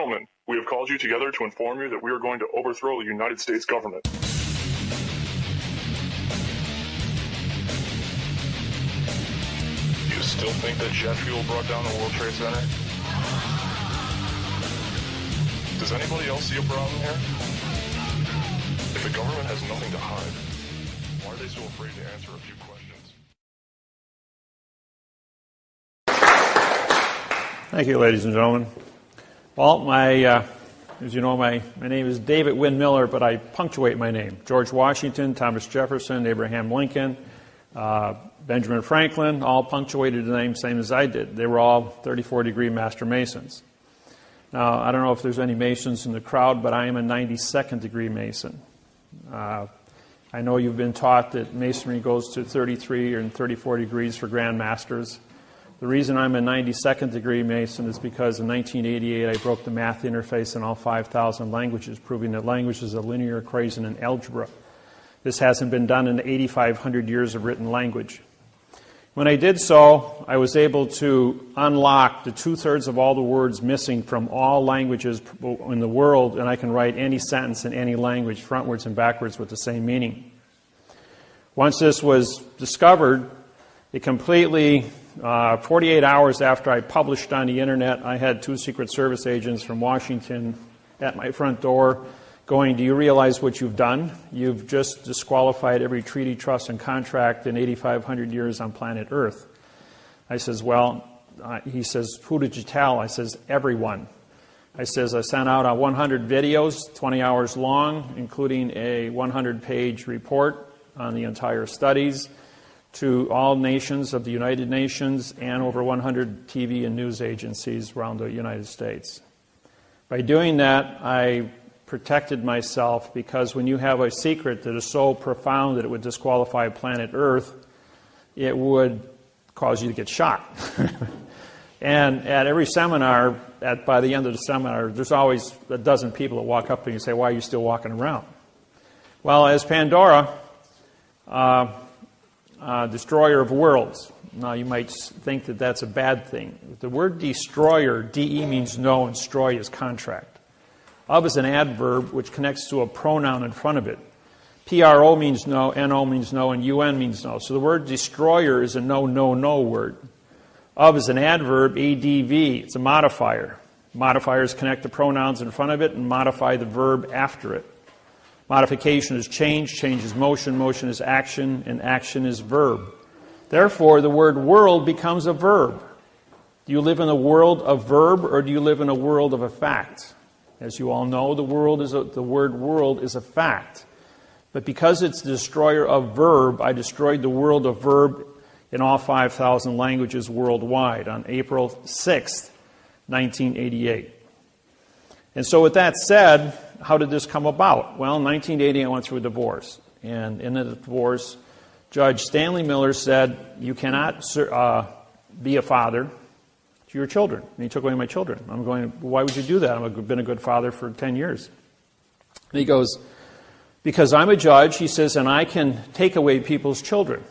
gentlemen, we have called you together to inform you that we are going to overthrow the United States government. Do you still think that jet fuel brought down the World Trade Center? Does anybody else see a problem here? If the government has nothing to hide, why are they so afraid to answer a few questions? Thank you, ladies and gentlemen. Well, as you know, my name is David Wynn Miller, but I punctuate my name. George Washington, Thomas Jefferson, Abraham Lincoln, Benjamin Franklin, all punctuated the name same as I did. They were all 34-degree Master Masons. Now, I don't know if there's any Masons in the crowd, but I am a 92nd degree Mason. I know you've been taught that Masonry goes to 33 and 34 degrees for Grand Masters. The reason I'm a 92nd degree Mason is because in 1988 I broke the math interface in all 5,000 languages, proving that language is a linear equation in algebra. This hasn't been done in 8,500 years of written language. When I did so, I was able to unlock the 2/3 of all the words missing from all languages in the world, and I can write any sentence in any language frontwards and backwards with the same meaning. Once this was discovered, it completely 48 hours after I published on the internet, I had 2 Secret Service agents from Washington at my front door going, "Do you realize what you've done? You've just disqualified every treaty, trust, and contract in 8,500 years on planet Earth." I says, he says, "Who did you tell?" I says, "Everyone." I says, "I sent out 100 videos, 20 hours long, including a 100-page report on the entire studies, to all nations of the United Nations and over 100 TV and news agencies around the United States." By doing that, I protected myself, because when you have a secret that is so profound that it would disqualify planet Earth, it would cause you to get shot. And at every seminar, by the end of the seminar, there's always a dozen people that walk up to you and say, "Why are you still walking around?" Well, as Pandora, destroyer of worlds. Now, you might think that that's a bad thing. The word destroyer, D-E means no, and stroy is contract. Of is an adverb which connects to a pronoun in front of it. P-R-O means no, N-O means no, and U-N means no. So the word destroyer is a no, no, no word. Of is an adverb, A-D-V. It's a modifier. Modifiers connect to pronouns in front of it and modify the verb after it. Modification is change, change is motion, motion is action, and action is verb. Therefore, the word world becomes a verb. Do you live in a world of verb, or do you live in a world of a fact? As you all know, the word world is a fact. But because it's the destroyer of verb, I destroyed the world of verb in all 5,000 languages worldwide on April 6th, 1988. And so with that said, how did this come about? Well, in 1980, I went through a divorce. And in the divorce, Judge Stanley Miller said, "You cannot be a father to your children." And he took away my children. I'm going, "Why would you do that? I've been a good father for 10 years. And he goes, "Because I'm a judge," he says, "and I can take away people's children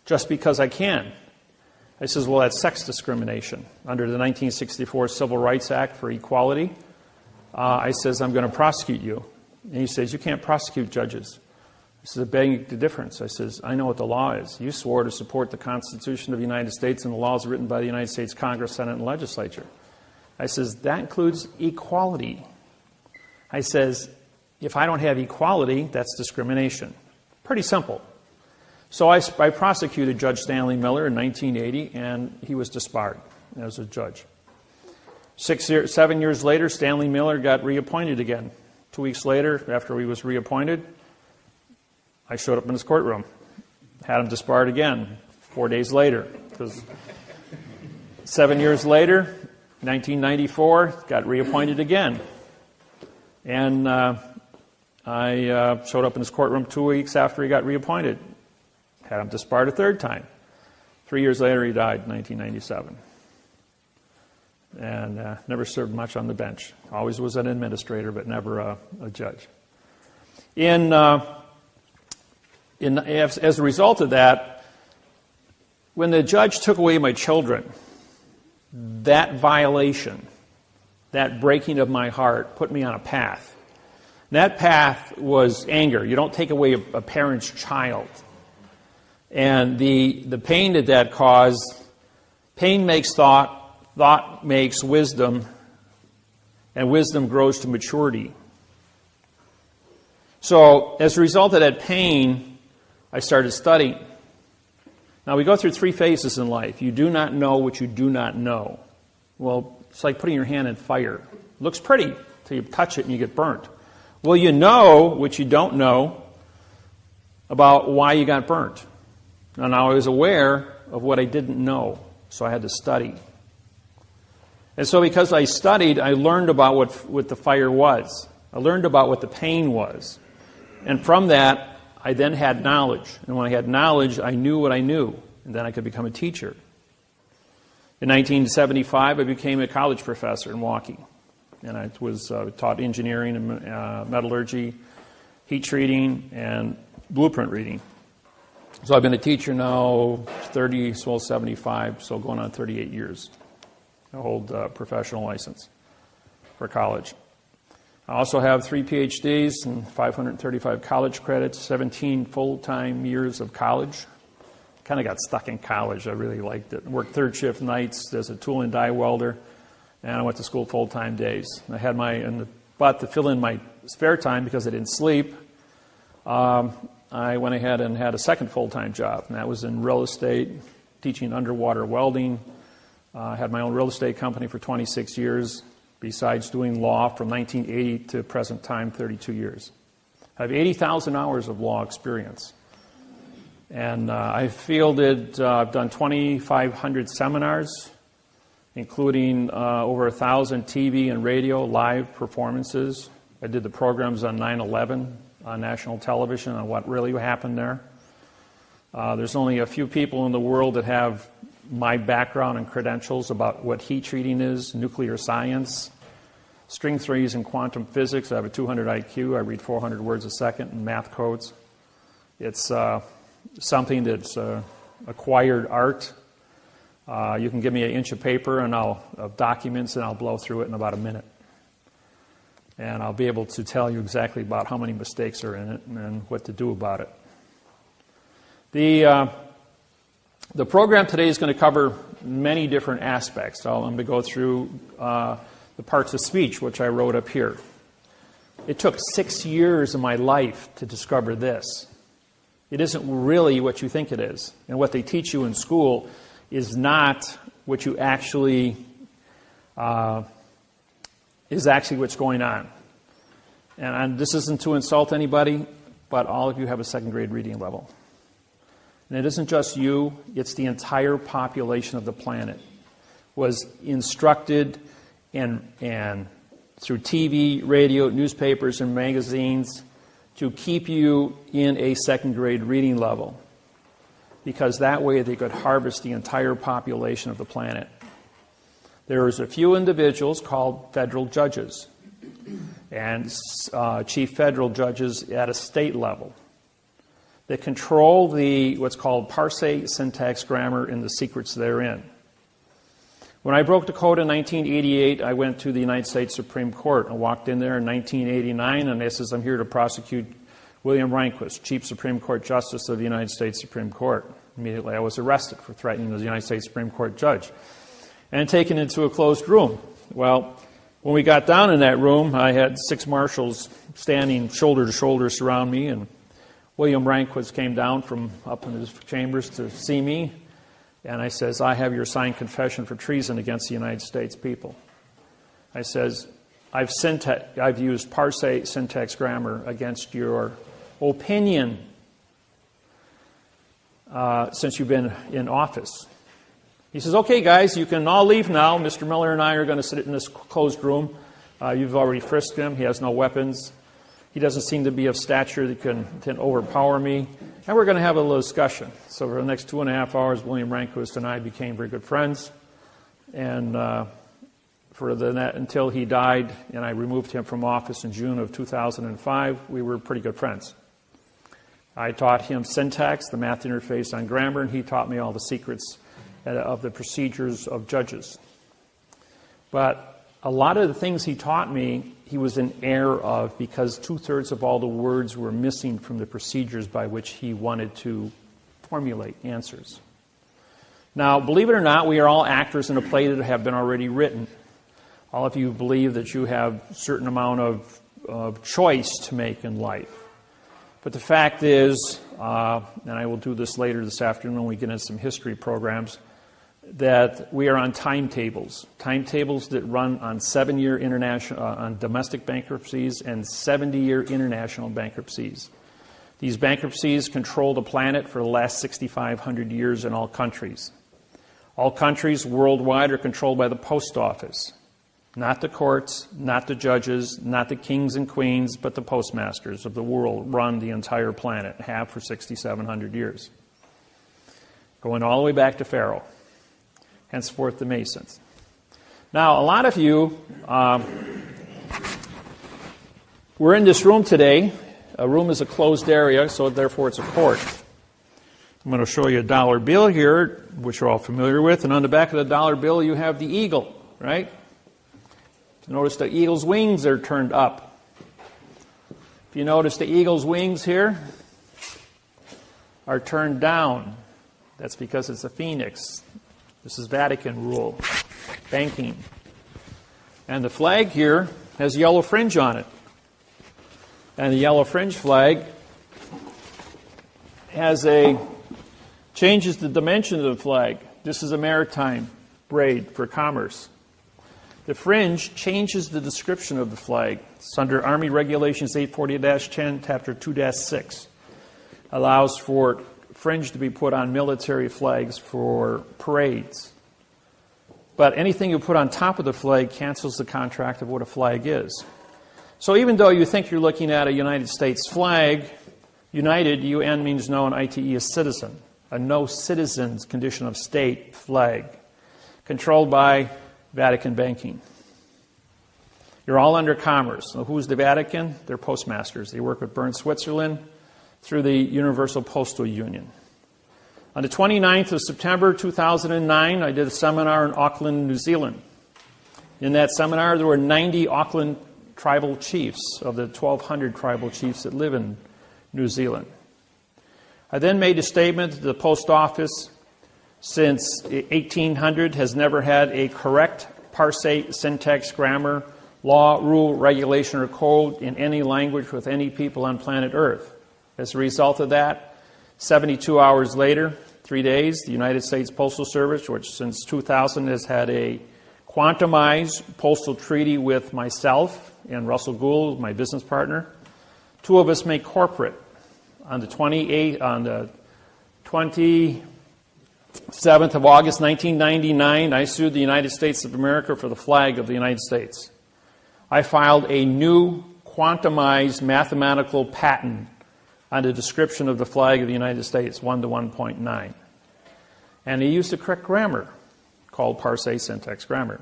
just because I can." I says, "Well, that's sex discrimination. Under the 1964 Civil Rights Act for equality, I says, I'm going to prosecute you." And he says, "You can't prosecute judges." I says, "I beg the difference." I says, "I know what the law is. You swore to support the Constitution of the United States and the laws written by the United States Congress, Senate, and Legislature." I says, "That includes equality." I says, "If I don't have equality, that's discrimination." Pretty simple. So I prosecuted Judge Stanley Miller in 1980, and he was disbarred as a judge. 7 years later, Stanley Miller got reappointed again. 2 weeks later, after he was reappointed, I showed up in his courtroom, had him disbarred again 4 days later. Because 7 years later, 1994, got reappointed again. And I showed up in his courtroom 2 weeks after he got reappointed, had him disbarred a third time. 3 years later, he died in 1997. And never served much on the bench. Always was an administrator, but never a judge. As a result of that, when the judge took away my children, that violation that breaking of my heart put me on a path. That path was anger. You don't take away a parent's child. And the pain that caused, pain makes thought, thought makes wisdom, and wisdom grows to maturity. So as a result of that pain, I started studying. Now we go through 3 phases in life. You do not know what you do not know. Well, it's like putting your hand in fire. It looks pretty until you touch it and you get burnt. Well, you know what you don't know about why you got burnt. And I was aware of what I didn't know, so I had to study. And so because I studied, I learned about what the fire was. I learned about what the pain was. And from that, I then had knowledge. And when I had knowledge, I knew what I knew. And then I could become a teacher. In 1975, I became a college professor in Milwaukee. And I was taught engineering and metallurgy, heat treating, and blueprint reading. So I've been a teacher now 75, so going on 38 years. I hold a professional license for college. I also have 3 PhDs and 535 college credits, 17 full-time years of college. Kind of got stuck in college. I really liked it. Worked 3rd shift nights as a tool and die welder, and I went to school full-time days. I had but to fill in my spare time because I didn't sleep, I went ahead and had a second full-time job, and that was in real estate, teaching underwater welding. I had my own real estate company for 26 years, besides doing law from 1980 to present time, 32 years. I have 80,000 hours of law experience. And I've done 2,500 seminars, including over 1,000 TV and radio live performances. I did the programs on 9/11 on national television on what really happened there. There's only a few people in the world that have my background and credentials about what heat treating is, nuclear science, string theories and quantum physics. I have a 200 IQ. I read 400 words a second in math codes. It's something that's acquired art. You can give me an inch of paper and of documents, and I'll blow through it in about a minute. And I'll be able to tell you exactly about how many mistakes are in it and what to do about it. The program today is going to cover many different aspects. I'm going to go through the parts of speech, which I wrote up here. It took 6 years of my life to discover this. It isn't really what you think it is. And what they teach you in school is not what you actually is actually what's going on. And this isn't to insult anybody, but all of you have a 2nd grade reading level. And it isn't just you, it's the entire population of the planet was instructed and through TV, radio, newspapers, and magazines to keep you in a 2nd grade reading level, because that way they could harvest the entire population of the planet. There is a few individuals called federal judges and chief federal judges at a state level that control what's called parsing, syntax, grammar, and the secrets therein. When I broke the code in 1988, I went to the United States Supreme Court. I walked in there in 1989, and I says, I'm here to prosecute William Rehnquist, Chief Supreme Court Justice of the United States Supreme Court. Immediately I was arrested for threatening the United States Supreme Court judge and taken into a closed room. Well, when we got down in that room, I had 6 marshals standing shoulder to shoulder surround me, and William Rehnquist came down from up in his chambers to see me, and I says, I have your signed confession for treason against the United States people. I says, I've used parsing, syntax, grammar against your opinion since you've been in office. He says, okay, guys, you can all leave now. Mr. Miller and I are going to sit in this closed room. You've already frisked him. He has no weapons. He doesn't seem to be of stature that can overpower me. And we're going to have a little discussion. So for the next 2.5 hours, William Rehnquist and I became very good friends. And until he died and I removed him from office in June of 2005, we were pretty good friends. I taught him syntax, the math interface on grammar, and he taught me all the secrets of the procedures of judges. But a lot of the things he taught me, he was in error of because 2/3 of all the words were missing from the procedures by which he wanted to formulate answers. Now, believe it or not, we are all actors in a play that have been already written. All of you believe that you have a certain amount of choice to make in life. But the fact is, and I will do this later this afternoon when we get into some history programs, that we are on timetables that run on 7-year international, on domestic bankruptcies and 70-year international bankruptcies. These bankruptcies control the planet for the last 6,500 years in all countries. All countries worldwide are controlled by the post office. Not the courts, not the judges, not the kings and queens, but the postmasters of the world run the entire planet, have for 6,700 years. Going all the way back to Pharaoh, henceforth the Masons. Now, a lot of you were in this room today. A room is a closed area, so therefore it's a court. I'm going to show you a dollar bill here, which you're all familiar with, and on the back of the dollar bill you have the eagle, right? Notice the eagle's wings are turned up. If you notice the eagle's wings here are turned down, that's because it's a phoenix. This is Vatican rule, banking. And the flag here has yellow fringe on it. And the yellow fringe flag changes the dimension of the flag. This is a maritime braid for commerce. The fringe changes the description of the flag. It's under Army Regulations 840-10, Chapter 2-6. Allows for fringe to be put on military flags for parades. But anything you put on top of the flag cancels the contract of what a flag is. So even though you think you're looking at a United States flag, United, UN means no, and ITE is citizen. A no citizens condition of state flag. Controlled by Vatican banking. You're all under commerce. Now, who's the Vatican? They're postmasters. They work with Bern, Switzerland through the Universal Postal Union. On the 29th of September 2009, I did a seminar in Auckland, New Zealand. In that seminar, there were 90 Auckland tribal chiefs of the 1,200 tribal chiefs that live in New Zealand. I then made a statement that the post office since 1800 has never had a correct parse, syntax, grammar, law, rule, regulation, or code in any language with any people on planet Earth. As a result of that, 72 hours later, 3 days, the United States Postal Service, which since 2000 has had a quantumized postal treaty with myself and Russell Gould, my business partner, two of us make corporate. On the 27th of August, 1999, I sued the United States of America for the flag of the United States. I filed a new quantumized mathematical patent on the description of the flag of the United States, 1 to 1.9. And he used the correct grammar, called parse, syntax, grammar.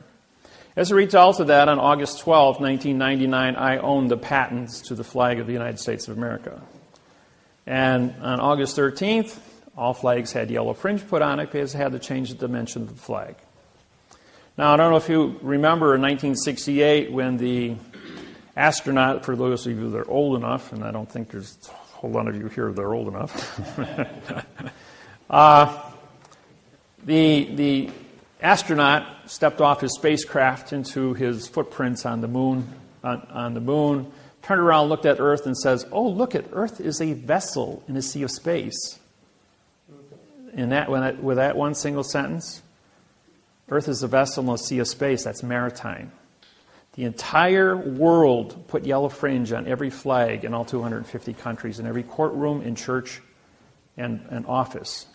As a result of that, on August 12, 1999, I owned the patents to the flag of the United States of America. And on August 13th, all flags had yellow fringe put on it because it had to change the dimension of the flag. Now, I don't know if you remember in 1968 when the astronaut, for those of you that are old enough, and I don't think there's a whole lot of you here that are old enough, the astronaut stepped off his spacecraft into his footprints on the moon, turned around, looked at Earth, and says, "Oh, look at Earth is a vessel in a sea of space." With that one single sentence, Earth is a vessel in a sea of space. That's maritime. The entire world put yellow fringe on every flag in all 250 countries, in every courtroom, in church, and office,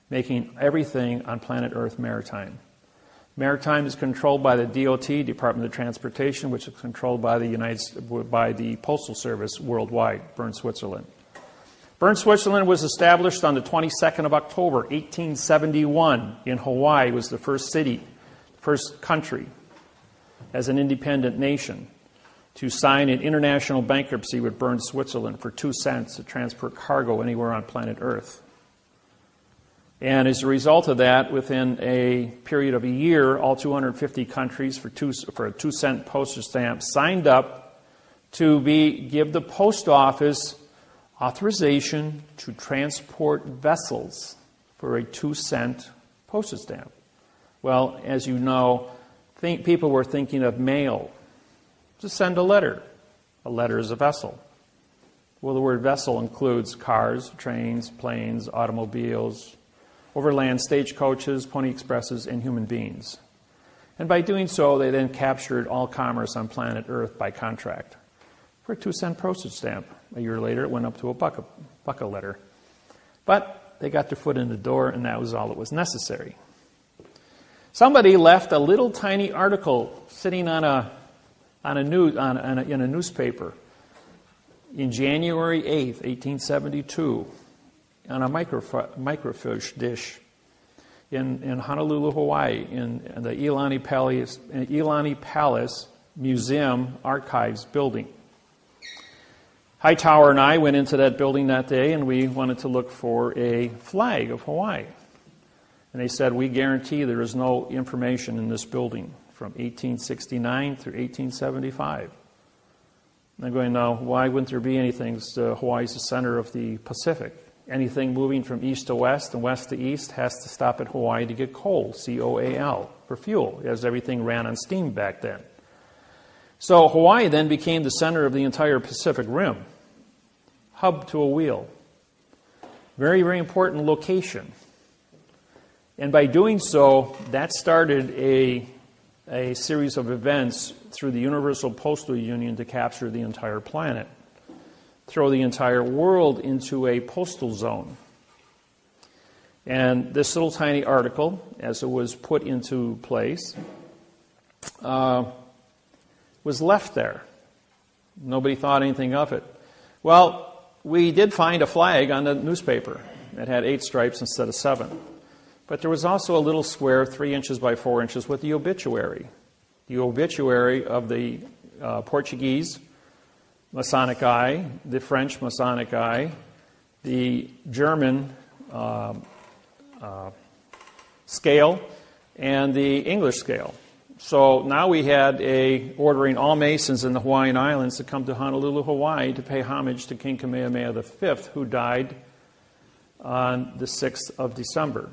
making everything on planet Earth maritime. Maritime is controlled by the DOT, Department of Transportation, which is controlled by the Postal Service worldwide, Bern, Switzerland. Bern, Switzerland was established on the 22nd of October, 1871 in Hawaii. It was the first city, first country as an independent nation to sign an international bankruptcy with Bern, Switzerland for 2 cents to transport cargo anywhere on planet Earth. And as a result of that, within a period of a year, all 250 countries for a 2-cent postage stamp signed up to give the post office authorization to transport vessels for a 2-cent postage stamp. Well, as you know, people were thinking of mail. Just send a letter. A letter is a vessel. Well, the word vessel includes cars, trains, planes, automobiles, overland stagecoaches, pony expresses, and human beings. And by doing so, they then captured all commerce on planet Earth by contract for a 2-cent postage stamp. A year later, it went up to a buck a letter. But they got their foot in the door, and that was all that was necessary. Somebody left a little tiny article sitting in a newspaper in January 8th, 1872, on a microfiche dish in Honolulu, Hawaii, in the Iolani Palace Museum Archives building. Hightower and I went into that building that day, and we wanted to look for a flag of Hawaii. And they said, we guarantee there is no information in this building from 1869 through 1875. And I'm going, now, why wouldn't there be anything? Hawaii's the center of the Pacific. Anything moving from east to west and west to east has to stop at Hawaii to get coal, C-O-A-L, for fuel, as everything ran on steam back then. So Hawaii then became the center of the entire Pacific Rim, hub to a wheel. Very, very important location. And by doing so, that started a series of events through the Universal Postal Union to capture the entire planet, throw the entire world into a postal zone. And this little tiny article, as it was put into place, was left there. Nobody thought anything of it. Well, we did find a flag on the newspaper. It had 8 stripes instead of 7. But there was also a little square 3 inches by 4 inches with the obituary. The obituary of the Portuguese Masonic Eye, the French Masonic Eye, the German scale, and the English scale. So now we had ordering all Masons in the Hawaiian Islands to come to Honolulu, Hawaii to pay homage to King Kamehameha V, who died on the 6th of December.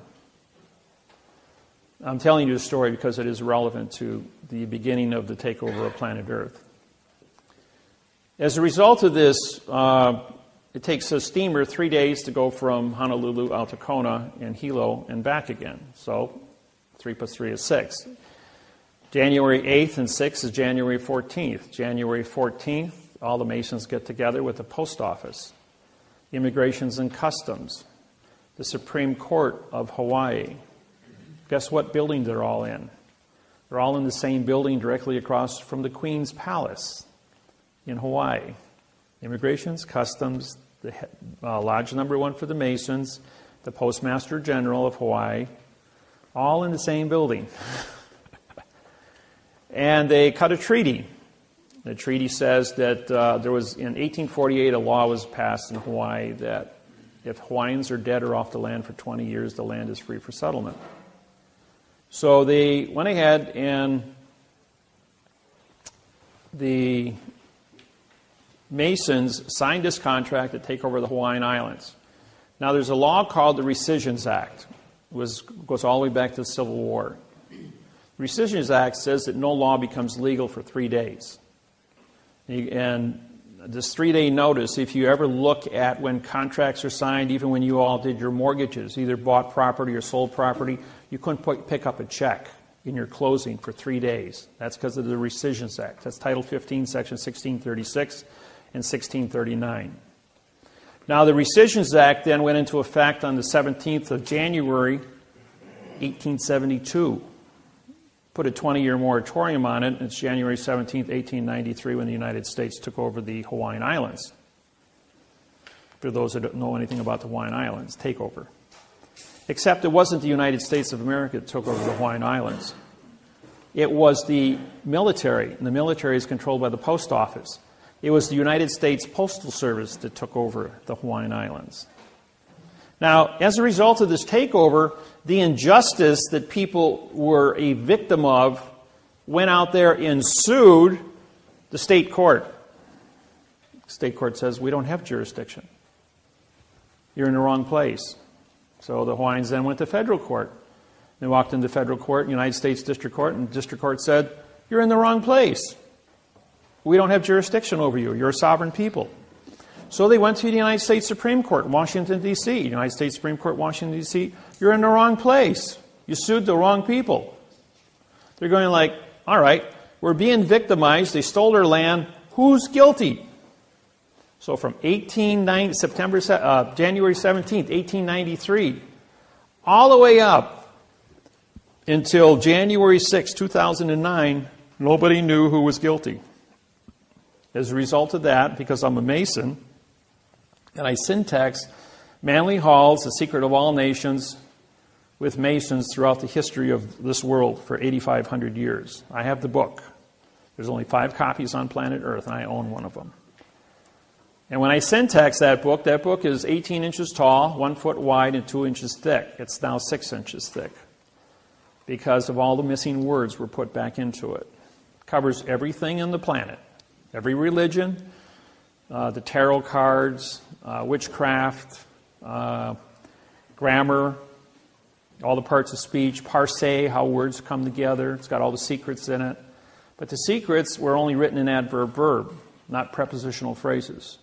I'm telling you the story because it is relevant to the beginning of the takeover of planet Earth. As a result of this, it takes a steamer 3 days to go from Honolulu out to Kona and Hilo and back again. So 3 plus 3 is 6. January 8th and 6th is January 14th. January 14th, all the Masons get together with the post office, Immigrations and Customs, the Supreme Court of Hawaii. Guess what building they're all in? They're all in the same building directly across from the Queen's Palace in Hawaii. Immigrations, Customs, the Lodge number 1 for the Masons, the Postmaster General of Hawaii, all in the same building. And they cut a treaty. The treaty says that there was, in 1848, a law was passed in Hawaii that if Hawaiians are dead or off the land for 20 years, the land is free for settlement. So they went ahead and the Masons signed this contract to take over the Hawaiian Islands. Now there's a law called the Rescissions Act. It goes all the way back to the Civil War. The Rescissions Act says that no law becomes legal for 3 days. And this 3-day notice, if you ever look at when contracts are signed, even when you all did your mortgages, either bought property or sold property, you couldn't pick up a check in your closing for 3 days. That's because of the Rescissions Act. That's Title 15, Section 1636 and 1639. Now, the Rescissions Act then went into effect on the 17th of January, 1872. Put a 20-year moratorium on it. It's January 17th, 1893, when the United States took over the Hawaiian Islands. For those that don't know anything about the Hawaiian Islands, takeover. Except it wasn't the United States of America that took over the Hawaiian Islands. It was the military, and the military is controlled by the post office. It was the United States Postal Service that took over the Hawaiian Islands. Now, as a result of this takeover, the injustice that people were a victim of went out there and sued the state court. The state court says, we don't have jurisdiction. You're in the wrong place. So the Hawaiians then went to federal court. They walked into federal court, United States District Court, and the district court said, you're in the wrong place. We don't have jurisdiction over you. You're a sovereign people. So they went to the United States Supreme Court, Washington, D.C. United States Supreme Court, Washington, D.C. You're in the wrong place. You sued the wrong people. They're going like, all right, we're being victimized. They stole their land. Who's guilty? So from January 17th, 1893, all the way up until January 6, 2009, nobody knew who was guilty. As a result of that, because I'm a Mason, and I syntax Manly Hall's The Secret of All Nations with Masons throughout the history of this world for 8,500 years. I have the book. There's only 5 copies on planet Earth, and I own one of them. And when I syntax that book is 18 inches tall, 1 foot wide, and 2 inches thick. It's now 6 inches thick because of all the missing words were put back into it. It covers everything on the planet, every religion, the tarot cards, witchcraft, grammar, all the parts of speech, parse, how words come together. It's got all the secrets in it. But the secrets were only written in adverb-verb, not prepositional phrases.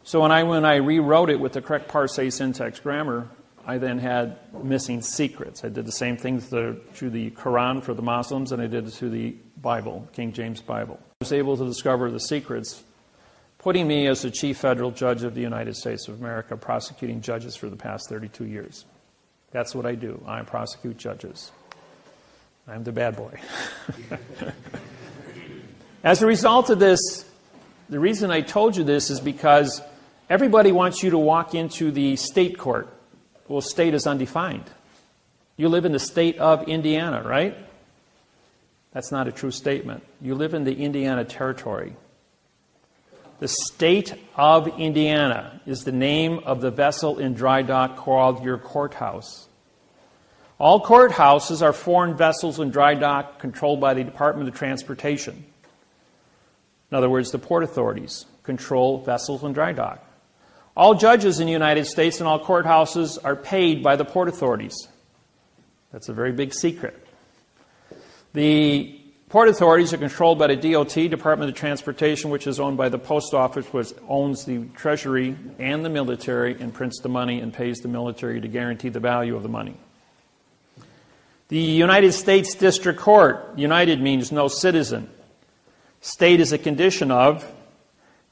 So when I rewrote it with the correct parse, syntax, grammar, I then had missing secrets. I did the same thing to the Quran for the Muslims, and I did it to the Bible, King James Bible. I was able to discover the secrets, putting me as the chief federal judge of the United States of America, prosecuting judges for the past 32 years. That's what I do. I prosecute judges. I'm the bad boy. As a result of this, the reason I told you this is because everybody wants you to walk into the state court. Well, state is undefined. You live in the state of Indiana, right? That's not a true statement. You live in the Indiana Territory. The state of Indiana is the name of the vessel in dry dock called your courthouse. All courthouses are foreign vessels in dry dock controlled by the Department of Transportation. In other words, the port authorities control vessels in dry dock. All judges in the United States and all courthouses are paid by the port authorities. That's a very big secret. The port authorities are controlled by the DOT, Department of Transportation, which is owned by the Post Office, which owns the Treasury and the military and prints the money and pays the military to guarantee the value of the money. The United States District Court, United means no citizen. State is a condition of.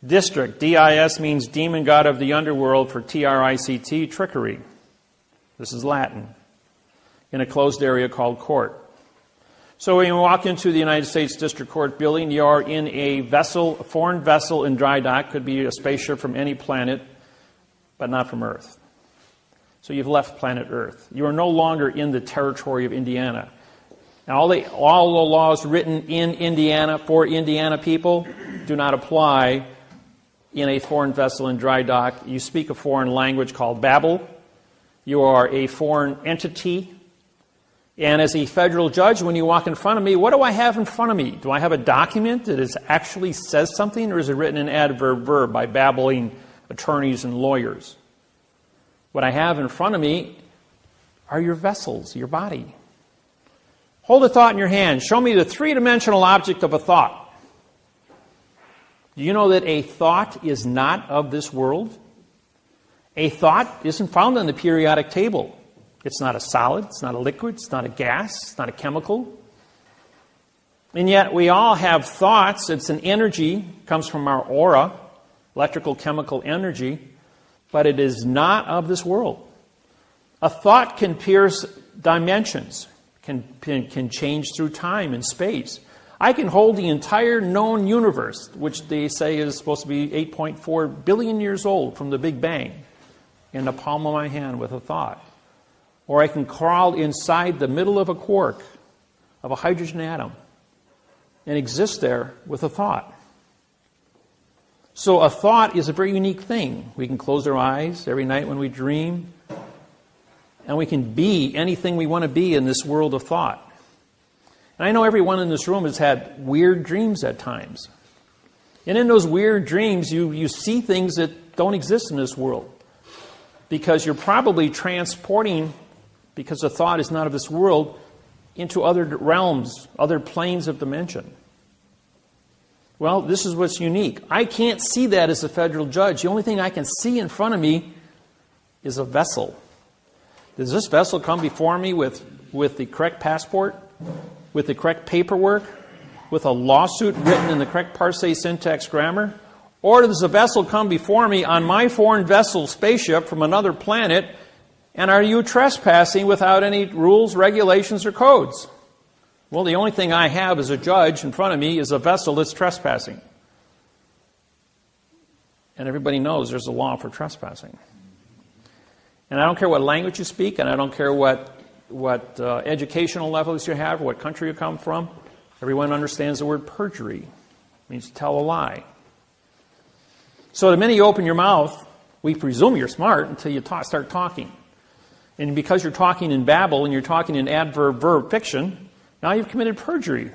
District, D-I-S, means demon god of the underworld for T-R-I-C-T, trickery. This is Latin. In a closed area called court. So when you walk into the United States District Court building, you are in a vessel, a foreign vessel in dry dock. Could be a spaceship from any planet, but not from Earth. So you've left planet Earth. You are no longer in the territory of Indiana. Now, all the laws written in Indiana for Indiana people do not apply in a foreign vessel in dry dock. You speak a foreign language called Babel. You are a foreign entity. And as a federal judge, when you walk in front of me, what do I have in front of me? Do I have a document that actually says something, or is it written in adverb-verb by babbling attorneys and lawyers? What I have in front of me are your vessels, your body. Hold a thought in your hand. Show me the three-dimensional object of a thought. Do you know that a thought is not of this world? A thought isn't found on the periodic table. It's not a solid, it's not a liquid, it's not a gas, it's not a chemical. And yet we all have thoughts. It's an energy, comes from our aura, electrical chemical energy, but it is not of this world. A thought can pierce dimensions, can change through time and space. I can hold the entire known universe, which they say is supposed to be 8.4 billion years old from the Big Bang, in the palm of my hand with a thought. Or I can crawl inside the middle of a quark, of a hydrogen atom, and exist there with a thought. So a thought is a very unique thing. We can close our eyes every night when we dream. And we can be anything we want to be in this world of thought. And I know everyone in this room has had weird dreams at times. And in those weird dreams, you see things that don't exist in this world. Because you're probably transporting, because the thought is not of this world, into other realms, other planes of dimension. Well, this is what's unique. I can't see that as a federal judge. The only thing I can see in front of me is a vessel. Does this vessel come before me with the correct passport, with the correct paperwork, with a lawsuit written in the correct parse, syntax, grammar? Or does the vessel come before me on my foreign vessel spaceship from another planet, and are you trespassing without any rules, regulations, or codes? Well, the only thing I have as a judge in front of me is a vessel that's trespassing. And everybody knows there's a law for trespassing. And I don't care what language you speak, and I don't care what educational levels you have, or what country you come from. Everyone understands the word perjury. It means to tell a lie. So the minute you open your mouth, we presume you're smart until you start talking. And because you're talking in babble and you're talking in adverb-verb fiction, now you've committed perjury.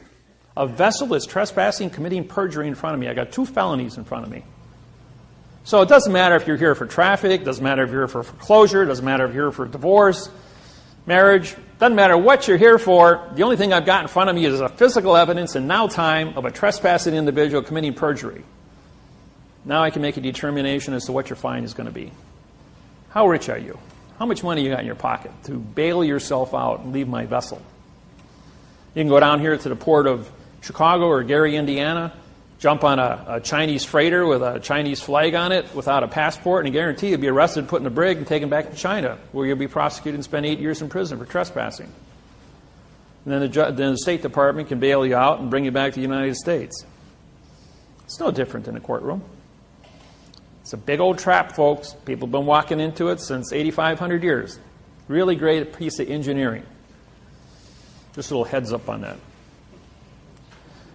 A vessel that's trespassing, committing perjury in front of me. I got 2 felonies in front of me. So it doesn't matter if you're here for traffic, doesn't matter if you're here for foreclosure, doesn't matter if you're here for divorce, marriage, doesn't matter what you're here for. The only thing I've got in front of me is a physical evidence in now time of a trespassing individual committing perjury. Now I can make a determination as to what your fine is going to be. How rich are you? How much money you got in your pocket to bail yourself out and leave my vessel? You can go down here to the port of Chicago or Gary, Indiana, jump on a Chinese freighter with a Chinese flag on it without a passport, and I guarantee you'll be arrested, put in a brig, and taken back to China, where you'll be prosecuted and spend 8 years in prison for trespassing. And then the State Department can bail you out and bring you back to the United States. It's no different in a courtroom. It's a big old trap, folks. People have been walking into it since 8,500 years. Really great piece of engineering. Just a little heads up on that.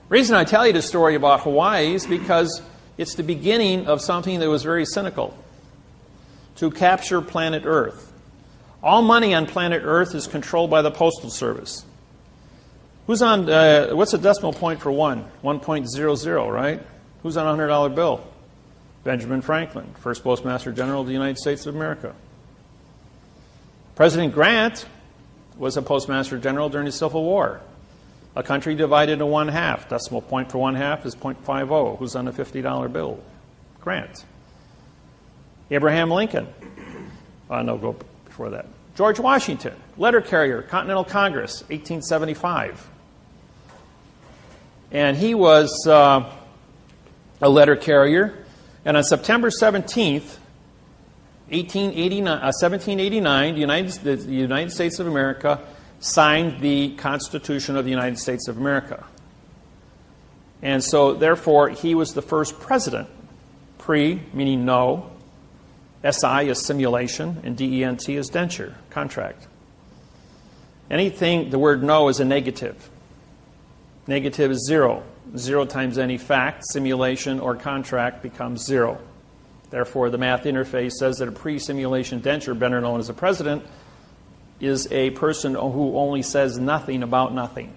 The reason I tell you this story about Hawaii is because it's the beginning of something that was very cynical. To capture planet Earth. All money on planet Earth is controlled by the Postal Service. Who's on, what's the decimal point for 1? 1.00, right? Who's on a $100 bill? Benjamin Franklin, first Postmaster General of the United States of America. President Grant was a Postmaster General during the Civil War. A country divided into 1/2. Decimal point for 1/2 is 0.50. Who's on a $50 bill? Grant. Abraham Lincoln. No, go before that. George Washington, letter carrier, Continental Congress, 1875. And he was a letter carrier. And on September 17th, 1789, the United States of America signed the Constitution of the United States of America. And so, therefore, he was the first president. Pre, meaning no. SI is simulation, and DENT is denture, contract. Anything, the word no is a negative. Negative is 0. 0 times any fact, simulation, or contract becomes 0. Therefore, the math interface says that a pre-simulation denture, better known as a president, is a person who only says nothing about nothing.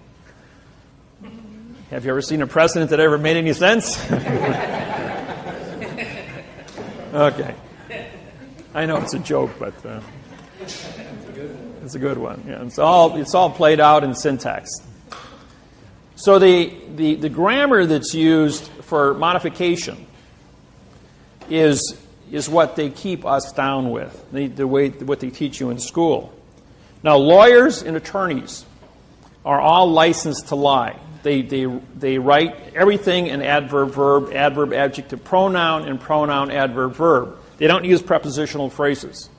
Have you ever seen a president that ever made any sense? Okay. I know it's a joke, but it's a good one. Yeah, it's all played out in syntax. So the grammar that's used for modification is what they keep us down with, what they teach you in school. Now, lawyers and attorneys are all licensed to lie. They write everything in adverb, verb, adverb, adjective, pronoun, and pronoun, adverb, verb. They don't use prepositional phrases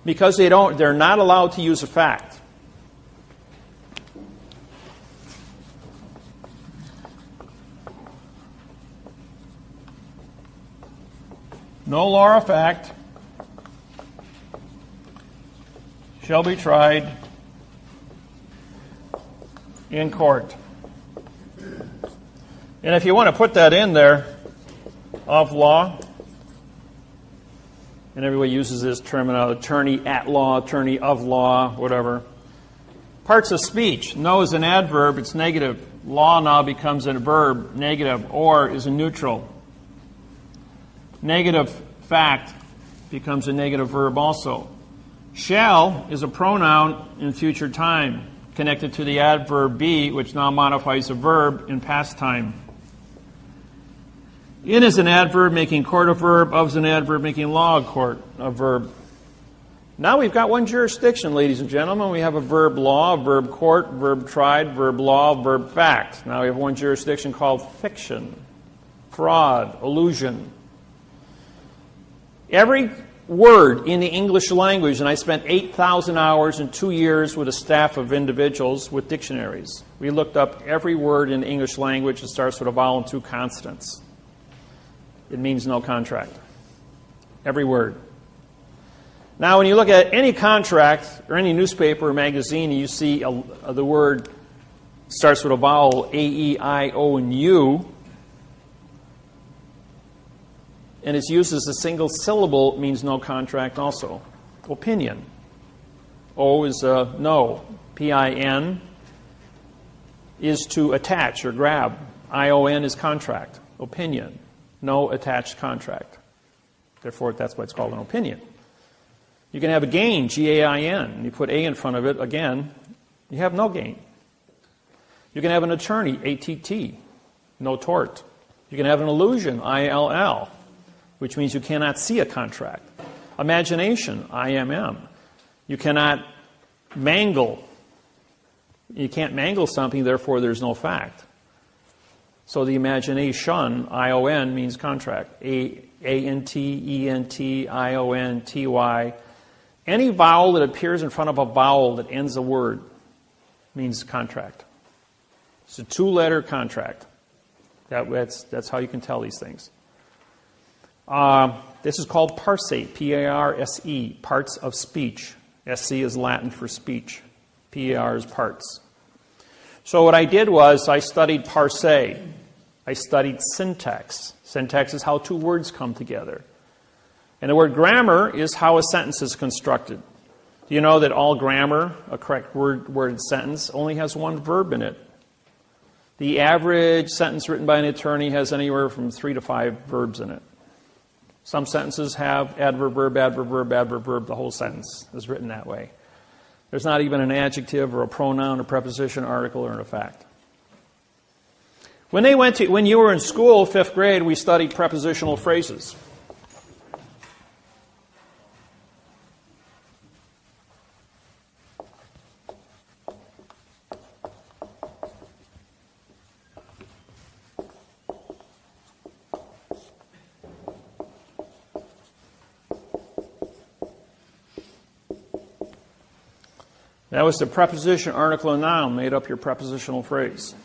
because they're not allowed to use a fact. No law or fact shall be tried in court. And if you want to put that in there, of law And everybody uses this terminology, attorney at law, attorney of law, whatever. Parts of speech. No is an adverb, it's negative. Law now becomes a verb, negative. Or is a neutral. Negative fact becomes a negative verb also. Shall is a pronoun in future time, connected to the adverb be, which now modifies a verb in past time. In is an adverb making court a verb. Of is an adverb making law a court a verb. Now we've got one jurisdiction, ladies and gentlemen. We have a verb law, a verb court, verb tried, verb law, verb fact. Now we have one jurisdiction called fiction, fraud, illusion. Every word in the English language, and I spent 8,000 hours in 2 years with a staff of individuals with dictionaries. We looked up every word in the English language that starts with a vowel and 2 consonants. It means no contract. Every word. Now, when you look at any contract or any newspaper or magazine, and you see the word starts with a vowel, A, E, I, O, and U, and it's used as a single syllable, it means no contract also. Opinion. O is no. P-I-N is to attach or grab. I-O-N is contract. Opinion. No attached contract. Therefore, that's why it's called an opinion. You can have a gain, G-A-I-N, and you put A in front of it, again, you have no gain. You can have an attorney, A-T-T, no tort. You can have an illusion, I-L-L, which means you cannot see a contract. Imagination, I-M-M. You cannot mangle. You can't mangle something, therefore there's no fact. So the imagination, I-O-N, means contract. A-N-T, E-N-T, I-O-N-T-Y. Any vowel that appears in front of a vowel that ends a word means contract. It's a 2-letter contract. That's how you can tell these things. This is called parse, P-A-R-S-E, parts of speech. S-C is Latin for speech. P-A-R is parts. So what I did was I studied parse. I studied syntax. Syntax is how 2 words come together. And the word grammar is how a sentence is constructed. Do you know that all grammar, a correct worded sentence, only has 1 verb in it? The average sentence written by an attorney has anywhere from 3 to 5 verbs in it. Some sentences have adverb, verb, adverb, verb, adverb, verb. The whole sentence is written that way. There's not even an adjective or a pronoun, a preposition, article, or a fact. When you were in school, 5th grade, we studied prepositional phrases. That was the preposition, article, and noun made up your prepositional phrase.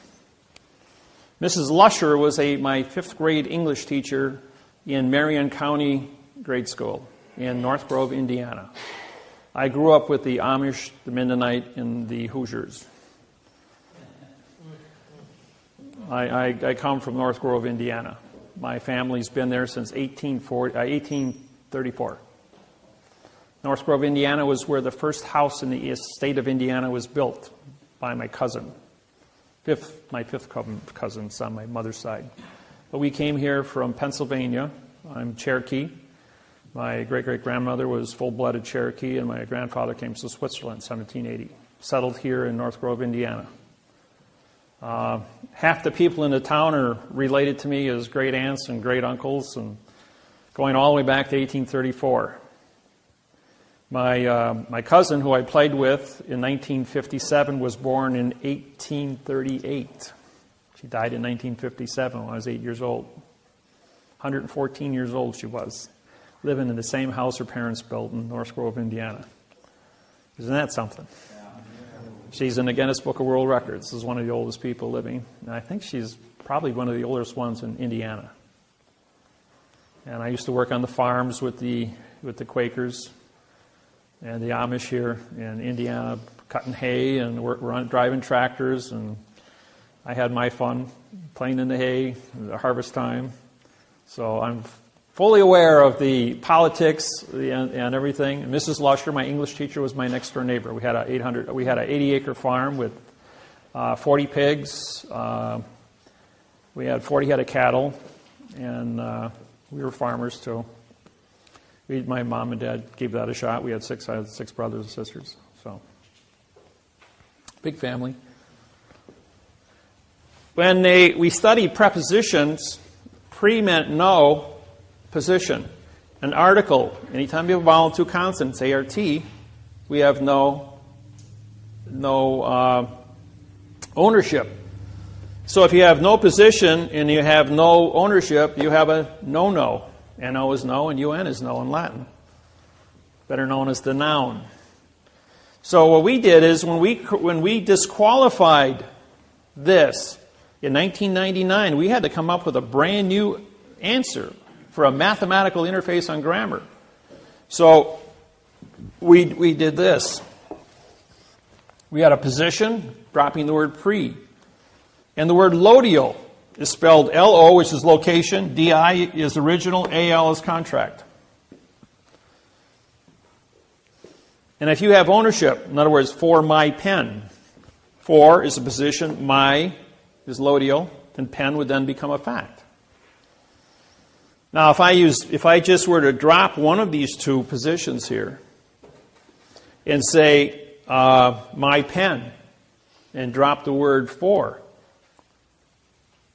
Mrs. Lusher was my 5th grade English teacher in Marion County Grade School in North Grove, Indiana. I grew up with the Amish, the Mennonite, and the Hoosiers. I come from North Grove, Indiana. My family's been there since 1834. North Grove, Indiana was where the first house in the state of Indiana was built by my cousin. My fifth cousin's on my mother's side. But we came here from Pennsylvania. I'm Cherokee. My great-great-grandmother was full-blooded Cherokee, and my grandfather came to Switzerland in 1780. Settled here in North Grove, Indiana. Half the people in the town are related to me as great aunts and great uncles, and going all the way back to 1834. My cousin, who I played with in 1957, was born in 1838. She died in 1957 when I was 8 years old. 114 years old she was, living in the same house her parents built in North Grove, Indiana. Isn't that something? She's in the Guinness Book of World Records. This is one of the oldest people living. And I think she's probably one of the oldest ones in Indiana. And I used to work on the farms with the Quakers and the Amish here in Indiana, cutting hay and driving tractors. And I had my fun playing in the hay at harvest time. So I'm fully aware of the politics and everything. And Mrs. Lusher, my English teacher, was my next door neighbor. We had an 80-acre farm with 40 pigs. We had 40 head of cattle, and we were farmers too. My mom and dad gave that a shot. I had six brothers and sisters, so big family. When we studied prepositions, pre meant no, position. An article, anytime you have a vowel and two consonants, ART, we have no ownership. So if you have no position and you have no ownership, you have a no-no. N-O is no and UN is no in Latin. Better known as the noun. So what we did is when we disqualified this in 1999, we had to come up with a brand new answer for a mathematical interface on grammar. So we did this. We had a position, dropping the word pre. And the word lodio is spelled L-O, which is location, D-I is original, A-L is contract. And if you have ownership, in other words, for my pen, for is a position, my is lodio, and pen would then become a fact. Now, if I just were to drop one of these two positions here and say my pen and drop the word for,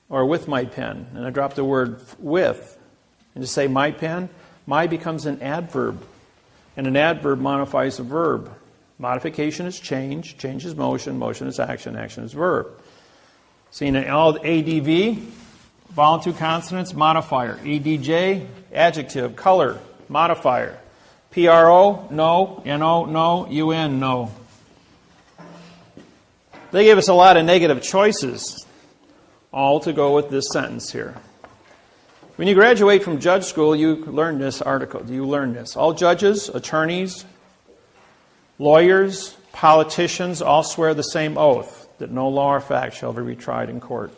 or with my pen, and I drop the word with, and just say my pen, my becomes an adverb, and an adverb modifies a verb. Modification is change, change is motion, motion is action, action is verb. See, in all ADV, vowel two consonants, modifier. ADJ, adjective, color, modifier. PRO, no. NO, no. UN, no. They gave us a lot of negative choices, all to go with this sentence here. When you graduate from judge school, you learn this article. You learn this. All judges, attorneys, lawyers, politicians all swear the same oath, that no law or fact shall ever be tried in court.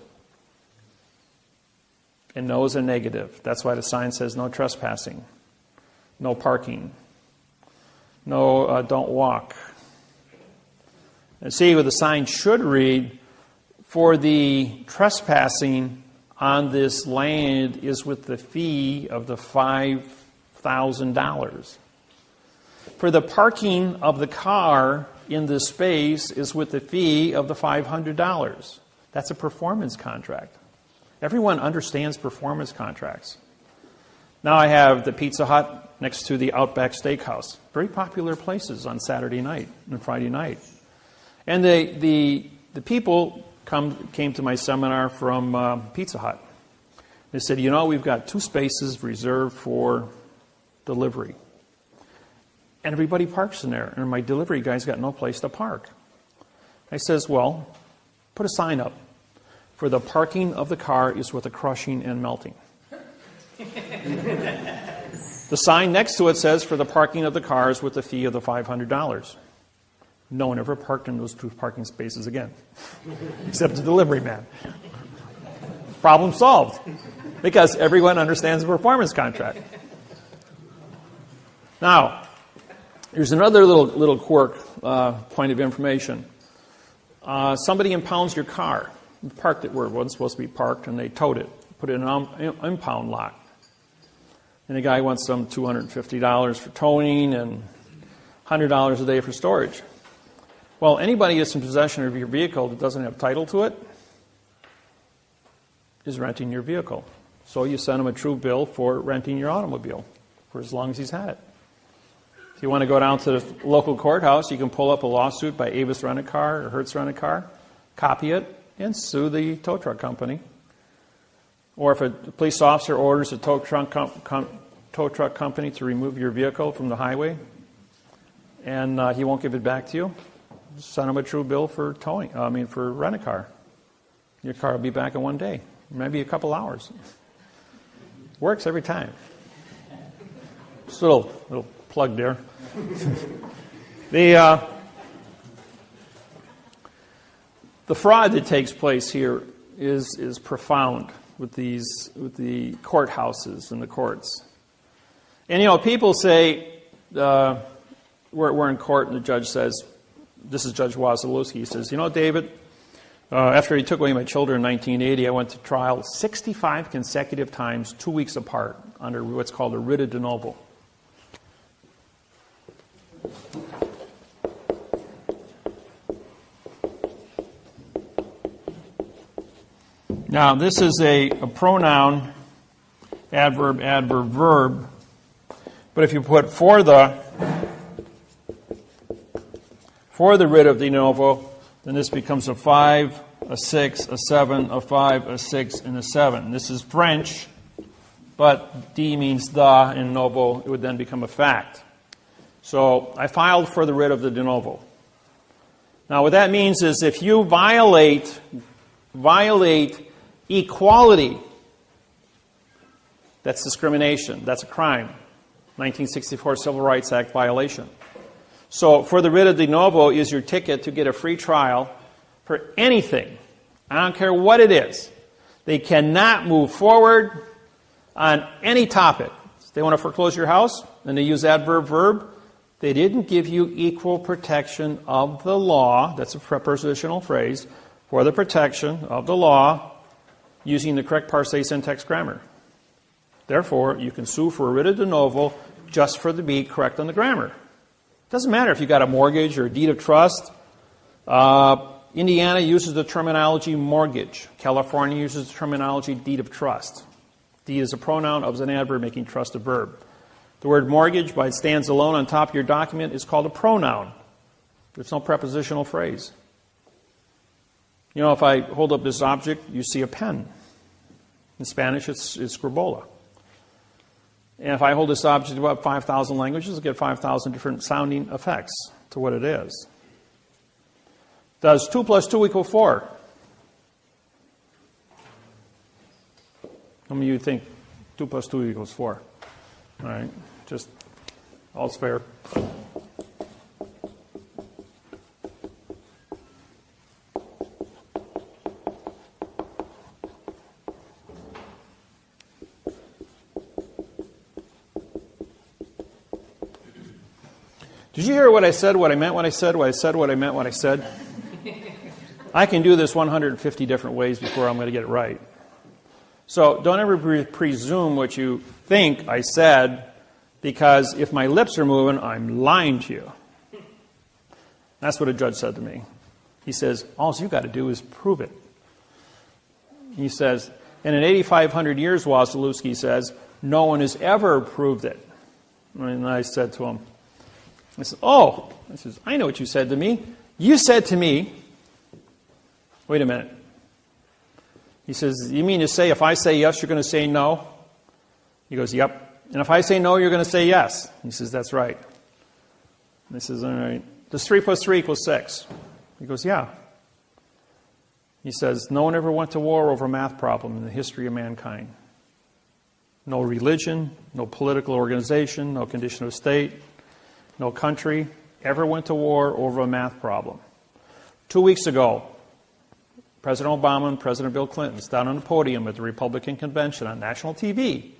And no is a negative. That's why the sign says no trespassing, no parking, no don't walk. And see, what the sign should read, for the trespassing on this land is with the fee of the $5,000. For the parking of the car in this space is with the fee of the $500. That's a performance contract. Everyone understands performance contracts. Now I have the Pizza Hut next to the Outback Steakhouse. Very popular places on Saturday night and Friday night. And the people came to my seminar from Pizza Hut. They said, you know, we've got 2 spaces reserved for delivery. And everybody parks in there. And my delivery guy's got no place to park. I says, well, put a sign up. For the parking of the car is with the crushing and melting. The sign next to it says, for the parking of the car is with the fee of the $500. No one ever parked in those 2 parking spaces again, except the delivery man. Problem solved, because everyone understands the performance contract. Now, here's another little quirk, point of information. Somebody impounds your car. You parked it where it wasn't supposed to be parked, and they towed it, put it in an impound lot. And the guy wants some $250 for towing and $100 a day for storage. Well, anybody that's in possession of your vehicle that doesn't have title to it is renting your vehicle. So you send him a true bill for renting your automobile for as long as he's had it. If you want to go down to the local courthouse, you can pull up a lawsuit by Avis Rent-A-Car or Hertz Rent-A-Car, copy it, and sue the tow truck company. Or if a police officer orders a tow truck company to remove your vehicle from the highway and he won't give it back to you, send him a true bill for for rent-a-car. Your car will be back in 1 day, maybe a couple hours. Works every time. Just a little plug there. The fraud that takes place here is profound with the courthouses and the courts. And people say, we're in court and the judge says, this is Judge Wasilewski, he says, David, after he took away my children in 1980, I went to trial 65 consecutive times, 2 weeks apart, under what's called a writ de novo. Now, this is a pronoun, adverb, adverb, verb. But if you put for the writ of de novo, then this becomes a 5, a 6, a 7, a 5, a 6, and a 7. This is French, but de means the, and novo, it would then become a fact. So I filed for the writ of the de novo. Now what that means is if you violate equality, that's discrimination, that's a crime. 1964 Civil Rights Act violation. So for the writ of de novo is your ticket to get a free trial for anything. I don't care what it is. They cannot move forward on any topic. They want to foreclose your house, and they use adverb verb. They didn't give you equal protection of the law. That's a prepositional phrase. For the protection of the law using the correct parsé syntax grammar. Therefore, you can sue for a writ of de novo just for the be correct on the grammar. It doesn't matter if you got a mortgage or a deed of trust. Indiana uses the terminology mortgage. California uses the terminology deed of trust. Deed is a pronoun, of is an adverb, making trust a verb. The word mortgage, by it stands alone on top of your document, is called a pronoun. There's no prepositional phrase. If I hold up this object, you see a pen. In Spanish, it's scribola. And if I hold this object about 5,000 languages, I'll get 5,000 different sounding effects to what it is. Does 2 plus 2 equal 4? How many of you think 2 plus 2 equals 4? All right, just all's fair. Did you hear what I said, what I meant, what I said, what I said, what I meant, what I said? I can do this 150 different ways before I'm going to get it right. So don't ever presume what you think I said, because if my lips are moving, I'm lying to you. That's what a judge said to me. He says, all you got to do is prove it. He says, and in 8,500 years, Wasilewski says, no one has ever proved it. And I said to him, I said, I know what you said to me. You said to me, wait a minute. He says, you mean to say if I say yes, you're going to say no? He goes, yep. And if I say no, you're going to say yes? He says, that's right. And he says, all right. Does 3 plus 3 equal 6? He goes, yeah. He says, no one ever went to war over a math problem in the history of mankind. No religion, no political organization, no condition of state, no country ever went to war over a math problem. 2 weeks ago, President Obama and President Bill Clinton sat on the podium at the Republican convention on national TV.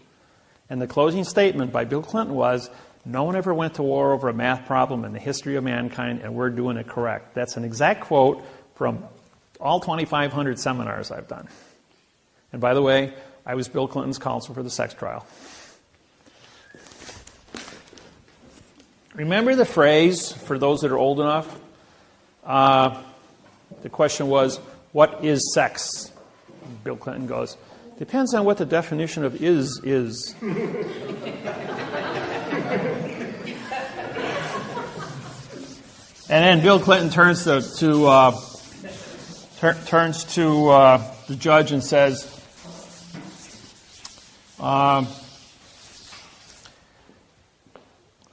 And the closing statement by Bill Clinton was, no one ever went to war over a math problem in the history of mankind, and we're doing it correct. That's an exact quote from all 2,500 seminars I've done. And by the way, I was Bill Clinton's counsel for the sex trial. Remember the phrase, for those that are old enough? The question was, what is sex? Bill Clinton goes, depends on what the definition of is. And then Bill Clinton turns to the judge and says, I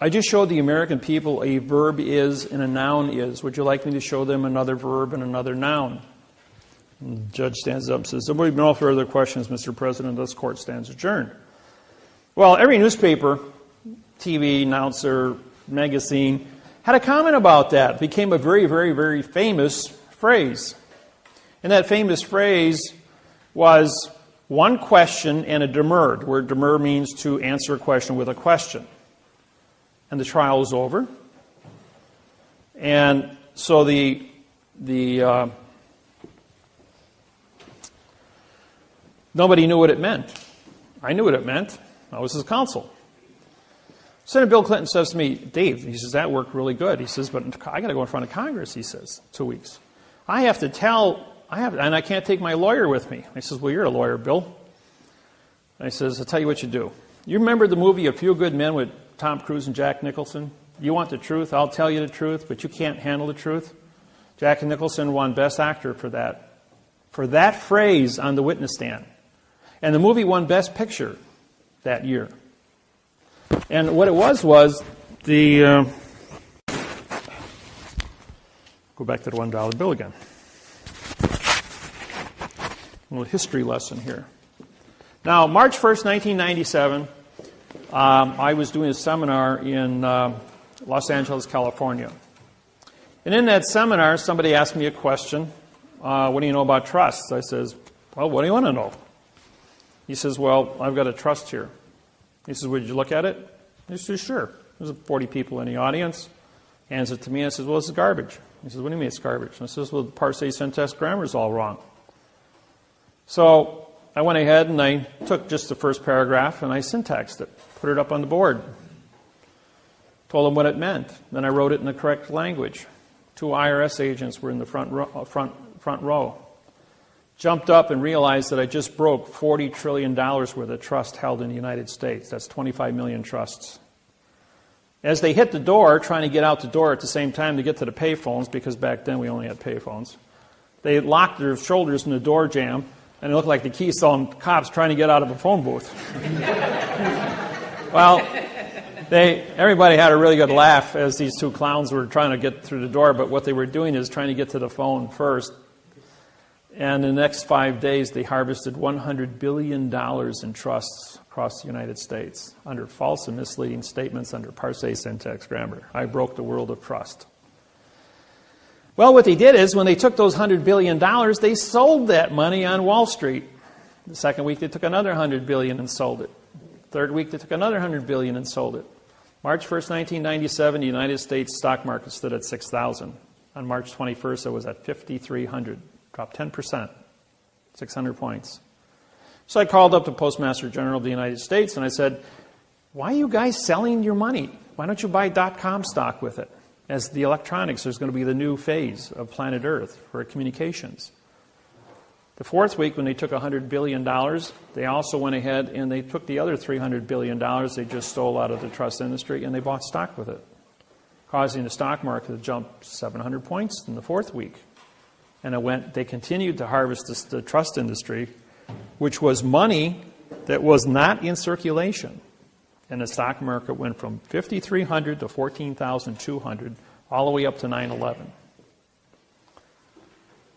just showed the American people a verb is and a noun is. Would you like me to show them another verb and another noun? And the judge stands up and says, there will be no further questions, Mr. President. This court stands adjourned. Well, every newspaper, TV, announcer, magazine had a comment about that. It became a very, very, very famous phrase. And that famous phrase was, one question and a demur. The word demur means to answer a question with a question. And the trial was over. And so nobody knew what it meant. I knew what it meant. I was his counsel. Senator Bill Clinton says to me, Dave, he says, that worked really good. He says, but I got to go in front of Congress, he says, 2 weeks. And I can't take my lawyer with me. I says, well, you're a lawyer, Bill. I says, I'll tell you what you do. You remember the movie A Few Good Men with Tom Cruise and Jack Nicholson? You want the truth, I'll tell you the truth, but you can't handle the truth. Jack Nicholson won Best Actor for that phrase on the witness stand. And the movie won Best Picture that year. And what it was the... go back to the $1 bill again. A little history lesson here. Now, March 1st, 1997, I was doing a seminar in Los Angeles, California. And in that seminar, somebody asked me a question. What do you know about trusts? I says, well, what do you want to know? He says, well, I've got a trust here. He says, would you look at it? I says, sure. There's 40 people in the audience. Hands it to me. I says, well, it's garbage. He says, what do you mean it's garbage? And I says, well, the parsing, syntax, grammar is all wrong. So I went ahead and I took just the first paragraph and I syntaxed it, put it up on the board, told them what it meant. Then I wrote it in the correct language. 2 IRS agents were in the front row. Jumped up and realized that I just broke $40 trillion worth of trust held in the United States. That's 25 million trusts. As they hit the door, trying to get out the door at the same time to get to the payphones, because back then we only had payphones, they locked their shoulders in the door jamb, and it looked like the Keystone cops trying to get out of a phone booth. Well, everybody had a really good laugh as these 2 clowns were trying to get through the door, but what they were doing is trying to get to the phone first. And in the next 5 days, they harvested $100 billion in trusts across the United States under false and misleading statements under parsing, syntax, grammar. I broke the world of trust. Well, what they did is when they took those $100 billion, they sold that money on Wall Street. The second week, they took another $100 billion and sold it. Third week, they took another $100 billion and sold it. March 1st, 1997, the United States stock market stood at 6,000. On March 21st, it was at 5,300. Dropped 10%, 600 points. So I called up the Postmaster General of the United States and I said, why are you guys selling your money? Why don't you buy .com stock with it? As the electronics is going to be the new phase of planet Earth for communications. The fourth week, when they took $100 billion, they also went ahead and they took the other $300 billion they just stole out of the trust industry and they bought stock with it, causing the stock market to jump 700 points in the fourth week. And they continued to harvest the trust industry, which was money that was not in circulation. And the stock market went from 5,300 to 14,200, all the way up to 9/11.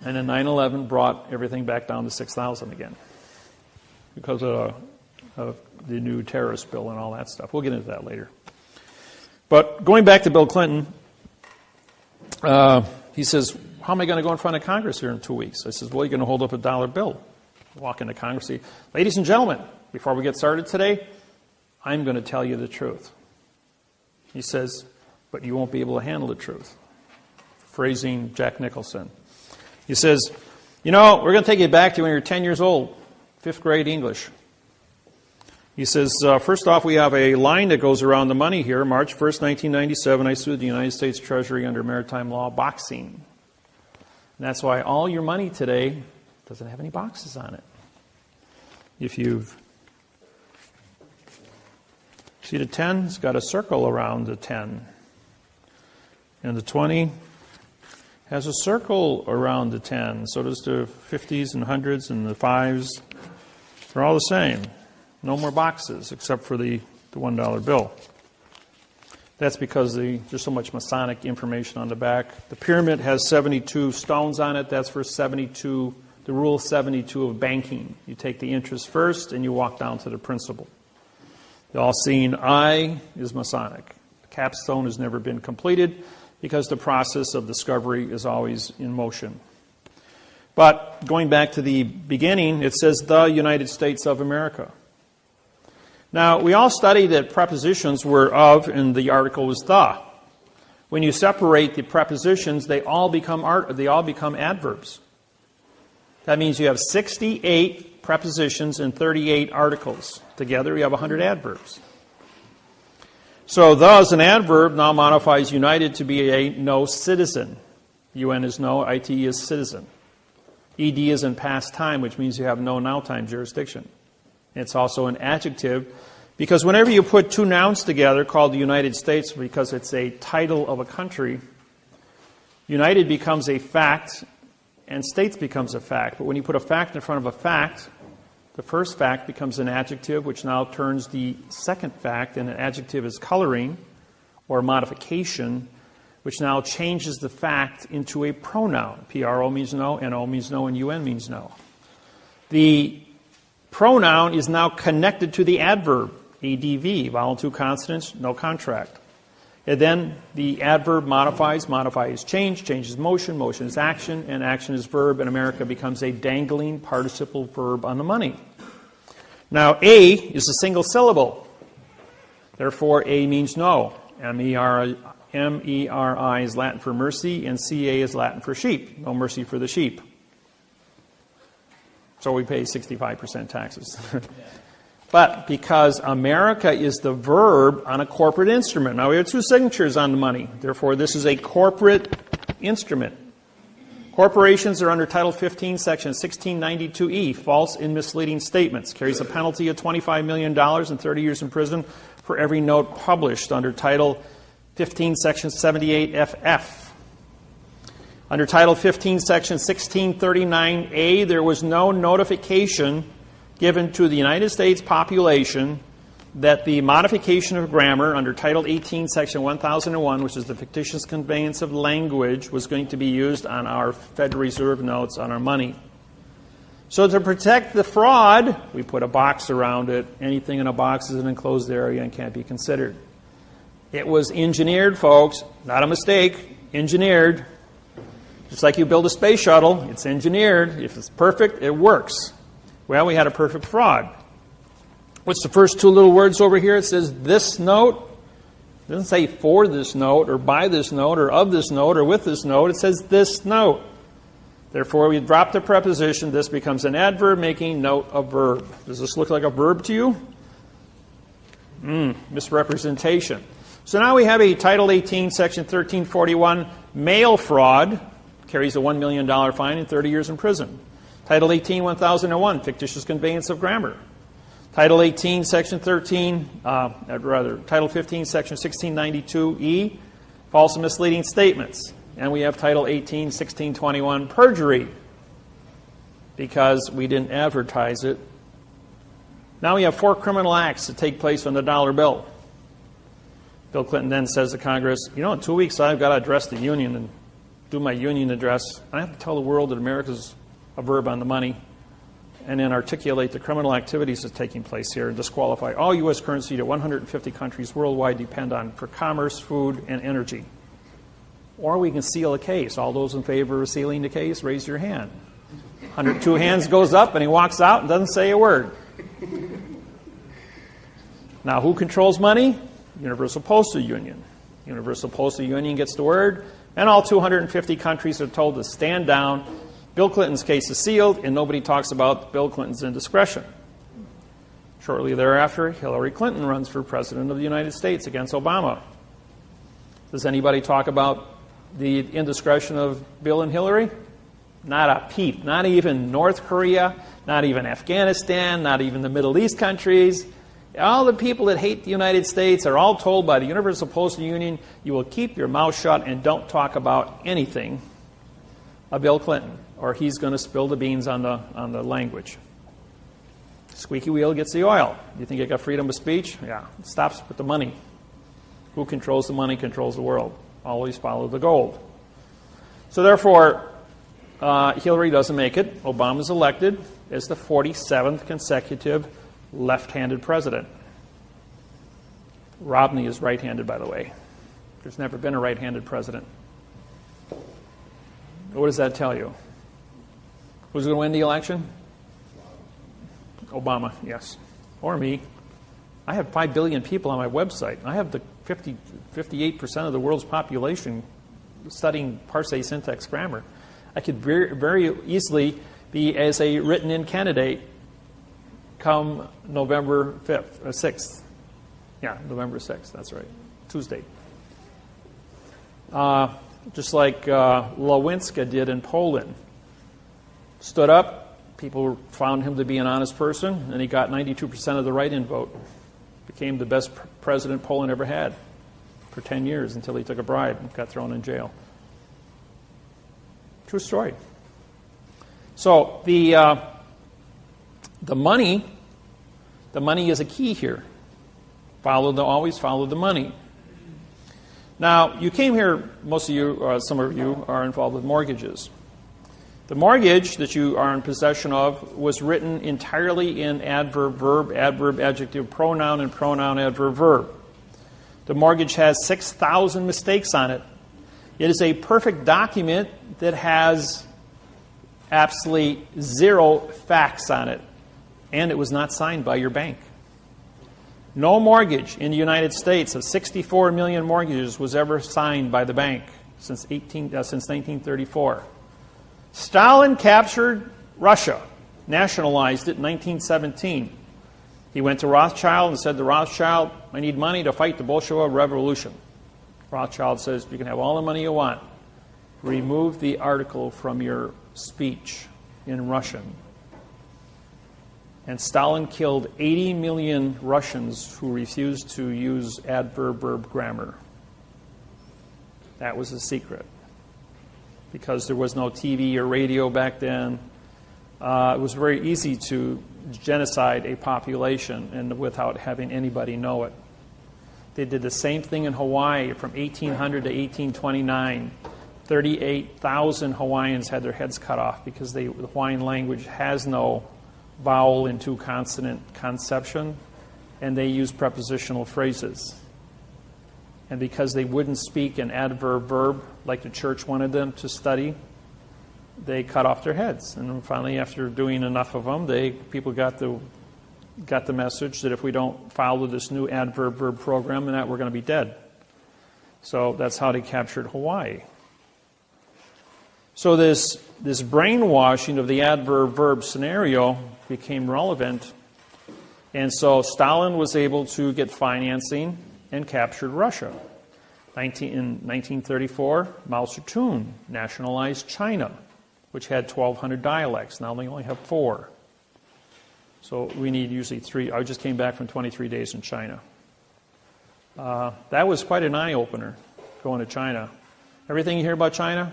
And then 9/11 brought everything back down to 6,000 again because of the new terrorist bill and all that stuff. We'll get into that later. But going back to Bill Clinton, he says, how am I going to go in front of Congress here in 2 weeks? I says, well, you're going to hold up a $1 bill. Walk into Congress and say, ladies and gentlemen, before we get started today, I'm going to tell you the truth. He says, but you won't be able to handle the truth. Phrasing Jack Nicholson. He says, we're going to take you back to when you're 10 years old, 5th grade English. He says, first off, we have a line that goes around the money here. March 1st, 1997, I sued the United States Treasury under maritime law boxing. And that's why all your money today doesn't have any boxes on it. If you've... See the 10? It's got a circle around the 10. And the 20 has a circle around the 10. So does the 50s and 100s and the 5s. They're all the same. No more boxes except for the $1 bill. That's because there's so much Masonic information on the back. The pyramid has 72 stones on it. That's for 72, the rule 72 of banking. You take the interest first and you walk down to the principal. The all-seeing eye is Masonic. The capstone has never been completed because the process of discovery is always in motion. But going back to the beginning, it says the United States of America. Now, we all studied that prepositions were of, and the article was the. When you separate the prepositions, they all become adverbs. That means you have 68 prepositions and 38 articles. Together, you have 100 adverbs. So, the as an adverb now modifies united to be a no citizen. UN is no, IT is citizen. ED is in past time, which means you have no now time jurisdiction. It's also an adjective because whenever you put two nouns together called the United States, because it's a title of a country, United becomes a fact and States becomes a fact. But when you put a fact in front of a fact, the first fact becomes an adjective, which now turns the second fact, and an adjective is coloring or modification, which now changes the fact into a pronoun. PRO means no, NO means no, and UN means no. The pronoun is now connected to the adverb, ADV, vowel two consonants, no contract. And then the adverb modifies, modify is change, change is motion, motion is action, and action is verb, and America becomes a dangling participle verb on the money. Now, A is a single syllable. Therefore, A means no. M-E-R-I is Latin for mercy, and C-A is Latin for sheep. No mercy for the sheep. So we pay 65% taxes. But because America is the verb on a corporate instrument. Now we have two signatures on the money. Therefore, this is a corporate instrument. Corporations are under Title 15, Section 1692E, false and misleading statements. Carries a penalty of $25 million and 30 years in prison for every note published under Title 15, Section 78FF. Under Title 15, Section 1639A, there was no notification given to the United States population that the modification of grammar under Title 18, Section 1001, which is the fictitious conveyance of language, was going to be used on our Federal Reserve notes on our money. So to protect the fraud, we put a box around it. Anything in a box is an enclosed area and can't be considered. It was engineered, folks, not a mistake, engineered. Just like you build a space shuttle, it's engineered. If it's perfect, it works. Well, we had a perfect fraud. What's the first two little words over here? It says this note. It doesn't say for this note or by this note or of this note or with this note. It says this note. Therefore, we drop the preposition. This becomes an adverb making note a verb. Does this look like a verb to you? Misrepresentation. So now we have a Title 18, Section 1341 mail fraud. Carries a $1 million fine and 30 years in prison. Title 18, 1001, fictitious conveyance of grammar. Title 18, Section 13, Title 15, Section 1692E, false and misleading statements. And we have Title 18, 1621, perjury, because we didn't advertise it. Now we have 4 criminal acts that take place on the dollar bill. Bill Clinton then says to Congress, you know, in 2 weeks I've got to address the union and do my union address. I have to tell the world that America's a verb on the money, and then articulate the criminal activities that's taking place here and disqualify all U.S. currency that 150 countries worldwide depend on for commerce, food, and energy. Or we can seal a case. All those in favor of sealing the case, raise your hand. 102 hands goes up, and he walks out and doesn't say a word. Now, who controls money? Universal Postal Union. Universal Postal Union gets the word, and all 250 countries are told to stand down. Bill Clinton's case is sealed, and nobody talks about Bill Clinton's indiscretion. Shortly thereafter, Hillary Clinton runs for President of the United States against Obama. Does anybody talk about the indiscretion of Bill and Hillary? Not a peep. Not even North Korea, not even Afghanistan, not even the Middle East countries. All the people that hate the United States are all told by the Universal Postal Union, you will keep your mouth shut and don't talk about anything of Bill Clinton, or he's going to spill the beans on the language. Squeaky wheel gets the oil. You think you got freedom of speech? Yeah. It stops with the money. Who controls the money controls the world. Always follow the gold. So therefore, Hillary doesn't make it. Obama's elected as the 47th consecutive left-handed president. Romney is right-handed, by the way. There's never been a right-handed president. What does that tell you? Who's going to win the election? Obama, yes. Or me. I have 5 billion people on my website. I have the 58% of the world's population studying parse syntax grammar. I could very easily be as a written-in candidate come November 5th, or 6th. Yeah, November 6th, that's right. Tuesday. Just like Lewinsky did in Poland. Stood up, people found him to be an honest person, and he got 92% of the write-in vote. Became the best president Poland ever had for 10 years until he took a bribe and got thrown in jail. True story. So the money is a key here. Always follow the money. Now, you came here, most of you, some of you, are involved with mortgages. The mortgage that you are in possession of was written entirely in adverb, verb, adverb, adjective, pronoun, and pronoun, adverb, verb. The mortgage has 6,000 mistakes on it. It is a perfect document that has absolutely 0 facts on it, and it was not signed by your bank. No mortgage in the United States of 64 million mortgages was ever signed by the bank since 1934. Stalin captured Russia, nationalized it in 1917. He went to Rothschild and said to Rothschild, I need money to fight the Bolshevik Revolution. Rothschild says, you can have all the money you want. Remove the article from your speech in Russian. And Stalin killed 80 million Russians who refused to use adverb-verb grammar. That was the secret. Because there was no TV or radio back then, it was very easy to genocide a population and without having anybody know it. They did the same thing in Hawaii from 1800 to 1829. 38,000 Hawaiians had their heads cut off because the Hawaiian language has no vowel into consonant conception, and they use prepositional phrases. And because they wouldn't speak an adverb verb like the church wanted them to study, they cut off their heads. And then finally, after doing enough of them, people got the message that if we don't follow this new adverb verb program, then we're going to be dead. So that's how they captured Hawaii. So this brainwashing of the adverb verb scenario became relevant, and so Stalin was able to get financing and captured Russia. In 1934, Mao Zedong nationalized China, which had 1,200 dialects. Now they only have 4. So we need usually 3. I just came back from 23 days in China. That was quite an eye-opener, going to China. Everything you hear about China,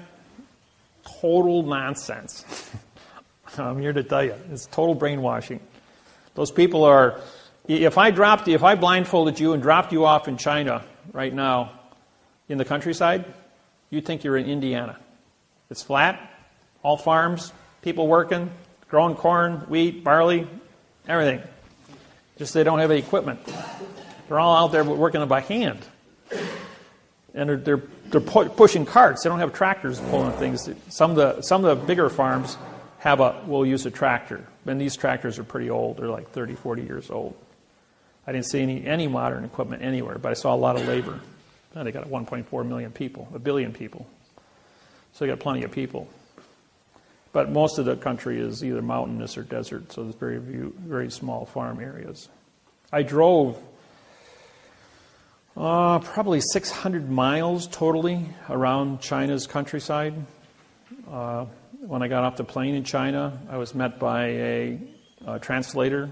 total nonsense. I'm here to tell you, it's total brainwashing. Those people are. If I blindfolded you and dropped you off in China right now, in the countryside, you'd think you're in Indiana. It's flat, all farms, people working, growing corn, wheat, barley, everything. Just they don't have any equipment. They're all out there working by hand, and they're pushing carts. They don't have tractors pulling things. Some of the bigger farms will use a tractor, and these tractors are pretty old. They're like 30, 40 years old. I didn't see any modern equipment anywhere, but I saw a lot of labor. And they got 1.4 million people, 1 billion people. So they got plenty of people. But most of the country is either mountainous or desert, so there's very small farm areas. I drove probably 600 miles totally around China's countryside. When I got off the plane in China, I was met by a translator,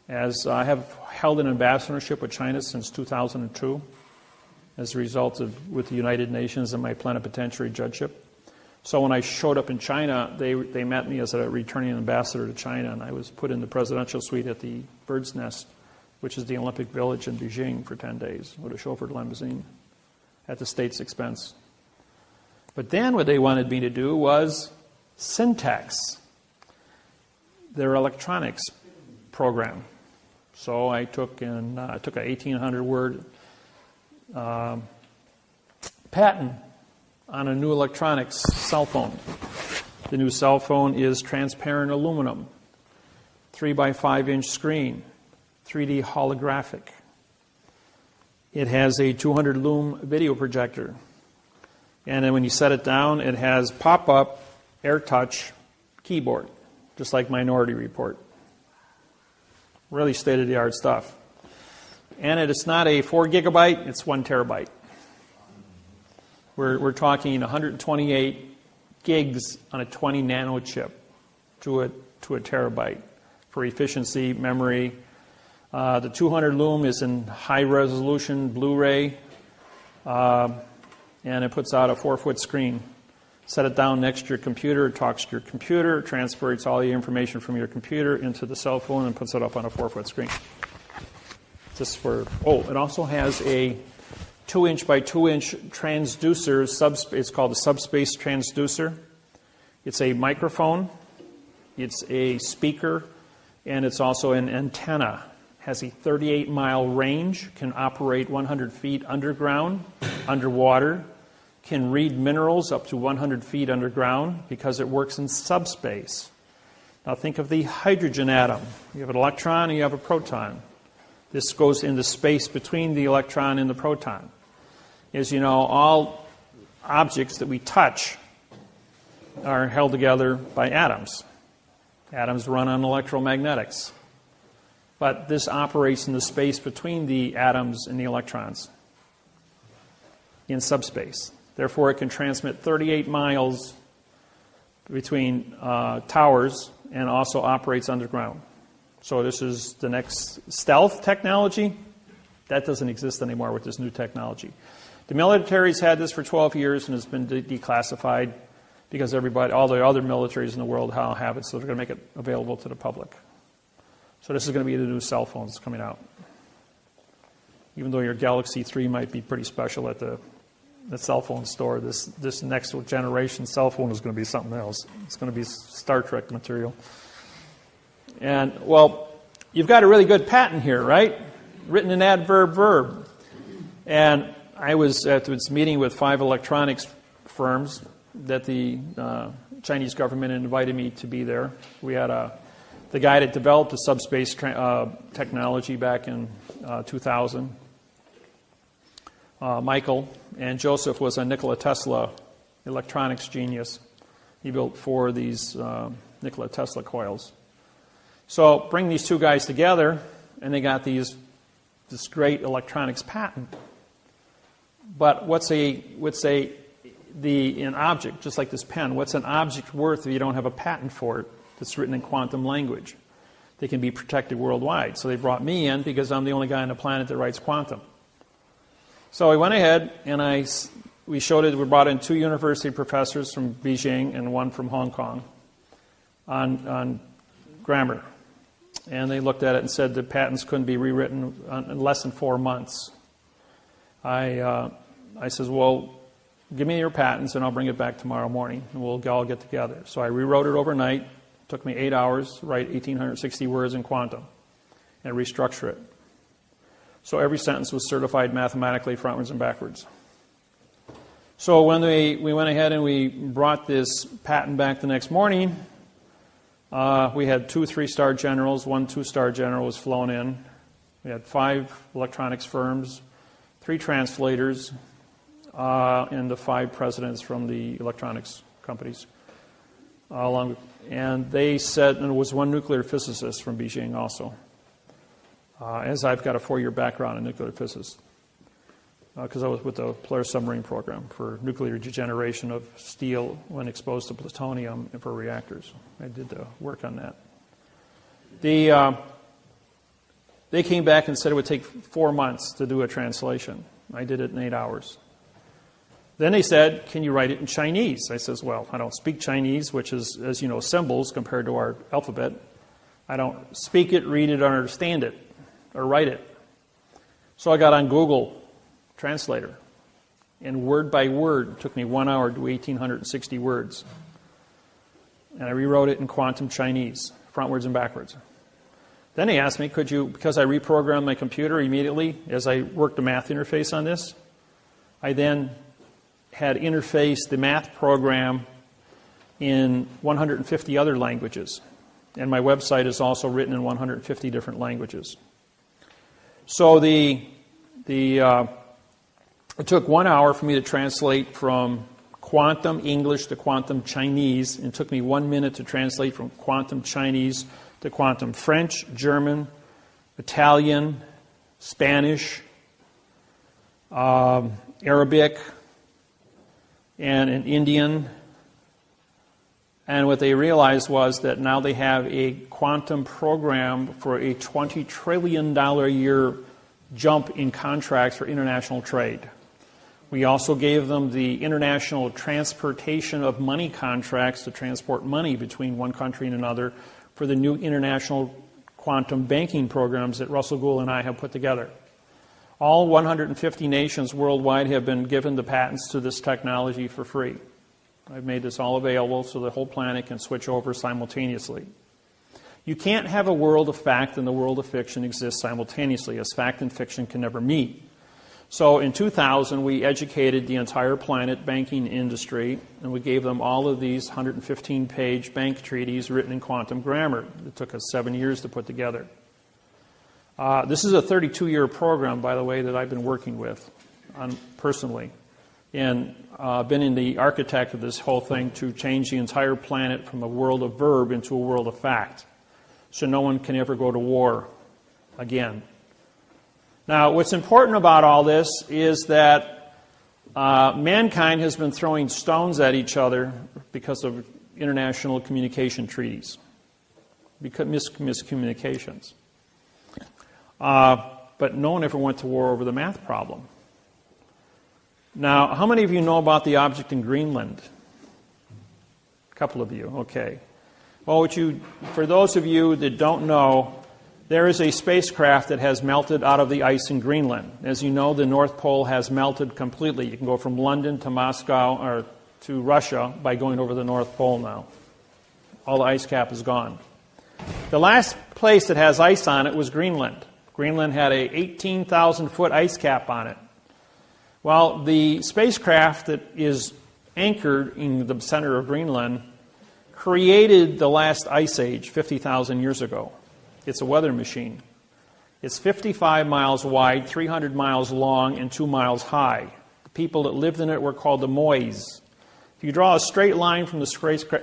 as I have held an ambassadorship with China since 2002 as a result of with the United Nations and my plenipotentiary judgeship. So when I showed up in China, they met me as a returning ambassador to China, and I was put in the presidential suite at the Bird's Nest, which is the Olympic Village in Beijing, for 10 days with a chauffeured limousine at the state's expense. But then what they wanted me to do was syntax, their electronics program. So I took a 1,800-word patent on a new electronics cell phone. The new cell phone is transparent aluminum, 3 by 5 inch screen, 3D holographic. It has a 200 lumen video projector. And then when you set it down, it has pop-up AirTouch keyboard, just like Minority Report. Really state-of-the-art stuff. And it's not a 4 gigabyte, it's 1 terabyte. We're talking 128 gigs on a 20 nano chip to a terabyte for efficiency, memory. The 200 lumen is in high resolution Blu-ray, and it puts out a 4-foot screen. Set it down next to your computer, it talks to your computer, transfers all the information from your computer into the cell phone and puts it up on a 4-foot screen. Just for, it also has a 2-inch by 2-inch transducer, it's called a subspace transducer. It's a microphone, it's a speaker, and it's also an antenna. Has a 38-mile range, can operate 100 feet underground, underwater, can read minerals up to 100 feet underground because it works in subspace. Now think of the hydrogen atom. You have an electron and you have a proton. This goes into space between the electron and the proton. As you know, all objects that we touch are held together by atoms. Atoms run on electromagnetics. But this operates in the space between the atoms and the electrons in subspace. Therefore, it can transmit 38 miles between towers and also operates underground. So this is the next stealth technology. That doesn't exist anymore with this new technology. The military's had this for 12 years and has been declassified because all the other militaries in the world now have it, so they're going to make it available to the public. So this is going to be the new cell phones coming out. Even though your Galaxy 3 might be pretty special at the cell phone store, this next generation cell phone is going to be something else. It's going to be Star Trek material. And, well, you've got a really good patent here, right? Written in adverb verb. And I was at this meeting with 5 electronics firms that the Chinese government invited me to be there. We had the guy that developed the subspace technology back in 2000, Michael, and Joseph was a Nikola Tesla electronics genius. He built 4 of these Nikola Tesla coils. So bring these 2 guys together, and they got this great electronics patent. But what's an object, just like this pen, what's an object worth if you don't have a patent for it that's written in quantum language? They can be protected worldwide. So they brought me in because I'm the only guy on the planet that writes quantum. So we went ahead and we showed it. We brought in 2 university professors from Beijing and 1 from Hong Kong on grammar. And they looked at it and said the patents couldn't be rewritten in less than 4 months. I says, well, give me your patents and I'll bring it back tomorrow morning and we'll all get together. So I rewrote it overnight. It took me 8 hours to write 1,860 words in quantum and restructure it. So every sentence was certified mathematically frontwards and backwards. So when we went ahead and we brought this patent back the next morning, we had 2 3-star generals, 1 2-star general was flown in. We had 5 electronics firms, 3 translators, and the 5 presidents from the electronics companies. And they said, and it was 1 nuclear physicist from Beijing also, as I've got a 4-year background in nuclear physics, because I was with the Polaris submarine program for nuclear degeneration of steel when exposed to plutonium for reactors. I did the work on that. They came back and said it would take 4 months to do a translation. I did it in 8 hours. Then they said, can you write it in Chinese? I says, well, I don't speak Chinese, which is, as you know, symbols compared to our alphabet. I don't speak it, read it, or understand it, or write it. So I got on Google Translator, and word by word, it took me 1 hour to do 1,860 words. And I rewrote it in quantum Chinese, frontwards and backwards. Then he asked me, could you, because I reprogrammed my computer immediately as I worked the math interface on this, I then had interfaced the math program in 150 other languages. And my website is also written in 150 different languages. So it took 1 hour for me to translate from quantum English to quantum Chinese. And it took me 1 minute to translate from quantum Chinese to quantum French, German, Italian, Spanish, Arabic, and an Indian. And what they realized was that now they have a quantum program for a $20 trillion a year jump in contracts for international trade. We also gave them the international transportation of money contracts to transport money between one country and another for the new international quantum banking programs that Russell Gould and I have put together. All 150 nations worldwide have been given the patents to this technology for free. I've made this all available so the whole planet can switch over simultaneously. You can't have a world of fact and the world of fiction exist simultaneously, as fact and fiction can never meet. So in 2000, we educated the entire planet banking industry, and we gave them all of these 115-page bank treaties written in quantum grammar. It took us 7 years to put together. This is a 32-year program, by the way, that I've been working with personally. And been in the architect of this whole thing to change the entire planet from a world of verb into a world of fact, so no one can ever go to war again. Now, what's important about all this is that mankind has been throwing stones at each other because of international communication treaties, because miscommunications. But no one ever went to war over the math problem. Now, how many of you know about the object in Greenland? A couple of you, okay. Well, for those of you that don't know, there is a spacecraft that has melted out of the ice in Greenland. As you know, the North Pole has melted completely. You can go from London to Moscow or to Russia by going over the North Pole now. All the ice cap is gone. The last place that has ice on it was Greenland. Greenland had a 18,000-foot ice cap on it. Well, the spacecraft that is anchored in the center of Greenland created the last ice age 50,000 years ago. It's a weather machine. It's 55 miles wide, 300 miles long, and 2 miles high. The people that lived in it were called the Mois. If you draw a straight line from the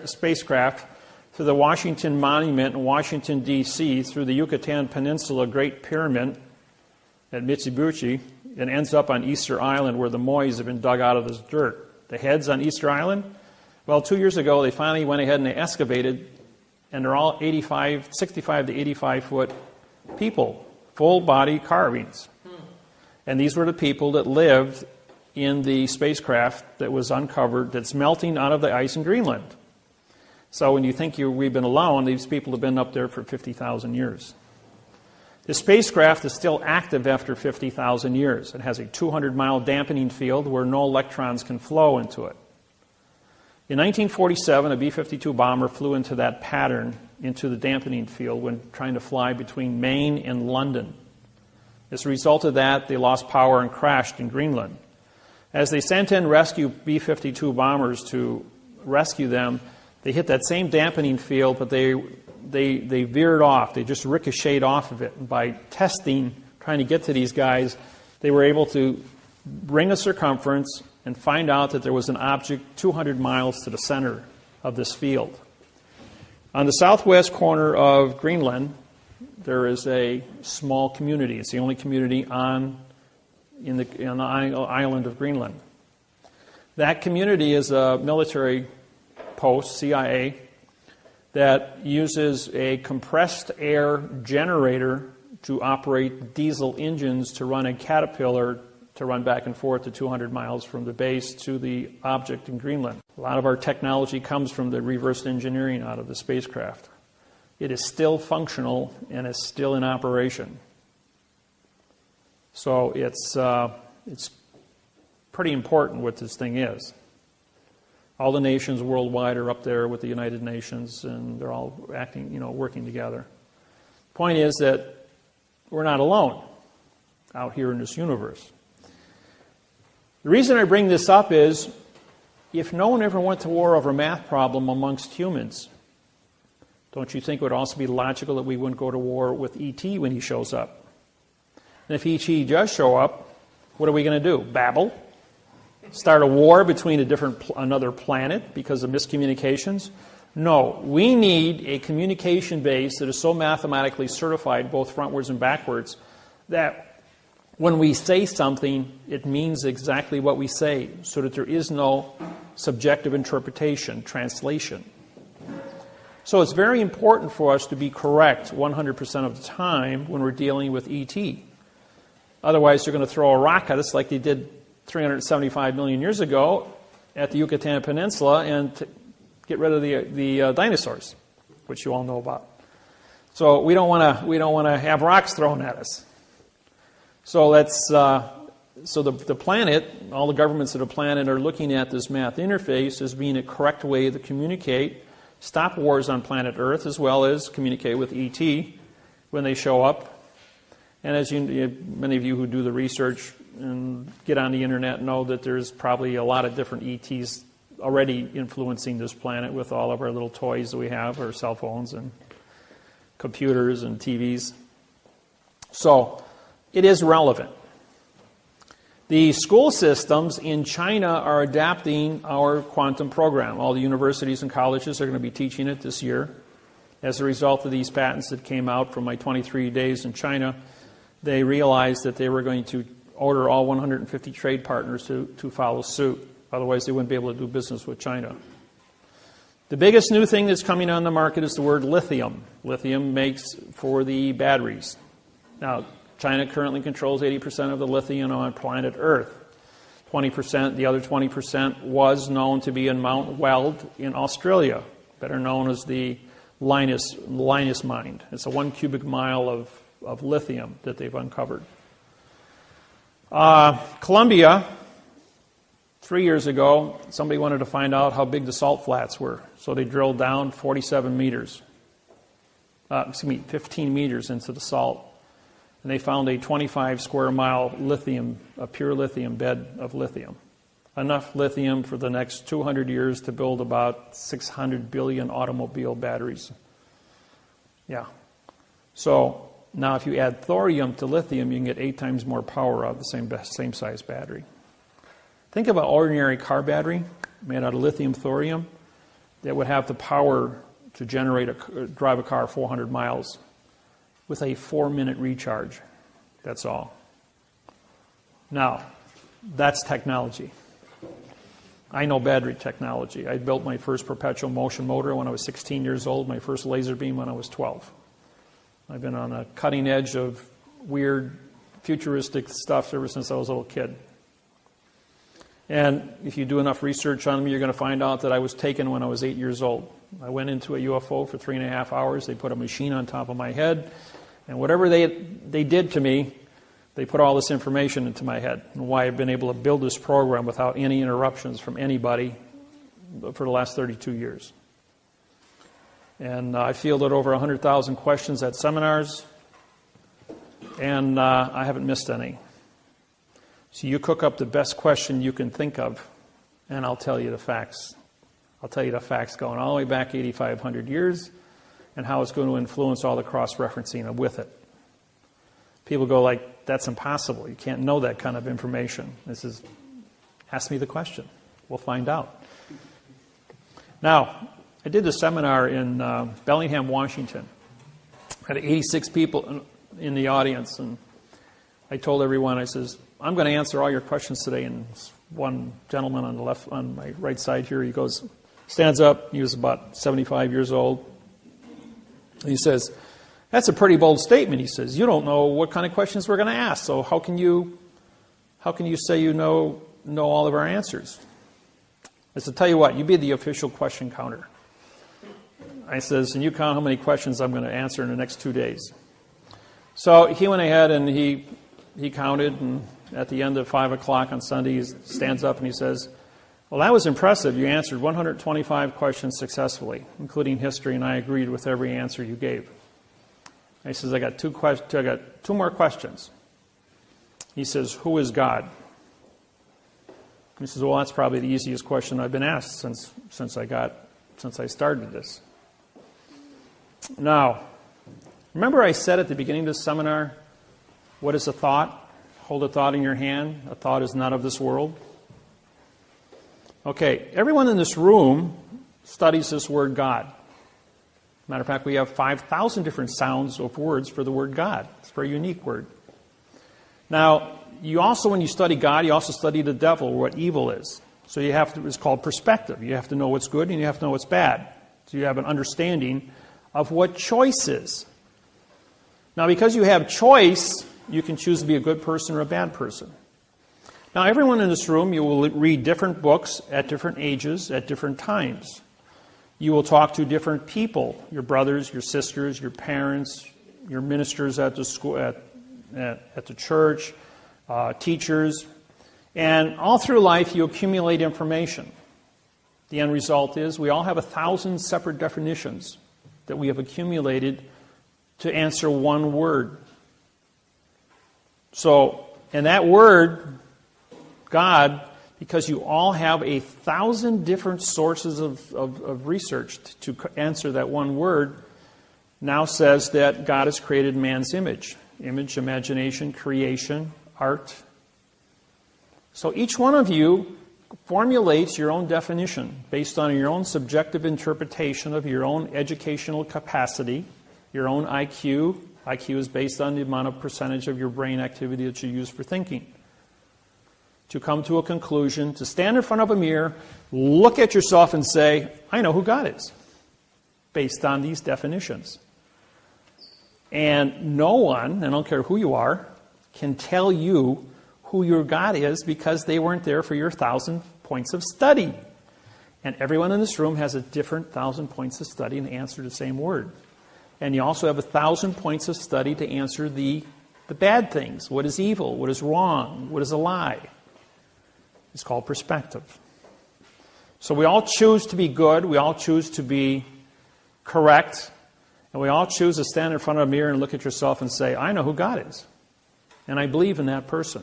spacecraft to the Washington Monument in Washington, D.C., through the Yucatan Peninsula Great Pyramid at Mitsubishi, and ends up on Easter Island where the Mois have been dug out of this dirt. The heads on Easter Island? Well, 2 years ago, they finally went ahead and they excavated, and they're all 65 to 85-foot people, full-body carvings. And these were the people that lived in the spacecraft that was uncovered, that's melting out of the ice in Greenland. So when you think we've been alone, these people have been up there for 50,000 years. The spacecraft is still active after 50,000 years. It has a 200-mile dampening field where no electrons can flow into it. In 1947, a B-52 bomber flew into that pattern, into the dampening field, when trying to fly between Maine and London. As a result of that, they lost power and crashed in Greenland. As they sent in rescue B-52 bombers to rescue them, they hit that same dampening field, but they veered off. They just ricocheted off of it. And by testing, trying to get to these guys, they were able to bring a circumference and find out that there was an object 200 miles to the center of this field. On the southwest corner of Greenland, there is a small community. It's the only community on the island of Greenland. That community is a military post, CIA, that uses a compressed air generator to operate diesel engines to run a Caterpillar to run back and forth to 200 miles from the base to the object in Greenland. A lot of our technology comes from the reverse engineering out of the spacecraft. It is still functional and is still in operation. So it's pretty important what this thing is. All the nations worldwide are up there with the United Nations, and they're all working together. The point is that we're not alone out here in this universe. The reason I bring this up is if no one ever went to war over a math problem amongst humans, don't you think it would also be logical that we wouldn't go to war with E.T. when he shows up? And if E.T. does show up, what are we going to do? Babble? Start a war between another planet because of miscommunications? No, we need a communication base that is so mathematically certified, both frontwards and backwards, that when we say something, it means exactly what we say, so that there is no subjective interpretation, translation. So it's very important for us to be correct 100% of the time when we're dealing with E.T. Otherwise, they're going to throw a rock at us like they did 375 million years ago at the Yucatan Peninsula and get rid of the dinosaurs, which you all know about. So we don't want to have rocks thrown at us. So the planet, all the governments of the planet are looking at this math interface as being a correct way to communicate, stop wars on planet Earth, as well as communicate with ET when they show up. And as many of you who do the research and get on the internet know that there's probably a lot of different ETs already influencing this planet with all of our little toys that we have, our cell phones and computers and TVs. So it is relevant. The school systems in China are adapting our quantum program. All the universities and colleges are going to be teaching it this year. As a result of these patents that came out from my 23 days in China, they realized that they were going to order all 150 trade partners to follow suit. Otherwise, they wouldn't be able to do business with China. The biggest new thing that's coming on the market is the word lithium. Lithium makes for the batteries. Now, China currently controls 80% of the lithium on planet Earth. 20%, the other 20% was known to be in Mount Weld in Australia, better known as the Linus mine. It's a 1 cubic mile of lithium that they've uncovered. Colombia, 3 years ago, somebody wanted to find out how big the salt flats were. So they drilled down 15 meters into the salt. And they found a 25 square mile a pure lithium bed of lithium. Enough lithium for the next 200 years to build about 600 billion automobile batteries. Yeah. So now if you add thorium to lithium, you can get 8 times more power out of the same size battery. Think of an ordinary car battery made out of lithium thorium that would have the power to drive a car 400 miles with a 4-minute recharge. That's all. Now, that's technology. I know battery technology. I built my first perpetual motion motor when I was 16 years old, my first laser beam when I was 12. I've been on a cutting edge of weird, futuristic stuff ever since I was a little kid. And if you do enough research on me, you're going to find out that I was taken when I was 8 years old. I went into a UFO for 3.5 hours. They put a machine on top of my head. And whatever they did to me, they put all this information into my head. And why I've been able to build this program without any interruptions from anybody for the last 32 years. And I fielded over 100,000 questions at seminars. And I haven't missed any. So you cook up the best question you can think of, and I'll tell you the facts. I'll tell you the facts going all the way back 8,500 years and how it's going to influence all the cross-referencing with it. People go like, that's impossible. You can't know that kind of information. This is, ask me the question. We'll find out. Now, I did a seminar in Bellingham, Washington. I had 86 people in the audience, and I told everyone, I says, I'm going to answer all your questions today. And one gentleman on my right side here, he goes, stands up. He was about 75 years old. He says, that's a pretty bold statement. He says, you don't know what kind of questions we're going to ask. So how can you say you know all of our answers? I said, tell you what, you be the official question counter. I says, and you count how many questions I'm going to answer in the next 2 days. So he went ahead and he counted, and at the end of 5 o'clock on Sunday, he stands up and he says, well, that was impressive. You answered 125 questions successfully, including history, and I agreed with every answer you gave. He says, I got two more questions. He says, who is God? He says, well, that's probably the easiest question I've been asked since I started this. Now, remember I said at the beginning of this seminar, what is a thought? Hold a thought in your hand. A thought is not of this world. Okay, everyone in this room studies this word God. Matter of fact, we have 5,000 different sounds of words for the word God. It's a very unique word. Now, you also, when you study God, you also study the devil, or what evil is. So you have to, it's called perspective. You have to know what's good and you have to know what's bad. So you have an understanding of what choice is. Now, because you have choice, you can choose to be a good person or a bad person. Now, everyone in this room, you will read different books at different ages, at different times. You will talk to different people, your brothers, your sisters, your parents, your ministers at the school, at the church, teachers. And all through life, you accumulate information. The end result is we all have 1,000 separate definitions that we have accumulated to answer one word. So, and that word, God, because you all have 1,000 different sources of research to answer that one word, now says that God has created man's image. Image, imagination, creation, art. So each one of you formulates your own definition based on your own subjective interpretation of your own educational capacity, your own IQ. IQ is based on the amount of percentage of your brain activity that you use for thinking. To come to a conclusion, to stand in front of a mirror, look at yourself and say, I know who God is, based on these definitions. And no one, I don't care who you are, can tell you who your God is because they weren't there for your 1,000 points of study. And everyone in this room has a different 1,000 points of study and answer the same word. And you also have 1,000 points of study to answer the bad things. What is evil? What is wrong? What is a lie? It's called perspective. So we all choose to be good. We all choose to be correct. And we all choose to stand in front of a mirror and look at yourself and say, I know who God is. And I believe in that person.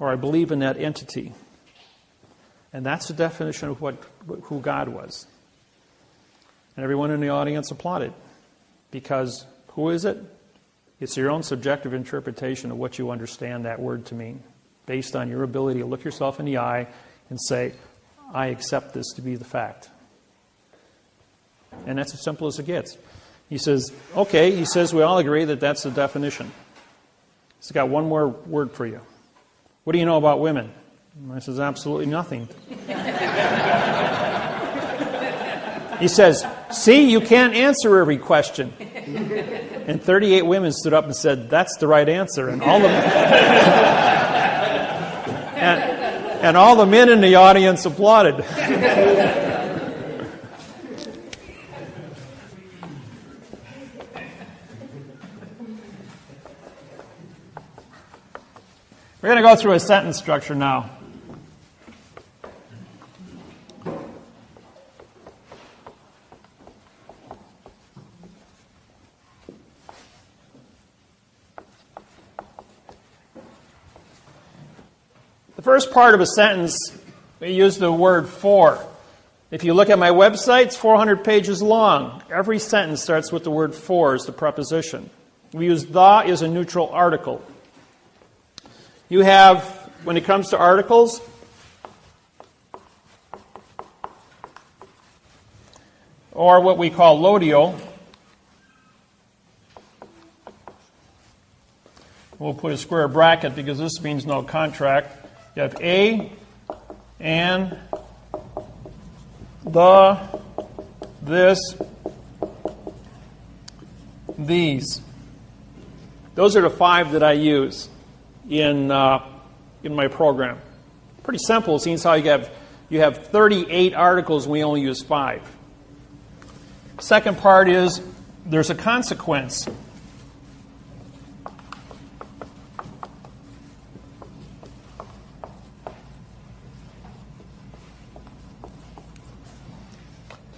Or I believe in that entity. And that's the definition of who God was. And everyone in the audience applauded. Because who is it? It's your own subjective interpretation of what you understand that word to mean, based on your ability to look yourself in the eye and say, I accept this to be the fact. And that's as simple as it gets. He says, okay, he says we all agree that that's the definition. He's got one more word for you. What do you know about women? And I says, absolutely nothing. He says, see, you can't answer every question. And 38 women stood up and said, that's the right answer. And all the and all the men in the audience applauded. We're going to go through a sentence structure now. The first part of a sentence, we use the word for. If you look at my website, it's 400 pages long. Every sentence starts with the word for as the preposition. We use the as a neutral article. You have, when it comes to articles, or what we call lodio, we'll put a square bracket because this means no contract. You have a, and, the, this, these. Those are the 5 that I use in my program. Pretty simple. It seems how you have 38 articles and we only use 5. Second part is there's a consequence.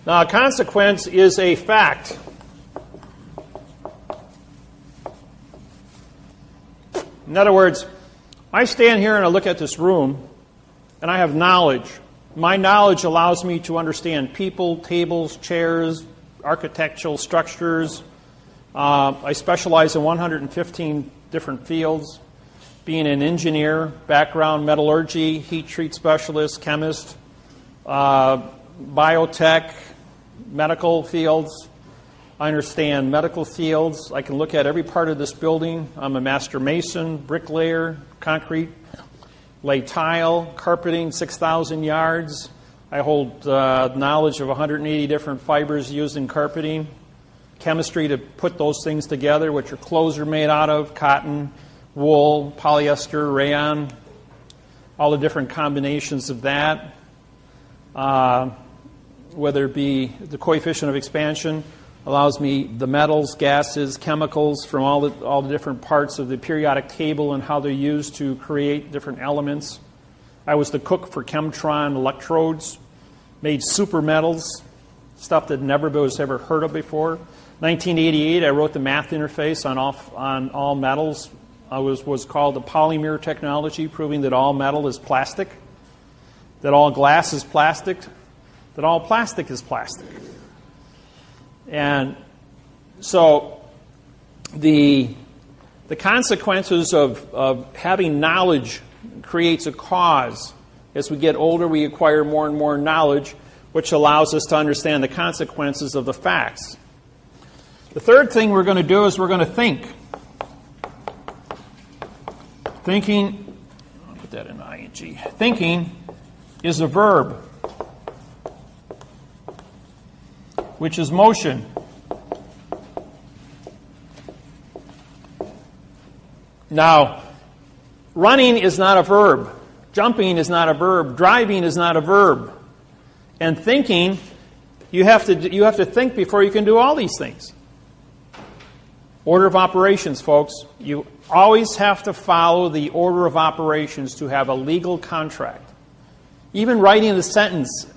Now, a consequence is a fact. In other words, I stand here and I look at this room, and I have knowledge. My knowledge allows me to understand people, tables, chairs, architectural structures. I specialize in 115 different fields, being an engineer, background, metallurgy, heat treat specialist, chemist, biotech, medical fields. I understand medical fields. I can look at every part of this building. I'm a master mason, bricklayer, concrete, lay tile, carpeting, 6,000 yards. I hold knowledge of 180 different fibers used in carpeting. Chemistry to put those things together, which your clothes are made out of, cotton, wool, polyester, rayon, all the different combinations of that. Whether it be the coefficient of expansion, allows me the metals, gases, chemicals from all the different parts of the periodic table and how they're used to create different elements. I was the cook for Chemtron electrodes, made super metals, stuff that never was ever heard of before. 1988, I wrote the math interface on all metals. It was called the polymer technology, proving that all metal is plastic, that all glass is plastic, that all plastic is plastic. And so the consequences of having knowledge creates a cause. As we get older, we acquire more and more knowledge, which allows us to understand the consequences of the facts. The third thing we're going to do is we're going to think. Thinking, I'll put that in ing. Thinking is a verb, which is motion. Now, running is not a verb. Jumping is not a verb. Driving is not a verb. And thinking, you have to think before you can do all these things. Order of operations, folks. You always have to follow the order of operations to have a legal contract. Even writing the sentence.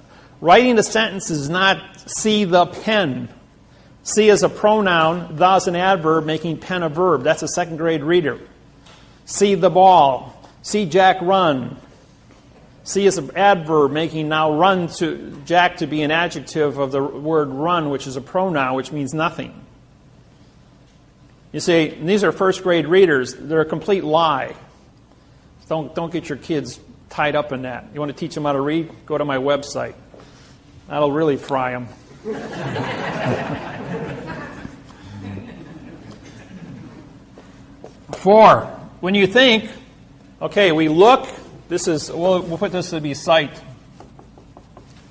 Writing the sentence is not see the pen. See as a pronoun, the as an adverb, making pen a verb. That's a second grade reader. See the ball. See Jack run. See as an adverb, making now run to Jack to be an adjective of the word run, which is a pronoun, which means nothing. You say, these are first grade readers. They're a complete lie. Don't get your kids tied up in that. You want to teach them how to read? Go to my website. That'll really fry them. 4, when you think, okay, we look. This is we'll put this to be sight,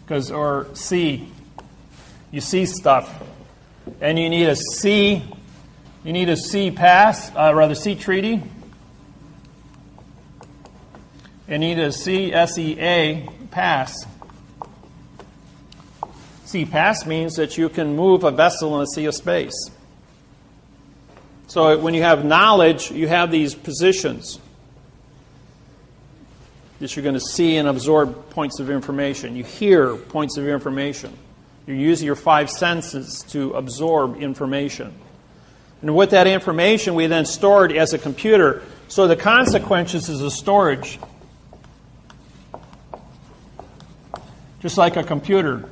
or see. You see stuff, and you need a see. You need a see pass, see treaty. You need a SEA pass. Sea pass means that you can move a vessel in a sea of space. So when you have knowledge, you have these positions that you're going to see and absorb points of information. You hear points of information. You use your 5 senses to absorb information. And with that information, we then store it as a computer. So the consequences is a storage. Just like a computer.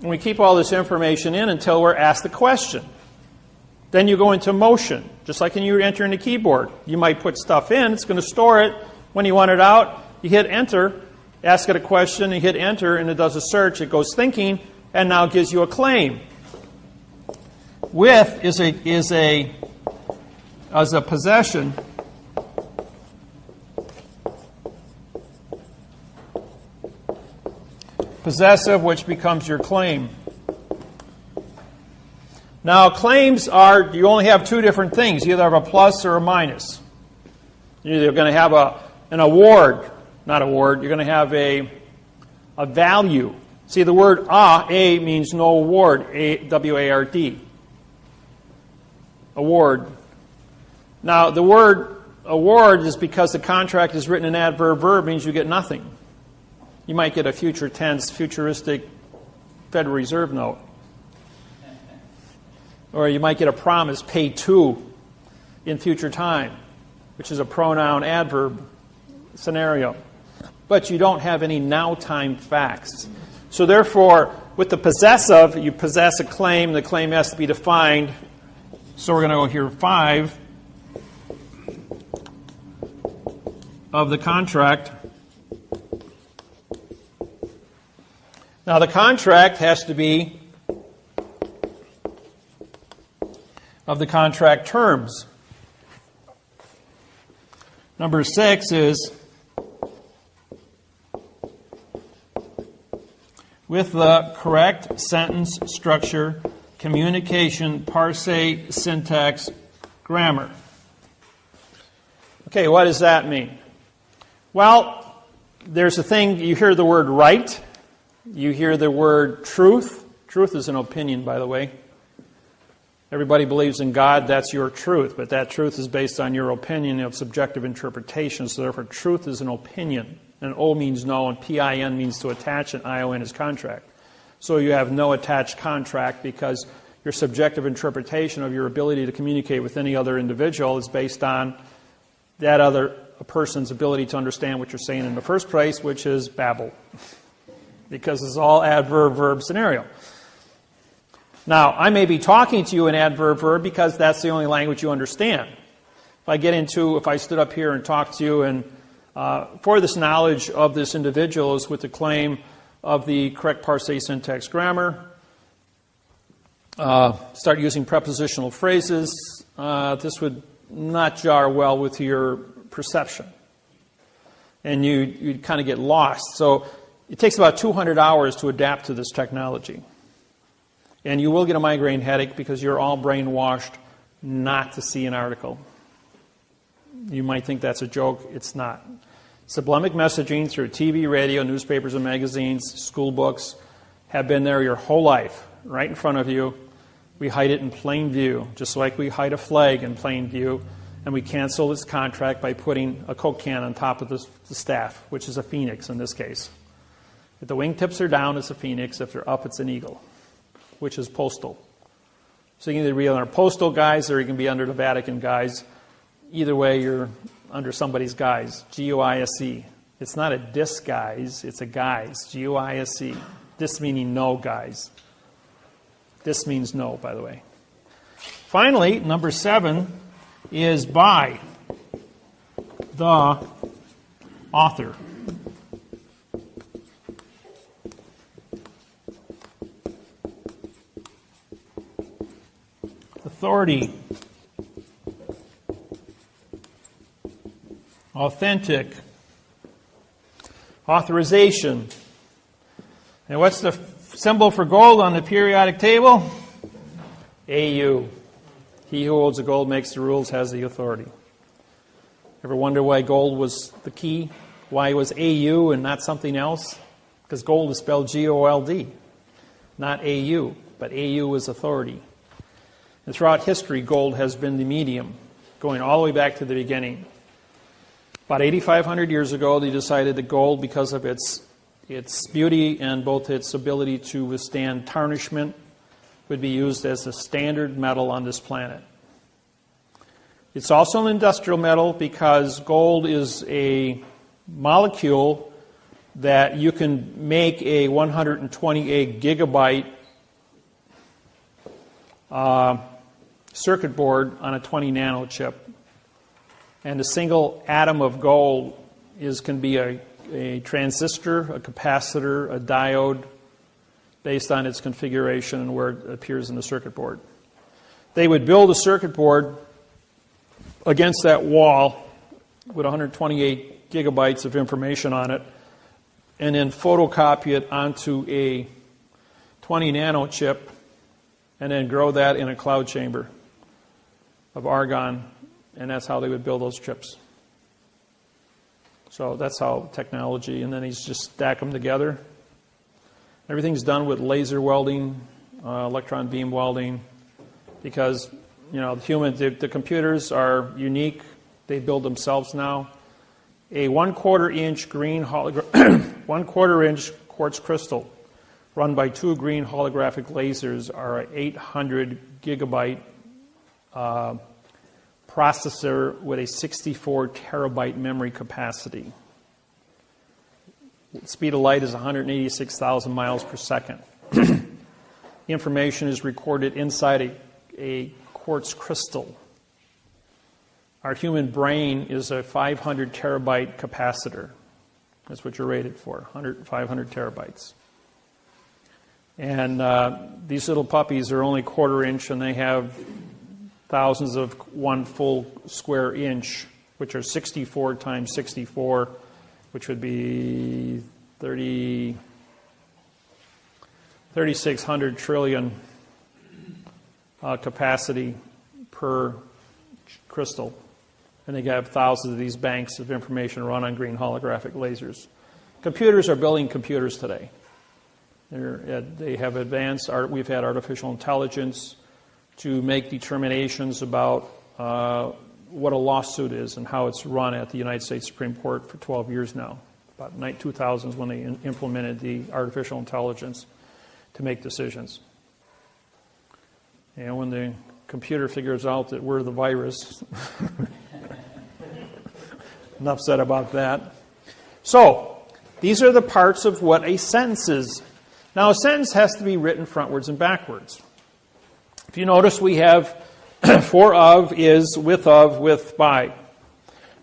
And we keep all this information in until we're asked a question. Then you go into motion, just like when you enter in the keyboard. You might put stuff in, it's going to store it. When you want it out, you hit enter, ask it a question, you hit enter, and it does a search. It goes thinking, and now gives you a claim. With is a possession. Possessive, which becomes your claim. Now, claims are, you only have 2 different things. You either have a plus or a minus. You're either going to have an award, not award, you're going to have a value. See, the word A means no award, W-A-R-D. Award. Now, the word award is because the contract is written in adverb verb, means you get nothing. You might get a future tense, futuristic Federal Reserve note. Or you might get a promise, pay to, in future time. which is a pronoun adverb scenario. But you don't have any now-time facts. So therefore, with the possessive, you possess a claim. The claim has to be defined. So we're going to go here 5 of the contract. Now the contract has to be of the contract terms. Number 6 is with the correct sentence structure, communication, parse, syntax, grammar. Okay, what does that mean? Well, there's a thing, you hear the word right, you hear the word truth. Truth is an opinion, by the way. Everybody believes in God, that's your truth, but that truth is based on your opinion of subjective interpretation, so therefore truth is an opinion. And O means no, and PIN means to attach, and ION is contract. So you have no attached contract because your subjective interpretation of your ability to communicate with any other individual is based on that other person's ability to understand what you're saying in the first place, which is babble. Because it's all adverb-verb scenario. Now, I may be talking to you in adverb-verb because that's the only language you understand. If I stood up here and talked to you and for this knowledge of this individual is with the claim of the correct parse, syntax, grammar, start using prepositional phrases, this would not jar well with your perception. And you'd kind of get lost. So it takes about 200 hours to adapt to this technology. And you will get a migraine headache because you're all brainwashed not to see an article. You might think that's a joke. It's not. Sublimic messaging through TV, radio, newspapers and magazines, school books have been there your whole life, right in front of you. We hide it in plain view, just like we hide a flag in plain view, and we cancel this contract by putting a Coke can on top of the staff, which is a phoenix in this case. If the wingtips are down, it's a phoenix. If they're up, it's an eagle, which is postal. So you can either be under postal guise or you can be under the Vatican guise. Either way, you're under somebody's guise, G-U-I-S-E. It's not a disguise, it's a guise, G-U-I-S-E. Dis meaning no, guys. This means no, by the way. Finally, number 7 is by the author. Authority. Authentic. Authorization. And what's the symbol for gold on the periodic table? AU. He who holds the gold makes the rules, has the authority. Ever wonder why gold was the key? Why it was AU and not something else? Because gold is spelled G-O-L-D, not AU, but AU is authority. And throughout history, gold has been the medium, going all the way back to the beginning. About 8,500 years ago, they decided that gold, because of its beauty and both its ability to withstand tarnishment, would be used as a standard metal on this planet. It's also an industrial metal because gold is a molecule that you can make a 128 gigabyte circuit board on a 20 nano chip. And a single atom of gold can be a transistor, a capacitor, a diode, based on its configuration and where it appears in the circuit board. They would build a circuit board against that wall with 128 gigabytes of information on it, and then photocopy it onto a 20 nano chip, and then grow that in a cloud chamber of argon, and that's how they would build those chips. So that's how technology, and then he's just stack them together. Everything's done with laser welding, electron beam welding, because the computers are unique. They build themselves now. A 1/4 inch green 1/4 inch quartz crystal run by 2 green holographic lasers are 800 gigabyte processor with a 64 terabyte memory capacity. The speed of light is 186,000 miles per second. The information is recorded inside a quartz crystal. Our human brain is a 500 terabyte capacitor. That's what you're rated for, 500 terabytes. And these little puppies are only quarter inch, and they have thousands of 1 full square inch, which are 64 times 64, which would be 3,600 trillion capacity per crystal. And they have thousands of these banks of information run on green holographic lasers. Computers are building computers today. They have advanced. We've had artificial intelligence to make determinations about what a lawsuit is and how it's run at the United States Supreme Court for 12 years now. About 2000 is when they implemented the artificial intelligence to make decisions. And when the computer figures out that we're the virus, enough said about that. So, these are the parts of what a sentence is. Now, a sentence has to be written frontwards and backwards. If you notice, we have for of is with of, with by.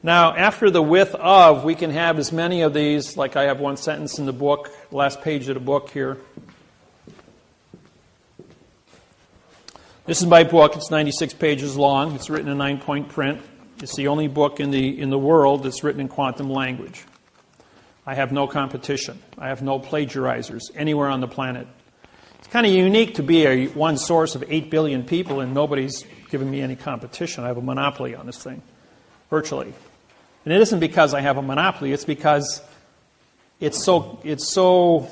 Now, after the with of, we can have as many of these, like I have one sentence in the book, last page of the book here. This is my book. It's 96 pages long. It's written in 9-point print. It's the only book in the world that's written in quantum language. I have no competition. I have no plagiarizers anywhere on the planet. It's kind of unique to be one source of 8 billion people, and nobody's given me any competition. I have a monopoly on this thing, virtually. And it isn't because I have a monopoly. It's because it's so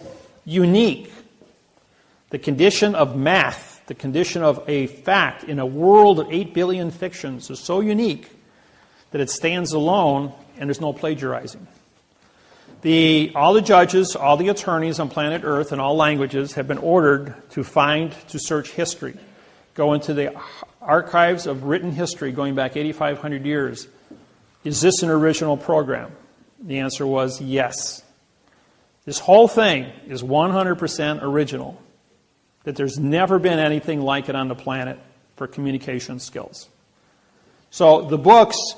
unique. The condition of math, the condition of a fact in a world of 8 billion fictions is so unique that it stands alone, and there's no plagiarizing. All the judges, all the attorneys on planet Earth in all languages have been ordered to search history. Go into the archives of written history going back 8,500 years. Is this an original program? The answer was yes. This whole thing is 100% original. That there's never been anything like it on the planet for communication skills. So the books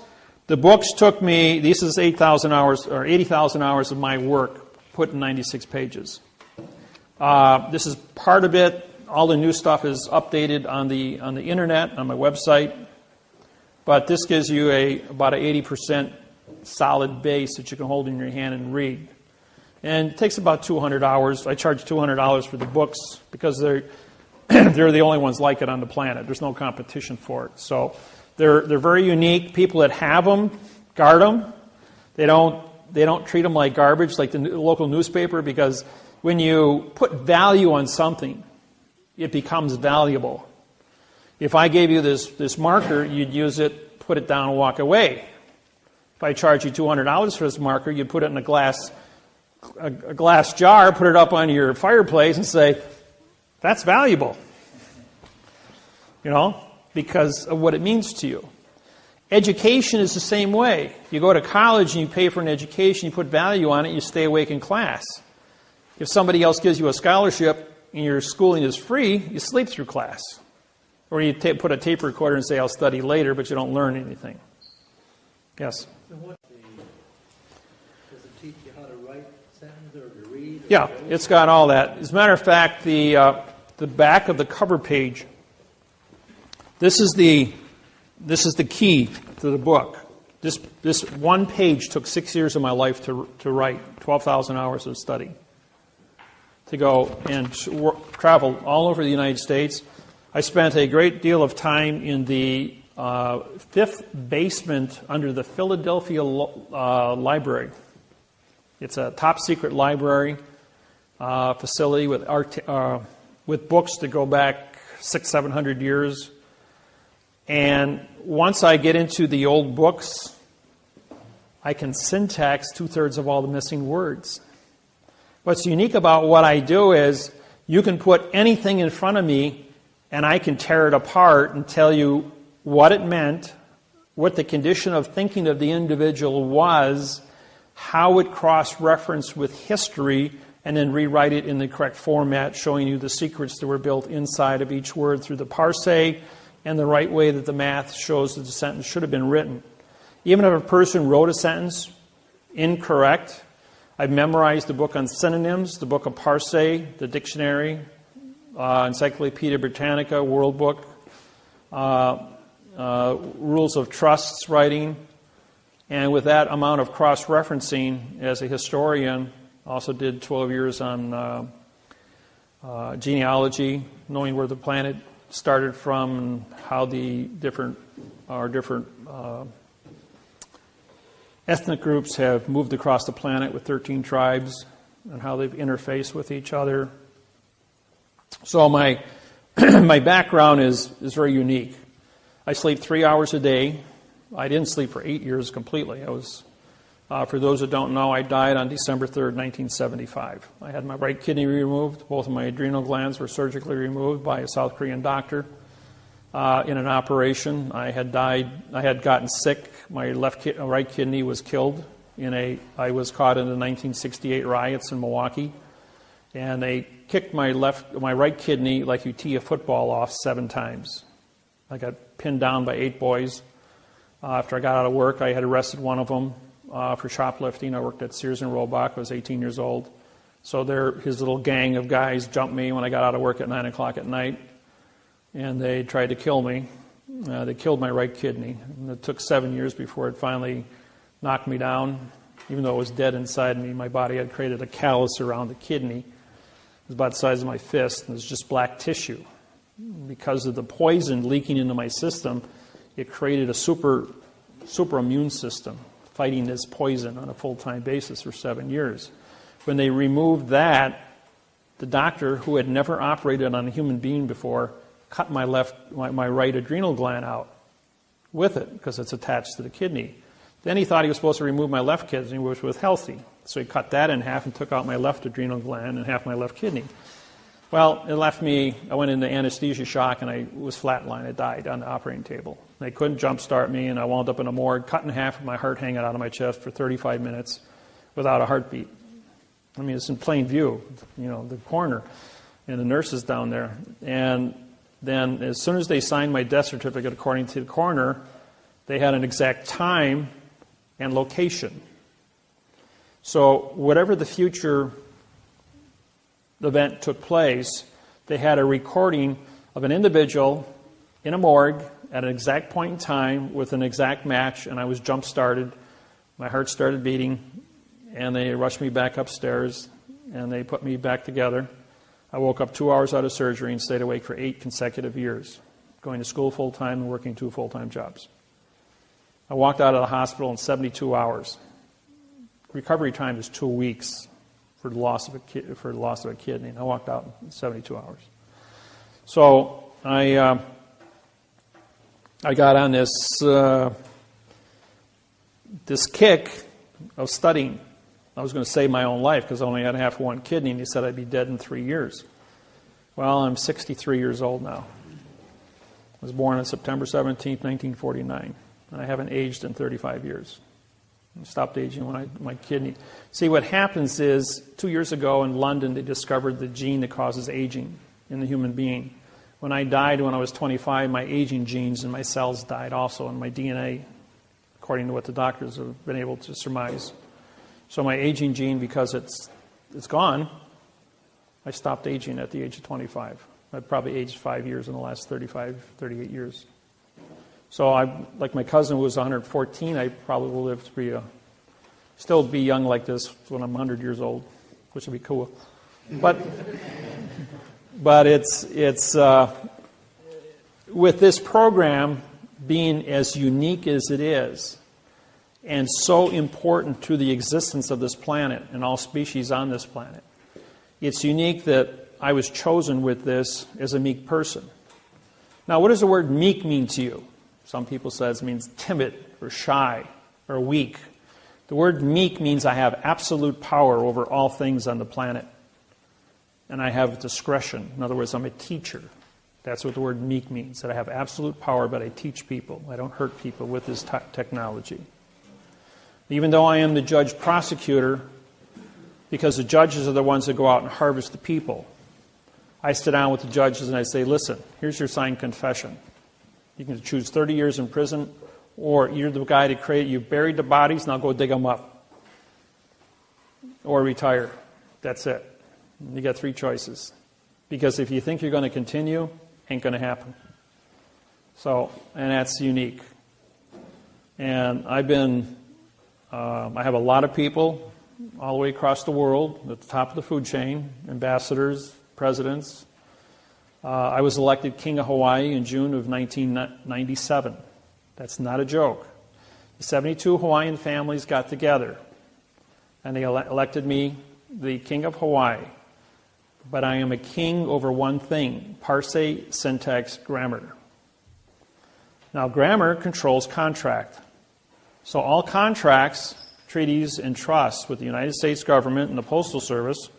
took me, this is 8,000 hours or 80,000 hours of my work put in 96 pages. This is part of it. All the new stuff is updated on the internet, on my website. But this gives you about an 80% solid base that you can hold in your hand and read. And it takes about 200 hours. I charge $200 for the books because they're the only ones like it on the planet. There's no competition for it. So they're very unique. People that have them guard them. They don't treat them like garbage, like the local newspaper, because when you put value on something, it becomes valuable. If I gave you this marker, you'd use it, put it down, and walk away. If I charge you $200 for this marker, you'd put it in a glass jar, put it up on your fireplace, and say, "That's valuable." Because of what it means to you. Education is the same way. You go to college and you pay for an education, you put value on it, you stay awake in class. If somebody else gives you a scholarship and your schooling is free, you sleep through class. Or you put a tape recorder and say, "I'll study later," but you don't learn anything. Yes? So does it teach you how to write sentences or to read? Yeah, it's got all that. As a matter of fact, the back of the cover page, this is the key to the book. This one page took 6 years of my life to write, 12,000 hours of study, to go and travel all over the United States. I spent a great deal of time in the fifth basement under the Philadelphia Library. It's a top-secret library facility with books that go back 600-700 years. And once I get into the old books, I can syntax 2/3 of all the missing words. What's unique about what I do is you can put anything in front of me and I can tear it apart and tell you what it meant, what the condition of thinking of the individual was, how it cross-referenced with history, and then rewrite it in the correct format, showing you the secrets that were built inside of each word through the parse and the right way that the math shows that the sentence should have been written. Even if a person wrote a sentence incorrect, I've memorized the book on synonyms, the book of parse, the dictionary, Encyclopedia Britannica, World Book, Rules of Trusts writing, and with that amount of cross-referencing as a historian, also did 12 years on genealogy, knowing where the planet started from and how the different ethnic groups have moved across the planet with 13 tribes and how they've interfaced with each other. So my my background is very unique. I sleep 3 hours a day. I didn't sleep for 8 years completely. I was, for those that don't know, I died on December 3rd, 1975. I had my right kidney removed. Both of my adrenal glands were surgically removed by a South Korean doctor in an operation. I had gotten sick. My right kidney was killed I was caught in the 1968 riots in Milwaukee, and they kicked my right kidney like you tee a football off 7 times. I got pinned down by 8 boys. After I got out of work, I had arrested one of them for shoplifting. I worked at Sears and Roebuck. I was 18 years old. So his little gang of guys jumped me when I got out of work at 9 o'clock at night, and they tried to kill me. They killed my right kidney. And it took 7 years before it finally knocked me down. Even though it was dead inside me, my body had created a callus around the kidney. It was about the size of my fist, and it was just black tissue. Because of the poison leaking into my system, it created a super immune system fighting this poison on a full-time basis for 7 years. When they removed that, the doctor, who had never operated on a human being before, cut my right adrenal gland out with it because it's attached to the kidney. Then he thought he was supposed to remove my left kidney, which was healthy. So he cut that in half and took out my left adrenal gland and half my left kidney. Well, it left me, I went into anesthesia shock and I was flatlined. I died on the operating table. They couldn't jumpstart me, and I wound up in a morgue, cut in half with my heart hanging out of my chest for 35 minutes without a heartbeat. I mean, it's in plain view, the coroner and the nurses down there. And then as soon as they signed my death certificate, according to the coroner, they had an exact time and location. So whatever the future event took place, they had a recording of an individual in a morgue at an exact point in time with an exact match, and I was jump-started. My heart started beating, and they rushed me back upstairs, and they put me back together. I woke up 2 hours out of surgery and stayed awake for 8 consecutive years, going to school full-time and working 2 full-time jobs. I walked out of the hospital in 72 hours. Recovery time is 2 weeks for the loss of a kidney, and I walked out in 72 hours. So I got on this kick of studying. I was going to save my own life because I only had half one kidney, and he said I'd be dead in 3 years. Well, I'm 63 years old now. I was born on September 17th, 1949, and I haven't aged in 35 years. I stopped aging when my kidney... See, what happens is, 2 years ago in London, they discovered the gene that causes aging in the human being. When I died when I was 25, my aging genes and my cells died also, and my DNA, according to what the doctors have been able to surmise. So my aging gene, because it's gone, I stopped aging at the age of 25. I've probably aged 5 years in the last 38 years. So like my cousin who was 114, I probably will live to still be young like this when I'm 100 years old, which would be cool. But it's with this program being as unique as it is, and so important to the existence of this planet and all species on this planet, it's unique that I was chosen with this as a meek person. Now, what does the word meek mean to you? Some people say it means timid or shy or weak. The word meek means I have absolute power over all things on the planet. And I have discretion. In other words, I'm a teacher. That's what the word meek means, that I have absolute power, but I teach people. I don't hurt people with this technology. Even though I am the judge prosecutor, because the judges are the ones that go out and harvest the people, I sit down with the judges and I say, listen, here's your signed confession. You can choose 30 years in prison, or you're the guy that you buried the bodies, now go dig them up. Or retire. That's it. You got 3 choices. Because if you think you're going to continue, ain't going to happen. So, and that's unique. And I have a lot of people all the way across the world at the top of the food chain, ambassadors, presidents. I was elected King of Hawaii in June of 1997. That's not a joke. The 72 Hawaiian families got together, and they elected me the King of Hawaii. But I am a king over one thing: parse, syntax, grammar. Now, grammar controls contract. So all contracts, treaties, and trusts with the United States government and the Postal Service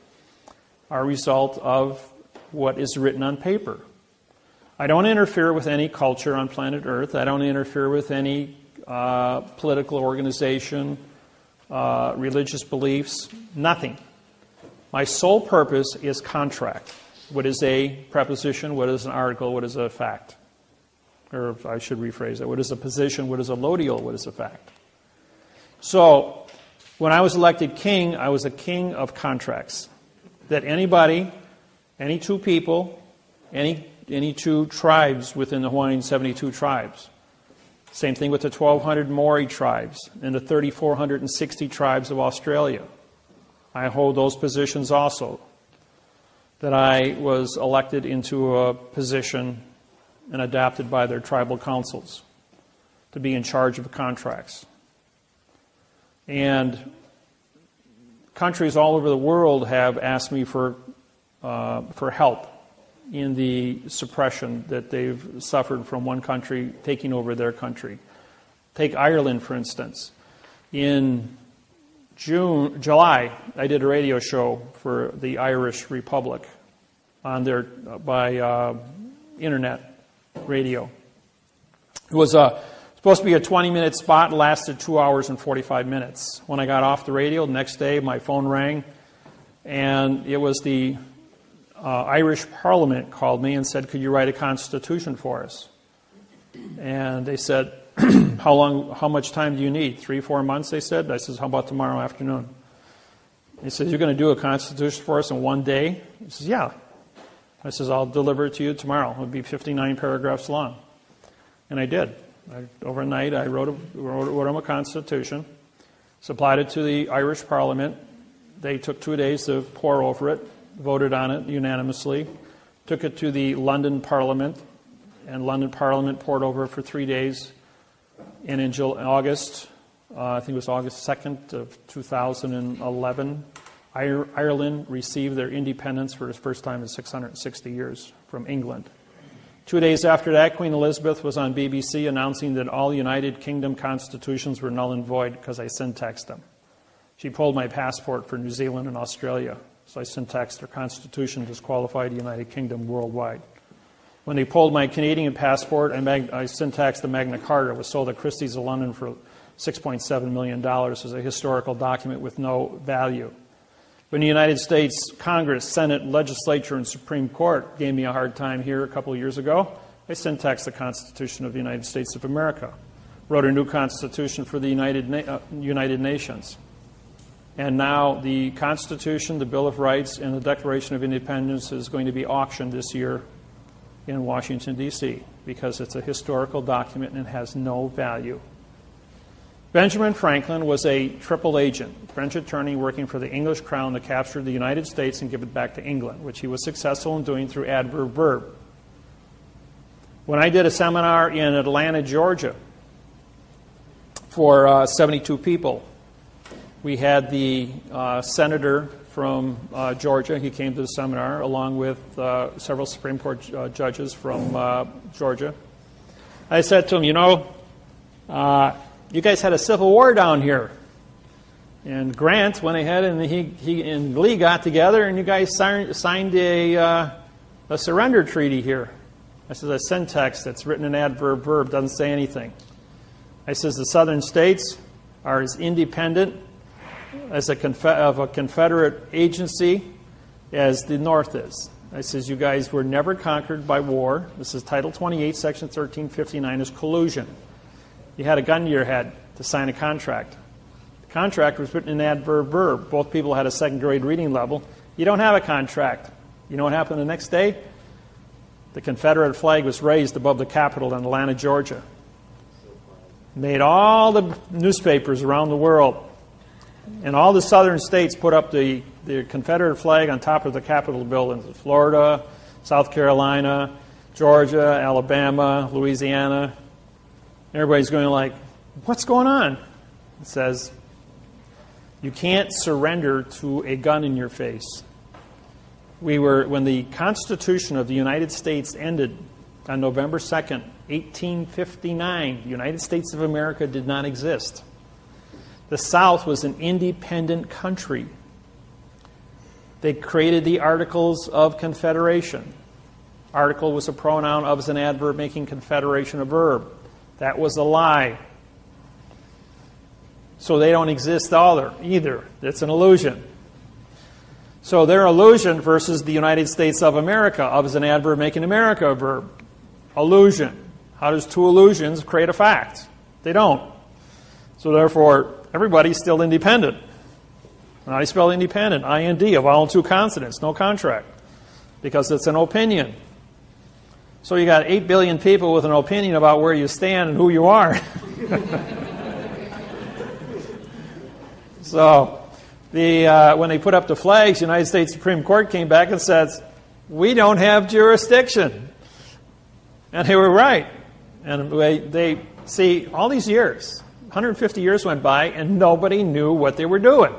are a result of what is written on paper. I don't interfere with any culture on planet Earth. I don't interfere with any political organization, religious beliefs, nothing. My sole purpose is contract. What is a preposition? What is an article? What is a fact? Or I should rephrase it. What is a position? What is a lodial? What is a fact? So, when I was elected king, I was a king of contracts. That anybody, any 2 people, any 2 tribes within the Hawaiian 72 tribes. Same thing with the 1,200 Maori tribes and the 3,460 tribes of Australia. I hold those positions also. That I was elected into a position and adopted by their tribal councils to be in charge of contracts. And countries all over the world have asked me for help in the suppression that they've suffered from one country taking over their country. Take Ireland, for instance. In July, I did a radio show for the Irish Republic on their by internet radio. It was supposed to be a 20-minute spot, lasted 2 hours and 45 minutes. When I got off the radio, the next day my phone rang, and it was the Irish Parliament called me and said, could you write a constitution for us? And they said, how much time do you need? 3-4 months, they said. I said, how about tomorrow afternoon? He says, you're going to do a constitution for us in 1 day? He says, yeah. I says, I'll deliver it to you tomorrow. It'll be 59 paragraphs long. And I did. Overnight, I wrote him a constitution, supplied it to the Irish Parliament. They took 2 days to pore over it, voted on it unanimously, took it to the London Parliament, and London Parliament pored over it for 3 days. And in August, I think it was August 2nd of 2011, Ireland received their independence for the first time in 660 years from England. 2 days after that, Queen Elizabeth was on BBC announcing that all United Kingdom constitutions were null and void because I syntaxed them. She pulled my passport for New Zealand and Australia, so I syntaxed their constitution, disqualified the United Kingdom worldwide. When they pulled my Canadian passport, I syntaxed the Magna Carta. It was sold at Christie's of London for $6.7 million as a historical document with no value. When the United States Congress, Senate, Legislature, and Supreme Court gave me a hard time here a couple of years ago, I syntaxed the Constitution of the United States of America, wrote a new Constitution for the United Nations. And now the Constitution, the Bill of Rights, and the Declaration of Independence is going to be auctioned this year in Washington, D.C., because it's a historical document and it has no value. Benjamin Franklin was a triple agent, French attorney working for the English crown to capture the United States and give it back to England, which he was successful in doing through adverb-verb. When I did a seminar in Atlanta, Georgia, for 72 people, we had the senator from Georgia. He came to the seminar along with several Supreme Court judges from Georgia. I said to him, you guys had a civil war down here. And Grant went ahead and he and Lee got together and you guys signed a surrender treaty here. I said, the syntax that's written in adverb verb doesn't say anything. I says, the southern states are as independent as of a Confederate agency as the North is. I says, you guys were never conquered by war. This is Title 28, Section 1359 is collusion. You had a gun to your head to sign a contract. The contract was written in adverb verb. Both people had a second grade reading level. You don't have a contract. You know what happened the next day? The Confederate flag was raised above the Capitol in Atlanta, Georgia. Made all the newspapers around the world. And all the southern states put up the Confederate flag on top of the Capitol buildings. Florida, South Carolina, Georgia, Alabama, Louisiana. Everybody's going like, what's going on? It says, you can't surrender to a gun in your face. When the Constitution of the United States ended on November 2nd, 1859, the United States of America did not exist. The South was an independent country. They created the Articles of Confederation. Article was a pronoun, of is an adverb, making confederation a verb. That was a lie. So they don't exist either. It's an illusion. So their illusion versus the United States of America, of is an adverb, making America a verb. Illusion. How does two illusions create a fact? They don't. So therefore, everybody's still independent. How do you spell independent? I-N-D, a vowel and two consonants, no contract. Because it's an opinion. So you got 8 billion people with an opinion about where you stand and who you are. So when they put up the flags, the United States Supreme Court came back and said, we don't have jurisdiction. And they were right. And they see, all these years, 150 years went by, and nobody knew what they were doing.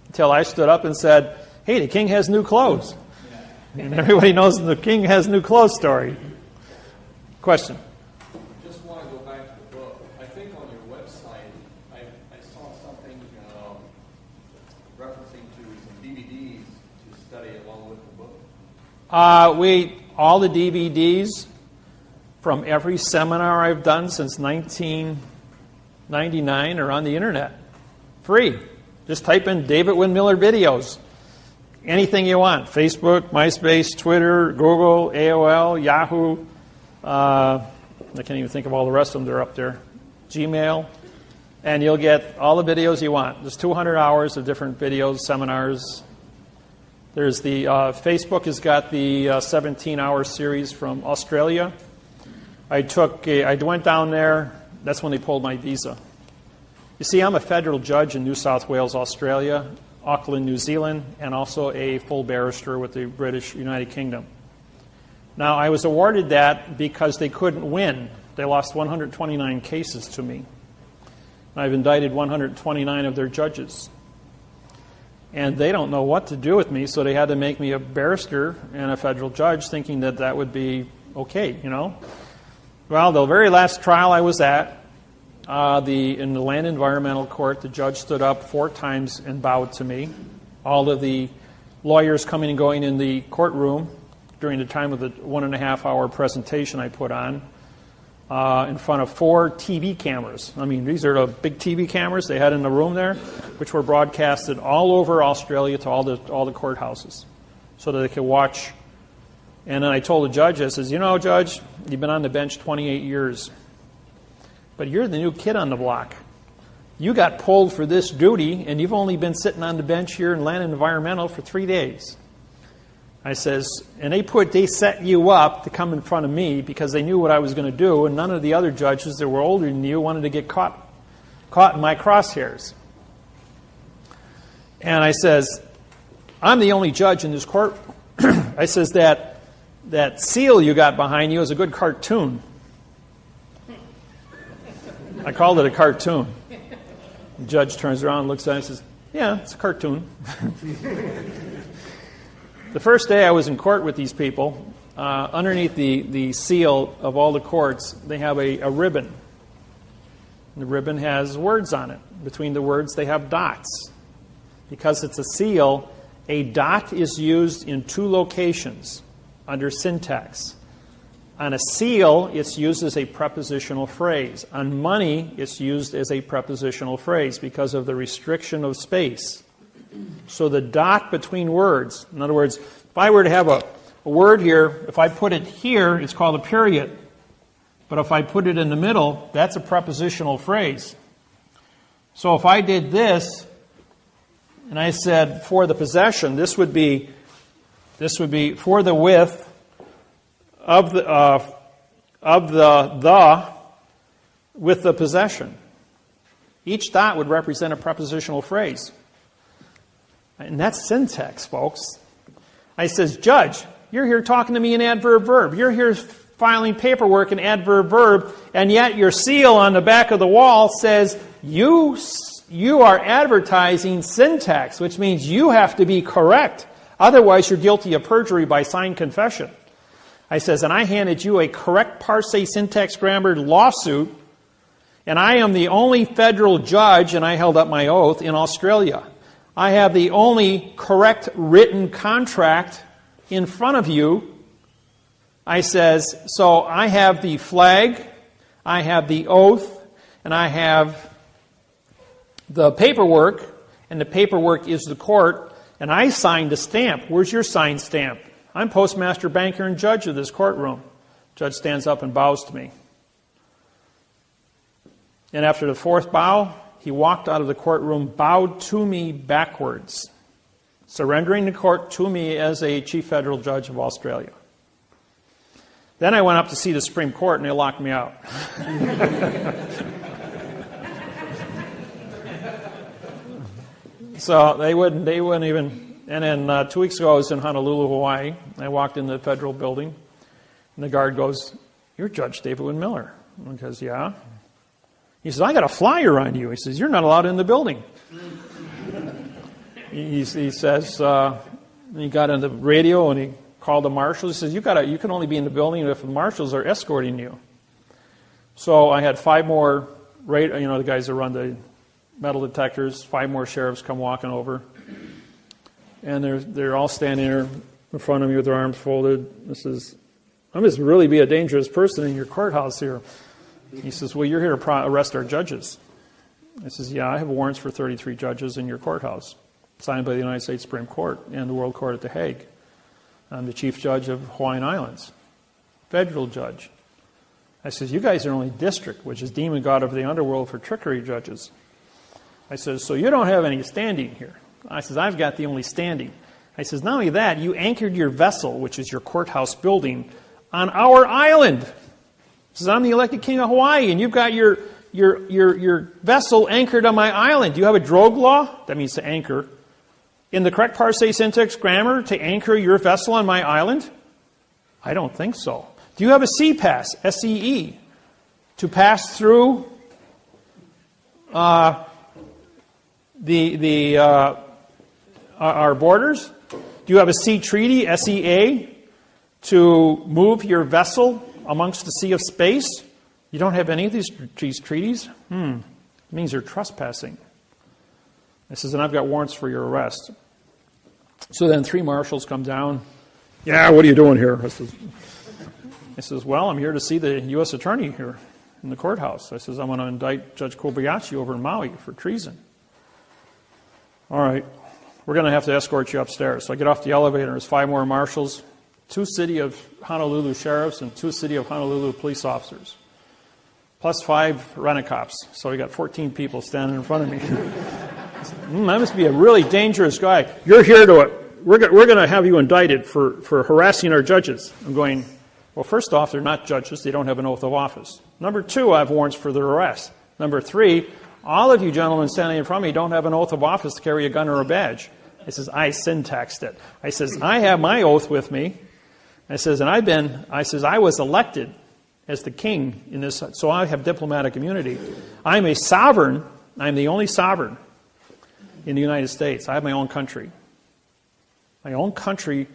Until I stood up and said, hey, the king has new clothes. And everybody knows the king has new clothes story. Question? Just want to go back to the book. I think on your website, I saw something referencing to some DVDs to study along with the book. All the DVDs from every seminar I've done since 1999 are on the internet. Free. Just type in David Wynn Miller videos. Anything you want. Facebook, MySpace, Twitter, Google, AOL, Yahoo. I can't even think of all the rest of them. They're up there. Gmail. And you'll get all the videos you want. There's 200 hours of different videos, seminars. There's the Facebook has got the 17-hour series from Australia. I went down there. That's when they pulled my visa. You see, I'm a federal judge in New South Wales, Australia, Auckland, New Zealand, and also a full barrister with the British United Kingdom. Now, I was awarded that because they couldn't win. They lost 129 cases to me. I've indicted 129 of their judges. And they don't know what to do with me, so they had to make me a barrister and a federal judge, thinking that that would be okay, you know. Well, the very last trial I was at, in the Land Environmental Court, the judge stood up 4 times and bowed to me. All of the lawyers coming and going in the courtroom during the time of the 1.5-hour presentation I put on in front of 4 TV cameras. I mean, these are the big TV cameras they had in the room there, which were broadcasted all over Australia to all the courthouses so that they could watch. And then I told the judge, I says, you know, Judge, you've been on the bench 28 years. But you're the new kid on the block. You got pulled for this duty, and you've only been sitting on the bench here in Land and Environmental for 3 days. I says, and they set you up to come in front of me because they knew what I was going to do, and none of the other judges that were older than you wanted to get caught in my crosshairs. And I says, I'm the only judge in this court. I says, that seal you got behind you is a good cartoon. I called it a cartoon. The judge turns around and looks at it and says, yeah, it's a cartoon. The first day I was in court with these people, underneath the seal of all the courts, they have a ribbon. The ribbon has words on it. Between the words, they have dots. Because it's a seal, a dot is used in 2 locations under syntax. On a seal, it's used as a prepositional phrase. On money, it's used as a prepositional phrase because of the restriction of space. So the dot between words, in other words, if I were to have a word here, if I put it here, it's called a period. But if I put it in the middle, that's a prepositional phrase. So if I did this, and I said for the possession, this would be for the width of the with the possession. Each dot would represent a prepositional phrase. And that's syntax, folks. I says, Judge, you're here talking to me in adverb verb. You're here filing paperwork in adverb verb, and yet your seal on the back of the wall says you are advertising syntax, which means you have to be correct. Otherwise, you're guilty of perjury by signed confession. I says, and I handed you a correct parsing syntax grammar lawsuit, and I am the only federal judge, and I held up my oath, in Australia. I have the only correct written contract in front of you. I says, so I have the flag, I have the oath, and I have the paperwork, and the paperwork is the court, and I signed a stamp. Where's your signed stamp? I'm postmaster, banker, and judge of this courtroom. Judge stands up and bows to me. And after the fourth bow, he walked out of the courtroom, bowed to me backwards, surrendering the court to me as a chief federal judge of Australia. Then I went up to see the Supreme Court, and they locked me out. So they wouldn't even. And then 2 weeks ago, I was in Honolulu, Hawaii. I walked in the federal building, and the guard goes, "You're Judge David Wynn Miller." I goes, "Yeah." He says, "I got a flyer on you." He says, "You're not allowed in the building." He says, he got on the radio and he called the marshals. He says, "You can only be in the building if the marshals are escorting you." So I had 5 more, the guys that run the metal detectors, 5 more sheriffs come walking over. And they're all standing there in front of me with their arms folded. I must really be a dangerous person in your courthouse here. He says, "Well, you're here to arrest our judges." I says, "Yeah, I have warrants for 33 judges in your courthouse, signed by the United States Supreme Court and the World Court at The Hague. I'm the chief judge of Hawaiian Islands, federal judge." I says, "You guys are only district, which is demon god of the underworld for trickery judges." I says, "So you don't have any standing here." I says, "I've got the only standing." I says, "Not only that, you anchored your vessel, which is your courthouse building, on our island." He says, "I'm the elected king of Hawaii, and you've got your vessel anchored on my island. Do you have a drogue law?" That means to anchor. "In the correct parsing syntax grammar, to anchor your vessel on my island?" "I don't think so." "Do you have a sea pass, SEE, to pass through our borders? Do you have a sea treaty, SEA, to move your vessel amongst the sea of space?" "You don't have any of these treaties?" It means you're trespassing. I says, "And I've got warrants for your arrest." So then 3 marshals come down. "Yeah, what are you doing here?" I says, "Well, I'm here to see the U.S. attorney here in the courthouse." I says, "I'm going to indict Judge Kobayashi over in Maui for treason." "All right, we're going to have to escort you upstairs." So I get off the elevator, and there's 5 more marshals, 2 City of Honolulu sheriffs, and 2 City of Honolulu police officers, plus 5 rent-a-cops. So we got 14 people standing in front of me. I must be a really dangerous guy. "You're here we're going to have you indicted for harassing our judges." I'm going, well, first off, they're not judges. They don't have an oath of office. Number 2, I have warrants for their arrest. Number 3, all of you gentlemen standing in front of me don't have an oath of office to carry a gun or a badge. I says, I syntaxed it. I says, I have my oath with me. I says, and I was elected as the king in this, so I have diplomatic immunity. I'm a sovereign. I'm the only sovereign in the United States. I have my own country. My own country,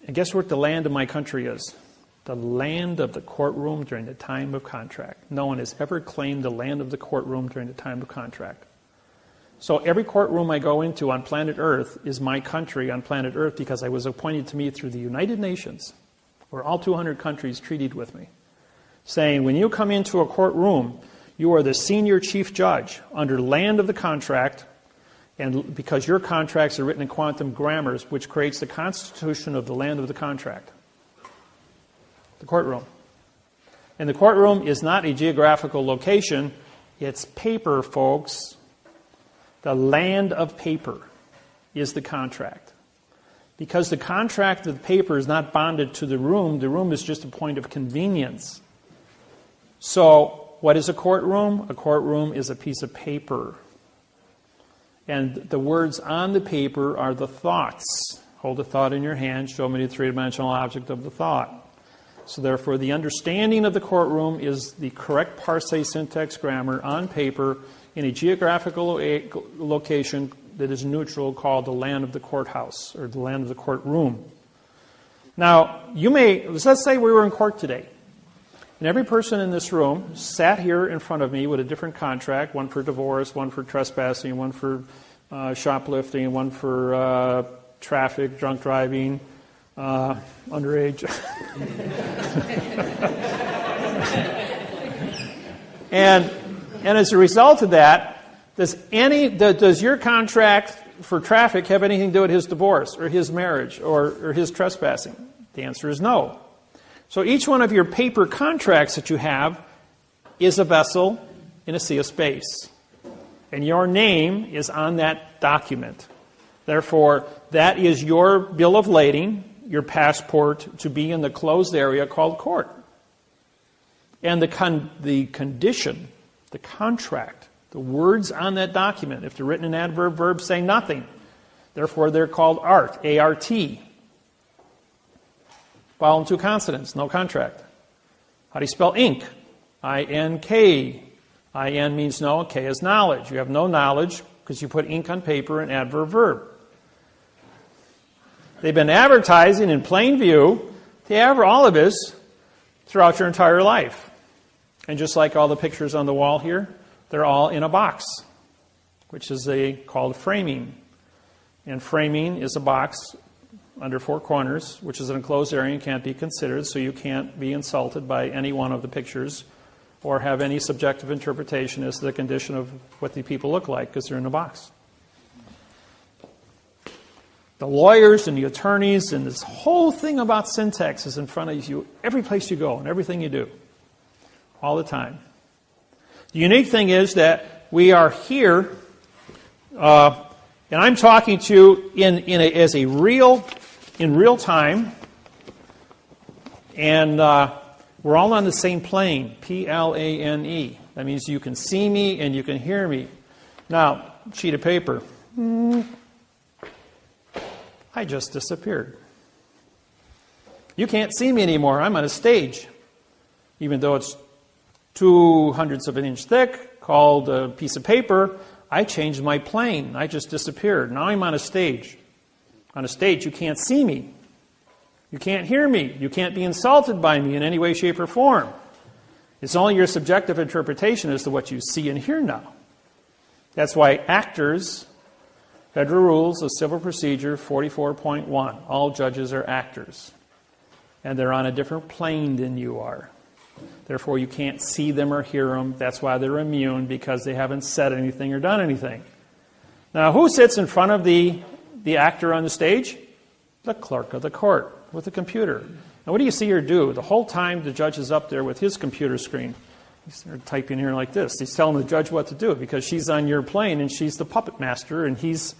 and guess what the land of my country is? The land of the courtroom during the time of contract. No one has ever claimed the land of the courtroom during the time of contract. So every courtroom I go into on planet Earth is my country on planet Earth because I was appointed to me through the United Nations. where all 200 countries treated with me, saying, when you come into a courtroom, you are the senior chief judge under land of the contract, and because your contracts are written in quantum grammars, which creates the constitution of the land of the contract. The courtroom. And the courtroom is not a geographical location, it's paper, folks. The land of paper is the contract. Because the contract of the paper is not bonded to the room is just a point of convenience. So, what is a courtroom? A courtroom is a piece of paper. And the words on the paper are the thoughts. Hold a thought in your hand, show me the three-dimensional object of the thought. So therefore, the understanding of the courtroom is the correct parsing syntax grammar on paper in a geographical location that is neutral, called the land of the courthouse, or the land of the courtroom. Now, let's say we were in court today, and every person in this room sat here in front of me with a different contract, one for divorce, one for trespassing, one for shoplifting, one for traffic, drunk driving, underage. and as a result of that, does your contract for traffic have anything to do with his divorce or his marriage or his trespassing? The answer is no. So each one of your paper contracts that you have is a vessel in a sea of space. And your name is on that document. Therefore, that is your bill of lading, your passport to be in the closed area called court. And the condition, the contract, the words on that document, if they're written in adverb verbs, say nothing. Therefore, they're called art, A-R-T. Vowel and two consonants, no contract. How do you spell ink? I-N-K. I-N means no, K is knowledge. You have no knowledge because you put ink on paper in adverb verb. They've been advertising in plain view all of us throughout your entire life. And just like all the pictures on the wall here, they're all in a box, which is called framing. And framing is a box under four corners, which is an enclosed area and can't be considered, so you can't be insulted by any one of the pictures or have any subjective interpretation as to the condition of what the people look like because they're in a box. The lawyers and the attorneys and this whole thing about syntax is in front of you every place you go and everything you do, all the time. The unique thing is that we are here, and I'm talking to you in real time, and we're all on the same plane, P-L-A-N-E. That means you can see me and you can hear me. Now, sheet of paper. I just disappeared. You can't see me anymore. I'm on a stage. Even though it's 0.02 of an inch thick, called a piece of paper, I changed my plane. I just disappeared. Now I'm on a stage. On a stage, you can't see me. You can't hear me. You can't be insulted by me in any way, shape, or form. It's only your subjective interpretation as to what you see and hear now. That's why actors, Federal Rules of Civil Procedure 44.1, all judges are actors. And they're on a different plane than you are. Therefore, you can't see them or hear them. That's why they're immune, because they haven't said anything or done anything. Now, who sits in front of the actor on the stage? The clerk of the court with a computer. Now, what do you see her do? The whole time the judge is up there with his computer screen. He's typing here like this. He's telling the judge what to do because she's on your plane and she's the puppet master and he's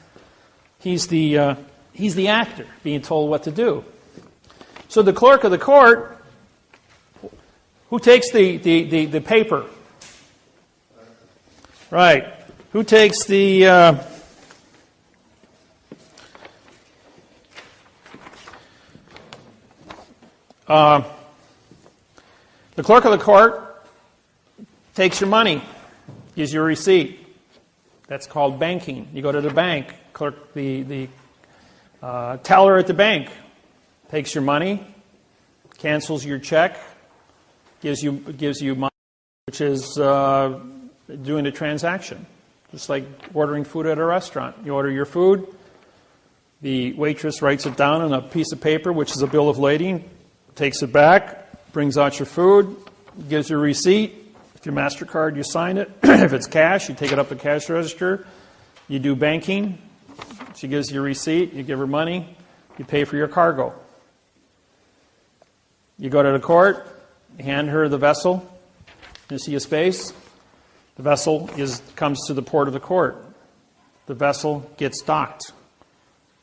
the actor being told what to do. So the clerk of the court, who takes the paper? Right. Who takes the clerk of the court takes your money, gives you a receipt. That's called banking. You go to the bank, the teller at the bank takes your money, cancels your check, gives you money, which is doing a transaction. Just like ordering food at a restaurant. You order your food, the waitress writes it down on a piece of paper, which is a bill of lading, takes it back, brings out your food, gives you a receipt. If your MasterCard, you sign it. If it's cash, you take it up to the cash register. You do banking. She gives you a receipt. You give her money. You pay for your cargo. You go to the court. You hand her the vessel. You see a space. The vessel comes to the port of the court. The vessel gets docked.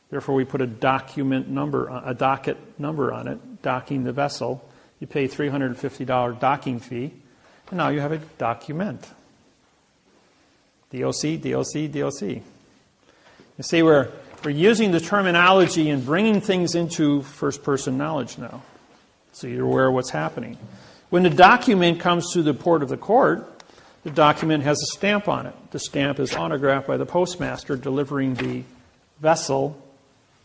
Therefore, we put a docket number on it, docking the vessel. You pay $350 docking fee, and now you have a document. DOC, DOC, DOC. You see, we're using the terminology and bringing things into first-person knowledge now, so you're aware of what's happening. When the document comes to the port of the court, the document has a stamp on it. The stamp is autographed by the postmaster delivering the vessel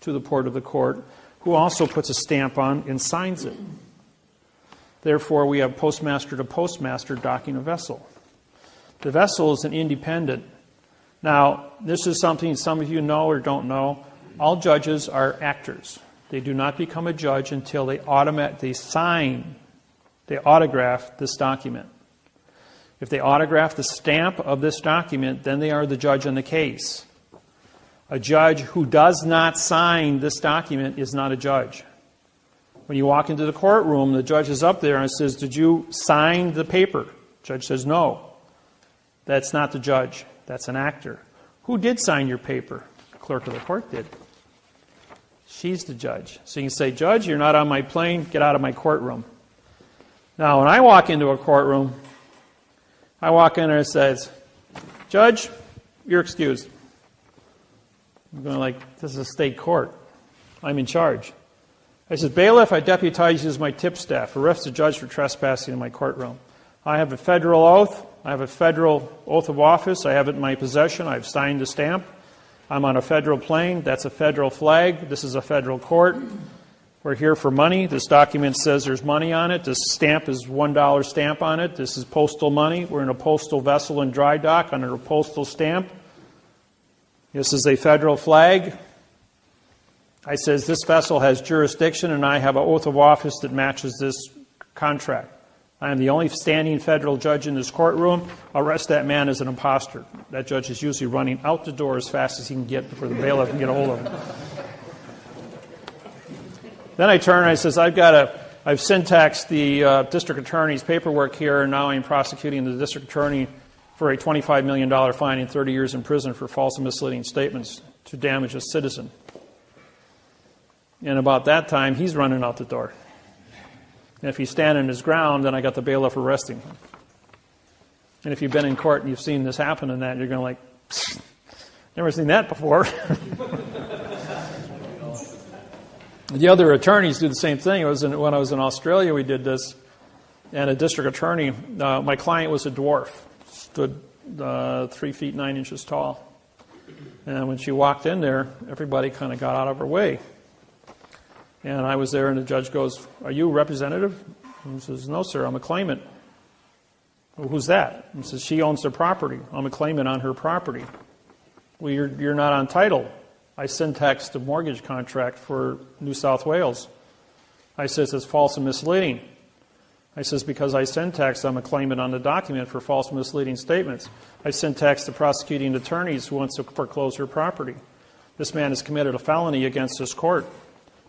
to the port of the court, who also puts a stamp on and signs it. Therefore, we have postmaster to postmaster docking a vessel. The vessel is an independent. Now, this is something some of you know or don't know. All judges are actors. They do not become a judge until they autograph this document. If they autograph the stamp of this document, then they are the judge in the case. A judge who does not sign this document is not a judge. When you walk into the courtroom, the judge is up there and says, "Did you sign the paper?" The judge says, "No." That's not the judge. That's an actor. "Who did sign your paper?" The clerk of the court did. She's the judge. So you can say, "Judge, you're not on my plane. Get out of my courtroom." Now, when I walk into a courtroom, I walk in and it says, "Judge, you're excused." I'm going like, this is a state court. I'm in charge. I said, "Bailiff, I deputize you as my tip staff. Arrest the judge for trespassing in my courtroom. I have a federal oath. I have a federal oath of office. I have it in my possession. I've signed the stamp. I'm on a federal plane. That's a federal flag. This is a federal court. We're here for money. This document says there's money on it. This stamp is $1 stamp on it. This is postal money. We're in a postal vessel in dry dock under a postal stamp. This is a federal flag." I says, "This vessel has jurisdiction and I have an oath of office that matches this contract. I am the only standing federal judge in this courtroom. Arrest that man as an imposter." That judge is usually running out the door as fast as he can get before the bailiff can get a hold of him. Then I turn and I says, I've syntaxed the district attorney's paperwork here, and now I'm prosecuting the district attorney for a $25 million fine and 30 years in prison for false and misleading statements to damage a citizen. And about that time, he's running out the door. And if he's standing his ground, then I got the bailiff arresting him. And if you've been in court and you've seen this happen and that, you're going like, never seen that before. The other attorneys do the same thing. When I was in Australia, we did this. And a district attorney, my client was a dwarf, stood 3 feet 9 inches tall. And when she walked in there, everybody kind of got out of her way. And I was there, and the judge goes, "Are you a representative?" And he says, "No, sir, I'm a claimant." "Well, who's that?" He says, "She owns the property. I'm a claimant on her property." "Well, you're not on title." I syntaxed a mortgage contract for New South Wales. I says, "It's false and misleading." I says, "Because I syntaxed, I'm a claimant on the document for false and misleading statements. I syntaxed the prosecuting attorneys who wants to foreclose her property. This man has committed a felony against this court.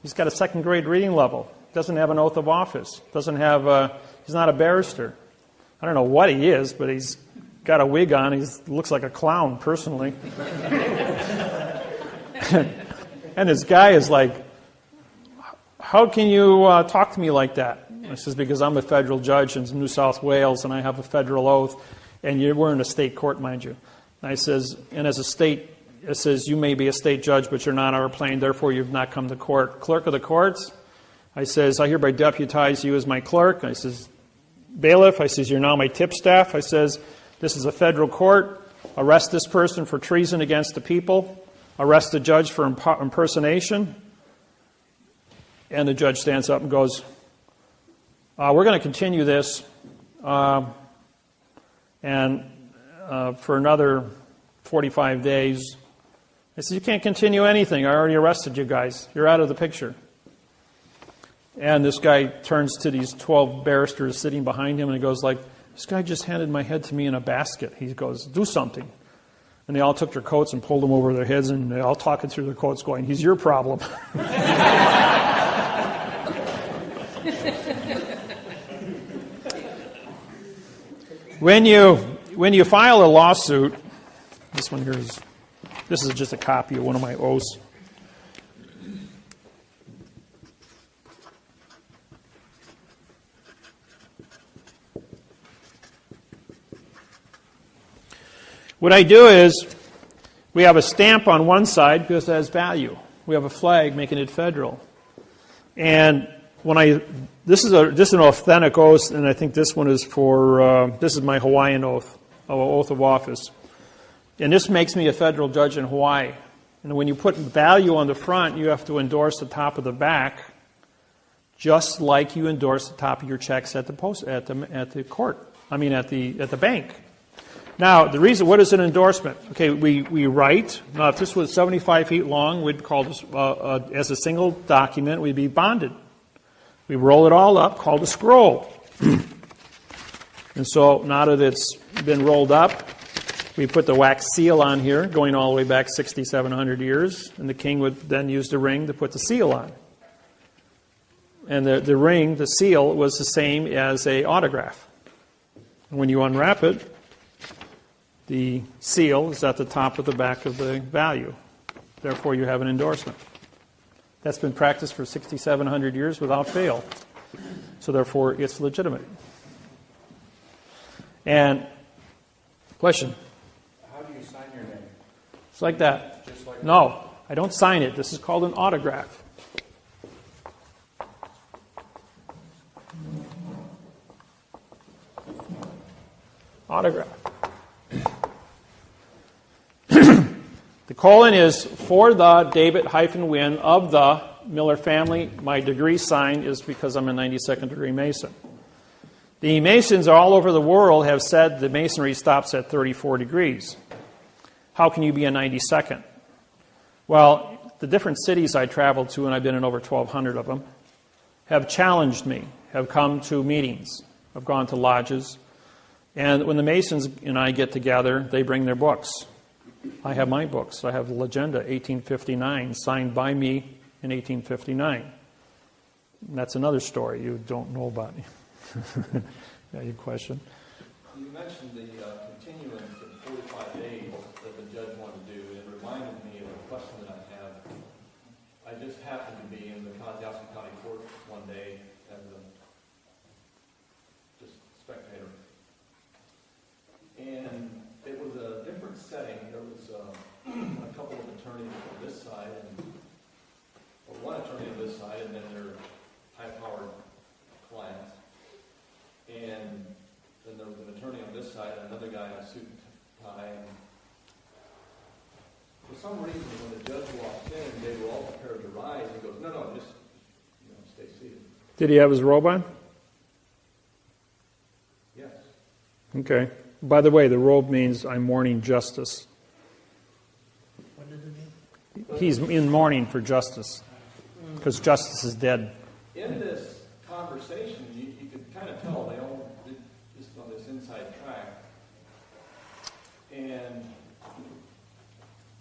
He's got a second-grade reading level. Doesn't have an oath of office. He's not a barrister. I don't know what he is, but he's got a wig on. He looks like a clown, personally." And this guy is like, "How can you talk to me like that?" I says, "Because I'm a federal judge in New South Wales, and I have a federal oath, and we're in a state court, mind you." And I says, "And as a state, it says you may be a state judge, but you're not on our plane, therefore you've not come to court. Clerk of the courts," I says, "I hereby deputize you as my clerk." I says, "Bailiff," I says, "you're now my tip staff." I says, "This is a federal court. Arrest this person for treason against the people. Arrest the judge for impersonation." And the judge stands up and goes, "We're going to continue this and for another 45 days. I said, "You can't continue anything. I already arrested you guys. You're out of the picture." And this guy turns to these 12 barristers sitting behind him and he goes like, this guy just handed my head to me in a basket. He goes, do something. And they all took their coats and pulled them over their heads, and they all talking through their coats going, he's your problem. When you file a lawsuit, this is just a copy of one of my oaths. What I do is, we have a stamp on one side because it has value. We have a flag making it federal. And this is an authentic oath, and I think this one is this is my Hawaiian oath of office. And this makes me a federal judge in Hawaii. And when you put value on the front, you have to endorse the top of the back, just like you endorse the top of your checks at the bank. Now, the reason, what is an endorsement? Okay, we write. Now, if this was 75 feet long, we'd call this, as a single document, we'd be bonded. We roll it all up, called a scroll. And so, now that it's been rolled up, we put the wax seal on here, going all the way back 6,700 years, and the king would then use the ring to put the seal on. And the ring, the seal, was the same as an autograph. And when you unwrap it, the seal is at the top of the back of the value. Therefore, you have an endorsement. That's been practiced for 6,700 years without fail. So therefore, it's legitimate. And, question? How do you sign your name? It's like that. Just like No, I don't sign it. This is called an autograph. Autograph. The colon is for the David-Wynn of the Miller family. My degree sign is because I'm a 92nd degree Mason. The Masons all over the world have said the Masonry stops at 34 degrees. How can you be a 92nd? Well, the different cities I traveled to, and I've been in over 1,200 of them, have challenged me, have come to meetings, have gone to lodges. And when the Masons and I get together, they bring their books. I have my books. I have the Legenda, 1859, signed by me in 1859. And that's another story you don't know about. Yeah, your question? You mentioned the continuance of 45 days that the judge wanted to do, and it reminded me of a question that I have. I just happened to be in the Kosciuszko County Court one day as a just spectator. And it was a different setting. There was a couple of attorneys on this side, or one attorney on this side, and then their high-powered clients. And then there was an attorney on this side and another guy in a suit and tie. And for some reason, when the judge walked in, they were all prepared to rise. He goes, no, just stay seated. Did he have his robe on? Yes. Okay. By the way, the robe means I'm mourning justice. What does it mean? He's in mourning for justice, because justice is dead. In this conversation, you could kind of tell they all did just on this inside track. And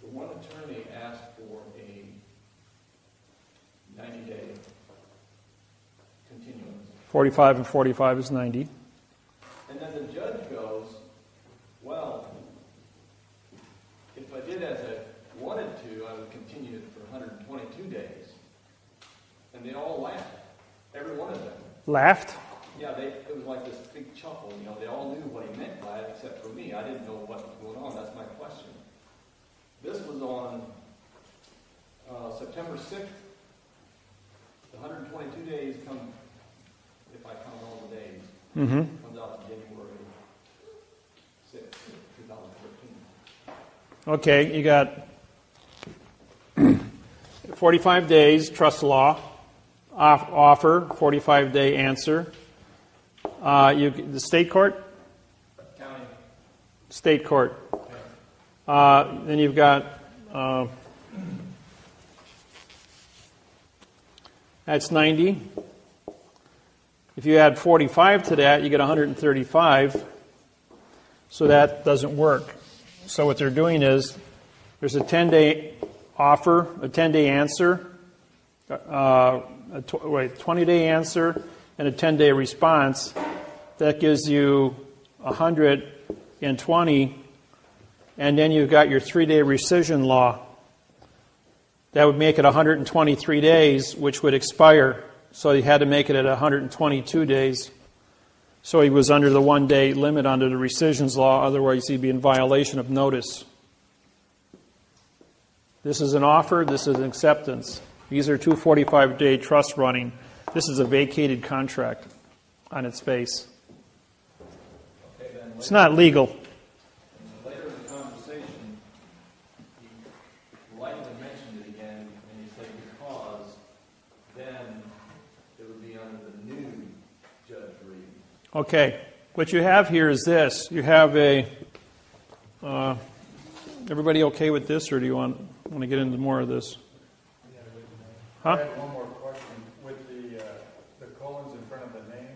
the one attorney asked for a 90-day continuance. 45 and 45 is 90. And then the judge goes, well, if I did as I wanted to, I would continue it for 122 days. And they all laughed. Every one of them. Laughed? Yeah, it was like this big chuckle. They all knew what he meant by it, except for me. I didn't know what was going on. That's my question. This was on September 6th. The 122 days come, if I count all the days, comes out to January 6th, 2013. Okay, you got 45 days, trust law, offer, 45-day answer. The state court? County. State court. Okay. Then you've got, that's 90. If you add 45 to that, you get 135. So that doesn't work. So what they're doing is there's a 10-day offer, a 10-day answer, a 20-day answer, and a 10-day response. That gives you 120, and then you've got your 3-day rescission law. That would make it 123 days, which would expire. So he had to make it at 122 days. So he was under the 1-day limit under the rescissions law, otherwise he'd be in violation of notice. This is an offer, this is an acceptance. These are 2 45-day trusts running. This is a vacated contract on its face. Okay, then It's not legal. later in the conversation, he lightly mentioned it again, and he said because then it would be under the new Judge Reed. Okay, what you have here is this. You have a... everybody okay with this, or do you want to get into more of this? I Huh? have one more question. With the colons in front of the name,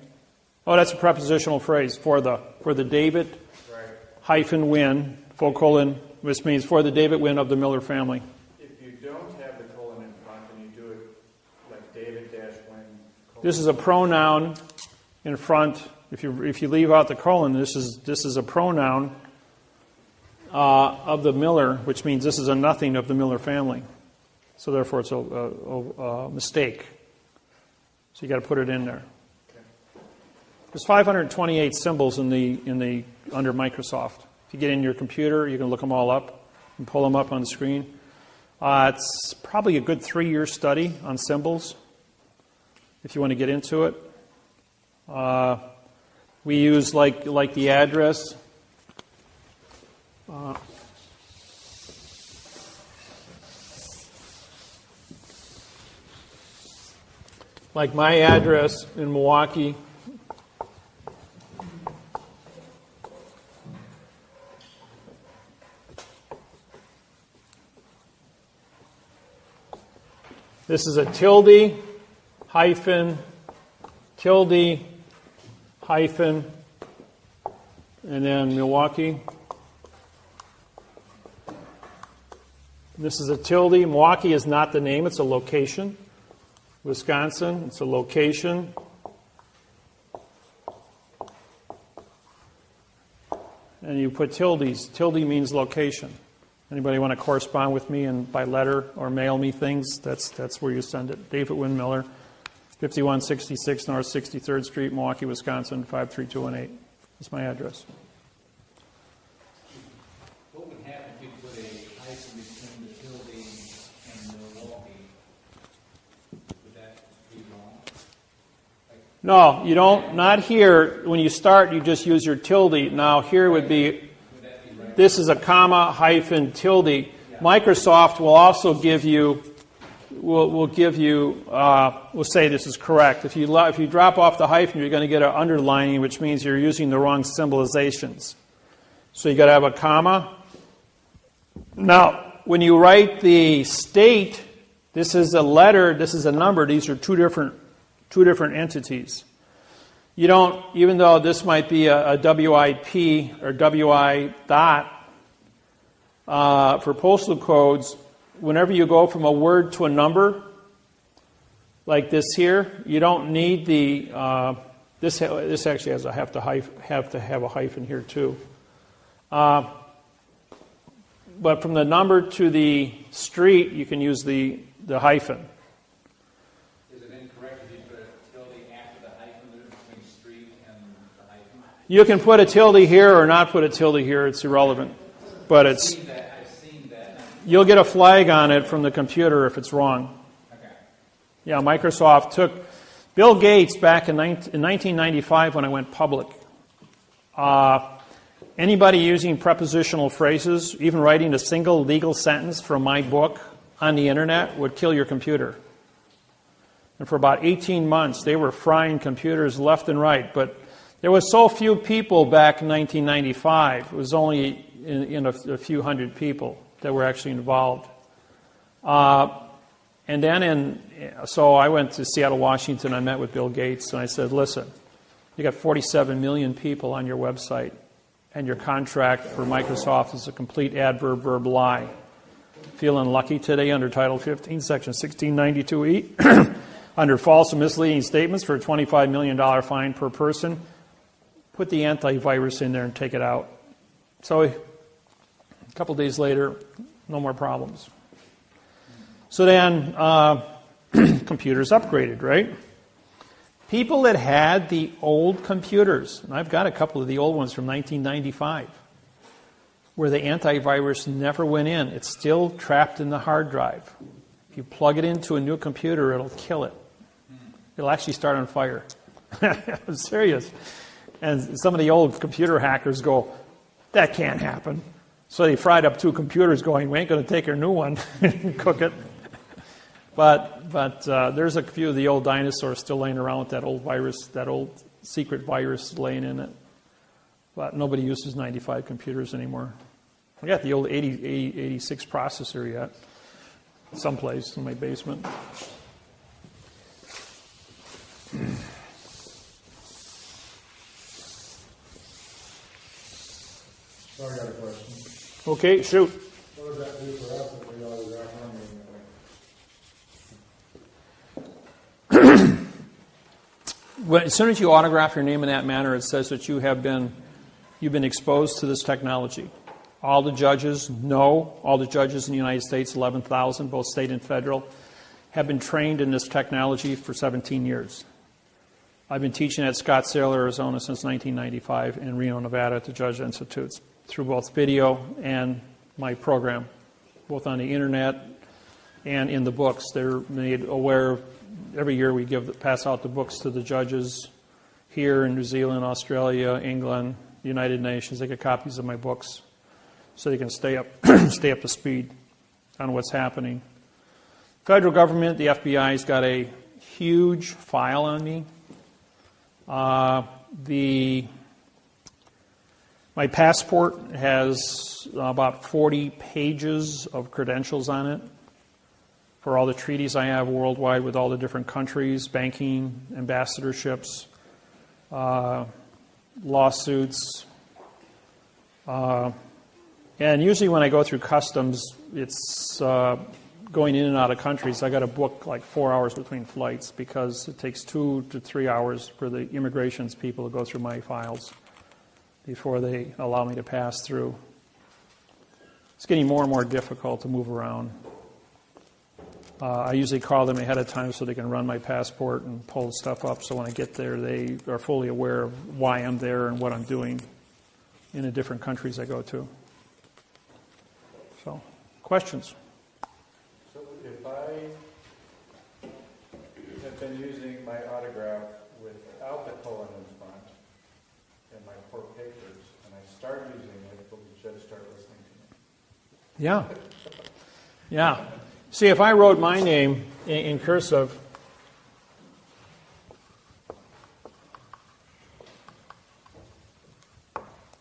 Oh, that's a prepositional phrase for the David right? hyphen Wynn, full colon, which means for the David Wynn of the Miller family. If you don't have the colon in front, and you do it like David dash Wynn. This is a pronoun in front. If you leave out the colon, this is a pronoun of the Miller, which means this is a nothing of the Miller family. So therefore, it's a mistake. So you got to put it in there. There's 528 symbols in the under Microsoft. If you get in your computer, you can look them all up and pull them up on the screen. It's probably a good 3-year study on symbols if you want to get into it. We use like the address. Like my address in Milwaukee. This is a tilde, hyphen, tilde, hyphen, and then Milwaukee. This is a tilde. Milwaukee is not the name, it's a location. Wisconsin, it's a location. And you put tildes. Tilde means location. Anybody want to correspond with me and by letter or mail me things? That's where you send it. David Wynn Miller, 5166 North 63rd Street, Milwaukee, Wisconsin, 53218. That's my address. What would happen if you put a hyphen between the tilde and Milwaukee? Would that be wrong? No, you don't. Not here. When you start, you just use your tilde. Now here would be, Would that be right? this is a comma, hyphen, tilde. Microsoft will also give you, will say this is correct. If you drop off the hyphen, you're going to get an underlining, which means you're using the wrong symbolizations. So you got to have a comma. Now, when you write the state, this is a letter, this is a number. These are two different entities. You don't, even though this might be a WIP or WI dot for postal codes, whenever you go from a word to a number, like this here, you don't need the, this actually has have to have a hyphen here too. But from the number to the street, you can use the hyphen. Is it incorrect if you put a tilde after the hyphen there between street and the hyphen? You can put a tilde here or not put a tilde here. It's irrelevant. But I've seen that. you'll get a flag on it from the computer if it's wrong. Okay. Yeah, Microsoft took Bill Gates back in 1995 when I went public. Anybody using prepositional phrases, even writing a single legal sentence from my book on the internet would kill your computer. And for about 18 months, they were frying computers left and right. But there was so few people back in 1995. It was only in a few hundred people that were actually involved. And then so I went to Seattle, Washington. I met with Bill Gates, and I said, listen, you got 47 million people on your website, and your contract for Microsoft is a complete adverb-verb lie. Feeling lucky today under Title 15, Section 1692E, under false and misleading statements for a $25 million fine per person. Put the antivirus in there and take it out. So a couple days later, no more problems. So then computers upgraded, right? People that had the old computers, and I've got a couple of the old ones from 1995, where the antivirus never went in. It's still trapped in the hard drive. If you plug it into a new computer, it'll kill it. It'll actually start on fire. I'm serious. And some of the old computer hackers go, that can't happen. So they fried up 2 computers going, we ain't going to take our new one and cook it. But there's a few of the old dinosaurs still laying around with that old virus, that old secret virus laying in it. But nobody uses 95 computers anymore. I got the old 86 processor yet, someplace in my basement. So I got a question. Okay, shoot. What does that do for us if we autograph our name? Well, as soon as you autograph your name in that manner, it says that you've been exposed to this technology. All the judges know, all the judges in the United States, 11,000, both state and federal, have been trained in this technology for 17 years. I've been teaching at Scottsdale, Arizona since 1995 and Reno, Nevada at the Judge Institutes through both video and my program, both on the internet and in the books. They're made aware. Every year we pass out the books to the judges here in New Zealand, Australia, England, the United Nations. They get copies of my books so they can stay up to speed on what's happening. Federal government, the FBI's got a huge file on me. My passport has about 40 pages of credentials on it for all the treaties I have worldwide with all the different countries, banking, ambassadorships, lawsuits. And usually when I go through customs, it's going in and out of countries. I got to book like 4 hours between flights because it takes 2 to 3 hours for the immigrations people to go through my files before they allow me to pass through. It's getting more and more difficult to move around. I usually call them ahead of time so they can run my passport and pull stuff up so when I get there they are fully aware of why I'm there and what I'm doing in the different countries I go to. So, questions? So if I have been using my autograph without the colon in front in my court papers, and I start using it, will the judge start listening to me? Yeah. Yeah. See, if I wrote my name in cursive,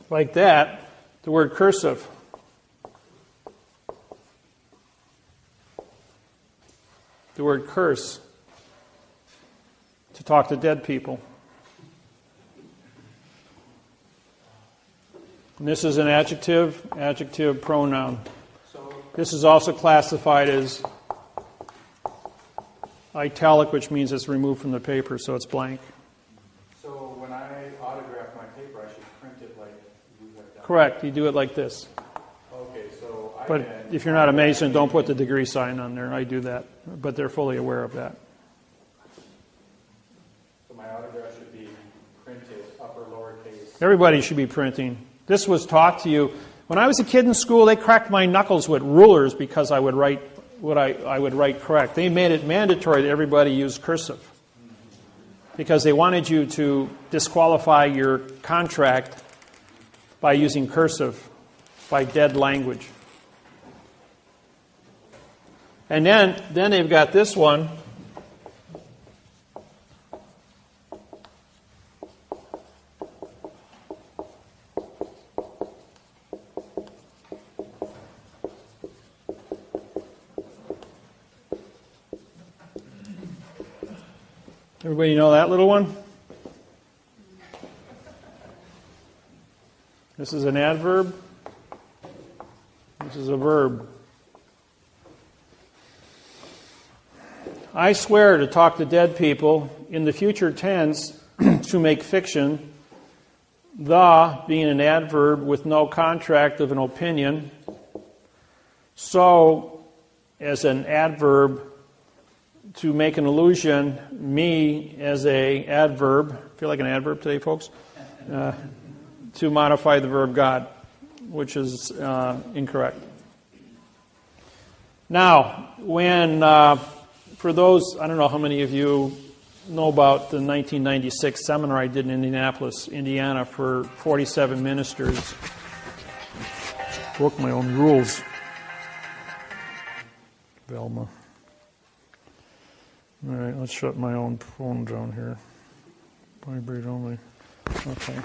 like that, the word cursive, the word curse, to talk to dead people. And this is an adjective pronoun. This is also classified as italic, which means it's removed from the paper, so it's blank. So when I autograph my paper, I should print it like you have done? Correct. You do it like this. Okay, so I But can... if you're not a Mason, don't put the degree sign on there. I do that. But they're fully aware of that. So my autograph should be printed upper lowercase. Everybody should be printing. This was taught to you. When I was a kid in school, they cracked my knuckles with rulers because I would write what I would write correct. They made it mandatory that everybody use cursive because they wanted you to disqualify your contract by using cursive, by dead language. And then they've got this one. Everybody know that little one? This is an adverb. This is a verb. I swear to talk to dead people in the future tense to make fiction, the being an adverb with no contract of an opinion, so as an adverb to make an illusion, me as a adverb, feel like an adverb today, folks, to modify the verb God, which is incorrect. Now, when, for those, I don't know how many of you know about the 1996 seminar I did in Indianapolis, Indiana, for 47 ministers. Broke my own rules. Velma. All right, let's shut my own phone down here. Vibrate only. Okay.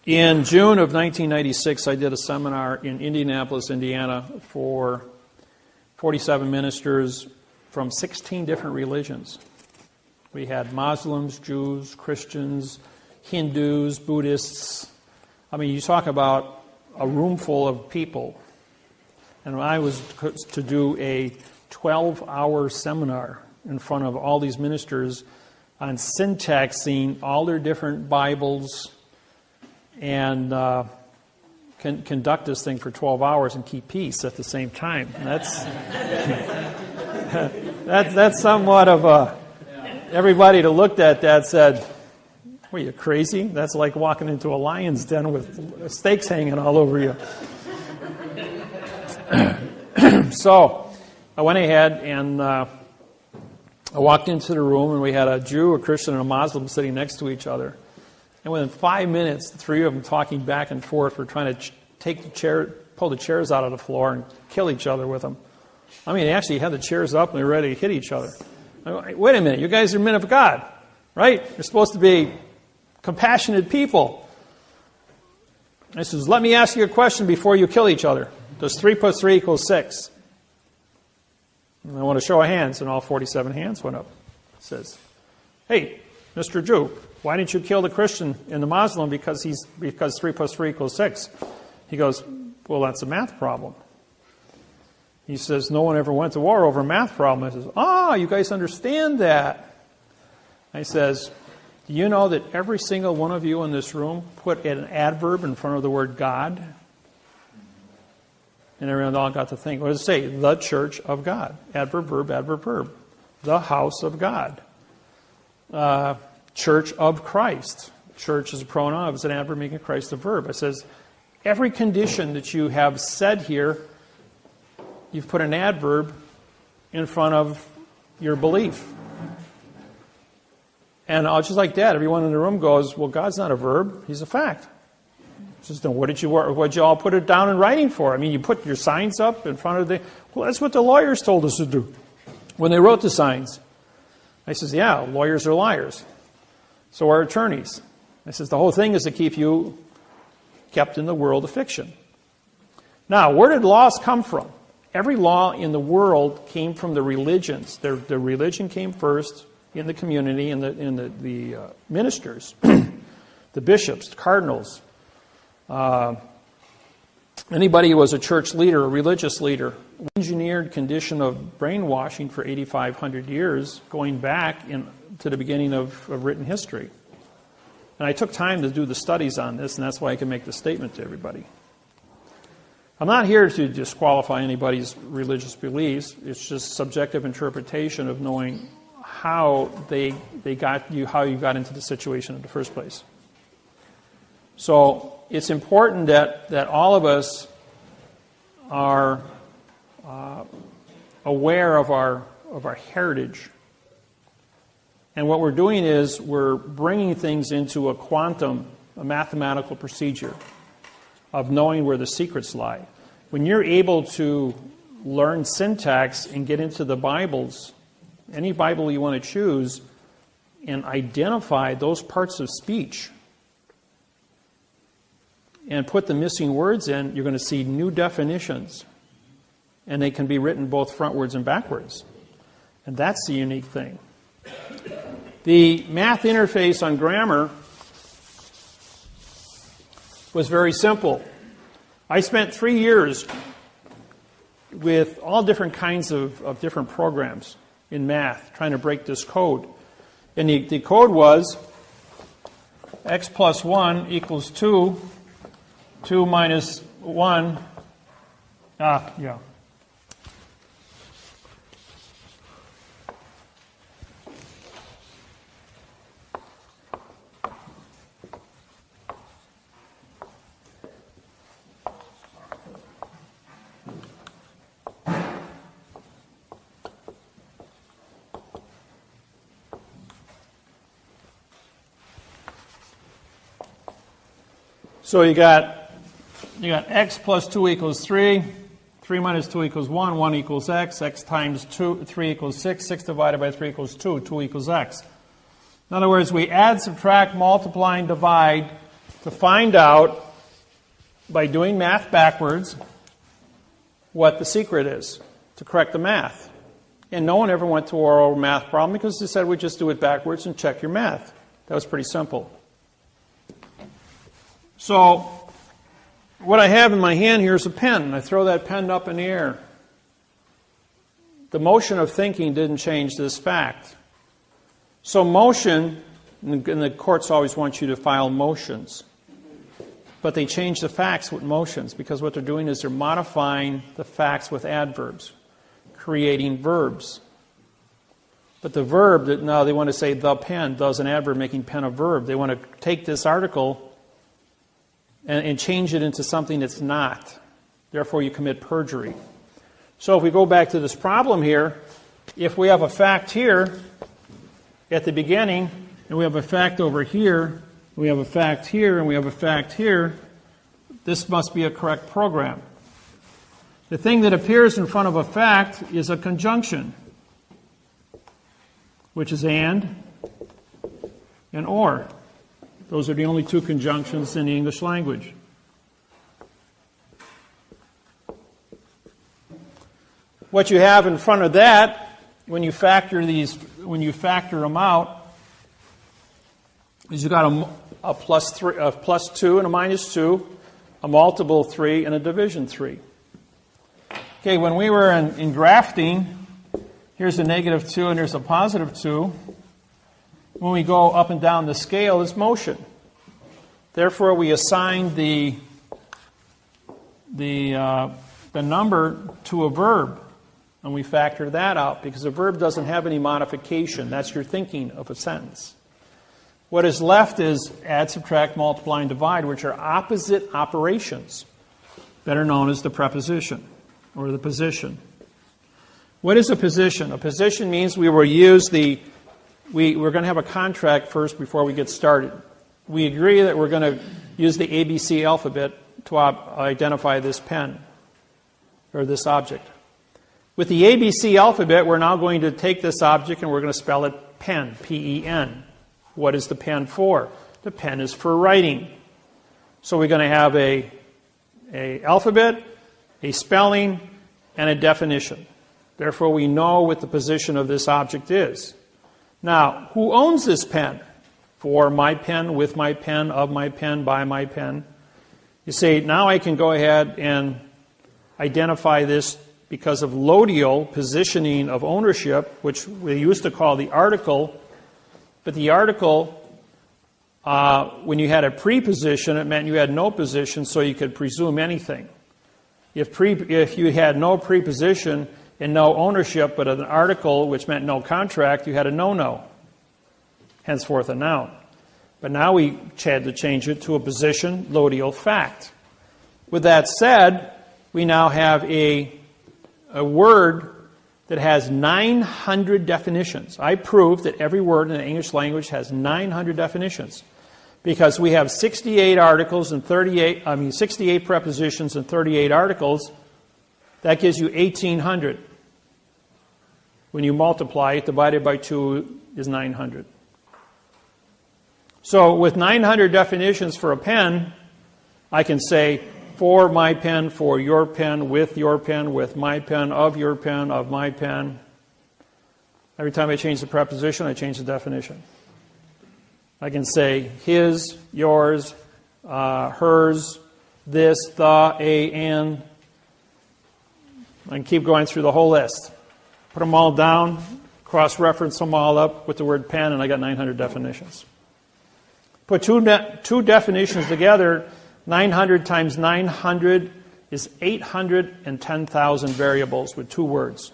In June of 1996, I did a seminar in Indianapolis, Indiana, for 47 ministers from 16 different religions. We had Muslims, Jews, Christians, Hindus, Buddhists. I mean, you talk about a room full of people. And I was to do a 12-hour seminar in front of all these ministers on syntaxing all their different Bibles and conduct this thing for 12 hours and keep peace at the same time. And that's somewhat of a... Everybody that looked at that said, "Were you crazy? That's like walking into a lion's den with steaks hanging all over you." So I went ahead and I walked into the room, and we had a Jew, a Christian, and a Muslim sitting next to each other. And within 5 minutes, the three of them talking back and forth were trying to pull the chairs out of the floor and kill each other with them. I mean, they actually had the chairs up and they were ready to hit each other. Wait a minute, you guys are men of God, right? You're supposed to be compassionate people. I says, let me ask you a question before you kill each other. Does 3 plus 3 equal 6? And I want to show of hands, and all 47 hands went up. It says, "Hey, Mr. Jew, why didn't you kill the Christian and the Muslim because 3 plus 3 equals 6? He goes, "Well, that's a math problem." He says, "No one ever went to war over a math problem." I says, "Ah, you guys understand that." I says, "Do you know that every single one of you in this room put an adverb in front of the word God?" And everyone all got to think, what does it say? The church of God. Adverb, verb, adverb, verb. The house of God. Church of Christ. Church is a pronoun. It's an adverb making Christ a verb. It says, every condition that you have said here, you've put an adverb in front of your belief. And just like that, everyone in the room goes, well, God's not a verb. He's a fact. Just, what did you all put it down in writing for? I mean, you put your signs up in front of the... Well, that's what the lawyers told us to do when they wrote the signs. I says, yeah, lawyers are liars. So are attorneys. I says, the whole thing is to keep you kept in the world of fiction. Now, where did laws come from? Every law in the world came from the religions. The religion came first in the community, in the ministers, the bishops, the cardinals. Anybody who was a church leader, a religious leader, engineered condition of brainwashing for 8,500 years, going back to the beginning of written history. And I took time to do the studies on this, and that's why I can make the statement to everybody. I'm not here to disqualify anybody's religious beliefs. It's just subjective interpretation of knowing how how you got into the situation in the first place. So it's important that all of us are aware of our heritage. And what we're doing is we're bringing things into a mathematical procedure of knowing where the secrets lie. When you're able to learn syntax and get into the Bibles, any Bible you want to choose, and identify those parts of speech and put the missing words in, you're going to see new definitions. And they can be written both frontwards and backwards. And that's the unique thing. The math interface on grammar was very simple. I spent 3 years with all different kinds of different programs in math trying to break this code. And the code was x plus 1 equals 2, 2 minus 1, yeah. So you got x plus 2 equals 3, 3 minus 2 equals 1, 1 equals x, x times 3 equals 6, 6 divided by 3 equals 2, 2 equals x. In other words, we add, subtract, multiply, and divide to find out, by doing math backwards, what the secret is to correct the math. And no one ever went to an oral math problem because they said we just do it backwards and check your math. That was pretty simple. So what I have in my hand here is a pen. I throw that pen up in the air. The motion of thinking didn't change this fact. So motion, and the courts always want you to file motions. But they change the facts with motions because what they're doing is they're modifying the facts with adverbs, creating verbs. But the verb, now they want to say the pen, does an adverb making pen a verb. They want to take this article and change it into something that's not. Therefore, you commit perjury. So if we go back to this problem here, if we have a fact here at the beginning, and we have a fact over here, we have a fact here, and we have a fact here, this must be a correct program. The thing that appears in front of a fact is a conjunction, which is and or. Those are the only two conjunctions in the English language. What you have in front of that, when you factor them out, is you got a plus 2 and a minus 2, a multiple 3, and a division 3. Okay, when we were in grafting, here's a negative 2 and here's a positive 2. When we go up and down the scale, it's motion. Therefore, we assign the number to a verb, and we factor that out because a verb doesn't have any modification. That's your thinking of a sentence. What is left is add, subtract, multiply, and divide, which are opposite operations, better known as the preposition or the position. What is a position? A position means we will use we're going to have a contract first before we get started. We agree that we're going to use the ABC alphabet to identify this pen or this object. With the ABC alphabet, we're now going to take this object and we're going to spell it pen, P-E-N. What is the pen for? The pen is for writing. So we're going to have a alphabet, a spelling, and a definition. Therefore, we know what the position of this object is. Now, who owns this pen? For my pen, with my pen, of my pen, by my pen. You say, now I can go ahead and identify this because of lodial positioning of ownership, which we used to call the article. But the article, when you had a preposition, it meant you had no position, so you could presume anything. If you had no preposition and no ownership, but an article, which meant no contract, you had a no-no, henceforth a noun. But now we had to change it to a position, lodial fact. With that said, we now have a word that has 900 definitions. I proved that every word in the English language has 900 definitions because we have 68 articles and 68 prepositions and 38 articles. That gives you 1,800. When you multiply it, divided by 2 is 900. So with 900 definitions for a pen, I can say for my pen, for your pen, with my pen, of your pen, of my pen. Every time I change the preposition, I change the definition. I can say his, yours, hers, this, the, a, and. I can keep going through the whole list. Put them all down, cross-reference them all up with the word pen, and I got 900 definitions. Put two definitions together, 900 times 900 is 810,000 variables with 2 words.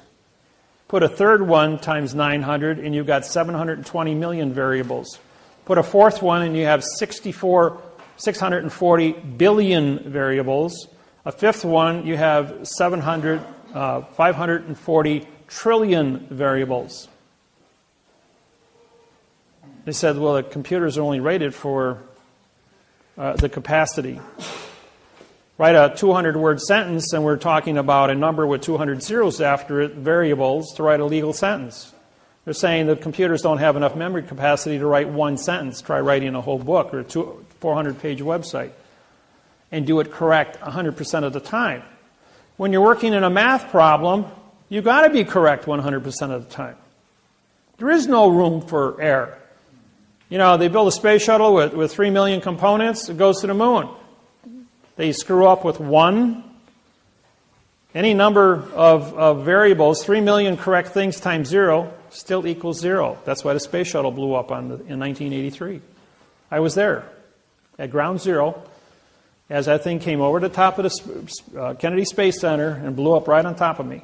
Put a third one times 900, and you've got 720 million variables. Put a fourth one, and you have 640 billion variables. A fifth one, you have 540 trillion variables. They said, well, the computers are only rated for the capacity. Write a 200-word sentence, and we're talking about a number with 200 zeros after it, variables, to write a legal sentence. They're saying the computers don't have enough memory capacity to write one sentence. Try writing a whole book or a 400-page website and do it correct 100% of the time. When you're working in a math problem, you've got to be correct 100% of the time. There is no room for error. You know, they build a space shuttle with 3 million components. It goes to the moon. They screw up with one. Any number of variables, 3 million correct things times 0, still equals 0. That's why the space shuttle blew up in 1983. I was there at ground zero as that thing came over the top of the Kennedy Space Center and blew up right on top of me.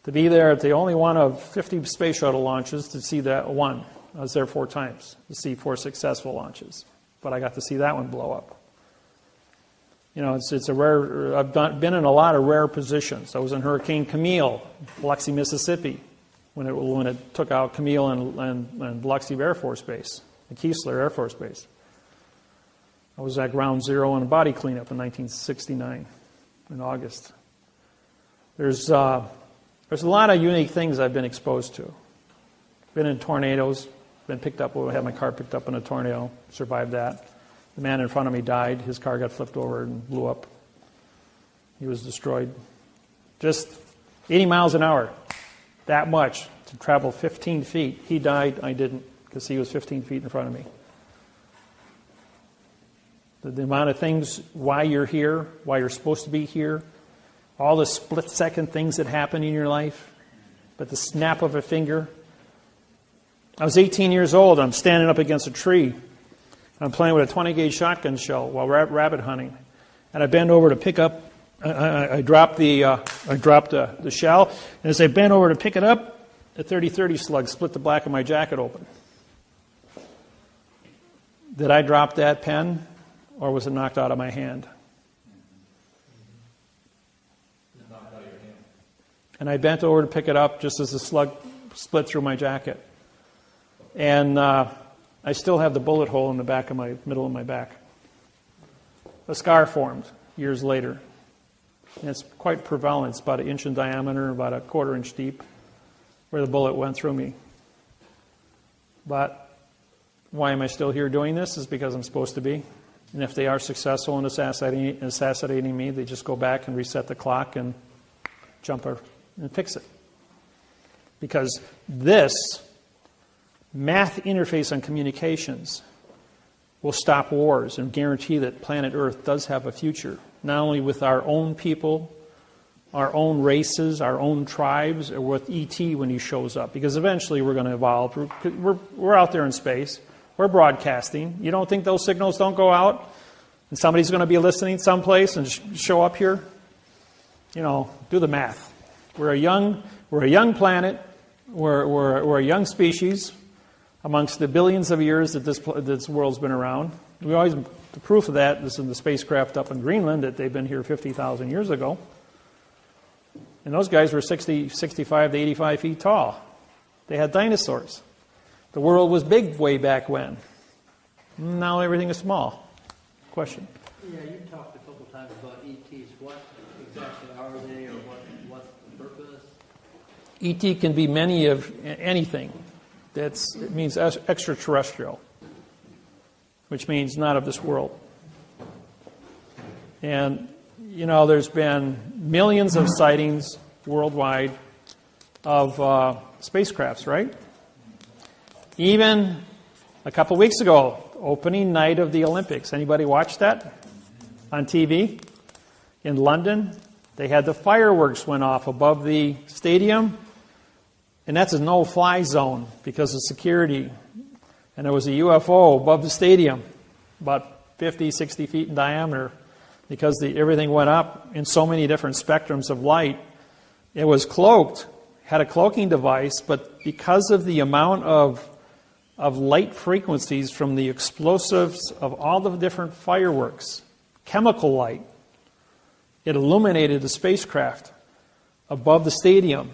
To be there at the only one of 50 space shuttle launches to see that one. I was there 4 times to see 4 successful launches. But I got to see that one blow up. You know, it's a rare. I've been in a lot of rare positions. I was in Hurricane Camille, Biloxi, Mississippi, when it took out Camille and Biloxi Air Force Base, the Keesler Air Force Base. I was at ground zero on a body cleanup in 1969, in August. There's a lot of unique things I've been exposed to. Been in tornadoes, been picked up. I had my car picked up in a tornado, survived that. The man in front of me died. His car got flipped over and blew up. He was destroyed. Just 80 miles an hour, that much, to travel 15 feet. He died, I didn't, because he was 15 feet in front of me. The amount of things, why you're here, why you're supposed to be here, all the split-second things that happen in your life, but the snap of a finger. I was 18 years old. I'm standing up against a tree. I'm playing with a 20-gauge shotgun shell while rabbit hunting, and I bend over to pick up. I dropped the shell, and as I bent over to pick it up, a 30-30 slug split the back of my jacket open. Did I drop that pen, or was it knocked out of my hand? Knocked out of your hand. And I bent over to pick it up just as the slug split through my jacket, and I still have the bullet hole in the back of my middle of my back. A scar formed years later. And it's quite prevalent. It's about 1 inch in diameter, about a 1/4 inch deep, where the bullet went through me. But why am I still here doing this? Is because I'm supposed to be. And if they are successful in assassinating me, they just go back and reset the clock and jump and fix it. Because this math interface on communications will stop wars and guarantee that planet Earth does have a future, not only with our own people, our own races, our own tribes, or with ET when he shows up. Because eventually we're going to evolve. We're out there in space. We're broadcasting. You don't think those signals don't go out? And somebody's going to be listening someplace and show up here? You know, do the math. We're a young planet. We're a young species. Amongst the billions of years that this world's been around. The proof of that is in the spacecraft up in Greenland, that they've been here 50,000 years ago. And those guys were 65 to 85 feet tall. They had dinosaurs. The world was big way back when. Now everything is small. Question? Yeah, you talked a couple times about ETs. What exactly are they, or what's the purpose? ET can be many of anything. It means extraterrestrial, which means not of this world. And, you know, there's been millions of sightings worldwide of spacecrafts, right? Even a couple weeks ago, opening night of the Olympics. Anybody watch that on TV? In London, they had the fireworks went off above the stadium, and that's a no-fly zone because of security. And there was a UFO above the stadium, about 50, 60 feet in diameter, because everything went up in so many different spectrums of light. It was cloaked, had a cloaking device, but because of the amount of light frequencies from the explosives of all the different fireworks, chemical light, it illuminated the spacecraft above the stadium.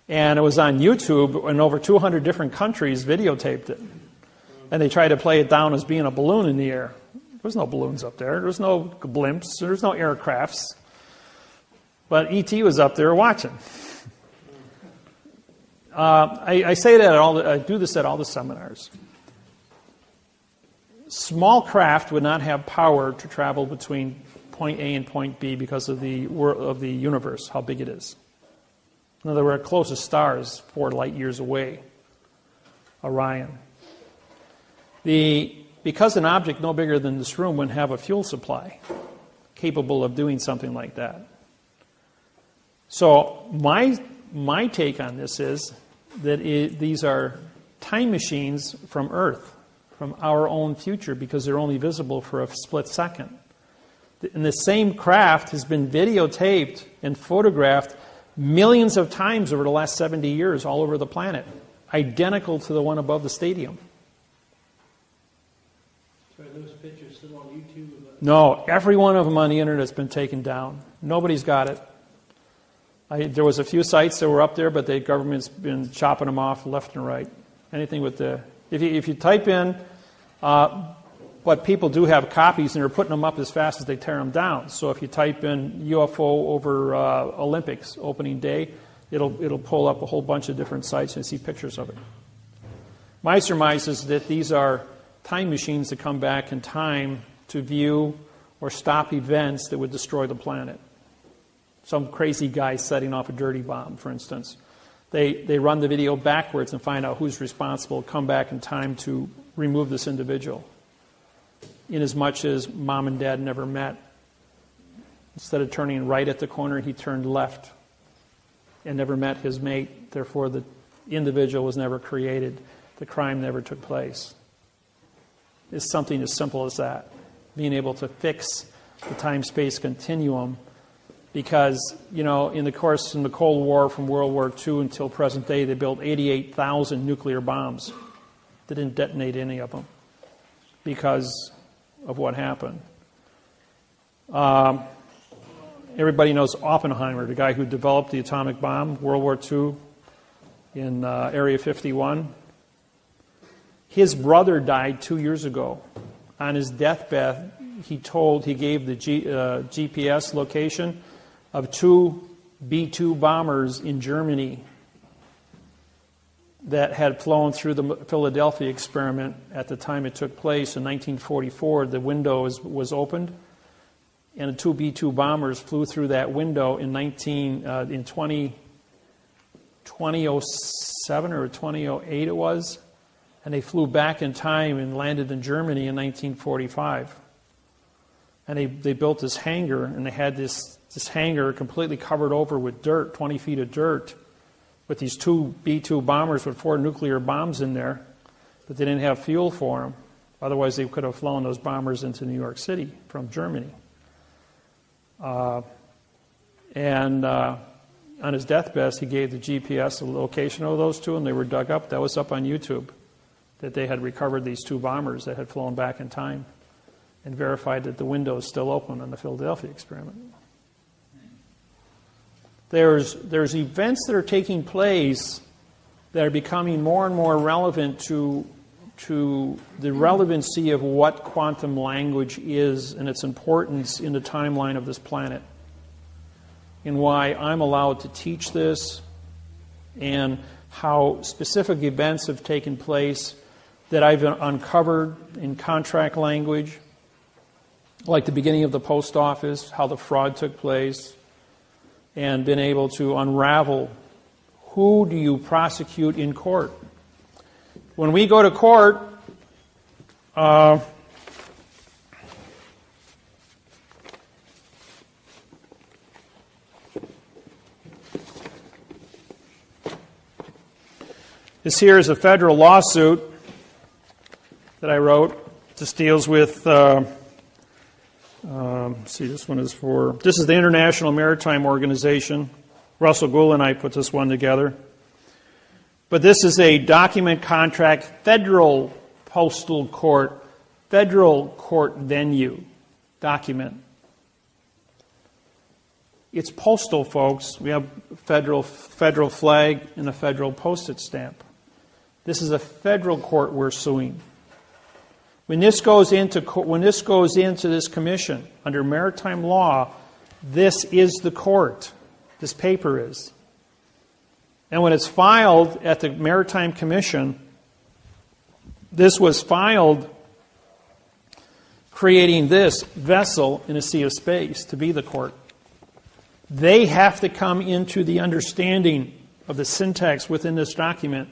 And it was on YouTube, and over 200 different countries videotaped it. And they tried to play it down as being a balloon in the air. There was no balloons up there. There was no blimps. There was no aircrafts. But E.T. was up there watching. I say that I do this at all the seminars. Small craft would not have power to travel between point A and point B because of the universe, how big it is. In other words, our closest star is 4 light years away, Orion. Because an object no bigger than this room wouldn't have a fuel supply capable of doing something like that. So my take on this is that these are time machines from Earth, from our own future, because they're only visible for a split second. And the same craft has been videotaped and photographed millions of times over the last 70 years all over the planet, identical to the one above the stadium. So are those pictures still on YouTube? No, every one of them on the internet has been taken down. Nobody's got it. There was a few sites that were up there, but the government's been chopping them off left and right. Anything with the... If you type in... but people do have copies, and they're putting them up as fast as they tear them down. So if you type in UFO over Olympics opening day, it'll pull up a whole bunch of different sites and see pictures of it. My surmise is that these are time machines that come back in time to view or stop events that would destroy the planet. Some crazy guy setting off a dirty bomb, for instance. They run the video backwards and find out who's responsible, come back in time to remove this individual. Inasmuch as mom and dad never met. Instead of turning right at the corner, he turned left and never met his mate. Therefore, the individual was never created. The crime never took place. It's something as simple as that. Being able to fix the time-space continuum, because, in the Cold War, from World War II until present day, they built 88,000 nuclear bombs. They didn't detonate any of them because of what happened. Everybody knows Oppenheimer, the guy who developed the atomic bomb, World War II, in Area 51. His brother died 2 years ago. On his deathbed, he gave the GPS location of 2 B-2 bombers in Germany that had flown through the Philadelphia experiment at the time it took place in 1944. The window was opened, and the 2 B-2 bombers flew through that window in 2007 or 2008 it was, and they flew back in time and landed in Germany in 1945. And they built this hangar, and they had this hangar completely covered over with dirt, 20 feet of dirt, with these 2 B-2 bombers with 4 nuclear bombs in there, but they didn't have fuel for them. Otherwise, they could have flown those bombers into New York City from Germany. On his deathbed, he gave the GPS the location of those 2, and they were dug up. That was up on YouTube, that they had recovered these 2 bombers that had flown back in time and verified that the window is still open on the Philadelphia experiment. There's events that are taking place that are becoming more and more relevant to the relevancy of what quantum language is and its importance in the timeline of this planet, and why I'm allowed to teach this, and how specific events have taken place that I've uncovered in contract language, like the beginning of the post office, how the fraud took place, and been able to unravel Who do you prosecute in court? When we go to court, this here is a federal lawsuit that I wrote. This deals with, this one is for, this is the International Maritime Organization. Russell Gould and I put this one together. But this is a document contract, federal postal court, federal court venue document. It's postal, folks. We have federal flag and a federal postage stamp. This is a federal court we're suing. When this goes into this commission under maritime law, this is the court. This paper is. And when it's filed at the Maritime Commission, this was filed creating this vessel in a sea of space to be the court. They have to come into the understanding of the syntax within this document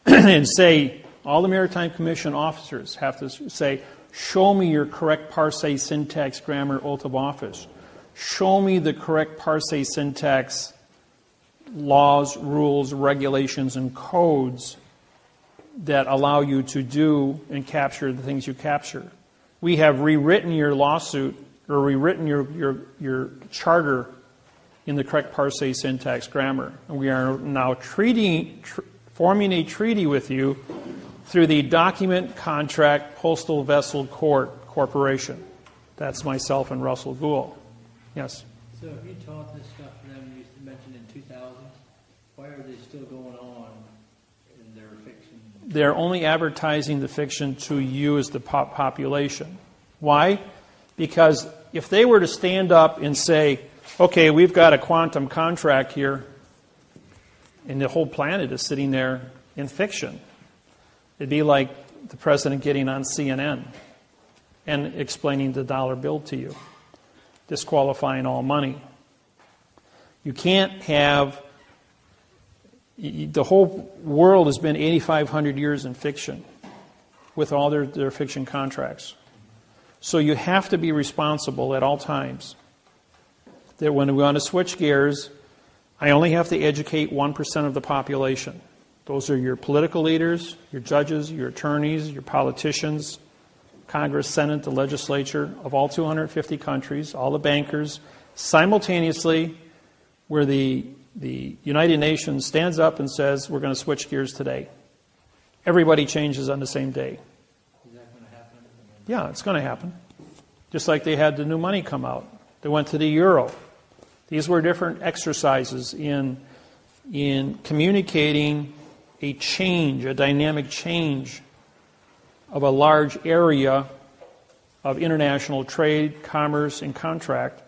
and say, all the Maritime Commission officers have to say, show me your correct parse, syntax, grammar, oath of office. Show me the correct parse, syntax, laws, rules, regulations, and codes that allow you to do and capture the things you capture. We have rewritten your lawsuit or rewritten your charter in the correct parse, syntax, grammar. And we are now forming a treaty with you through the Document Contract Postal Vessel Court Corporation. That's myself and Russell Gould. Yes? So if you taught this stuff to them, you mentioned in 2000, why are they still going on in their fiction? They're only advertising the fiction to you as the population. Why? Because if they were to stand up and say, okay, we've got a quantum contract here, and the whole planet is sitting there in fiction, it'd be like the president getting on CNN and explaining the dollar bill to you, disqualifying all money. You can't have... The whole world has been 8,500 years in fiction with all their fiction contracts. So you have to be responsible at all times. That when we want to switch gears, I only have to educate 1% of the population. Those are your political leaders, your judges, your attorneys, your politicians, Congress, Senate, the legislature of all 250 countries, all the bankers, simultaneously, where the United Nations stands up and says, we're going to switch gears today. Everybody changes on the same day. Is that going to happen? Yeah, it's going to happen. Just like they had the new money come out. They went to the euro. These were different exercises in communicating a change, a dynamic change of a large area of international trade, commerce, and contract,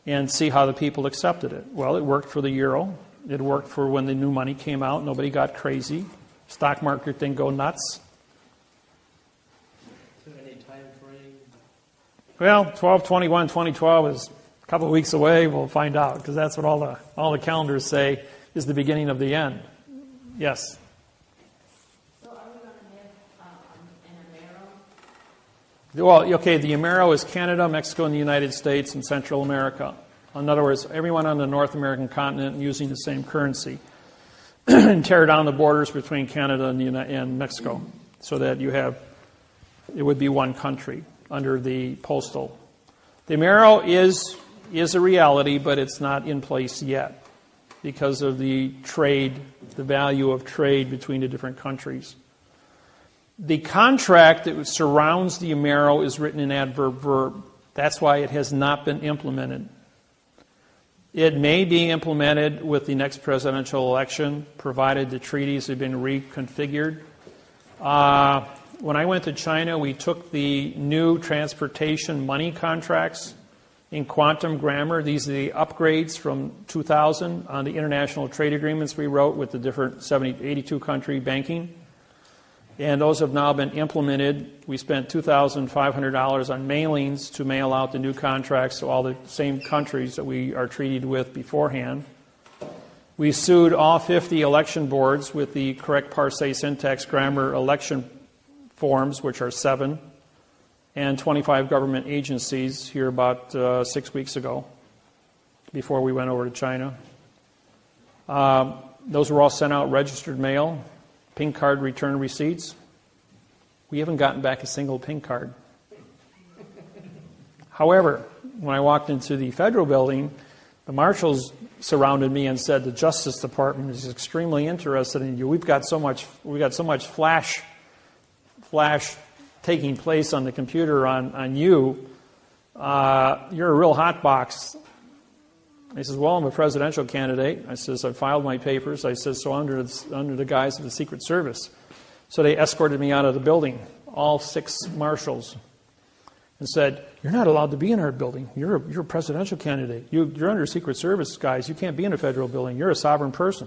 and see how the people accepted it. Well, it worked for the euro. It worked for when the new money came out. Nobody got crazy. Stock market didn't go nuts. So any time frame? Well, 12/21/2012 is a couple of weeks away. We'll find out, because that's what all the calendars say is the beginning of the end. Yes? So are we going to have an Amero? Well, okay, the Amero is Canada, Mexico, and the United States, and Central America. In other words, everyone on the North American continent using the same currency. And tear down the borders between Canada and Mexico so that it would be one country under the postal. The Amero is a reality, but it's not in place yet because of the trade, the value of trade between the different countries. The contract that surrounds the Amero is written in adverb verb. That's why it has not been implemented. It may be implemented with the next presidential election, provided the treaties have been reconfigured. When I went to China, we took the new transportation money contracts in quantum grammar. These are the upgrades from 2000 on the international trade agreements we wrote with the different 82 country banking. And those have now been implemented. We spent $2,500 on mailings to mail out the new contracts to all the same countries that we are treated with beforehand. We sued all 50 election boards with the correct parse, syntax, grammar election forms, which are 7, and 25 government agencies here about 6 weeks ago, before we went over to China. Those were all sent out registered mail, pink card return receipts. We haven't gotten back a single pink card. However, when I walked into the federal building, the marshals surrounded me and said the Justice Department is extremely interested in you. We've got so much flash taking place on the computer on you. You're a real hot box. He says, well, I'm a presidential candidate. I says, I filed my papers. I says, so under the guise of the Secret Service. So they escorted me out of the building, all 6 marshals, and said, you're not allowed to be in our building. You're a presidential candidate. You're under Secret Service, guys. You can't be in a federal building. You're a sovereign person.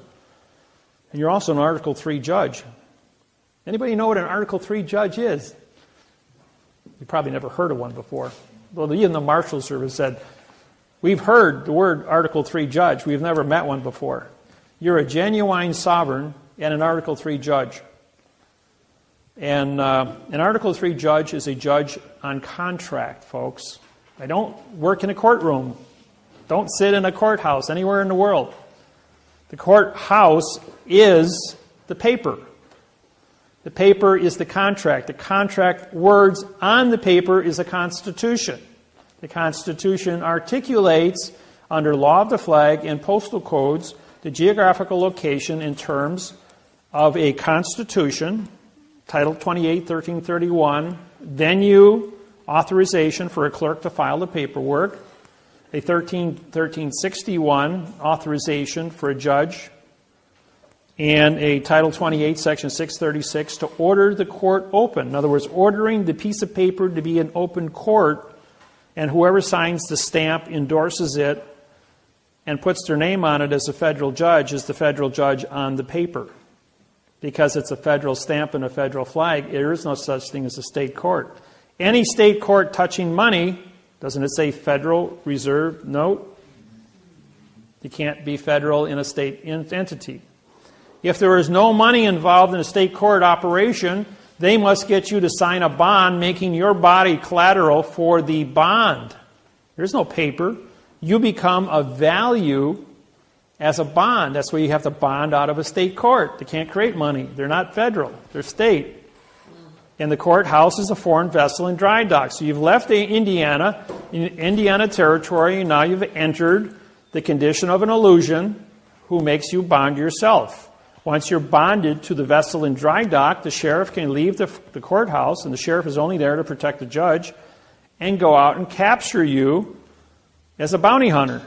And you're also an Article 3 judge. Anybody know what an Article 3 judge is? You probably never heard of one before. Well, even the Marshal Service said, we've heard the word Article 3 judge. We've never met one before. You're a genuine sovereign and an Article 3 judge. And an Article 3 judge is a judge on contract, folks. I don't work in a courtroom. Don't sit in a courthouse anywhere in the world. The courthouse is the paper. The paper is the contract. The contract words on the paper is a constitution. The Constitution articulates, under law of the flag and postal codes, the geographical location in terms of a constitution, Title 28, 1331, venue, authorization for a clerk to file the paperwork, a 1361 authorization for a judge, and a Title 28, Section 636 to order the court open. In other words, ordering the piece of paper to be an open court, and whoever signs the stamp endorses it and puts their name on it as a federal judge is the federal judge on the paper. Because it's a federal stamp and a federal flag, there is no such thing as a state court. Any state court touching money, doesn't it say Federal Reserve Note? You can't be federal in a state entity. If there is no money involved in a state court operation, they must get you to sign a bond making your body collateral for the bond. There's no paper. You become a value as a bond. That's why you have to bond out of a state court. They can't create money. They're not federal. They're state. And the courthouse is a foreign vessel in dry dock. So you've left Indiana territory, and now you've entered the condition of an illusion who makes you bond yourself. Once you're bonded to the vessel in dry dock, the sheriff can leave the courthouse, and the sheriff is only there to protect the judge, and go out and capture you as a bounty hunter.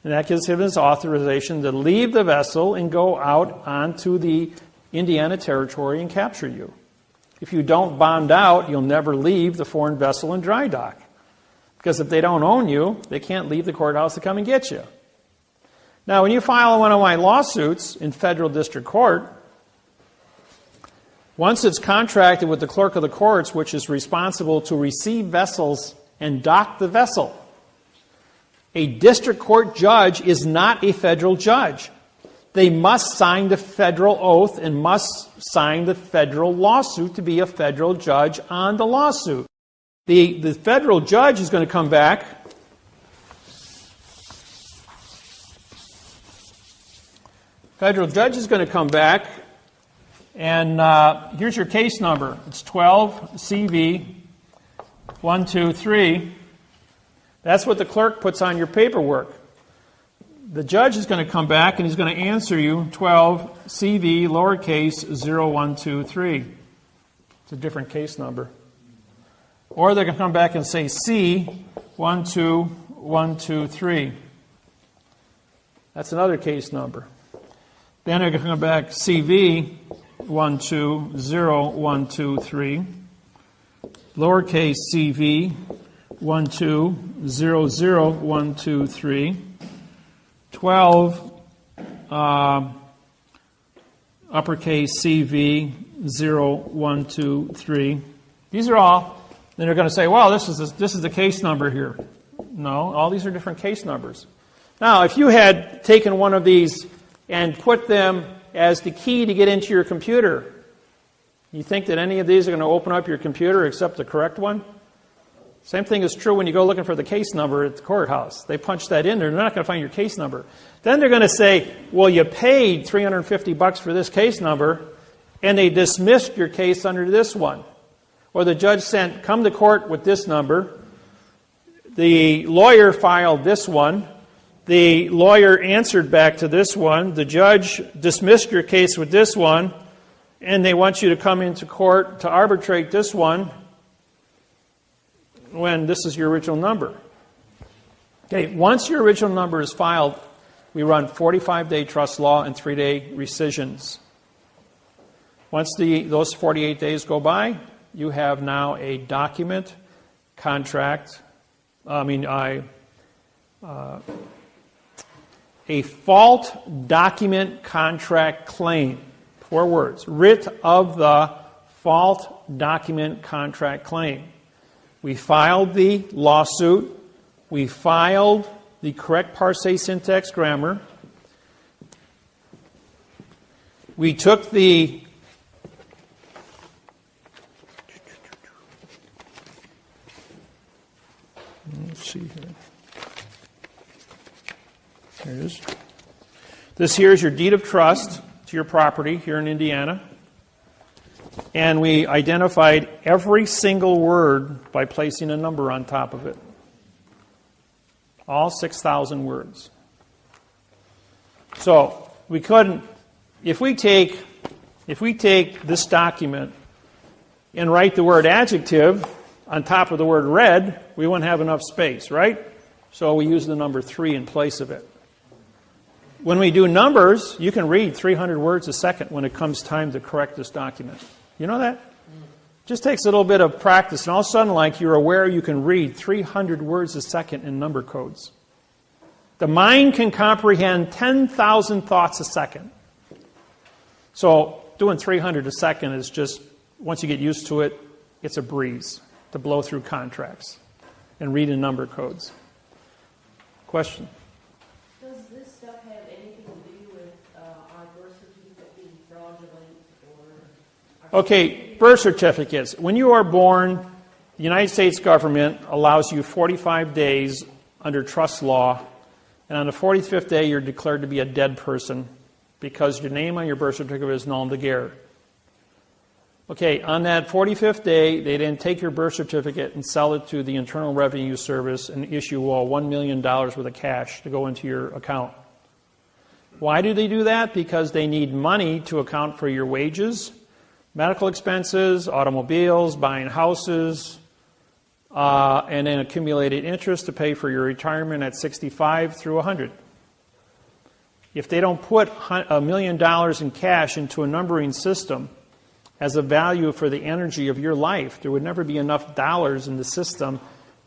And that gives him his authorization to leave the vessel and go out onto the Indiana territory and capture you. If you don't bond out, you'll never leave the foreign vessel in dry dock. Because if they don't own you, they can't leave the courthouse to come and get you. Now, when you file one of my lawsuits in federal district court, once it's contracted with the clerk of the courts, which is responsible to receive vessels and dock the vessel, a district court judge is not a federal judge. They must sign the federal oath and must sign the federal lawsuit to be a federal judge on the lawsuit. The federal judge is going to come back. Federal judge is going to come back, and here's your case number. It's 12 CV 123. That's what the clerk puts on your paperwork. The judge is going to come back and he's going to answer you 12 CV lowercase 0123. It's a different case number. Or they're going to come back and say C 12123. That's another case number. Then they're going to come back CV 120123. Lowercase CV 1200123. 12 uppercase CV 0123. These are all. Then they're going to say, well, this is the case number here. No, all these are different case numbers. Now, if you had taken one of these and put them as the key to get into your computer, you think that any of these are going to open up your computer except the correct one? Same thing is true when you go looking for the case number at the courthouse. They punch that in there. They're not going to find your case number. Then they're going to say, well, you paid $350 for this case number, and they dismissed your case under this one. Or the judge sent, come to court with this number. The lawyer filed this one. The lawyer answered back to this one. The judge dismissed your case with this one, and they want you to come into court to arbitrate this one when this is your original number. Okay, once your original number is filed, we run 45-day trust law and 3-day rescissions. Once those 48 days go by, you have now a document contract, a fault document contract claim. 4 words. Writ of the fault document contract claim. We filed the lawsuit. We filed the correct parsing syntax grammar. We took the let's see here. There it is. This here is your deed of trust to your property here in Indiana. And we identified every single word by placing a number on top of it. All 6,000 words. So we couldn't, if we take this document and write the word adjective on top of the word red, we wouldn't have enough space, right? So we use the number 3 in place of it. When we do numbers, you can read 300 words a second when it comes time to correct this document. You know that? Just takes a little bit of practice, and all of a sudden, like, you're aware you can read 300 words a second in number codes. The mind can comprehend 10,000 thoughts a second. So doing 300 a second is just, once you get used to it, it's a breeze to blow through contracts and read in number codes. Question? Does this stuff have anything to do with our birth certificate being fraudulent or... Okay, birth certificates. When you are born, the United States government allows you 45 days under trust law, and on the 45th day you're declared to be a dead person because your name on your birth certificate is non de guerre. Okay, on that 45th day, they then take your birth certificate and sell it to the Internal Revenue Service and issue $1 million worth of cash to go into your account. Why do they do that? Because they need money to account for your wages, medical expenses, automobiles, buying houses, and then accumulated interest to pay for your retirement at 65 through 100. If they don't put $1 million in cash into a numbering system as a value for the energy of your life, there would never be enough dollars in the system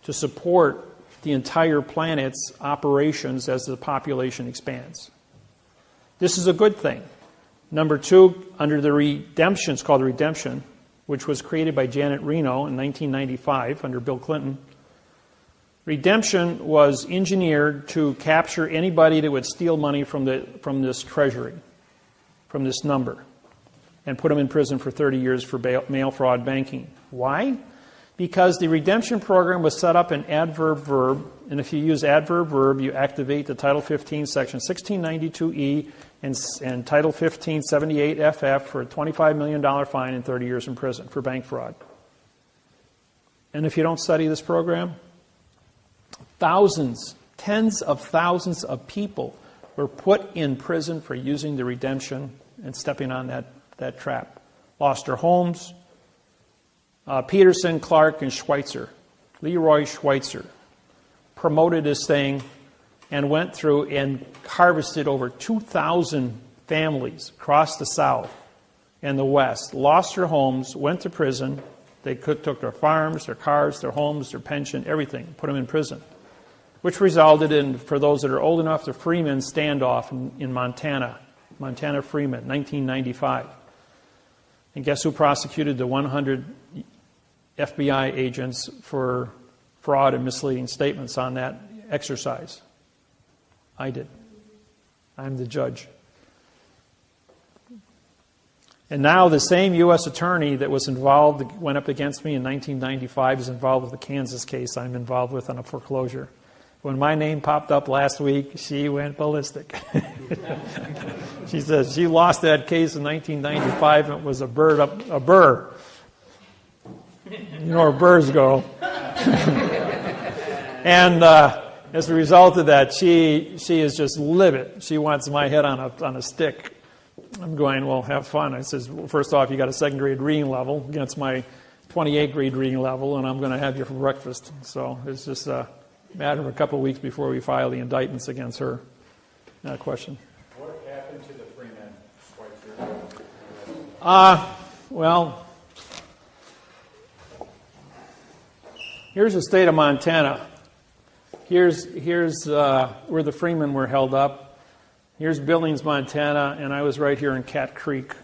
to support the entire planet's operations as the population expands. This is a good thing. Number 2, under the redemption, it's called the redemption, which was created by Janet Reno in 1995 under Bill Clinton. Redemption was engineered to capture anybody that would steal money from this treasury, from this number, and put them in prison for 30 years for mail fraud banking. Why? Because the redemption program was set up in adverb-verb, and if you use adverb-verb, you activate the Title 15, Section 1692E, and Title 15, 78FF for a $25 million fine and 30 years in prison for bank fraud. And if you don't study this program, thousands, tens of thousands of people were put in prison for using the redemption and stepping on that trap. Lost their homes. Peterson, Clark, and Schweitzer, Leroy Schweitzer, promoted this thing and went through and harvested over 2,000 families across the South and the West, lost their homes, went to prison. They took their farms, their cars, their homes, their pension, everything, put them in prison, which resulted in, for those that are old enough, the Freeman standoff in Montana, Montana Freeman, 1995. And guess who prosecuted the 100 FBI agents for fraud and misleading statements on that exercise? I did. I'm the judge. And now the same U.S. attorney that was involved, went up against me in 1995, is involved with the Kansas case I'm involved with on a foreclosure. When my name popped up last week, she went ballistic. She says she lost that case in 1995 and it was a burr. You know where burrs go. And as a result of that, she is just livid. She wants my head on a stick. I'm going, well, have fun. I says, well, first off, you got a second grade reading level against my 28th grade reading level, and I'm going to have you for breakfast. So it's just a matter of a couple of weeks before we file the indictments against her. Question. What happened to the Freeman Schweitzer? Well, here's the state of Montana. Here's where the Freemen were held up. Here's Billings, Montana, and I was right here in Cat Creek.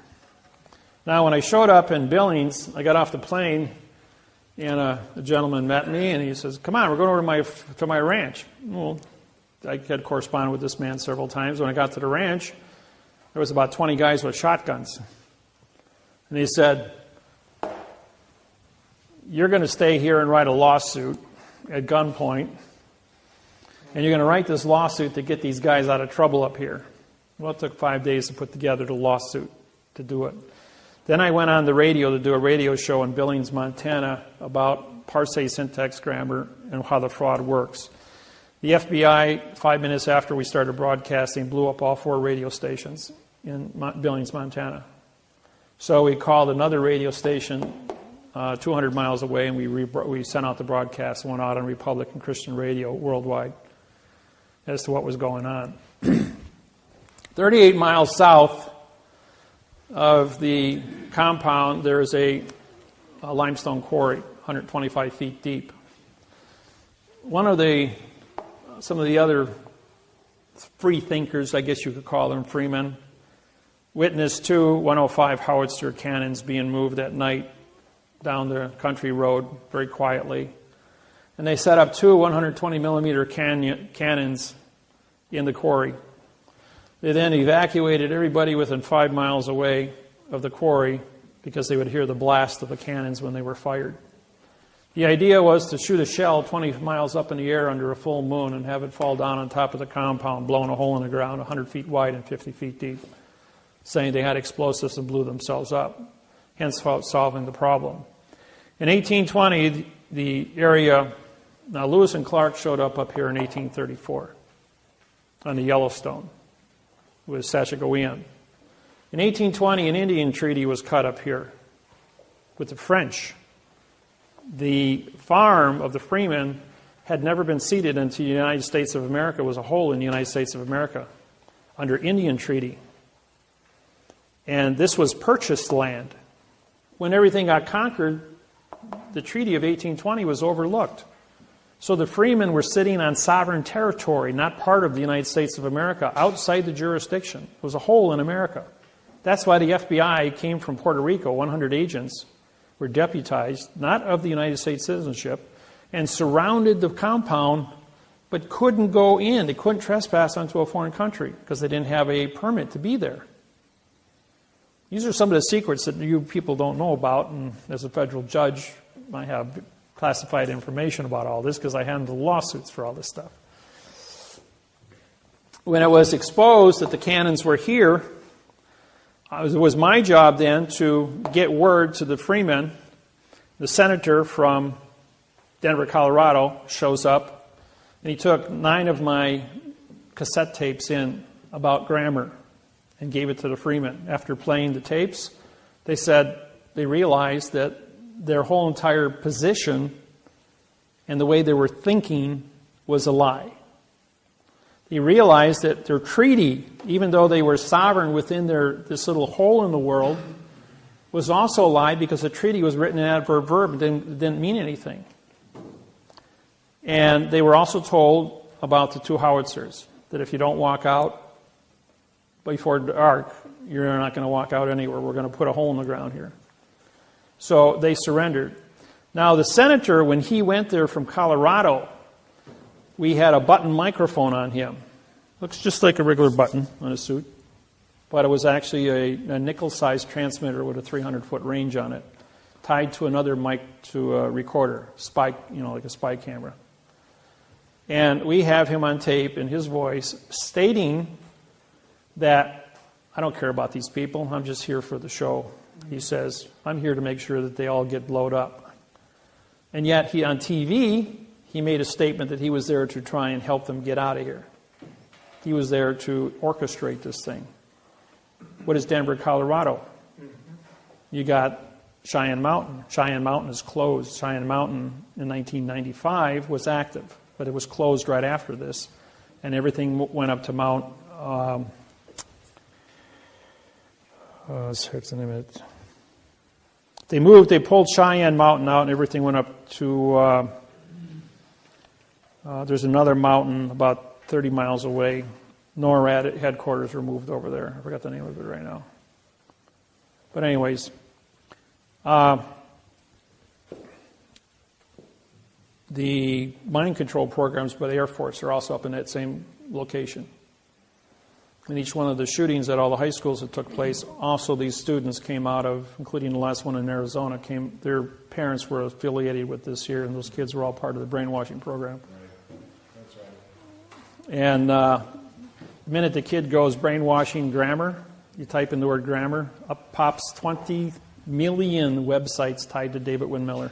Now, when I showed up in Billings, I got off the plane, and a gentleman met me, and he says, "Come on, we're going over to my ranch." Well, I had corresponded with this man several times. When I got to the ranch, there was about 20 guys with shotguns. And he said, "You're going to stay here and write a lawsuit at gunpoint, and you're going to write this lawsuit to get these guys out of trouble up here." Well, it took 5 days to put together the lawsuit to do it. Then I went on the radio to do a radio show in Billings, Montana about parsing syntax grammar and how the fraud works. The FBI, 5 minutes after we started broadcasting, blew up all 4 radio stations in Billings, Montana. So we called another radio station 200 miles away, and we sent out the broadcast, went out on Republic and Christian radio worldwide as to what was going on. 38 miles south of the compound, there is a limestone quarry, 125 feet deep. Some of the other free thinkers, I guess you could call them, freemen, witnessed 2 105 howitzer cannons being moved at night down the country road very quietly. And they set up 2 120 millimeter cannons in the quarry. They then evacuated everybody within 5 miles away of the quarry because they would hear the blast of the cannons when they were fired. The idea was to shoot a shell 20 miles up in the air under a full moon and have it fall down on top of the compound, blowing a hole in the ground 100 feet wide and 50 feet deep, saying they had explosives and blew themselves up, hence solving the problem. In 1820, the area, now Lewis and Clark showed up here in 1834 on the Yellowstone with Sashagowean. In 1820, an Indian treaty was cut up here with the French. The farm of the freemen had never been ceded into the United States of America. It was a whole in the United States of America under Indian treaty. And this was purchased land. When everything got conquered, the Treaty of 1820 was overlooked. So the freemen were sitting on sovereign territory, not part of the United States of America, outside the jurisdiction. It was a whole in America. That's why the FBI came from Puerto Rico. 100 agents were deputized, not of the United States citizenship, and surrounded the compound, but couldn't go in. They couldn't trespass onto a foreign country because they didn't have a permit to be there. These are some of the secrets that you people don't know about, and as a federal judge, I have classified information about all this because I handled lawsuits for all this stuff. When it was exposed that the cannons were here, it was my job then to get word to the freemen. The senator from Denver, Colorado shows up, and he took 9 of my cassette tapes in about grammar and gave it to the freemen. After playing the tapes, they said they realized that their whole entire position and the way they were thinking was a lie. They realized that their treaty, even though they were sovereign within this little hole in the world, was also a lie because the treaty was written in adverb verb and didn't mean anything. And they were also told about the 2 howitzers, that if you don't walk out before dark, you're not going to walk out anywhere. We're going to put a hole in the ground here. So they surrendered. Now the senator, when he went there from Colorado, we had a button microphone on him. Looks just like a regular button on a suit, but it was actually a nickel-sized transmitter with a 300-foot range on it, tied to another mic to a recorder, spy, like a spy camera. And we have him on tape in his voice stating that, I don't care about these people, I'm just here for the show. He says, I'm here to make sure that they all get blowed up. And yet, on TV, he made a statement that he was there to try and help them get out of here. He was there to orchestrate this thing. What is Denver, Colorado? You got Cheyenne Mountain. Cheyenne Mountain is closed. Cheyenne Mountain in 1995 was active, but it was closed right after this. And everything went up to Mount... what's the name of it? They pulled Cheyenne Mountain out and everything went up to... there's another mountain about 30 miles away. NORAD headquarters were moved over there. I forgot the name of it right now. But anyways, the mind control programs by the Air Force are also up in that same location. In each one of the shootings at all the high schools that took place, also these students came out of, including the last one in Arizona, their parents were affiliated with this here, and those kids were all part of the brainwashing program. And the minute the kid goes brainwashing grammar, you type in the word grammar, up pops 20 million websites tied to David Wynn Miller.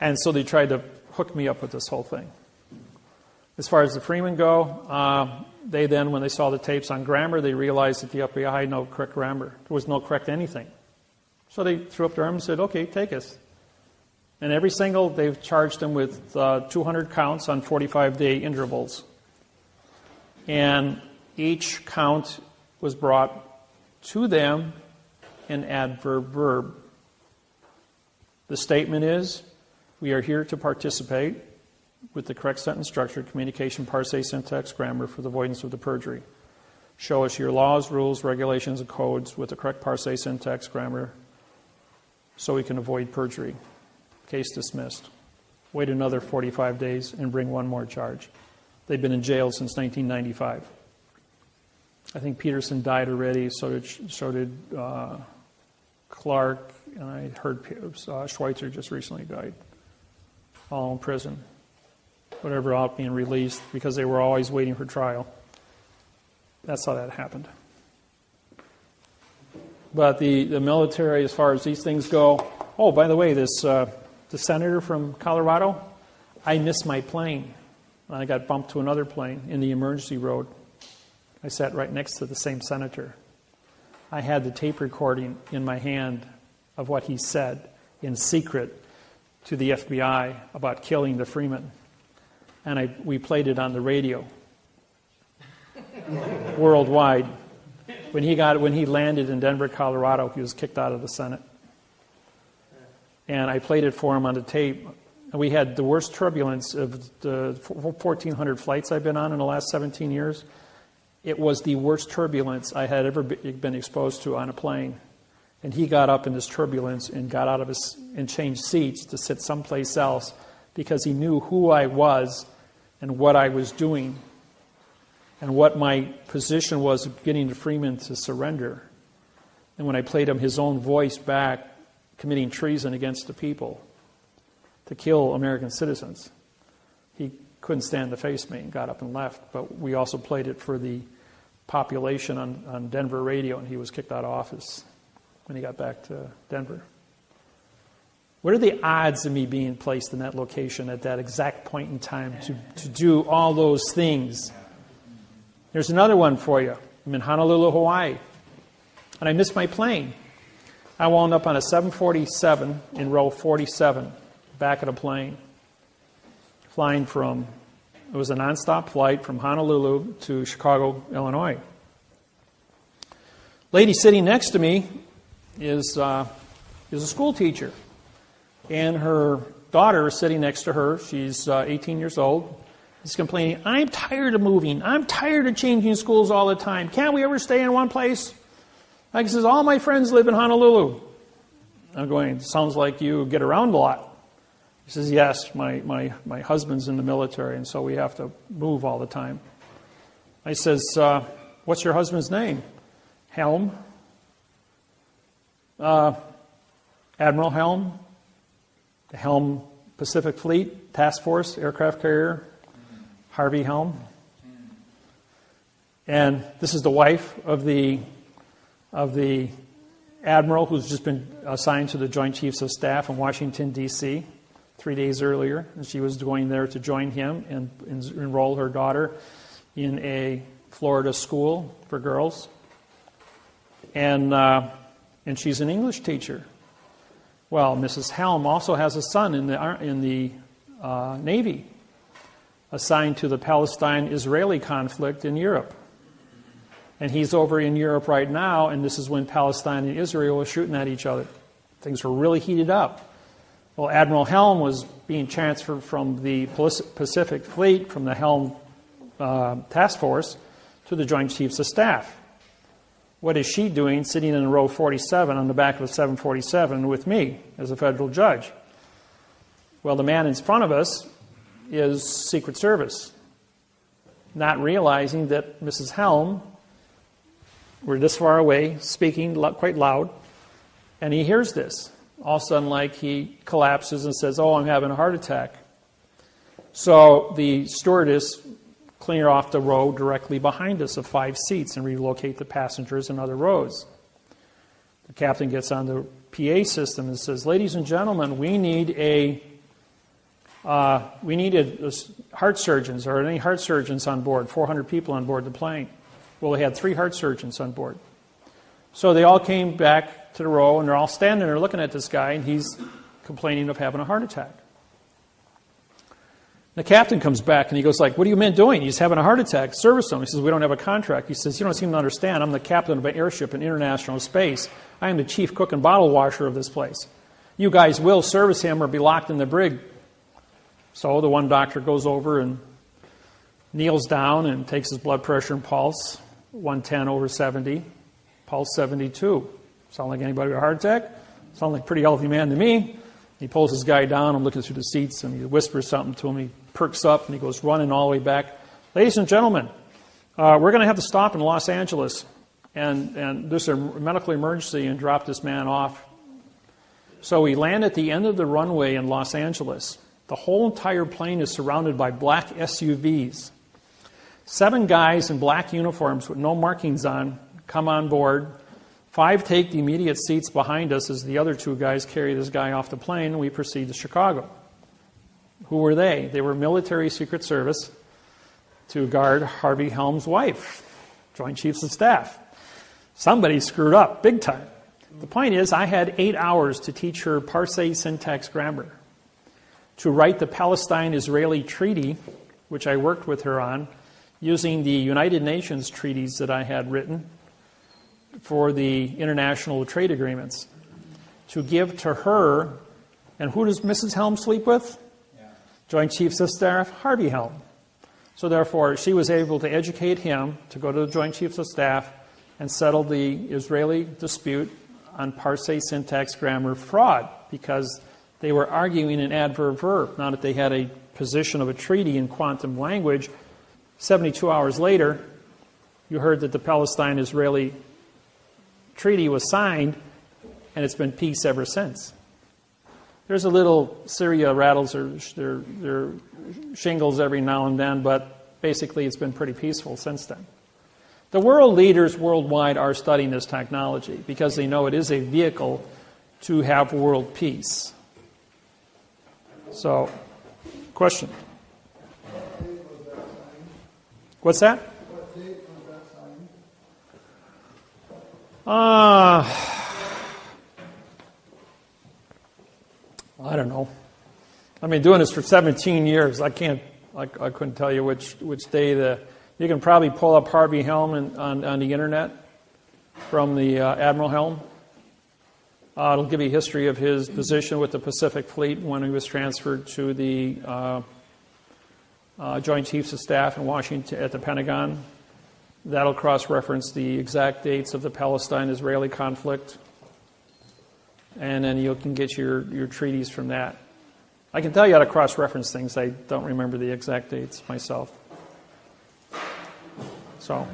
And so they tried to hook me up with this whole thing. As far as the Freemen go, they then, when they saw the tapes on grammar, they realized that the FBI had no correct grammar. There was no correct anything. So they threw up their arms and said, okay, take us. And they've charged them with 200 counts on 45-day intervals. And each count was brought to them in adverb verb. The statement is, we are here to participate with the correct sentence structure, communication, parse, syntax, grammar for the avoidance of the perjury. Show us your laws, rules, regulations, and codes with the correct parse, syntax, grammar so we can avoid perjury. Case dismissed. Wait another 45 days and bring one more charge. They've been in jail since 1995. I think Peterson died already, so did Clark, and I heard Schweitzer just recently died. All in prison. Whatever, out being released because they were always waiting for trial. That's how that happened. But the military, as far as these things go, oh, by the way, the senator from Colorado, I missed my plane. I got bumped to another plane in the emergency road. I sat right next to the same senator. I had the tape recording in my hand of what he said in secret to the FBI about killing the Freeman. And we played it on the radio worldwide. When he landed in Denver, Colorado, he was kicked out of the Senate. And I played it for him on the tape. And we had the worst turbulence of the 1,400 flights I've been on in the last 17 years. It was the worst turbulence I had ever been exposed to on a plane. And he got up in this turbulence and got out of and changed seats to sit someplace else because he knew who I was and what I was doing and what my position was of getting the Freeman to surrender. And when I played him his own voice back, committing treason against the people to kill American citizens, he couldn't stand to face me and got up and left. But we also played it for the population on Denver radio, and he was kicked out of office when he got back to Denver. What are the odds of me being placed in that location at that exact point in time to do all those things? There's another one for you. I'm in Honolulu, Hawaii, and I missed my plane. I wound up on a 747 in row 47, back of a plane, flying from, it was a nonstop flight from Honolulu to Chicago, Illinois. Lady sitting next to me is a school teacher. And her daughter is sitting next to her. She's 18 years old. She's complaining, I'm tired of moving. I'm tired of changing schools all the time. Can't we ever stay in one place? Like he says, all my friends live in Honolulu. I'm going, sounds like you get around a lot. He says, yes, my husband's in the military, and so we have to move all the time. I says, what's your husband's name? Helm. Admiral Helm. The Helm Pacific Fleet Task Force aircraft carrier. Harvey Helm. And this is the wife of the admiral who's just been assigned to the Joint Chiefs of Staff in Washington, D.C. 3 days earlier. And she was going there to join him and enroll her daughter in a Florida school for girls. And she's an English teacher. Well, Mrs. Helm also has a son in the Navy, assigned to the Palestine-Israeli conflict in Europe. And he's over in Europe right now, and this is when Palestine and Israel were shooting at each other. Things were really heated up. Well, Admiral Helm was being transferred from the Pacific Fleet, from the Helm Task Force, to the Joint Chiefs of Staff. What is she doing sitting in row 47 on the back of a 747 with me as a federal judge? Well, the man in front of us is Secret Service, not realizing that Mrs. Helm, we're this far away, speaking quite loud, and he hears this. All of a sudden, like, he collapses and says, oh, I'm having a heart attack. So the stewardess clear off the row directly behind us of 5 seats and relocate the passengers in other rows. The captain gets on the PA system and says, ladies and gentlemen, we need heart surgeons, or any heart surgeons on board, 400 people on board the plane. Well, they had 3 heart surgeons on board. So they all came back to the row, and they're all standing there looking at this guy, and he's complaining of having a heart attack. The captain comes back, and he goes like, what are you men doing? He's having a heart attack. Service him. He says, we don't have a contract. He says, you don't seem to understand. I'm the captain of an airship in international space. I am the chief cook and bottle washer of this place. You guys will service him or be locked in the brig. So the one doctor goes over and kneels down and takes his blood pressure and pulse, 110/70, pulse 72. Sound like anybody with a heart attack? Sound like a pretty healthy man to me. He pulls this guy down. I'm looking through the seats, and he whispers something to him. He perks up, and he goes running all the way back. Ladies and gentlemen, we're going to have to stop in Los Angeles, and there's a medical emergency, and drop this man off. So we land at the end of the runway in Los Angeles. The whole entire plane is surrounded by black SUVs. 7 guys in black uniforms with no markings on come on board. 5 take the immediate seats behind us as the other 2 guys carry this guy off the plane, and we proceed to Chicago. Who were they? They were military Secret Service to guard Harvey Helm's wife, Joint Chiefs of Staff. Somebody screwed up big time. The point is, I had 8 hours to teach her Parsee syntax grammar, to write the Palestine-Israeli treaty, which I worked with her on, using the United Nations treaties that I had written for the international trade agreements, to give to her. And who does Mrs. Helm sleep with? Yeah. Joint Chiefs of Staff, Harvey Helm. So therefore, she was able to educate him to go to the Joint Chiefs of Staff and settle the Israeli dispute on Parsee syntax grammar fraud, because they were arguing an adverb-verb. Now that they had a position of a treaty in quantum language, 72 hours later, you heard that the Palestine-Israeli treaty was signed, and it's been peace ever since. There's a little Syria rattles their shingles every now and then, but basically it's been pretty peaceful since then. The world leaders worldwide are studying this technology because they know it is a vehicle to have world peace. So, question? What's that? What date was that signed? I don't know. I've been doing this for 17 years. I couldn't tell you which day. You can probably pull up Harvey Helm on the internet from the Admiral Helm. It'll give you a history of his position with the Pacific Fleet when he was transferred to the Joint Chiefs of Staff in Washington at the Pentagon. That'll cross-reference the exact dates of the Palestine-Israeli conflict. And then you can get your treaties from that. I can tell you how to cross-reference things. I don't remember the exact dates myself. So,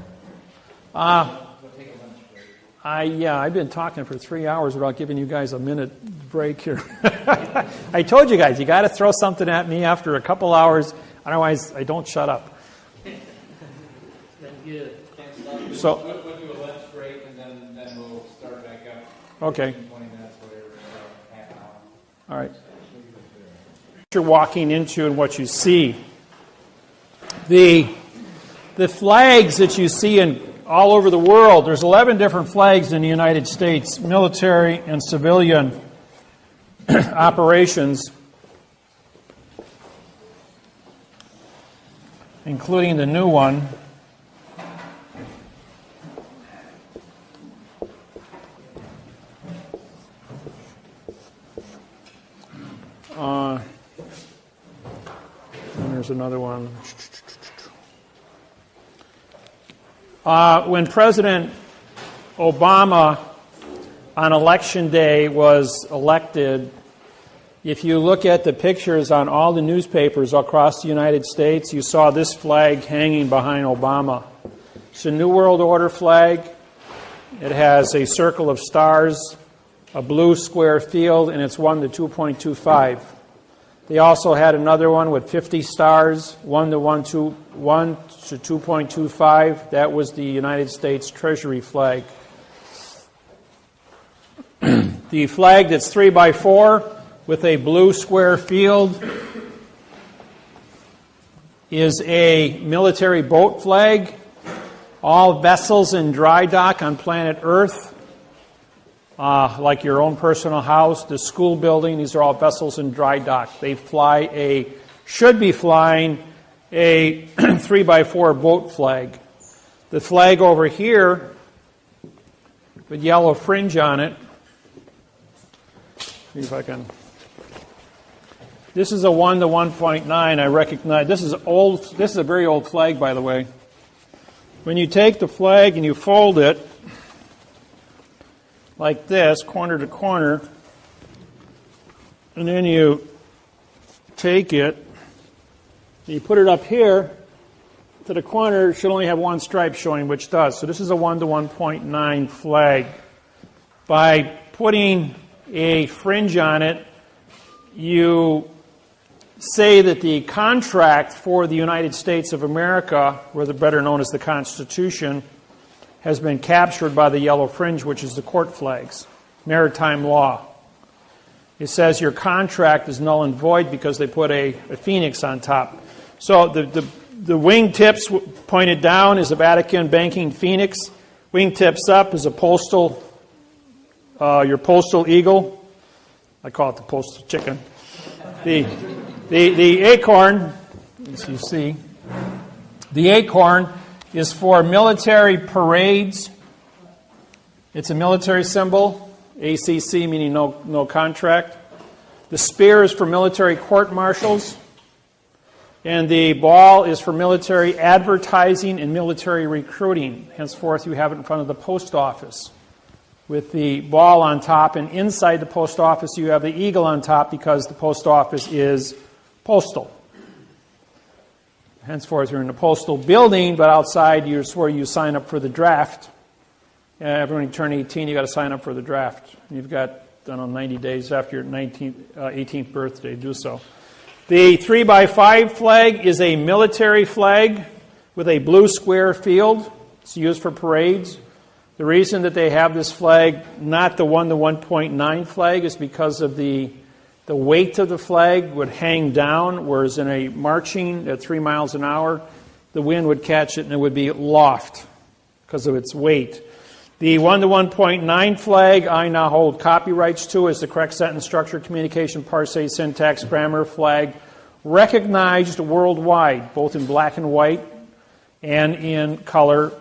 I've been talking for 3 hours without giving you guys a minute break here. I told you guys, you got to throw something at me after a couple hours, otherwise I don't shut up. So, We'll do a lunch break and then we'll start back up. Okay. 20 minutes, whatever, half an hour. All right. What you're walking into and what you see. The flags that you see in all over the world, there's 11 different flags in the United States, military and civilian operations, including the new one. And there's another one. When President Obama on election day was elected, if you look at the pictures on all the newspapers across the United States, you saw this flag hanging behind Obama. It's a New World Order flag. It has a circle of stars, a blue square field, and it's 1 to 2.25. They also had another one with 50 stars, 1 to 2.25. That was the United States Treasury flag. The flag that's 3 by 4 with a blue square field is a military boat flag. All vessels in dry dock on planet Earth, like your own personal house, the school building, these are all vessels in dry dock. They should be flying a 3 by 4 boat flag. The flag over here with yellow fringe on it, see if I can. This is a 1 to 1.9. I recognize this is old. This is a very old flag, by the way. When you take the flag and you fold it like this, corner to corner, and then you take it, and you put it up here to the corner, it should only have one stripe showing, which does. So this is a 1 to 1.9 flag. By putting a fringe on it, you say that the contract for the United States of America, or better known as the Constitution, has been captured by the yellow fringe, which is the court flags, maritime law. It says your contract is null and void because they put a phoenix on top. So the wingtips pointed down is a Vatican banking phoenix. Wingtips up is a your postal eagle. I call it the postal chicken. The acorn, as you see, the acorn is for military parades. It's a military symbol, ACC meaning no contract. The spear is for military court-martials. And the ball is for military advertising and military recruiting. Henceforth, you have it in front of the post office with the ball on top. And inside the post office, you have the eagle on top because the post office is postal. Henceforth, you're in the postal building, but outside, it's where you sign up for the draft. Everyone you turn 18, you've got to sign up for the draft. You've got 90 days after your 18th birthday to do so. The 3 by 5 flag is a military flag with a blue square field. It's used for parades. The reason that they have this flag, not the 1 to 1.9 flag, is because of the weight of the flag would hang down, whereas in a marching at 3 miles an hour, the wind would catch it and it would be aloft because of its weight. The 1 to 1.9 flag I now hold copyrights to as the correct sentence structure, communication, parse, syntax, grammar flag, recognized worldwide, both in black and white and in color,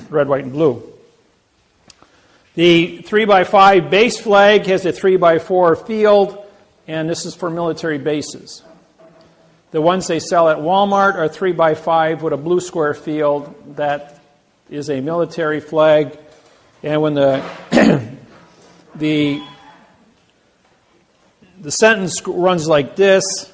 red, white, and blue. The 3 by 5 base flag has a 3 by 4 field, and this is for military bases. The ones they sell at Walmart are 3 by 5 with a blue square field. That is a military flag. And when the the sentence runs like this.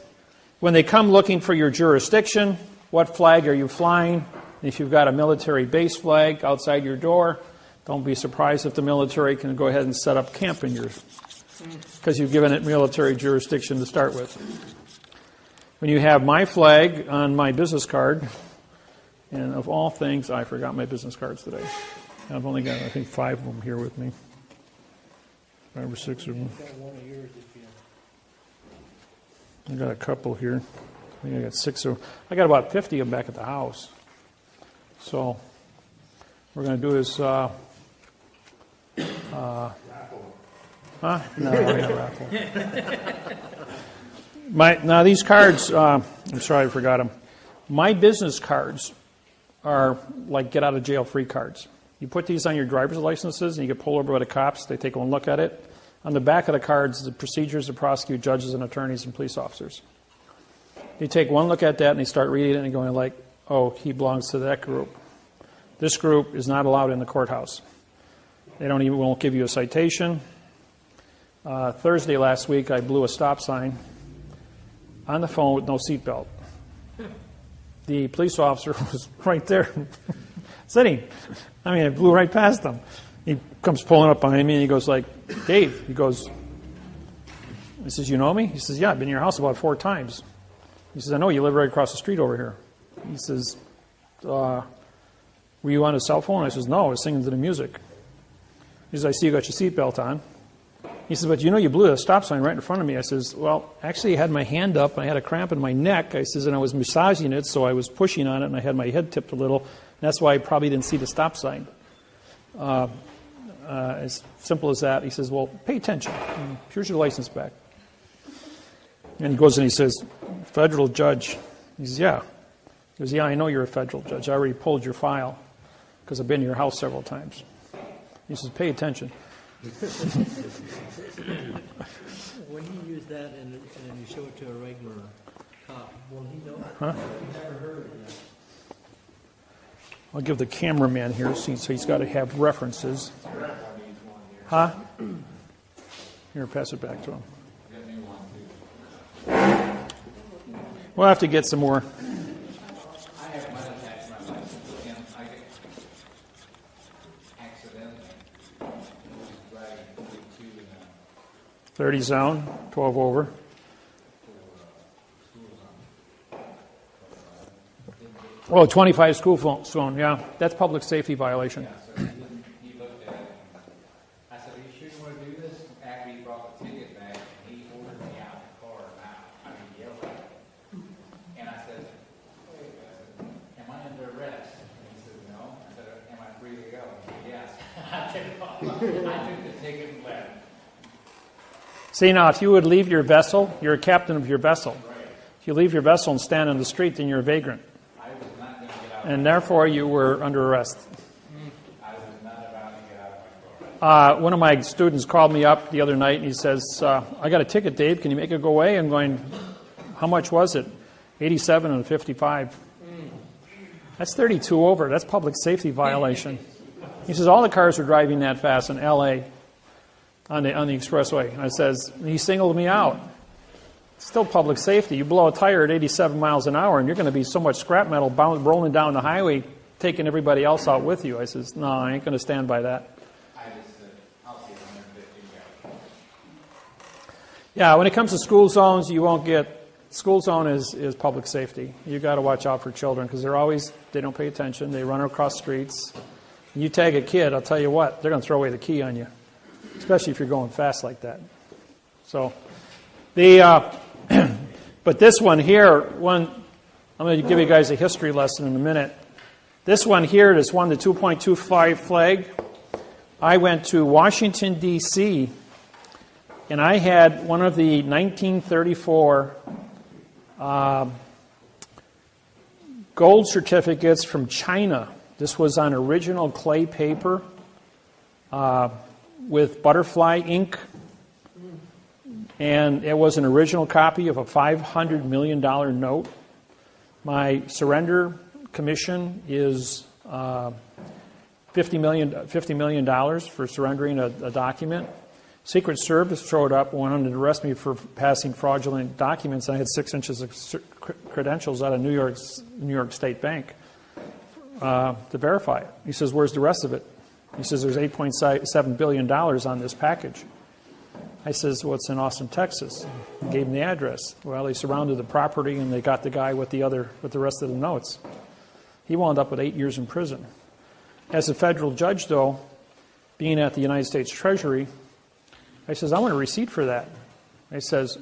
When they come looking for your jurisdiction, what flag are you flying? If you've got a military base flag outside your door, don't be surprised if the military can go ahead and set up camp in yours, because you've given it military jurisdiction to start with. When you have my flag on my business card, and of all things, I forgot my business cards today. I've only got, I think, 5 of them here with me. 5 or 6 of them. I got a couple here. I think I got 6 of them. I got about 50 of them back at the house. So, what we're going to do is, huh? No, we're not raffle. Now these cards, I'm sorry I forgot them. My business cards are like get out of jail free cards. You put these on your driver's licenses and you get pulled over by the cops. They take one look at it. On the back of the cards, the procedures to prosecute judges and attorneys and police officers. They take one look at that and they start reading it and going like, oh, he belongs to that group. This group is not allowed in the courthouse. They won't give you a citation. Thursday last week, I blew a stop sign on the phone with no seatbelt. The police officer was right there, sitting. I mean, I blew right past him. He comes pulling up behind me and he goes like, Dave, he says, you know me? He says, yeah, I've been in your house about 4 times. He says, I know, you live right across the street over here. He says, were you on a cell phone? I says, no, I was singing to the music. He says, I see you got your seatbelt on. He says, but you know you blew a stop sign right in front of me. I says, well, actually I had my hand up and I had a cramp in my neck. I says, and I was massaging it, so I was pushing on it and I had my head tipped a little. And that's why I probably didn't see the stop sign. As simple as that. He says, well, pay attention. Here's your license back. And he goes and he says, federal judge. He says, yeah. He goes, yeah, I know you're a federal judge. I already pulled your file because I've been to your house several times. He says, pay attention. When you use that and you show it to a regular cop, will he know? Huh? I've never heard of it yet. I'll give the cameraman here, so he's got to have references. Huh? Here, pass it back to him. We'll have to get some more. I have mine attached to my license, and I get accidentally driving 42 in 30 zone, 12 over. Oh, 25 school zone, yeah. That's public safety violation. Yeah, so he looked at it. I said, are you sure you want to do this? After he brought the ticket back, he ordered me out of the car. I yelled at him. And I said, wait, am I under arrest? And he said, no. I said, am I free to go? He said, yes. I took the ticket and left. See, now, if you would leave your vessel, you're a captain of your vessel. If you leave your vessel and stand on the street, then you're a vagrant. I was not going to get out. And therefore, you were under arrest. I was not about to get out of my car. One of my students called me up the other night and he says, I got a ticket, Dave. Can you make it go away? I'm going, how much was it? 87 and 55. That's 32 over. That's public safety violation. He says, all the cars are driving that fast in L.A. on the expressway. And I says, he singled me out. It's still public safety. You blow a tire at 87 miles an hour and you're going to be so much scrap metal rolling down the highway, taking everybody else out with you. I says, no, I ain't going to stand by that. I just said, I'll see 150 guys. Yeah, when it comes to school zones, you won't get... School zone is public safety. You've got to watch out for children because they don't pay attention. They run across streets. And you tag a kid, I'll tell you what, they're going to throw away the key on you, especially if you're going fast like that. So, but this one here, I'm going to give you guys a history lesson in a minute. This one here just won the 2.25 flag. I went to Washington, D.C., and I had one of the 1934 gold certificates from China. This was on original clay paper with butterfly ink. And it was an original copy of a $500 million note. My surrender commission is $50 million for surrendering a document. Secret Service showed up and wanted to arrest me for passing fraudulent documents. I had 6 inches of credentials out of New York State Bank to verify it. He says, "Where's the rest of it?" He says, "There's $8.7 billion on this package." I says, "Well, it's in Austin, Texas." I gave him the address. Well, they surrounded the property and they got the guy with the rest of the notes. He wound up with 8 years in prison. As a federal judge, though, being at the United States Treasury, I says, "I want a receipt for that." I says,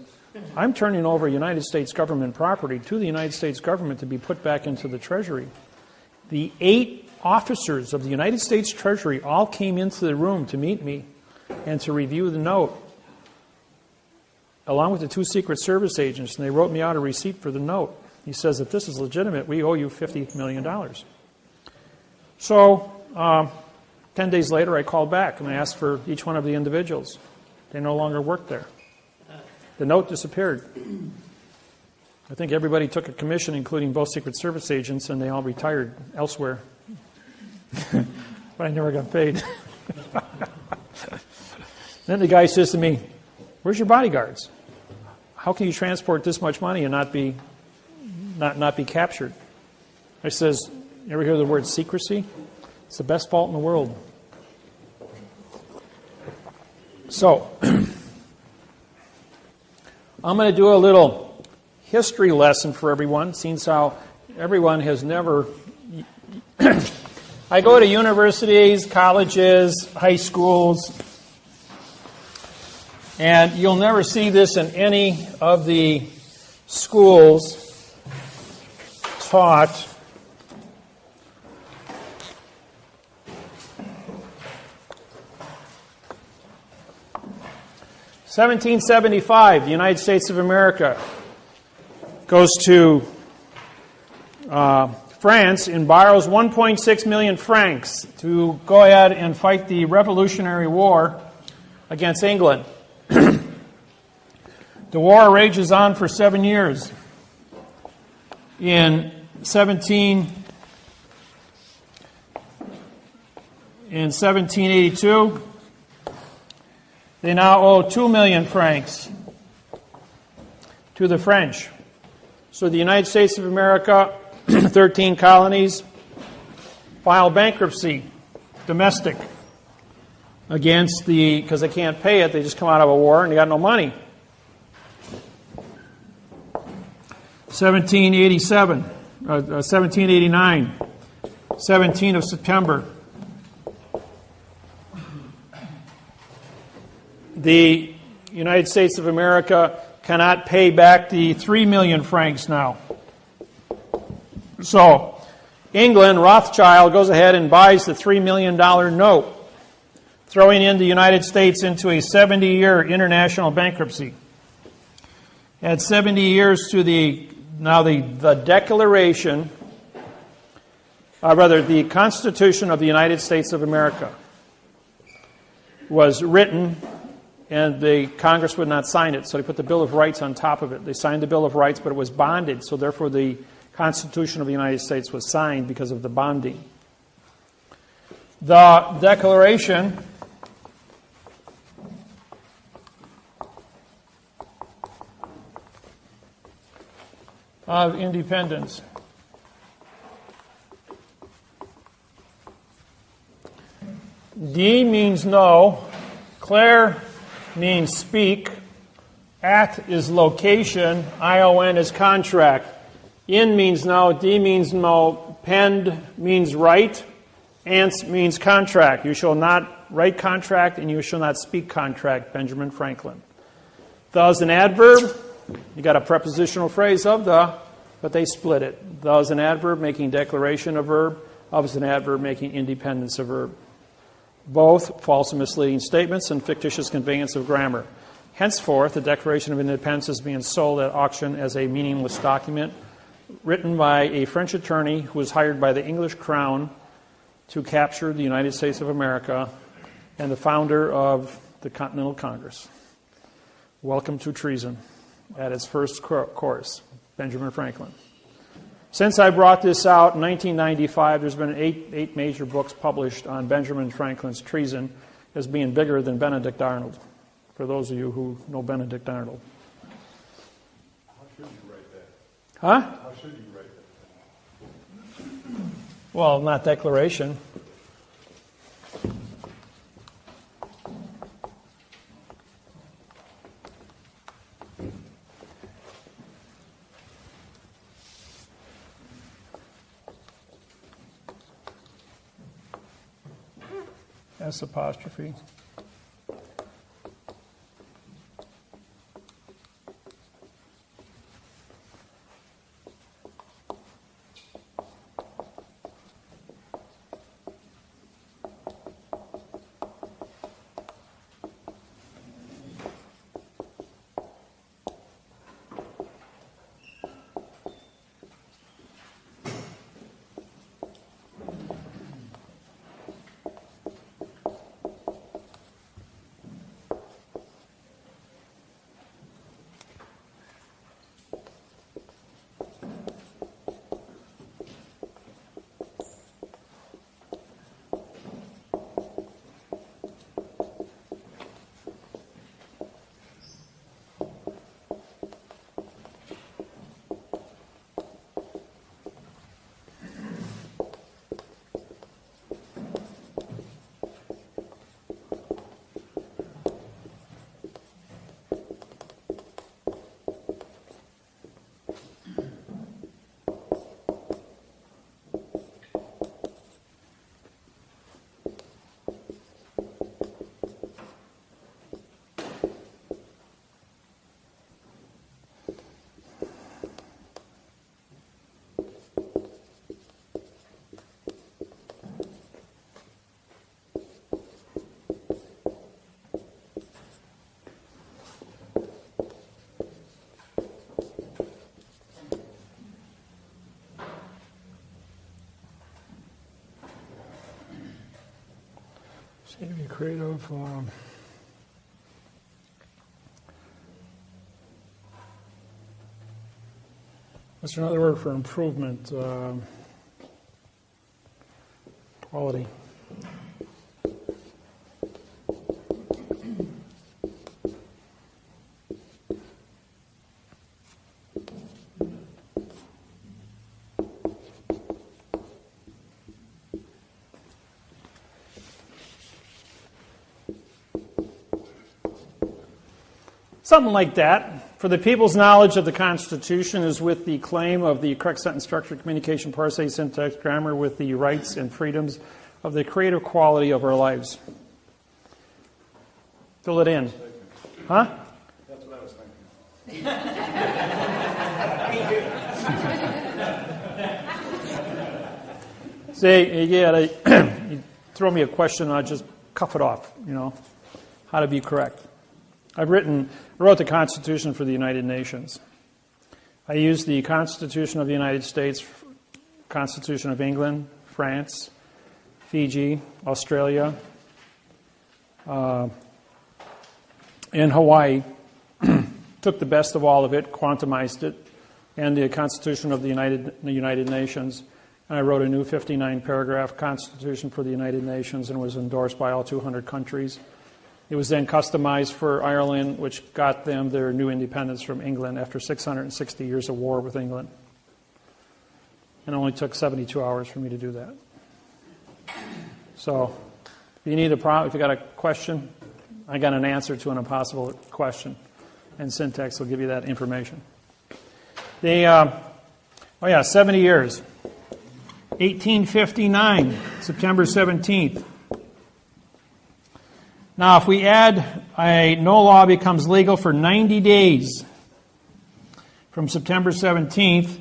"I'm turning over United States government property to the United States government to be put back into the Treasury." The 8 officers of the United States Treasury all came into the room to meet me and to review the note, along with the 2 Secret Service agents, and they wrote me out a receipt for the note. He says, "If this is legitimate, we owe you $50 million. So 10 days later, I called back and I asked for each one of the individuals. They no longer work there. The note disappeared. I think everybody took a commission, including both Secret Service agents, and they all retired elsewhere. But I never got paid. Then the guy says to me, "Where's your bodyguards? How can you transport this much money and not be captured?" I says, "You ever hear the word secrecy? It's the best fault in the world." So, I'm going to do a little history lesson for everyone, since how everyone has never... I go to universities, colleges, high schools, and you'll never see this in any of the schools taught (1775), the United States of America goes to France and borrows 1.6 million francs to go ahead and fight the Revolutionary War against England. The war rages on for 7 years. In 1782, they now owe 2 million francs to the French. So the United States of America, 13 colonies, file bankruptcy, domestic, against because they can't pay it, they just come out of a war and they got no money. 1789, 17th of September. The United States of America cannot pay back the 3 million francs now. So, England, Rothschild, goes ahead and buys the $3 million note, throwing in the United States into a 70-year international bankruptcy. Add 70 years to the Declaration, the Constitution of the United States of America was written, and the Congress would not sign it, so they put the Bill of Rights on top of it. They signed the Bill of Rights, but it was bonded, so therefore the Constitution of the United States was signed because of the bonding. The Declaration of Independence. D means no. Claire means speak. At is location. ION is contract. In means no. D means no. Pend means write. Ants means contract. You shall not write contract and you shall not speak contract. Benjamin Franklin. The is an adverb. You got a prepositional phrase of the, but they split it. The is an adverb making declaration a verb. Of is an adverb making independence a verb. Both false and misleading statements and fictitious conveyance of grammar. Henceforth, the Declaration of Independence is being sold at auction as a meaningless document written by a French attorney who was hired by the English Crown to capture the United States of America and the founder of the Continental Congress. Welcome to treason at its first course, Benjamin Franklin. Since I brought this out in 1995, there's been eight major books published on Benjamin Franklin's treason as being bigger than Benedict Arnold. for those of you who know Benedict Arnold. How should you write that? Huh? How should you write that? Well, not declaration. S apostrophe. Seem to be creative. What's another word for improvement? Quality. Something like that. For the people's knowledge of the Constitution is with the claim of the correct sentence structure, communication, parse, syntax, grammar, with the rights and freedoms of the creative quality of our lives. Fill it in. Huh? That's what I was thinking. See, you throw me a question and I just cuff it off, how to be correct. I wrote the Constitution for the United Nations. I used the Constitution of the United States, Constitution of England, France, Fiji, Australia, and Hawaii. Took the best of all of it, quantumized it, and the Constitution of the United Nations. And I wrote a new 59-paragraph Constitution for the United Nations and was endorsed by all 200 countries. It was then customized for Ireland, which got them their new independence from England after 660 years of war with England. And it only took 72 hours for me to do that. So, if you got a question, I got an answer to an impossible question. And syntax will give you that information. 70 years. 1859, September 17th. Now, if we add no law becomes legal for 90 days from September 17th,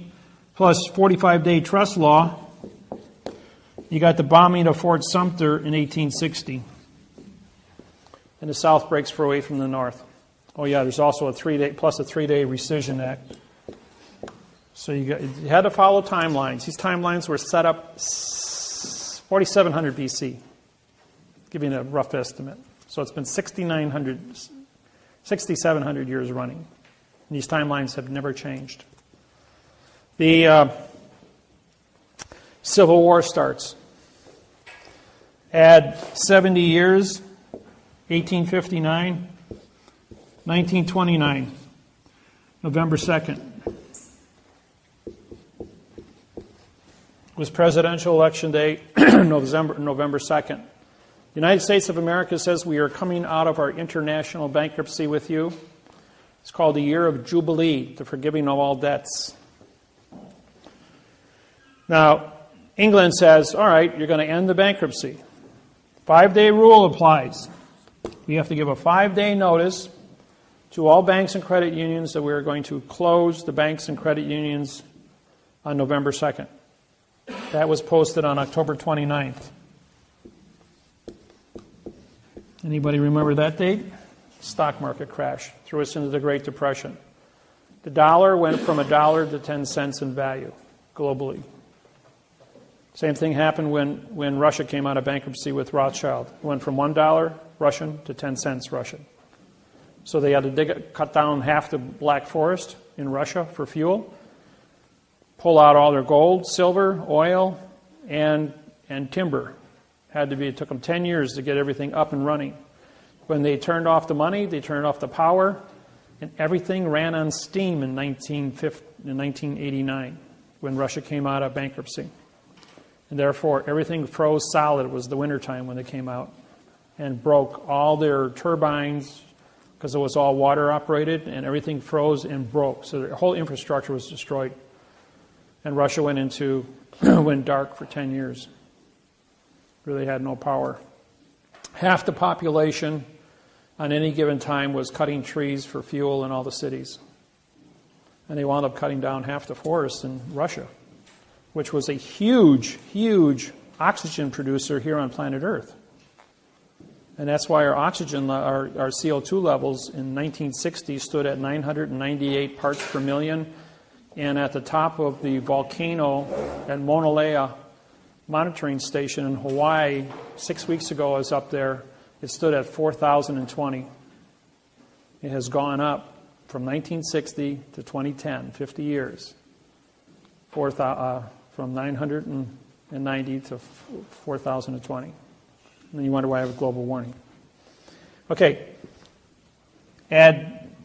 plus 45-day trust law, you got the bombing of Fort Sumter in 1860. And the South breaks away from the North. Oh, yeah, there's also a 3-day rescission act. So you had to follow timelines. These timelines were set up 4700 BC, giving a rough estimate. So it's been 6,700 years running. And these timelines have never changed. The Civil War starts. Add 70 years, 1859, 1929, November 2nd, was presidential election day, November 2nd. The United States of America says we are coming out of our international bankruptcy with you. It's called the Year of Jubilee, the forgiving of all debts. Now, England says, all right, you're going to end the bankruptcy. 5-day rule applies. We have to give a 5-day notice to all banks and credit unions that we are going to close the banks and credit unions on November 2nd. That was posted on October 29th. Anybody remember that date? Stock market crash threw us into the Great Depression. The dollar went from $1 to 10 cents in value globally. Same thing happened when Russia came out of bankruptcy with Rothschild. It went from $1 Russian to 10 cents Russian. So they had to cut down half the Black Forest in Russia for fuel, pull out all their gold, silver, oil, and timber. It took them 10 years to get everything up and running. When they turned off the money, they turned off the power, and everything ran on steam in 1989 when Russia came out of bankruptcy. And therefore, everything froze solid. It was the wintertime when they came out and broke all their turbines because it was all water operated, and everything froze and broke. So their whole infrastructure was destroyed. And Russia went dark for 10 years. Really had no power. Half the population on any given time was cutting trees for fuel in all the cities. And they wound up cutting down half the forest in Russia, which was a huge, huge oxygen producer here on planet Earth. And that's why our oxygen, our CO2 levels in 1960 stood at 998 parts per million. And at the top of the volcano at Mauna Lea monitoring station in Hawaii, 6 weeks ago I was up there, it stood at 4,020. It has gone up from 1960 to 2010, 50 years. From 990 to 4,020. And then you wonder why I have global warming. Okay.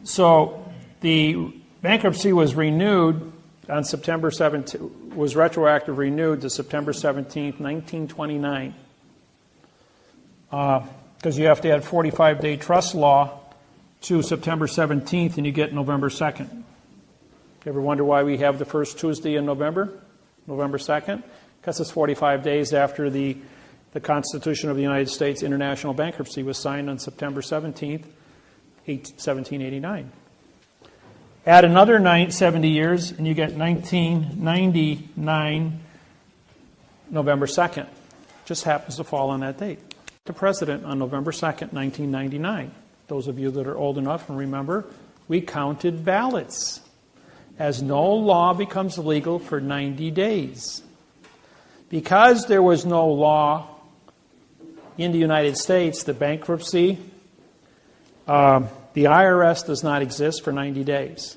So the bankruptcy was renewed on September 17th, was retroactive renewed to September 17th, 1929. Because you have to add 45-day trust law to September 17th, and you get November 2nd. You ever wonder why we have the first Tuesday in November 2nd? Because it's 45 days after the Constitution of the United States international bankruptcy was signed on September 17th, 1789. Add another 70 years, and you get 1999, November 2nd. Just happens to fall on that date. The president on November 2nd, 1999. Those of you that are old enough and remember, we counted ballots, as no law becomes legal for 90 days. Because there was no law in the United States, the bankruptcy, the IRS does not exist for 90 days.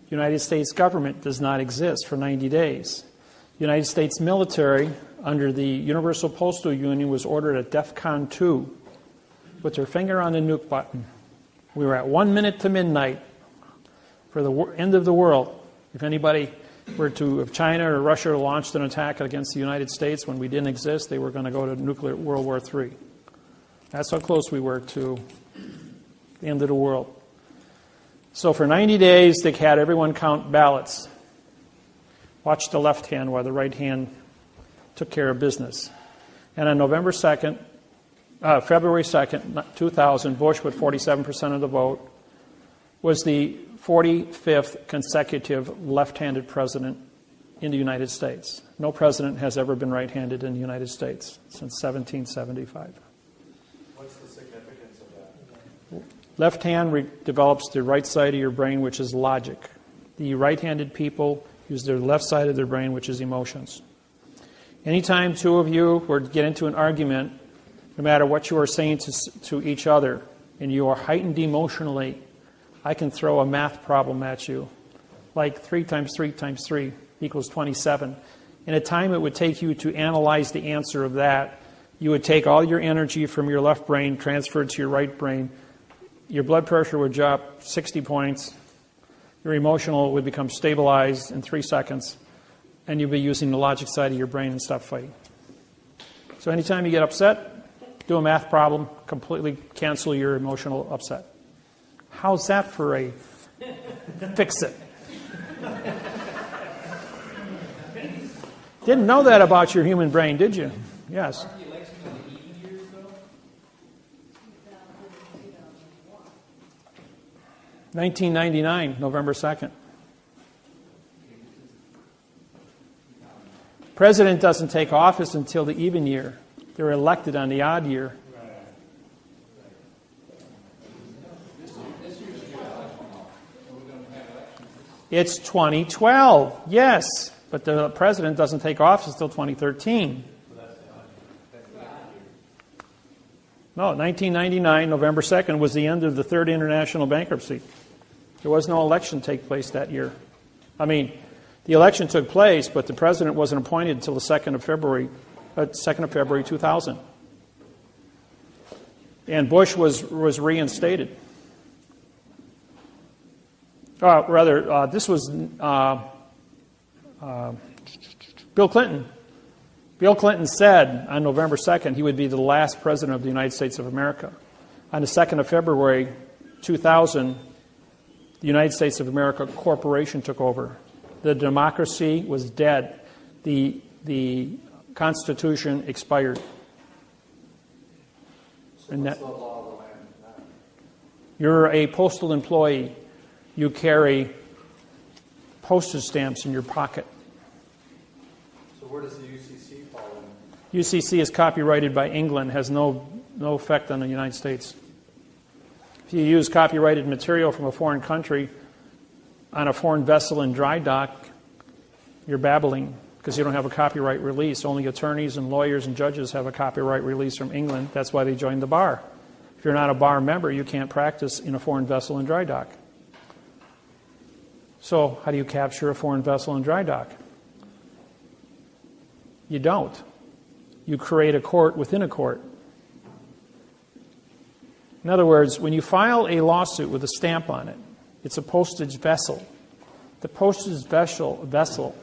The United States government does not exist for 90 days. The United States military, under the Universal Postal Union, was ordered at DEFCON 2 with their finger on the nuke button. We were at 1 minute to midnight for the end of the world. If anybody if China or Russia launched an attack against the United States when we didn't exist, they were going to go to nuclear World War III. That's how close we were to the end of the world. So for 90 days, they had everyone count ballots. Watch the left hand while the right hand took care of business. And on February 2nd, 2000, Bush, with 47% of the vote, was the 45th consecutive left-handed president in the United States. No president has ever been right-handed in the United States since 1775. What's the significance of that? Left hand develops the right side of your brain, which is logic. The right-handed people use their left side of their brain, which is emotions. Anytime two of you were to get into an argument, no matter what you are saying to each other, and you are heightened emotionally, I can throw a math problem at you, like 3 times 3 times 3 equals 27. In a time it would take you to analyze the answer of that, you would take all your energy from your left brain, transfer it to your right brain, your blood pressure would drop 60 points, your emotional would become stabilized in 3 seconds, and you'd be using the logic side of your brain and stop fighting. So anytime you get upset, do a math problem, completely cancel your emotional upset. How's that for a fix it? Didn't know that about your human brain, did you? Yes. Aren't the elections in the even years, though? 1999, November 2nd. President doesn't take office until the even year. They're elected on the odd year. It's 2012, yes, but the president doesn't take office until 2013. No, 1999, November 2nd, was the end of the Third International Bankruptcy. There was no election take place that year. I mean, the election took place, but the president wasn't appointed until the 2nd of February 2000. And Bush was reinstated. This was Bill Clinton. Bill Clinton said on November 2nd he would be the last president of the United States of America. On the 2nd of February 2000, the United States of America Corporation took over. The democracy was dead. The Constitution expired. So And what's that- the law of the land now? You're a postal employee. You carry postage stamps in your pocket. So where does the UCC fall in? UCC is copyrighted by England, has no effect on the United States. If you use copyrighted material from a foreign country on a foreign vessel in dry dock, you're babbling because you don't have a copyright release. Only attorneys and lawyers and judges have a copyright release from England. That's why they joined the bar. If you're not a bar member, you can't practice in a foreign vessel in dry dock. So how do you capture a foreign vessel in dry dock? You don't. You create a court within a court. In other words, when you file a lawsuit with a stamp on it, it's a postage vessel. The postage vessel,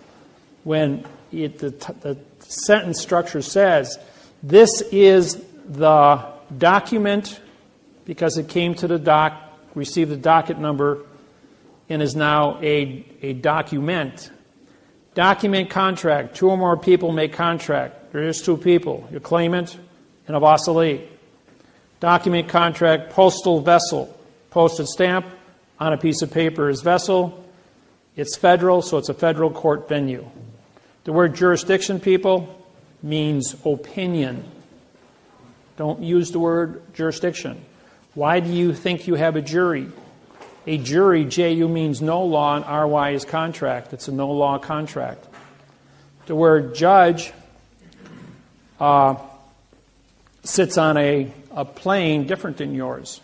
when the sentence structure says, this is the document because it came to the dock, received the docket number, and is now a document. Document contract. 2 or more people make contract. There is 2 people, your claimant and a vassallee. Document contract, postal vessel. Postage stamp on a piece of paper is vessel. It's federal, so it's a federal court venue. The word jurisdiction, people, means opinion. Don't use the word jurisdiction. Why do you think you have a jury? A jury, J-U, means no law, and R-Y is contract. It's a no-law contract. The word judge sits on a plane different than yours.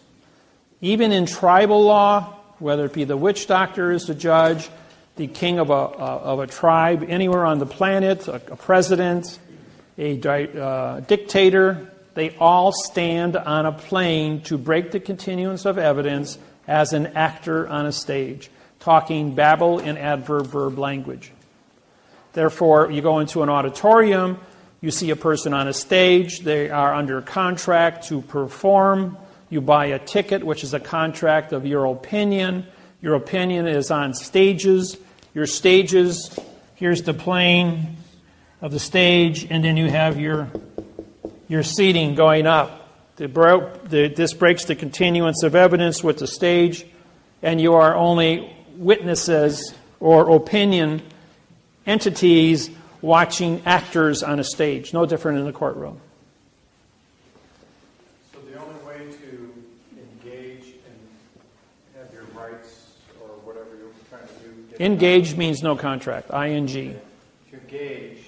Even in tribal law, whether it be the witch doctor is the judge, the king of a tribe, anywhere on the planet, a president, a dictator, they all stand on a plane to break the continuance of evidence as an actor on a stage, talking babble in adverb-verb language. Therefore, you go into an auditorium, you see a person on a stage, they are under contract to perform, you buy a ticket, which is a contract of your opinion. Your opinion is on stages. Your stages, here's the plane of the stage, and then you have your seating going up. This breaks the continuance of evidence with the stage, and you are only witnesses or opinion entities watching actors on a stage. No different in the courtroom. So the only way to engage and have your rights or whatever you're trying to do... Engage means no contract, I-N-G. To gauge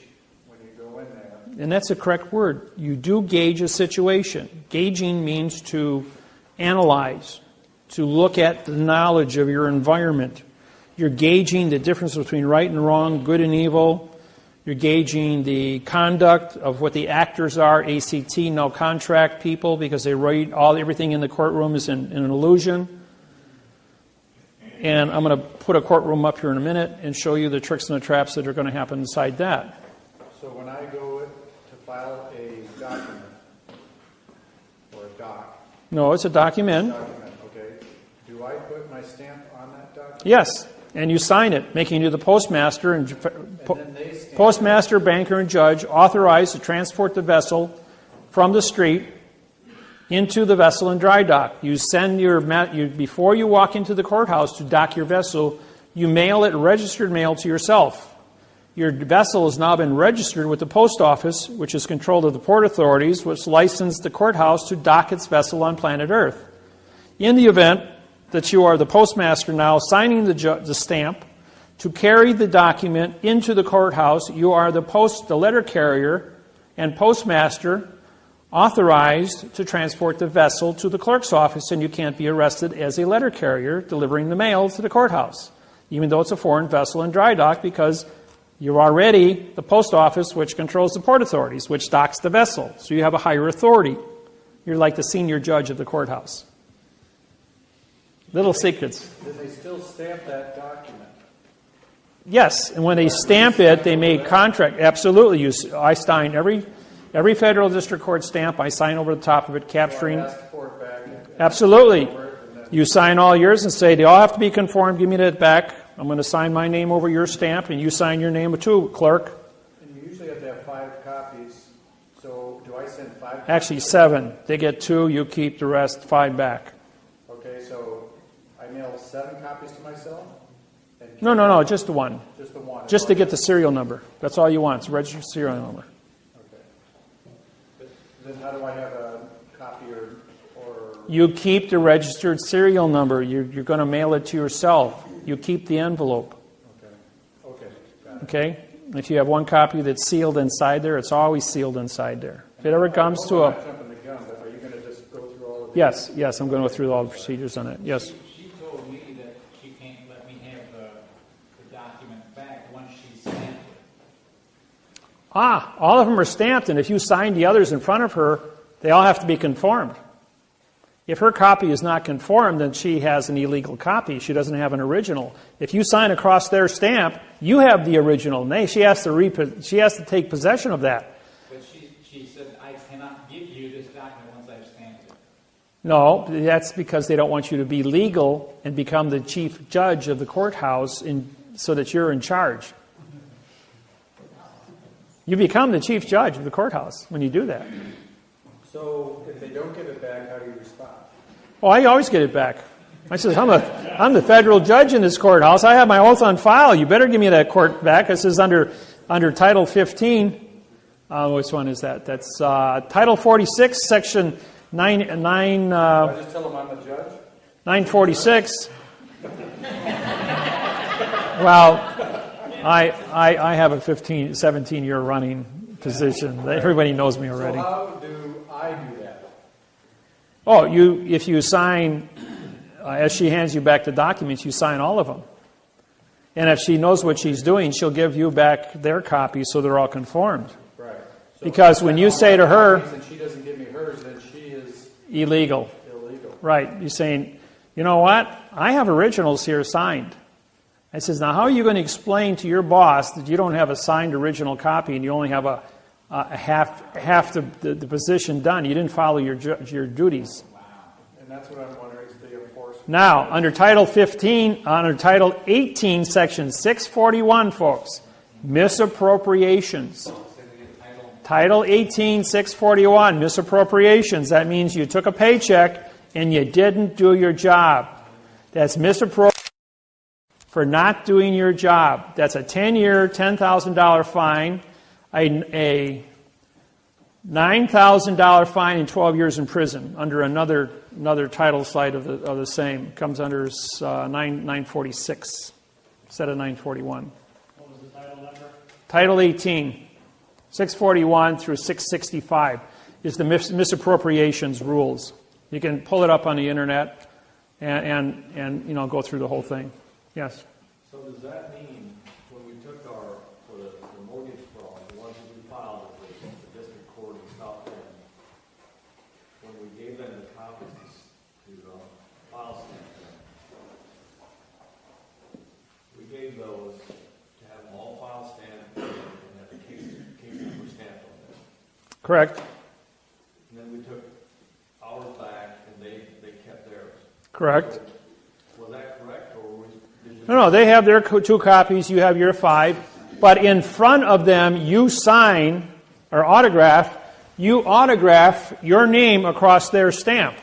when you go in there. And that's a correct word. You do gauge a situation. Gauging means to analyze, to look at the knowledge of your environment. You're gauging the difference between right and wrong, good and evil. You're gauging the conduct of what the actors are, ACT, no contract people, because they write everything in the courtroom is in an illusion. And I'm going to put a courtroom up here in a minute and show you the tricks and the traps that are going to happen inside that. So when I go to file a document, or a doc. No, it's a document. Okay. Do I put my stamp on that document? Yes, and you sign it, making you the postmaster and postmaster, banker, and judge authorized to transport the vessel from the street into the vessel in dry dock. You send before you walk into the courthouse to dock your vessel, you mail it registered mail to yourself. Your vessel has now been registered with the post office, which is controlled of the port authorities, which licensed the courthouse to dock its vessel on planet Earth. In the event that you are the postmaster now signing the stamp to carry the document into the courthouse, you are the letter carrier and postmaster authorized to transport the vessel to the clerk's office, and you can't be arrested as a letter carrier delivering the mail to the courthouse, even though it's a foreign vessel in dry dock, because you're already the post office, which controls the port authorities, which docks the vessel. So you have a higher authority. You're like the senior judge of the courthouse. Little secrets. Did they still stamp that document? Yes, and when they stamp it, they make contract. Absolutely. I sign every federal district court stamp. I sign over the top of it, capturing. So I ask for it back. Absolutely. You sign all yours and say, they all have to be conformed. Give me that back. I'm going to sign my name over your stamp, and you sign your name too, clerk. And you usually have to have 5 copies. So do I send 5 copies? Actually, 7. They get 2. You keep the rest, 5 back. Okay, so I mail 7 copies to myself? No, just the one. Just the one. Just to get the serial number. That's all you want. It's a registered serial number. Okay. But then how do I have a copy or You keep the registered serial number. You're going to mail it to yourself. You keep the envelope. Okay. Got it. Okay? If you have one copy that's sealed inside there, it's always sealed inside there. If it ever comes to I'm jumping the gun, but are you going to just go through all of Yes, I'm going to go through all the procedures on it. Yes. She told me that she can't let me have the document back once she stamped it. All of them are stamped, and if you sign the others in front of her, they all have to be conformed. If her copy is not conformed, then she has an illegal copy. She doesn't have an original. If you sign across their stamp, you have the original. She has to take possession of that. But she said, I cannot give you this document once I've stamped it. No, that's because they don't want you to be legal and become the chief judge of the courthouse so that you're in charge. You become the chief judge of the courthouse when you do that. So if they don't give it back, how do you respond? Oh, I always get it back. I says, I'm the federal judge in this courthouse. I have my oath on file. You better give me that court back. This is under Title 15. Which one is that? That's Title 46, Section 9. I just tell them I'm the judge? 946. Well, I have a 17-year running position. Everybody knows me already. So how do I do that? Oh, if you sign, as she hands you back the documents, you sign all of them. And if she knows what she's doing, she'll give you back their copies so they're all conformed. Right. So because when you say to her, and she doesn't give me hers, then she is illegal. Illegal. Right. You're saying, you know what? I have originals here signed. I says, now how are you going to explain to your boss that you don't have a signed original copy and you only have a half the position done? You didn't follow your duties. Wow. And that's what I'm wondering is the enforcement. Now, under Title 18, Section 641, folks, misappropriations. Title 18, 641, misappropriations. That means you took a paycheck and you didn't do your job. That's misappropriation for not doing your job. That's a 10-year, $10,000 fine, a $9,000 fine, and 12 years in prison under another title site of the same. Comes under 946 instead of 941. What was the title number? Title 18, 641 through 665 is the misappropriations rules. You can pull it up on the internet and go through the whole thing. Yes. So does that mean when we took the mortgage for Correct? And then we took ours back, and they kept theirs. Correct. So, was that correct, or did you... No, they have their 2 copies, you have your 5. But in front of them, you sign or autograph, you autograph your name across their stamp.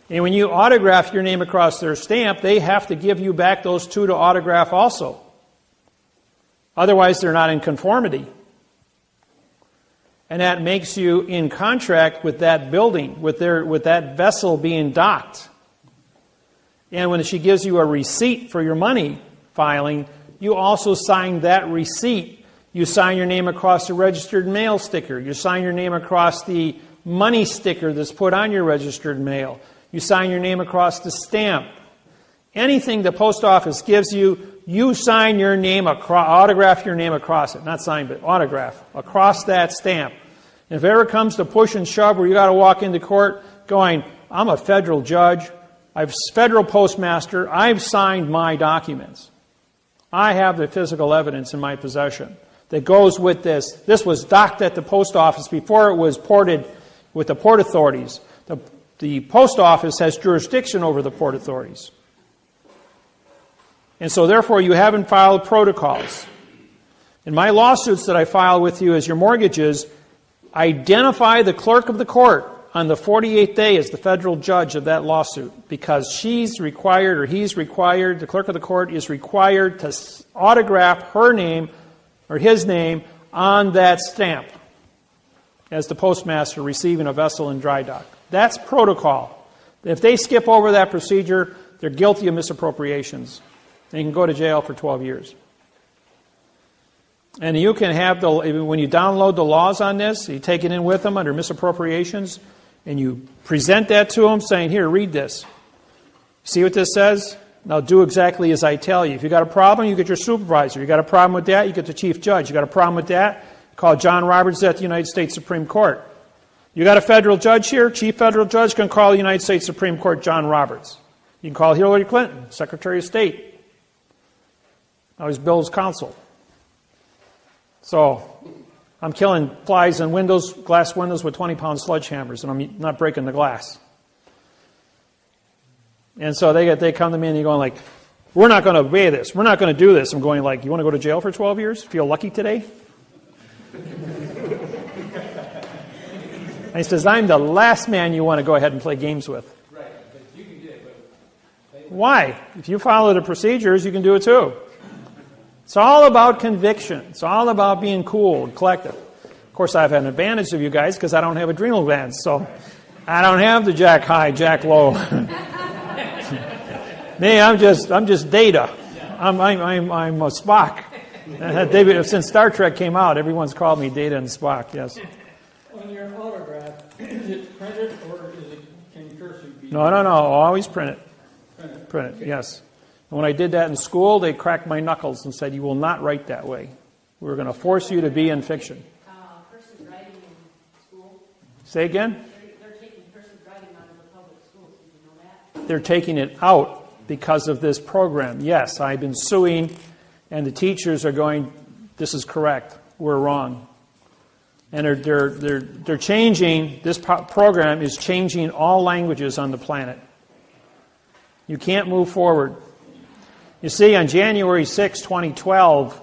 And when you autograph your name across their stamp, they have to give you back those 2 to autograph also. Otherwise, they're not in conformity. And that makes you in contract with that building, with that vessel being docked. And when she gives you a receipt for your money filing, you also sign that receipt. You sign your name across the registered mail sticker. You sign your name across the money sticker that's put on your registered mail. You sign your name across the stamp. Anything the post office gives you, you sign your name, autograph your name across it. Not sign, but autograph across that stamp. And if it ever comes to push and shove where you got to walk into court going, I'm a federal judge, I'm federal postmaster, I've signed my documents. I have the physical evidence in my possession that goes with this. This was docked at the post office before it was ported with the port authorities. The post office has jurisdiction over the port authorities. And so therefore you haven't filed protocols. In my lawsuits that I file with you as your mortgages, identify the clerk of the court on the 48th day as the federal judge of that lawsuit, because she's required or he's required, the clerk of the court is required to autograph her name or his name on that stamp as the postmaster receiving a vessel in dry dock. That's protocol. If they skip over that procedure, they're guilty of misappropriations. They can go to jail for 12 years. And you can have, when you download the laws on this, you take it in with them under misappropriations, and you present that to them saying, here, read this. See what this says? Now do exactly as I tell you. If you got a problem, you get your supervisor. You got a problem with that, you get the chief judge. You got a problem with that, call John Roberts at the United States Supreme Court. You got a federal judge here, chief federal judge can call the United States Supreme Court John Roberts. You can call Hillary Clinton, Secretary of State. Now he's Bill's counsel. So I'm killing flies in windows, glass windows with 20-pound sledgehammers, and I'm not breaking the glass. And so they come to me and they're going like, we're not going to obey this. We're not going to do this. I'm going like, you want to go to jail for 12 years? Feel lucky today? And he says, I'm the last man you want to go ahead and play games with. Right, but you can do it. But why? If you follow the procedures, you can do it too. It's all about conviction. It's all about being cool and collective. Of course, I have an advantage of you guys because I don't have adrenal glands, so I don't have the jack high, jack low. Me, I'm just Data. I'm a Spock. Since Star Trek came out, everyone's called me Data and Spock. Yes. On your autograph, is it printed or can cursive be? No. Always print it. Printed. Print it. Yes. And when I did that in school, they cracked my knuckles and said, you will not write that way. We're going to force you to be in fiction. Cursive writing in school? Say again? They're taking cursive writing out of the public schools. Did you know that? They're taking it out because of this program. Yes, I've been suing, and the teachers are going, this is correct. We're wrong. And they're changing, this program is changing all languages on the planet. You can't move forward. You see, on January 6, 2012,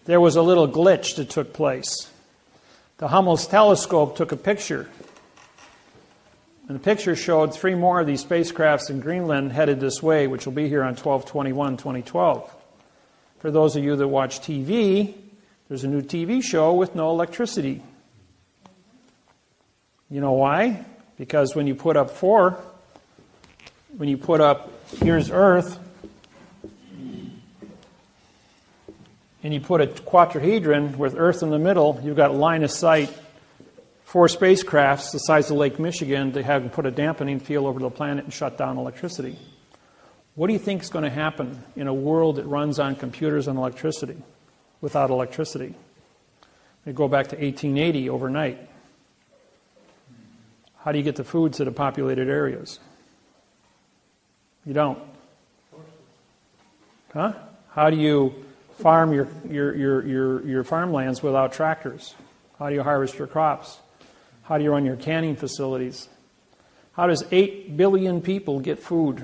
there was a little glitch that took place. The Hubble telescope took a picture. And the picture showed 3 more of these spacecrafts in Greenland headed this way, which will be here on 12/21/2012. For those of you that watch TV, there's a new TV show with no electricity. You know why? Because when you put up here's Earth, and you put a quadrihedron with Earth in the middle, you've got line of sight, 4 spacecrafts the size of Lake Michigan to have put a dampening field over the planet and shut down electricity. What do you think is going to happen in a world that runs on computers and electricity without electricity? They go back to 1880 overnight. How do you get the food to the populated areas? You don't. Huh? How do you farm your farmlands without tractors? How do you harvest your crops? How do you run your canning facilities? How does 8 billion people get food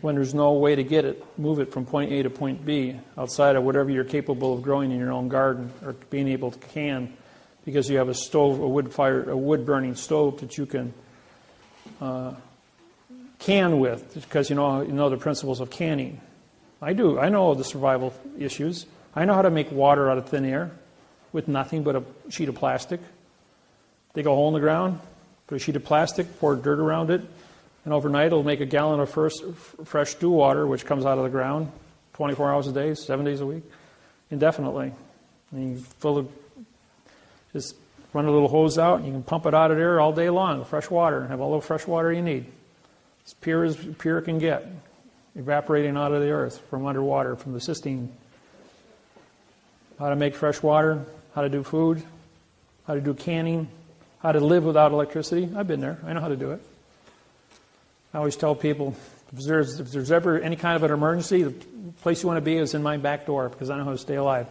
when there's no way to get it, move it from point A to point B outside of whatever you're capable of growing in your own garden or being able to can because you have a stove, a wood-burning stove that you can can with because you know the principles of canning. I do. I know the survival issues. I know how to make water out of thin air with nothing but a sheet of plastic. Dig a hole in the ground, put a sheet of plastic, pour dirt around it, and overnight it'll make a gallon of fresh dew water, which comes out of the ground 24 hours a day, 7 days a week, indefinitely. And you just run a little hose out, and you can pump it out of there all day long, fresh water, and have all the fresh water you need. As pure it can get, evaporating out of the earth from underwater, from the cistine. How to make fresh water, how to do food, how to do canning, how to live without electricity. I've been there. I know how to do it. I always tell people, if there's ever any kind of an emergency, the place you want to be is in my back door because I know how to stay alive.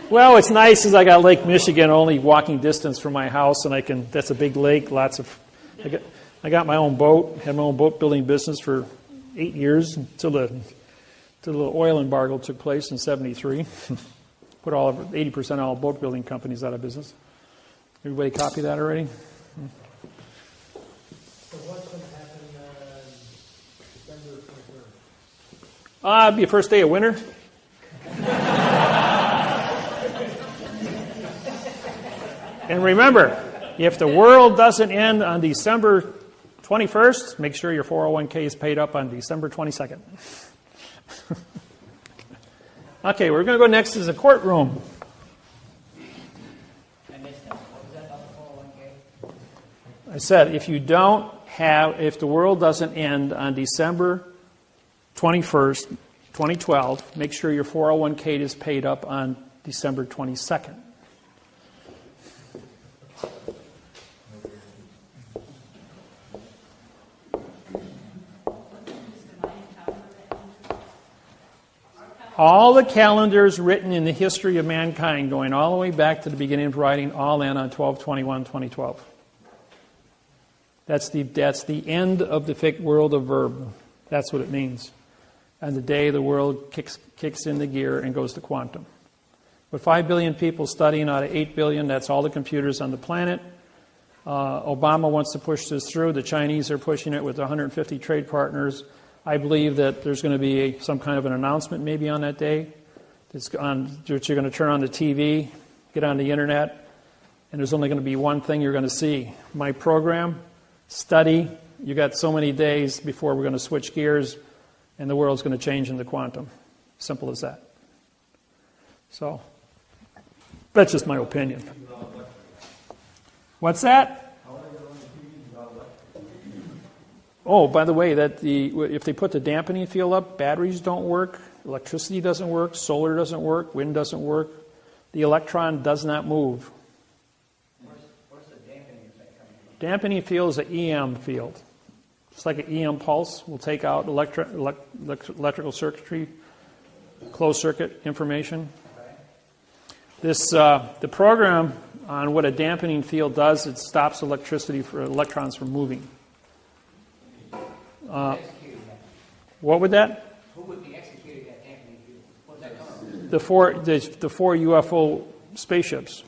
Well, it's nice as I got Lake Michigan only walking distance from my house, and that's a big lake. I got my own boat, had my own boat building business for 8 years until the oil embargo took place in '73. Put 80% of all boat building companies out of business. Everybody copy that already? So what's going to happen December 23rd? It'll be the first day of winter. And remember, if the world doesn't end on December 21st, make sure your 401k is paid up on December 22nd. Okay, we're going to go next to the courtroom. I missed that. What was that about the 401k? I said, if the world doesn't end on December 21st, 2012, make sure your 401k is paid up on December 22nd. All the calendars written in the history of mankind, going all the way back to the beginning of writing, all end on 12/21/2012. That's the end of the world of verb. That's what it means. And the day the world kicks into gear and goes to quantum. With 5 billion people studying out of 8 billion, that's all the computers on the planet. Obama wants to push this through. The Chinese are pushing it with 150 trade partners. I believe that there's going to be some kind of an announcement maybe on that day. That you're going to turn on the TV, get on the internet, and there's only going to be one thing you're going to see. My program, study, you got so many days before we're going to switch gears, and the world's going to change into quantum. Simple as that. So, that's just my opinion. What's that? Oh, by the way, if they put the dampening field up, batteries don't work, electricity doesn't work, solar doesn't work, wind doesn't work. The electron does not move. Where's the dampening effect coming from? Dampening field is an EM field. Just like an EM pulse will take out electrical circuitry, closed circuit information. Okay. The program on what a dampening field does, it stops electricity for electrons from moving. What would that? Who would be executing that dampening field? What's that coming from? The four UFO spaceships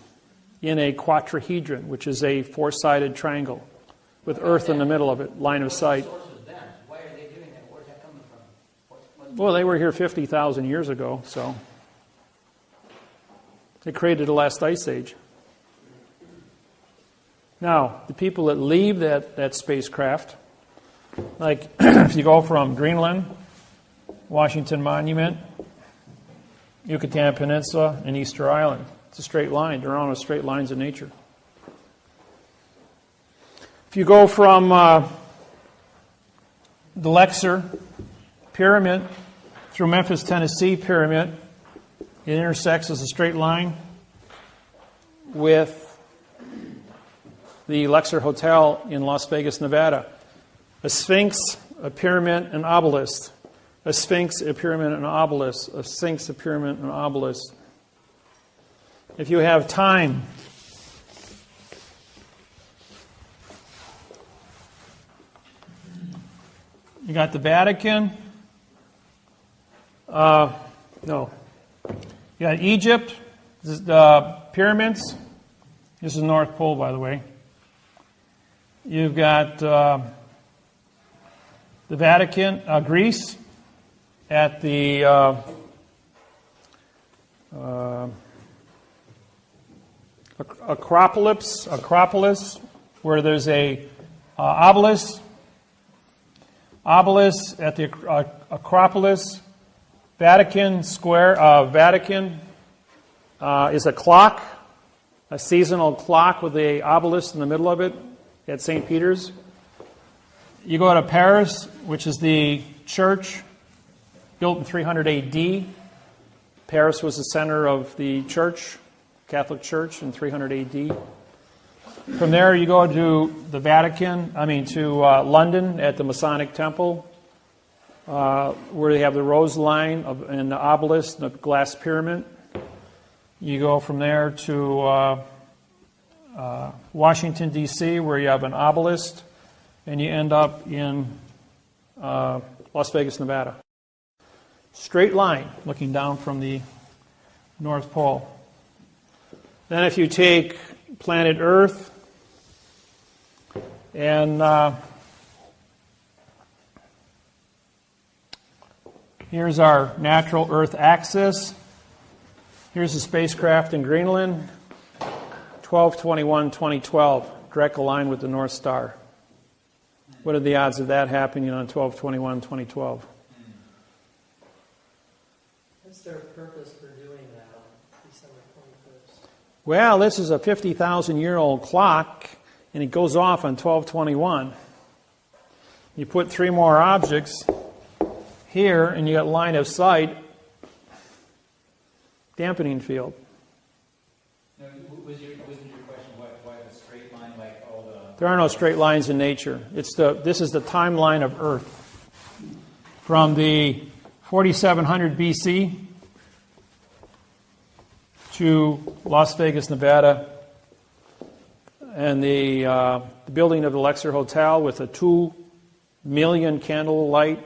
in a quadrahedron, which is a four-sided triangle with Earth in the middle of it, line of sight. What source is them? Why are they doing that? Where's that coming from? Well, they were here 50,000 years ago, so they created the last ice age. Now, the people that leave that spacecraft, like if you go from Greenland, Washington Monument, Yucatan Peninsula, and Easter Island, it's a straight line. They're on straight lines in nature. If you go from the Lexer Pyramid through Memphis, Tennessee Pyramid, it intersects as a straight line with the Lexer Hotel in Las Vegas, Nevada. A sphinx, a pyramid, an obelisk. a sphinx, a pyramid, an obelisk, a sphinx, a pyramid, an obelisk. If you have time, you got the Vatican. No. You got Egypt, the pyramids. This is North Pole, by the way. You've got the Vatican, Greece, at the Acropolis, where there's a obelisk at the Acropolis. Vatican Square, Vatican is a clock, a seasonal clock with a obelisk in the middle of it at St. Peter's. You go to Paris, which is the church built in 300 AD. Paris was the center of the church, Catholic Church, in 300 AD. From there, you go to the Vatican, to London at the Masonic Temple, where they have the rose line and the obelisk and the glass pyramid. You go from there to Washington, D.C., where you have an obelisk, and you end up in Las Vegas, Nevada. Straight line looking down from the North Pole. Then if you take planet Earth and here's our natural Earth axis. Here's the spacecraft in Greenland, 12/21/2012, direct aligned with the North Star. What are the odds of that happening on 12/21/2012? What's their purpose for doing that on December 21st? Well, this is a 50,000-year-old clock, and it goes off on 12/21. You put 3 more objects here, and you got line of sight, dampening field. No, wasn't your question why the straight line, like all the... There are no straight lines in nature. This is the timeline of Earth. From the 4700 BC to Las Vegas, Nevada, and the building of the Lexer Hotel with a 2 million candle light,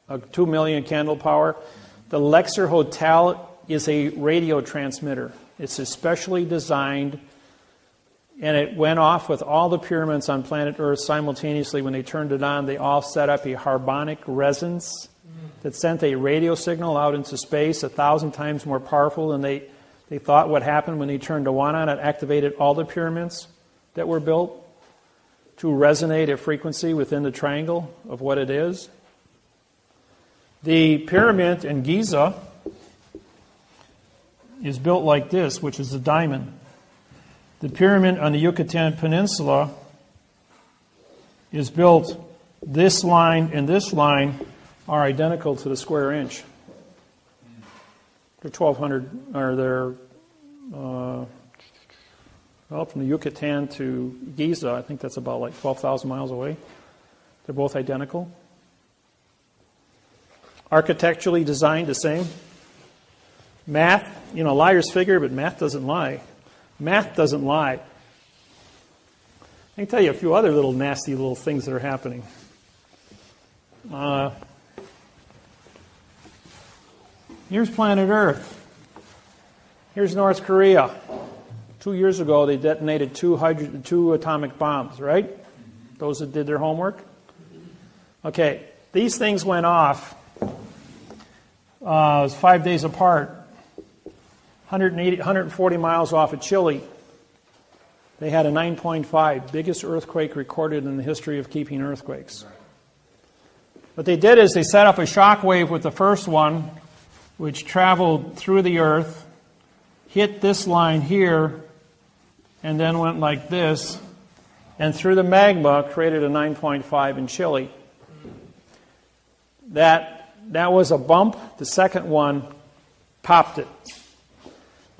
a 2 million candle power. The Lexer Hotel is a radio transmitter. It's especially designed, and it went off with all the pyramids on planet Earth simultaneously. When they turned it on, they all set up a harmonic resonance that sent a radio signal out into space 1,000 times more powerful than they thought would happen when they turned the one on. It activated all the pyramids that were built to resonate a frequency within the triangle of what it is. The pyramid in Giza is built like this, which is a diamond. The pyramid on the Yucatan Peninsula is built, this line and this line are identical to the square inch. They're 1,200, or they're, from the Yucatan to Giza, I think that's about like 12,000 miles away. They're both identical. Architecturally designed the same. Math, liars figure, but math doesn't lie. Math doesn't lie. I can tell you a few other little nasty little things that are happening. Here's planet Earth. Here's North Korea. 2 years ago, they detonated two atomic bombs, right? Those that did their homework. Okay, these things went off. It was 5 days apart. 140 miles off of Chile. They had a 9.5, biggest earthquake recorded in the history of keeping earthquakes. What they did is they set up a shock wave with the first one, which traveled through the earth, hit this line here, and then went like this, and through the magma created a 9.5 in Chile. That was a bump. The second one popped it.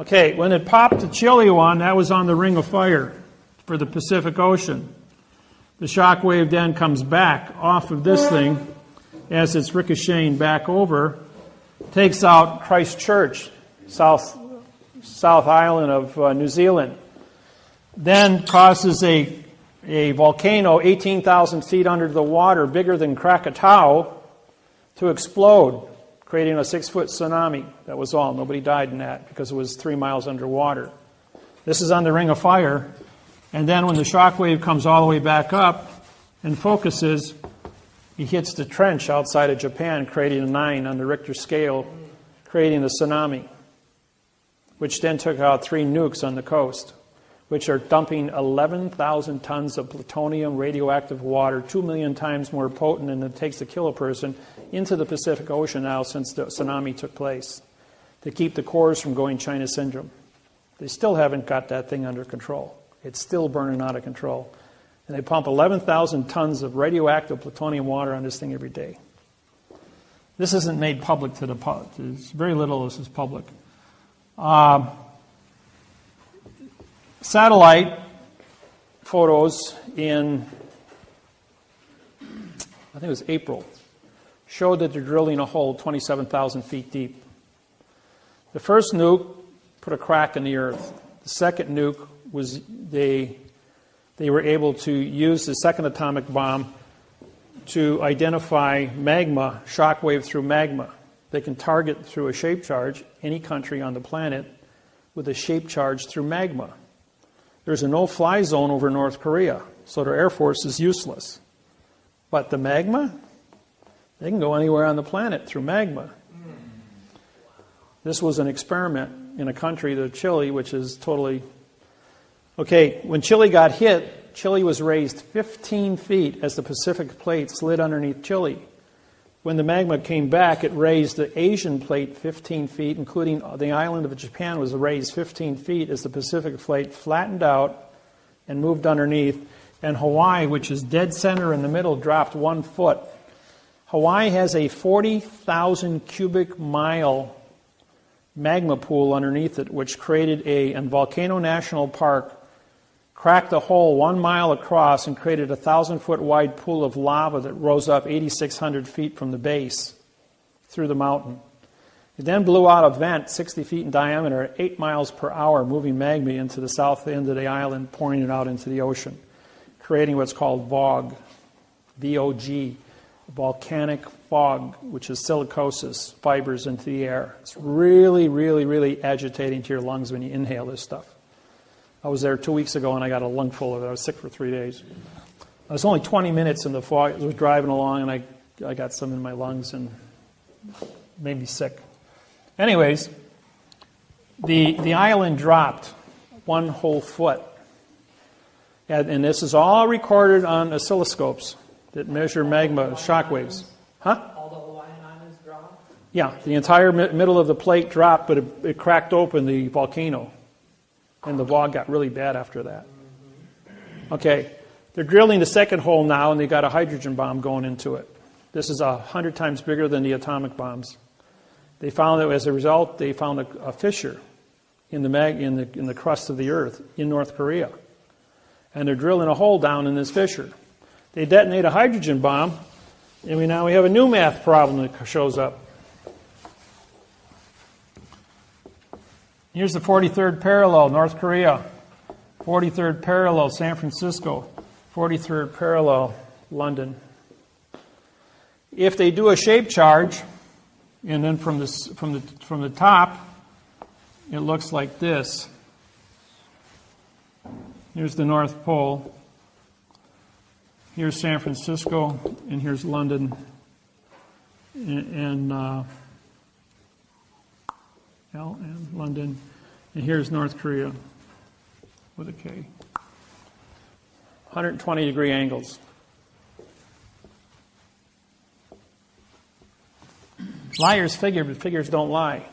Okay, when it popped the Chile one, that was on the Ring of Fire for the Pacific Ocean. The shock wave then comes back off of this thing, as it's ricocheting back over, takes out Christchurch, South Island of New Zealand. Then causes a volcano 18,000 feet under the water, bigger than Krakatoa, to explode, creating a 6-foot tsunami. That was all. Nobody died in that because it was 3 miles underwater. This is on the Ring of Fire. And then when the shock wave comes all the way back up and focuses, he hits the trench outside of Japan, creating a 9 on the Richter scale, creating the tsunami, which then took out 3 nukes on the coast, which are dumping 11,000 tons of plutonium radioactive water, 2 million times more potent than it takes to kill a person, into the Pacific Ocean now since the tsunami took place, to keep the cores from going China syndrome. They still haven't got that thing under control. It's still burning out of control. And they pump 11,000 tons of radioactive plutonium water on this thing every day. This isn't made public to the public. There's very little of this is public. Satellite photos in, I think it was April, showed that they're drilling a hole 27,000 feet deep. The first nuke put a crack in the earth. The second nuke was they were able to use the second atomic bomb to identify magma, shock wave through magma. They can target through a shape charge any country on the planet with a shape charge through magma. There's a no-fly zone over North Korea, so their Air Force is useless. But the magma, they can go anywhere on the planet through magma. This was an experiment in a country, Chile, which is totally... Okay, when Chile got hit, Chile was raised 15 feet as the Pacific plate slid underneath Chile. When the magma came back, it raised the Asian plate 15 feet, including the island of Japan was raised 15 feet as the Pacific plate flattened out and moved underneath. And Hawaii, which is dead center in the middle, dropped 1 foot. Hawaii has a 40,000 cubic mile magma pool underneath it, which created and Volcano National Park cracked a hole 1 mile across and created a 1,000-foot wide pool of lava that rose up 8,600 feet from the base through the mountain. It then blew out a vent 60 feet in diameter at 8 miles per hour, moving magma into the south end of the island, pouring it out into the ocean, creating what's called VOG, V-O-G, volcanic fog, which is silicosis, fibers into the air. It's really, really, really agitating to your lungs when you inhale this stuff. I was there 2 weeks ago and I got a lungful of it. I was sick for 3 days. I was only 20 minutes in the fog. I was driving along and I got some in my lungs and made me sick. Anyways, the island dropped 1 whole foot. And this is all recorded on oscilloscopes that measure magma shock waves. Huh? All the Hawaiian Islands dropped? Yeah, the entire middle of the plate dropped, but it cracked open the volcano. And the VOG got really bad after that. Okay, they're drilling the second hole now, and they got a hydrogen bomb going into it. This is 100 times bigger than the atomic bombs. They found that as a result, they found a fissure in the crust of the earth in North Korea. And they're drilling a hole down in this fissure. They detonate a hydrogen bomb, and now we have a new math problem that shows up. Here's the 43rd parallel, North Korea. 43rd parallel, San Francisco. 43rd parallel, London. If they do a shape charge, and then from the top, it looks like this. Here's the North Pole. Here's San Francisco, and here's London, and London, and here's North Korea with a K. 120-degree angles. Liars figure, but figures don't lie.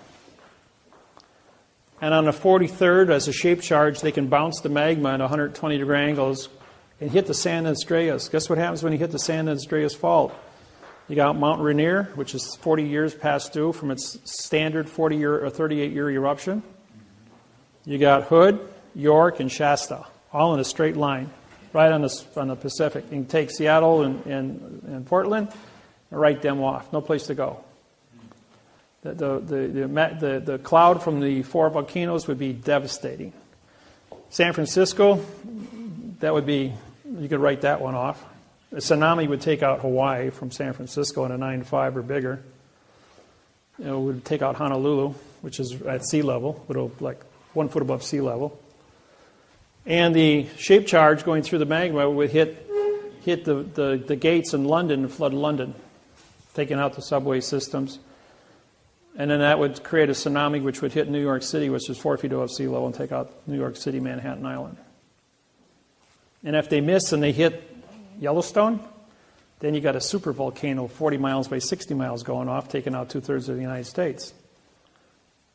And on the 43rd, as a shape charge, they can bounce the magma at 120-degree angles and hit the San Andreas. Guess what happens when you hit the San Andreas fault? You got Mount Rainier, which is 40 years past due from its standard 40-year or 38-year eruption. You got Hood, York, and Shasta, all in a straight line, right on the Pacific. You can take Seattle and Portland, write them off. No place to go. The cloud from the 4 volcanoes would be devastating. San Francisco, that would be, you could write that one off. A tsunami would take out Hawaii from San Francisco in a 9.5 or bigger. It would take out Honolulu, which is at sea level, like 1 foot above sea level. And the shape charge going through the magma would hit the gates in London and flood London, taking out the subway systems. And then that would create a tsunami which would hit New York City, which is 4 feet above sea level, and take out New York City, Manhattan Island. And if they miss and they hit Yellowstone, then you got a super volcano 40 miles by 60 miles going off, taking out 2/3 of the United States.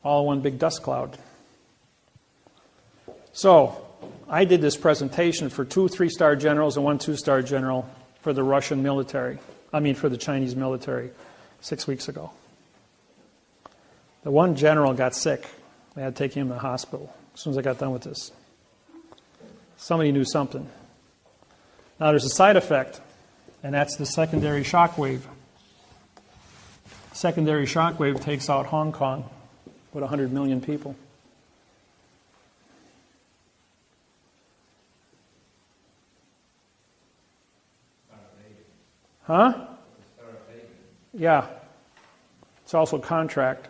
All one big dust cloud. So I did this presentation for 2 3-star generals and 1 2-star general for the Russian military. For the Chinese military 6 weeks ago. The one general got sick. They had to take him to the hospital as soon as I got done with this. Somebody knew something. Now there's a side effect, and that's the secondary shock wave. Secondary shock wave takes out Hong Kong with 100 million people. Huh? Yeah. It's also contract.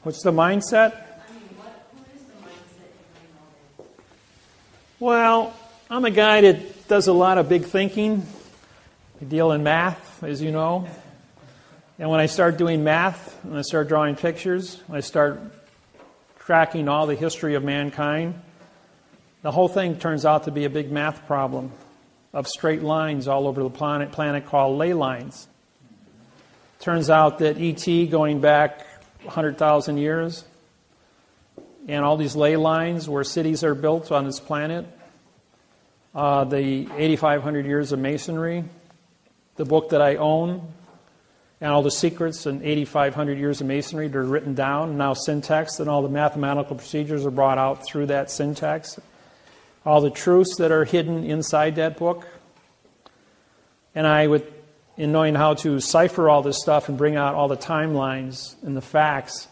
What's the mindset? Who is the mindset behind all this? Well, I'm a guy that does a lot of big thinking. I deal in math, as you know. And when I start doing math, and I start drawing pictures, I start tracking all the history of mankind, the whole thing turns out to be a big math problem of straight lines all over the planet called ley lines. Turns out that E.T. going back 100,000 years, and all these ley lines where cities are built on this planet, the 8,500 years of masonry, the book that I own, and all the secrets in 8,500 years of masonry that are written down, now syntax, and all the mathematical procedures are brought out through that syntax, all the truths that are hidden inside that book. And in knowing how to cipher all this stuff and bring out all the timelines and the facts.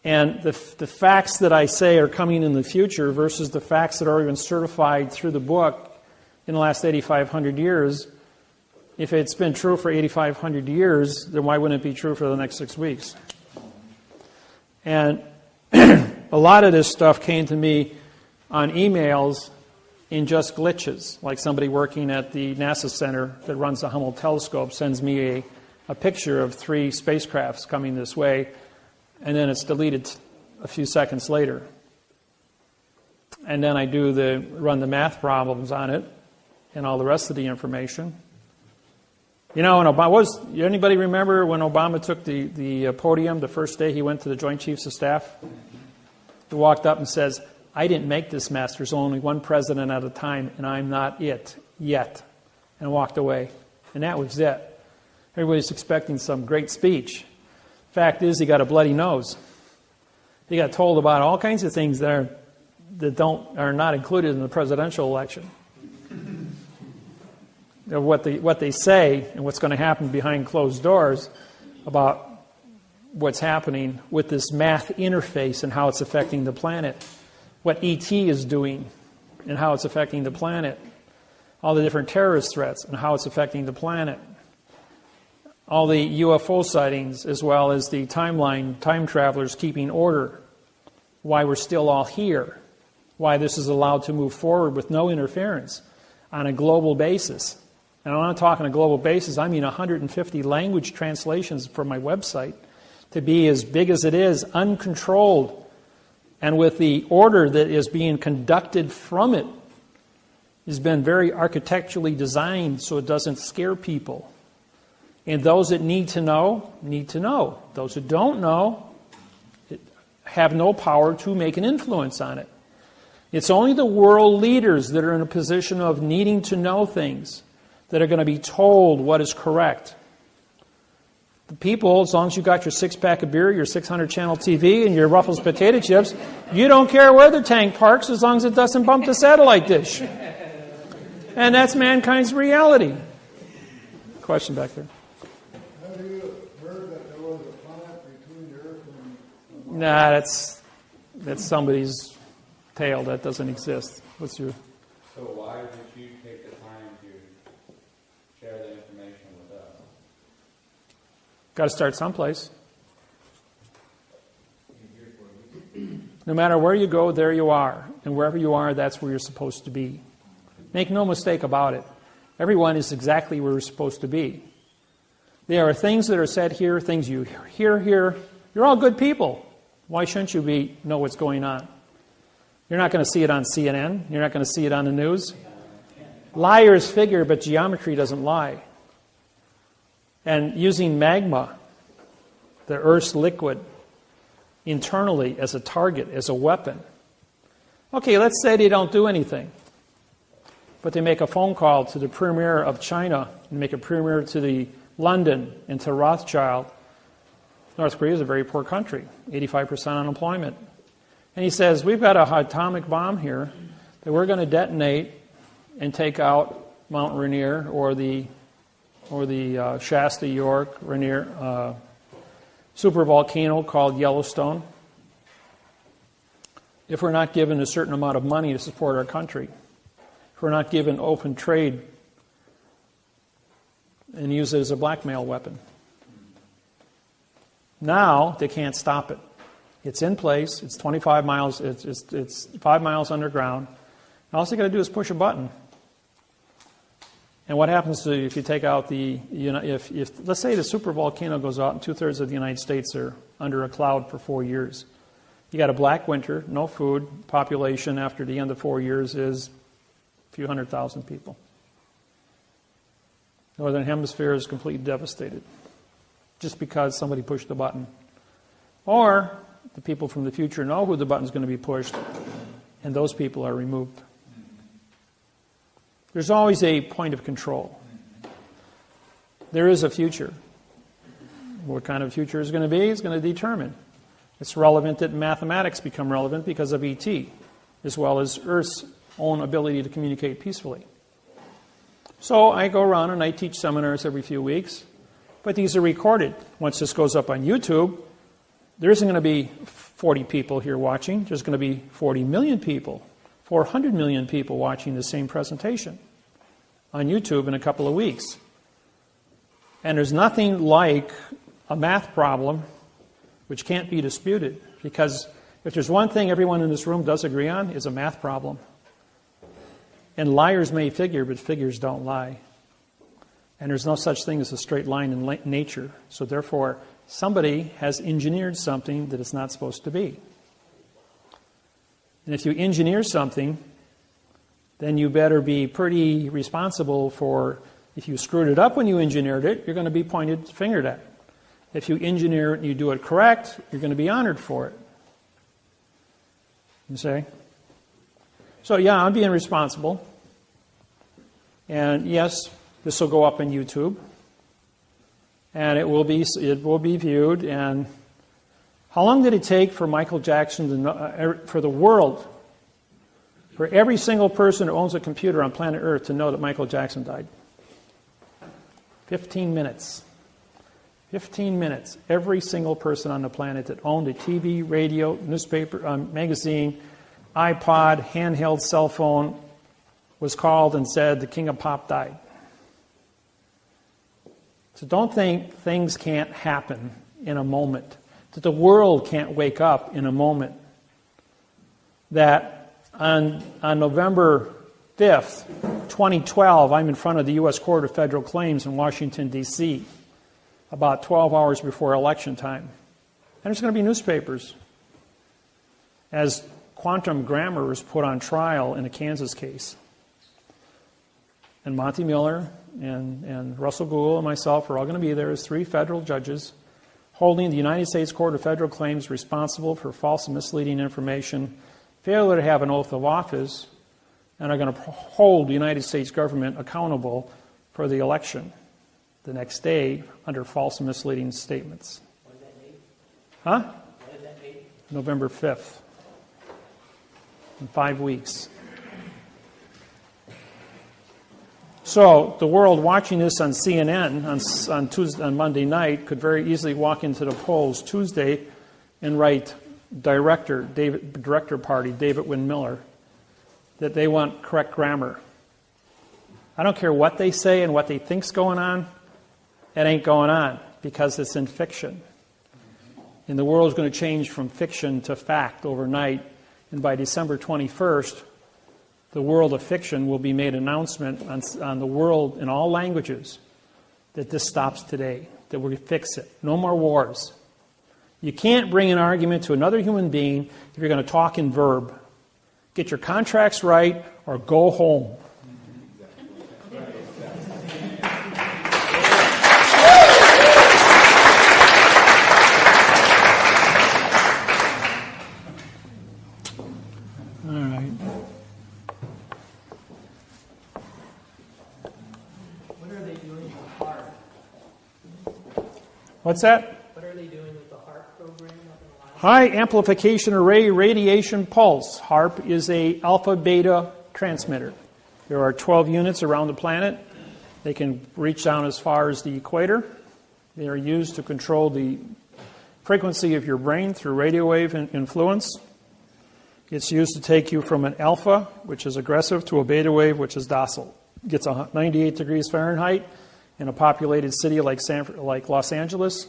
And the facts that I say are coming in the future versus the facts that are already been certified through the book in the last 8,500 years. If it's been true for 8,500 years, then why wouldn't it be true for the next 6 weeks? And a lot of this stuff came to me on emails in just glitches, like somebody working at the NASA center that runs the Hubble telescope sends me a picture of 3 spacecrafts coming this way, and then it's deleted a few seconds later. And then I run the math problems on it and all the rest of the information. You know, anybody remember when Obama took the podium the first day he went to the Joint Chiefs of Staff? He walked up and says, "I didn't make this mess. There's only one president at a time, and I'm not it yet." And walked away. And that was it. Everybody's expecting some great speech. Fact is, he got a bloody nose. He got told about all kinds of things that are not included in the presidential election. What they say and what's going to happen behind closed doors about what's happening with this math interface and how it's affecting the planet. What E.T. is doing and how it's affecting the planet. All the different terrorist threats and how it's affecting the planet. All the UFO sightings as well as the time travelers keeping order. Why we're still all here. Why this is allowed to move forward with no interference on a global basis. And when I'm talking a global basis, I mean 150 language translations for my website to be as big as it is, uncontrolled. And with the order that is being conducted from it, has been very architecturally designed so it doesn't scare people. And those that need to know, need to know. Those who don't know have no power to make an influence on it. It's only the world leaders that are in a position of needing to know things that are going to be told what is correct. The people, as long as you got your 6-pack of beer, your 600-channel TV, and your Ruffles potato chips, you don't care where the tank parks as long as it doesn't bump the satellite dish. And that's mankind's reality. Question back there. Have you heard that there was a planet between the Earth and Nah, that's somebody's tale. That doesn't exist. What's your... So why did you take the time to share the information with us? Got to start someplace. No matter where you go, there you are. And wherever you are, that's where you're supposed to be. Make no mistake about it. Everyone is exactly where you're supposed to be. There are things that are said here, things you hear here. You're all good people. Why shouldn't you know what's going on? You're not going to see it on CNN. You're not going to see it on the news. Liars figure, but geometry doesn't lie. And using magma, the Earth's liquid, internally as a target, as a weapon. Okay, let's say they don't do anything. But they make a phone call to the premier of China and make a premier to the London and to Rothschild. North Korea is a very poor country, 85% unemployment. And he says, we've got an atomic bomb here that we're going to detonate and take out Mount Rainier or the Shasta, York, Rainier supervolcano called Yellowstone. If we're not given a certain amount of money to support our country, if we're not given open trade and use it as a blackmail weapon. Now they can't stop it. It's in place. It's 25 miles. It's 5 miles underground. And all you got to do is push a button. And what happens if you take out if let's say the supervolcano goes out and 2/3 of the United States are under a cloud for 4 years. You got a black winter, no food, population after the end of 4 years is a few 100,000 people. Northern Hemisphere is completely devastated just because somebody pushed the button. Or the people from the future know who the button's going to be pushed, and those people are removed. There's always a point of control. There is a future. What kind of future is going to be is going to determine. It's relevant that mathematics become relevant because of ET, as well as Earth's own ability to communicate peacefully. So I go around and I teach seminars every few weeks, but these are recorded. Once this goes up on YouTube, there isn't going to be 40 people here watching. There's going to be 40 million people, 400 million people watching the same presentation on YouTube in a couple of weeks. And there's nothing like a math problem which can't be disputed, because if there's one thing everyone in this room does agree on, it's a math problem. And liars may figure, but figures don't lie. And there's no such thing as a straight line in nature. So therefore, somebody has engineered something that it's not supposed to be. And if you engineer something, then you better be pretty responsible for, if you screwed it up when you engineered it, you're going to be fingered at. If you engineer it and you do it correct, you're going to be honored for it. You see? So yeah, I'm being responsible. And yes, this will go up on YouTube. And it will be viewed. And how long did it take for Michael Jackson to know, for the world, for every single person who owns a computer on planet Earth to know that Michael Jackson died? 15 minutes. 15 minutes. Every single person on the planet that owned a TV, radio, newspaper, magazine, iPod, handheld cell phone was called and said the king of pop died. So don't think things can't happen in a moment, that the world can't wake up in a moment, that on November 5th, 2012, I'm in front of the U.S. Court of Federal Claims in Washington, D.C., about 12 hours before election time. And there's going to be newspapers as quantum grammar is put on trial in a Kansas case. And Monty Miller and Russell Gould and myself are all going to be there as 3 federal judges holding the United States Court of Federal Claims responsible for false and misleading information, failure to have an oath of office, and are going to hold the United States government accountable for the election the next day under false and misleading statements. When is that date? Huh? When is that date? November 5th. In 5 weeks. So the world watching this on CNN on Monday night could very easily walk into the polls Tuesday and write Director Party David Wynn Miller that they want correct grammar. I don't care what they say and what they think's going on. It ain't going on because it's in fiction. And the world's going to change from fiction to fact overnight. And by December 21st, the world of fiction will be made an announcement on the world in all languages that this stops today, that we fix it. No more wars. You can't bring an argument to another human being if you're going to talk in verb. Get your contracts right or go home. What's that? What are they doing with the HARP program? High amplification array radiation pulse. HARP is a alpha beta transmitter. There are 12 units around the planet. They can reach down as far as the equator. They are used to control the frequency of your brain through radio wave influence. It's used to take you from an alpha, which is aggressive, to a beta wave, which is docile. It gets 98 degrees Fahrenheit in a populated city like Los Angeles,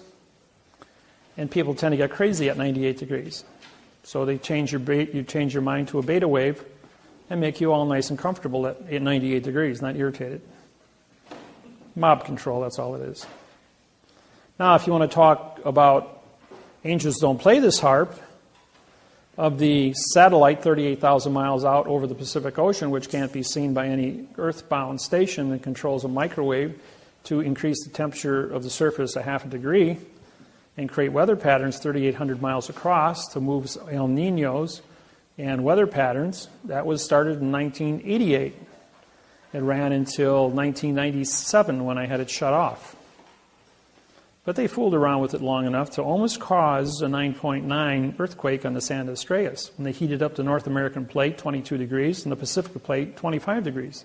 and people tend to get crazy at 98 degrees. So they you change your mind to a beta wave and make you all nice and comfortable at 98 degrees, not irritated. Mob control, that's all it is. Now, if you want to talk about angels don't play this harp, of the satellite 38,000 miles out over the Pacific Ocean, which can't be seen by any earthbound station that controls a microwave to increase the temperature of the surface a half a degree and create weather patterns 3,800 miles across to move El Niños and weather patterns. That was started in 1988. It ran until 1997 when I had it shut off. But they fooled around with it long enough to almost cause a 9.9 earthquake on the San Andreas when they heated up the North American plate 22 degrees and the Pacific plate 25 degrees.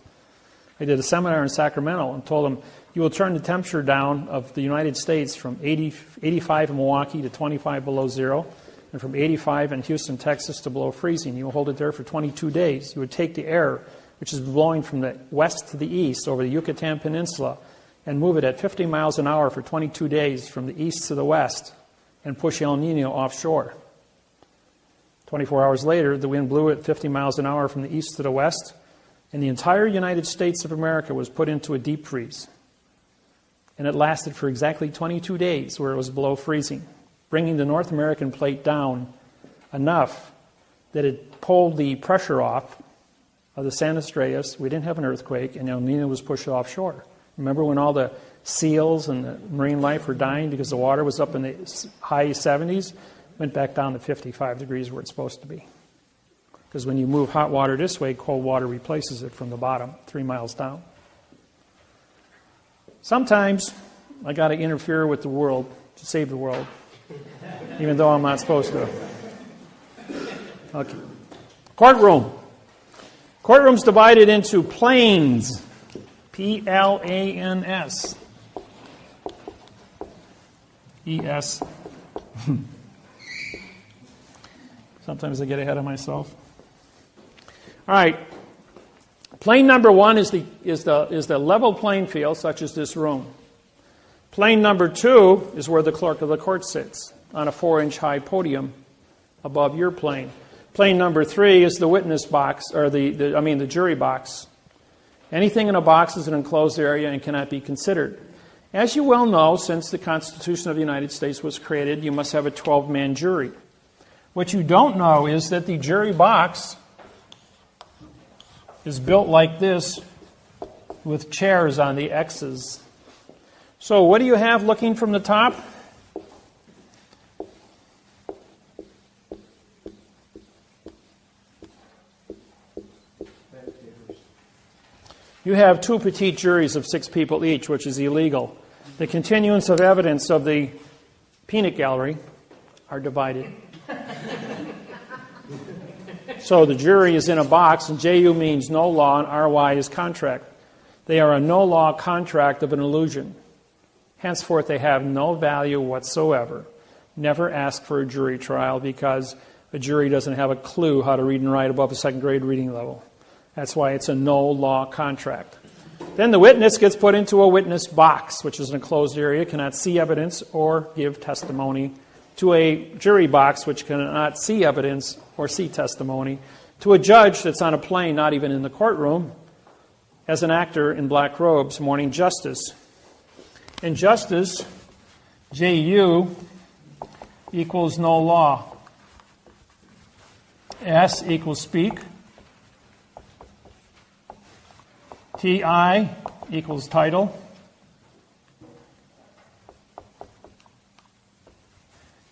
I did a seminar in Sacramento and told them, you will turn the temperature down of the United States from 85 in Milwaukee to 25 below zero, and from 85 in Houston, Texas to below freezing. You will hold it there for 22 days. You would take the air, which is blowing from the west to the east over the Yucatan Peninsula, and move it at 50 miles an hour for 22 days from the east to the west, and push El Nino offshore. 24 hours later, the wind blew at 50 miles an hour from the east to the west, and the entire United States of America was put into a deep freeze. And it lasted for exactly 22 days where it was below freezing, bringing the North American plate down enough that it pulled the pressure off of the San Andreas. We didn't have an earthquake, and El Nino was pushed offshore. Remember when all the seals and the marine life were dying because the water was up in the high 70s? Went back down to 55 degrees where it's supposed to be. Because when you move hot water this way, cold water replaces it from the bottom, 3 miles down. Sometimes I got to interfere with the world to save the world, even though I'm not supposed to. Okay. Courtroom. Courtroom's divided into planes. Plans. ES. Sometimes I get ahead of myself. All right. Plane number one is the level playing field, such as this room. Plane number two is where the clerk of the court sits, on a 4-inch high podium above your plane. Plane number three is the witness box, or the jury box. Anything in a box is an enclosed area and cannot be considered. As you well know, since the Constitution of the United States was created, you must have a 12-man jury. What you don't know is that the jury box is built like this with chairs on the X's. So what do you have looking from the top? You have 2 petite juries of 6 people each, which is illegal. The continuance of evidence of the peanut gallery are divided. So the jury is in a box, and JU means no law, and RY is contract. They are a no-law contract of an illusion. Henceforth, they have no value whatsoever. Never ask for a jury trial because a jury doesn't have a clue how to read and write above a second grade reading level. That's why it's a no-law contract. Then the witness gets put into a witness box, which is an enclosed area, cannot see evidence or give testimony, to a jury box, which cannot see evidence or see testimony, to a judge that's on a plane, not even in the courtroom, as an actor in black robes, mourning justice. And justice, J-U, equals no law. S equals speak. T-I equals title.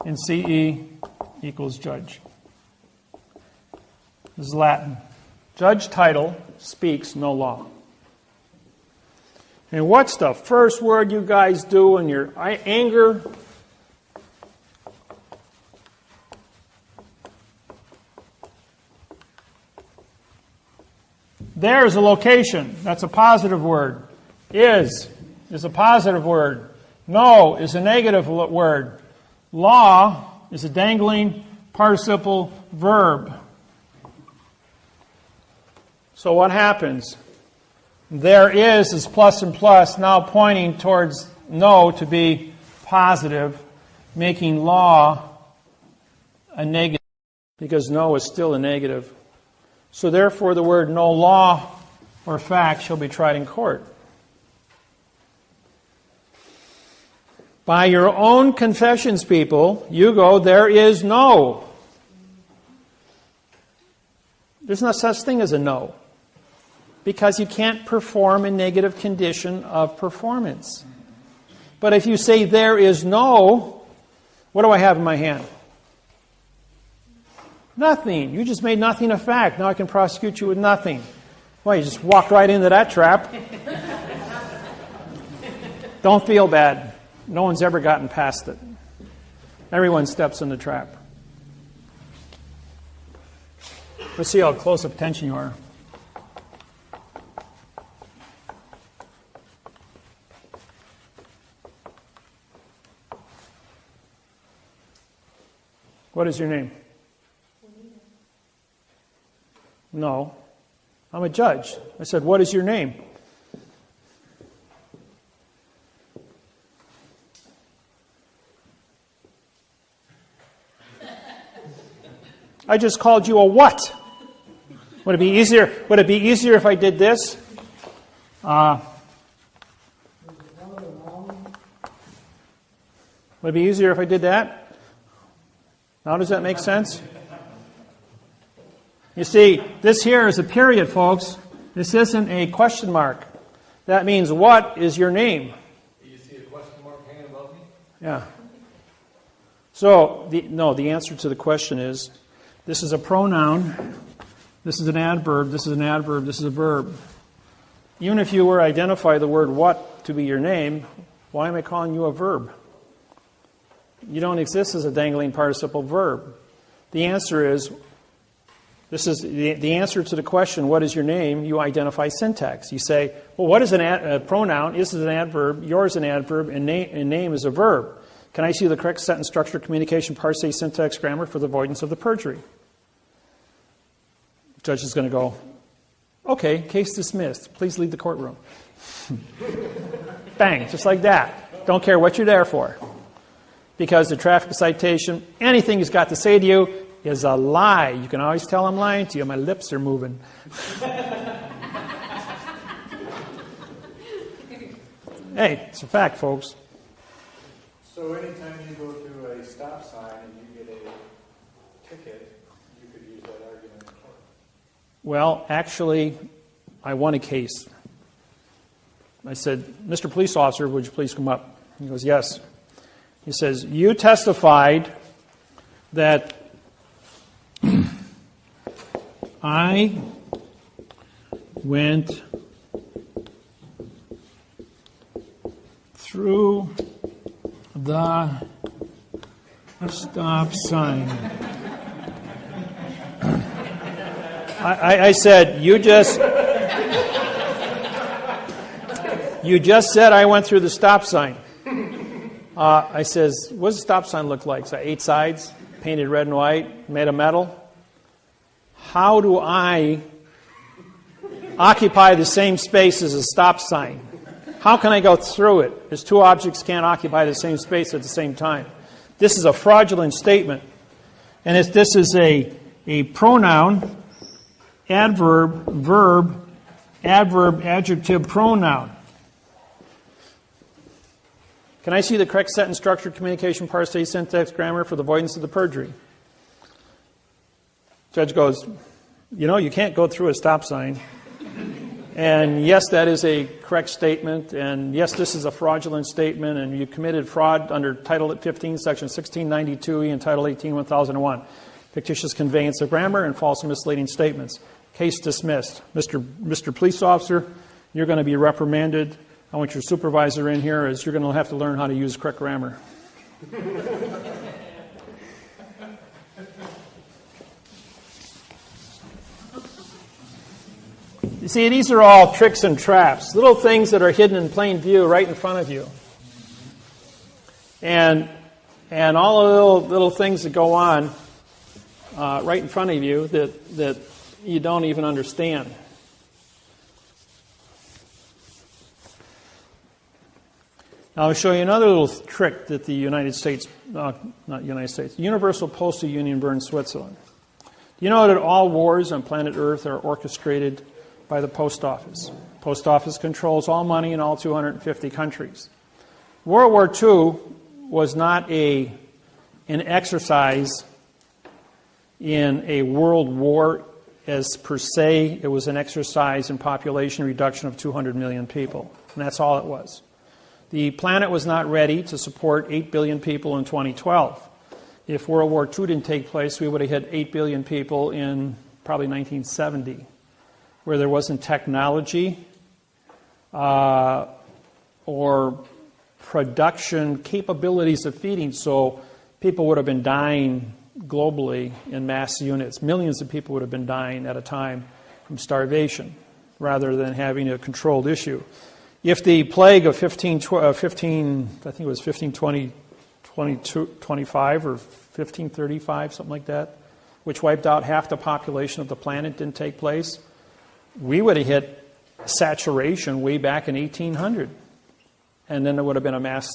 And C-E equals judge. This is Latin. Judge title speaks no law. And what's the first word you guys do in your anger? There is a location. That's a positive word. Is a positive word. No is a negative word. Law is a dangling participle verb. So what happens? There is plus and plus, now pointing towards no to be positive, making law a negative, because no is still a negative. So therefore the word no law or fact shall be tried in court. By your own confessions, people, you go, there is no. There's no such thing as a no. Because you can't perform a negative condition of performance. But if you say there is no, what do I have in my hand? Nothing. You just made nothing a fact. Now I can prosecute you with nothing. Well, you just walked right into that trap. Don't feel bad. No one's ever gotten past it. Everyone steps in the trap. Let's see how close up attention you are. What is your name? No. I'm a judge. I said, what is your name? I just called you a what? Would it be easier? Would it be easier if I did this? Would it be easier if I did that? Now does that make sense? You see, this here is a period, folks. This isn't a question mark. That means, what is your name? Do you see a question mark hanging above me? Yeah. So, the answer to the question is, this is a pronoun, this is an adverb, this is an adverb, this is a verb. Even if you were to identify the word what to be your name, why am I calling you a verb? You don't exist as a dangling participle verb. The answer is, this is the answer to the question, what is your name? You identify syntax. You say, well, what is a pronoun? This is an adverb, yours an adverb, and name is a verb. Can I see the correct sentence structure, communication, parse, syntax, grammar for the avoidance of the perjury? The judge is going to go, okay, case dismissed. Please leave the courtroom. Bang, just like that. Don't care what you're there for. Because the traffic citation, anything he's got to say to you is a lie. You can always tell I'm lying to you. My lips are moving. Hey, it's a fact, folks. So anytime you go through a stop sign and you get a ticket, you could use that argument in court. Well, actually, I won a case. I said, Mr. Police Officer, would you please come up? He goes, yes. He says, you testified that I went through the stop sign. I said, you just You just said I went through the stop sign. I says, what does the stop sign look like? So 8 sides, painted red and white, made of metal. How do I occupy the same space as a stop sign? How can I go through it? As two objects can't occupy the same space at the same time. This is a fraudulent statement. And this is a pronoun, adverb, verb, adverb, adjective, pronoun. Can I see the correct sentence structure, communication, parsing, syntax, grammar for the avoidance of the perjury? Judge goes, you can't go through a stop sign. And yes, that is a correct statement. And yes, this is a fraudulent statement. And you committed fraud under Title 15, Section 1692E and Title 18, 1001. Fictitious conveyance of grammar and false and misleading statements. Case dismissed. Mr. Police Officer, you're going to be reprimanded. I want your supervisor in here, as you're going to have to learn how to use correct grammar. You see, these are all tricks and traps, little things that are hidden in plain view right in front of you. And all the little things that go on right in front of you that you don't even understand. Now I'll show you another little trick that the Universal Postal Union burned Switzerland. Do you know that all wars on planet Earth are orchestrated by the post office? Post office controls all money in all 250 countries. World War II was not an exercise in a world war as per se. It was an exercise in population reduction of 200 million people. And that's all it was. The planet was not ready to support 8 billion people in 2012. If World War II didn't take place, we would have hit 8 billion people in probably 1970, where there wasn't technology or production capabilities of feeding, so people would have been dying globally in mass units. Millions of people would have been dying at a time from starvation, rather than having a controlled issue. If the plague of 1525 or 1535, something like that, which wiped out half the population of the planet, didn't take place, we would have hit saturation way back in 1800. And then there would have been a mass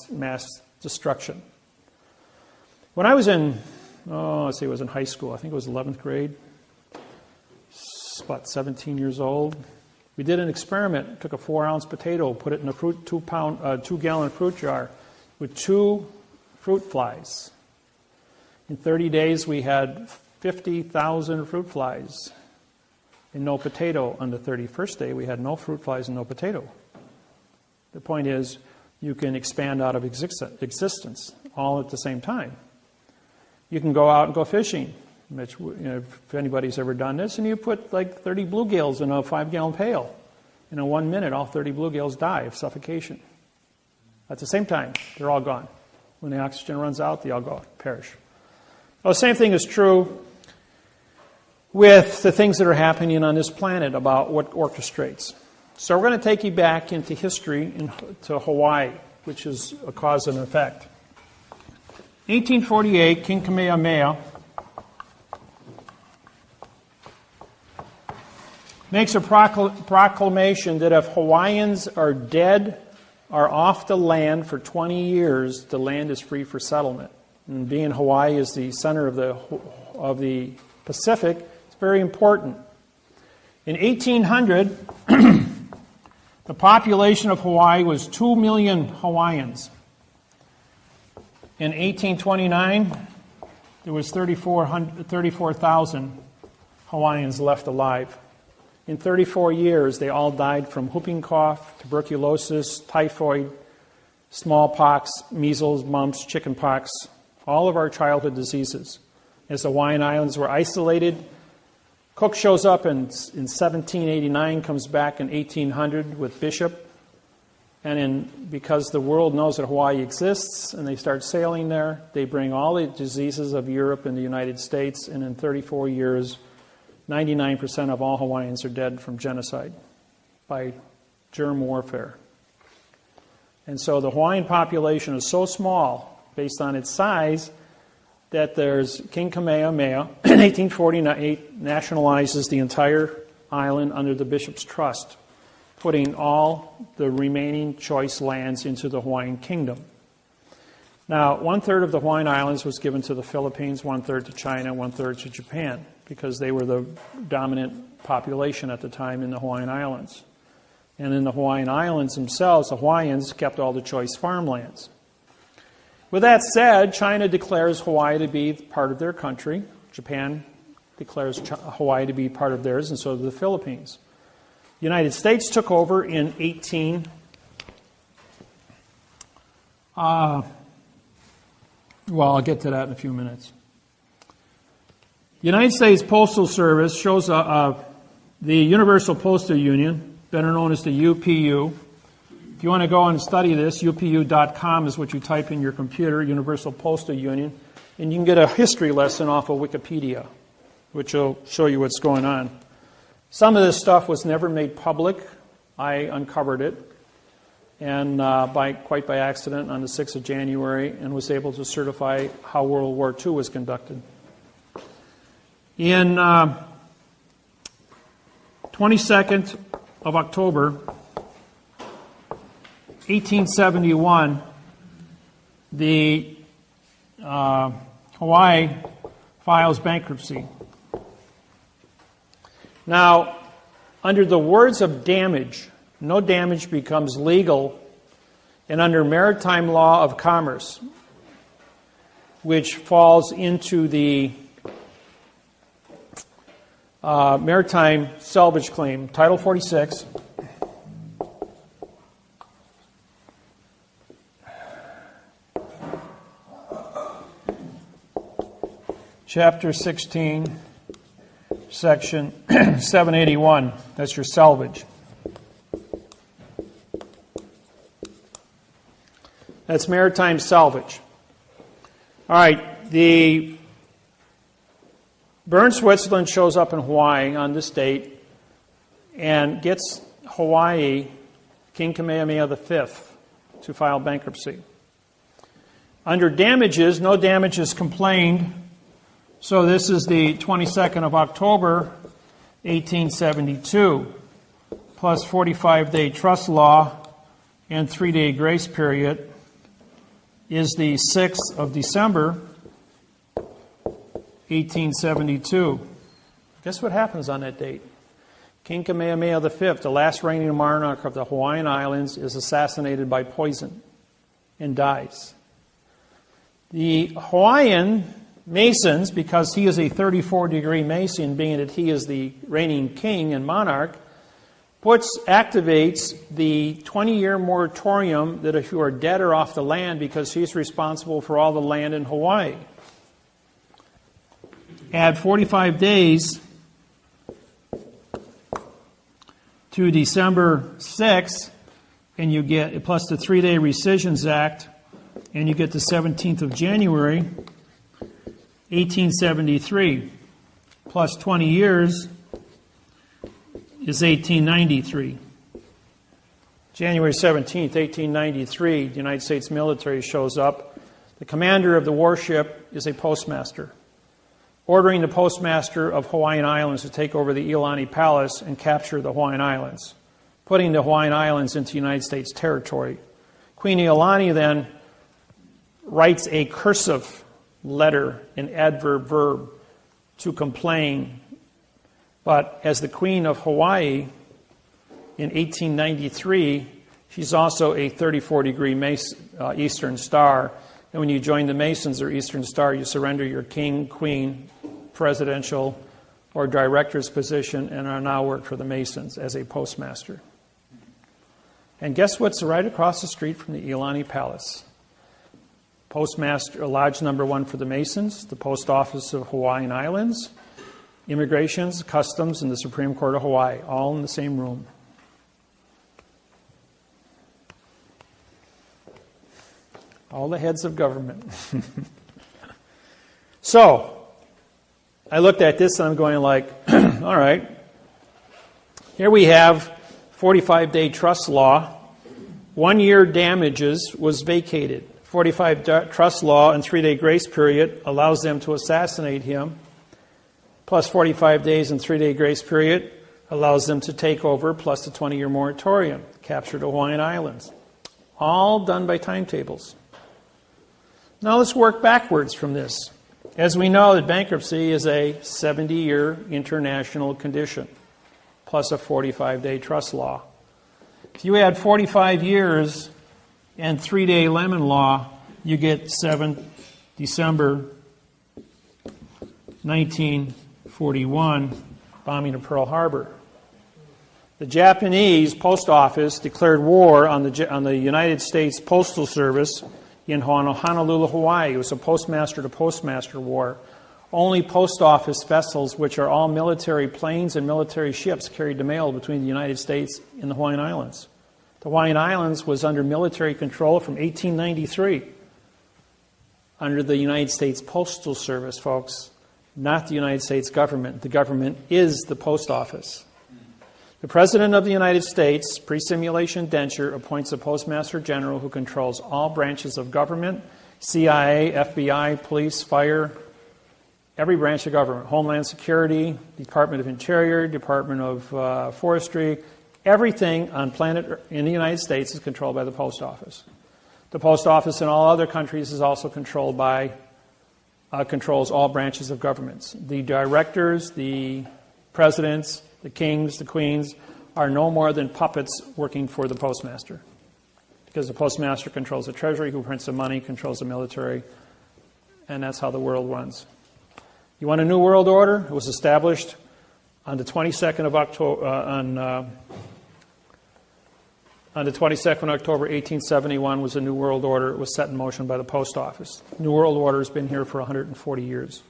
destruction. When I was in, it was in high school. I think it was 11th grade. About 17 years old. We did an experiment. Took a 4-ounce potato, put it in a 2-gallon fruit jar with 2 fruit flies. In 30 days, we had 50,000 fruit flies and no potato. On the 31st day, we had no fruit flies and no potato. The point is, you can expand out of existence all at the same time. You can go out and go fishing, which, if anybody's ever done this, and you put like 30 bluegills in a 5-gallon pail. In 1 minute, all 30 bluegills die of suffocation. At the same time, they're all gone. When the oxygen runs out, they all perish. Well, the same thing is true with the things that are happening on this planet about what orchestrates. So we're going to take you back into history, to Hawaii, which is a cause and effect. 1848, King Kamehameha makes a proclamation that if Hawaiians are dead or off the land for 20 years, the land is free for settlement. And being Hawaii is the center of the Pacific, it's very important. In 1800, the population of Hawaii was 2 million Hawaiians. In 1829, there was 34,000 Hawaiians left alive. In 34 years, they all died from whooping cough, tuberculosis, typhoid, smallpox, measles, mumps, chickenpox, all of our childhood diseases. As the Hawaiian Islands were isolated, Cook shows up in 1789, comes back in 1800 with Bishop, and because the world knows that Hawaii exists and they start sailing there, they bring all the diseases of Europe and the United States, and in 34 years, 99% of all Hawaiians are dead from genocide by germ warfare. And so the Hawaiian population is so small, based on its size, that there's King Kamehameha in 1848 nationalizes the entire island under the Bishop's Trust, putting all the remaining choice lands into the Hawaiian Kingdom. Now, 1/3 of the Hawaiian Islands was given to the Philippines, 1/3 to China, 1/3 to Japan, because they were the dominant population at the time in the Hawaiian Islands. And in the Hawaiian Islands themselves, the Hawaiians kept all the choice farmlands. With that said, China declares Hawaii to be part of their country. Japan declares Hawaii to be part of theirs, and so do the Philippines. The United States took over in I'll get to that in a few minutes. The United States Postal Service shows the Universal Postal Union, better known as the UPU. If you want to go and study this, upu.com is what you type in your computer, Universal Postal Union, and you can get a history lesson off of Wikipedia, which will show you what's going on. Some of this stuff was never made public. I uncovered it, and quite by accident on the 6th of January, and was able to certify how World War II was conducted. In 22nd of October, 1871, the Hawaii files bankruptcy. Now, under the words of damage, no damage becomes legal, and under maritime law of commerce, which falls into the maritime salvage claim, Title 46, Chapter 16, Section 781, that's your salvage. That's maritime salvage. All right, the Bern Switzerland shows up in Hawaii on this date and gets Hawaii, King Kamehameha V, to file bankruptcy. Under damages, no damage is complained. So this is the 22nd of October, 1872, plus 45-day trust law and 3-day grace period is the 6th of December, 1872. Guess what happens on that date? King Kamehameha V, the last reigning monarch of the Hawaiian Islands, is assassinated by poison and dies. The Hawaiian Masons, because he is a 34-degree Mason, being that he is the reigning king and monarch, activates the 20-year moratorium that if you are dead or off the land, because he's responsible for all the land in Hawaii. Add 45 days to December 6th, and you get, plus the 3-day Rescissions Act, and you get the 17th of January, 1873, plus 20 years is 1893. January 17th, 1893, the United States military shows up. The commander of the warship is a postmaster, ordering the postmaster of Hawaiian Islands to take over the Iolani Palace and capture the Hawaiian Islands, putting the Hawaiian Islands into United States territory. Queen Iolani then writes a cursive letter, an adverb verb, to complain. But as the Queen of Hawaii in 1893, she's also a 34-degree Eastern Star. And when you join the Masons or Eastern Star, you surrender your king, queen, presidential, or director's position and are now work for the Masons as a postmaster. And guess what's right across the street from the Iolani Palace? Postmaster, Lodge number 1 for the Masons, the Post Office of Hawaiian Islands, Immigrations, Customs, and the Supreme Court of Hawaii, all in the same room. All the heads of government. So, I looked at this and I'm going like, all right, here we have 45-day trust law 1-year damages was vacated. 45 trust law and 3-day grace period allows them to assassinate him, plus 45 days and 3-day grace period allows them to take over, plus the 20-year moratorium, capture the Hawaiian Islands. All done by timetables. Now let's work backwards from this. As we know, that bankruptcy is a 70-year international condition, plus a 45-day trust law. If you add 45 years and 3-day lemon law, you get 7 December 1941, bombing of Pearl Harbor. The Japanese post office declared war on the United States Postal Service in Honolulu, Hawaii. It was a postmaster-to-postmaster war. Only post office vessels, which are all military planes and military ships, carried the mail between the United States and the Hawaiian Islands. The Hawaiian Islands was under military control from 1893, under the United States Postal Service, folks, not the United States government. The government is the post office. The President of the United States, pre-simulation denture, appoints a Postmaster General who controls all branches of government, CIA, FBI, police, fire, every branch of government, Homeland Security, Department of Interior, Department of Forestry, everything on planet in the United States is controlled by the post office. The post office in all other countries is also controlled by, controls all branches of governments. The directors, the presidents, the kings, the queens, are no more than puppets working for the postmaster. Because the postmaster controls the treasury, who prints the money, controls the military, and that's how the world runs. You want a new world order? It was established on the 22nd of October, on the 22nd of October, 1871 was a new world order. It was set in motion by the post office. New world order has been here for 140 years.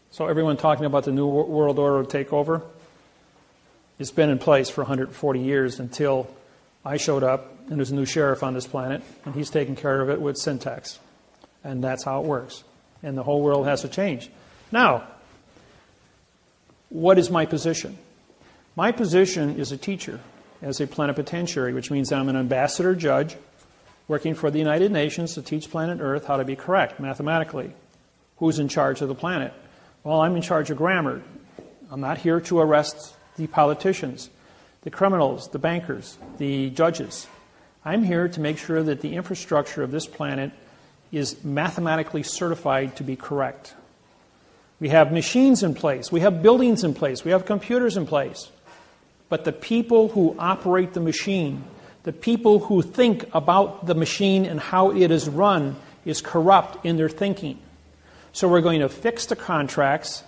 So everyone talking about the new world order to take over, it's been in place for 140 years until I showed up and there's a new sheriff on this planet and he's taking care of it with syntax. And that's how it works. And the whole world has to change. Now, what is my position? My position is a teacher, as a plenipotentiary, which means I'm an ambassador judge working for the United Nations to teach planet Earth how to be correct mathematically. Who's in charge of the planet? Well, I'm in charge of grammar. I'm not here to arrest the politicians, the criminals, the bankers, the judges. I'm here to make sure that the infrastructure of this planet is mathematically certified to be correct. We have machines in place. We have buildings in place. We have computers in place. But the people who operate the machine, the people who think about the machine and how it is run, is corrupt in their thinking. So we're going to fix the contracts,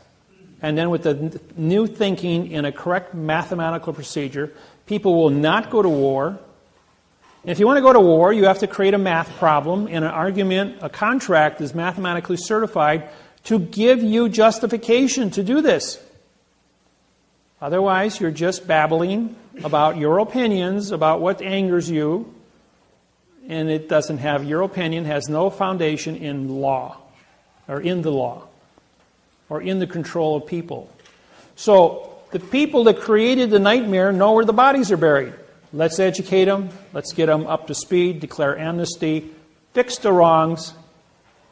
and then with the new thinking in a correct mathematical procedure, people will not go to war. And if you want to go to war, you have to create a math problem and an argument. A contract is mathematically certified to give you justification to do this. Otherwise, you're just babbling about your opinions, about what angers you, and it doesn't have, your opinion has no foundation in law, or in the law, or in the control of people. So, the people that created the nightmare know where the bodies are buried. Let's educate them, let's get them up to speed, declare amnesty, fix the wrongs,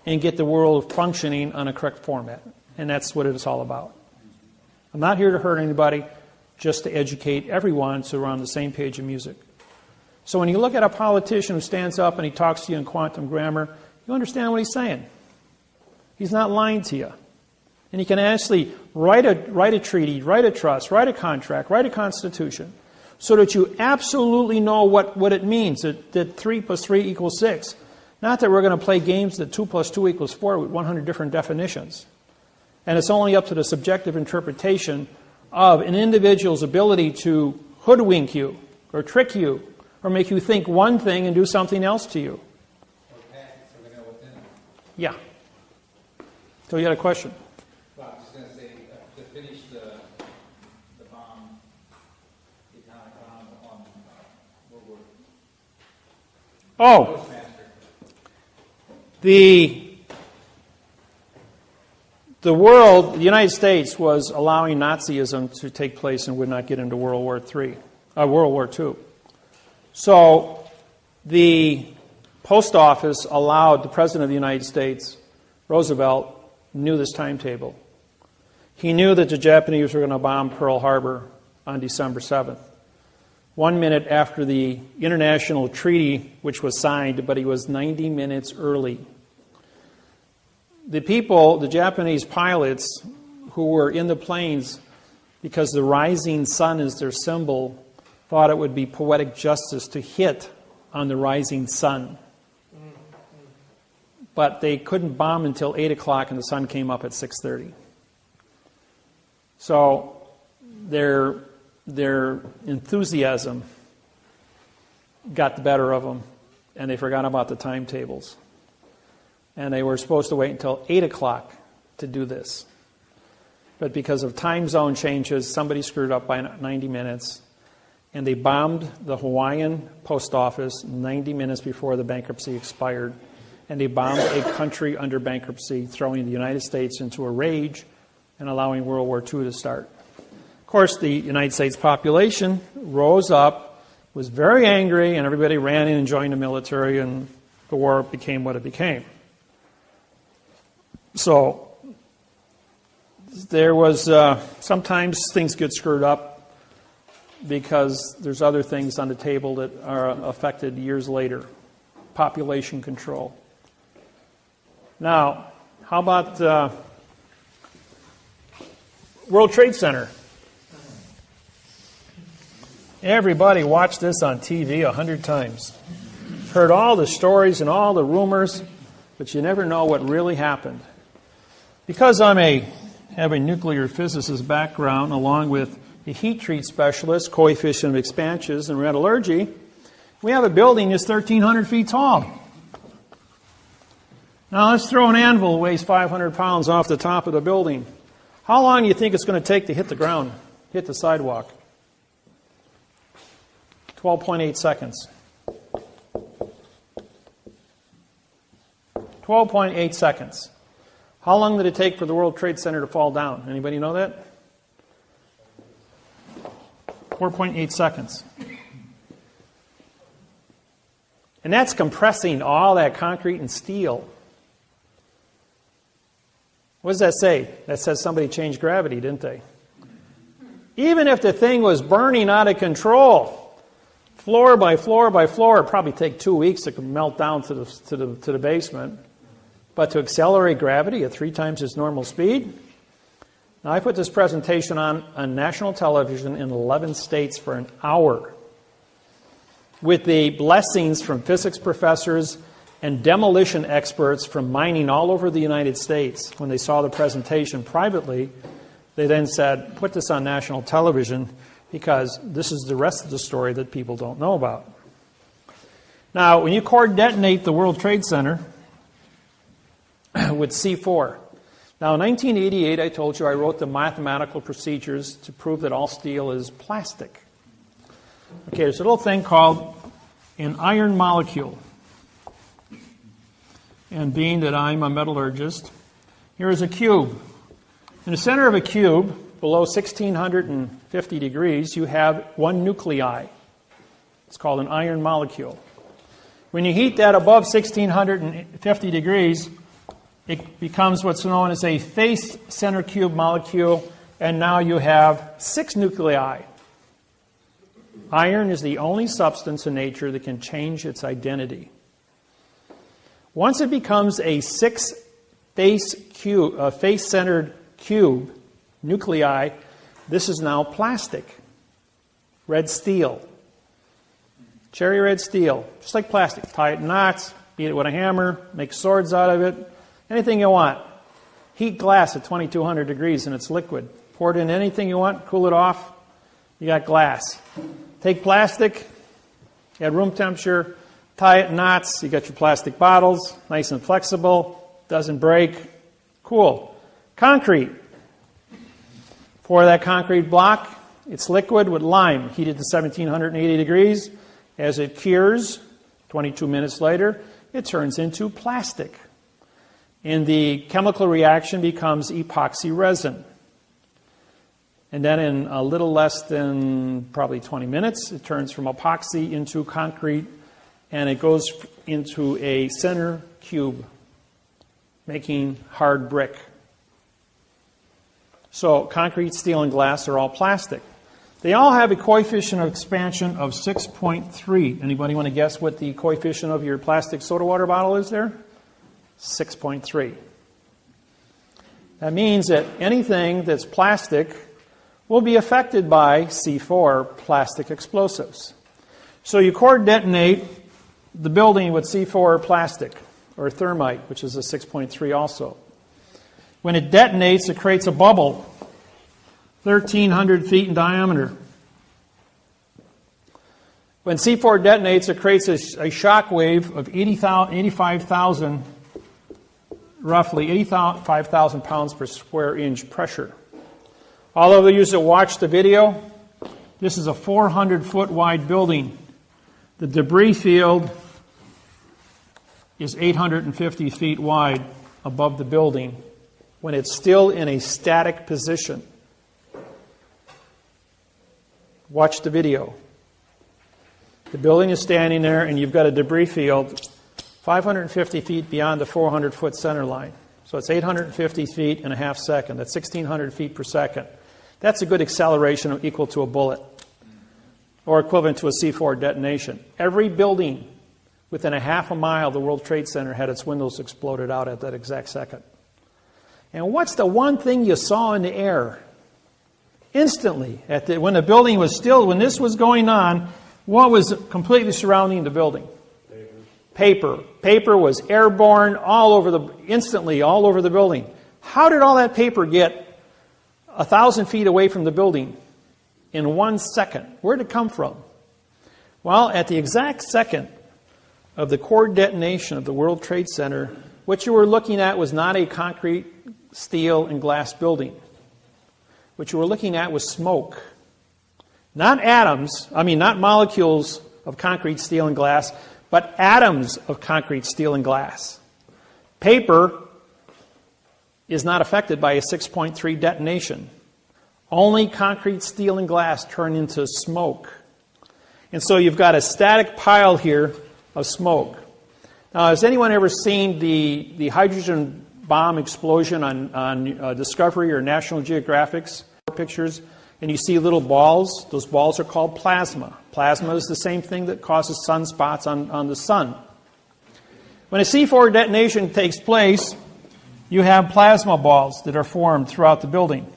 and get the world functioning on a correct format. And that's what it's all about. I'm not here to hurt anybody, just to educate everyone so we're on the same page of music. So when you look at a politician who stands up and he talks to you in quantum grammar, you understand what he's saying. He's not lying to you. And he can actually write a treaty, write a trust, write a contract, write a constitution, so that you absolutely know what it means, that 3 + 3 = 6. Not that we're going to play games that 2 + 2 = 4 with 100 different definitions. And it's only up to the subjective interpretation of an individual's ability to hoodwink you, or trick you, or make you think one thing and do something else to you. Yeah. So you had a question? Well, I was just going to say, to finish the bomb, the atomic bomb on World War Oh, the world, the United States, was allowing Nazism to take place and would not get into World War II. So the post office allowed the President of the United States, Roosevelt, knew this timetable. He knew that the Japanese were going to bomb Pearl Harbor on December 7th. 1 minute after the international treaty, which was signed, but he was 90 minutes early. The people, the Japanese pilots who were in the planes, because the rising sun is their symbol, thought it would be poetic justice to hit on the rising sun. But they couldn't bomb until 8 o'clock and the sun came up at 6:30. So their enthusiasm got the better of them, and they forgot about the timetables. And they were supposed to wait until 8 o'clock to do this. But because of time zone changes, somebody screwed up by 90 minutes, and they bombed the Hawaiian post office 90 minutes before the bankruptcy expired. And they bombed a country under bankruptcy, throwing the United States into a rage and allowing World War II to start. Of course, the United States population rose up, was very angry, and everybody ran in and joined the military, and the war became what it became. So there was, sometimes things get screwed up because there's other things on the table that are affected years later. Population control. Now, how about World Trade Center? Everybody watched this on TV 100 times. Heard all the stories and all the rumors, but you never know what really happened. Because have a nuclear physicist background, along with a heat treat specialist, coefficient of expansion, and metallurgy, we have a building that's 1,300 feet tall. Now let's throw an anvil that weighs 500 pounds off the top of the building. How long do you think it's going to take to hit the ground, hit the sidewalk? 12.8 seconds. 12.8 seconds. How long did it take for the World Trade Center to fall down? Anybody know that? 4.8 seconds. And that's compressing all that concrete and steel. What does that say? That says somebody changed gravity, didn't they? Even if the thing was burning out of control, floor by floor by floor, it'd probably take 2 weeks to melt down to the basement. But to accelerate gravity at 3 times its normal speed? Now, I put this presentation on national television in 11 states for an hour with the blessings from physics professors and demolition experts from mining all over the United States. When they saw the presentation privately, they then said, put this on national television because this is the rest of the story that people don't know about. Now, when you core detonate the World Trade Center with C4. Now, in 1988, I told you I wrote the mathematical procedures to prove that all steel is plastic. Okay, there's a little thing called an iron molecule. And being that I'm a metallurgist, here is a cube. In the center of a cube, below 1650 degrees, you have one nuclei. It's called an iron molecule. When you heat that above 1650 degrees, it becomes what's known as a face center cube molecule, and now you have 6 nuclei. Iron is the only substance in nature that can change its identity. Once it becomes a 6 face-centered cube nuclei, this is now plastic. Red steel. Cherry red steel. Just like plastic. Tie it in knots, beat it with a hammer, make swords out of it. Anything you want. Heat glass at 2200 degrees and it's liquid. Pour it in anything you want, cool it off, you got glass. Take plastic, at room temperature, tie it in knots, you got your plastic bottles, nice and flexible, doesn't break. Cool. Concrete. Pour that concrete block, it's liquid with lime, heated to 1780 degrees. As it cures, 22 minutes later, it turns into plastic. And the chemical reaction becomes epoxy resin. And then in a little less than probably 20 minutes, it turns from epoxy into concrete and it goes into a center cube, making hard brick. So concrete, steel, and glass are all plastic. They all have a coefficient of expansion of 6.3. Anybody want to guess what the coefficient of your plastic soda water bottle is there? 6.3. That means that anything that's plastic will be affected by C4, plastic explosives. So you core detonate the building with C4 plastic, or thermite, which is a 6.3 also. When it detonates, it creates a bubble, 1,300 feet in diameter. When C4 detonates, it creates a shock wave of 85,000, roughly 85,000 pounds per square inch pressure. All of you that watched the video, this is a 400-foot wide building. The debris field is 850 feet wide above the building when it's still in a static position. Watch the video. The building is standing there, and you've got a debris field 550 feet beyond the 400-foot center line. So it's 850 feet in a half second. That's 1,600 feet per second. That's a good acceleration equal to a bullet, or equivalent to a C4 detonation. Every building within a half a mile of the World Trade Center had its windows exploded out at that exact second. And what's the one thing you saw in the air? Instantly, when the building was still, when this was going on, what was completely surrounding the building? Paper. Paper was airborne instantly all over the building. How did all that paper get 1,000 feet away from the building in 1 second? Where did it come from? Well, at the exact second of the core detonation of the World Trade Center, what you were looking at was not a concrete, steel, and glass building. What you were looking at was smoke. Not molecules of concrete, steel, and glass, but atoms of concrete, steel, and glass. Paper is not affected by a 6.3 detonation. Only concrete, steel, and glass turn into smoke. And so you've got a static pile here of smoke. Now, has anyone ever seen the hydrogen bomb explosion on Discovery or National Geographic's pictures? And you see little balls. Those balls are called plasma. Plasma is the same thing that causes sunspots on the sun. When a C4 detonation takes place, you have plasma balls that are formed throughout the building.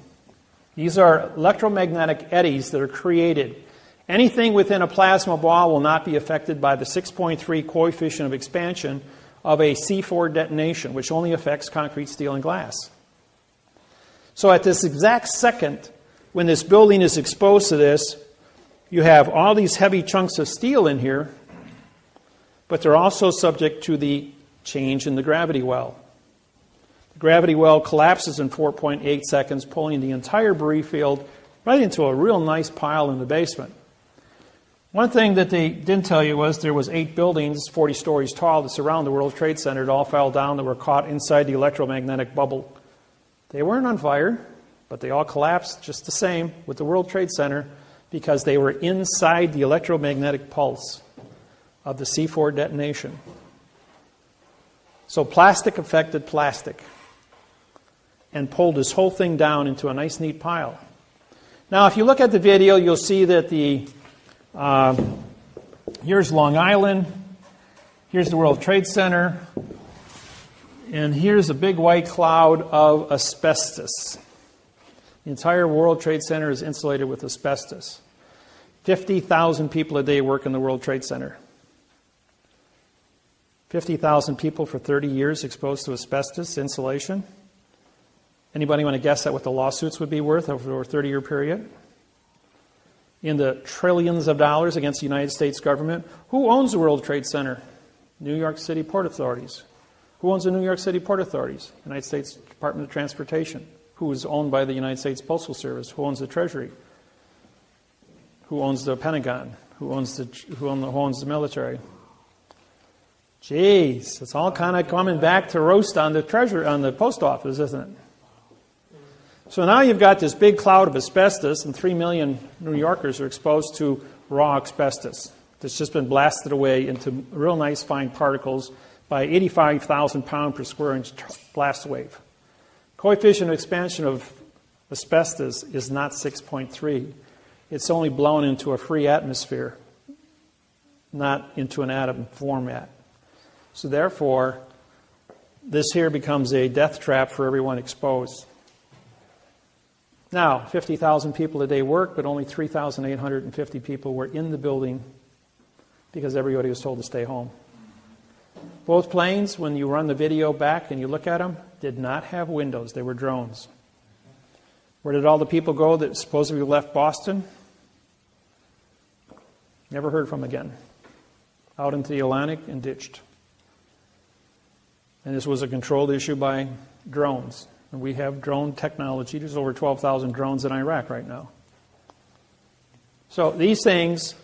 These are electromagnetic eddies that are created. Anything within a plasma ball will not be affected by the 6.3 coefficient of expansion of a C4 detonation, which only affects concrete, steel, and glass. So at this exact second, when this building is exposed to this, you have all these heavy chunks of steel in here, but they're also subject to the change in the gravity well. The gravity well collapses in 4.8 seconds, pulling the entire debris field right into a real nice pile in the basement. One thing that they didn't tell you was there was 8 buildings, 40 stories tall, that surround the World Trade Center. It all fell down, that were caught inside the electromagnetic bubble. They weren't on fire, but they all collapsed just the same with the World Trade Center because they were inside the electromagnetic pulse of the C4 detonation. So plastic affected plastic and pulled this whole thing down into a nice, neat pile. Now, if you look at the video, you'll see that here's Long Island, here's the World Trade Center, and here's a big white cloud of asbestos. The entire World Trade Center is insulated with asbestos. 50,000 people a day work in the World Trade Center. 50,000 people for 30 years exposed to asbestos insulation. Anybody want to guess at what the lawsuits would be worth over a 30-year period? In the trillions of dollars against the United States government. Who owns the World Trade Center? New York City Port Authorities. Who owns the New York City Port Authorities? United States Department of Transportation. Who is owned by the United States Postal Service? Who owns the Treasury? Who owns the Pentagon? Who owns the military? Jeez, it's all kind of coming back to roast on the post office, isn't it? So now you've got this big cloud of asbestos, and 3 million New Yorkers are exposed to raw asbestos. that's just been blasted away into real nice fine particles by 85,000 pound per square inch blast wave. Coefficient of expansion of asbestos is not 6.3. It's only blown into a free atmosphere, not into an atom format. So therefore, this here becomes a death trap for everyone exposed. Now, 50,000 people a day work, but only 3,850 people were in the building because everybody was told to stay home. Both planes, when you run the video back and you look at them, did not have windows. They were drones. Where did all the people go that supposedly left Boston? Never heard from again. Out into the Atlantic and ditched. And this was a controlled issue by drones. And we have drone technology. There's over 12,000 drones in Iraq right now. So these things,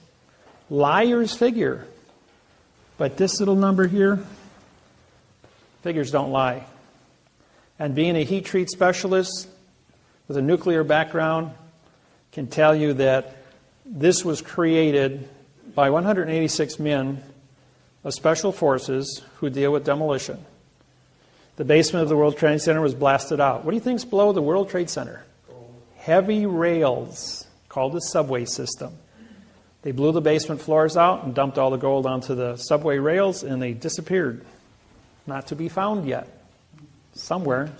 liars figure. But this little number here, figures don't lie. And being a heat treat specialist with a nuclear background can tell you that this was created by 186 men of special forces who deal with demolition. The basement of the World Trade Center was blasted out. What do you think's below the World Trade Center? Heavy rails called the subway system. They blew the basement floors out and dumped all the gold onto the subway rails, and they disappeared. Not to be found yet. Somewhere.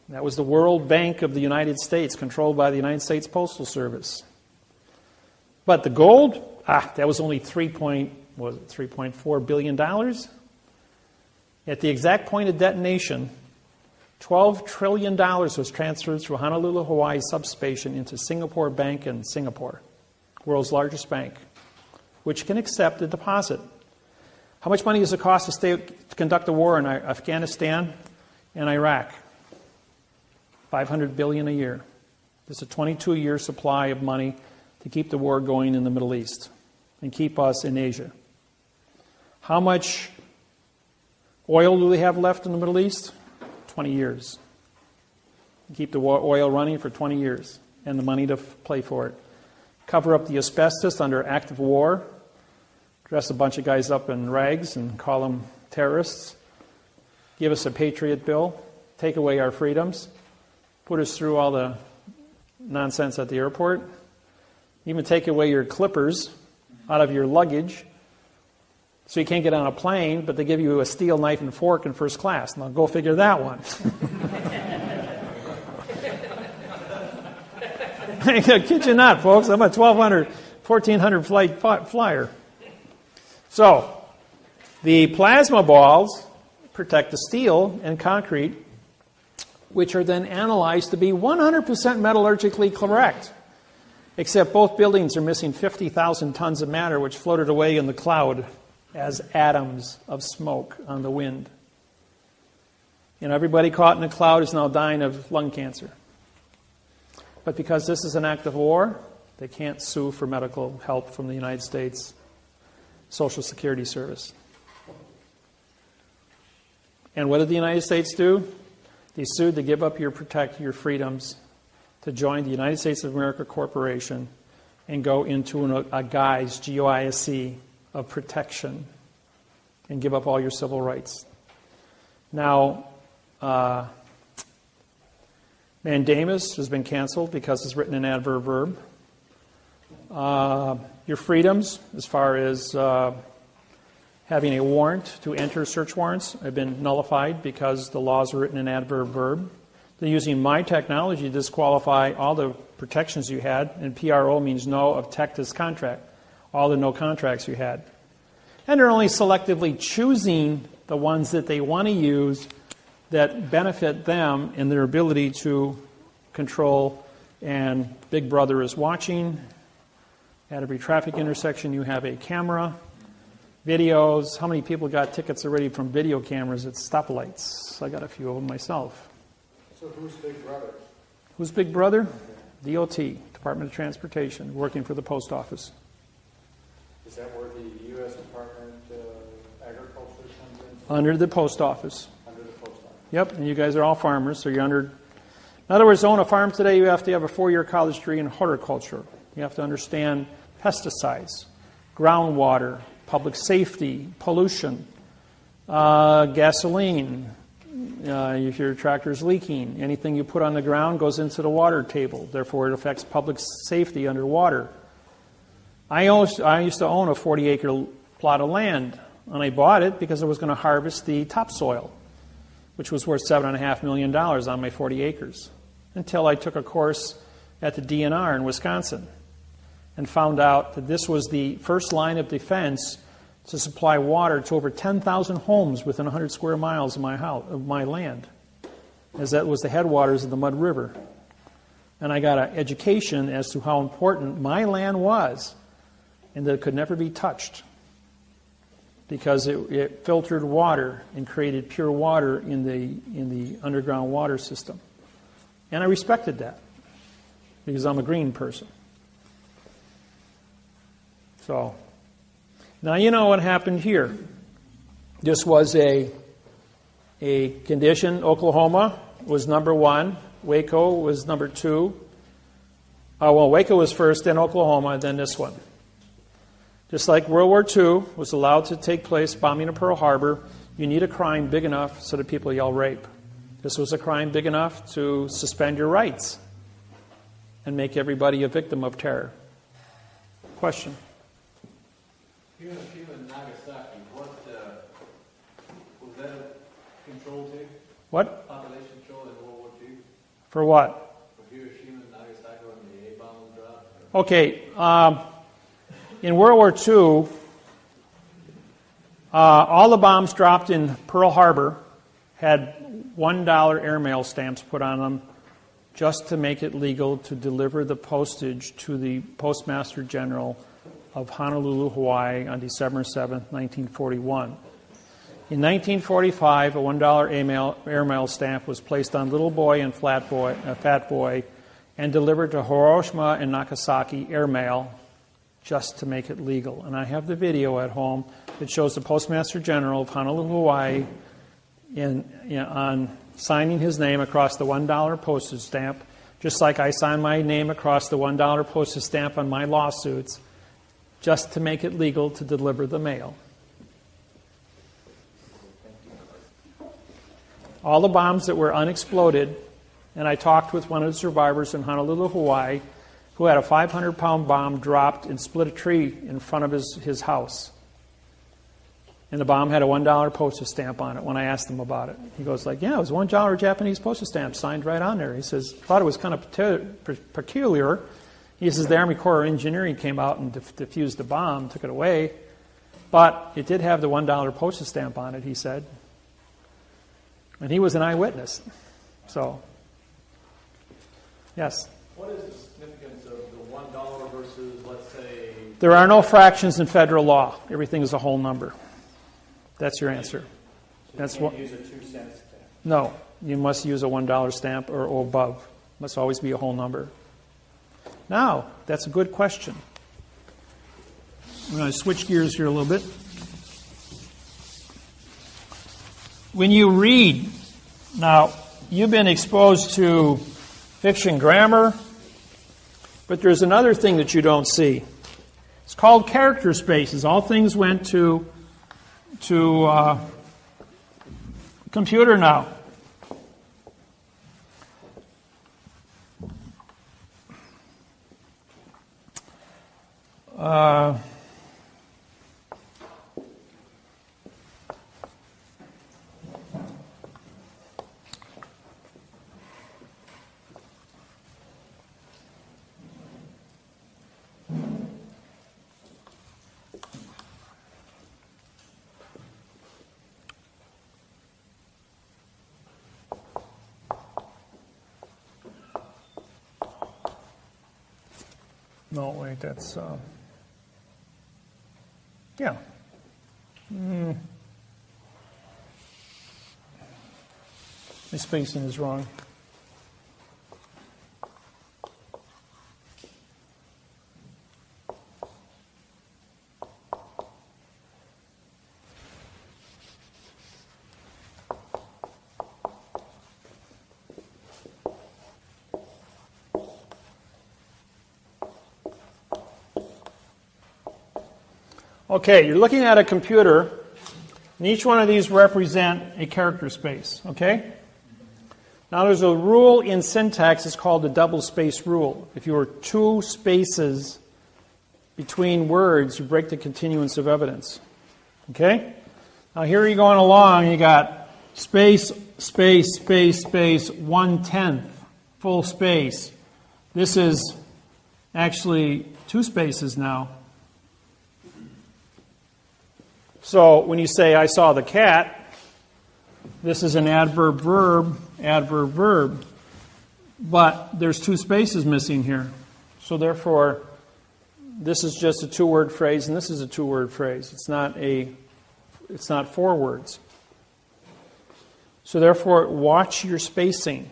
That was the World Bank of the United States, controlled by the United States Postal Service. But the gold, that was only $3.4 billion. At the exact point of detonation, $12 trillion was transferred through Honolulu, Hawaii substation into Singapore Bank in Singapore, world's largest bank, which can accept a deposit. How much money does it cost to conduct a war in Afghanistan and Iraq? $500 billion a year. There's a 22-year supply of money to keep the war going in the Middle East and keep us in Asia. How much oil do they have left in the Middle East? 20 years. Keep the oil running for 20 years and the money to play for it. Cover up the asbestos under active war. Dress a bunch of guys up in rags and call them terrorists. Give us a Patriot bill. Take away our freedoms. Put us through all the nonsense at the airport. Even take away your clippers out of your luggage so you can't get on a plane, but they give you a steel knife and fork in first class. Now go figure that one. I kid you not, folks. I'm a 1,400 flight flyer. So, the plasma balls protect the steel and concrete, which are then analyzed to be 100% metallurgically correct. Except both buildings are missing 50,000 tons of matter, which floated away in the cloud as atoms of smoke on the wind. And everybody caught in the cloud is now dying of lung cancer. But because this is an act of war, they can't sue for medical help from the United States Social Security Service. And what did the United States do? They sued to give up your freedoms, to join the United States of America Corporation and go into a guise, GOISC, of protection and give up all your civil rights. Now, mandamus has been canceled because it's written in adverb verb. Your freedoms, as far as having a warrant to enter search warrants, have been nullified because the laws are written in adverb verb. They're using my technology to disqualify all the protections you had, and PRO means no of Texas contract, all the no contracts you had. And they're only selectively choosing the ones that they want to use that benefit them in their ability to control, and Big Brother is watching. At every traffic intersection you have a camera, videos. How many people got tickets already from video cameras at stoplights? I got a few of them myself. So who's Big Brother? Who's Big Brother? DOT, Department of Transportation, working for the post office. Is that where the U.S. Department of Agriculture comes in? Under the post office. Under the post office. Yep, and you guys are all farmers, so you're under... In other words, to own a farm today, you have to have a 4-year college degree in horticulture. You have to understand pesticides, groundwater, public safety, pollution, gasoline, if your tractor's leaking, anything you put on the ground goes into the water table. Therefore, it affects public safety underwater. I used to own a 40-acre plot of land, and I bought it because I was going to harvest the topsoil, which was worth $7.5 million on my 40 acres, until I took a course at the DNR in Wisconsin and found out that this was the first line of defense to supply water to over 10,000 homes within 100 square miles of my land, as that was the headwaters of the Mud River. And I got an education as to how important my land was and that it could never be touched because it filtered water and created pure water in the underground water system. And I respected that because I'm a green person. So, now you know what happened here. This was a condition. Oklahoma was number 1. Waco was number 2. Waco was first, then Oklahoma, then this one. Just like World War II was allowed to take place, bombing of Pearl Harbor, you need a crime big enough so that people yell rape. This was a crime big enough to suspend your rights and make everybody a victim of terror. Question? Hiroshima and Nagasaki, was that a control too? What? Population control in World War II? For what? For Hiroshima and Nagasaki when the A-bomb was dropped? Okay. In World War II, all the bombs dropped in Pearl Harbor had $1 airmail stamps put on them just to make it legal to deliver the postage to the Postmaster General of Honolulu, Hawaii on December 7, 1941. In 1945, a $1 airmail stamp was placed on Little Boy and Fat Boy and delivered to Hiroshima and Nagasaki airmail just to make it legal. And I have the video at home that shows the Postmaster General of Honolulu, Hawaii on signing his name across the $1 postage stamp, just like I sign my name across the $1 postage stamp on my lawsuits, just to make it legal to deliver the mail. All the bombs that were unexploded, and I talked with one of the survivors in Honolulu, Hawaii, who had a 500-pound bomb dropped and split a tree in front of his house. And the bomb had a $1 postage stamp on it when I asked him about it. He goes like, yeah, it was a $1 Japanese postage stamp signed right on there. He says, thought it was kind of peculiar. He says the Army Corps of Engineering came out and defused the bomb, took it away. But it did have the $1 postage stamp on it, he said. And he was an eyewitness. So, yes? What is the significance of the $1 versus, let's say... There are no fractions in federal law. Everything is a whole number. That's your answer. So That's you what. can't use a 2-cent stamp. No, you must use a $1 stamp or above. Must always be a whole number. Now, that's a good question. I'm going to switch gears here a little bit. When you read, now, you've been exposed to fiction grammar, but there's another thing that you don't see. It's called character spaces. All things went to computer now. No, wait, that's, yeah. My spacing is wrong. Okay, you're looking at a computer, and each one of these represent a character space, okay? Now there's a rule in syntax, it's called the double space rule. If you are two spaces between words, you break the continuance of evidence. Okay? Now here you're going along, you got space, space, space, space, 1/10, full space. This is actually two spaces now. So when you say, I saw the cat, this is an adverb verb, adverb verb. But there's two spaces missing here. So therefore, this is just a two-word phrase, and this is a two-word phrase. It's not four words. So therefore, watch your spacing.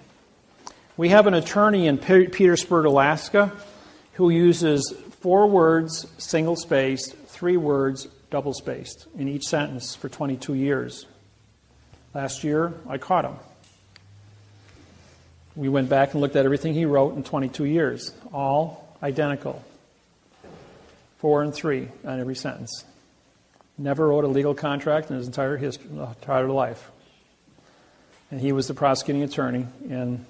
We have an attorney in Petersburg, Alaska, who uses 4 words single-spaced, 3 words double-spaced in each sentence for 22 years. Last year, I caught him. We went back and looked at everything he wrote in 22 years, all identical. 4 and 3 on every sentence. Never wrote a legal contract in his entire life. And he was the prosecuting attorney and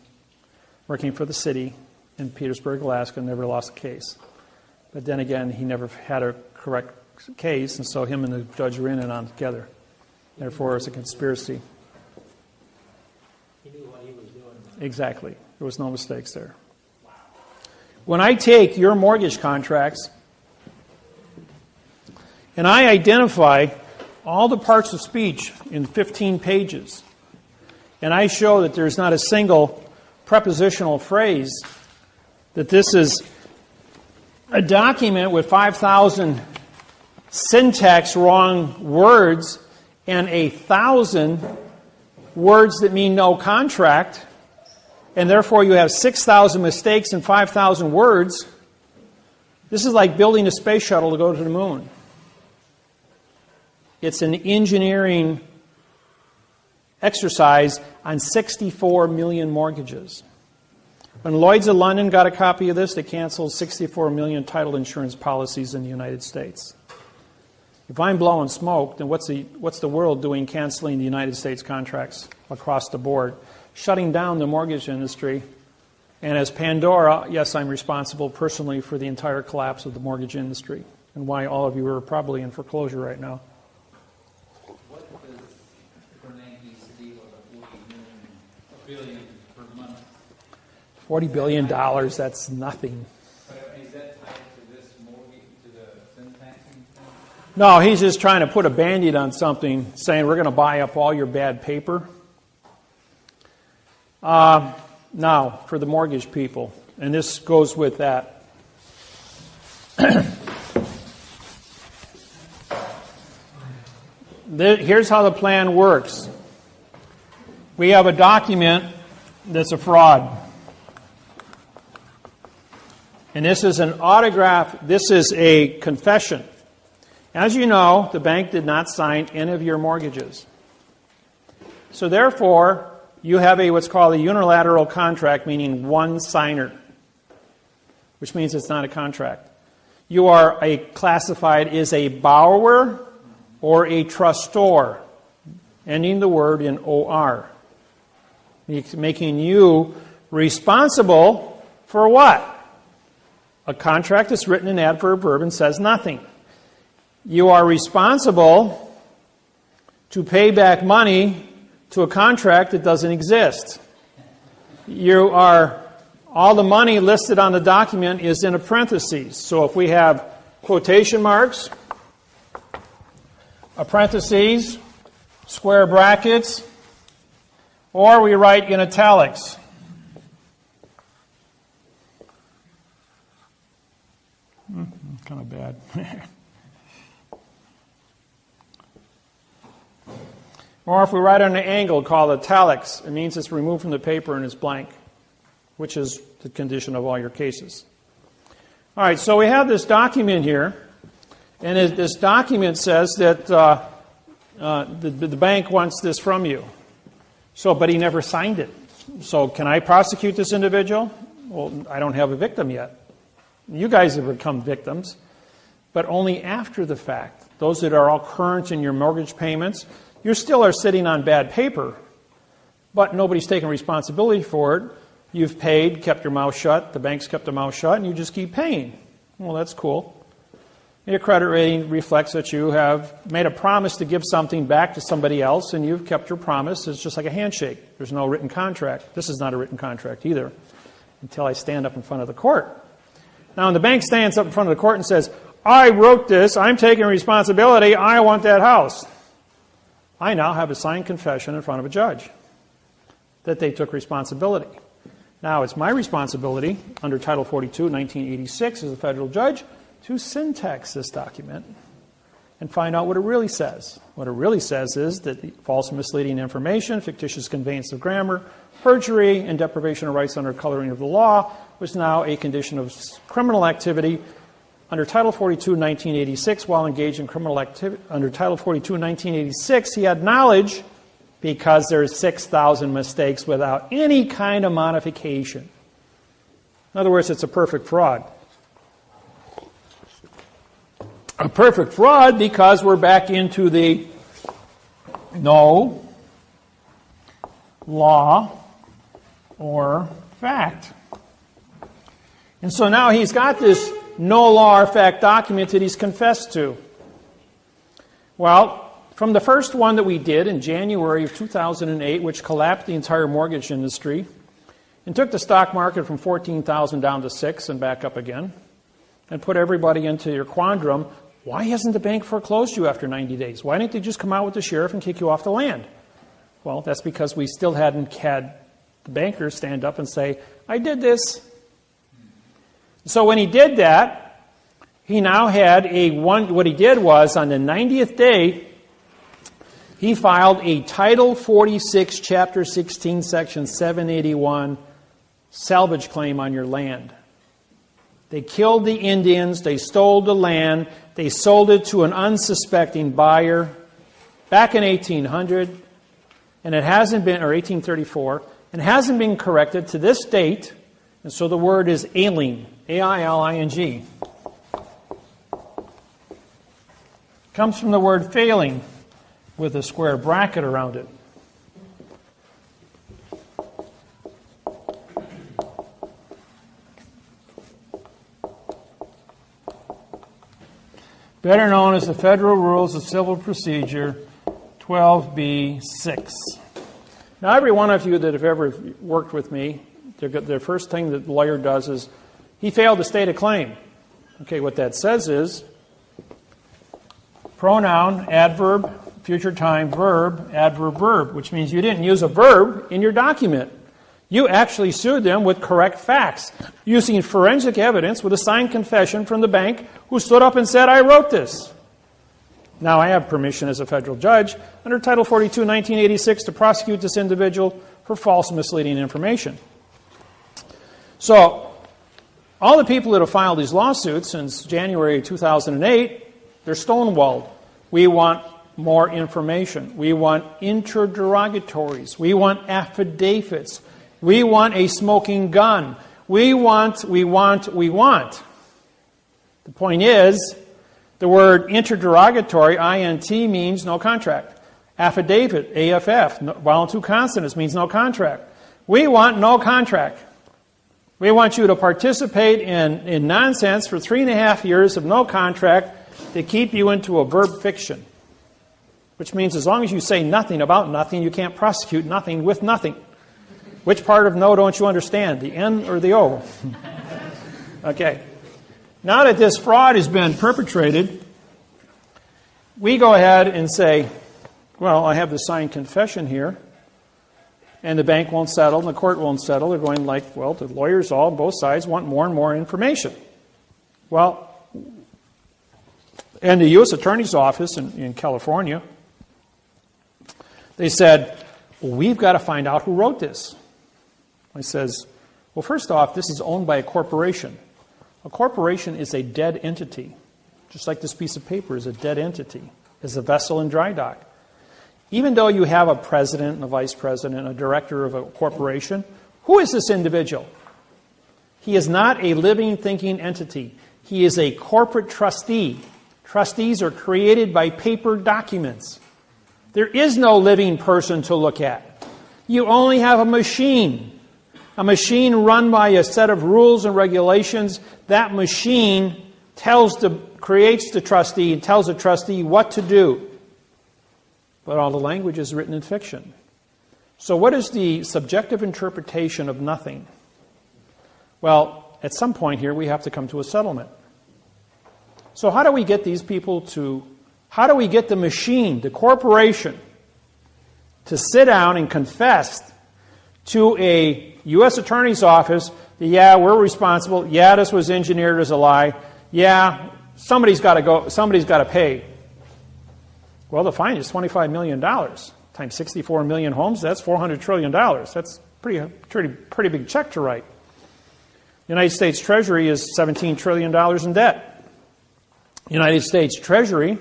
working for the city in Petersburg, Alaska, never lost a case. But then again, he never had a correct case, and so him and the judge were in and on together. Therefore, it's a conspiracy. He knew what he was doing. Exactly. There was no mistakes there. When I take your mortgage contracts and I identify all the parts of speech in 15 pages, and I show that there's not a single prepositional phrase, that this is a document with 5,000 syntax wrong words and 1,000 words that mean no contract, and therefore you have 6,000 mistakes and 5,000 words. This is like building a space shuttle to go to the moon. It's an engineering exercise on 64 million mortgages. When Lloyd's of London got a copy of this, they canceled 64 million title insurance policies in the United States. If I'm blowing smoke, then what's the world doing canceling the United States contracts across the board, shutting down the mortgage industry? And as Pandora, yes, I'm responsible personally for the entire collapse of the mortgage industry and why all of you are probably in foreclosure right now. What does Bernanke's deal with $40 billion per month? $40 billion, that's nothing. Is that tied to this mortgage, to the syntaxing thing? No, he's just trying to put a Band-Aid on something, saying we're going to buy up all your bad paper. Now, for the mortgage people, and this goes with that. Here's how the plan works. We have a document that's a fraud. And this is an autograph, this is a confession. As you know, the bank did not sign any of your mortgages. So therefore, you have what's called a unilateral contract, meaning one signer, which means it's not a contract. You are classified as a borrower or a trustor, ending the word in OR, making you responsible for what? A contract that's written in adverb verb and says nothing. You are responsible to pay back money to a contract that doesn't exist. All the money listed on the document is in a parentheses. So if we have quotation marks, a parentheses, square brackets, or we write in italics. Kind of bad. Or if we write on an angle called italics, it means it's removed from the paper and it's blank, which is the condition of all your cases. All right, so we have this document here, and this document says that the bank wants this from you. But he never signed it. So can I prosecute this individual? Well, I don't have a victim yet. You guys have become victims, but only after the fact. those that are all current in your mortgage payments, you still are sitting on bad paper, but nobody's taking responsibility for it. You've paid, kept your mouth shut, the bank's kept their mouth shut, and you just keep paying. Well, that's cool. Your credit rating reflects that you have made a promise to give something back to somebody else, and you've kept your promise. It's just like a handshake. There's no written contract. This is not a written contract either, until I stand up in front of the court. Now, when the bank stands up in front of the court and says, I wrote this, I'm taking responsibility, I want that house, I now have a signed confession in front of a judge that they took responsibility. Now, it's my responsibility under Title 42, 1986, as a federal judge, to syntax this document and find out what it really says. What it really says is that false misleading information, fictitious conveyance of grammar, perjury, and deprivation of rights under coloring of the law was now a condition of criminal activity under Title 42, 1986. While engaged in criminal activity under Title 42, 1986, he had knowledge because there's 6,000 mistakes without any kind of modification. In other words, it's a perfect fraud. A perfect fraud because we're back into the no law or fact. And so now he's got this no law or fact document that he's confessed to. Well, from the first one that we did in January of 2008, which collapsed the entire mortgage industry and took the stock market from 14,000 down to 6 and back up again, and put everybody into your quandrum, why hasn't the bank foreclosed you after 90 days? Why didn't they just come out with the sheriff and kick you off the land? Well, that's because we still hadn't had the bankers stand up and say, I did this. So when he did that, he now had what he did was, on the 90th day, he filed a Title 46, Chapter 16, Section 781 salvage claim on your land. They killed the Indians, they stole the land, they sold it to an unsuspecting buyer back in 1800, and it hasn't been, or 1834, and hasn't been corrected to this date, and so the word is ailing, A-I-L-I-N-G. Comes from the word failing, with a square bracket around it. Better known as the Federal Rules of Civil Procedure 12b-6. Now, every one of you that have ever worked with me, the first thing that the lawyer does is he failed to state a claim. Okay, what that says is pronoun, adverb, future time, verb, adverb, verb, which means you didn't use a verb in your document. You actually sued them with correct facts, using forensic evidence with a signed confession from the bank who stood up and said, I wrote this. Now, I have permission as a federal judge under Title 42, 1986 to prosecute this individual for false misleading information. So, all the people that have filed these lawsuits since January 2008, they're stonewalled. We want more information. We want interrogatories. We want affidavits. We want a smoking gun. We want. The point is, the word interrogatory, INT, means no contract. Affidavit, AFF, vowel two consonants, means no contract. We want no contract. We want you to participate in nonsense for 3.5 years of no contract to keep you into a verb fiction. Which means as long as you say nothing about nothing, you can't prosecute nothing with nothing. Which part of no don't you understand, the N or the O? Okay. Now that this fraud has been perpetrated, we go ahead and say, well, I have the signed confession here, and the bank won't settle, and the court won't settle. They're going like, well, the lawyers all, both sides, want more and more information. Well, and the U.S. Attorney's Office in California, they said, well, we've got to find out who wrote this. I says, well, first off, this is owned by a corporation. A corporation is a dead entity, just like this piece of paper is a dead entity, is a vessel in dry dock. Even though you have a president and a vice president, a director of a corporation, who is this individual? He is not a living, thinking entity. He is a corporate trustee. Trustees are created by paper documents. There is no living person to look at. You only have a machine run by a set of rules and regulations. That machine creates the trustee and tells the trustee what to do. But all the language is written in fiction. So what is the subjective interpretation of nothing? Well, at some point here, we have to come to a settlement. So how do we get these people how do we get the machine, the corporation, to sit down and confess to a U.S. Attorney's Office that, yeah, we're responsible, yeah, this was engineered as a lie, yeah, somebody's got to pay. Well, the fine is $25 million times 64 million homes. That's $400 trillion. That's pretty big check to write. The United States Treasury is $17 trillion in debt. The United States Treasury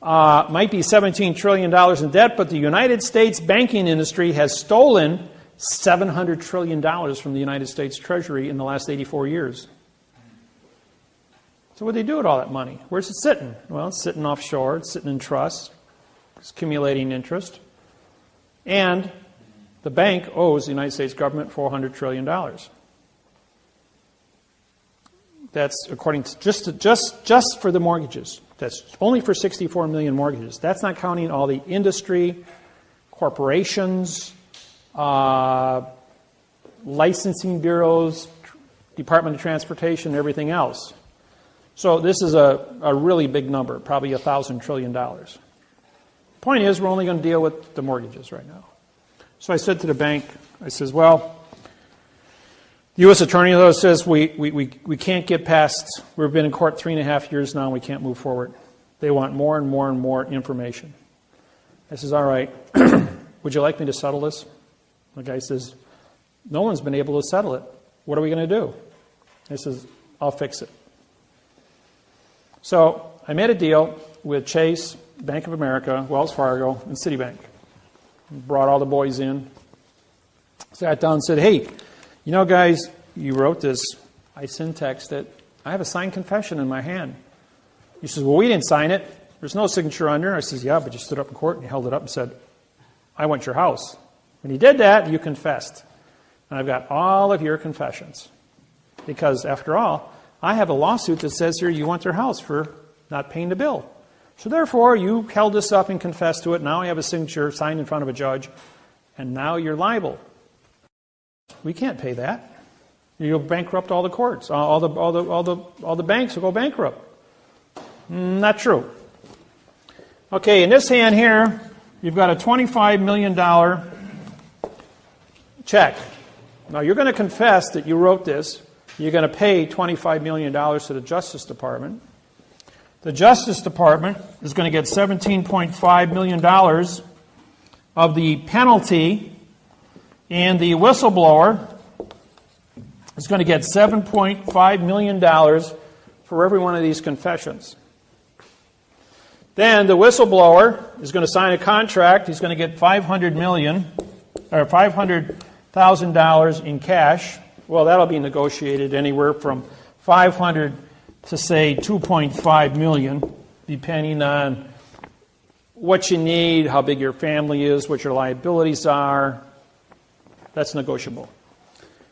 might be $17 trillion in debt, but the United States banking industry has stolen $700 trillion from the United States Treasury in the last 84 years. So what do they do with all that money? Where's it sitting? Well, it's sitting offshore. It's sitting in trusts. It's accumulating interest. And the bank owes the United States government $400 trillion. That's according to just for the mortgages. That's only for 64 million mortgages. That's not counting all the industry, corporations, licensing bureaus, Department of Transportation, and everything else. So this is a really big number, probably $1,000 trillion. Point is, we're only going to deal with the mortgages right now. So I said to the bank, I says, well, the U.S. Attorney, though, says we can't get past, we've been in court 3.5 years now, and we can't move forward. They want more and more and more information. I says, all right, would you like me to settle this? The guy says, no one's been able to settle it. What are we going to do? I says, I'll fix it. So I made a deal with Chase, Bank of America, Wells Fargo, and Citibank. Brought all the boys in. Sat down and said, hey, you know, guys, you wrote this. I syntaxed it. I have a signed confession in my hand. He says, well, we didn't sign it. There's no signature on there. I says, yeah, but you stood up in court and you held it up and said, I want your house. When you did that, you confessed. And I've got all of your confessions. Because, after all, I have a lawsuit that says here you want their house for not paying the bill. So, therefore, you held this up and confessed to it. Now I have a signature signed in front of a judge. And now you're liable. We can't pay that. You'll bankrupt all the courts. All the banks will go bankrupt. Not true. Okay, in this hand here, you've got a $25 million check. Now, you're going to confess that you wrote this. You're going to pay $25 million to the Justice Department. The Justice Department is going to get $17.5 million of the penalty, and the whistleblower is going to get $7.5 million for every one of these confessions. Then the whistleblower is going to sign a contract. He's going to get $500,000 in cash. Well, that'll be negotiated anywhere from $500,000 to, say, $2.5 million, depending on what you need, how big your family is, what your liabilities are. That's negotiable.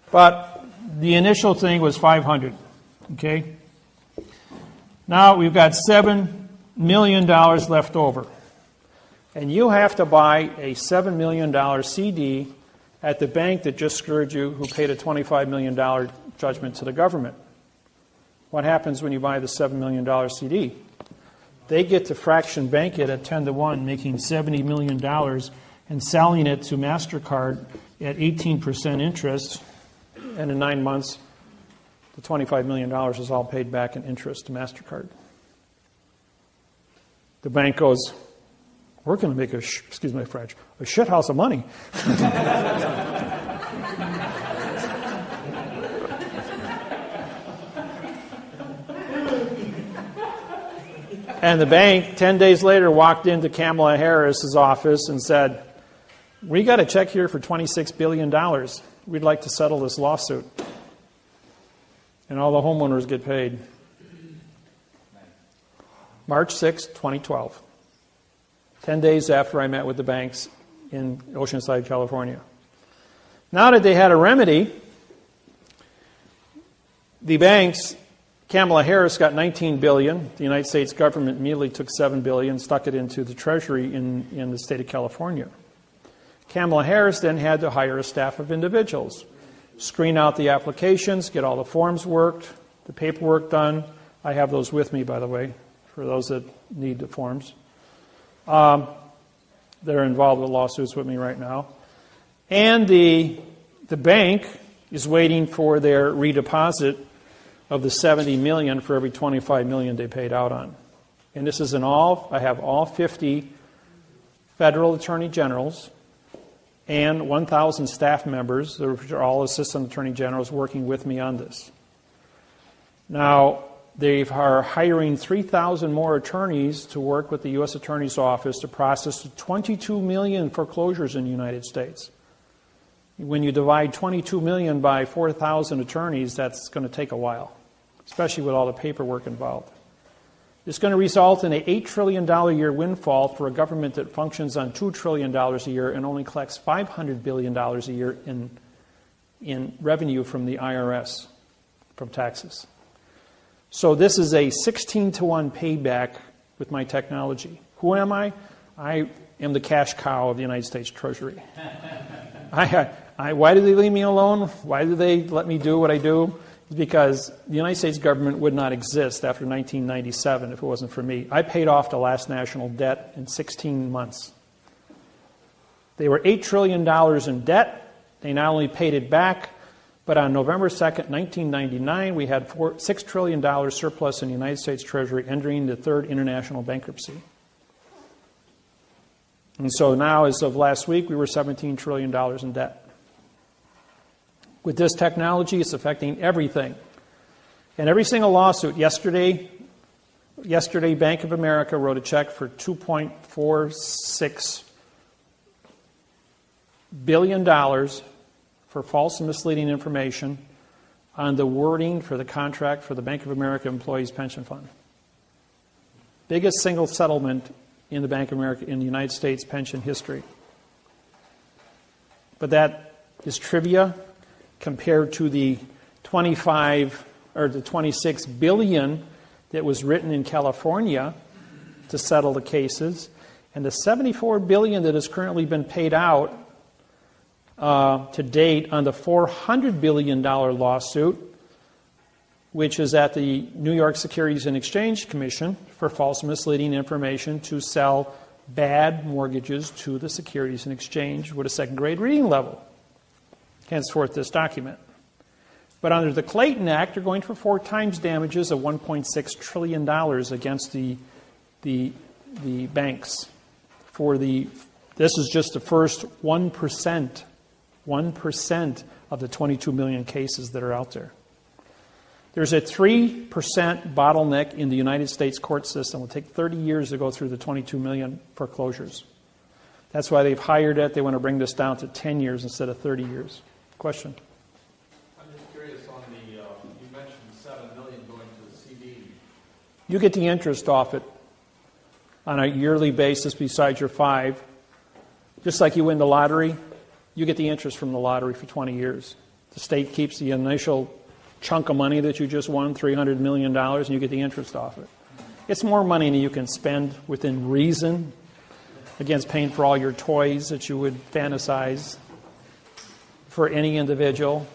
But the initial thing was $500,000. Okay? Now we've got $7 million left over. And you have to buy a $7 million CD at the bank that just screwed you, who paid a $25 million judgment to the government. What happens when you buy the $7 million CD? They get to fraction bank it at 10-1, making $70 million and selling it to MasterCard at 18% interest. And in 9 months, the $25 million is all paid back in interest to MasterCard. The bank goes, we're going to make excuse my French, a shit house of money. And the bank, 10 days later, walked into Kamala Harris's office and said, we got a check here for $26 billion. We'd like to settle this lawsuit. And all the homeowners get paid. March 6, 2012. 10 days after I met with the banks in Oceanside, California. Now that they had a remedy, the banks, Kamala Harris got $19 billion. The United States government immediately took $7 billion, stuck it into the Treasury in the state of California. Kamala Harris then had to hire a staff of individuals, screen out the applications, get all the forms worked, the paperwork done. I have those with me, by the way, for those that need the forms. That are involved with lawsuits with me right now. And the bank is waiting for their redeposit of the $70 million for every $25 million they paid out on. And this is I have all 50 federal attorney generals and 1,000 staff members, which are all assistant attorney generals, working with me on this. Now, they are hiring 3,000 more attorneys to work with the U.S. Attorney's Office to process 22 million foreclosures in the United States. When you divide 22 million by 4,000 attorneys, that's going to take a while, especially with all the paperwork involved. It's going to result in an $8 trillion a year windfall for a government that functions on $2 trillion a year and only collects $500 billion a year in revenue from the IRS, from taxes. So this is a 16-to-1 payback with my technology. Who am I? I am the cash cow of the United States Treasury. Why do they leave me alone? Why do they let me do what I do? It's because the United States government would not exist after 1997 if it wasn't for me. I paid off the last national debt in 16 months. They were $8 trillion in debt. They not only paid it back, but on November 2nd, 1999, we had $6 trillion surplus in the United States Treasury, entering the third international bankruptcy. And so now, as of last week, we were $17 trillion in debt. With this technology, it's affecting everything. And every single lawsuit, yesterday, Bank of America wrote a check for $2.46 billion for false and misleading information on the wording for the contract for the Bank of America Employees Pension Fund. Biggest single settlement in the Bank of America in the United States pension history. But that is trivia compared to the 26 billion that was written in California to settle the cases, and the 74 billion that has currently been paid out to date on the $400 billion lawsuit, which is at the New York Securities and Exchange Commission for false and misleading information to sell bad mortgages to the Securities and Exchange with a second-grade reading level. Henceforth, this document. But under the Clayton Act, they're going for 4 times damages of $1.6 trillion against the banks. This is just the first 1%. 1% of the 22 million cases that are out there. There's a 3% bottleneck in the United States court system. It will take 30 years to go through the 22 million foreclosures. That's why they've hired it. They want to bring this down to 10 years instead of 30 years. Question? I'm just curious on the, you mentioned $7 million going to the CD. You get the interest off it on a yearly basis besides your 5. Just like you win the lottery, you get the interest from the lottery for 20 years. The state keeps the initial chunk of money that you just won, $300 million, and you get the interest off it. It's more money than you can spend within reason against paying for all your toys that you would fantasize for any individual.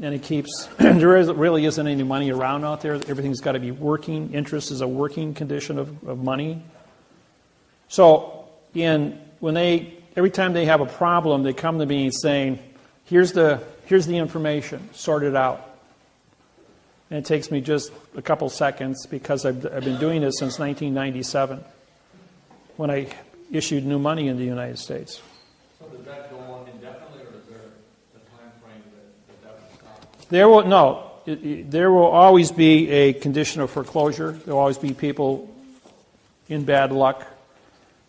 And it keeps, there really isn't any money around out there. Everything's got to be working. Interest is a working condition of money. So every time they have a problem, they come to me saying, here's the information, sort it out. And it takes me just a couple seconds because I've been doing this since 1997 when I issued new money in the United States. So does that go on indefinitely, or is there a time frame that will stop? There will always be a condition of foreclosure. There will always be people in bad luck.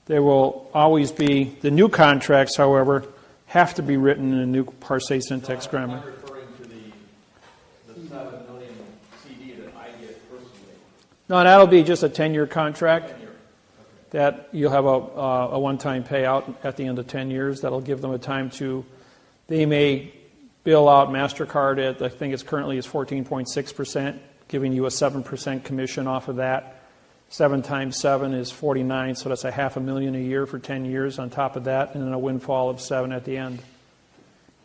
There will always be, the new contracts, however, have to be written in a new parsé syntax grammar. I'm referring to the 7 million CD that I get personally. No, that'll be just a 10-year contract. That you'll have a one-time payout at the end of 10 years. That'll give them a time to, they may bill out MasterCard at, I think it's currently is 14.6%, giving you a 7% commission off of that. 7 times 7 is 49, so that's a $500,000 a year for 10 years on top of that, and then a windfall of 7 at the end,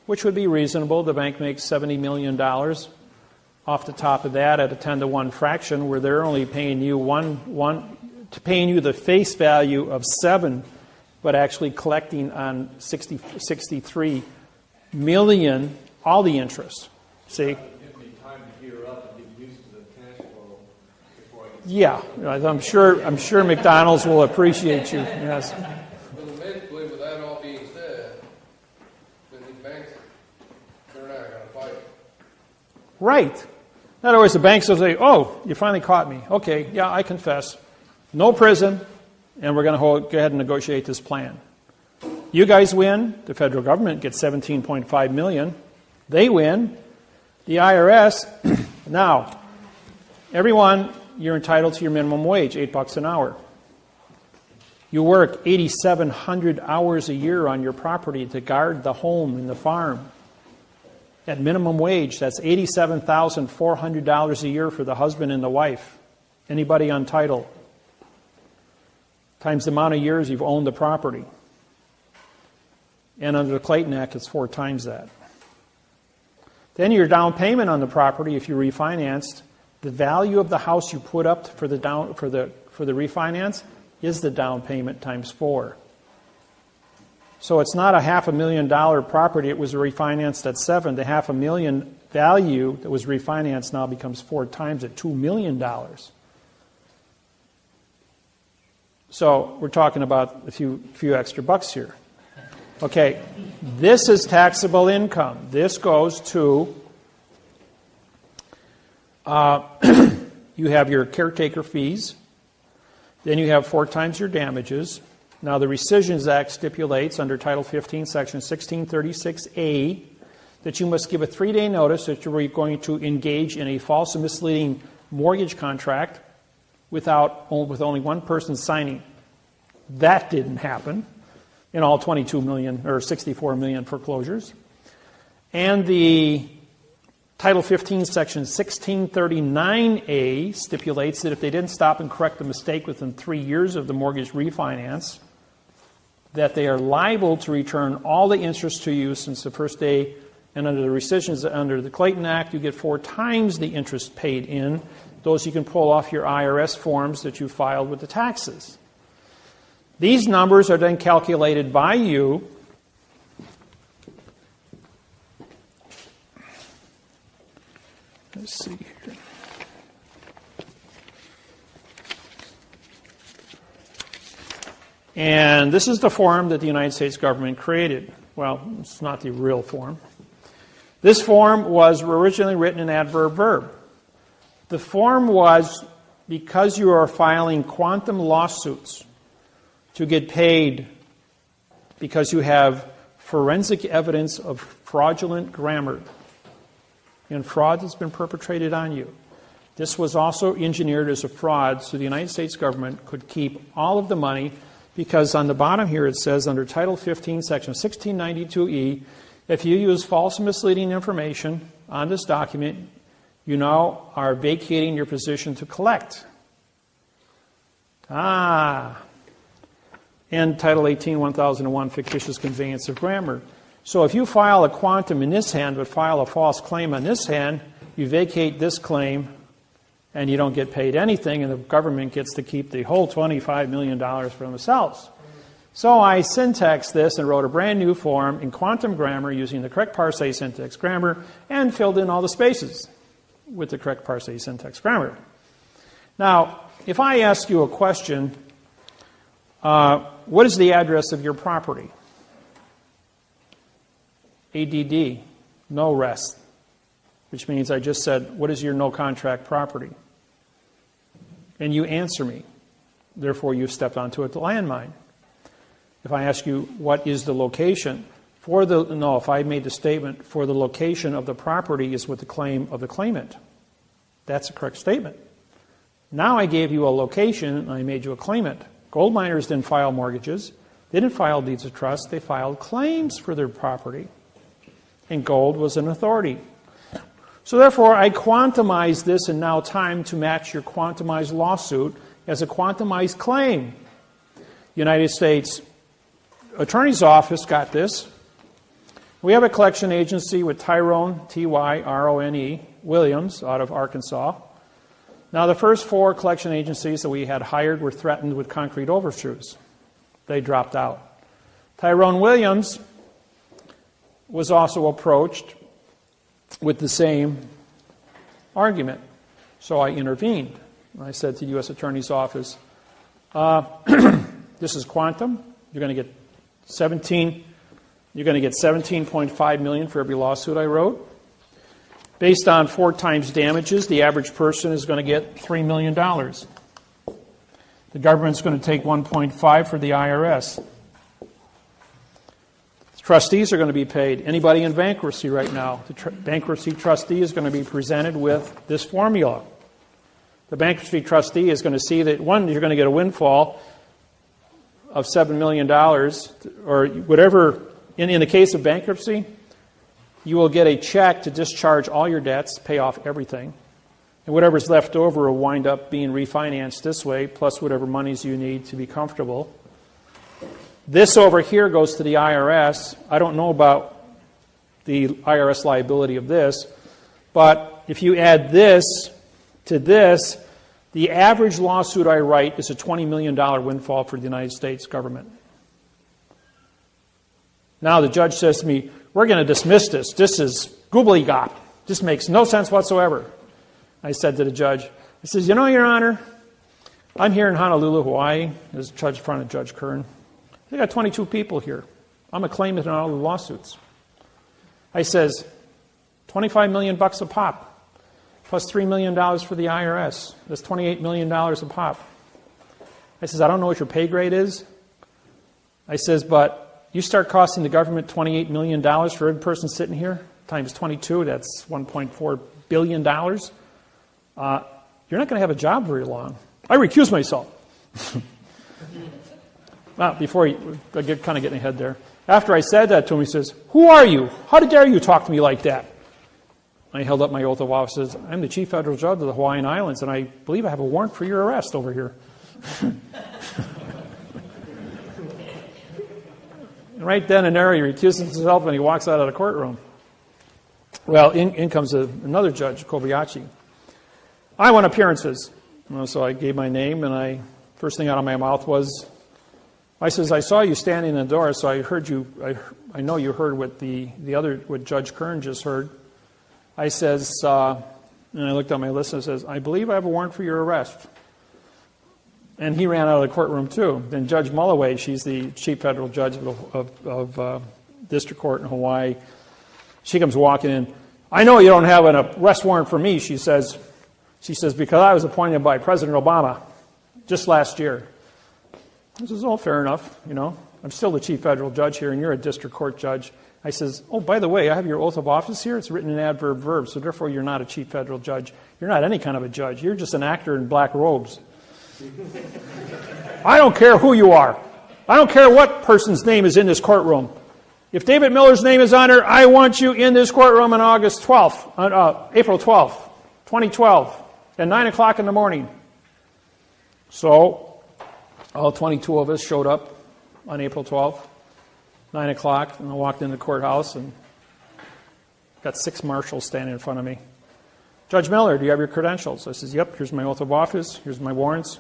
which would be reasonable. The bank makes $70 million off the top of that at a 10-to-1 fraction, where they're only paying you paying you the face value of 7, but actually collecting on 63 million all the interest. See? Give me time to gear up and get used to the cash flow before I get. Yeah, I'm sure McDonald's will appreciate you. Yes. But basically, with that all being said, then these banks, they're not going to fight. Right. In other words, the banks will say, "Oh, you finally caught me. Okay, yeah, I confess. No prison, and we're going to go ahead and negotiate this plan. You guys win. The federal government gets $17.5 million. They win. The IRS, now, everyone, you're entitled to your minimum wage, $8 an hour. You work 8,700 hours a year on your property to guard the home and the farm. At minimum wage, that's $87,400 a year for the husband and the wife. Anybody on title. Times the amount of years you've owned the property. And under the Clayton Act, it's 4 times that. Then your down payment on the property, if you refinanced, the value of the house you put up for the refinance is the down payment times 4. So it's not a $500,000 property. It was refinanced at 7. The $500,000 value that was refinanced now becomes 4 times at $2 million. So we're talking about a few extra bucks here. Okay, this is taxable income. This goes to, you have your caretaker fees. Then you have 4 times your damages. Now the Rescissions Act stipulates under Title 15, Section 1636A, that you must give a 3-day notice that you're going to engage in a false and misleading mortgage contract with only one person signing. That didn't happen in all 22 million or 64 million foreclosures. And the Title 15, Section 1639A stipulates that if they didn't stop and correct the mistake within 3 years of the mortgage refinance, that they are liable to return all the interest to you since the first day. And under the rescissions, under the Clayton Act, you get 4 times the interest paid in. Those you can pull off your IRS forms that you filed with the taxes. These numbers are then calculated by you. Let's see here. And this is the form that the United States government created. Well, it's not the real form. This form was originally written in adverb verb. The form was because you are filing quantum lawsuits to get paid because you have forensic evidence of fraudulent grammar and fraud that's been perpetrated on you. This was also engineered as a fraud so the United States government could keep all of the money, because on the bottom here it says under Title 15, Section 1692E, if you use false and misleading information on this document, you now are vacating your position to collect. And Title 18, 1001, fictitious conveyance of grammar. So if you file a quantum in this hand but file a false claim on this hand, you vacate this claim and you don't get paid anything, and the government gets to keep the whole $25 million for themselves. So I syntaxed this and wrote a brand new form in quantum grammar using the correct parse syntax grammar and filled in all the spaces with the correct parse syntax grammar. Now, if I ask you a question, what is the address of your property? ADD, no rest, which means I just said, what is your no contract property? And you answer me. Therefore, you've stepped onto a landmine. If I ask you, what is the location? If I made the statement, for the location of the property is with the claim of the claimant. That's a correct statement. Now I gave you a location and I made you a claimant. Gold miners didn't file mortgages. They didn't file deeds of trust. They filed claims for their property. And gold was an authority. So therefore, I quantumized this in now time to match your quantumized lawsuit as a quantumized claim. United States Attorney's Office got this. We have a collection agency with Tyrone, Tyrone, Williams out of Arkansas. Now, the first 4 collection agencies that we had hired were threatened with concrete overtures. They dropped out. Tyrone Williams was also approached with the same argument. So I intervened. I said to the U.S. Attorney's Office, this is quantum. You're going to get $17.5 million for every lawsuit I wrote. Based on 4 times damages, the average person is going to get $3 million. The government's going to take 1.5 for the IRS. Trustees are going to be paid. Anybody in bankruptcy right now, the bankruptcy trustee is going to be presented with this formula. The bankruptcy trustee is going to see that, one, you're going to get a windfall of $7 million, or whatever. In the case of bankruptcy, you will get a check to discharge all your debts, pay off everything. And whatever's left over will wind up being refinanced this way, plus whatever monies you need to be comfortable. This over here goes to the IRS. I don't know about the IRS liability of this, but if you add this to this, the average lawsuit I write is a $20 million windfall for the United States government. Now the judge says to me, we're going to dismiss this. This is gobbledygook. This makes no sense whatsoever. I said to the judge, I says, you know, Your Honor, I'm here in Honolulu, Hawaii, as judge in front of Judge Kern. They got 22 people here. I'm a claimant in all the lawsuits. I says, $25 million a pop, plus $3 million for the IRS. That's $28 million a pop. I says, I don't know what your pay grade is. I says, but you start costing the government $28 million for every person sitting here, times 22, that's $1.4 billion. You're not going to have a job very long. I recuse myself. Well, before I get kind of getting ahead there. After I said that to him, he says, who are you? How dare you talk to me like that? I held up my oath of office and says, I'm the Chief Federal Judge of the Hawaiian Islands, and I believe I have a warrant for your arrest over here. And right then and there, he recuses himself and he walks out of the courtroom. Well, in comes another judge, Kobayashi. I want appearances. So I gave my name, and first thing out of my mouth was, I says, I saw you standing in the door, so I heard you. I know you heard what what Judge Kern just heard. I says, and I looked at my list and says, I believe I have a warrant for your arrest. And he ran out of the courtroom too. Then Judge Mulloway, she's the Chief Federal Judge of District Court in Hawaii. She comes walking in. I know you don't have an arrest warrant for me, she says. She says, because I was appointed by President Obama just last year. I says, oh, fair enough, you know. I'm still the Chief Federal Judge here, and you're a District Court Judge. I says, oh, by the way, I have your oath of office here. It's written in adverb verb, so therefore you're not a Chief Federal Judge. You're not any kind of a judge. You're just an actor in black robes. I don't care who you are. I don't care what person's name is in this courtroom. If David Miller's name is on there, I want you in this courtroom on April 12th, 2012, at 9 o'clock in the morning. So, all 22 of us showed up on April 12th, 9 o'clock, and I walked into the courthouse and got 6 marshals standing in front of me. Judge Miller, do you have your credentials? I says, yep, here's my oath of office, here's my warrants.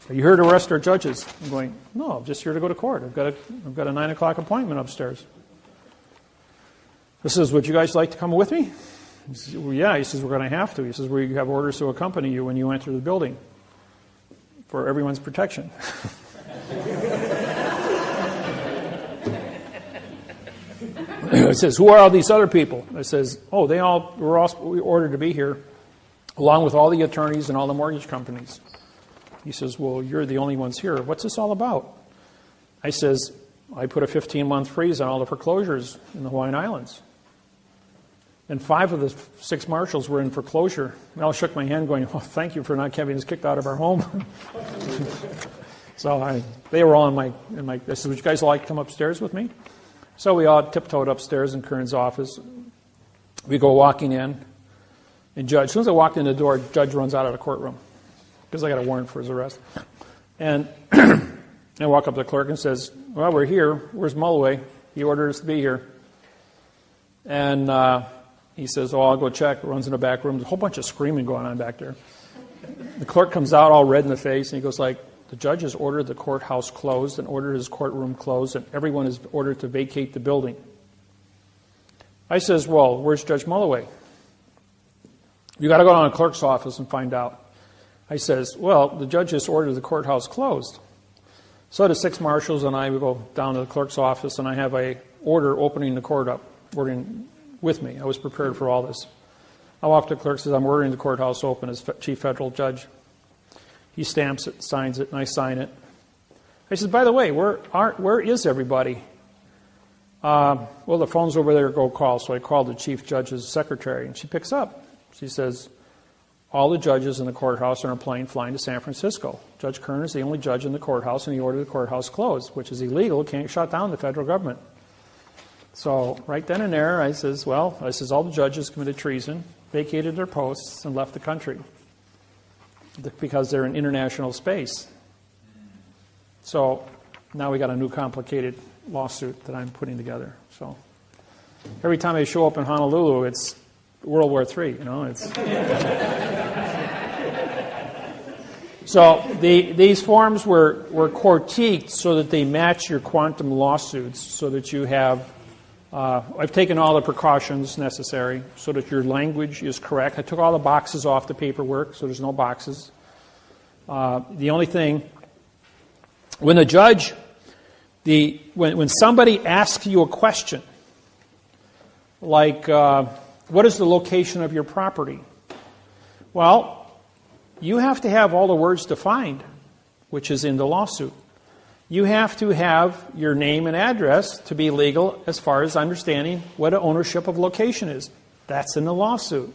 Are you here to arrest our judges? I'm going, no, I'm just here to go to court. I've got a 9 o'clock appointment upstairs. This is, would you guys like to come with me? He says, well, yeah. He says, we're going to have to. He says, we have orders to accompany you when you enter the building for everyone's protection. He says, who are all these other people? I says, oh, they all were ordered to be here, along with all the attorneys and all the mortgage companies. He says, well, you're the only ones here. What's this all about? I says, I put a 15-month freeze on all the foreclosures in the Hawaiian Islands. And 5 of the 6 marshals were in foreclosure. They all shook my hand going, "Oh, thank you for not having us kicked out of our home." So they were all in my, I said, "Would you guys like to come upstairs with me?" So we all tiptoed upstairs in Kern's office. We go walking in, and as soon as I walked in the door, Judge runs out of the courtroom because I got a warrant for his arrest. And I walk up to the clerk and says, "Well, we're here. Where's Mulloway? He ordered us to be here." And he says, "Oh, I'll go check." Runs in the back room. There's a whole bunch of screaming going on back there. The clerk comes out all red in the face, and he goes like, "The judge has ordered the courthouse closed and ordered his courtroom closed, and everyone is ordered to vacate the building." I says, "Well, where's Judge Mulloway?" "You got to go down to the clerk's office and find out." I says, "Well, the judge has ordered the courthouse closed." So the 6 marshals and I, we go down to the clerk's office, and I have a order opening the court up, ordering with me. I was prepared for all this. I walk to the clerk, says, "I'm ordering the courthouse open as chief federal judge." He stamps it, signs it, and I sign it. I said, "By the way, where is everybody?" "Well, the phone's over there, go call." So I called the chief judge's secretary, and she picks up. She says, "All the judges in the courthouse are on a plane flying to San Francisco. Judge Kern is the only judge in the courthouse, and he ordered the courthouse closed, which is illegal. Can't shut down the federal government." So right then and there, I says, all the judges committed treason, vacated their posts, and left the country because they're in international space. So now we got a new complicated lawsuit that I'm putting together. So every time I show up in Honolulu, it's World War III, It's so these forms were critiqued so that they match your quantum lawsuits, so that you have. I've taken all the precautions necessary so that your language is correct. I took all the boxes off the paperwork, so there's no boxes. The only thing, when the judge, when somebody asks you a question, like, what is the location of your property? Well, you have to have all the words defined, which is in the lawsuit. You have to have your name and address to be legal as far as understanding what an ownership of location is. That's in the lawsuit.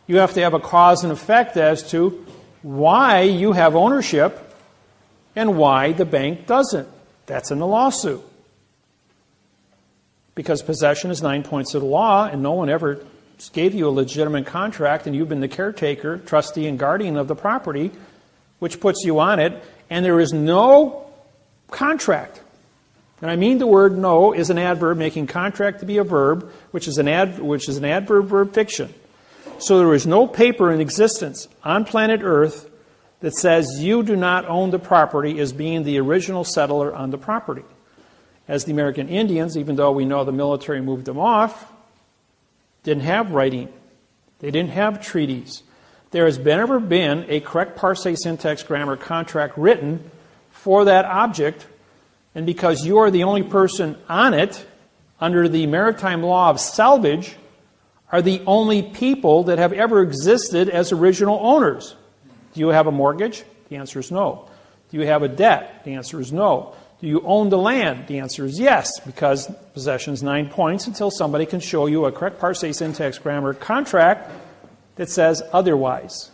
You have to have a cause and effect as to why you have ownership and why the bank doesn't. That's in the lawsuit. Because possession is 9 points of the law, and no one ever gave you a legitimate contract, and you've been the caretaker, trustee, and guardian of the property, which puts you on it, and there is no contract. And I mean the word "no" is an adverb, making contract to be a verb, which is an adverb fiction. So there is no paper in existence on planet Earth that says you do not own the property as being the original settler on the property. As the American Indians, even though we know the military moved them off, didn't have writing. They didn't have treaties. There has never been a correct parsing, syntax, grammar contract written for that object, and because you are the only person on it, under the maritime law of salvage, are the only people that have ever existed as original owners. Do you have a mortgage? The answer is no. Do you have a debt? The answer is no. Do you own the land? The answer is yes, because possession is 9 points until somebody can show you a correct parsing, syntax, grammar contract that says otherwise.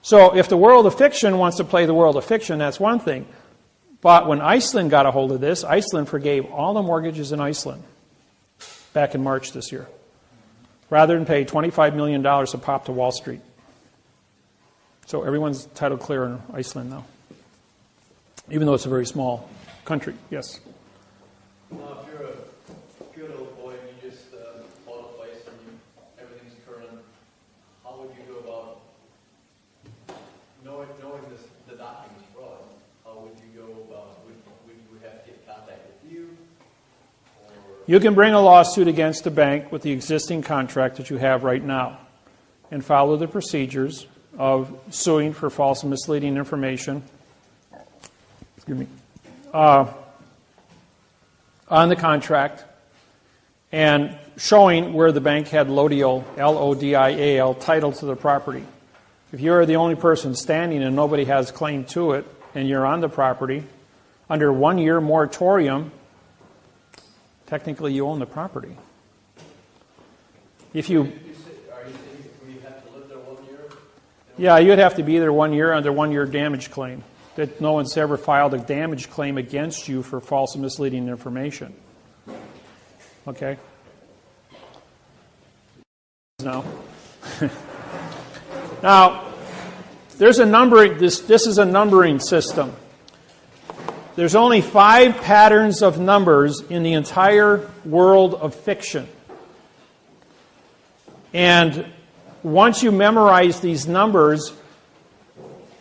So if the world of fiction wants to play the world of fiction, that's one thing. But when Iceland got a hold of this, Iceland forgave all the mortgages in Iceland back in March this year, rather than pay $25 million a pop to Wall Street. So everyone's title clear in Iceland now, even though it's a very small country. Yes? If you're a little boy and you just bought a place and everything's current, how would you go about knowing the document's fraud? How would you go about? Would you have to get contact with you? Or? You can bring a lawsuit against the bank with the existing contract that you have right now and follow the procedures of suing for false and misleading information. Excuse me. On the contract and showing where the bank had Lodial, L-O-D-I-A-L, title to the property. If you're the only person standing and nobody has claim to it and you're on the property, under 1 year moratorium, technically you own the property. If you, Are you saying we have to live there 1 year? yeah, you'd have to be there 1 year under 1 year damage claim. That no one's ever filed a damage claim against you for false and misleading information. Okay? Now, now, there's a numbering. This is a numbering system. There's only 5 patterns of numbers in the entire world of fiction. And once you memorize these numbers,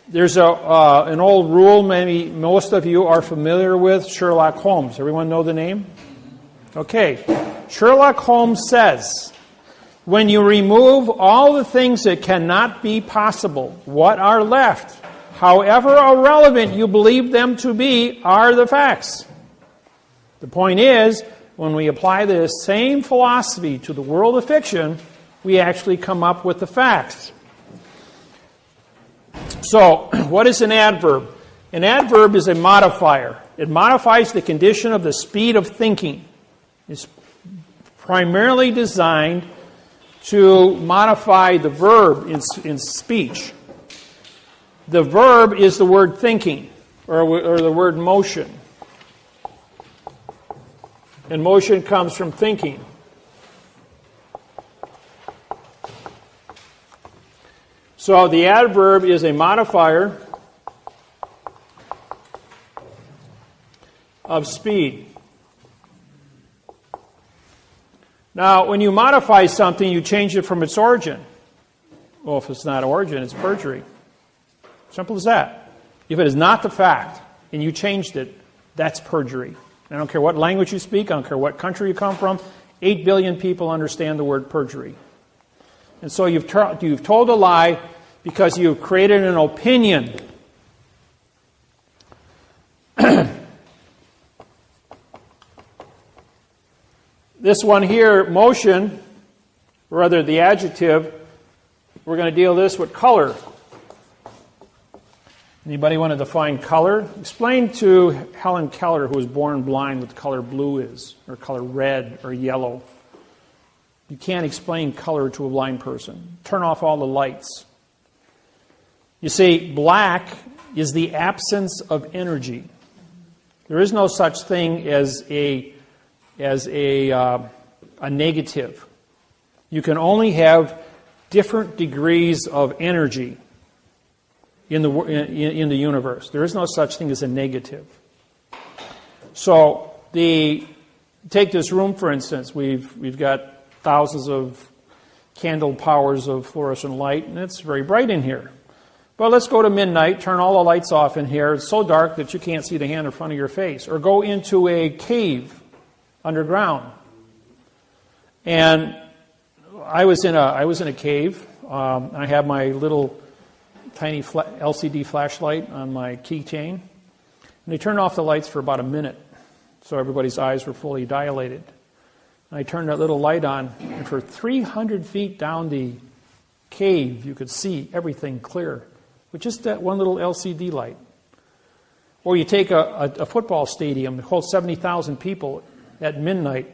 there's an old rule maybe most of you are familiar with, Sherlock Holmes. Everyone know the name? Okay. Sherlock Holmes says, when you remove all the things that cannot be possible, what are left, however irrelevant you believe them to be, are the facts. The point is, when we apply the same philosophy to the world of fiction, we actually come up with the facts. So, what is an adverb? An adverb is a modifier. It modifies the condition of the speed of thinking. It's primarily designed to modify the verb in speech. The verb is the word thinking, or the word motion. And motion comes from thinking. So the adverb is a modifier of speed. Now, when you modify something, you change it from its origin. Well, if it's not origin, it's perjury. Simple as that. If it is not the fact, and you changed it, that's perjury. I don't care what language you speak, I don't care what country you come from, 8 billion people understand the word perjury. And so you've told a lie because you've created an opinion. This one here, motion, or rather the adjective, we're going to deal this with color. Anybody want to define color? Explain to Helen Keller, who was born blind, what the color blue is, or color red, or yellow. You can't explain color to a blind person. Turn off all the lights. You see, black is the absence of energy. There is no such thing as a negative. You can only have different degrees of energy in the universe. There is no such thing as a negative. So take this room for instance. We've got thousands of candle powers of fluorescent light, and it's very bright in here. Well, let's go to midnight, turn all the lights off in here. It's so dark that you can't see the hand in front of your face. Or go into a cave underground. And I was in a cave. I have my little tiny LCD flashlight on my keychain. And they turned off the lights for about a minute, so everybody's eyes were fully dilated. And I turned that little light on, and for 300 feet down the cave, you could see everything clear with just that one little LCD light. Or you take a football stadium that holds 70,000 people at midnight,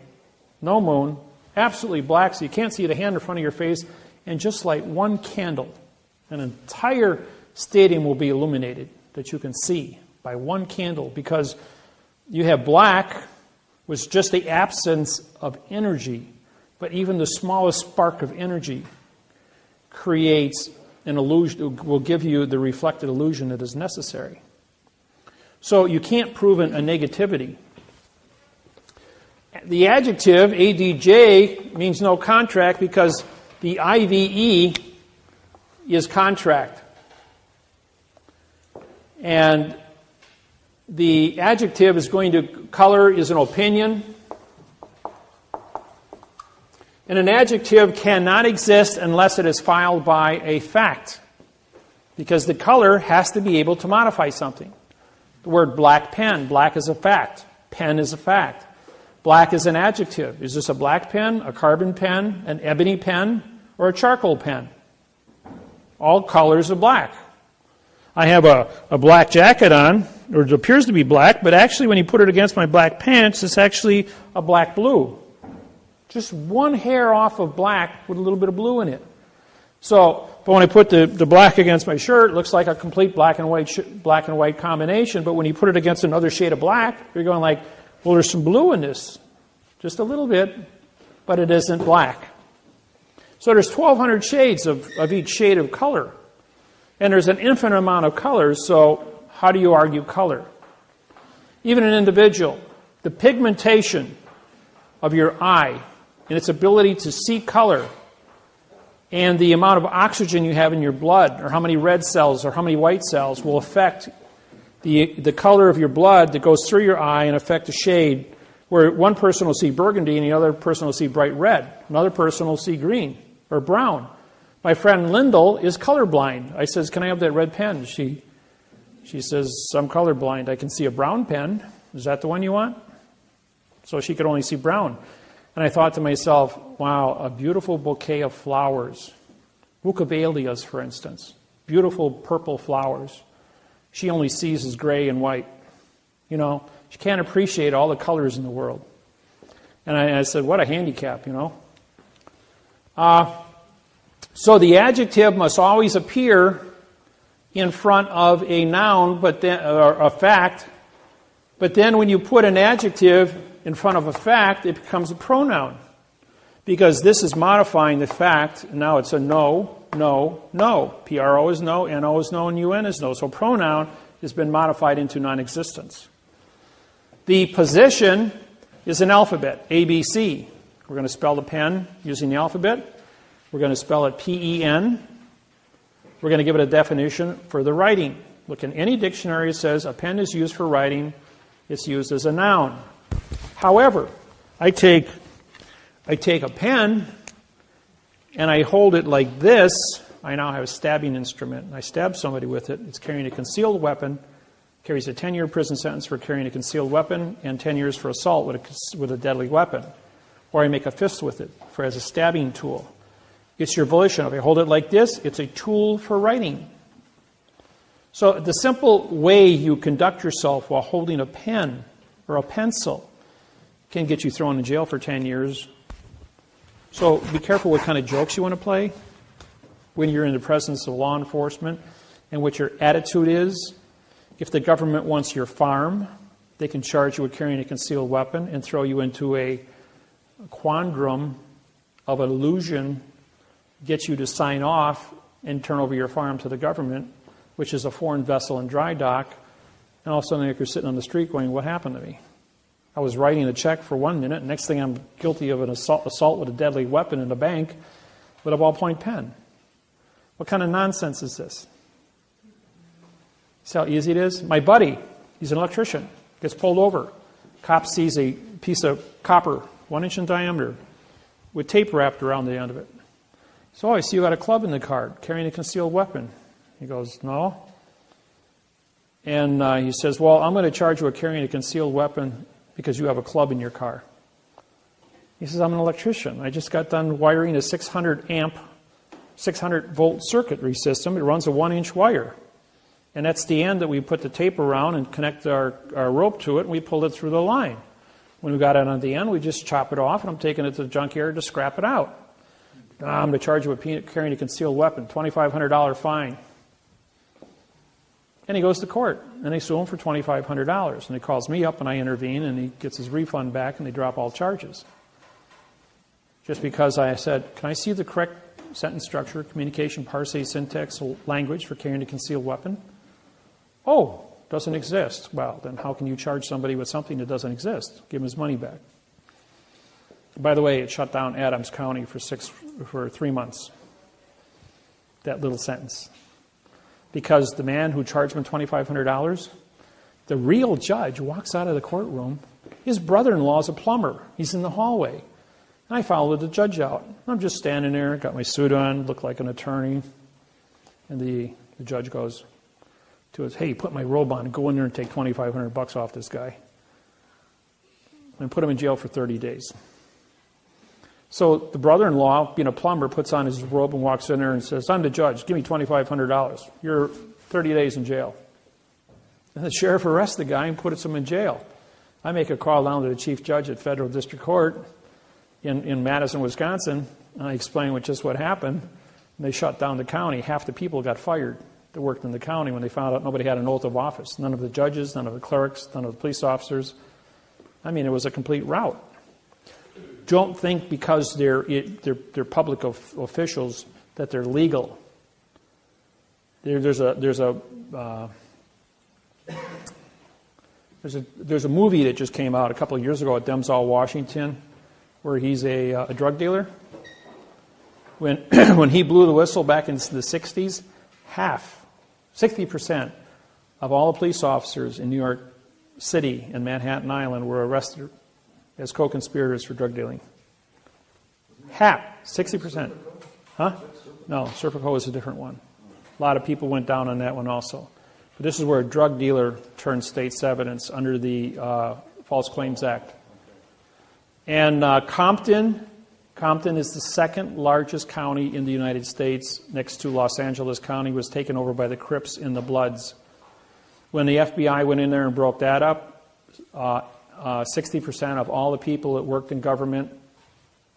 no moon, absolutely black, so you can't see the hand in front of your face, and just light one candle. An entire stadium will be illuminated that you can see by one candle, because you have black, which is just the absence of energy, but even the smallest spark of energy creates an illusion, will give you the reflected illusion that is necessary. So you can't prove a negativity. The adjective, ADJ, means no contract because the IVE is contract. And the adjective is going to, color is an opinion. And an adjective cannot exist unless it is filed by a fact, because the color has to be able to modify something. The word black pen, black is a fact. Pen is a fact. Black is an adjective. Is this a black pen, a carbon pen, an ebony pen, or a charcoal pen? All colors are black. I have a black jacket on, or it appears to be black, but actually when you put it against my black pants, it's actually a black blue. Just one hair off of black with a little bit of blue in it. So, but when I put the black against my shirt, it looks like a complete black and white combination. But when you put it against another shade of black, you're going like, well, there's some blue in this. Just a little bit, but it isn't black. So there's 1,200 shades of each shade of color. And there's an infinite amount of colors, so how do you argue color? Even an individual, the pigmentation of your eye and its ability to see color and the amount of oxygen you have in your blood, or how many red cells or how many white cells, will affect the color of your blood that goes through your eye and affect the shade, where one person will see burgundy and the other person will see bright red. Another person will see green or brown. My friend Lyndall is colorblind. I says, can I have that red pen? She says, I'm colorblind. I can see a brown pen. Is that the one you want? So she could only see brown. And I thought to myself, wow, a beautiful bouquet of flowers. Bucavalias, for instance. Beautiful purple flowers. She only sees as gray and white. You know, she can't appreciate all the colors in the world. And I said, what a handicap, you know. So the adjective must always appear in front of a noun, but then, or a fact. But then when you put an adjective in front of a fact, it becomes a pronoun. Because this is modifying the fact, and now it's a no, no, no. P-R-O is no, N-O is no, and U-N is no. So pronoun has been modified into non-existence. The position is an alphabet, A-B-C. We're going to spell the pen using the alphabet. We're going to spell it P-E-N. We're going to give it a definition for the writing. Look, in any dictionary it says a pen is used for writing. It's used as a noun. However, I take a pen and I hold it like this. I now have a stabbing instrument. And I stab somebody with it. It's carrying a concealed weapon. Carries a 10-year prison sentence for carrying a concealed weapon and 10 years for assault with a deadly weapon. Or I make a fist with it as a stabbing tool. It's your volition. If I hold it like this, it's a tool for writing. So the simple way you conduct yourself while holding a pen or a pencil can get you thrown in jail for 10 years. So be careful what kind of jokes you want to play when you're in the presence of law enforcement and what your attitude is. If the government wants your farm, they can charge you with carrying a concealed weapon and throw you into a quandrum of illusion, get you to sign off and turn over your farm to the government, which is a foreign vessel in dry dock, and all of a sudden you're sitting on the street going, what happened to me? I was writing a check for 1 minute, and next thing I'm guilty of an assault with a deadly weapon in a bank with a ballpoint pen. What kind of nonsense is this? See how easy it is? My buddy, he's an electrician, gets pulled over. Cop sees a piece of copper, 1 inch in diameter, with tape wrapped around the end of it. So, I see you got a club in the car, carrying a concealed weapon. He goes, no. And he says, well, I'm going to charge you with carrying a concealed weapon because you have a club in your car. He says, I'm an electrician. I just got done wiring a 600 amp, 600 volt circuitry system. It runs a 1 inch wire. And that's the end that we put the tape around and connect our rope to it, and we pull it through the line. When we got it on the end, we just chop it off, and I'm taking it to the junkyard to scrap it out. I'm going to charge you with carrying a concealed weapon, $2,500 fine. And he goes to court, and they sue him for $2,500. And he calls me up, and I intervene, and he gets his refund back, and they drop all charges. Just because I said, can I see the correct sentence structure, communication, parsing, syntax, language for carrying a concealed weapon? Oh, doesn't exist. Well, then how can you charge somebody with something that doesn't exist? Give him his money back. By the way, it shut down Adams County for 3 months, that little sentence. Because the man who charged him $2,500, the real judge walks out of the courtroom. His brother-in-law is a plumber. He's in the hallway. And I followed the judge out. I'm just standing there, got my suit on, look like an attorney. And the judge goes to us, hey, put my robe on, go in there and take $2,500 off this guy. And put him in jail for 30 days. So the brother-in-law, being a plumber, puts on his robe and walks in there and says, I'm the judge, give me $2,500. You're 30 days in jail. And the sheriff arrests the guy and puts him in jail. I make a call down to the chief judge at federal district court, in Madison, Wisconsin. And I explained just what happened. And they shut down the county. Half the people got fired that worked in the county when they found out nobody had an oath of office. None of the judges, none of the clerks, none of the police officers. I mean, it was a complete rout. Don't think because they're public officials that they're legal. There's a movie that just came out a couple of years ago at Denzel Washington, where he's a drug dealer. When he blew the whistle back in the 60s, 60% of all the police officers in New York City and Manhattan Island were arrested as co-conspirators for drug dealing. 60%. Huh? No, Serpico is a different one. A lot of people went down on that one also. But this is where a drug dealer turned state's evidence under the False Claims Act. And Compton is the second largest county in the United States, next to Los Angeles County, was taken over by the Crips in the Bloods. When the FBI went in there and broke that up, 60% of all the people that worked in government,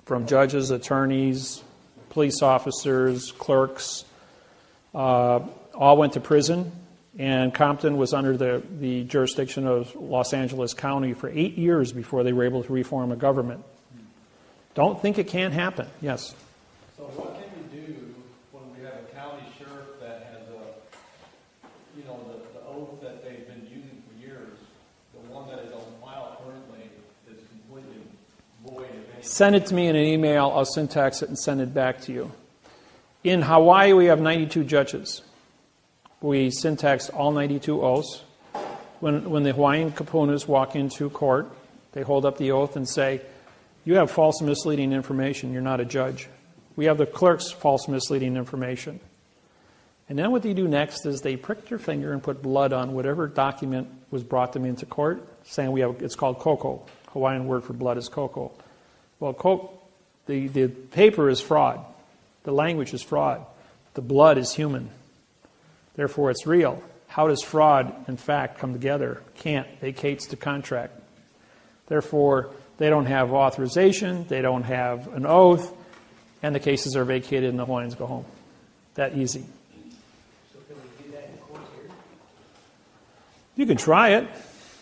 from judges, attorneys, police officers, clerks, all went to prison. And Compton was under the jurisdiction of Los Angeles County for 8 years before they were able to reform a government. Don't think it can't happen. Yes? So what can we do when we have a county sheriff that has the oath that they've been using for years, the one that is on file currently is completely void of any... Send it to me in an email. I'll syntax it and send it back to you. In Hawaii, we have 92 judges. We syntax all 92 oaths. When the Hawaiian kapunas walk into court, they hold up the oath and say, "You have false and misleading information. You're not a judge." We have the clerk's false misleading information. And then what they do next is they prick their finger and put blood on whatever document was brought them into court, saying it's called koko. Hawaiian word for blood is koko. Well, the paper is fraud. The language is fraud. The blood is human. Therefore, it's real. How does fraud and fact come together? Can't. Vacates the contract. Therefore, they don't have authorization, they don't have an oath, and the cases are vacated and the Hawaiians go home. That easy. So can we do that in court here? You can try it.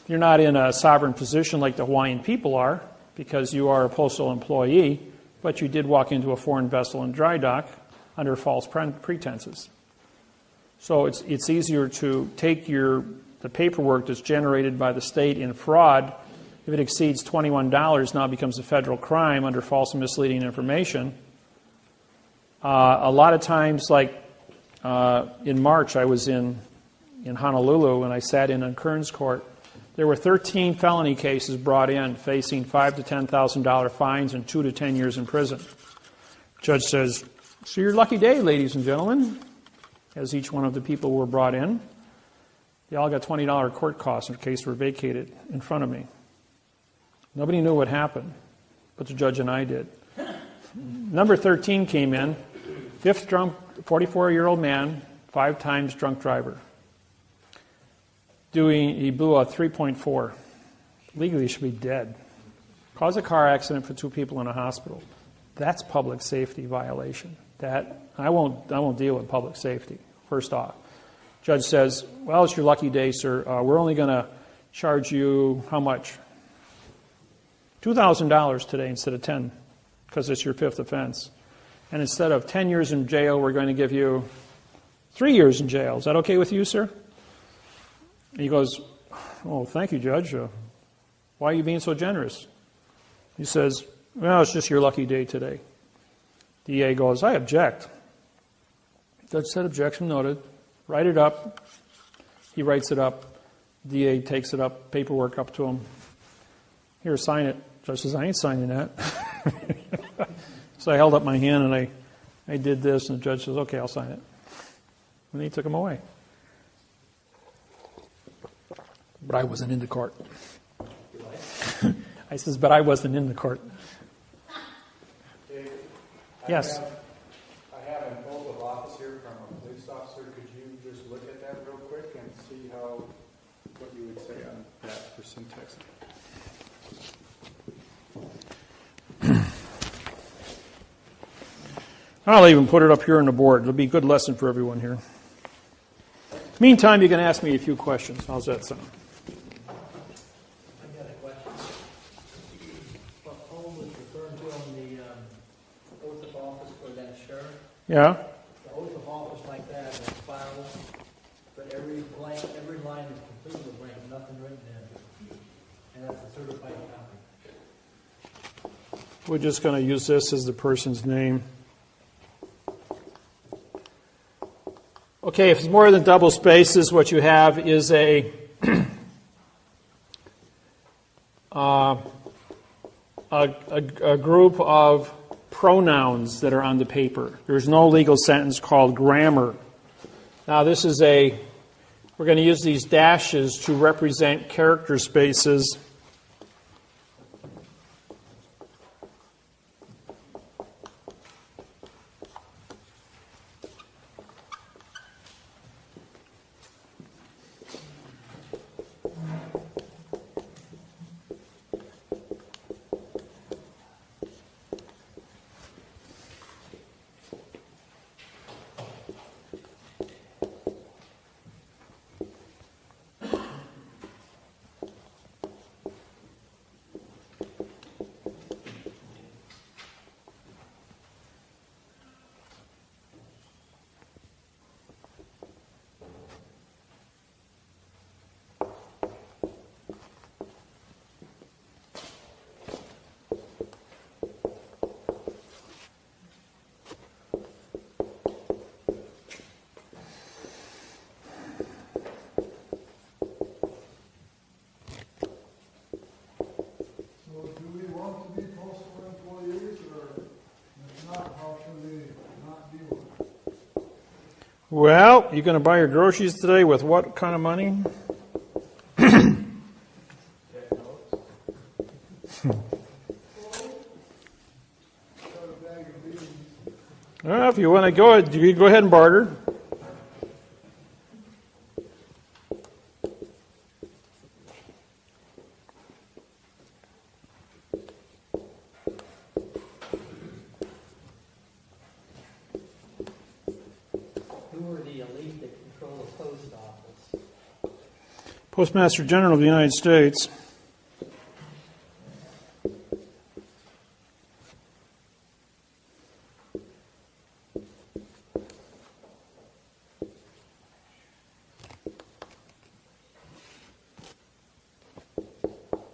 You're not in a sovereign position like the Hawaiian people are, because you are a postal employee, but you did walk into a foreign vessel in dry dock under false pretenses. So it's easier to take the paperwork that's generated by the state in fraud. If it exceeds $21, now becomes a federal crime under false and misleading information. A lot of times, like in March, I was in Honolulu and I sat in on Kern's court. There were 13 felony cases brought in facing $5,000 to $10,000 fines and 2 to 10 years in prison. Judge says, "So your lucky day, ladies and gentlemen," as each one of the people were brought in. They all got $20 court costs in case were vacated in front of me. Nobody knew what happened, but the judge and I did. Number 13 came in, fifth drunk, 44-year-old man, 5 times drunk driver. He blew a 3.4. Legally, he should be dead. Caused a car accident for 2 people in a hospital. That's public safety violation. That I won't deal with public safety. First off, judge says, "Well, it's your lucky day, sir. We're only going to charge you how much? $2,000 today instead of 10, because it's your 5th offense. And instead of 10 years in jail, we're going to give you 3 years in jail. Is that okay with you, sir?" And he goes, "Oh, thank you, Judge. Why are you being so generous?" He says, "Well, it's just your lucky day today." DA goes, "I object." Judge said, "Objection noted." Write it up. He writes it up. DA takes it up, paperwork up to him. "Here, sign it." Judge says, "I ain't signing that." So I held up my hand and I did this, and the judge says, "Okay, I'll sign it." And he took him away. But I wasn't in the court. I says, "But I wasn't in the court." Dave, Yes. I have an oath of office here from a police officer. Could you just look at that real quick and see what you would say on that for syntax? I'll even put it up here on the board. It'll be a good lesson for everyone here. Meantime, you can ask me a few questions. How's that sound? I got a question. What Paul was referring to on the oath of office for that sheriff, Yeah? the oath of office like that is filed, but every line is completely blank, nothing written in. And that's a certified copy. We're just going to use this as the person's name. Okay, if it's more than double spaces, what you have is a group of pronouns that are on the paper. There's no legal sentence called grammar. Now this is we're going to use these dashes to represent character spaces. Well, you going to buy your groceries today with what kind of money? Well, if you want to go, you can go ahead and barter. Postmaster General of the United States.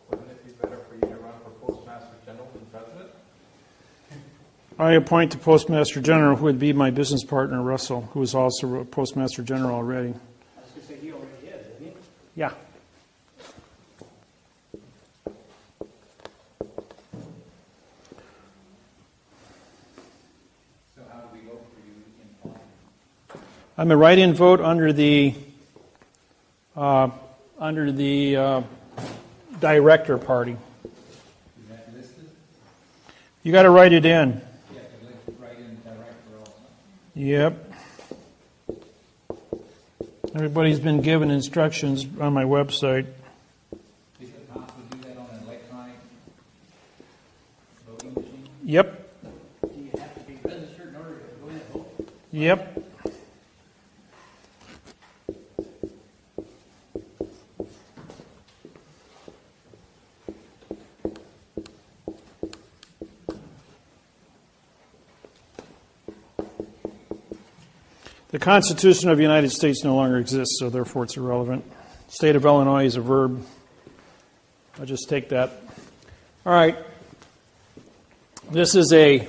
Wouldn't it be better for you to run for Postmaster General than President? I appoint the Postmaster General, who would be my business partner, Russell, who is also a Postmaster General already. I was going to say, he already is, isn't he? Yeah. So how do we vote for you in Klein? I'm a write-in vote under the director party. Is that listed? You got to write it in. Yeah, to write in director also. Yep. Everybody's been given instructions on my website. Is it possible to do that on an electronic voting machine? Yep. Do you have to be registered in order to go in and vote? Yep. The Constitution of the United States no longer exists, so therefore it's irrelevant. State of Illinois is a verb. I'll just take that. All right. This is a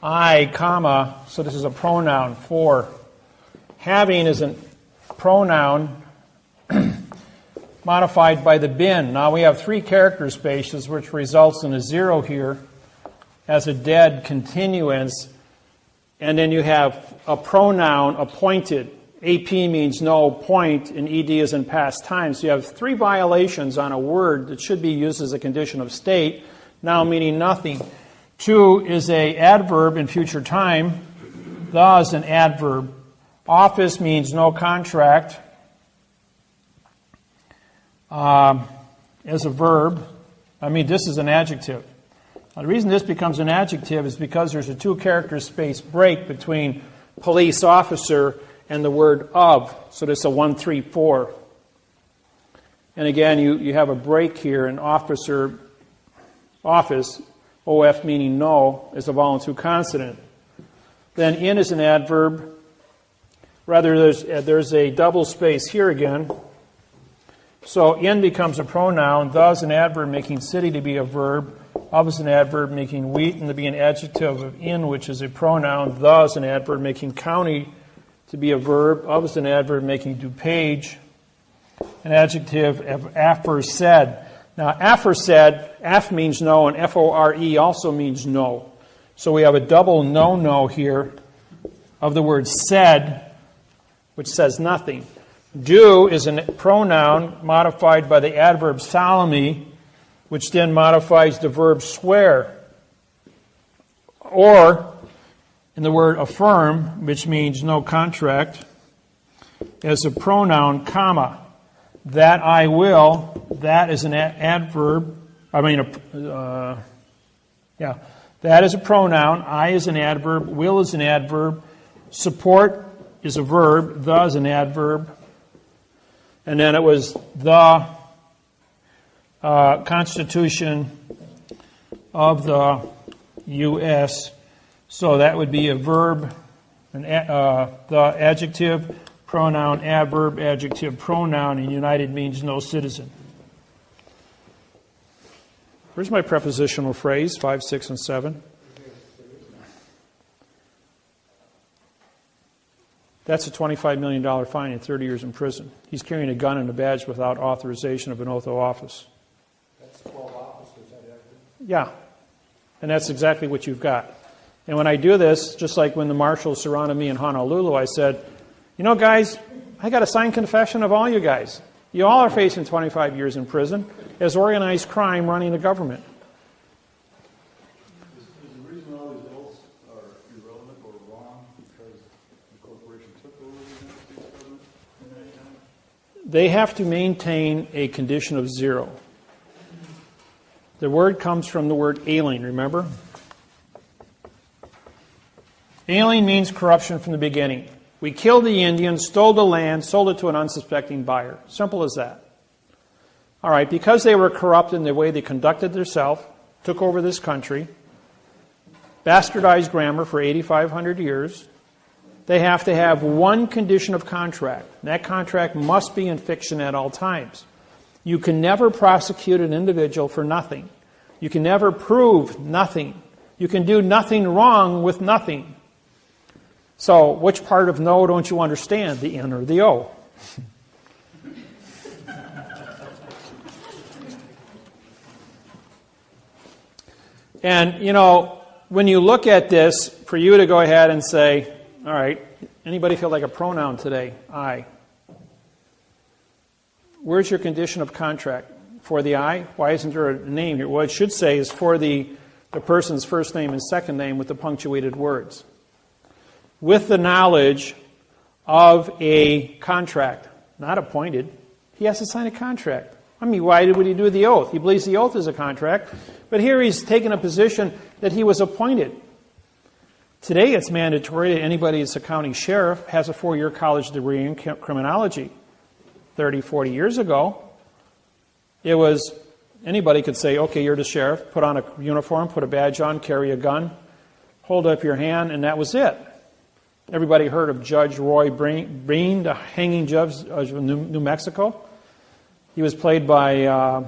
I, comma, so this is a pronoun for. Having is a pronoun modified by the bin. Now we have three character spaces, which results in a zero here as a dead continuance. And then you have a pronoun appointed. AP means no, point, and ED is in past time. So you have three violations on a word that should be used as a condition of state, now meaning nothing. Two is a adverb in future time. The is an adverb. Office means no contract as a verb. I mean, this is an adjective. The reason this becomes an adjective is because there's a two-character space break between police officer and the word of. So there's a 1, 3, 4. And again, you have a break here in officer, office, OF meaning no, is a vowel and two consonant. Then in is an adverb. Rather, there's a double space here again. So in becomes a pronoun. The is an adverb making city to be a verb. Of is an adverb making Wheaton to be an adjective of in, which is a pronoun. The is an adverb making county to be a verb. Of is an adverb making DuPage an adjective of aforesaid. Now, aforesaid, af means no, and F-O-R-E also means no. So we have a double no here of the word said, which says nothing. Do is a pronoun modified by the adverb solemnly, which then modifies the verb swear. Or, in the word affirm, which means no contract, as a pronoun, comma. That I will, that is an adverb. That is a pronoun. I is an adverb. Will is an adverb. Support is a verb. The is an adverb. And then it was the Constitution of the U.S. So that would be a verb, the adjective, pronoun, adverb, adjective, pronoun, and united means no citizen. Where's my prepositional phrase, 5, 6, and 7? That's a $25 million fine and 30 years in prison. He's carrying a gun and a badge without authorization of an oath of office. That's 12 officers, I have. Yeah, and that's exactly what you've got. And when I do this, just like when the marshals surrounded me in Honolulu, I said, you know, guys, I got a signed confession of all you guys. You all are facing 25 years in prison as organized crime running the government. Is the reason all these oaths are irrelevant or wrong because the corporation took over the United States government in that time? They have to maintain a condition of zero. The word comes from the word alien, remember? Alien means corruption from the beginning. We killed the Indians, stole the land, sold it to an unsuspecting buyer. Simple as that. All right, because they were corrupt in the way they conducted themselves, took over this country, bastardized grammar for 8,500 years, they have to have one condition of contract. That contract must be in fiction at all times. You can never prosecute an individual for nothing. You can never prove nothing. You can do nothing wrong with nothing. So, which part of no don't you understand, the N or the O? And, you know, when you look at this, for you to go ahead and say, all right, anybody feel like a pronoun today? I. Where's your condition of contract? For the I? Why isn't there a name here? What it should say is for the person's first name and second name with the punctuated words. With the knowledge of a contract, not appointed. He has to sign a contract. I mean, why would he do the oath? He believes the oath is a contract, but here he's taken a position that he was appointed. Today it's mandatory that anybody that's a county sheriff has a 4-year college degree in criminology. 30, 40 years ago, it was anybody could say, okay, you're the sheriff, put on a uniform, put a badge on, carry a gun, hold up your hand, and that was it. Everybody heard of Judge Roy Bean, the hanging judge of New Mexico. He was played by,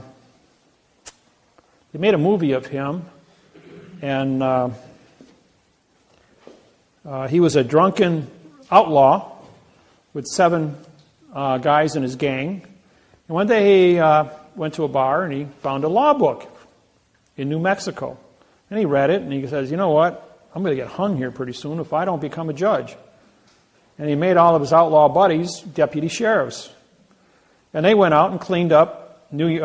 they made a movie of him, and he was a drunken outlaw with 7 guys in his gang. And one day he went to a bar and he found a law book in New Mexico. And he read it and he says, you know what? I'm going to get hung here pretty soon if I don't become a judge. And he made all of his outlaw buddies deputy sheriffs. And they went out and cleaned up New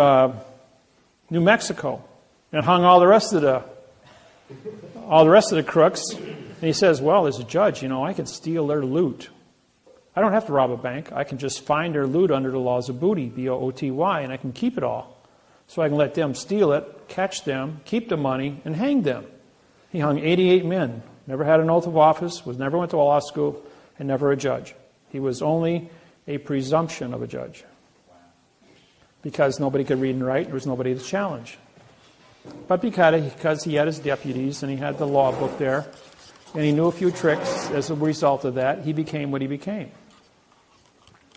Mexico and hung all the rest of the crooks. And he says, well, as a judge, you know, I can steal their loot. I don't have to rob a bank. I can just find their loot under the laws of booty, B-O-O-T-Y, and I can keep it all. so I can let them steal it, catch them, keep the money, and hang them. He hung 88 men, never had an oath of office, never went to law school, and never a judge. He was only a presumption of a judge. Because nobody could read and write, there was nobody to challenge. But because he had his deputies and he had the law book there, and he knew a few tricks as a result of that, he became what he became.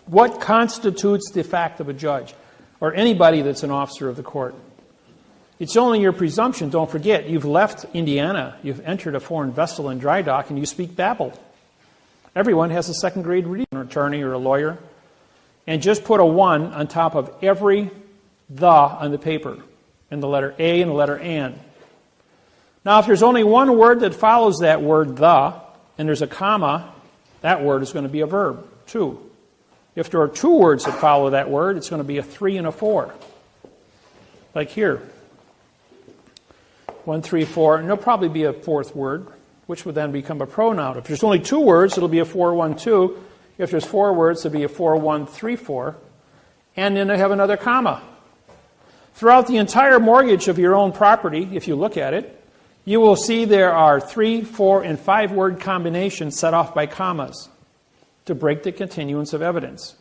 What constitutes the fact of a judge, or anybody that's an officer of the court? It's only your presumption. Don't forget, you've left Indiana, you've entered a foreign vessel in dry dock, and you speak Babel. Everyone has a second grade reading, an attorney or a lawyer. And just put a 1 on top of every the on the paper, and the letter A and the letter an. Now, if there's only one word that follows that word the, and there's a comma, that word is going to be a verb, 2. If there are 2 words that follow that word, it's going to be a 3 and a 4. Like here. 1, 3, 4, and there'll probably be a 4th word, which would then become a pronoun. If there's only 2 words, it'll be a 4, 1, 2. If there's 4 words, it'll be a 4, 1, 3, 4. And then they have another comma. Throughout the entire mortgage of your own property, if you look at it, you will see there are 3, 4, and 5 word combinations set off by commas to break the continuance of evidence.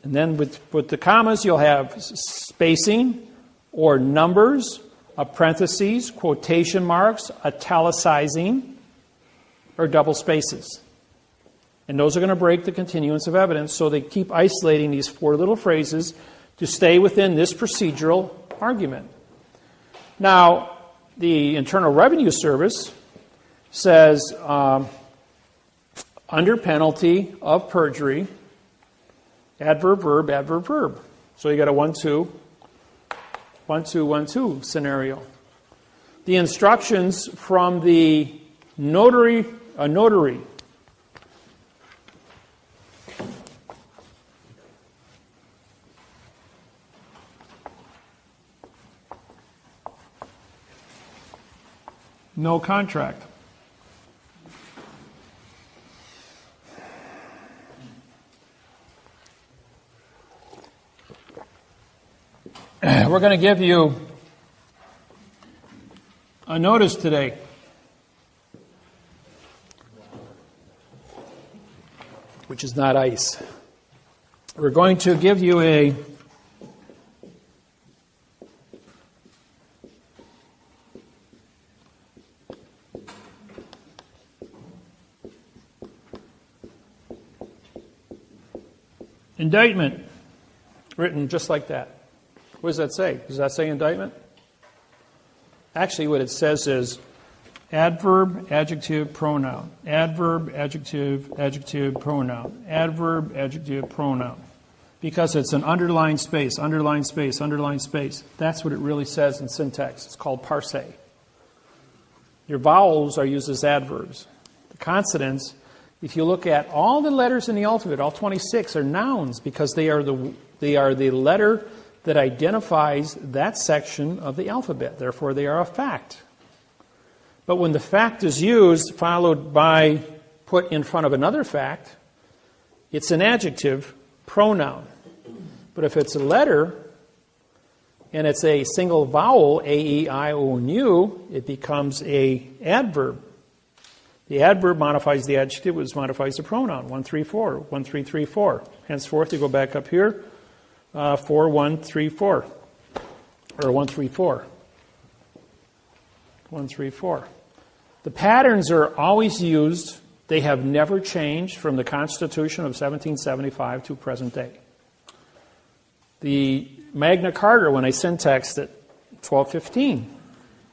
And then with the commas, you'll have spacing or numbers, parentheses, quotation marks, italicizing, or double spaces. And those are going to break the continuance of evidence, so they keep isolating these 4 little phrases to stay within this procedural argument. Now, the Internal Revenue Service says, under penalty of perjury, adverb, verb, adverb, verb. So you got a 1, 2, 1, 2, 1, 2 scenario. The instructions from the notary, no contract. We're going to give you a notice today. Which is not ice. We're going to give you a indictment written just like that. What does that say? Does that say indictment? Actually, what it says is adverb, adjective, pronoun. Adverb, adjective, adjective, pronoun. Adverb, adjective, pronoun. Because it's an underlined space, underlined space, underlined space. That's what it really says in syntax. It's called parse. Your vowels are used as adverbs. The consonants, if you look at all the letters in the alphabet, all 26 are nouns because they are the letter that identifies that section of the alphabet. Therefore, they are a fact. But when the fact is used, followed by put in front of another fact, it's an adjective pronoun. But if it's a letter and it's a single vowel, A, E, I, O, and U, it becomes a adverb. The adverb modifies the adjective, which modifies the pronoun. 1, 3, 4. 1, 3, 3, 4. Henceforth, you go back up here. 4, 1, 3, 4. Or 1, 3, 4. 1, 3, 4. The patterns are always used. They have never changed from the Constitution of 1775 to present day. The Magna Carta, when I syntaxed it, 1215,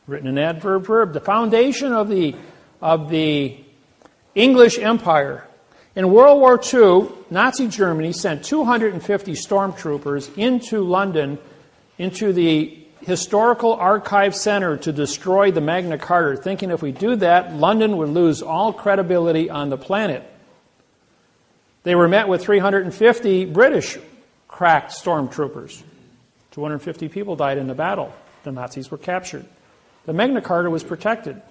written in adverb, verb. The foundation of the English Empire. In World War II, Nazi Germany sent 250 stormtroopers into London, into the Historical Archive Center to destroy the Magna Carta, thinking if we do that, London would lose all credibility on the planet. They were met with 350 British cracked stormtroopers. 250 people died in the battle. The Nazis were captured. The Magna Carta was protected.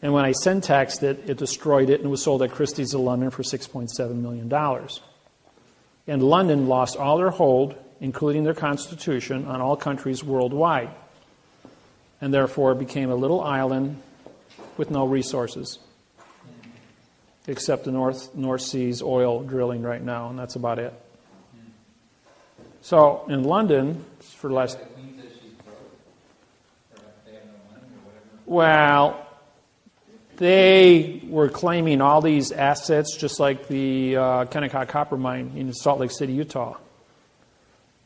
And when I syntaxed it, it destroyed it and was sold at Christie's of London for $6.7 million. And London lost all their hold including their constitution, on all countries worldwide, and therefore became a little island with no resources, except the North Sea's oil drilling right now, and that's about it. So in London, for the last... Well, they were claiming all these assets, just like the Kennecott copper mine in Salt Lake City, Utah.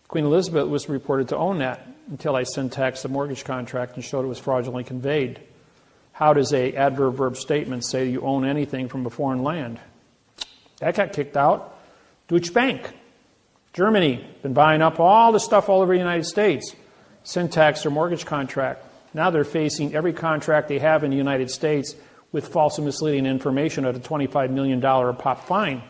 Queen Elizabeth was reported to own that until I syntaxed the mortgage contract and showed it was fraudulently conveyed. How does a adverb verb statement say you own anything from a foreign land? That got kicked out. Deutsche Bank, Germany, been buying up all the stuff all over the United States. Syntax their mortgage contract. Now they're facing every contract they have in the United States with false and misleading information at a $25 million a pop fine.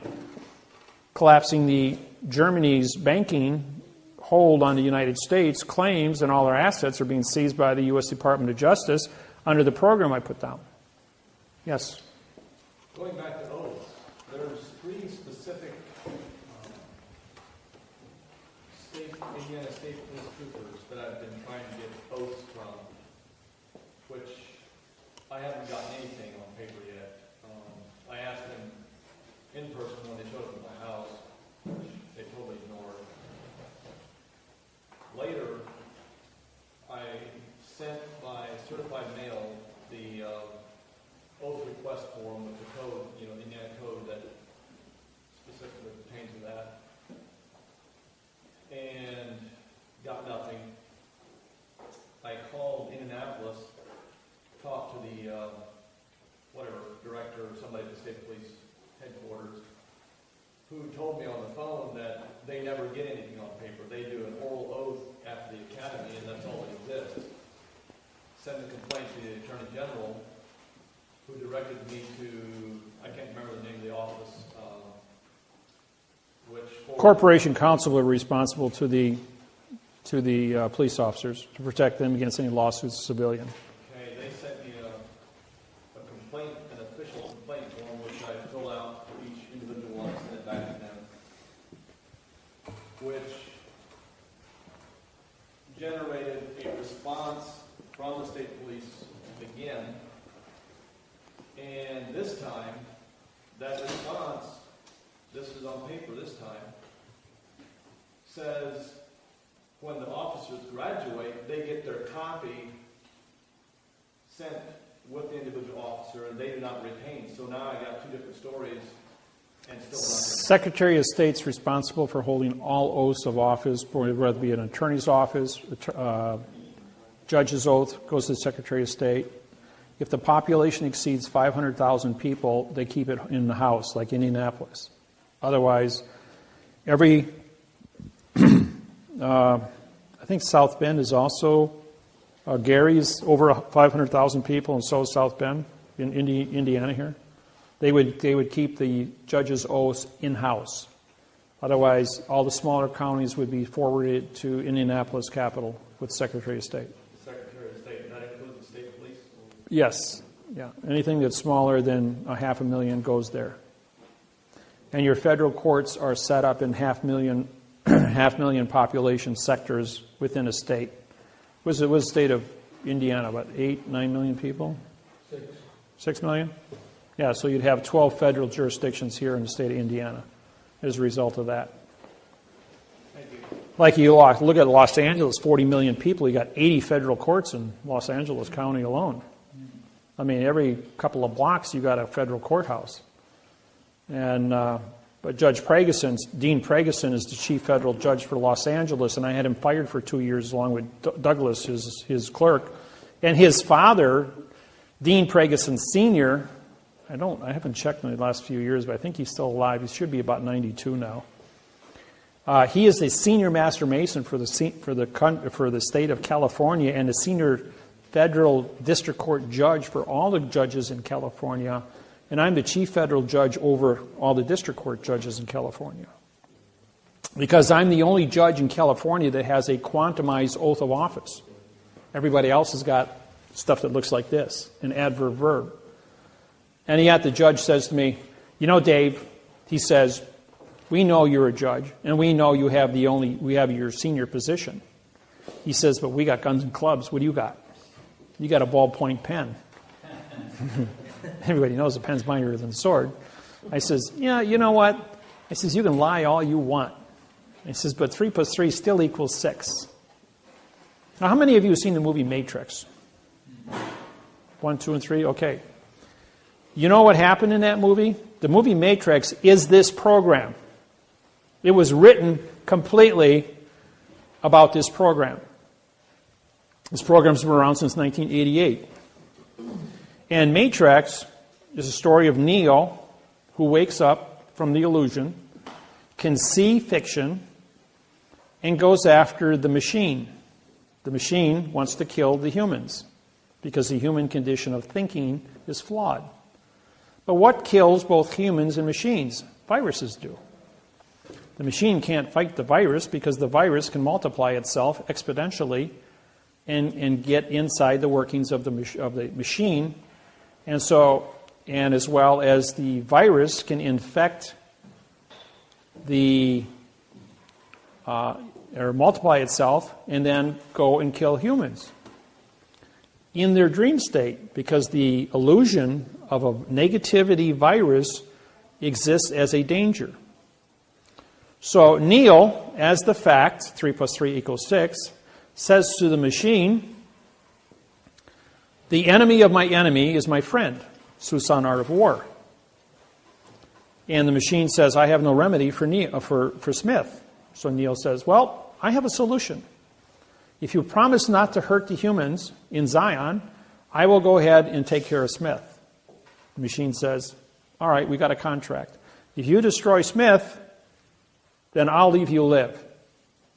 Collapsing the Germany's banking hold on the United States, claims and all their assets are being seized by the U.S. Department of Justice under the program I put down. Yes? Going back to oaths, there's 3 specific Indiana State Police troopers that I've been trying to get oaths from, which I haven't gotten anything on paper yet. I asked them in person when they showed up at my house, which they totally ignored. Later, I sent by certified mail the oath request form with the code, the Indiana code that specifically pertains to that, and got nothing. I called Indianapolis, talked to the director or somebody at the state police headquarters, who told me on the phone that they never get anything on paper. They do an oral oath after the academy, and that's all that exists. Send the complaint to the Attorney General, who directed me to, I can't remember the name of the office, Corporation Counsel are responsible to the police officers to protect them against any lawsuits of civilian. Okay, they sent me a complaint, an official complaint form, which I filled out for each individual one and sent it back to them, which generated a response from the state police again. And this time, that response, this is on paper this time, says when the officers graduate, they get their copy sent with the individual officer, and they do not retain. So now I got 2 different stories, and still nothing. Secretary of State's responsible for holding all oaths of office, whether it be an attorney's office, judge's oath goes to the Secretary of State. If the population exceeds 500,000 people, they keep it in the house, like Indianapolis. Otherwise, every, I think South Bend is also, Gary's over 500,000 people, and so is South Bend in Indiana here. They would keep the judge's oaths in-house. Otherwise, all the smaller counties would be forwarded to Indianapolis Capital with Secretary of State. Secretary of State, that includes the state police? Yes. Yeah. Anything that's smaller than 500,000 goes there. And your federal courts are set up in 500,000 population sectors within a state. Was the state of Indiana about 8-9 million people? 6 million? Yeah, so you'd have 12 federal jurisdictions here in the state of Indiana as a result of that. Thank you. Like you look at Los Angeles, 40 million people, you got 80 federal courts in Los Angeles County alone. I mean, every couple of blocks you got a federal courthouse. And but Judge Pregeson, Dean Pregeson, is the chief federal judge for Los Angeles, and I had him fired for 2 years along with Douglas, his clerk. And his father, Dean Pregeson Sr., I haven't checked in the last few years, but I think he's still alive. He should be about 92 now. He is the senior master mason for the state of California and the senior federal district court judge for all the judges in California. And I'm the chief federal judge over all the district court judges in California. Because I'm the only judge in California that has a quantumized oath of office. Everybody else has got stuff that looks like this, an adverb verb. And yet the judge says to me, Dave, he says, We know you're a judge, and we know we have your senior position. He says, but we got guns and clubs. What do you got? You got a ballpoint pen. Everybody knows a pen's mightier than a sword. I says, yeah, you know what? I says, you can lie all you want. He says, but 3 plus 3 still equals 6. Now, how many of you have seen the movie Matrix? 1, 2, and 3? Okay. You know what happened in that movie? The movie Matrix is this program. It was written completely about this program. This program's been around since 1988. And Matrix is a story of Neo, who wakes up from the illusion, can see fiction, and goes after the machine. The machine wants to kill the humans because the human condition of thinking is flawed. But what kills both humans and machines? Viruses do. The machine can't fight the virus because the virus can multiply itself exponentially and get inside the workings of the machine. And so, and as well as the virus can infect or multiply itself and then go and kill humans in their dream state, because the illusion of a negativity virus exists as a danger. So Neil, as the fact, 3 plus 3 equals 6, says to the machine, the enemy of my enemy is my friend. Susan Art of War. And the machine says, I have no remedy for Smith. So Neil says, well, I have a solution. If you promise not to hurt the humans in Zion, I will go ahead and take care of Smith. The machine says, all right, we got a contract. If you destroy Smith, then I'll leave you live.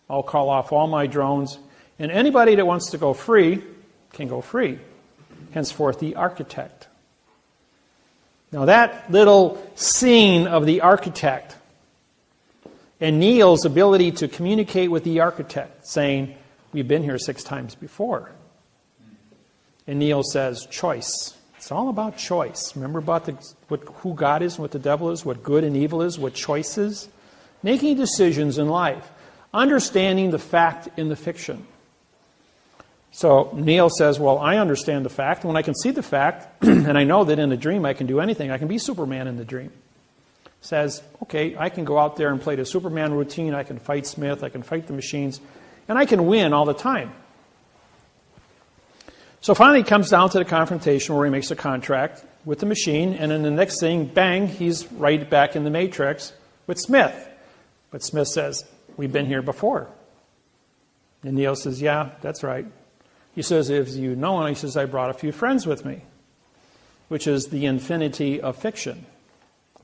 I'll call off all my drones, and anybody that wants to go free can go free. Henceforth, the architect. Now that little scene of the architect and Neil's ability to communicate with the architect, saying, we've been here 6 times before. And Neil says, choice. It's all about choice. Remember about who God is and what the devil is, what good and evil is, what choice is? Making decisions in life. Understanding the fact in the fiction. So Neil says, well, I understand the fact. When I can see the fact, and I know that in a dream I can do anything, I can be Superman in the dream. Says, okay, I can go out there and play the Superman routine, I can fight Smith, I can fight the machines, and I can win all the time. So finally it comes down to the confrontation where he makes a contract with the machine, and then the next thing, bang, he's right back in the Matrix with Smith. But Smith says, we've been here before. And Neil says, yeah, that's right. He says, if you know, he says, I brought a few friends with me, which is the infinity of fiction.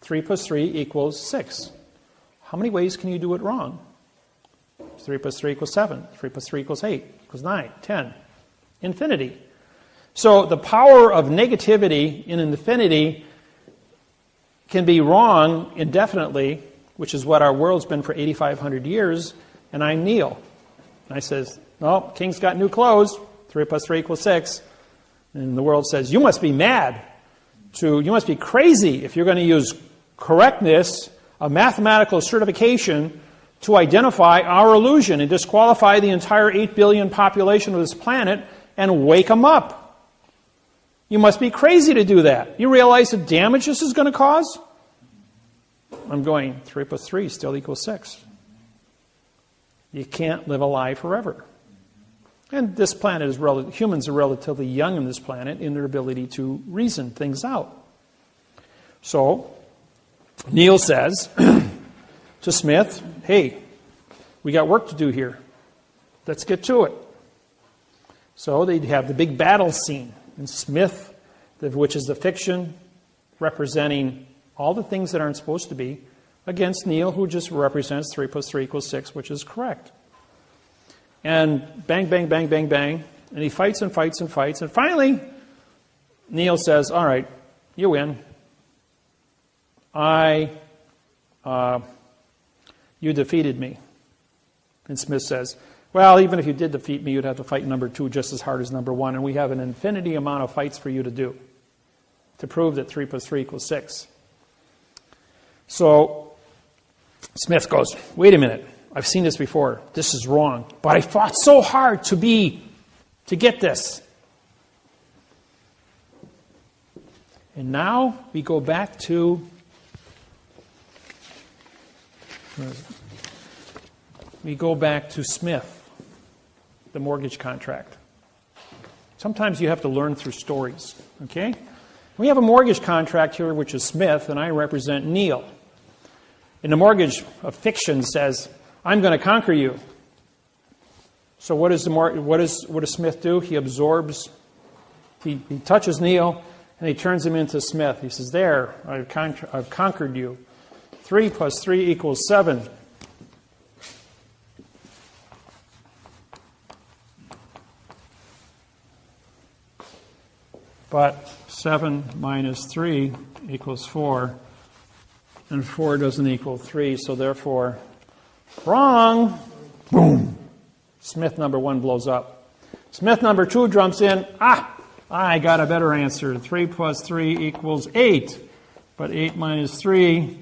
3 plus 3 equals 6. How many ways can you do it wrong? 3 plus 3 equals 7. 3 plus 3 equals 8, equals 9, 10. Infinity. So the power of negativity in infinity can be wrong indefinitely, which is what our world's been for 8,500 years, and I'm Neil. And I says, no, king's got new clothes. 3 plus 3 equals 6. And the world says, you must be mad. You must be crazy if you're going to use correctness, a mathematical certification, to identify our illusion and disqualify the entire 8 billion population of this planet and wake them up. You must be crazy to do that. You realize the damage this is going to cause? I'm going, 3 plus 3 still equals 6. You can't live a lie forever. And this planet is humans are relatively young on this planet in their ability to reason things out. So, Neil says to Smith, hey, we got work to do here. Let's get to it. So they'd have the big battle scene. And Smith, which is the fiction representing all the things that aren't supposed to be, against Neil, who just represents 3 plus 3 equals 6, which is correct. And bang, bang, bang, bang, bang. And he fights and fights and fights. And finally, Neil says, all right, you win. You defeated me. And Smith says, well, even if you did defeat me, you'd have to fight number 2 just as hard as number 1. And we have an infinity amount of fights for you to do to prove that 3 plus 3 equals 6. So Smith goes, wait a minute, I've seen this before. This is wrong. But I fought so hard to get this. And now we go back to Smith, the mortgage contract. Sometimes you have to learn through stories, okay? We have a mortgage contract here, which is Smith, and I represent Neil. And the mortgage of fiction says, I'm going to conquer you. So what does Smith do? He absorbs, he touches Neil, and he turns him into Smith. He says, there, I've conquered you. 3 plus 3 equals 7. But 7 minus 3 equals 4, and 4 doesn't equal 3, so therefore, wrong! Boom! Smith number 1 blows up. Smith number 2 jumps in. I got a better answer. 3 plus 3 equals 8. But 8 minus 3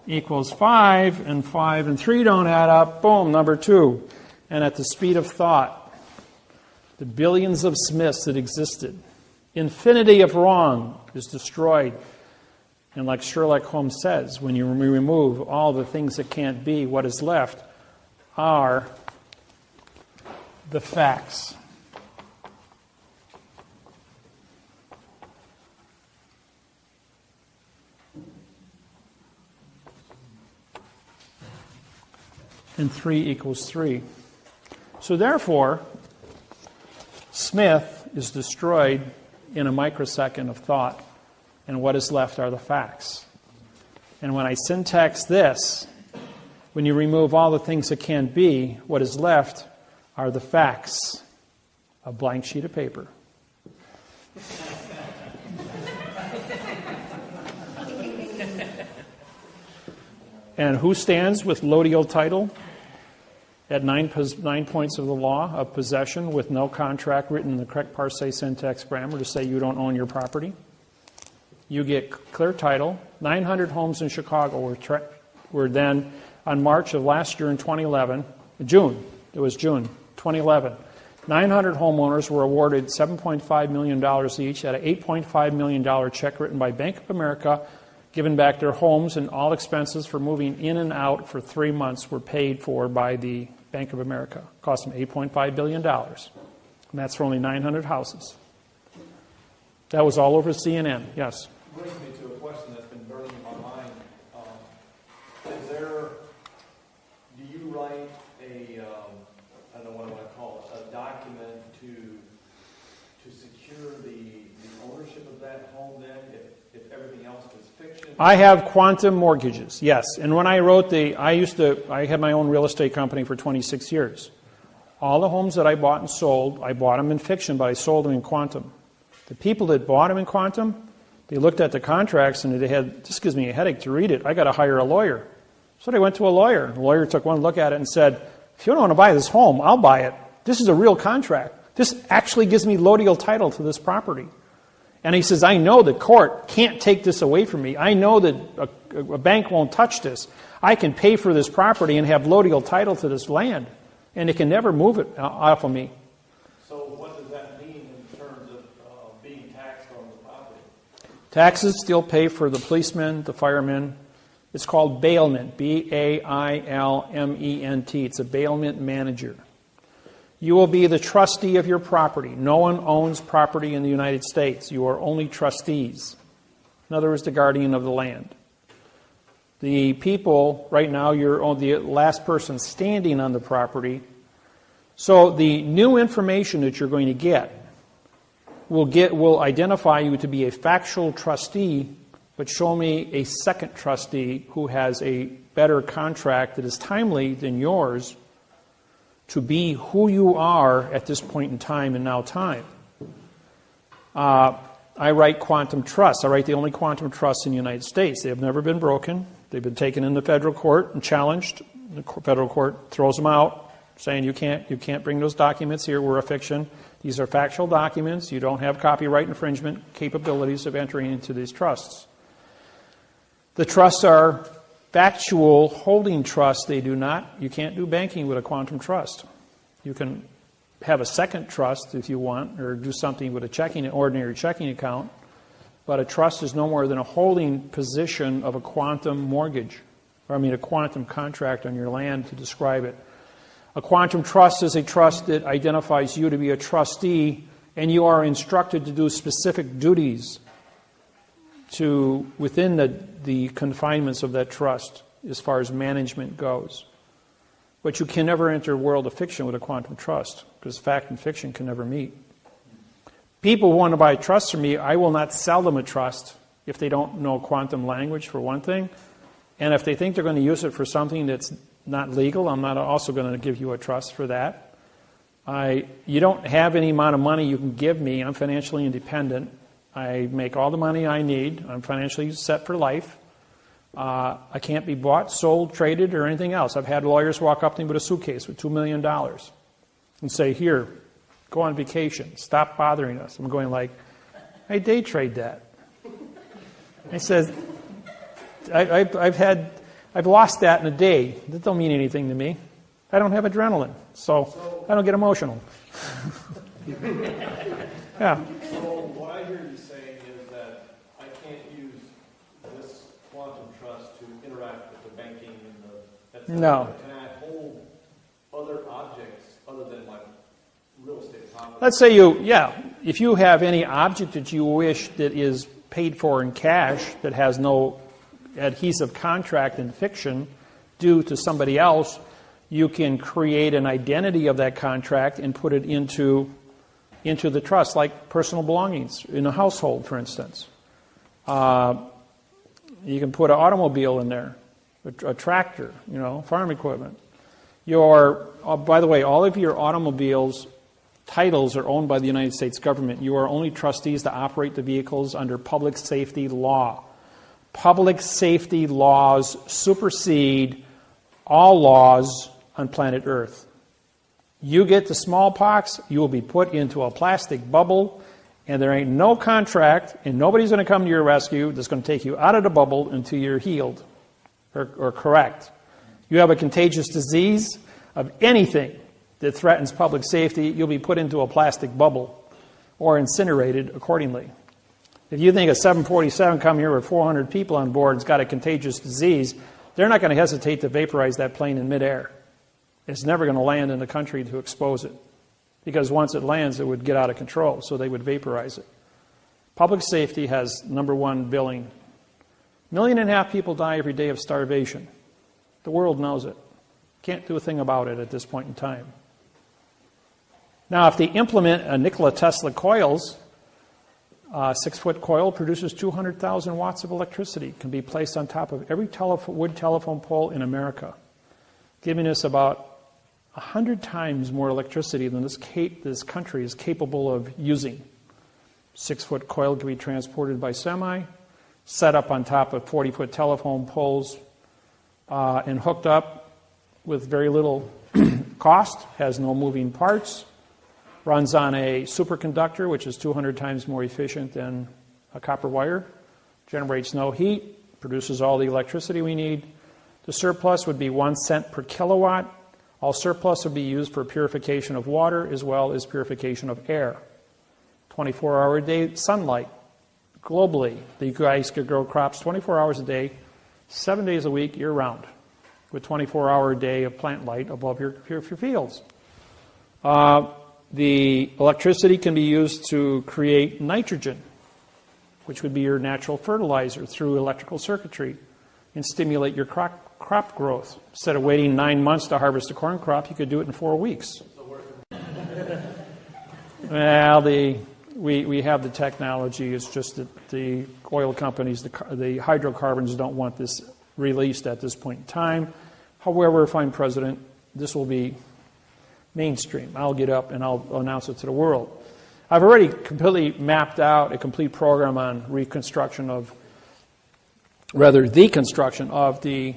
equals 5, and 5 and 3 don't add up. Boom, number 2. And at the speed of thought, the billions of Smiths that existed, infinity of wrong is destroyed. And like Sherlock Holmes says, when you remove all the things that can't be, what is left are the facts. And 3 equals 3. So therefore, Smith is destroyed in a microsecond of thought, and what is left are the facts. And when I syntax this, when you remove all the things that can't be, what is left are the facts. A blank sheet of paper. And who stands with lodial title at 9 points of the law of possession with no contract written in the correct parse syntax grammar to say you don't own your property? You get clear title. 900 homes in Chicago were then, on March of last year in 2011, June 2011, 900 homeowners were awarded $7.5 million each at an $8.5 million check written by Bank of America, given back their homes, and all expenses for moving in and out for 3 months were paid for by the Bank of America. It cost them $8.5 billion. And that's for only 900 houses. That was all over CNN. Yes? Brings me to a question that's been burning in my mind. Do you write I don't know what I want to call it, a document to secure the ownership of that home then, if everything else is fiction? I have quantum mortgages, yes. And when I wrote I had my own real estate company for 26 years. All the homes that I bought and sold, I bought them in fiction, but I sold them in quantum. The people that bought them in quantum, they looked at the contracts and this gives me a headache to read it. I got to hire a lawyer. So they went to a lawyer. The lawyer took one look at it and said, if you don't want to buy this home, I'll buy it. This is a real contract. This actually gives me lodial title to this property. And he says, I know the court can't take this away from me. I know that a bank won't touch this. I can pay for this property and have lodial title to this land. And it can never move it off of me. So what does that mean in terms of being taxed on the property? Taxes still pay for the policemen, the firemen. It's called bailment, bailment. It's a bailment manager. You will be the trustee of your property. No one owns property in the United States. You are only trustees. In other words, the guardian of the land. The people, right now, you're the last person standing on the property. So the new information that you're going to get will identify you to be a factual trustee, but show me a second trustee who has a better contract that is timely than yours to be who you are at this point in time and now time. I write quantum trusts. I write the only quantum trusts in the United States. They have never been broken. They've been taken into federal court and challenged. The federal court throws them out, saying you can't bring those documents here. We're a fiction. These are factual documents. You don't have copyright infringement capabilities of entering into these trusts. The trusts are factual holding trust, they do not. You can't do banking with a quantum trust. You can have a second trust if you want, or do something with an ordinary checking account. But a trust is no more than a holding position of a quantum mortgage, a quantum contract on your land to describe it. A quantum trust is a trust that identifies you to be a trustee, and you are instructed to do specific duties within the confinements of that trust as far as management goes. But you can never enter a world of fiction with a quantum trust, because fact and fiction can never meet. People who want to buy trusts from me, I will not sell them a trust if they don't know quantum language, for one thing. And if they think they're going to use it for something that's not legal, I'm not also going to give you a trust for that. You don't have any amount of money you can give me. I'm financially independent. I make all the money I need. I'm financially set for life. I can't be bought, sold, traded, or anything else. I've had lawyers walk up to me with a suitcase with $2 million and say, here, go on vacation. Stop bothering us. I'm going like, I day trade that. He says, I've lost that in a day. That don't mean anything to me. I don't have adrenaline, so I don't get emotional. Yeah. So what I hear you saying is that I can't use this quantum trust to interact with the banking and the... No. Can I hold other objects other than my real estate property? Let's say if you have any object that you wish that is paid for in cash that has no adhesive contract in fiction due to somebody else, you can create an identity of that contract and put it into the trust, like personal belongings in a household, for instance. You can put an automobile in there, a tractor, farm equipment. By the way, all of your automobiles titles are owned by the United States government. You are only trustees to operate the vehicles under public safety law. Public safety laws supersede all laws on planet Earth. You get the smallpox, you will be put into a plastic bubble, and there ain't no contract, and nobody's going to come to your rescue that's going to take you out of the bubble until you're healed or correct. You have a contagious disease of anything that threatens public safety, you'll be put into a plastic bubble or incinerated accordingly. If you think a 747 come here with 400 people on board has got a contagious disease, they're not going to hesitate to vaporize that plane in midair. It's never going to land in the country to expose it, because once it lands, it would get out of control, so they would vaporize it. Public safety has #1 billing. 1.5 million people die every day of starvation. The world knows it. Can't do a thing about it at this point in time. Now, if they implement a Nikola Tesla coils, a 6-foot coil produces 200,000 watts of electricity, can be placed on top of every wood telephone pole in America, giving us about 100 times more electricity than this country is capable of using. 6-foot coil can be transported by semi, set up on top of 40-foot telephone poles, and hooked up with very little cost, has no moving parts, runs on a superconductor, which is 200 times more efficient than a copper wire, generates no heat, produces all the electricity we need. The surplus would be 1 cent per kilowatt. All surplus would be used for purification of water as well as purification of air. 24-hour-a-day sunlight. Globally, the guys could grow crops 24 hours a day, 7 days a week, year-round, with 24-hour-a-day of plant light above your fields. The electricity can be used to create nitrogen, which would be your natural fertilizer through electrical circuitry, and stimulate your crop growth. Instead of waiting 9 months to harvest a corn crop, you could do it in 4 weeks. Well, we have the technology. It's just that the oil companies, the hydrocarbons, don't want this released at this point in time. However, if I'm president, this will be mainstream. I'll get up and I'll announce it to the world. I've already completely mapped out a complete program on the construction of the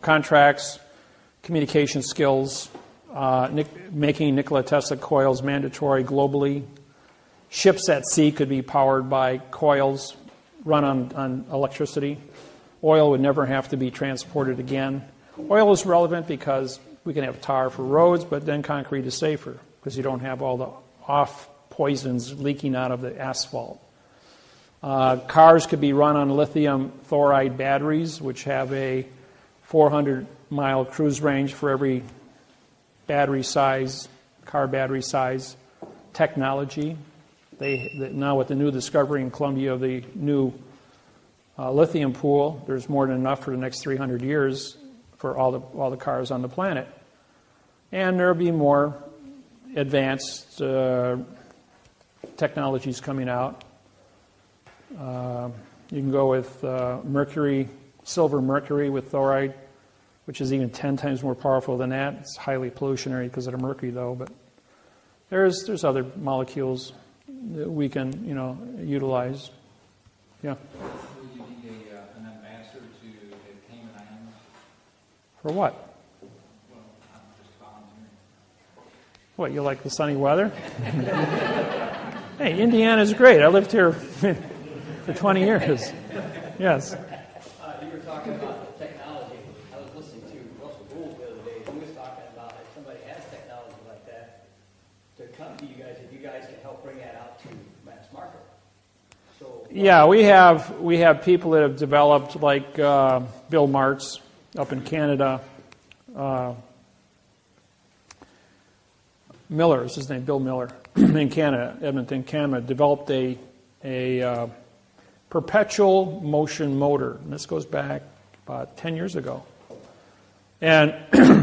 contracts, communication skills, making Nikola Tesla coils mandatory globally. Ships at sea could be powered by coils run on electricity. Oil would never have to be transported again. Oil is relevant because we can have tar for roads, but then concrete is safer because you don't have all the off poisons leaking out of the asphalt. Cars could be run on lithium chloride batteries, which have a 400-mile cruise range for every battery size, car battery size technology. Now with the new discovery in Colombia of the new lithium pool, there's more than enough for the next 300 years for all the cars on the planet. And there will be more advanced technologies coming out. You can go with mercury, silver mercury with thoride, which is even 10 times more powerful than that. It's highly pollutionary because of the mercury, though. But there's other molecules that we can, utilize. Yeah. Would you need an ambassador to the Cayman Islands? For what? Well, I'm just volunteering. What, you like the sunny weather? Hey, Indiana's great. I lived here for 20 years. Yes. You were talking about the technology. I was listening to Russell Gould the other day. He was talking about if somebody has technology like that, to come to you guys, if you guys can help bring that out to mass market. So yeah, we have people that have developed, like Bill Martz up in Canada. Miller is his name, Bill Miller, in Canada, Edmonton, Canada, developed a perpetual motion motor. And this goes back about 10 years ago. And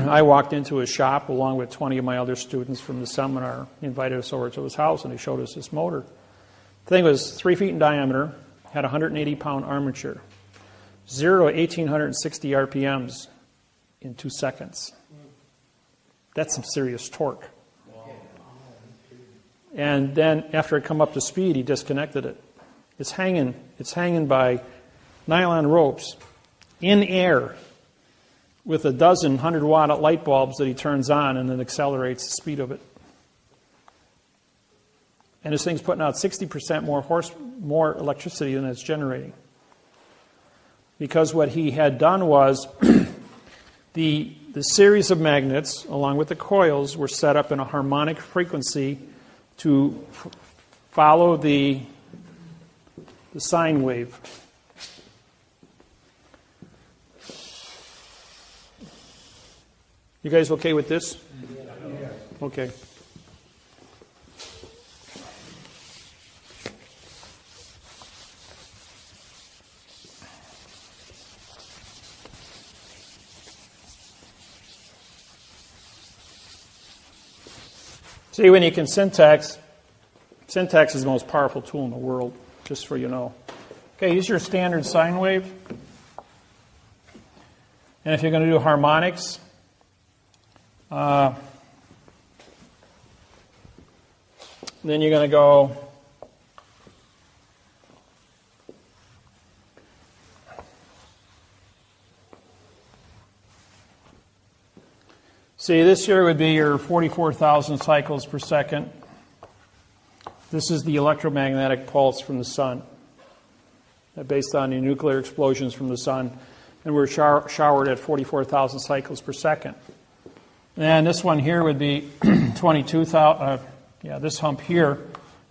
I walked into his shop along with 20 of my other students from the seminar. He invited us over to his house, and he showed us this motor. The thing was 3 feet in diameter, had a 180-pound armature, 0 to 1,860 RPMs in 2 seconds. That's some serious torque. And then after it come up to speed, he disconnected it. It's hanging by nylon ropes in air with a dozen 100-watt light bulbs that he turns on and then accelerates the speed of it. And this thing's putting out 60% more electricity than it's generating. Because what he had done was the series of magnets, along with the coils, were set up in a harmonic frequency to follow the sine wave. You guys okay with this? Yeah. Okay. See, when you can syntax is the most powerful tool in the world, just so you know. Okay, use your standard sine wave. And if you're going to do harmonics, then you're going to go see, this here would be your 44,000 cycles per second. This is the electromagnetic pulse from the sun, based on the nuclear explosions from the sun. And we're showered at 44,000 cycles per second. And this one here would be 22,000. This hump here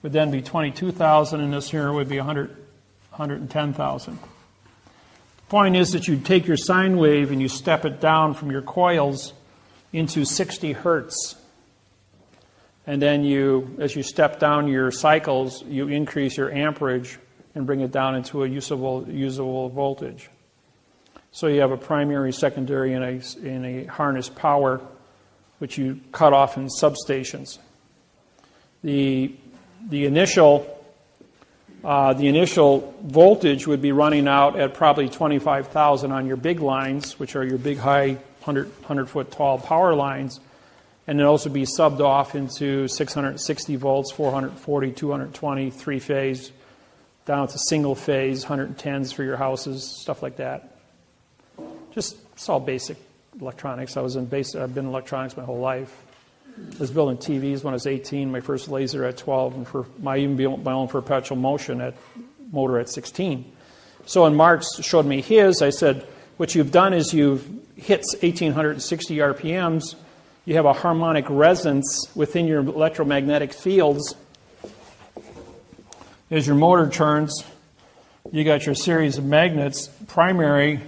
would then be 22,000, and this here would be 110,000. The point is that you take your sine wave and you step it down from your coils into 60 hertz. And then as you step down your cycles, you increase your amperage and bring it down into a usable voltage. So you have a primary, secondary, and a harness power, which you cut off in substations. The initial voltage would be running out at probably 25,000 on your big lines, which are your big high 100-foot tall power lines, and then also be subbed off into 660 volts, 440, 220, three-phase, down to single-phase, 110s for your houses, stuff like that. It's all basic electronics. I've been in electronics my whole life. I was building TVs when I was 18, my first laser at 12, and even built my own perpetual motor at 16. So when Mark showed me his, I said, what you've done is you've hit 1,860 RPMs. You have a harmonic resonance within your electromagnetic fields. As your motor turns, you got your series of magnets, primary,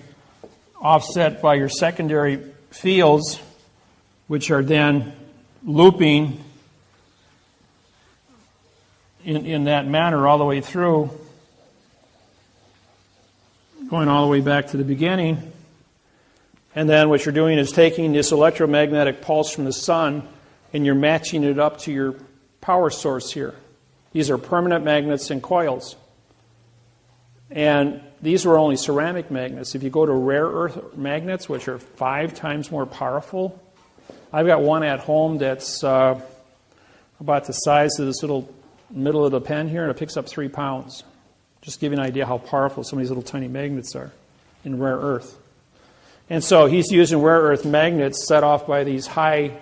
offset by your secondary fields, which are then looping in that manner all the way through, going all the way back to the beginning. And then what you're doing is taking this electromagnetic pulse from the sun and you're matching it up to your power source here. These are permanent magnets and coils. And these were only ceramic magnets. If you go to rare earth magnets, which are 5 times more powerful, I've got one at home that's about the size of this little middle of the pen here, and it picks up 3 pounds. Just to give you an idea how powerful some of these little tiny magnets are in rare earth. And so he's using rare earth magnets set off by these high,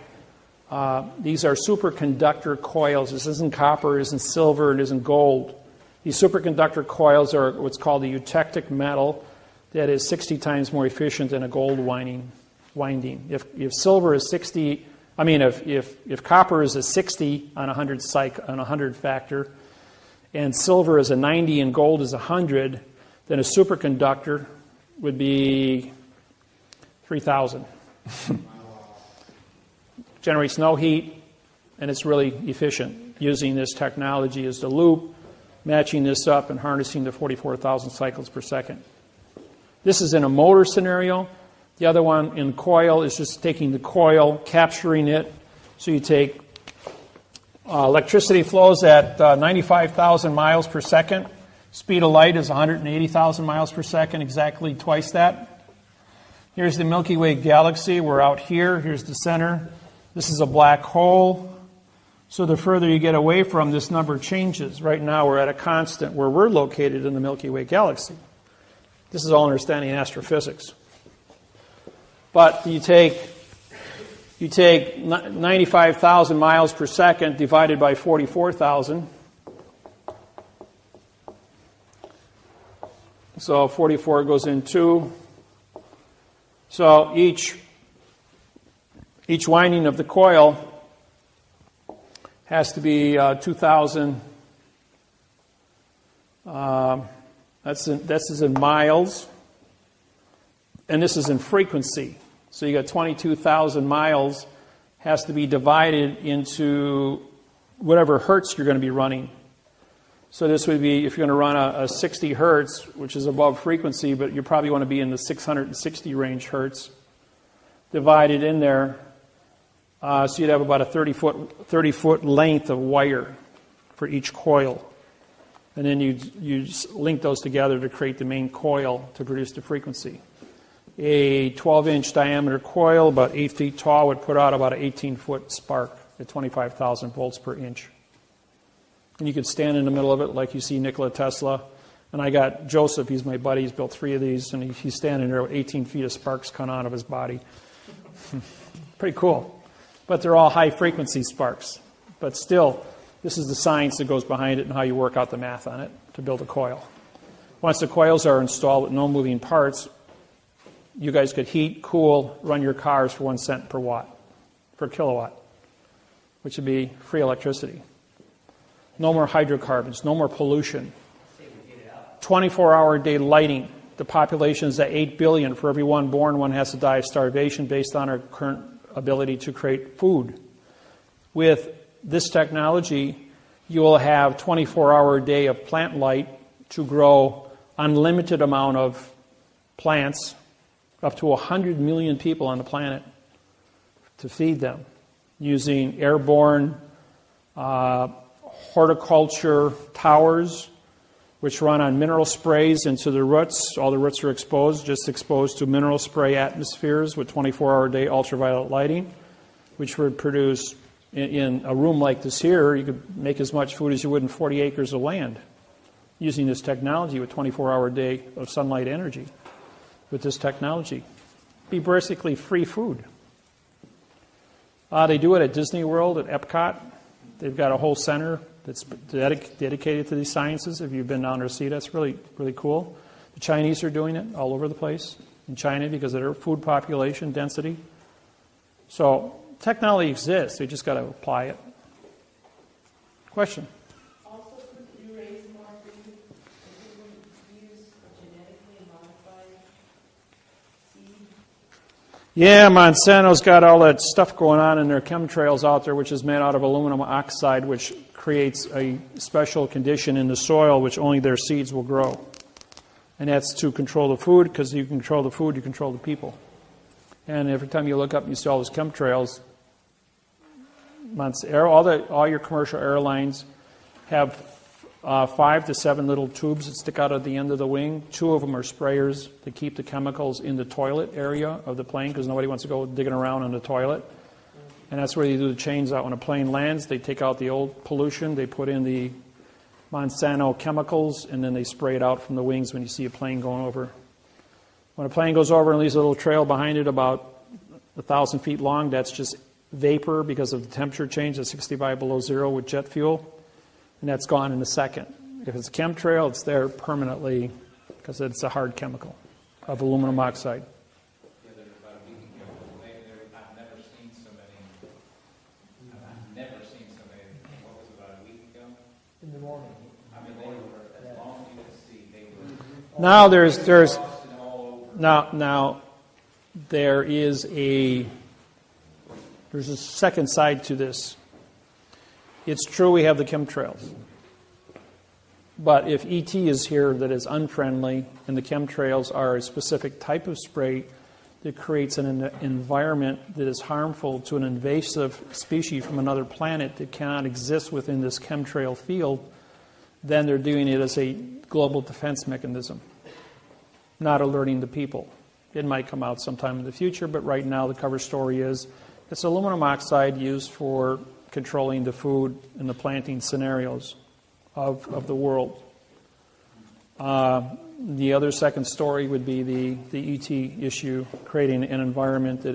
these are superconductor coils. This isn't copper, it isn't silver, it isn't gold. These superconductor coils are what's called a eutectic metal that is 60 times more efficient than a gold winding. If silver is 60, I mean, if copper is a 60 on 100 factor, and silver is a 90 and gold is 100, then a superconductor would be 3,000. Generates no heat, and it's really efficient using this technology as the loop, matching this up and harnessing the 44,000 cycles per second. This is in a motor scenario. The other one in coil is just taking the coil, capturing it. So you take electricity flows at 95,000 miles per second. Speed of light is 180,000 miles per second, exactly twice that. Here's the Milky Way galaxy. We're out here. Here's the center. This is a black hole. So the further you get away from, this number changes. Right now we're at a constant where we're located in the Milky Way galaxy. This is all understanding astrophysics. But you take 95,000 miles per second divided by 44,000. So 44 goes in 2. So each winding of the coil has to be 2,000. This is in miles, and this is in frequency. So you got 22,000 miles has to be divided into whatever hertz you're going to be running. So this would be, if you're going to run a 60 hertz, which is above frequency, but you probably want to be in the 660 range hertz, divided in there. So you'd have about a 30-foot length of wire for each coil. And then you link those together to create the main coil to produce the frequency. A 12-inch diameter coil, about 8 feet tall, would put out about an 18-foot spark at 25,000 volts per inch. And you could stand in the middle of it like you see Nikola Tesla. And I got Joseph, he's my buddy, he's built 3 of these, and he's standing there with 18 feet of sparks coming out of his body. Pretty cool. But they're all high-frequency sparks. But still, this is the science that goes behind it and how you work out the math on it to build a coil. Once the coils are installed with no moving parts, you guys could heat, cool, run your cars for 1 cent per kilowatt, which would be free electricity. No more hydrocarbons, no more pollution. 24-hour-a-day lighting. The population is at 8 billion. For every one born, one has to die of starvation based on our current ability to create food. With this technology, you will have 24-hour-a-day of plant light to grow unlimited amount of plants, up to 100 million people on the planet, to feed them, using airborne horticulture towers, which run on mineral sprays into the roots. All the roots are exposed to mineral spray atmospheres with 24-hour-a-day ultraviolet lighting, which would produce, in a room like this here, you could make as much food as you would in 40 acres of land using this technology with 24-hour-a-day of sunlight energy. With this technology, be basically free food. They do it at Disney World, at Epcot. They've got a whole center that's dedicated to these sciences. If you've been down there to see it, that's really, really cool. The Chinese are doing it all over the place in China because of their food population density. So technology exists. They just got to apply it. Question? Also, could you raise more food if you use genetically modified seed? Yeah, Monsanto's got all that stuff going on in their chemtrails out there, which is made out of aluminum oxide, which creates a special condition in the soil which only their seeds will grow. And that's to control the food, because you control the food, you control the people. And every time you look up and you see all those chemtrails, all your commercial airlines have 5 to 7 little tubes that stick out at the end of the wing. 2 of them are sprayers to keep the chemicals in the toilet area of the plane, because nobody wants to go digging around in the toilet. And that's where you do the change out. When a plane lands, they take out the old pollution, they put in the Monsanto chemicals, and then they spray it out from the wings when you see a plane going over. When a plane goes over and leaves a little trail behind it about 1,000 feet long, that's just vapor because of the temperature change at 65 below zero with jet fuel, and that's gone in a second. If it's a chemtrail, it's there permanently because it's a hard chemical of aluminum oxide. Yeah, there's about a week ago, I've never seen so many, what was it, about a week ago? In the morning. I mean, they were, as long as you could see, they were. Now there's all over. now there's a second side to this. It's true we have the chemtrails. But if ET is here that is unfriendly and the chemtrails are a specific type of spray that creates an environment that is harmful to an invasive species from another planet that cannot exist within this chemtrail field, then they're doing it as a global defense mechanism, not alerting the people. It might come out sometime in the future, but right now the cover story is it's aluminum oxide used for controlling the food and the planting scenarios of the world. The other second story would be the ET issue, creating an environment that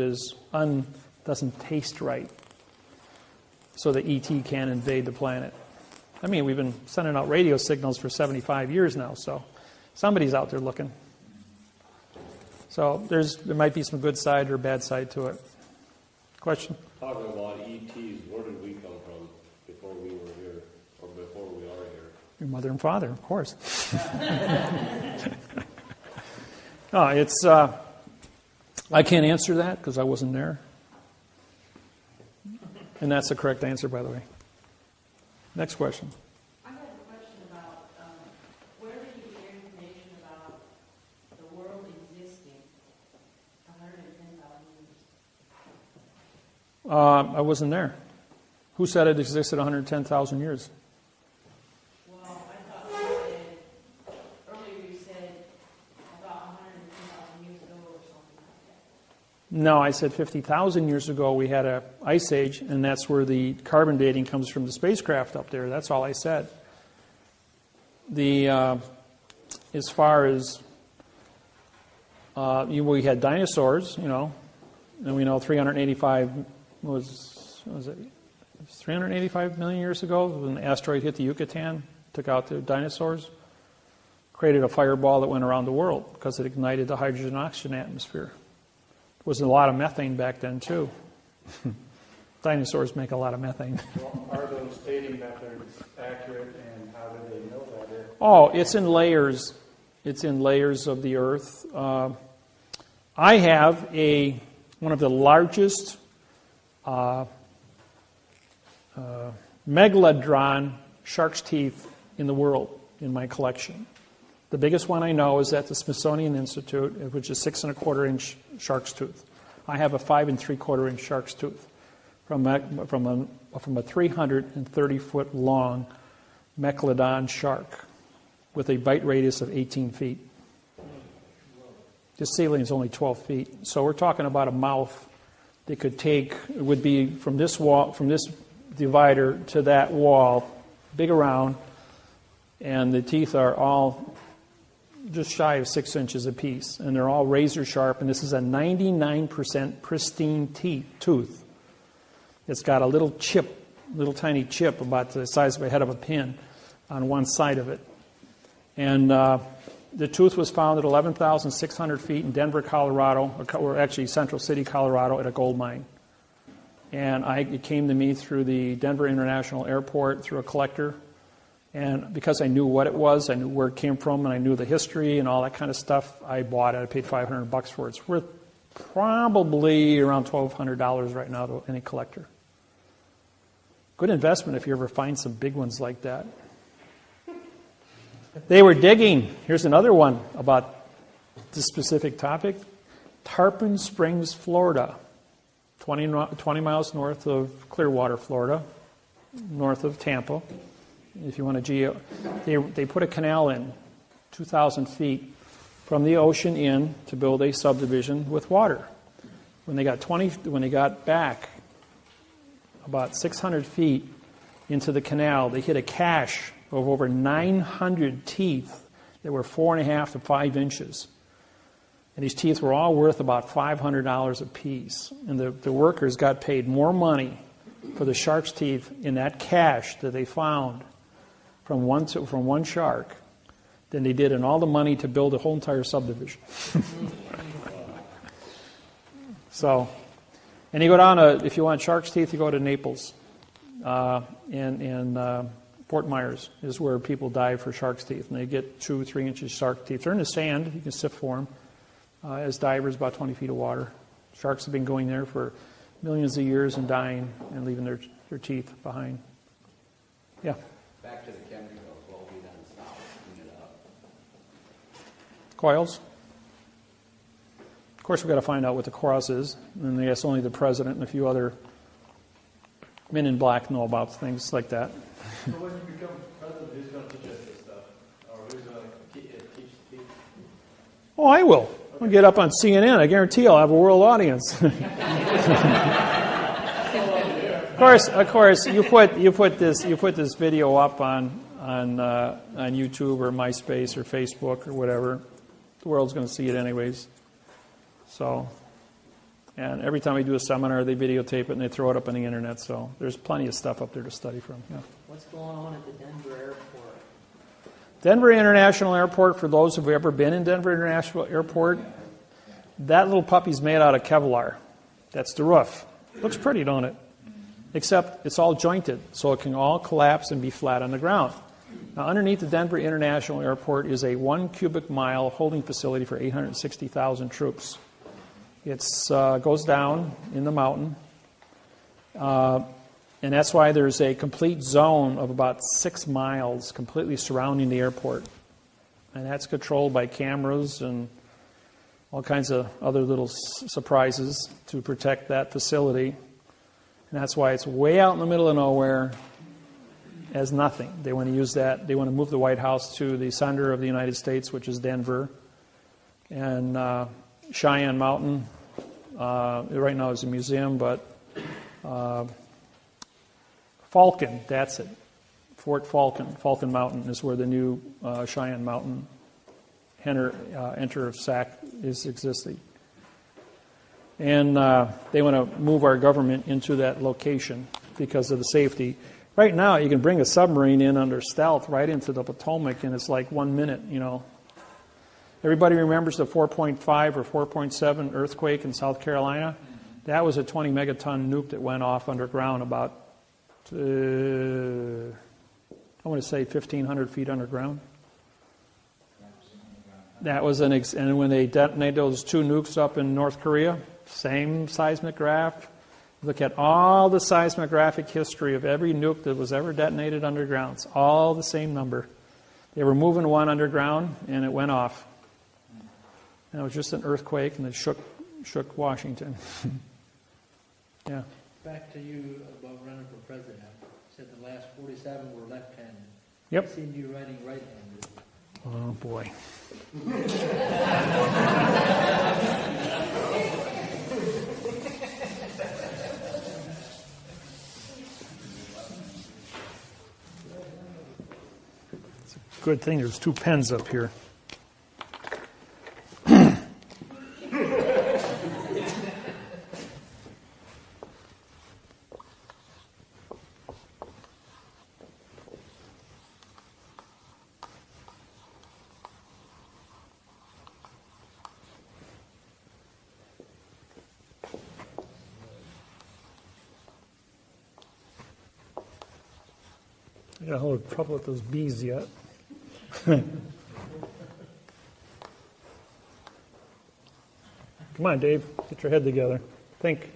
doesn't taste right, so that ET can't invade the planet. I mean, we've been sending out radio signals for 75 years now, so somebody's out there looking. So there might be some good side or bad side to it. Question? Talking about ETs, where did we come from before we were here, or before we are here? Your mother and father, of course. No, it's. I can't answer that because I wasn't there. And that's the correct answer, by the way. Next question. I have a question about where did you get your information about the world existing 110,000 years? I wasn't there. Who said it existed 110,000 years? Well, I thought you said, earlier you said about 110,000 years ago or something like that. No, I said 50,000 years ago we had an ice age, and that's where the carbon dating comes from the spacecraft up there. That's all I said. As far as we had dinosaurs, and we know 385 was it 385 million years ago when an asteroid hit the Yucatan, took out the dinosaurs, created a fireball that went around the world because it ignited the hydrogen oxygen atmosphere. There was a lot of methane back then too. Dinosaurs make a lot of methane. Well, are those dating methods accurate, and how do they know that? Oh, it's in layers. It's in layers of the Earth. I have one of the largest megalodon shark's teeth in the world in my collection. The biggest one I know is at the Smithsonian Institute, which is 6 1/4-inch shark's tooth. I have a 5 3/4-inch shark's tooth from a 330-foot long megalodon shark with a bite radius of 18 feet. The ceiling is only 12 feet, so we're talking about a mouth that could would be from this wall, from this divider to that wall, big around, and the teeth are all just shy of 6 inches apiece, and they're all razor sharp, and this is a 99% pristine tooth. It's got a little tiny chip about the size of a head of a pin on one side of it. And The tooth was found at 11,600 feet in Denver, Colorado, or actually Central City, Colorado, at a gold mine. And it came to me through the Denver International Airport, through a collector. And because I knew what it was, I knew where it came from, and I knew the history and all that kind of stuff, I bought it. I paid $500 for it. It's worth probably around $1,200 right now to any collector. Good investment if you ever find some big ones like that. They were digging. Here's another one about this specific topic. Tarpon Springs, Florida. 20 miles north of Clearwater, Florida, north of Tampa. If you want to they put a canal in 2,000 feet from the ocean in to build a subdivision with water. When they got back about 600 feet into the canal, they hit a cache of over 900 teeth that were 4.5 to 5 inches. And these teeth were all worth about $500 a piece. And the workers got paid more money for the shark's teeth in that cache that they found from one shark than they did in all the money to build a whole entire subdivision. So, and you go down to, if you want shark's teeth, you go to Naples. And Fort Myers is where people dive for shark's teeth. And they get 2-3 inches shark teeth. They're in the sand. You can sift for them. As divers, about 20 feet of water. Sharks have been going there for millions of years and dying and leaving their teeth behind. Yeah? Back to the chemicals, what will be done to stop clean it up? Coils. Of course, we've got to find out what the cause is. And I guess only the president and a few other men in black know about things like that. So when you become president, who's going to teach us this stuff? Or who's going to teach the people? Oh, I will. I'll get up on CNN. I guarantee I'll have a world audience. Of course, you put this video up on YouTube or MySpace or Facebook or whatever. The world's going to see it anyways. So, and every time we do a seminar, they videotape it and they throw it up on the internet. So there's plenty of stuff up there to study from. Yeah. What's going on at the Denver airport? Denver International Airport, for those who have ever been in Denver International Airport, that little puppy's made out of Kevlar. That's the roof. Looks pretty, don't it? Except it's all jointed, so it can all collapse and be flat on the ground. Now, underneath the Denver International Airport is a 1 cubic mile holding facility for 860,000 troops. It goes down in the mountain. And that's why there's a complete zone of about 6 miles completely surrounding the airport. And that's controlled by cameras and all kinds of other little surprises to protect that facility. And that's why it's way out in the middle of nowhere as nothing. They want to use that. They want to move the White House to the center of the United States, which is Denver. And Cheyenne Mountain, right now is a museum, but Falcon, that's it. Fort Falcon Mountain is where the new Cheyenne Mountain enter of SAC is existing. And they want to move our government into that location because of the safety. Right now, you can bring a submarine in under stealth right into the Potomac, and it's like 1 minute, you know. Everybody remembers the 4.5 or 4.7 earthquake in South Carolina? That was a 20 megaton nuke that went off underground about, I want to say 1,500 feet underground. That was and when they detonated those 2 nukes up in North Korea, same seismograph. Look at all the seismographic history of every nuke that was ever detonated underground. It's all the same number. They were moving one underground, and it went off. And it was just an earthquake, and it shook Washington. Yeah. Back to you about running for president. You said the last 47 were left-handed. Yep. I've seen you writing right-handed. Oh, boy. It's a good thing there's 2 pens up here. I got a little trouble with those bees yet. Come on, Dave. Get your head together. Think.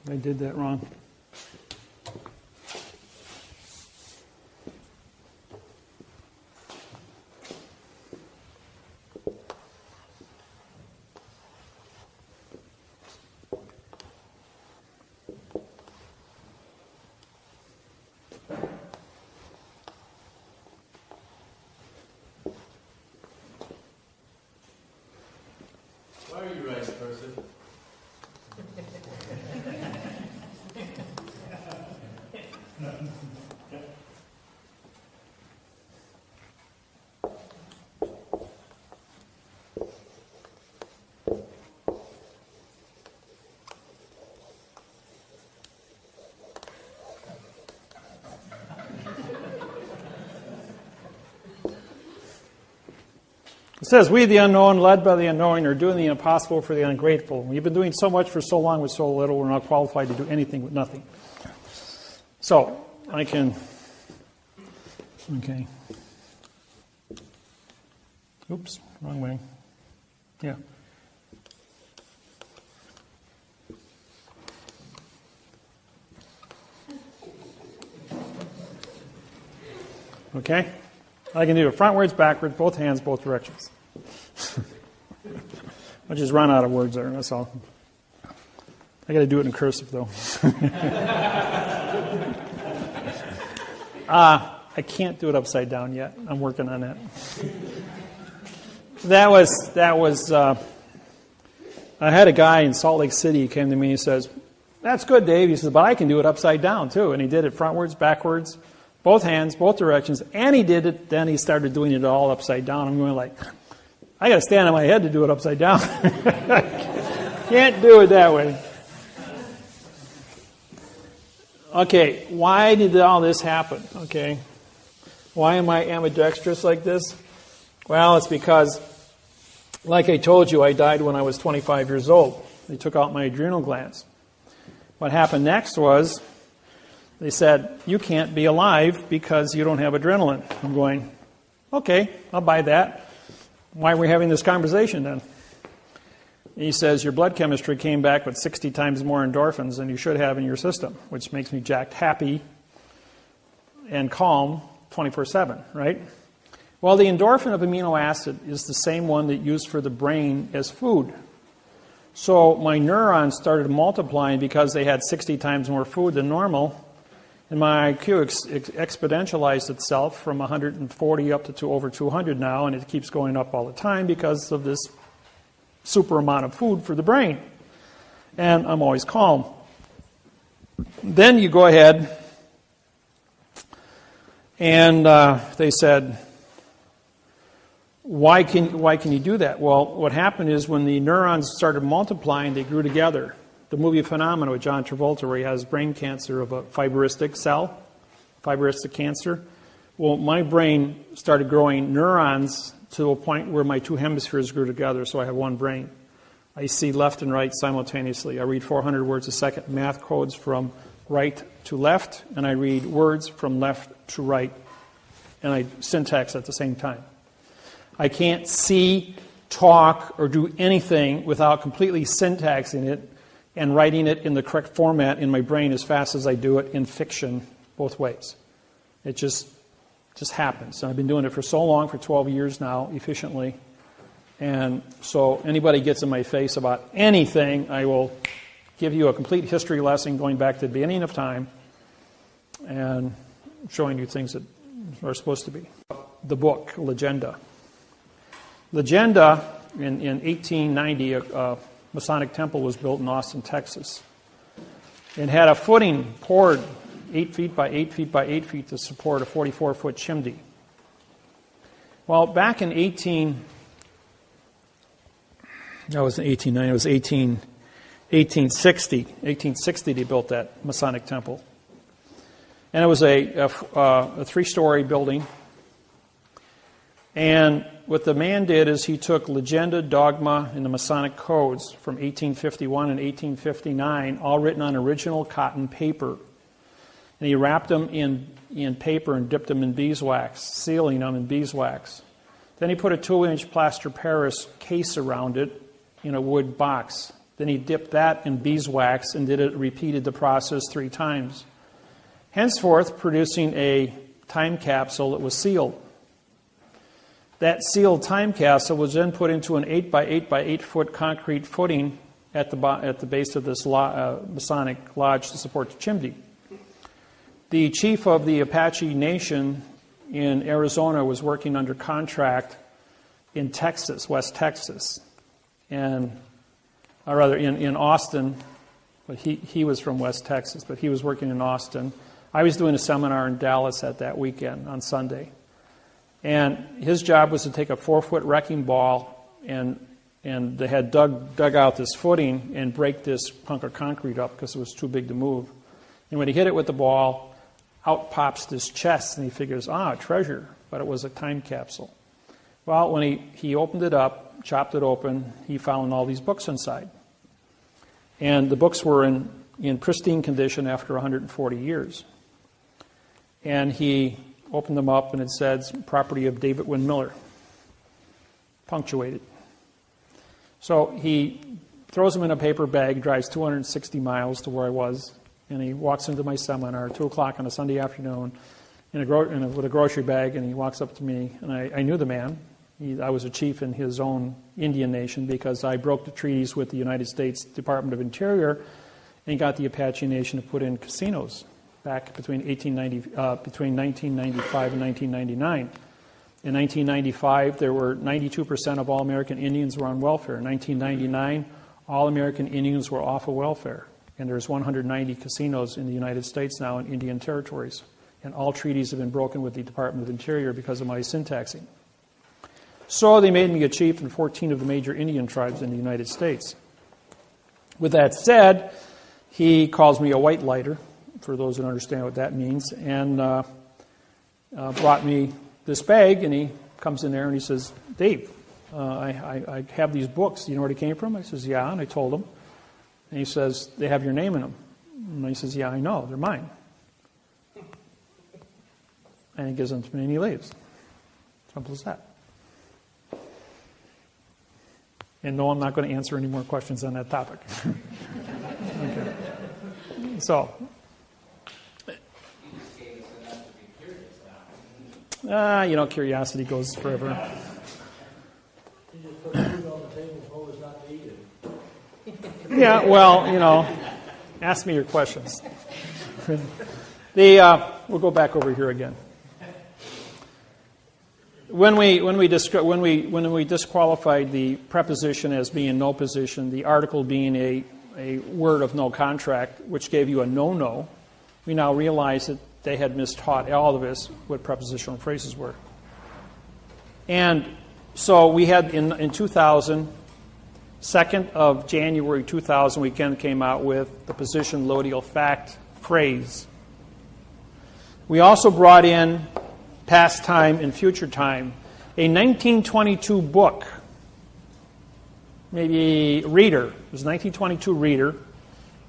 I did that wrong. Why are you right, person? It says, we, the unknown, led by the unknowing, are doing the impossible for the ungrateful. We've been doing so much for so long with so little, we're not qualified to do anything with nothing. So, I can... Okay. Oops, wrong way. Yeah. Okay? I can do it frontwards, backwards, both hands, both directions. I just run out of words there, that's all. I got to do it in cursive, though. I can't do it upside down yet. I'm working on that. That was. I had a guy in Salt Lake City who came to me and says, "That's good, Dave." He says, "But I can do it upside down too." And he did it frontwards, backwards, both hands, both directions, and he did it. Then he started doing it all upside down. I'm going like, I got to stand on my head to do it upside down. Can't do it that way. Okay, why did all this happen? Okay, why am I ambidextrous like this? Well, it's because, like I told you, I died when I was 25 years old. They took out my adrenal glands. What happened next was, they said, you can't be alive because you don't have adrenaline. I'm going, okay, I'll buy that. Why are we having this conversation then? He says, your blood chemistry came back with 60 times more endorphins than you should have in your system, which makes me jacked happy and calm 24/7, right? Well, the endorphin of amino acid is the same one that used for the brain as food. So my neurons started multiplying because they had 60 times more food than normal. And my IQ exponentialized itself from 140 up to over 200 now, and it keeps going up all the time because of this super amount of food for the brain. And I'm always calm. Then you go ahead, and they said, why can you do that? Well, what happened is when the neurons started multiplying, they grew together. The movie Phenomena with John Travolta, where he has brain cancer of a fibristic cell, fibristic cancer. Well, my brain started growing neurons to a point where my two hemispheres grew together, so I have one brain. I see left and right simultaneously. I read 400 words a second, math codes from right to left, and I read words from left to right, and I syntax at the same time. I can't see, talk, or do anything without completely syntaxing it and writing it in the correct format in my brain as fast as I do it in fiction, both ways. It just happens. And I've been doing it for so long, for 12 years now, efficiently. And so anybody gets in my face about anything, I will give you a complete history lesson going back to the beginning of time and showing you things that are supposed to be. The book, Legenda. Legenda, in 1890, Masonic temple was built in Austin, Texas. It had a footing poured 8 feet by 8 feet by 8 feet to support a 44-foot chimney. Well, back in 1860 they built that Masonic temple. And it was a 3-story building. And what the man did is he took legenda, dogma, and the Masonic codes from 1851 and 1859, all written on original cotton paper. And he wrapped them in paper and dipped them in beeswax, sealing them in beeswax. Then he put a 2-inch plaster Paris case around it in a wood box. Then he dipped that in beeswax and repeated the process 3 times. Henceforth, producing a time capsule that was sealed. That sealed time capsule was then put into an 8 by 8 by 8 foot concrete footing at the base of this Masonic lodge to support the chimney. The chief of the Apache Nation in Arizona was working under contract in Texas, West Texas, or rather in Austin. But he was from West Texas, but he was working in Austin. I was doing a seminar in Dallas at that weekend on Sunday. And his job was to take a 4-foot wrecking ball, and they had dug out this footing and break this hunk of concrete up because it was too big to move. And when he hit it with the ball, out pops this chest, and he figures, treasure, but it was a time capsule. Well, when he opened it up, chopped it open, he found all these books inside. And the books were in pristine condition after 140 years. And he opened them up, and it says, property of David Wynn Miller, punctuated. So he throws them in a paper bag, drives 260 miles to where I was, and he walks into my seminar at 2 o'clock on a Sunday afternoon with a grocery bag, and he walks up to me, and I knew the man. I was a chief in his own Indian nation because I broke the treaties with the United States Department of Interior and got the Apache Nation to put in casinos back between 1995 and 1999. In 1995, there were 92% of all American Indians were on welfare. In 1999, all American Indians were off of welfare. And there's 190 casinos in the United States now in Indian territories. And all treaties have been broken with the Department of Interior because of my syntaxing. So they made me a chief in 14 of the major Indian tribes in the United States. With that said, he calls me a white lighter, for those who understand what that means, and brought me this bag, and he comes in there and he says, Dave, I have these books. Do you know where they came from? I says, yeah, and I told him. And he says, they have your name in them. And he says, yeah, I know, they're mine. And he gives them to me and he leaves. Simple as that. And no, I'm not going to answer any more questions on that topic. Okay. So, curiosity goes forever. You just put food on the table and told us not to eat it. Yeah, well, ask me your questions. We'll go back over here again. When we disqualified the preposition as being no position, the article being a word of no contract, which gave you a no-no, we now realize that they had mistaught all of us what prepositional phrases were. And so we had in 2000, 2nd of January 2000, we came out with the position loadial fact phrase. We also brought in past time and future time. A 1922 book, maybe reader, it was a 1922 reader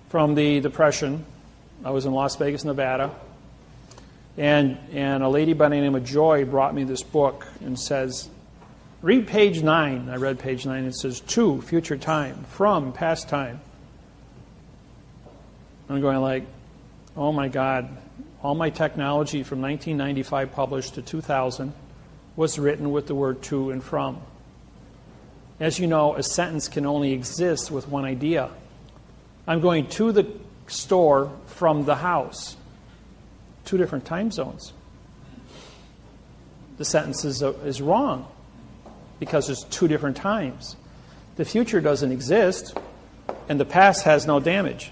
from the Depression. I was in Las Vegas, Nevada. And a lady by the name of Joy brought me this book and says, read page 9. I read page 9. It says, to, future time, from, past time. I'm going like, oh my God. All my technology from 1995 published to 2000 was written with the word to and from. As you know, a sentence can only exist with one idea. I'm going to the store from the house. 2 different time zones. The sentence is wrong because it's 2 different times. The future doesn't exist. and the past has no damage.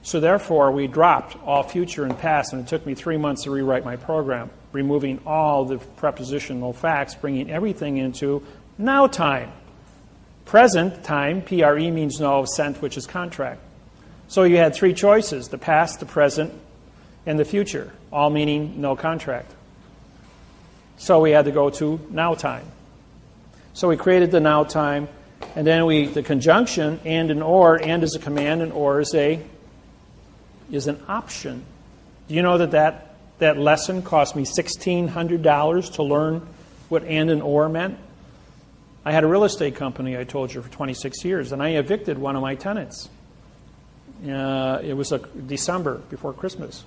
So therefore, we dropped all future and past, and it took me 3 months to rewrite my program, removing all the prepositional facts, bringing everything into now time. Present time, PRE, means no, sent, which is contract. So you had 3 choices, the past, the present, and the future, all meaning no contract. So we had to go to now time. So we created the now time, and then the conjunction, and is a command, and or is an option. Do you know that lesson cost me $1,600 to learn what and or meant? I had a real estate company, I told you, for 26 years, and I evicted one of my tenants. It was December, before Christmas.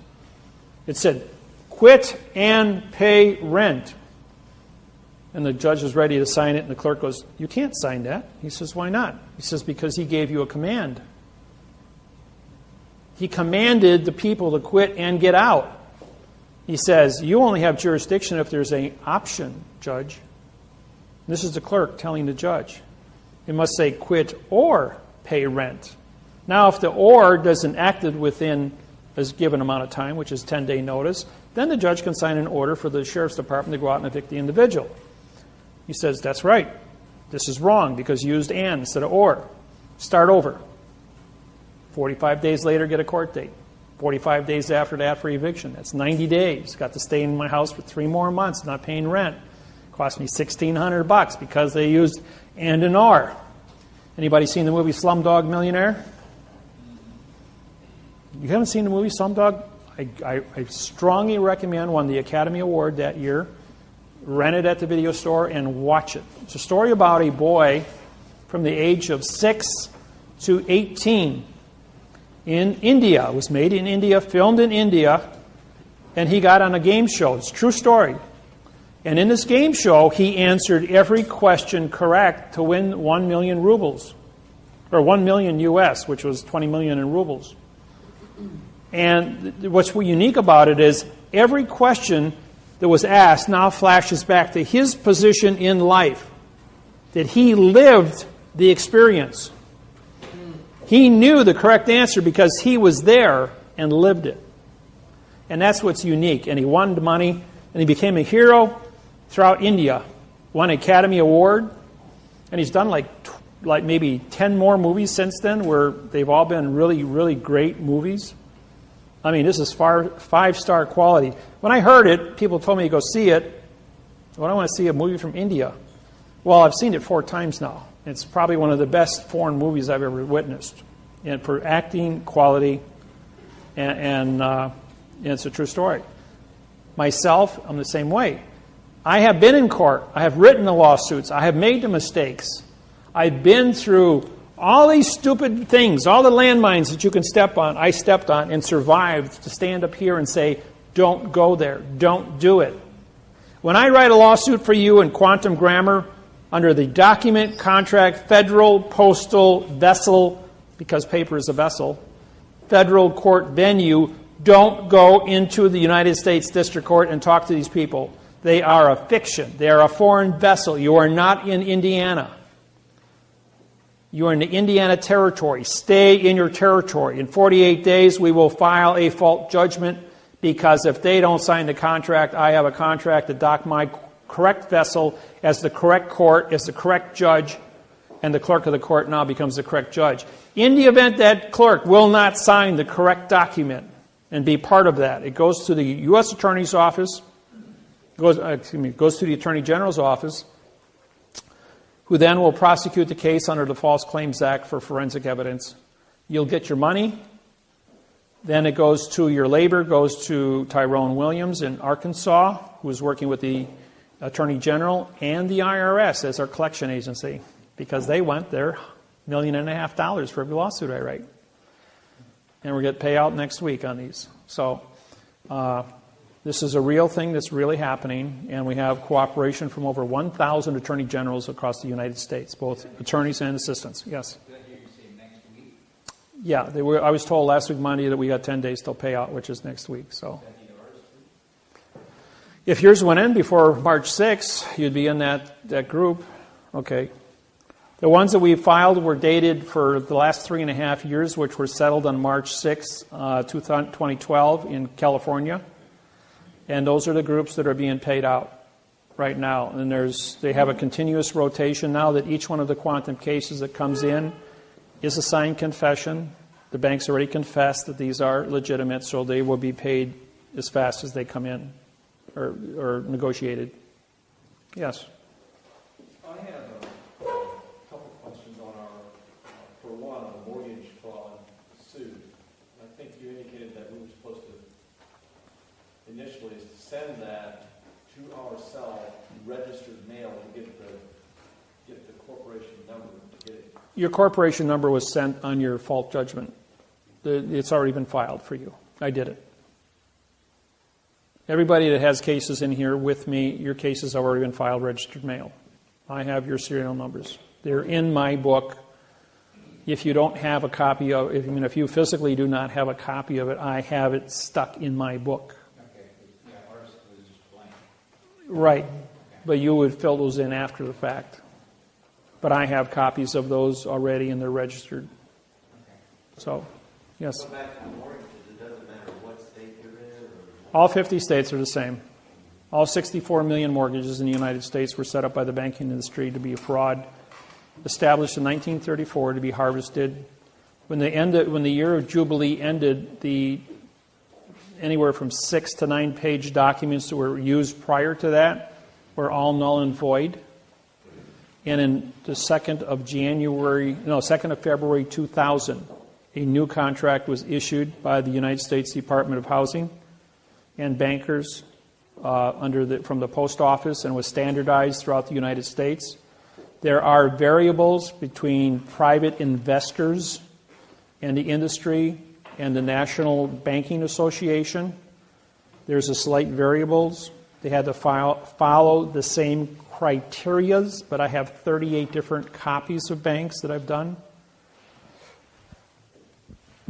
It said, quit and pay rent. And the judge was ready to sign it, and the clerk goes, you can't sign that. He says, why not? He says, because he gave you a command. He commanded the people to quit and get out. He says, you only have jurisdiction if there's an option, judge. This is the clerk telling the judge. It must say quit or pay rent. Now, if the or doesn't act within a given amount of time, which is 10-day notice, then the judge can sign an order for the sheriff's department to go out and evict the individual. He says, that's right. This is wrong because you used and instead of or. Start over. 45 days later, get a court date. 45 days after that for eviction. That's 90 days. Got to stay in my house for 3 more months, not paying rent. Cost me $1,600 because they used and or. Anybody seen the movie Slumdog Millionaire? You haven't seen the movie Slumdog? I strongly recommend, won the Academy Award that year. Rent it at the video store and watch it. It's a story about a boy from the age of 6 to 18 in India. It was made in India, filmed in India, and he got on a game show. It's a true story. And in this game show, he answered every question correct to win 1 million rubles, or 1 million US, which was 20 million in rubles. And what's unique about it is every question that was asked now flashes back to his position in life, that he lived the experience. He knew the correct answer because he was there and lived it. And that's what's unique. And he won the money, and he became a hero throughout India. Won an Academy Award, and he's done like maybe 10 more movies since then where they've all been really, really great movies. I mean, this is 5-star quality. When I heard it, people told me to go see it. Well, I want to see a movie from India. Well, I've seen it 4 times now. It's probably one of the best foreign movies I've ever witnessed. And for acting, quality, and it's a true story. Myself, I'm the same way. I have been in court. I have written the lawsuits. I have made the mistakes. I've been through all these stupid things, all the landmines that you can step on, I stepped on and survived to stand up here and say, don't go there, don't do it. When I write a lawsuit for you in quantum grammar under the document, contract, federal, postal, vessel, because paper is a vessel, federal court venue, don't go into the United States District Court and talk to these people. They are a fiction. They are a foreign vessel. You are not in Indiana. You are in the Indiana territory. Stay in your territory. In 48 days, we will file a fault judgment because if they don't sign the contract, I have a contract to dock my correct vessel as the correct court, as the correct judge, and the clerk of the court now becomes the correct judge. In the event that clerk will not sign the correct document and be part of that, it goes to the U.S. Attorney's Office, goes to the Attorney General's office, who then will prosecute the case under the False Claims Act for forensic evidence. You'll get your money. Then it goes to your labor, goes to Tyrone Williams in Arkansas, who is working with the Attorney General and the IRS as our collection agency, because they want their $1.5 million for every lawsuit I write. And we're going to pay out next week on these. So this is a real thing that's really happening, and we have cooperation from over 1,000 attorney generals across the United States, both attorneys and assistants. Yes? Yeah, I was told last week Monday that we got 10 days till payout, which is next week. So, if yours went in before March 6th, you'd be in that group. Okay. The ones that we filed were dated for the last 3.5 years, which were settled on March 6, 2012 in California. And those are the groups that are being paid out right now. And they have a continuous rotation now that each one of the quantum cases that comes in is a signed confession. The bank's already confessed that these are legitimate, so they will be paid as fast as they come in or negotiated. Yes? I have a couple questions on for one, the mortgage fraud suit. I think you indicated that we were supposed to initially send that to ourselves, registered mail, to get the corporation number to get it. Your corporation number was sent on your fault judgment. It's already been filed for you. I did it. Everybody that has cases in here with me, your cases have already been filed registered mail. I have your serial numbers. They're in my book. If you don't have a copy of it, if you physically do not have a copy of it, I have it stuck in my book. Okay, yeah, ours was just blank. Right, but you would fill those in after the fact. But I have copies of those already and they're registered. So, yes. Go back to the mortgages, it doesn't matter what state you're in? All 50 states are the same. All 64 million mortgages in the United States were set up by the banking industry to be a fraud, established in 1934 to be harvested. When the year of Jubilee ended, anywhere from 6 to 9 page documents that were used prior to that were all null and void. And in the 2nd of February 2000, a new contract was issued by the United States Department of Housing and bankers from the post office and was standardized throughout the United States. There are variables between private investors and the industry and the National Banking Association. There's a slight variables. They had to follow the same criterias, but I have 38 different copies of banks that I've done.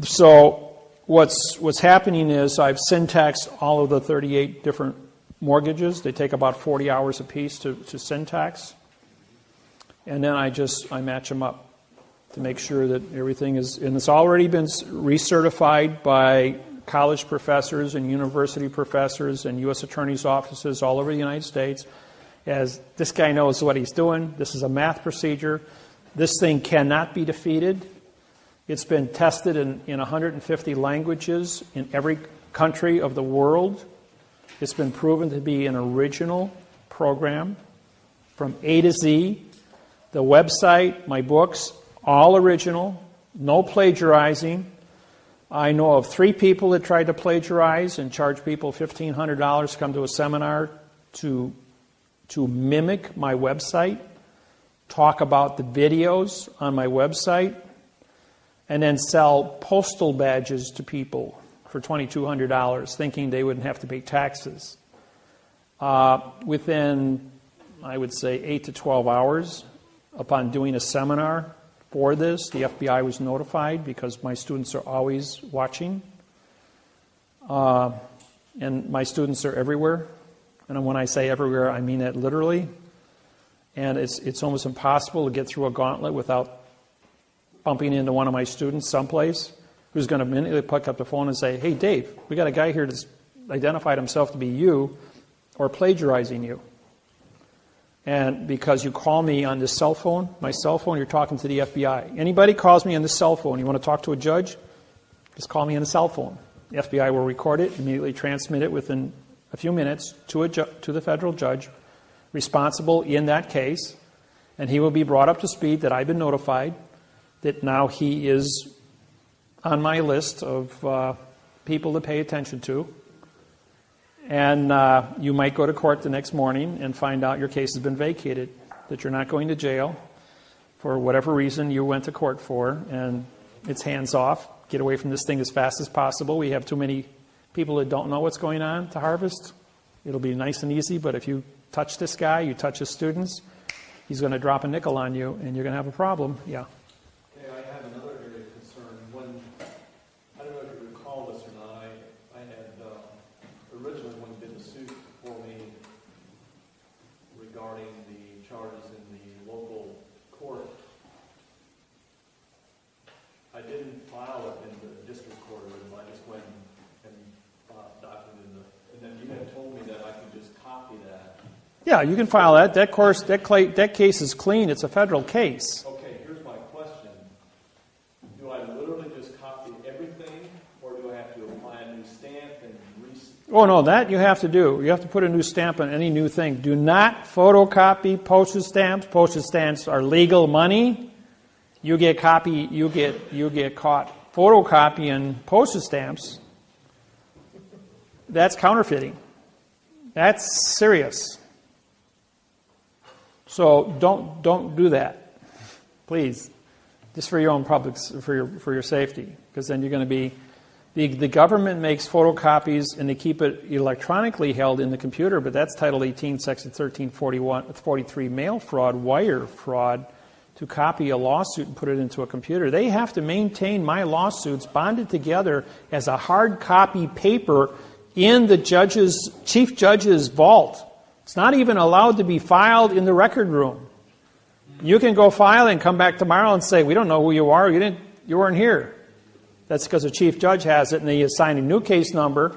So what's happening is I've syntaxed all of the 38 different mortgages. They take about 40 hours a piece to syntax. And then I match them up to make sure that everything is, and it's already been recertified by college professors and university professors and U.S. attorneys' offices all over the United States, as this guy knows what he's doing. This is a math procedure. This thing cannot be defeated. It's been tested in 150 languages in every country of the world. It's been proven to be an original program from A to Z. The website, my books, all original, no plagiarizing. I know of 3 people that tried to plagiarize and charge people $1,500 to come to a seminar to mimic my website, talk about the videos on my website, and then sell postal badges to people for $2,200, thinking they wouldn't have to pay taxes. Within, I would say, 8 to 12 hours, upon doing a seminar for this, the FBI was notified because my students are always watching. And my students are everywhere. And when I say everywhere, I mean it literally. And it's almost impossible to get through a gauntlet without bumping into one of my students someplace who's going to immediately pick up the phone and say, "Hey, Dave, we got a guy here that's identified himself to be you or plagiarizing you." And because you call me on this cell phone, my cell phone, you're talking to the FBI. Anybody calls me on this cell phone, you want to talk to a judge, just call me on the cell phone. The FBI will record it, immediately transmit it within a few minutes to the federal judge responsible in that case, and he will be brought up to speed that I've been notified that now he is on my list of people to pay attention to. And you might go to court the next morning and find out your case has been vacated, that you're not going to jail for whatever reason you went to court for, and it's hands off. Get away from this thing as fast as possible. We have too many people that don't know what's going on to harvest. It'll be nice and easy, but if you touch this guy, you touch his students, he's going to drop a nickel on you, and you're going to have a problem. Yeah. Okay, I have another area of concern. I don't know if you recall this or not, I had originally when did the suit for me regarding the charges in the local court that. Yeah, you can file that. That case is clean. It's a federal case. Okay, here's my question. Do I literally just copy everything, or do I have to apply a new stamp and Oh, no, that you have to do. You have to put a new stamp on any new thing. Do not photocopy postage stamps. Postage stamps are legal money. You get caught photocopying postage stamps. That's counterfeiting. That's serious. So don't do that, please. Just for your own public, for your safety, because then you're going to be. The government makes photocopies and they keep it electronically held in the computer, but that's Title 18, Section 1343, mail fraud, wire fraud, to copy a lawsuit and put it into a computer. They have to maintain my lawsuits bonded together as a hard copy paper in the chief judge's vault. It's not even allowed to be filed in the record room. You can go file and come back tomorrow and say, we don't know who you are, you weren't here. That's because the chief judge has it, and they assign a new case number.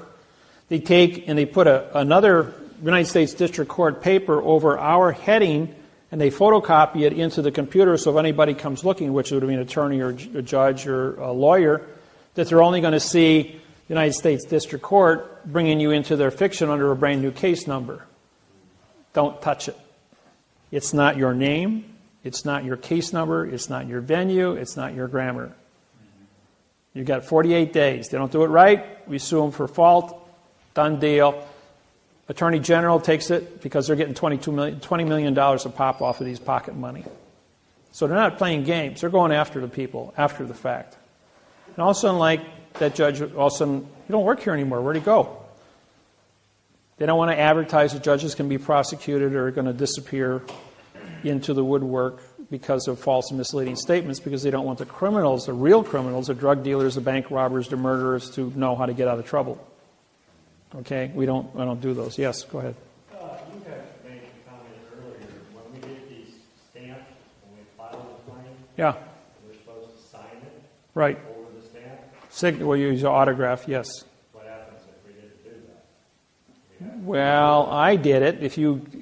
They take and they put another United States District Court paper over our heading, and they photocopy it into the computer, so if anybody comes looking, which would be an attorney or a judge or a lawyer, that they're only going to see the United States District Court bringing you into their fiction under a brand new case number. Don't touch it. It's not your name. It's not your case number. It's not your venue. It's not your grammar. You've got 48 days. They don't do it right, we sue them for fault. Done deal. Attorney General takes it because they're getting $20 million a pop off of these pocket money. So they're not playing games. They're going after the people after the fact. And all of a sudden, like that judge, all of a sudden, you don't work here anymore. Where'd he go? They don't want to advertise that judges can be prosecuted or are going to disappear into the woodwork because of false and misleading statements, because they don't want the criminals, the real criminals, the drug dealers, the bank robbers, the murderers, to know how to get out of trouble. Okay? I don't do those. Yes, go ahead. You had made a comment earlier. When we get these stamps, when we file the claim, yeah, we're supposed to sign it right over the stamp? We'll use your autograph, yes. What happens if we didn't do that? Well, I did it.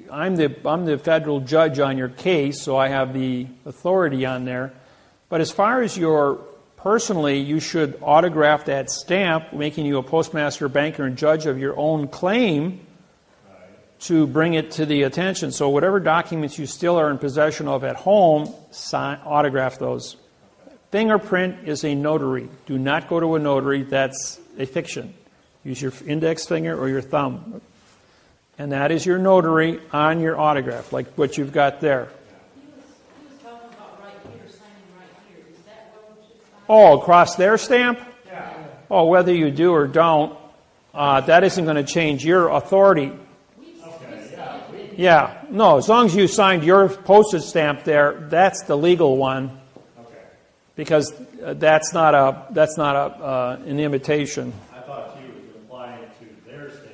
I'm the federal judge on your case, so I have the authority on there. But as far as personally, you should autograph that stamp, making you a postmaster, banker, and judge of your own claim to bring it to the attention. So whatever documents you still are in possession of at home, autograph those. Fingerprint is a notary. Do not go to a notary. That's a fiction. Use your index finger or your thumb. And that is your notary on your autograph, like what you've got there. He was talking about right here, signing right here. Is that what we should sign? Oh, across their stamp? Yeah. Oh, whether you do or don't, that isn't going to change your authority. Yeah, no, as long as you signed your postage stamp there, that's the legal one. Okay. Because that's not an imitation. I thought you was applying it to their stamp.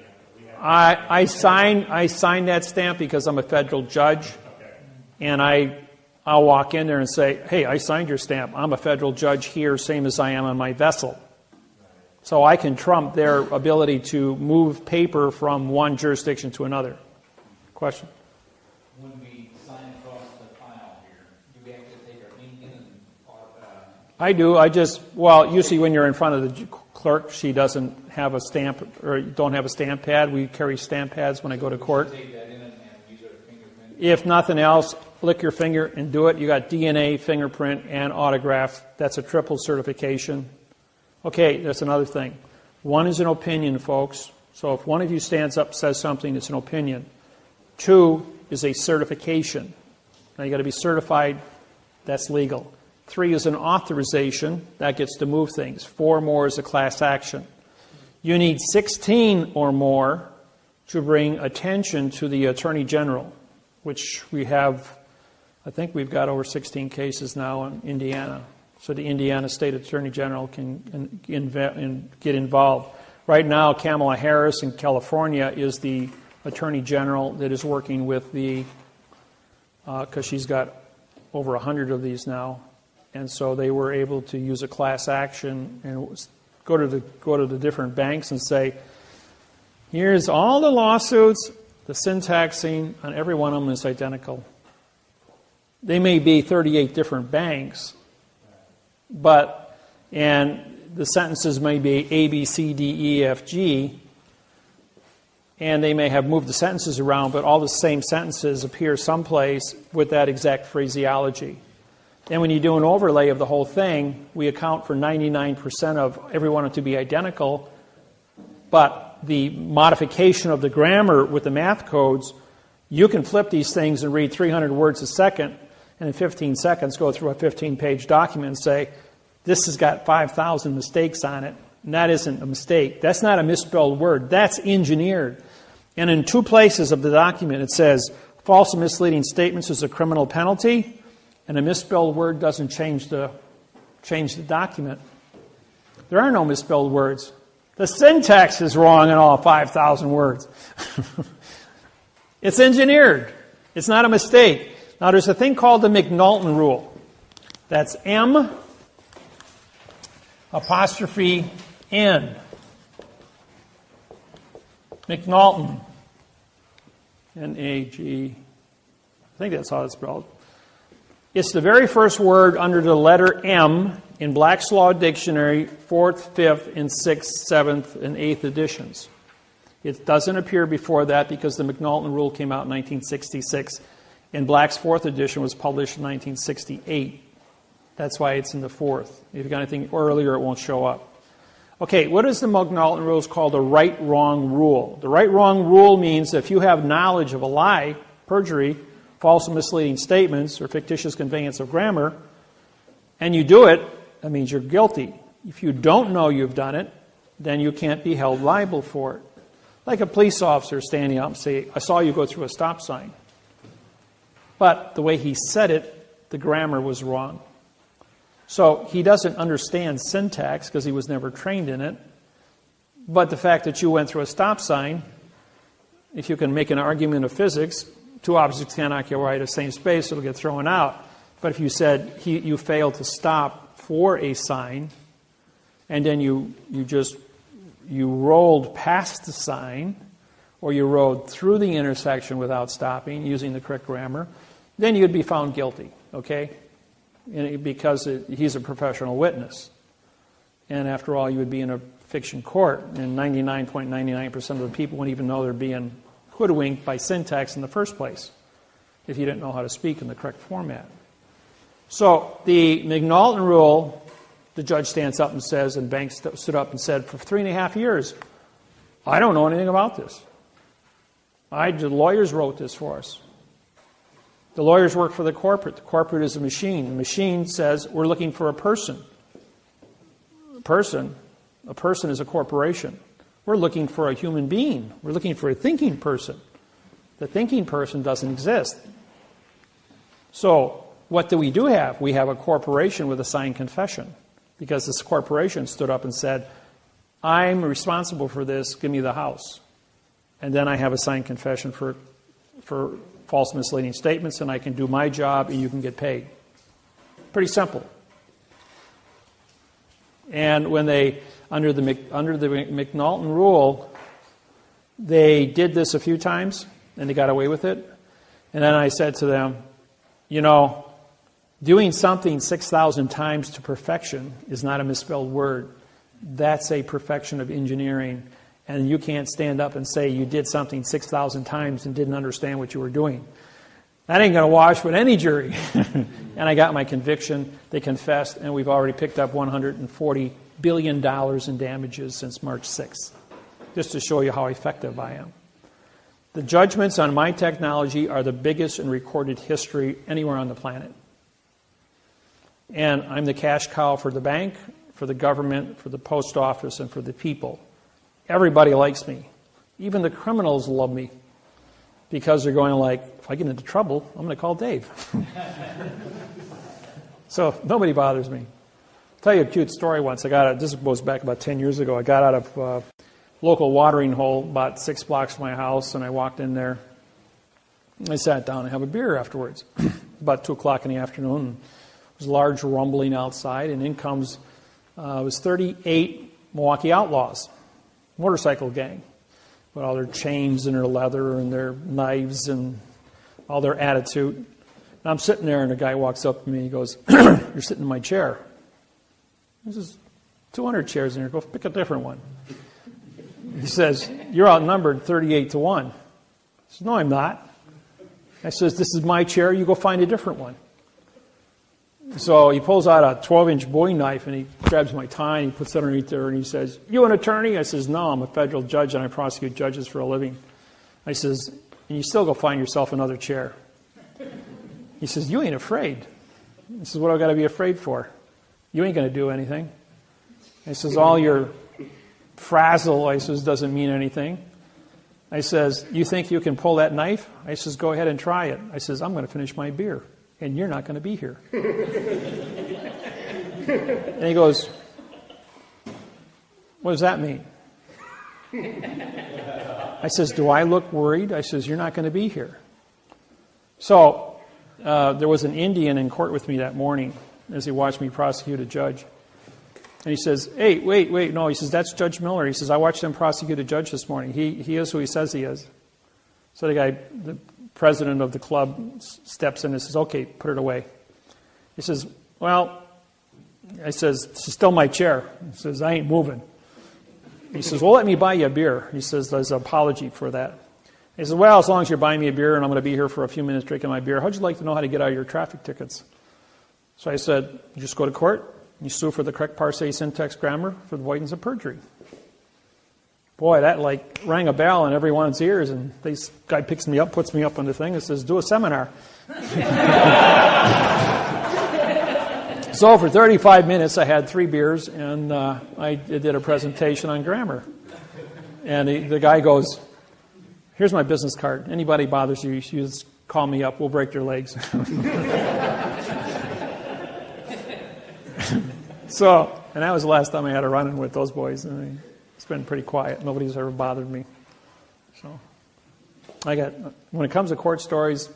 I sign that stamp because I'm a federal judge, and I'll walk in there and say, hey, I signed your stamp. I'm a federal judge here, same as I am on my vessel. So I can trump their ability to move paper from one jurisdiction to another. Question? When we sign across the file here, do we have to take our ink in and I do. Usually when you're in front of the clerk, she doesn't have a stamp, or don't have a stamp pad. We carry stamp pads when I go to court. take that in and use our fingerprint? If nothing else, lick your finger and do it. You got DNA, fingerprint, and autograph. That's a triple certification. Okay, that's another thing. One is an opinion, folks. So if one of you stands up and says something, it's an opinion. 2 is a certification. Now you got to be certified. That's legal. 3 is an authorization. That gets to move things. 4 more is a class action. You need 16 or more to bring attention to the Attorney General, which we have, I think we've got over 16 cases now in Indiana. So the Indiana State Attorney General can get involved. Right now, Kamala Harris in California is the Attorney General that is working with because she's got over 100 of these now. And so they were able to use a class action and go to the different banks and say, here's all the lawsuits The syntaxing on every one of them is identical. They may be 38 different banks, and the sentences may be A, B, C, D, E, F, G, and they may have moved the sentences around, but all the same sentences appear someplace with that exact phraseology. And when you do an overlay of the whole thing, we account for 99% of every one to be identical, but the modification of the grammar with the math codes, you can flip these things and read 300 words a second, and in 15 seconds go through a 15-page document and say, this has got 5,000 mistakes on it, and that isn't a mistake. That's not a misspelled word. That's engineered. And in 2 places of the document it says, false and misleading statements is a criminal penalty, and a misspelled word doesn't change the document. There are no misspelled words. The syntax is wrong in all 5,000 words. It's engineered. It's not a mistake. Now, there's a thing called the McNulton rule. That's M apostrophe N. McNulton. N-A-G. I think that's how it's spelled. It's the very first word under the letter M in Black's Law Dictionary, 4th, 5th, and 6th, 7th, and 8th editions. It doesn't appear before that because the McNulton rule came out in 1966, and Black's 4th edition was published in 1968. That's why it's in the 4th. If you've got anything earlier, it won't show up. Okay, what is the McNulton rule? It's called the right-wrong rule. The right-wrong rule means if you have knowledge of a lie, perjury, false and misleading statements, or fictitious conveyance of grammar, and you do it, that means you're guilty. If you don't know you've done it, then you can't be held liable for it. Like a police officer standing up and say, I saw you go through a stop sign. But the way he said it, the grammar was wrong. So he doesn't understand syntax because he was never trained in it. But the fact that you went through a stop sign, if you can make an argument of physics, 2 objects can't occupy the same space, it'll get thrown out. But if you said you failed to stop for a sign, and then you rolled past the sign, or you rode through the intersection without stopping using the correct grammar, then you'd be found guilty, okay? Because he's a professional witness. And after all, you would be in a fiction court, and 99.99% of the people wouldn't even know they're being hoodwinked by syntax in the first place if you didn't know how to speak in the correct format. So the McNulton rule, the judge stands up and says, and Banks stood up and said, for 3.5 years, I don't know anything about this. The lawyers wrote this for us. The lawyers work for the corporate. The corporate is a machine. The machine says, we're looking for a person. A person is a corporation. We're looking for a human being. We're looking for a thinking person. The thinking person doesn't exist. So what do? We have a corporation with a signed confession, because this corporation stood up and said, I'm responsible for this, give me the house. And then I have a signed confession for false misleading statements, and I can do my job and you can get paid. Pretty simple. And when they, under the McNulton rule, they did this a few times and they got away with it. And then I said to them, doing something 6,000 times to perfection is not a misspelled word. That's a perfection of engineering. And you can't stand up and say you did something 6,000 times and didn't understand what you were doing. That ain't going to wash with any jury. And I got my conviction. They confessed, and we've already picked up $140 billion in damages since March 6th, just to show you how effective I am. The judgments on my technology are the biggest in recorded history anywhere on the planet. And I'm the cash cow for the bank, for the government, for the post office, and for the people. Everybody likes me. Even the criminals love me, because they're going like, if I get into trouble, I'm going to call Dave. So nobody bothers me. I'll tell you a cute story once. This goes back about 10 years ago. I got out of a local watering hole about 6 blocks from my house, and I walked in there. I sat down and had a beer afterwards. About 2 o'clock in the afternoon. And there was large rumbling outside, and in comes, it was 38 Milwaukee Outlaws, motorcycle gang. with all their chains and their leather and their knives and all their attitude. And I'm sitting there, and a guy walks up to me. He goes, "You're sitting in my chair." There's 200 chairs in here. Go pick a different one. He says, "You're outnumbered 38-1. I says, "No, I'm not." I says, "This is my chair. You go find a different one." So he pulls out a 12-inch Bowie knife, and he grabs my tie, and he puts it underneath there, and he says, "You an attorney?" I says, "No, I'm a federal judge, and I prosecute judges for a living." I says, "And you still go find yourself another chair." He says, "You ain't afraid." I says, "What do I got to be afraid for? You ain't going to do anything." I says, "All your frazzle," I says, "doesn't mean anything." I says, "You think you can pull that knife?" I says, "Go ahead and try it." I says, "I'm going to finish my beer, and you're not going to be here." And he goes, "What does that mean?" I says, "Do I look worried?" I says, "You're not going to be here." So there was an Indian in court with me that morning as he watched me prosecute a judge. And he says, "Hey, wait, no." He says, "That's Judge Miller." He says, "I watched him prosecute a judge this morning. He is who he says he is." So the president of the club steps in and says, "Okay, put it away." He says, "Well," I says, "It's still my chair." He says, "I ain't moving." He says, "Well, let me buy you a beer." He says, "There's an apology for that." He says, "Well, as long as you're buying me a beer and I'm going to be here for a few minutes drinking my beer, how'd you like to know how to get out of your traffic tickets?" So I said, "You just go to court. You sue for the correct parse, syntax, grammar for the avoidance of perjury." Boy, that like rang a bell in everyone's ears, and this guy picks me up, puts me up on the thing, and says, "Do a seminar." So for 35 minutes, I had 3 beers, and I did a presentation on grammar. And the guy goes, "Here's my business card. Anybody bothers you, you just call me up. We'll break their legs." So, and that was the last time I had a run-in with those boys. And it's been pretty quiet. Nobody's ever bothered me. So, when it comes to court stories,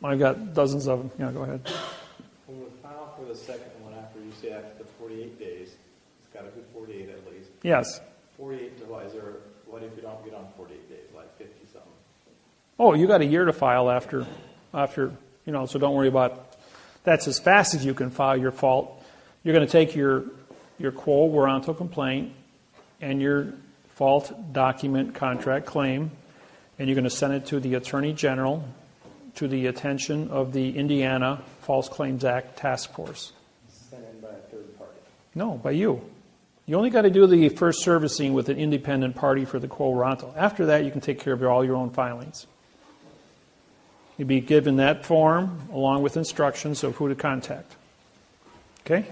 I've got dozens of them. Yeah, go ahead. When we file for the second one, after you say after the 48 days, it's got to be 48 at least. Yes. 48 July, what if you don't get on 48 days, like 50-something? Oh, you got a year to file after, so don't worry about, that's as fast as you can file your fault. You're going to take your quo warranto complaint and your fault document contract claim, and you're going to send it to the Attorney General to the attention of the Indiana False Claims Act Task Force. Sent in by a third party? No, by you. You only got to do the first servicing with an independent party for the quo warranto. After that, you can take care of all your own filings. You'll be given that form along with instructions of who to contact. Okay?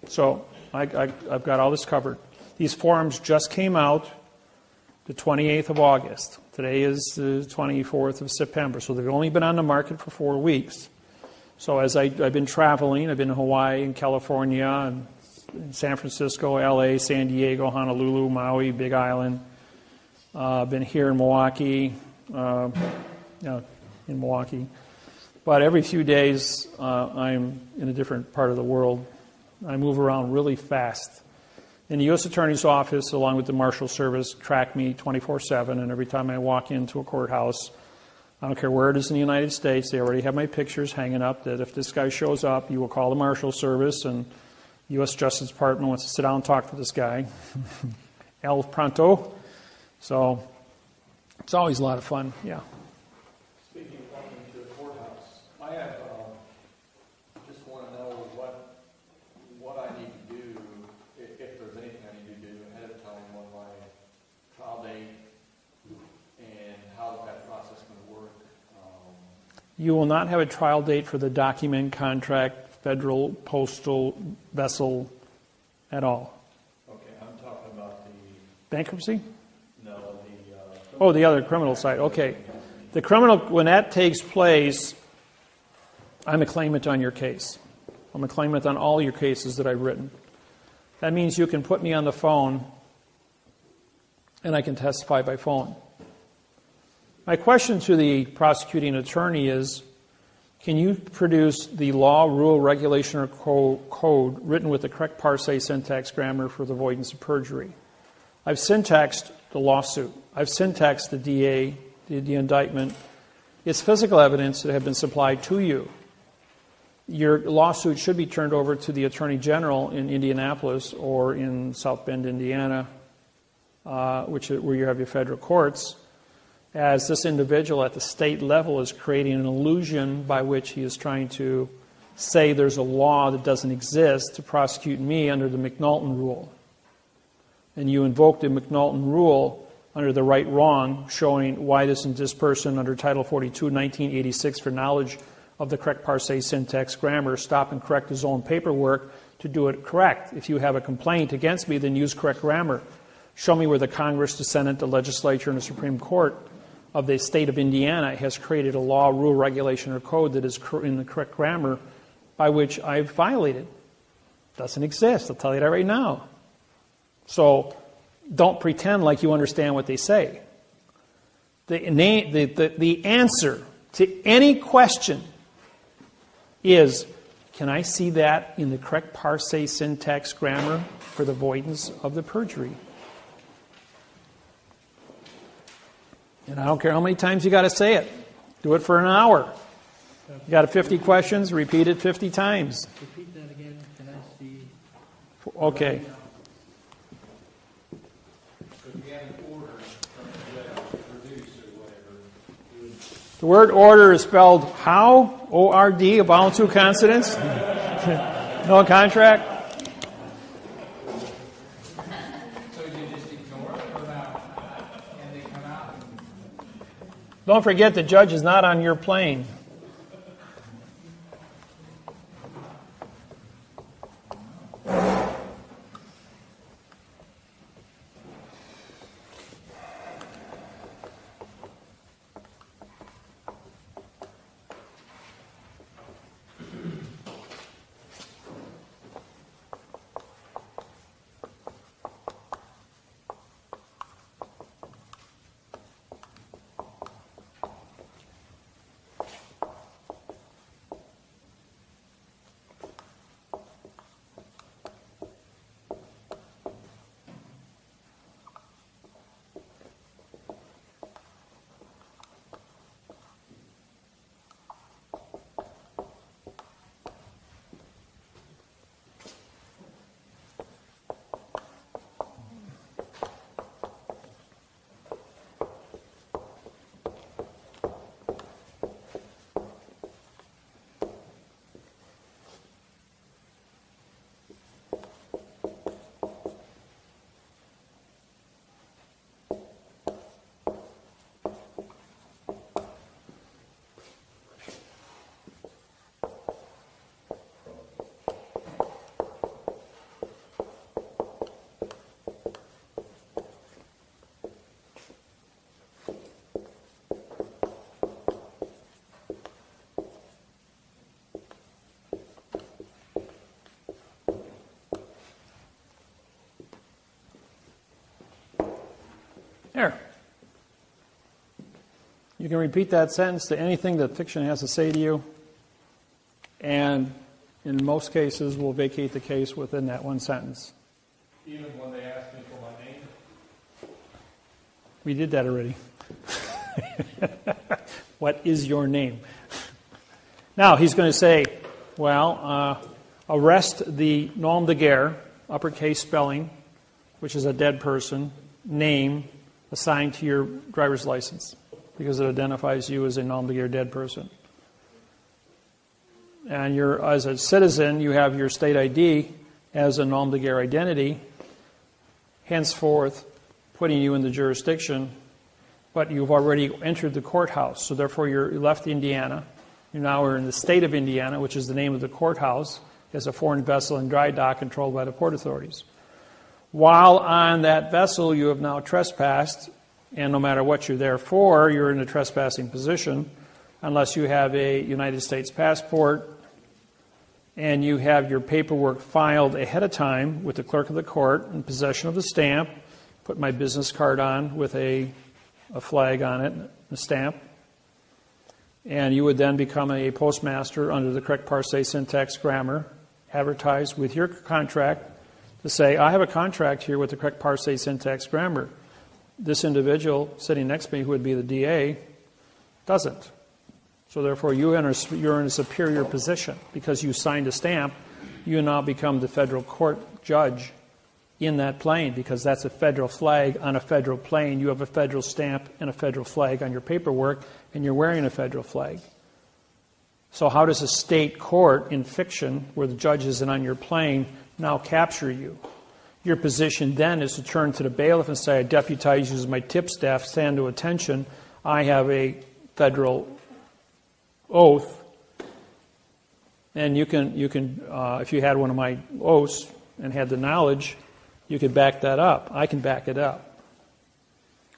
So I've got all this covered. These forms just came out the 28th of August. Today is the 24th of September. So they've only been on the market for 4 weeks. So as I've been traveling, I've been in Hawaii and California and San Francisco, LA, San Diego, Honolulu, Maui, Big Island. I've been here in Milwaukee, But every few days, I'm in a different part of the world. I move around really fast. And the U.S. Attorney's Office, along with the Marshal Service, track me 24/7. And every time I walk into a courthouse, I don't care where it is in the United States, they already have my pictures hanging up that if this guy shows up, you will call the Marshal Service and U.S. Justice Department wants to sit down and talk to this guy. El pronto. So it's always a lot of fun, yeah. Speaking of walking to the courthouse, I have just want to know what I need to do, if there's anything I need to do ahead of time on my trial date and how that process is going to work. You will not have a trial date for the document, contract, federal, postal, vessel at all. Okay, I'm talking about the... Bankruptcy? No, the other criminal side. Okay. The criminal, when that takes place, I'm a claimant on your case. I'm a claimant on all your cases that I've written. That means you can put me on the phone and I can testify by phone. My question to the prosecuting attorney is, can you produce the law, rule, regulation, or code written with the correct parse, syntax, grammar for the avoidance of perjury? I've syntaxed the lawsuit. I've syntaxed the DA, the indictment. It's physical evidence that have been supplied to you. Your lawsuit should be turned over to the Attorney General in Indianapolis or in South Bend, Indiana, where you have your federal courts, as this individual at the state level is creating an illusion by which he is trying to say there's a law that doesn't exist to prosecute me under the McNulton rule. And you invoke the McNulton rule under the right-wrong, showing why this person under Title 42, 1986, for knowledge of the correct parse, syntax, grammar, stop and correct his own paperwork to do it correct. If you have a complaint against me, then use correct grammar. Show me where the Congress, the Senate, the legislature, and the Supreme Court of the state of Indiana has created a law, rule, regulation, or code that is in the correct grammar by which I've violated. Doesn't exist. I'll tell you that right now. So don't pretend like you understand what they say. The answer to any question is, can I see that in the correct parse, syntax, grammar for the avoidance of the perjury? And I don't care how many times you got to say it. Do it for an hour. You got 50 questions, repeat it 50 times. Repeat that again. Can I see? Okay. So if you have an order from the judge to produce or whatever, you would... The word order is spelled how? O-R-D, a vowel, two consonants? No contract? So you just ignore it or not? And they come out and... Don't forget the judge is not on your plane. There. You can repeat that sentence to anything that fiction has to say to you, and in most cases we'll vacate the case within that one sentence. Even when they ask me for my name? We did that already. What is your name? Now he's going to say, well, arrest the nom de guerre, uppercase spelling, which is a dead person, name, assigned to your driver's license because it identifies you as a nom de guerre dead person. And you're, as a citizen, you have your state ID as a nom de guerre identity, henceforth putting you in the jurisdiction, but you've already entered the courthouse. So therefore you left Indiana. You now are in the state of Indiana, which is the name of the courthouse, as a foreign vessel in dry dock controlled by the port authorities. While on that vessel, you have now trespassed, and no matter what you're there for, you're in a trespassing position, unless you have a United States passport and you have your paperwork filed ahead of time with the clerk of the court in possession of the stamp, put my business card on with a flag on it, a stamp, and you would then become a postmaster under the correct parse, syntax, grammar, advertise with your contract to say, I have a contract here with the correct parse, syntax, grammar. This individual sitting next to me, who would be the DA, doesn't. So therefore, you're in a superior position. Because you signed a stamp, you now become the federal court judge in that plane, because that's a federal flag on a federal plane. You have a federal stamp and a federal flag on your paperwork, and you're wearing a federal flag. So how does a state court in fiction, where the judge isn't on your plane, now capture you? Your position then is to turn to the bailiff and say, I deputize you as my tip staff, stand to attention. I have a federal oath. And you can, if you had one of my oaths and had the knowledge, you could back that up. I can back it up.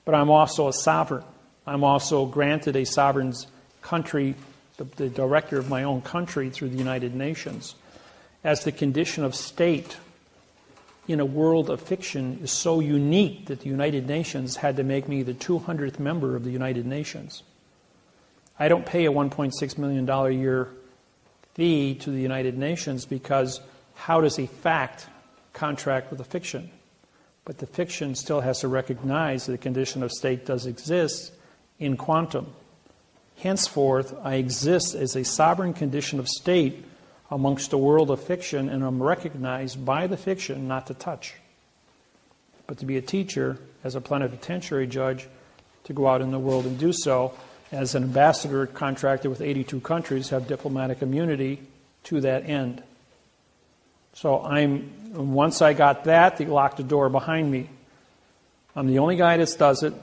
But I'm also a sovereign. I'm also granted a sovereign's country, the director of my own country through the United Nations. As the condition of state in a world of fiction is so unique that the United Nations had to make me the 200th member of the United Nations. I don't pay a $1.6 million a year fee to the United Nations, because how does a fact contract with a fiction? But the fiction still has to recognize that the condition of state does exist in quantum. Henceforth, I exist as a sovereign condition of state amongst a world of fiction, and I'm recognized by the fiction not to touch, but to be a teacher, as a plenipotentiary judge, to go out in the world and do so. As an ambassador contracted with 82 countries, have diplomatic immunity to that end. So once I got that, they locked the door behind me. I'm the only guy that does it.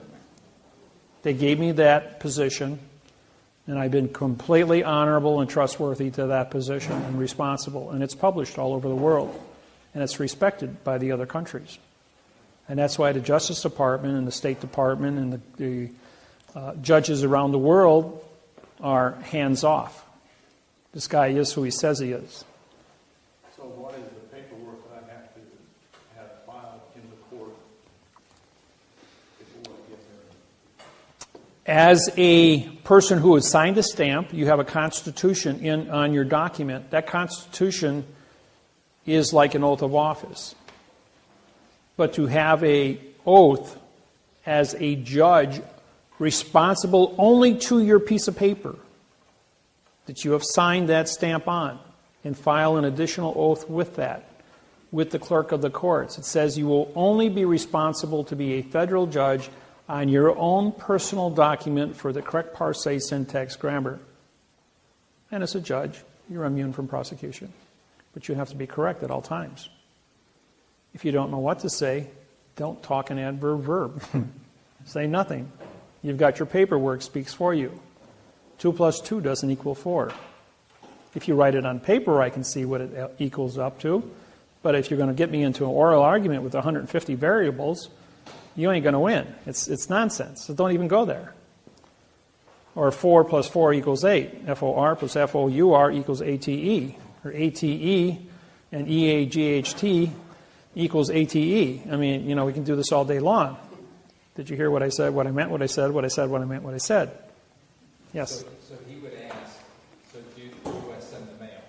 They gave me that position, and I've been completely honorable and trustworthy to that position and responsible. And it's published all over the world, and it's respected by the other countries. And that's why the Justice Department and the State Department and the judges around the world are hands off. This guy is who he says he is. So what is the paperwork that I have to have filed in the court before I get there? As a person who has signed a stamp, you have a constitution on your document. That constitution is like an oath of office. But to have an oath as a judge responsible only to your piece of paper that you have signed that stamp on, and file an additional oath with that, with the clerk of the courts. It says you will only be responsible to be a federal judge on your own personal document for the correct parse, syntax, grammar. And as a judge, you're immune from prosecution. But you have to be correct at all times. If you don't know what to say, don't talk an adverb verb. Say nothing. You've got your paperwork, speaks for you. 2 + 2 doesn't equal 4. If you write it on paper, I can see what it equals up to. But if you're going to get me into an oral argument with 150 variables, you ain't going to win. It's nonsense. So don't even go there. Or 4 + 4 = 8. FOR + FOUR = ATE. Or ATE and EAGHT = ATE. I mean, we can do this all day long. Did you hear what I said, what I meant, what I said, what I said, what I meant, what I said? Yes? So he would ask, so do I send the mail?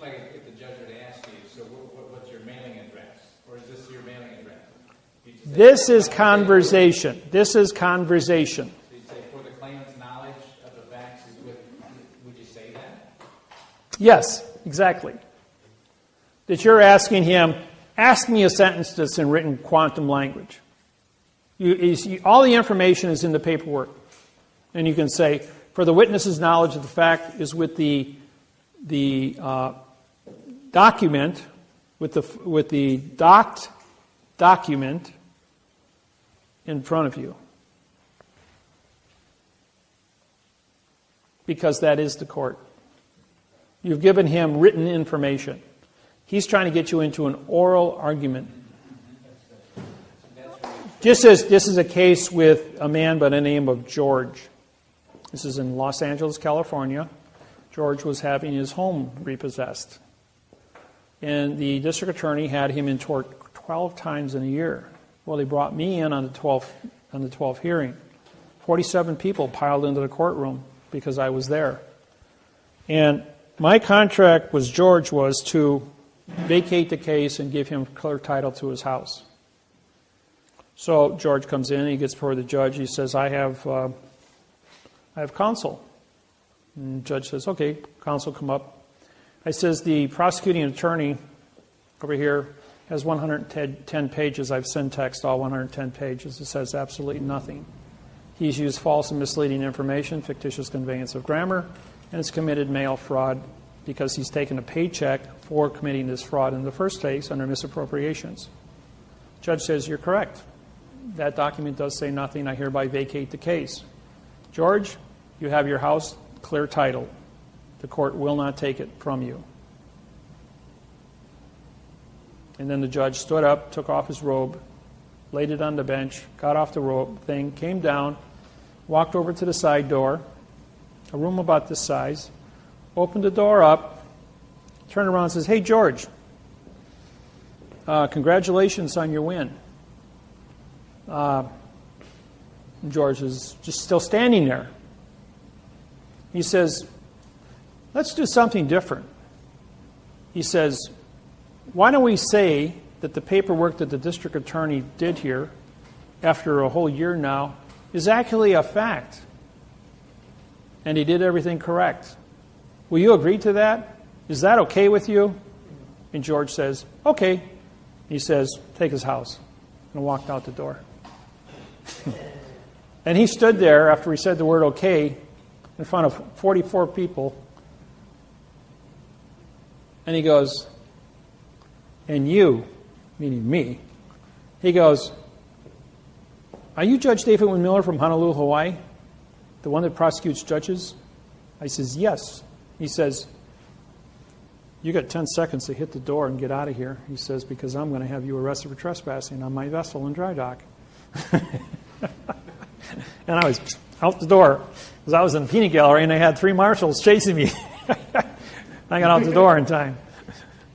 Like if the judge would ask you, so what's your mailing address? Or is this your mailing address? This is conversation. This is conversation. So you say, for the claimant's knowledge of the facts, would you say that? Yes, exactly. That you're asking him, ask me a sentence that's in written quantum language. All the information is in the paperwork. And you can say, for the witness's knowledge of the fact is with the document, with the docked document in front of you. Because that is the court. You've given him written information. He's trying to get you into an oral argument. This is a case with a man by the name of George. This is in Los Angeles, California. George was having his home repossessed. And the district attorney had him in court 12 times in a year. Well, they brought me in on the 12th hearing. 47 people piled into the courtroom because I was there. And my contract with George was to vacate the case and give him clear title to his house. So George comes in, he gets before the judge, he says, I have counsel. And the judge says, okay, counsel, come up. I says, the prosecuting attorney over here has 110 pages. I've syntexed all 110 pages. It says absolutely nothing. He's used false and misleading information, fictitious conveyance of grammar, and has committed mail fraud because he's taken a paycheck for committing this fraud in the first place under misappropriations. Judge says, you're correct. That document does say nothing. I hereby vacate the case. George, you have your house clear title. The court will not take it from you. And then the judge stood up, took off his robe, laid it on the bench, got off the robe thing, came down, walked over to the side door, a room about this size, opened the door up, turned around and says, hey, George, congratulations on your win. George is just still standing there. He says, let's do something different. He says, why don't we say that the paperwork that the district attorney did here, after a whole year now, is actually a fact, and he did everything correct. Will you agree to that? Is that okay with you? And George says, okay. He says, take his house, and walked out the door. And he stood there after he said the word okay in front of 44 people, and he goes, and you, meaning me, he goes, are you Judge David Wynn Miller from Honolulu, Hawaii? The one that prosecutes judges? I says, yes. He says, you got 10 seconds to hit the door and get out of here. He says, because I'm going to have you arrested for trespassing on my vessel in dry dock. And I was out the door because I was in the peanut gallery and I had 3 marshals chasing me. I got out the door in time.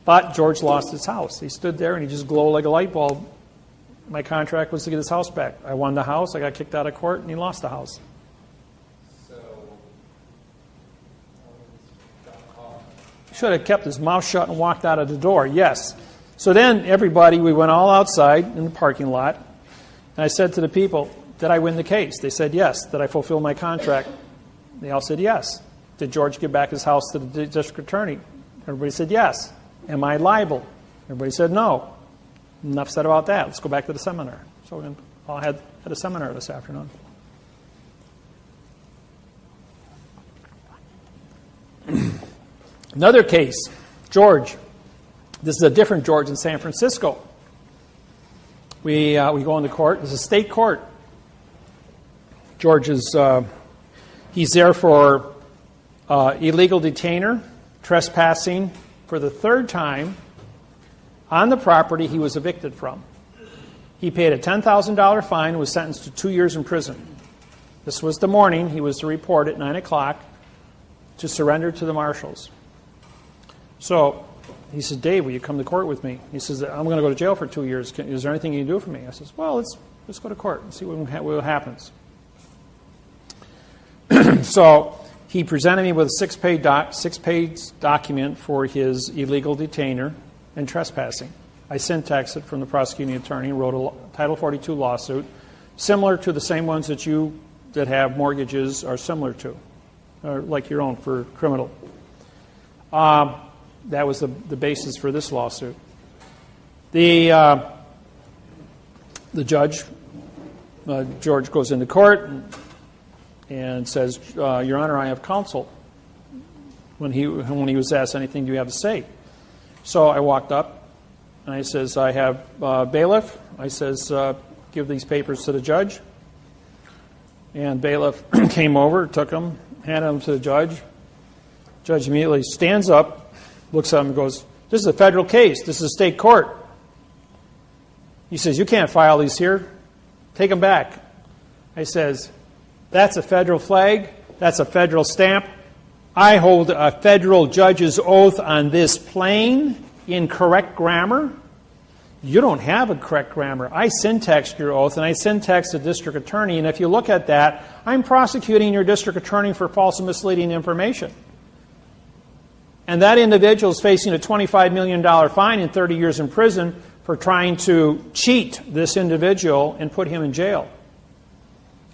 But George lost his house. He stood there and he just glowed like a light bulb. My contract was to get his house back. I won the house, I got kicked out of court, and he lost the house. Should have kept his mouth shut and walked out of the door, yes. So then everybody, we went all outside in the parking lot, and I said to the people, did I win the case? They said yes. Did I fulfill my contract? They all said yes. Did George give back his house to the district attorney? Everybody said yes. Am I liable? Everybody said no. Enough said about that. Let's go back to the seminar. So we all had a seminar this afternoon. Another case, George. This is a different George in San Francisco. We go into court. This is a state court. George is he's there for illegal detainer, trespassing for the 3rd time on the property he was evicted from. He paid a $10,000 fine and was sentenced to 2 years in prison. This was the morning he was to report at 9 o'clock to surrender to the marshals. So he said, Dave, will you come to court with me? He says, I'm going to go to jail for 2 years. Is there anything you can do for me? I says, well, let's go to court and see what happens. So he presented me with a 6-page document for his illegal detainer and trespassing. I syntaxed it from the prosecuting attorney and wrote a Title 42 lawsuit, similar to the same ones that you that have mortgages are similar to, or like your own for criminal. That was the basis for this lawsuit. The judge, George, goes into court and says, Your Honor, I have counsel. When he was asked, anything do you have to say? So I walked up and I says, I have bailiff. I says, give these papers to the judge. And bailiff came over, took them, handed them to the judge. Judge immediately stands up, looks at him and goes, this is a federal case. This is a state court. He says, you can't file these here. Take them back. I says, that's a federal flag. That's a federal stamp. I hold a federal judge's oath on this plain, incorrect grammar. You don't have a correct grammar. I syntaxed your oath, and I syntaxed the district attorney, and if you look at that, I'm prosecuting your district attorney for false and misleading information. And that individual is facing a $25 million fine and 30 years in prison for trying to cheat this individual and put him in jail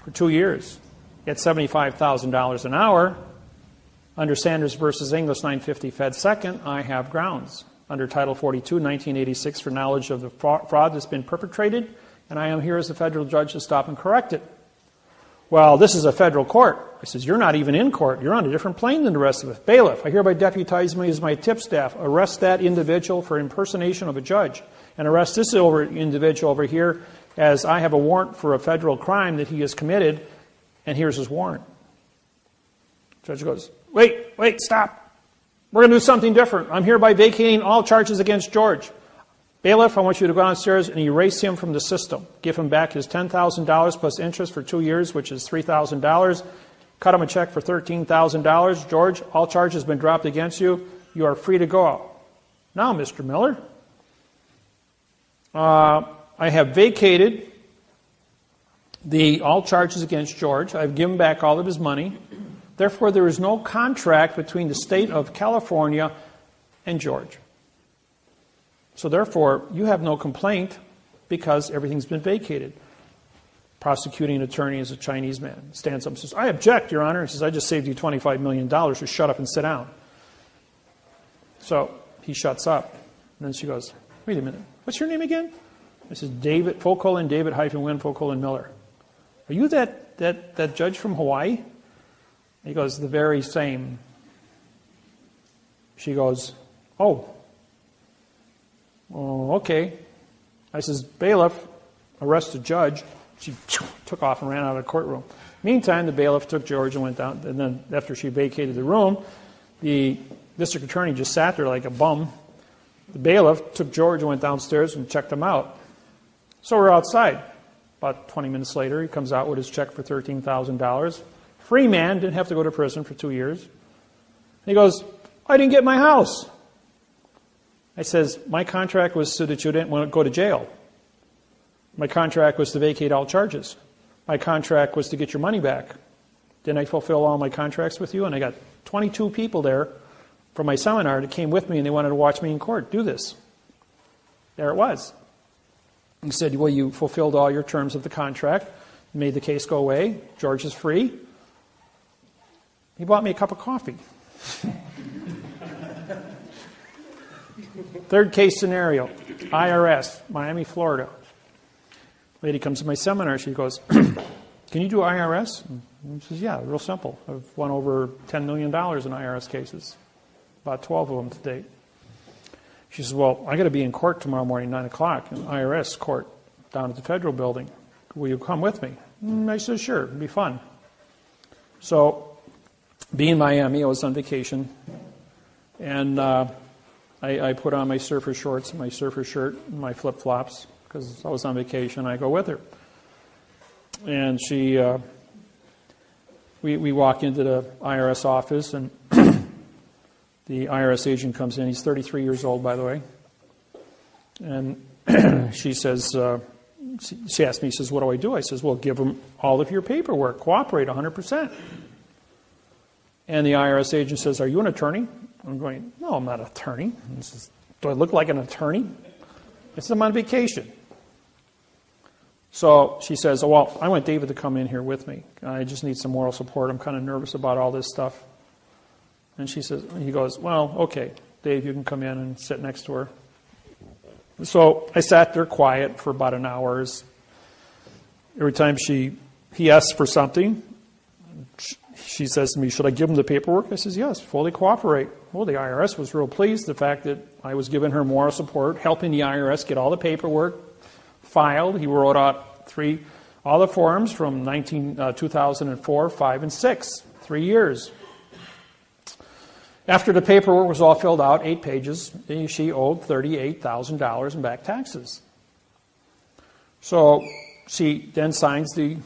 for 2 years at $75,000 an hour. Under Sanders versus English 950 Fed Second, I have grounds. Under Title 42, 1986, for knowledge of the fraud that's been perpetrated, and I am here as a federal judge to stop and correct it. Well, this is a federal court. I says, you're not even in court. You're on a different plane than the rest of us. Bailiff, I hereby deputize me as my tip staff. Arrest that individual for impersonation of a judge. And arrest this individual over here as I have a warrant for a federal crime that he has committed, and here's his warrant. Judge goes, wait, stop. We're going to do something different. I'm hereby vacating all charges against George. Bailiff, I want you to go downstairs and erase him from the system. Give him back his $10,000 plus interest for 2 years, which is $3,000. Cut him a check for $13,000. George, all charges have been dropped against you. You are free to go. Now, Mr. Miller, I have vacated all charges against George. I've given back all of his money. Therefore, there is no contract between the state of California and George. So therefore, you have no complaint because everything's been vacated. Prosecuting attorney is a Chinese man. Stands up and says, I object, Your Honor. He says, I just saved you $25 million. Just shut up and sit down. So he shuts up. And then she goes, wait a minute. What's your name again? This is David, David -Wynn, Miller. Are you that judge from Hawaii? He goes, the very same. She goes, oh, okay. I says, bailiff, arrest the judge. She took off and ran out of the courtroom. Meantime, the bailiff took George and went down. And then after she vacated the room, the district attorney just sat there like a bum. The bailiff took George and went downstairs and checked him out. So we're outside. About 20 minutes later, he comes out with his check for $13,000. Free man, didn't have to go to prison for 2 years. And he goes, I didn't get my house. I says, my contract was so that you didn't want to go to jail. My contract was to vacate all charges. My contract was to get your money back. Didn't I fulfill all my contracts with you? And I got 22 people there from my seminar that came with me and they wanted to watch me in court do this. There it was. He said, well, you fulfilled all your terms of the contract, made the case go away. George is free. He bought me a cup of coffee. Third case scenario, IRS, Miami, Florida. Lady comes to my seminar. She goes, can you do IRS? And she says, yeah, real simple. I've won over $10 million in IRS cases, about 12 of them to date. She says, well, I got to be in court tomorrow morning, 9 o'clock, in IRS court down at the federal building. Will you come with me? I said, sure, it'd be fun. So, being in Miami, I was on vacation, and I put on my surfer shorts, my surfer shirt, and my flip-flops, because I was on vacation. I go with her. And she, we walk into the IRS office, and the IRS agent comes in. He's 33 years old, by the way. And she says, she asked me, she says, what do I do? I says, well, give them all of your paperwork. Cooperate 100%. And the IRS agent says, are you an attorney? I'm going, no, I'm not an attorney. He says, do I look like an attorney? I said, I'm on vacation. So she says, oh, well, I want David to come in here with me. I just need some moral support. I'm kind of nervous about all this stuff. And he goes, well, okay, Dave, you can come in and sit next to her. So I sat there quiet for about an hour. Every time he asks for something, she says to me, should I give him the paperwork? I says, yes, fully cooperate. Well, the IRS was real pleased the fact that I was giving her moral support, helping the IRS get all the paperwork filed. He wrote out all the forms from 2004, 5, and 6, 3 years. After the paperwork was all filled out, 8 pages, she owed $38,000 in back taxes. So she then signs the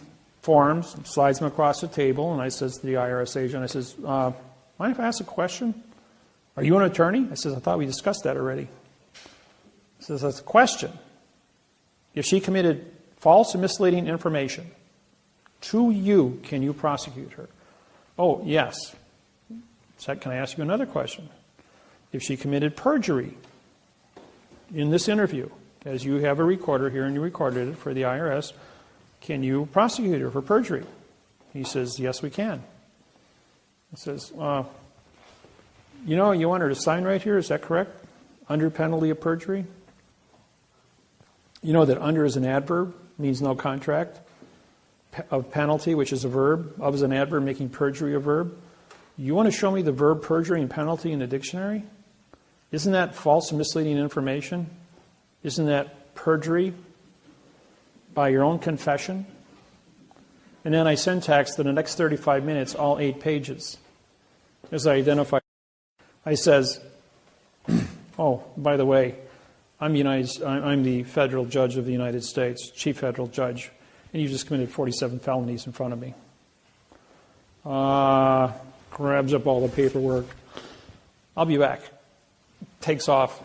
forms, slides them across the table, and I says to the IRS agent, I says, mind if I ask a question? Are you an attorney? I says, I thought we discussed that already. He says, that's a question. If she committed false and misleading information to you, can you prosecute her? Oh, yes. So can I ask you another question? If she committed perjury in this interview, as you have a recorder here and you recorded it for the IRS, can you prosecute her for perjury? He says, yes, we can. He says, you know, you want her to sign right here, is that correct? Under penalty of perjury? You know that under is an adverb, means no contract. Of penalty, which is a verb. Of is an adverb, making perjury a verb. You want to show me the verb perjury and penalty in the dictionary? Isn't that false and misleading information? Isn't that perjury by your own confession? And then I syntaxed in the next 35 minutes, all 8 pages. As I identify, I says, oh, by the way, I'm the federal judge of the United States, chief federal judge, and you just committed 47 felonies in front of me. Grabs up all the paperwork. I'll be back. Takes off.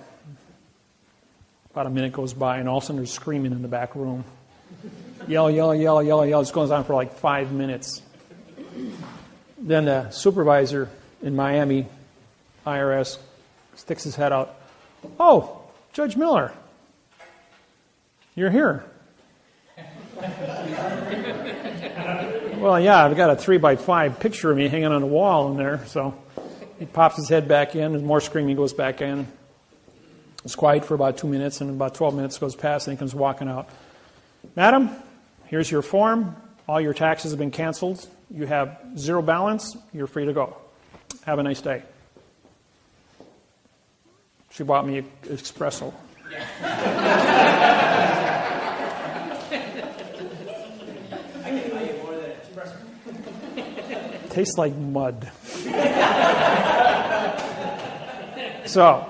About a minute goes by, and all of a sudden there's screaming in the back room. Yell, yell, yell, yell, yell. This goes on for like 5 minutes. Then the supervisor in Miami, IRS, sticks his head out. Oh, Judge Miller, you're here. Well, yeah, I've got a 3x5 picture of me hanging on the wall in there. So he pops his head back in, and more screaming goes back in. It's quiet for about 2 minutes, and about 12 minutes goes past, and he comes walking out. Madam, here's your form. All your taxes have been canceled. You have 0 balance. You're free to go. Have a nice day. She bought me an espresso. Tastes like mud. So,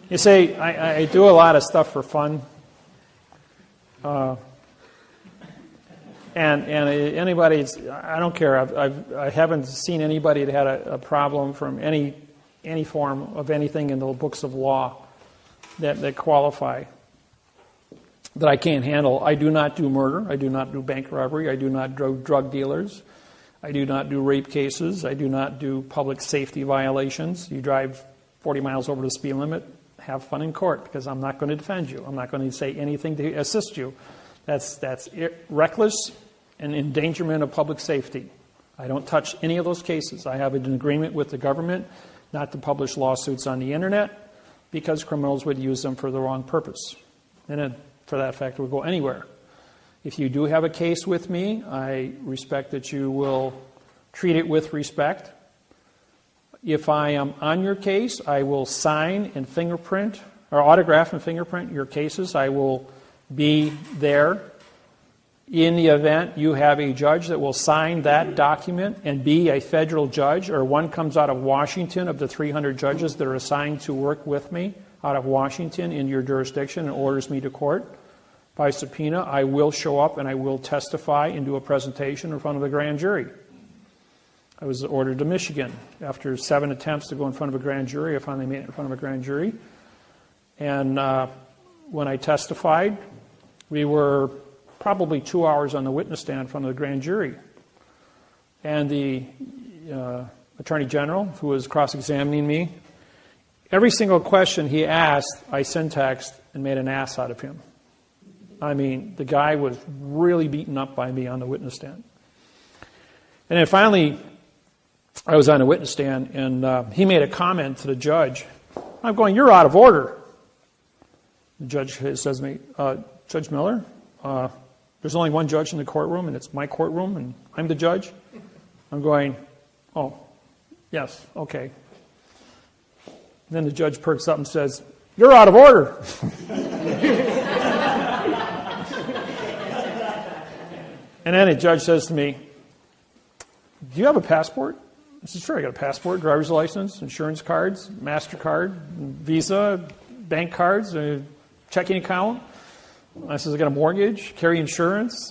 you say, I do a lot of stuff for fun. And anybody, I don't care. I haven't seen anybody that had a problem from any form of anything in the books of law that qualify, that I can't handle. I do not do murder. I do not do bank robbery. I do not do drug dealers. I do not do rape cases. I do not do public safety violations. You drive 40 miles over the speed limit, have fun in court, because I'm not going to defend you. I'm not going to say anything to assist you. That's reckless and endangerment of public safety. I don't touch any of those cases. I have an agreement with the government not to publish lawsuits on the internet because criminals would use them for the wrong purpose. And then, for that fact, it would go anywhere. If you do have a case with me, I respect that you will treat it with respect. If I am on your case, I will sign and fingerprint, or autograph and fingerprint your cases. I will be there in the event you have a judge that will sign that document and be a federal judge, or one comes out of Washington of the 300 judges that are assigned to work with me out of Washington in your jurisdiction and orders me to court by subpoena, I will show up and I will testify and do a presentation in front of a grand jury. I was ordered to Michigan. After 7 attempts to go in front of a grand jury, I finally made it in front of a grand jury. And when I testified, we were probably 2 hours on the witness stand in front of the grand jury. And the Attorney General, who was cross-examining me, every single question he asked, I syntaxed and made an ass out of him. I mean, the guy was really beaten up by me on the witness stand. And then finally, I was on the witness stand, and he made a comment to the judge. I'm going, you're out of order. The judge says to me, Judge Miller, there's only one judge in the courtroom, and it's my courtroom, and I'm the judge. I'm going, oh, yes, okay. And then the judge perks up and says, you're out of order. And then the judge says to me, do you have a passport? I said, sure, I got a passport, driver's license, insurance cards, MasterCard, Visa, bank cards, a checking account. I said, I got a mortgage, carry insurance.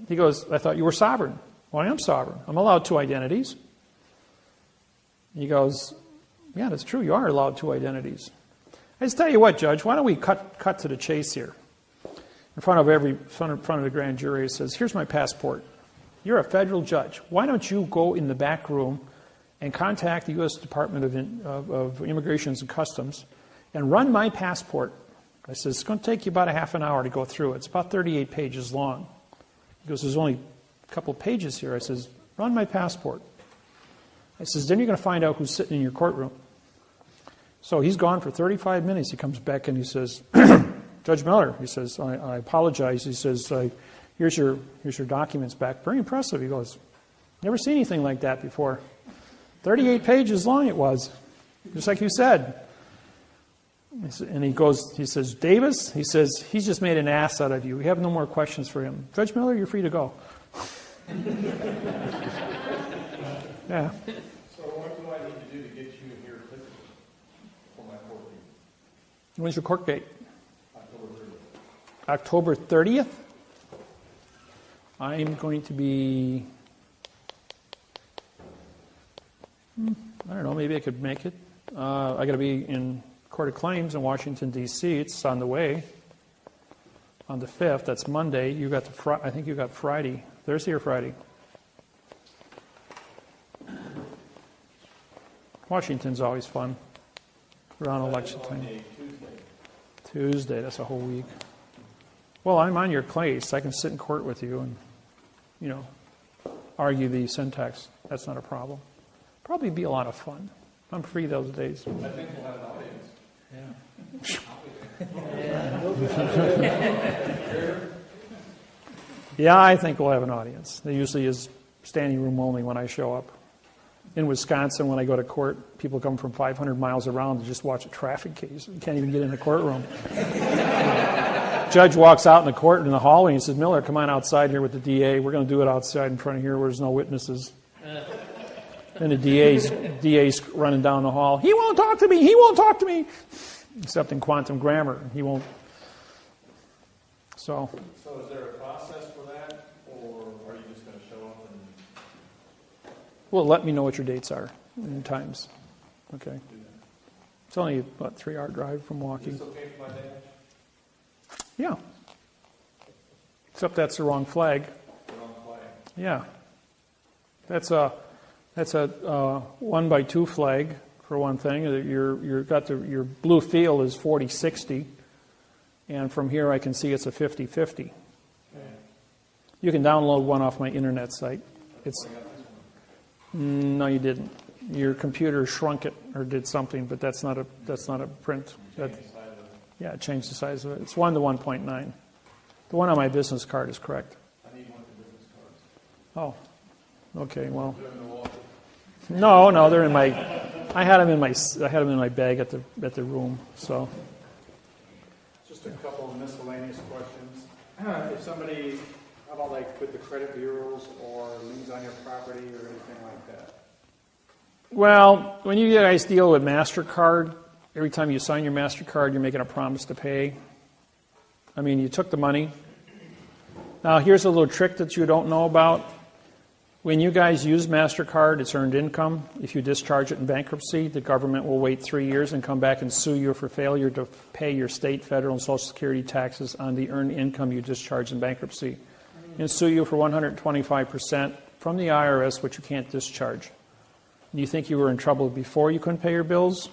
He goes, I thought you were sovereign. Well, I am sovereign. I'm allowed 2 identities. He goes, yeah, that's true. You are allowed 2 identities. I just tell you what, Judge, why don't we cut to the chase here? In front of the grand jury, he says, here's my passport. You're a federal judge. Why don't you go in the back room and contact the U.S. Department of Immigration and Customs and run my passport. I said, it's going to take you about a half an hour to go through it. It's about 38 pages long. He goes, there's only a couple pages here. I says, run my passport. I says, then you're going to find out who's sitting in your courtroom. So he's gone for 35 minutes. He comes back and he says, Judge Miller, he says, I apologize. He says, here's your documents back. Very impressive. He goes, never seen anything like that before. 38 pages long it was, just like you said. And he says, Davis, he says, he's just made an ass out of you. We have no more questions for him. Judge Miller, you're free to go. Yeah. So what do I need to do to get you here for my court date? When's your court date? October 30th. October 30th? I'm going to be, I don't know, maybe I could make it. I got to be in Court of Claims in Washington, D.C. It's on the way. On the 5th, that's Monday. You got I think you got Friday. Thursday or Friday? Washington's always fun. Around election time. Tuesday, that's a whole week. Well, I'm on your case. I can sit in court with you and, argue the syntax. That's not a problem. Probably be a lot of fun. I'm free those days. I think we'll have an audience. Yeah, I think we'll have an audience. There usually is standing room only when I show up. In Wisconsin, when I go to court, people come from 500 miles around to just watch a traffic case. You can't even get in the courtroom. Judge walks out in the court in the hallway and he says, Miller, come on outside here with the DA. We're going to do it outside in front of here where there's no witnesses. And the DA's running down the hall. He won't talk to me. He won't talk to me. Except in quantum grammar. He won't. So is there a process for that? Or are you just going to show up and... Well, let me know what your dates are and times. Okay. It's only about a 3-hour drive from walking. Is this okay for my dad? Yeah. Except that's the wrong flag. The wrong flag. Yeah. That's a 1x2 flag for one thing. Your blue field is 40-60, and from here I can see it's a 50-50. Okay. You can download one off my internet site. No, you didn't. Your computer shrunk it or did something, but that's not a print. Yeah, it changed the size of it. It's 1 to 1.9. The one on my business card is correct. I need one for business cards. Oh, okay. Well, no, they're in my. I had them in my bag at the room. So. Just a couple of miscellaneous questions. If somebody, how about like with the credit bureaus or liens on your property or anything like that? Well, when you guys deal with MasterCard, every time you sign your MasterCard, you're making a promise to pay. I mean, you took the money. Now, here's a little trick that you don't know about. When you guys use MasterCard, it's earned income. If you discharge it in bankruptcy, the government will wait 3 years and come back and sue you for failure to pay your state, federal, and Social Security taxes on the earned income you discharged in bankruptcy. And sue you for 125% from the IRS, which you can't discharge. And you think you were in trouble before you couldn't pay your bills?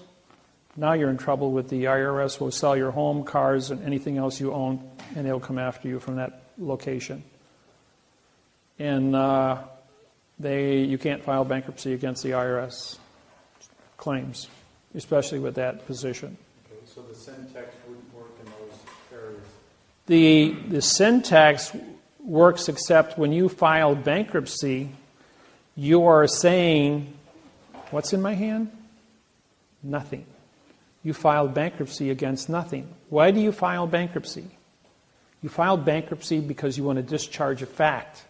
Now you're in trouble with the IRS. Will sell your home, cars, and anything else you own, and they'll come after you from that location. And you can't file bankruptcy against the IRS claims, especially with that position. Okay, so the syntax wouldn't work in those areas? The syntax works except when you file bankruptcy, you are saying, what's in my hand? Nothing. You filed bankruptcy against nothing. Why do you file bankruptcy? You filed bankruptcy because you want to discharge a fact.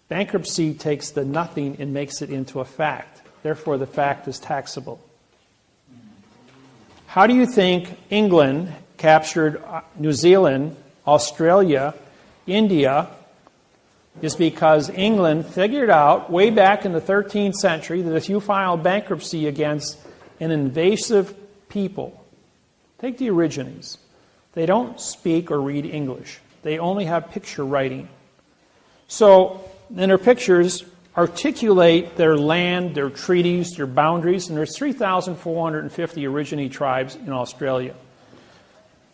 Bankruptcy takes the nothing and makes it into a fact. Therefore, the fact is taxable. How do you think England captured New Zealand, Australia, India? Is because England figured out way back in the 13th century that if you file bankruptcy against an invasive people, take the Aborigines. They don't speak or read English. They only have picture writing. So in their pictures, articulate their land, their treaties, their boundaries, and there's 3,450 Aborigine tribes in Australia.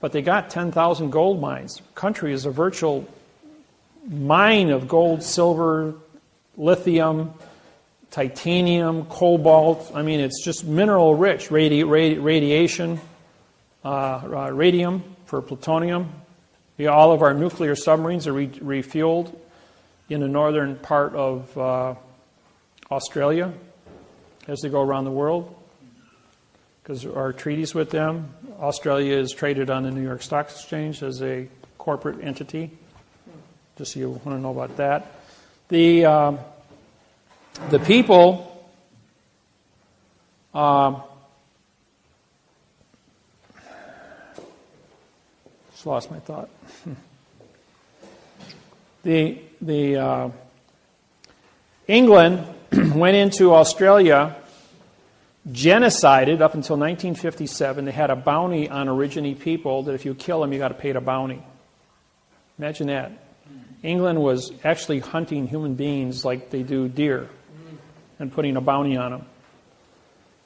But they got 10,000 gold mines. The country is a virtual mine of gold, silver, lithium, titanium, cobalt. I mean, it's just mineral rich. Radiation, radium for plutonium. All of our nuclear submarines are refueled in the northern part of Australia as they go around the world, because our treaties with them. Australia is traded on the New York Stock Exchange as a corporate entity. Just so you want to know about that. The people just lost my thought. England went into Australia, genocided up until 1957. They had a bounty on Aborigine people that if you kill them, you got to pay the bounty. Imagine that. England was actually hunting human beings like they do deer and putting a bounty on them.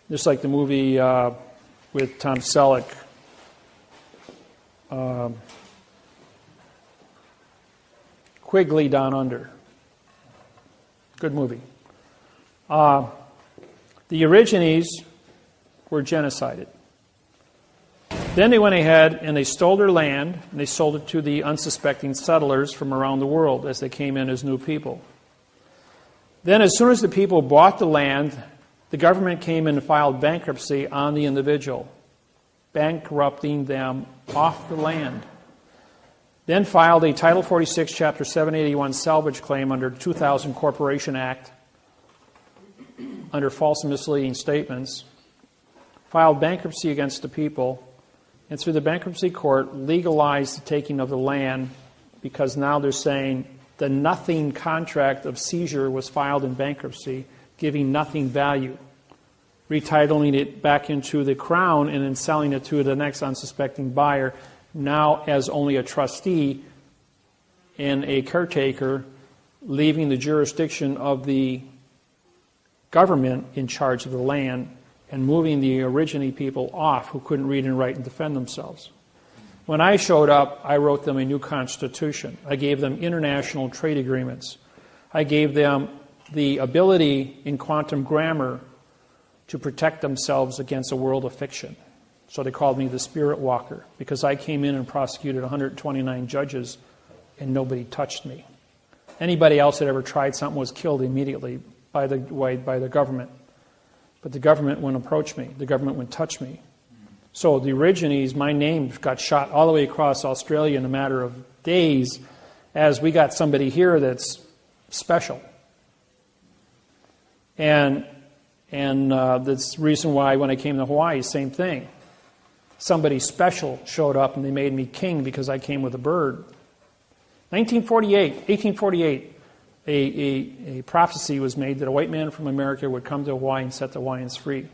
Just like the movie with Tom Selleck. Quigley Down Under. Good movie. The Aborigines were genocided. Then they went ahead and they stole their land and they sold it to the unsuspecting settlers from around the world as they came in as new people. Then as soon as the people bought the land, the government came in and filed bankruptcy on the individual, bankrupting them off the land. Then filed a Title 46, Chapter 781 salvage claim under the 2000 Corporation Act under false and misleading statements, filed bankruptcy against the people, and through the bankruptcy court legalized the taking of the land because now they're saying the nothing contract of seizure was filed in bankruptcy, giving nothing value, retitling it back into the crown and then selling it to the next unsuspecting buyer, now as only a trustee and a caretaker, leaving the jurisdiction of the government in charge of the land and moving the Aborigine people off who couldn't read and write and defend themselves. When I showed up, I wrote them a new constitution. I gave them international trade agreements. I gave them the ability in quantum grammar to protect themselves against a world of fiction. So they called me the Spirit Walker, because I came in and prosecuted 129 judges and nobody touched me. Anybody else that ever tried something was killed immediately by the government. But the government wouldn't approach me. The government wouldn't touch me. So the Aborigines, my name got shot all the way across Australia in a matter of days, as we got somebody here that's special. And that's the reason why when I came to Hawaii, same thing. Somebody special showed up and they made me king because I came with a bird. 1848, a prophecy was made that a white man from America would come to Hawaii and set the Hawaiians free.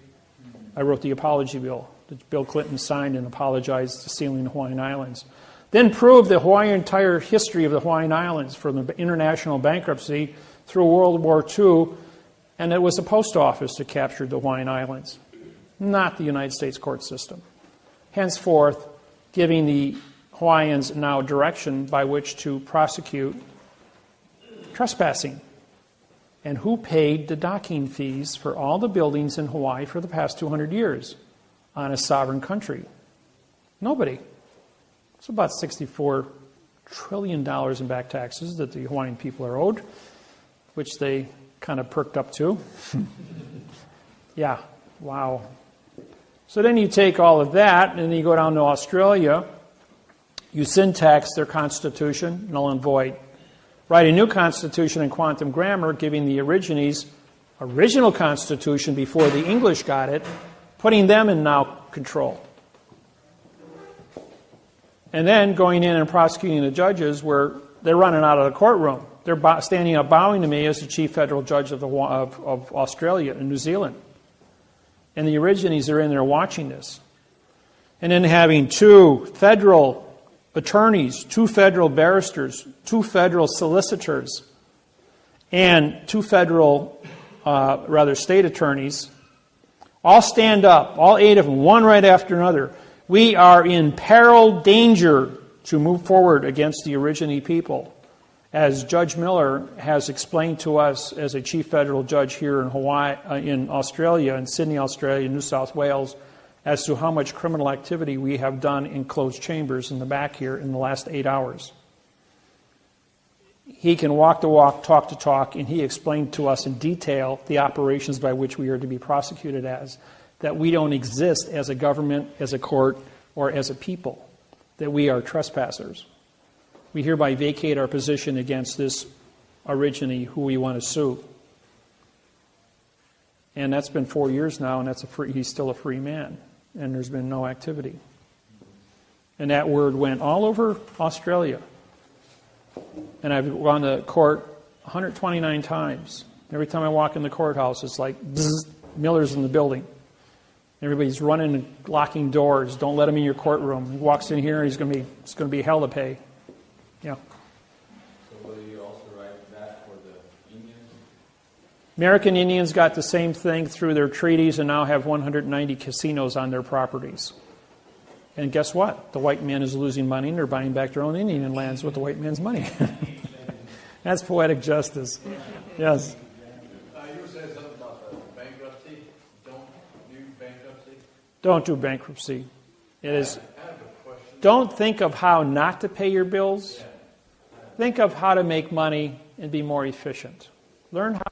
I wrote the apology bill that Bill Clinton signed and apologized to sealing the Hawaiian Islands. Then proved the entire history of the Hawaiian Islands from the international bankruptcy through World War II, and it was the post office that captured the Hawaiian Islands, not the United States court system. Henceforth, giving the Hawaiians now direction by which to prosecute trespassing. And who paid the docking fees for all the buildings in Hawaii for the past 200 years on a sovereign country? Nobody. It's about $64 trillion in back taxes that the Hawaiian people are owed, which they kind of perked up to. Yeah, wow. So then you take all of that, and then you go down to Australia, you syntax their constitution, null and void. Write a new constitution in quantum grammar, giving the Aborigines original constitution before the English got it, putting them in now control. And then going in and prosecuting the judges where they're running out of the courtroom. They're standing up bowing to me as the chief federal judge of Australia and New Zealand. And the Aborigines are in there watching this. And then having 2 federal attorneys, 2 federal barristers, 2 federal solicitors, and 2 federal, state attorneys, all stand up, all 8 of them, one right after another. We are in peril, danger to move forward against the Aborigine people. As Judge Miller has explained to us as a chief federal judge here in in Australia, in Sydney, Australia, New South Wales, as to how much criminal activity we have done in closed chambers in the back here in the last 8 hours. He can walk the walk, talk the talk, and he explained to us in detail the operations by which we are to be prosecuted as, that we don't exist as a government, as a court, or as a people, that we are trespassers. We hereby vacate our position against this Aborigine who we want to sue. And that's been 4 years now, and he's still a free man, and there's been no activity. And that word went all over Australia. And I've gone to court 129 times. Every time I walk in the courthouse, it's like, bzz, Miller's in the building. Everybody's running and locking doors. Don't let him in your courtroom. He walks in here, it's going to be hell to pay. Yeah. So will you also write that for the Indians? American Indians got the same thing through their treaties and now have 190 casinos on their properties. And guess what? The white man is losing money and they're buying back their own Indian lands with the white man's money. That's poetic justice. Yes. You were saying something about the bankruptcy. Don't do bankruptcy. Don't do bankruptcy. It is. Don't think of how not to pay your bills. Think of how to make money and be more efficient. Learn how.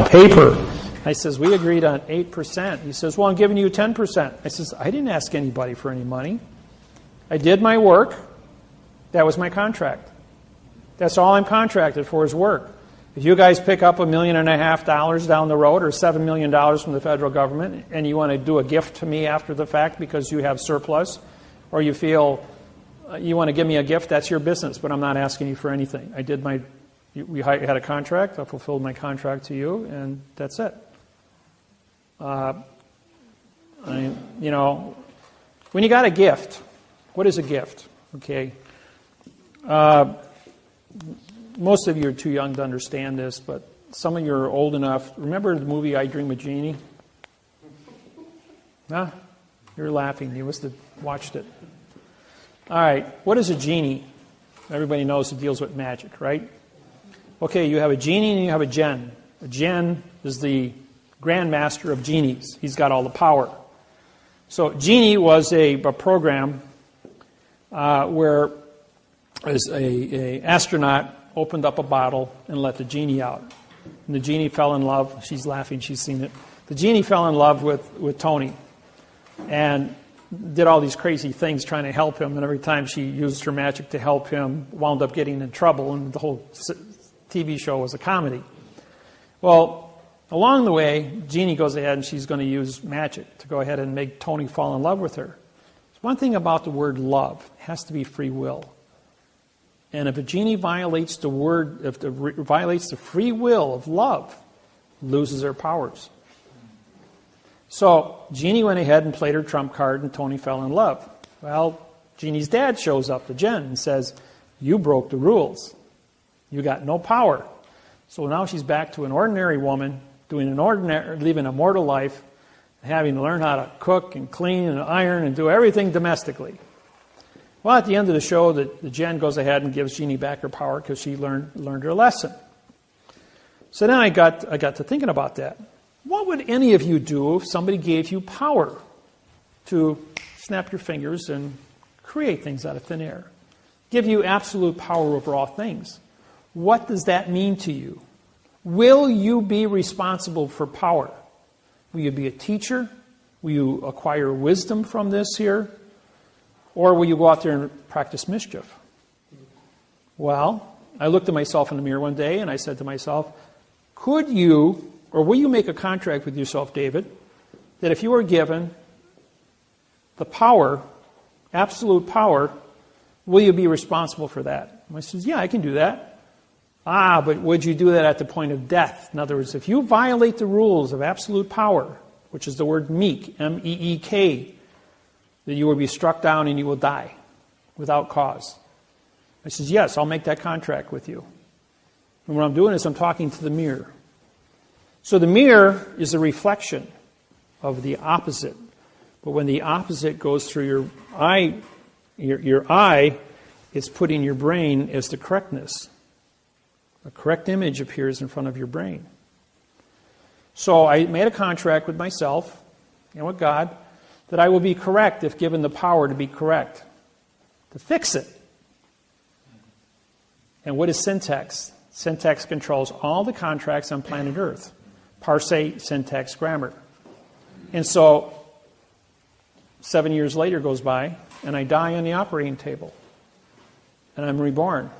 paper. I says, we agreed on 8%. He says, well, I'm giving you 10%. I says, I didn't ask anybody for any money. I did my work. That was my contract. That's all I'm contracted for is work. If you guys pick up $1.5 million down the road or $7 million from the federal government and you want to do a gift to me after the fact because you have surplus or you feel you want to give me a gift, that's your business, but I'm not asking you for anything. We had a contract. I fulfilled my contract to you, and that's it. When you got a gift, what is a gift? Okay. Most of you are too young to understand this, but some of you are old enough. Remember the movie I Dream of Jeannie? Huh? You're laughing. You must have watched it. All right. What is a genie? Everybody knows it deals with magic, right? Okay, you have a genie and you have a djinn. A djinn is the grandmaster of genies. He's got all the power. So genie was a program where as a astronaut opened up a bottle and let the genie out. And the genie fell in love. She's laughing. She's seen it. The genie fell in love with Tony and did all these crazy things trying to help him. And every time she used her magic to help him, wound up getting in trouble. And the whole TV show was a comedy. Well, along the way, Jeannie goes ahead and she's going to use magic to go ahead and make Tony fall in love with her. There's one thing about the word love. It has to be free will. And if a genie violates violates the free will of love, loses her powers. So Jeannie went ahead and played her trump card and Tony fell in love. Well, Jeannie's dad shows up to Jen and says, you broke the rules. You got no power. So now she's back to an ordinary woman, living a mortal life, having to learn how to cook and clean and iron and do everything domestically. Well, at the end of the show, the Jen goes ahead and gives Jeannie back her power because she learned her lesson. So then I got to thinking about that. What would any of you do if somebody gave you power to snap your fingers and create things out of thin air? Give you absolute power over all things. What does that mean to you? Will you be responsible for power? Will you be a teacher? Will you acquire wisdom from this here? Or will you go out there and practice mischief? Well, I looked at myself in the mirror one day and I said to myself, could you, or will you make a contract with yourself, David, that if you were given the power, absolute power, will you be responsible for that? And I said, yeah, I can do that. But would you do that at the point of death? In other words, if you violate the rules of absolute power, which is the word meek, M-E-E-K, that you will be struck down and you will die without cause. I says, yes, I'll make that contract with you. And what I'm doing is I'm talking to the mirror. So the mirror is a reflection of the opposite. But when the opposite goes through your eye, it's putting your brain as the correctness. A correct image appears in front of your brain. So I made a contract with myself and with God that I will be correct if given the power to be correct, to fix it. And what is syntax? Syntax controls all the contracts on planet Earth. Parse, syntax, grammar. And so 7 years later goes by, and I die on the operating table. And I'm reborn.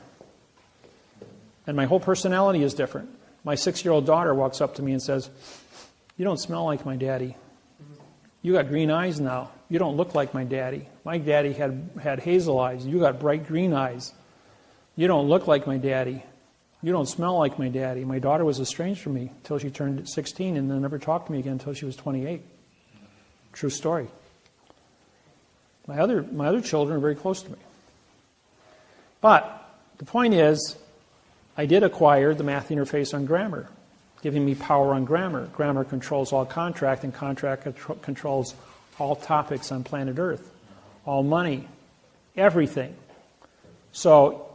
And my whole personality is different. My 6-year-old daughter walks up to me and says, you don't smell like my daddy. You got green eyes now. You don't look like my daddy. My daddy had hazel eyes. You got bright green eyes. You don't look like my daddy. You don't smell like my daddy. My daughter was estranged from me until she turned 16 and then never talked to me again until she was 28. True story. My other children are very close to me. But the point is, I did acquire the math interface on grammar, giving me power on grammar. Grammar controls all contract, and contract controls all topics on planet Earth, all money, everything. So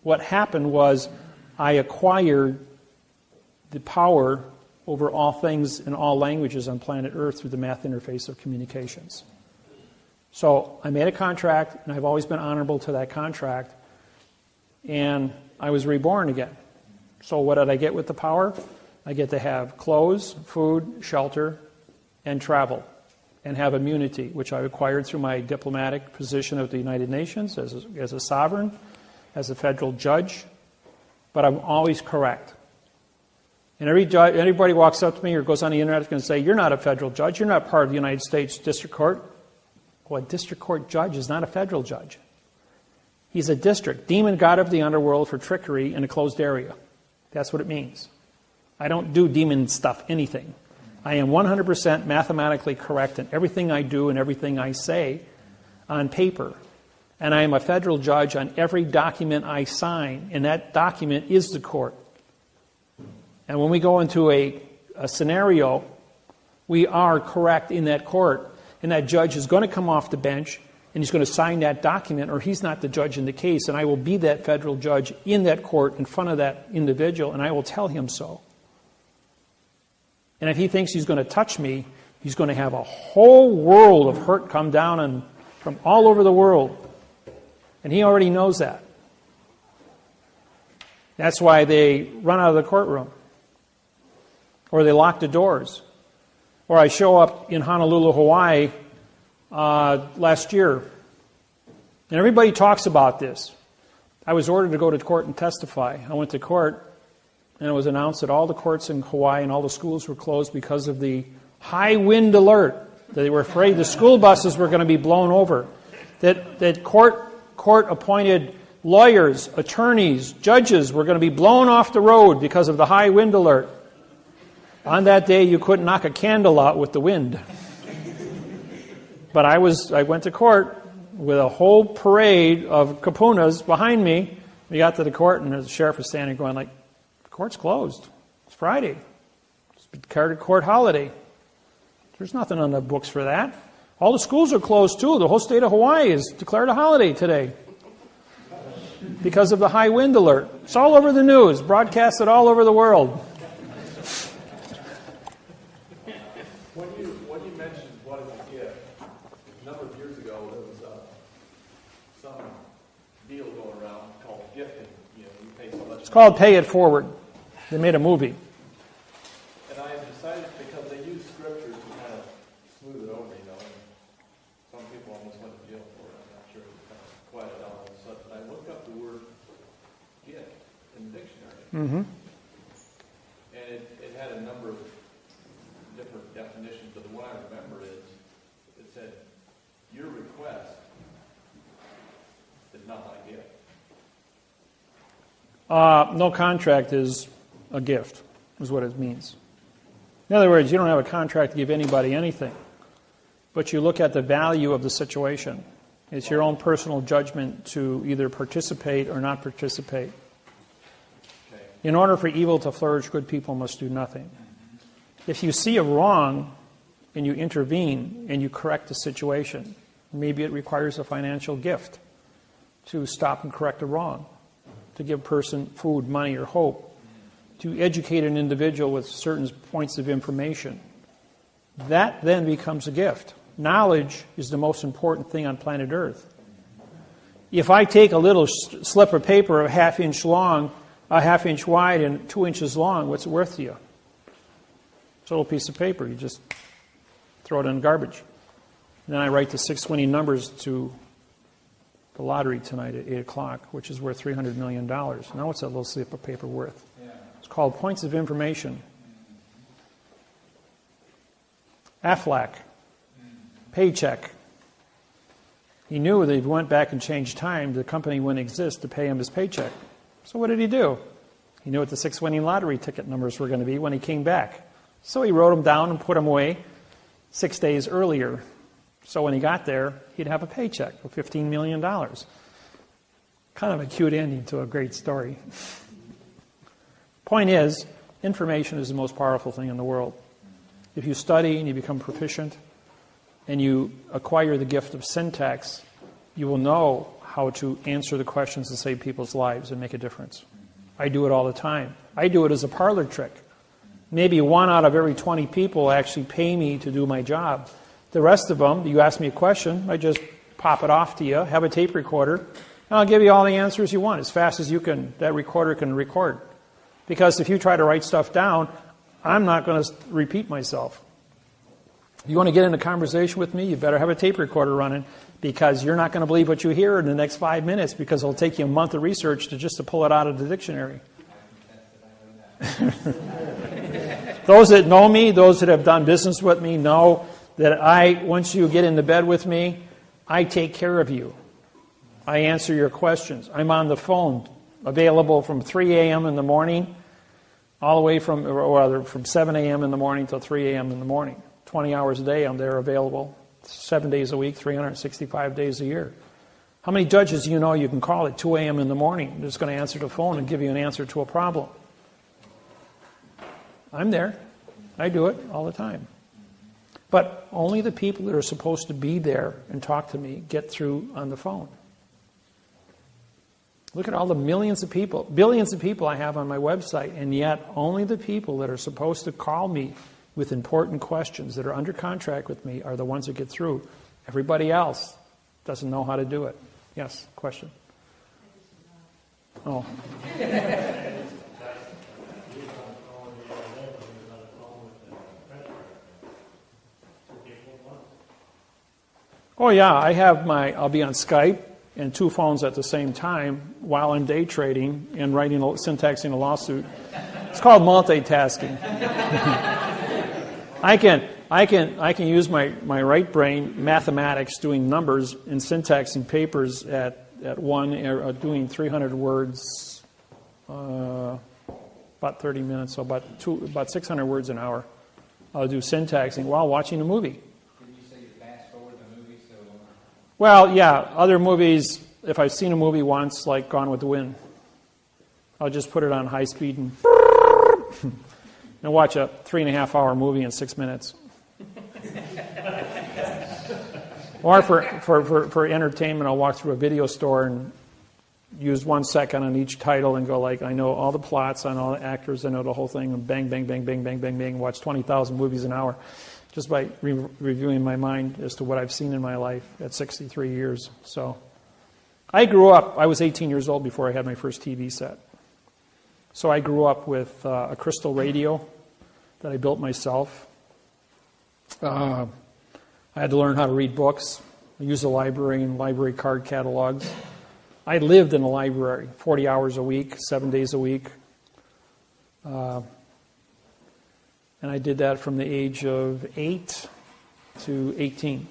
what happened was I acquired the power over all things in all languages on planet Earth through the math interface of communications. So I made a contract, and I've always been honorable to that contract, and I was reborn again. So what did I get with the power? I get to have clothes, food, shelter, and travel, and have immunity, which I acquired through my diplomatic position at the United Nations as a sovereign, as a federal judge. But I'm always correct. And everybody walks up to me or goes on the internet and say, "You're not a federal judge. You're not part of the United States District Court." Well, a district court judge is not a federal judge. He's a district, demon god of the underworld for trickery in a closed area. That's what it means. I don't do demon stuff, anything. I am 100% mathematically correct in everything I do and everything I say on paper. And I am a federal judge on every document I sign, and that document is the court. And when we go into a scenario, we are correct in that court, and that judge is going to come off the bench, and he's going to sign that document, or he's not the judge in the case, and I will be that federal judge in that court in front of that individual, and I will tell him so. And if he thinks he's going to touch me, he's going to have a whole world of hurt come down from all over the world. And he already knows that. That's why they run out of the courtroom. Or they lock the doors. Or I show up in Honolulu, Hawaii last year. And everybody talks about this. I was ordered to go to court and testify. I went to court, and it was announced that all the courts in Hawaii and all the schools were closed because of the high wind alert. That they were afraid the school buses were going to be blown over. That court-appointed lawyers, attorneys, judges were going to be blown off the road because of the high wind alert. On that day, you couldn't knock a candle out with the wind. But I went to court with a whole parade of kapunas behind me. We got to the court, and the sheriff was standing going like, "The court's closed. It's Friday. It's declared a court holiday. There's nothing on the books for that. All the schools are closed, too. The whole state of Hawaii is declared a holiday today because of the high wind alert. It's all over the news, broadcasted all over the world." When you mentioned what is a gift, a number of years ago there was some deal going around called gifting. You pay so much. It's called Pay It Forward. They made a movie. And I decided, because they use scripture to kind of smooth it over, and some people almost went to jail for it. I'm not sure it kind of quieted down all of a sudden. But I looked up the word gift in the dictionary. Mm-hmm. And it had a number of different definitions, but the one I remember is, it said, "Your request is not my gift." No contract is a gift, is what it means. In other words, you don't have a contract to give anybody anything, but you look at the value of the situation. It's your own personal judgment to either participate or not participate. Okay. In order for evil to flourish, good people must do nothing. If you see a wrong and you intervene and you correct the situation, maybe it requires a financial gift to stop and correct a wrong, to give a person food, money, or hope, to educate an individual with certain points of information. That then becomes a gift. Knowledge is the most important thing on planet Earth. If I take a little slip of paper a half-inch long, a half-inch wide, and 2 inches long, what's it worth to you? It's a little piece of paper. You just throw it in the garbage. And then I write the 6 winning numbers to the lottery tonight at 8 o'clock, which is worth $300 million. Now what's that little slip of paper worth? Yeah. It's called points of information. Aflac. Paycheck. He knew that if he went back and changed time, the company wouldn't exist to pay him his paycheck. So what did he do? He knew what the 6 winning lottery ticket numbers were going to be when he came back. So he wrote them down and put them away 6 days earlier. So when he got there, he'd have a paycheck of $15 million. Kind of a cute ending to a great story. Point is, information is the most powerful thing in the world. If you study and you become proficient and you acquire the gift of syntax, you will know how to answer the questions that save people's lives and make a difference. I do it all the time. I do it as a parlor trick. Maybe 1 out of every 20 people actually pay me to do my job. The rest of them, you ask me a question, I just pop it off to you, have a tape recorder, and I'll give you all the answers you want as fast as you can. That recorder can record. Because if you try to write stuff down, I'm not going to repeat myself. If you want to get in a conversation with me, you better have a tape recorder running, because you're not going to believe what you hear in the next 5 minutes, because it'll take you a month of research to pull it out of the dictionary. Those that know me, those that have done business with me, know that once you get into bed with me, I take care of you. I answer your questions. I'm on the phone, available from 3 a.m. in the morning, all the way from 7 a.m. in the morning till 3 a.m. in the morning. 20 hours a day I'm there available, 7 days a week, 365 days a year. How many judges do you know you can call at 2 a.m. in the morning? They're just going to answer the phone and give you an answer to a problem. I'm there. I do it all the time. But only the people that are supposed to be there and talk to me get through on the phone. Look at all the billions of people I have on my website, and yet only the people that are supposed to call me with important questions that are under contract with me are the ones that get through. Everybody else doesn't know how to do it. Yes, question? Oh. Oh yeah, I'll be on Skype and 2 phones at the same time while I'm day trading and syntaxing a lawsuit. It's called multitasking. I can use my right brain, mathematics, doing numbers and syntaxing papers at one, doing 300 words, about 30 minutes, so about 600 words an hour. I'll do syntaxing while watching a movie. Well, yeah, other movies, if I've seen a movie once, like Gone with the Wynn, I'll just put it on high speed and watch a 3.5-hour movie in 6 minutes. Or for entertainment, I'll walk through a video store and use 1 second on each title and go like, I know all the plots, I know all the actors, I know the whole thing, and bang, bang, bang, bang, bang, bang, bang, watch 20,000 movies an hour. Just by reviewing my mind as to what I've seen in my life at 63 years. So I was 18 years old before I had my first TV set. So I grew up with a crystal radio that I built myself. I had to learn how to read books. I used a library and library card catalogs. I lived in a library 40 hours a week, 7 days a week. And I did that from the age of 8 to 18.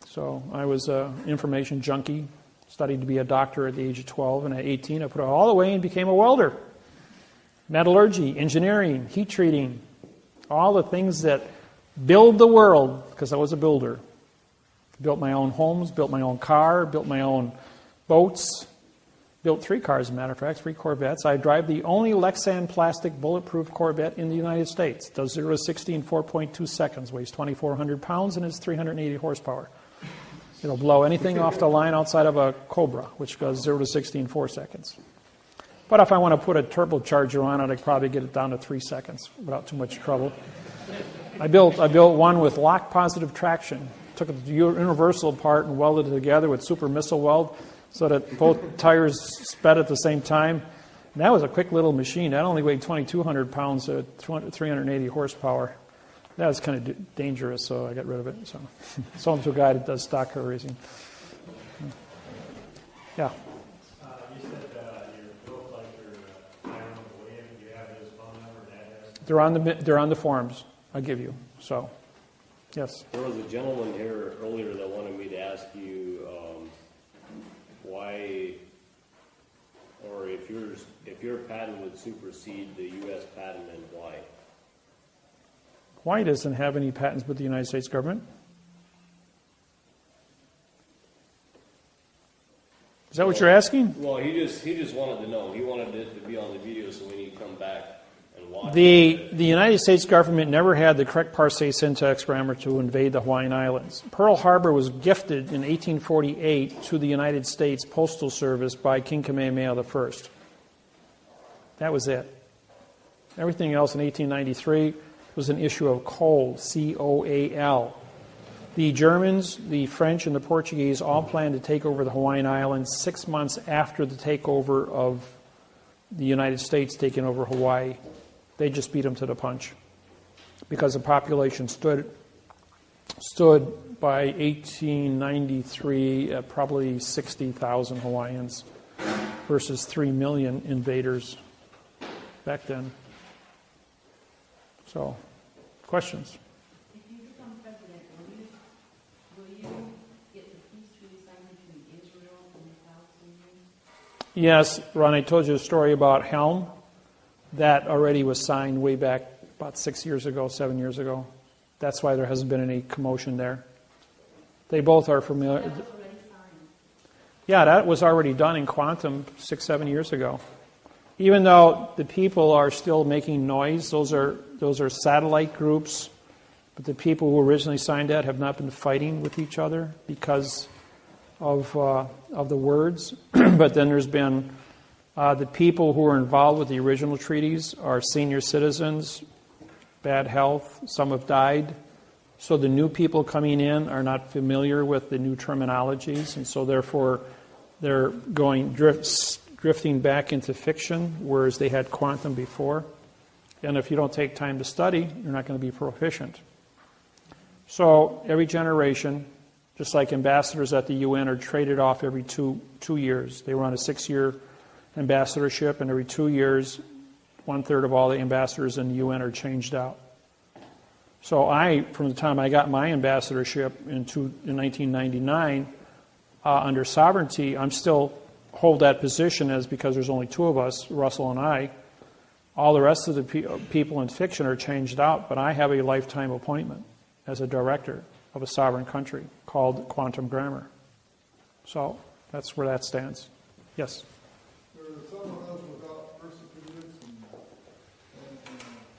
So I was an information junkie, studied to be a doctor at the age of 12, and at 18 I put it all away and became a welder. Metallurgy, engineering, heat treating, all the things that build the world, because I was a builder. Built my own homes, built my own car, built my own boats. Built 3 cars, as a matter of fact, 3 Corvettes. I drive the only Lexan plastic bulletproof Corvette in the United States. Does 0 to 60 in 4.2 seconds, weighs 2,400 pounds, and is 380 horsepower. It'll blow anything off the line outside of a Cobra, which goes 0 to 60 in 4 seconds. But if I want to put a turbocharger on it, I could probably get it down to 3 seconds without too much trouble. I built one with lock positive traction. Took the universal apart and welded it together with super missile weld, so that both tires sped at the same time. And that was a quick little machine. That only weighed 2,200 pounds at 380 horsepower. That was kind of dangerous, so I got rid of it. So, sold to a guy that does stock car racing. Yeah. You said you're built like your Hiram William. Do you have his phone number and address? They're on the forms I give you. So, yes. There was a gentleman here earlier that wanted me to ask you why, or if your patent would supersede the U.S. patent, and why? Why doesn't have any patents with the United States government? Is that what you're asking? Well, he just wanted to know. He wanted it to be on the video, so when you come back and watch The United States government never had the correct parse syntax grammar to invade the Hawaiian Islands. Pearl Harbor was gifted in 1848 to the United States Postal Service by King Kamehameha I. That was it. Everything else in 1893 was an issue of coal, C-O-A-L. The Germans, the French, and the Portuguese all planned to take over the Hawaiian Islands 6 months after the takeover of the United States taking over Hawaii. They just beat them to the punch because the population stood by 1893 at probably 60,000 Hawaiians versus 3 million invaders back then. So, questions? If you become president, will you get the peace treaty signed between Israel and the Palestinians? Yes, Ron, I told you a story about Helm. That already was signed way back about 7 years ago. That's why there hasn't been any commotion there. They both are familiar. That was already signed. Yeah, that was already done in quantum 6-7 years ago. Even though the people are still making noise, those are satellite groups, but the people who originally signed that have not been fighting with each other because of the words. But then there's been the people who were involved with the original treaties are senior citizens, bad health, some have died. So the new people coming in are not familiar with the new terminologies, and so therefore they're going drifting back into fiction, whereas they had quantum before. And if you don't take time to study, you're not going to be proficient. So every generation, just like ambassadors at the UN are traded off every two years. They were on a 6-year ambassadorship, and every 2 years, 1/3 of all the ambassadors in the UN are changed out. So from the time I got my ambassadorship in 1999, under sovereignty, I'm still hold that position as because there's only 2 of us, Russell and I. All the rest of the people in fiction are changed out, but I have a lifetime appointment as a director of a sovereign country called Quantum Grammar. So that's where that stands. Yes? There are some of us without birth certificates and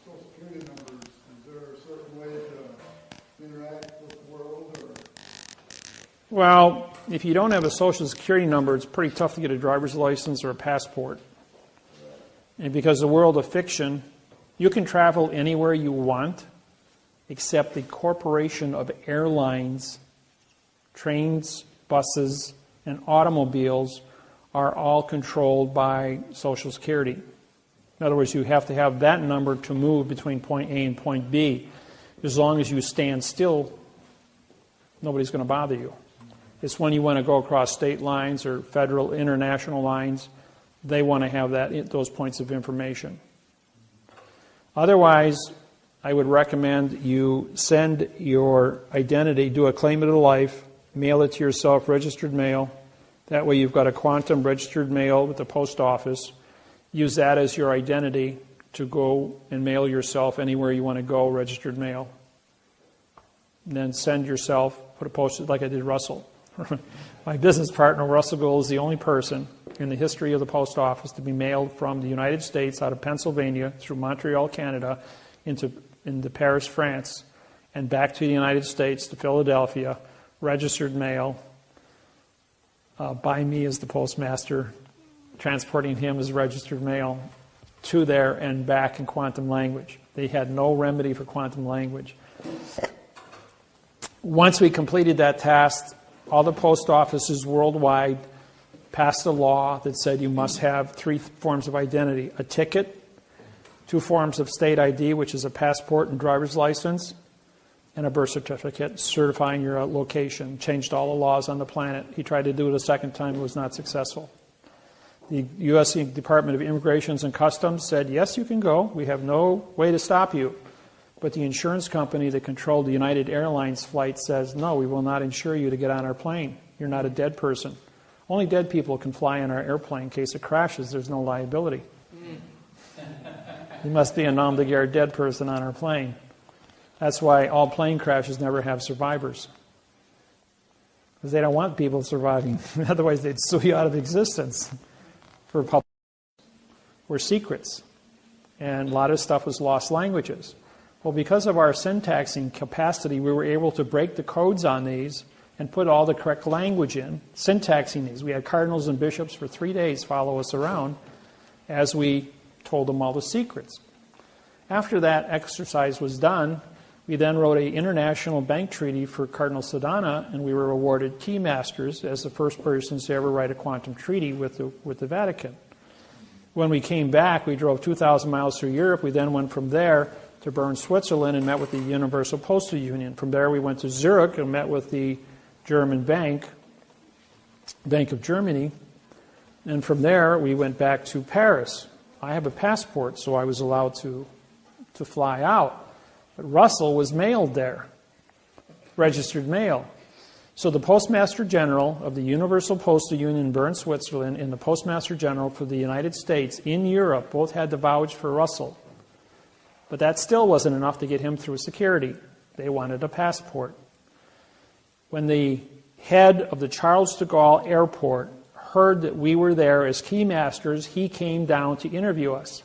Social Security numbers. Is there a certain way to interact with the world? Or? Well, if you don't have a Social Security number, it's pretty tough to get a driver's license or a passport. And because the world of fiction, you can travel anywhere you want, except the corporation of airlines, trains, buses, and automobiles are all controlled by Social Security. In other words, you have to have that number to move between point A and point B. As long as you stand still, nobody's going to bother you. It's when you want to go across state lines or federal, international lines, they want to have those points of information. Otherwise, I would recommend you send your identity, do a claim to life, mail it to yourself, registered mail. That way you've got a quantum registered mail with the post office. Use that as your identity to go and mail yourself anywhere you want to go, registered mail. And then send yourself, put a post-it like I did Russell. My business partner, Russell Gould, is the only person in the history of the post office to be mailed from the United States out of Pennsylvania through Montreal, Canada, into Paris, France, and back to the United States, to Philadelphia, registered mail, by me as the postmaster, transporting him as registered mail to there and back in quantum language. They had no remedy for quantum language. Once we completed that task, all the post offices worldwide passed a law that said you must have 3 forms of identity: a ticket, 2 forms of state ID, which is a passport and driver's license, and a birth certificate certifying your location. Changed all the laws on the planet. He tried to do it a second time. It was not successful. The U.S. Department of Immigration and Customs said, yes, you can go. We have no way to stop you. But the insurance company that controlled the United Airlines flight says, no, we will not insure you to get on our plane. You're not a dead person. Only dead people can fly on our airplane. In case it crashes, there's no liability. You must be a nom de guerre dead person on our plane. That's why all plane crashes never have survivors. Because they don't want people surviving. Otherwise, they'd sue you out of existence. For public were secrets. And a lot of stuff was lost languages. Well, because of our syntaxing capacity, we were able to break the codes on these and put all the correct language in, syntaxing these. We had cardinals and bishops for 3 days follow us around as we told them all the secrets. After that exercise was done, we then wrote an international bank treaty for Cardinal Sedana, and we were awarded Key Masters as the first persons to ever write a quantum treaty with the Vatican. When we came back, we drove 2,000 miles through Europe. We then went from there to Bern, Switzerland, and met with the Universal Postal Union. From there, we went to Zurich and met with the German Bank of Germany. And from there, we went back to Paris. I have a passport, so I was allowed to fly out. But Russell was mailed there, registered mail. So the Postmaster General of the Universal Postal Union in Bern, Switzerland, and the Postmaster General for the United States in Europe both had to vouch for Russell. But that still wasn't enough to get him through security. They wanted a passport. When the head of the Charles de Gaulle Airport heard that we were there as key masters, he came down to interview us.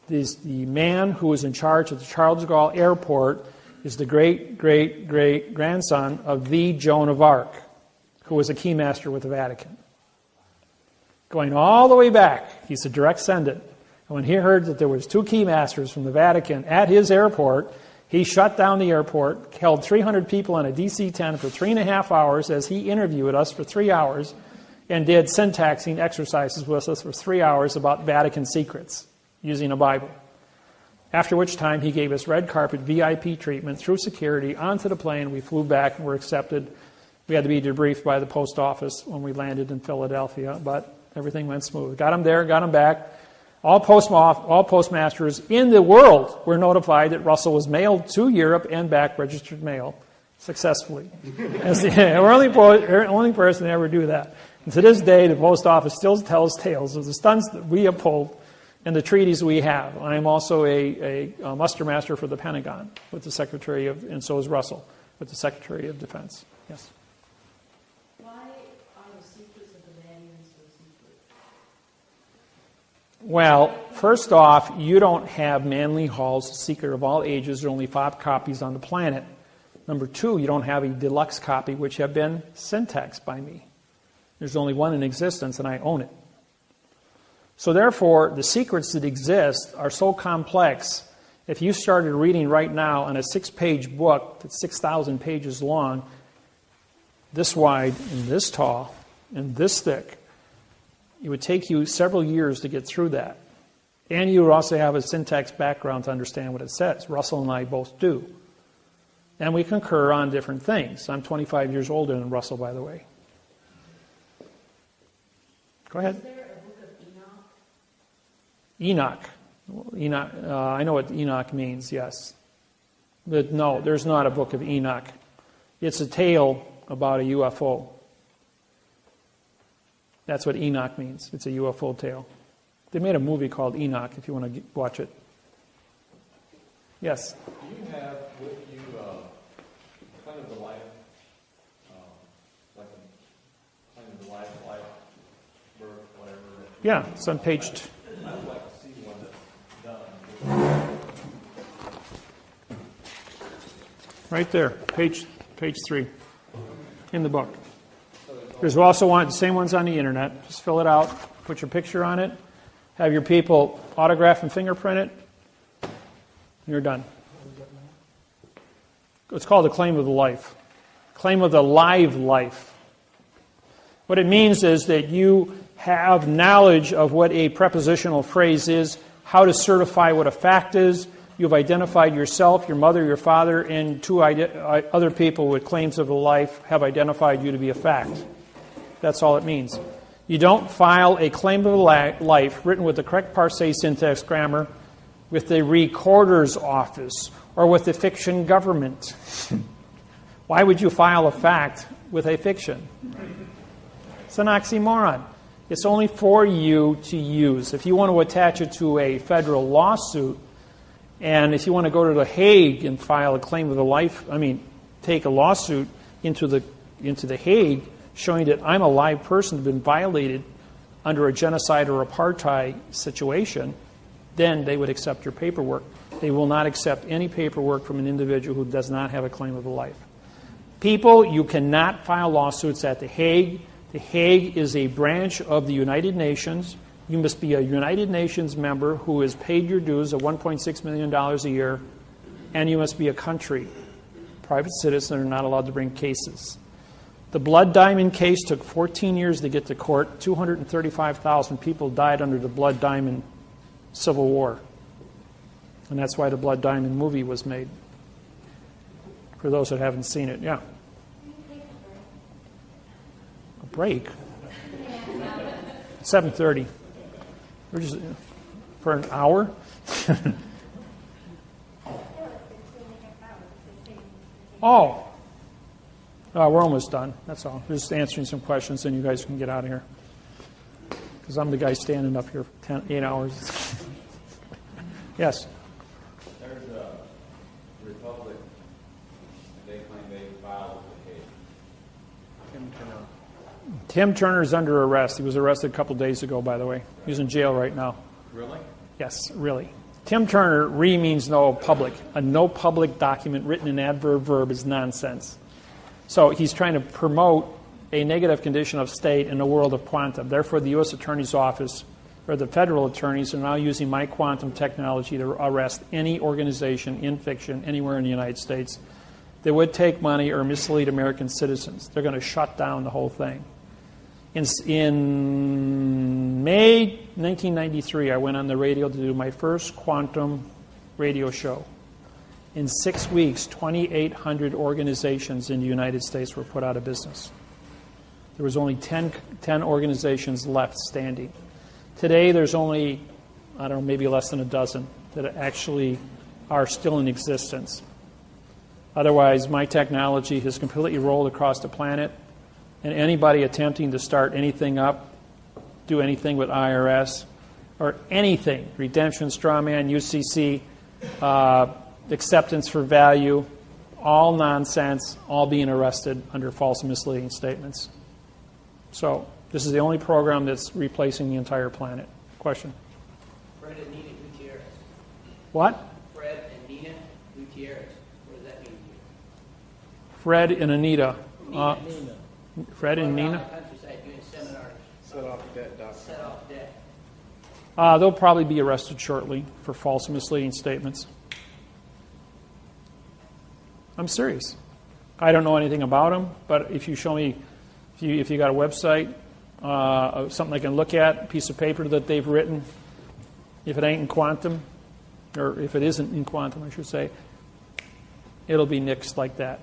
The man who was in charge of the Charles de Gaulle Airport is the great-great-great-grandson of the Joan of Arc, who was a key master with the Vatican. Going all the way back, he's a direct descendant. And when he heard that there was 2 key masters from the Vatican at his airport, he shut down the airport, held 300 people in a DC-10 for 3.5 hours as he interviewed us for 3 hours, and did syntaxing exercises with us for 3 hours about Vatican secrets using a Bible. After which time he gave us red carpet VIP treatment through security onto the plane. We flew back and were accepted. We had to be debriefed by the post office when we landed in Philadelphia, but everything went smooth. Got him there, got him back. All postmasters in the world were notified that Russell was mailed to Europe and back registered mail successfully. We're the only person to ever do that. And to this day, the post office still tells tales of the stunts that we have pulled and the treaties we have. I am also a muster master for the Pentagon with the Secretary of, and so is Russell, with the Secretary of Defense. Yes? Why are the secrets of the Vatican so secret? Well, first off, you don't have Manly Hall's Secret of All Ages. There are only 5 copies on the planet. Number 2, you don't have a deluxe copy, which have been syntaxed by me. There's only one in existence, and I own it. So therefore, the secrets that exist are so complex. If you started reading right now on a 6-page book that's 6,000 pages long, this wide and this tall and this thick, it would take you several years to get through that. And you would also have a syntax background to understand what it says. Russell and I both do. And we concur on different things. I'm 25 years older than Russell, by the way. Go ahead. Is there a book of Enoch. I know what Enoch means, yes. But no, there's not a book of Enoch. It's a tale about a UFO. That's what Enoch means. It's a UFO tale. They made a movie called Enoch, if you want to watch it. Yes? Do you have with you kind of the life, like a kind of the life, birth, whatever? Yeah, it's on page 2. I would like to see one that's done. Right there, page 3 in the book. There's also the same ones on the internet. Just fill it out, put your picture on it, have your people autograph and fingerprint it, and you're done. It's called a claim of the life. Claim of the live life. What it means is that you have knowledge of what a prepositional phrase is, how to certify what a fact is. You've identified yourself, your mother, your father, and 2 other people with claims of the life have identified you to be a fact. That's all it means. You don't file a claim of life written with the correct parsé syntax grammar with the recorder's office or with the fiction government. Why would you file a fact with a fiction? It's an oxymoron. It's only for you to use. If you want to attach it to a federal lawsuit, and if you want to go to The Hague and file a claim of the life, take a lawsuit into the Hague, showing that I'm a live person who's been violated under a genocide or apartheid situation, then they would accept your paperwork. They will not accept any paperwork from an individual who does not have a claim of the life. People, you cannot file lawsuits at The Hague. The Hague is a branch of the United Nations. You must be a United Nations member who has paid your dues of $1.6 million a year, and you must be a country. Private citizens are not allowed to bring cases. The Blood Diamond case took 14 years to get to court. 235,000 people died under the Blood Diamond Civil War. And that's why the Blood Diamond movie was made. For those that haven't seen it, yeah. A break? 7:30. We're just for an hour? Oh. We're almost done. That's all. We're just answering some questions, and you guys can get out of here. Because I'm the guy standing up here for 8 hours. Yes? There's a Republic, they claim they filed the case. Tim Turner's under arrest. He was arrested a couple days ago, by the way. He's in jail right now. Really? Yes, really. Tim Turner, re means no public. A no public document written in adverb verb is nonsense. So he's trying to promote a negative condition of state in the world of quantum. Therefore, the U.S. Attorney's Office, or the federal attorneys, are now using my quantum technology to arrest any organization in fiction anywhere in the United States that would take money or mislead American citizens. They're going to shut down the whole thing. In May 1993, I went on the radio to do my first quantum radio show. In 6 weeks, 2,800 organizations in the United States were put out of business. There was only 10 organizations left standing. Today, there's only, I don't know, maybe less than a dozen that actually are still in existence. Otherwise, my technology has completely rolled across the planet, and anybody attempting to start anything up, do anything with IRS, or anything, redemption, straw man, UCC, acceptance for value, all nonsense, all being arrested under false and misleading statements. So this is the only program that's replacing the entire planet. Question? Fred and Nina Gutierrez. What? Fred and Nina Gutierrez. What does that mean to you? Fred and Anita. Nina. Fred and Going Nina? around the countryside doing seminars. Set off debt, doctor. Set off debt. They'll probably be arrested shortly for false and misleading statements. I'm serious. I don't know anything about them, but if you show me, if you got a website, something I can look at, a piece of paper that they've written, if it ain't in quantum, or if it isn't in quantum, I should say, it'll be nixed like that.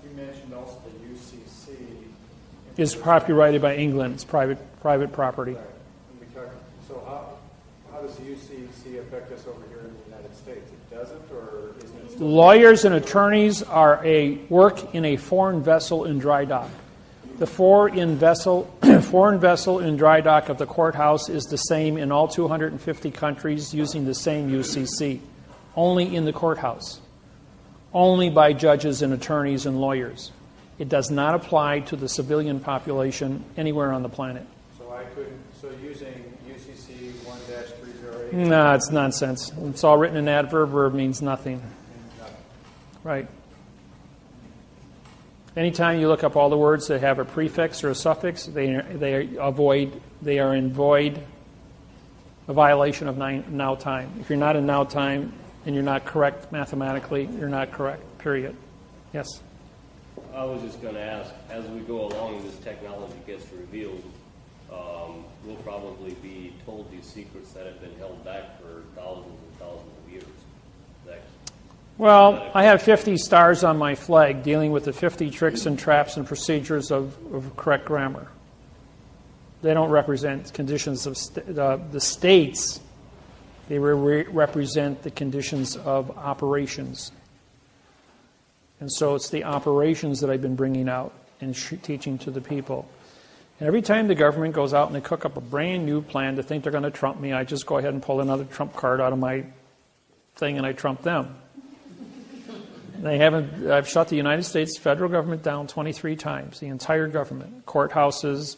You mentioned also the UCC. It's copyrighted by England. It's private property. Right. And we talk, so how does the UCC affect us over here in the United States? It doesn't, or isn't it still? Lawyers and attorneys work in a foreign vessel in dry dock. The foreign vessel in dry dock of the courthouse is the same in all 250 countries using the same UCC, only in the courthouse, only by judges and attorneys and lawyers. It does not apply to the civilian population anywhere on the planet. So using UCC 1-308? No, it's nonsense. It's all written in adverb. Verb means nothing. Right. Anytime you look up all the words that have a prefix or a suffix, they are in void, a violation of now time. If you're not in now time and you're not correct mathematically, you're not correct, period. Yes? I was just going to ask, as we go along and this technology gets revealed, we'll probably be told these secrets that have been held back for thousands and thousands of years. Well, I have 50 stars on my flag dealing with the 50 tricks and traps and procedures of correct grammar. They don't represent conditions of the states. They represent the conditions of operations. And so it's the operations that I've been bringing out and teaching to the people. And every time the government goes out and they cook up a brand new plan to think they're going to trump me, I just go ahead and pull another trump card out of my thing and I trump them. I've shut the United States federal government down 23 times, the entire government, courthouses,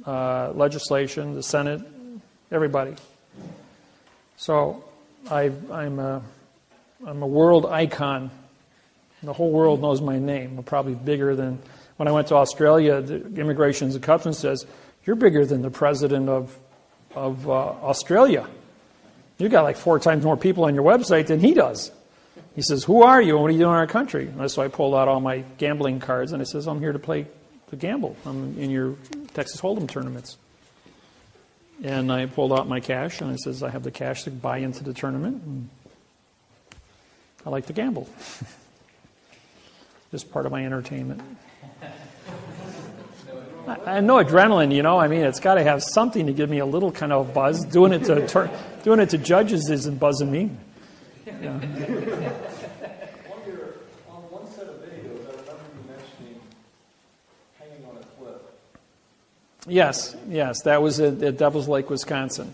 legislation, the Senate, everybody. So I'm a world icon. The whole world knows my name. I'm probably bigger than, when I went to Australia, the Immigration and Customs says, you're bigger than the president of Australia. You've got like 4 times more people on your website than he does. He says, "Who are you and what are you doing in our country?" And so I pulled out all my gambling cards and I says, "I'm here to gamble. I'm in your Texas Hold'em tournaments." And I pulled out my cash and I says, "I have the cash to buy into the tournament. And I like to gamble." Just part of my entertainment. I know adrenaline, I mean, it's got to have something to give me a little kind of buzz. Doing it to judges isn't buzzing me. Yeah. On one set of videos, I remember you mentioning hanging on a cliff. Yes, that was at Devil's Lake, Wisconsin.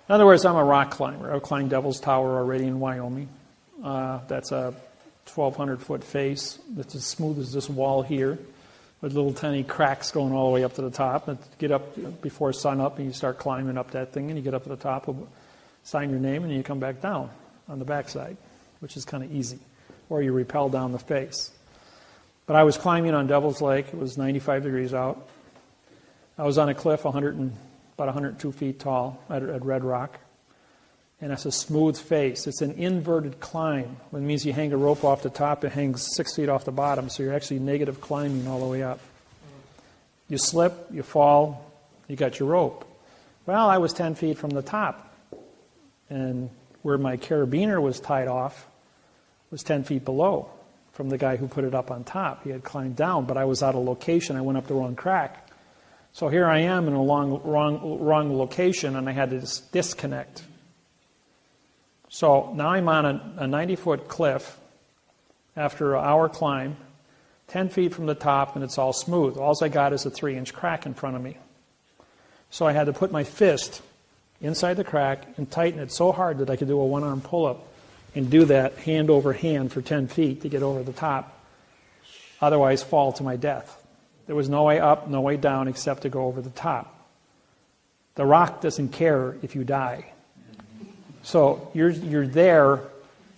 In other words, I'm a rock climber. I've climbed Devil's Tower already in Wyoming. That's a 1,200-foot face that's as smooth as this wall here, with little tiny cracks going all the way up to the top. And get up before sun up, and you start climbing up that thing, and you get up to the top, sign your name, and you come back down on the backside, which is kind of easy. Or you rappel down the face. But I was climbing on Devil's Lake. It was 95 degrees out. I was on a cliff about 102 feet tall at Red Rock. And it's a smooth face. It's an inverted climb. It means you hang a rope off the top, it hangs 6 feet off the bottom, so you're actually negative climbing all the way up. You slip, you fall, you got your rope. Well, I was 10 feet from the top. And where my carabiner was tied off was 10 feet below from the guy who put it up on top. He had climbed down, but I was out of location. I went up the wrong crack. So here I am in a wrong location, and I had to disconnect. So now I'm on a 90-foot cliff after an hour climb, 10 feet from the top, and it's all smooth. All I got is a 3-inch crack in front of me. So I had to put my fist inside the crack and tighten it so hard that I could do a one-arm pull-up and do that hand over hand for 10 feet to get over the top. Otherwise, fall to my death. There was no way up, no way down except to go over the top. The rock doesn't care if you die. So you're there,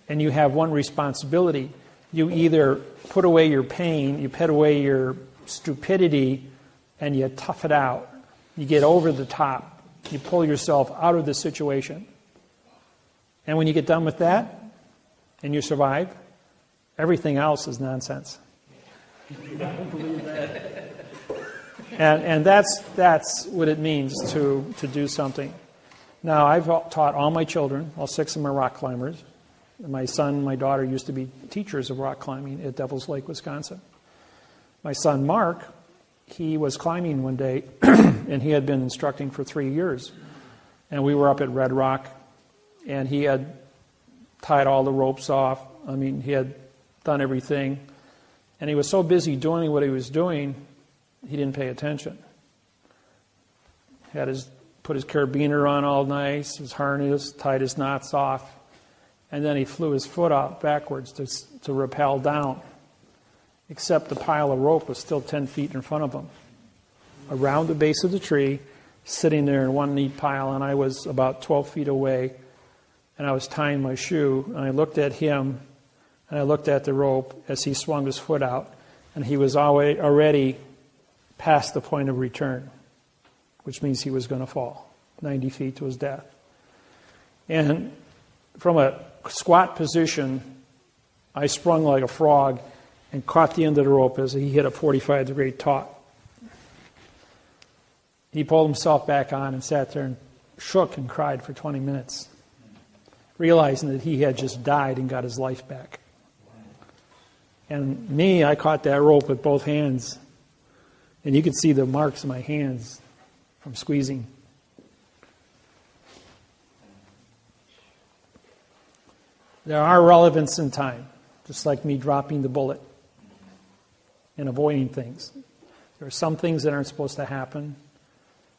and you have one responsibility. You either put away your pain, you put away your stupidity, and you tough it out. You get over the top. You pull yourself out of the situation. And when you get done with that, and you survive, everything else is nonsense. And that's what it means to do something. Now, I've taught all my children, all 6 of them are rock climbers. My son and my daughter used to be teachers of rock climbing at Devil's Lake, Wisconsin. My son, Mark, he was climbing one day, and he had been instructing for 3 years. And we were up at Red Rock, and he had tied all the ropes off. I mean, he had done everything. And he was so busy doing what he was doing, he didn't pay attention. Put his carabiner on all nice, his harness, tied his knots off, and then he flew his foot out backwards to rappel down. Except the pile of rope was still 10 feet in front of him. Around the base of the tree, sitting there in one neat pile, and I was about 12 feet away, and I was tying my shoe, and I looked at him, and I looked at the rope as he swung his foot out, and he was already past the point of return, which means he was going to fall 90 feet to his death. And from a squat position, I sprung like a frog and caught the end of the rope as he hit a 45-degree taut. He pulled himself back on and sat there and shook and cried for 20 minutes, realizing that he had just died and got his life back. And me, I caught that rope with both hands, and you could see the marks in my hands from squeezing. There are relevance in time, just like me dropping the bullet and avoiding things. There are some things that aren't supposed to happen.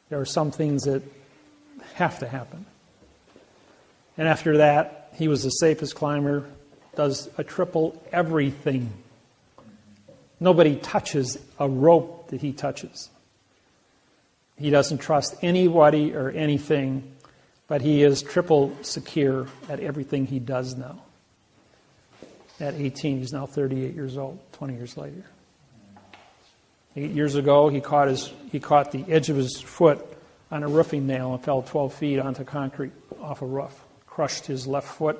There are some things that have to happen. And after that, he was the safest climber, does a triple everything. Nobody touches a rope that he touches. He doesn't trust anybody or anything, but he is triple secure at everything he does now. At 18, he's now 38 years old, 20 years later. 8 years ago, he caught the edge of his foot on a roofing nail and fell 12 feet onto concrete off a roof. Crushed his left foot,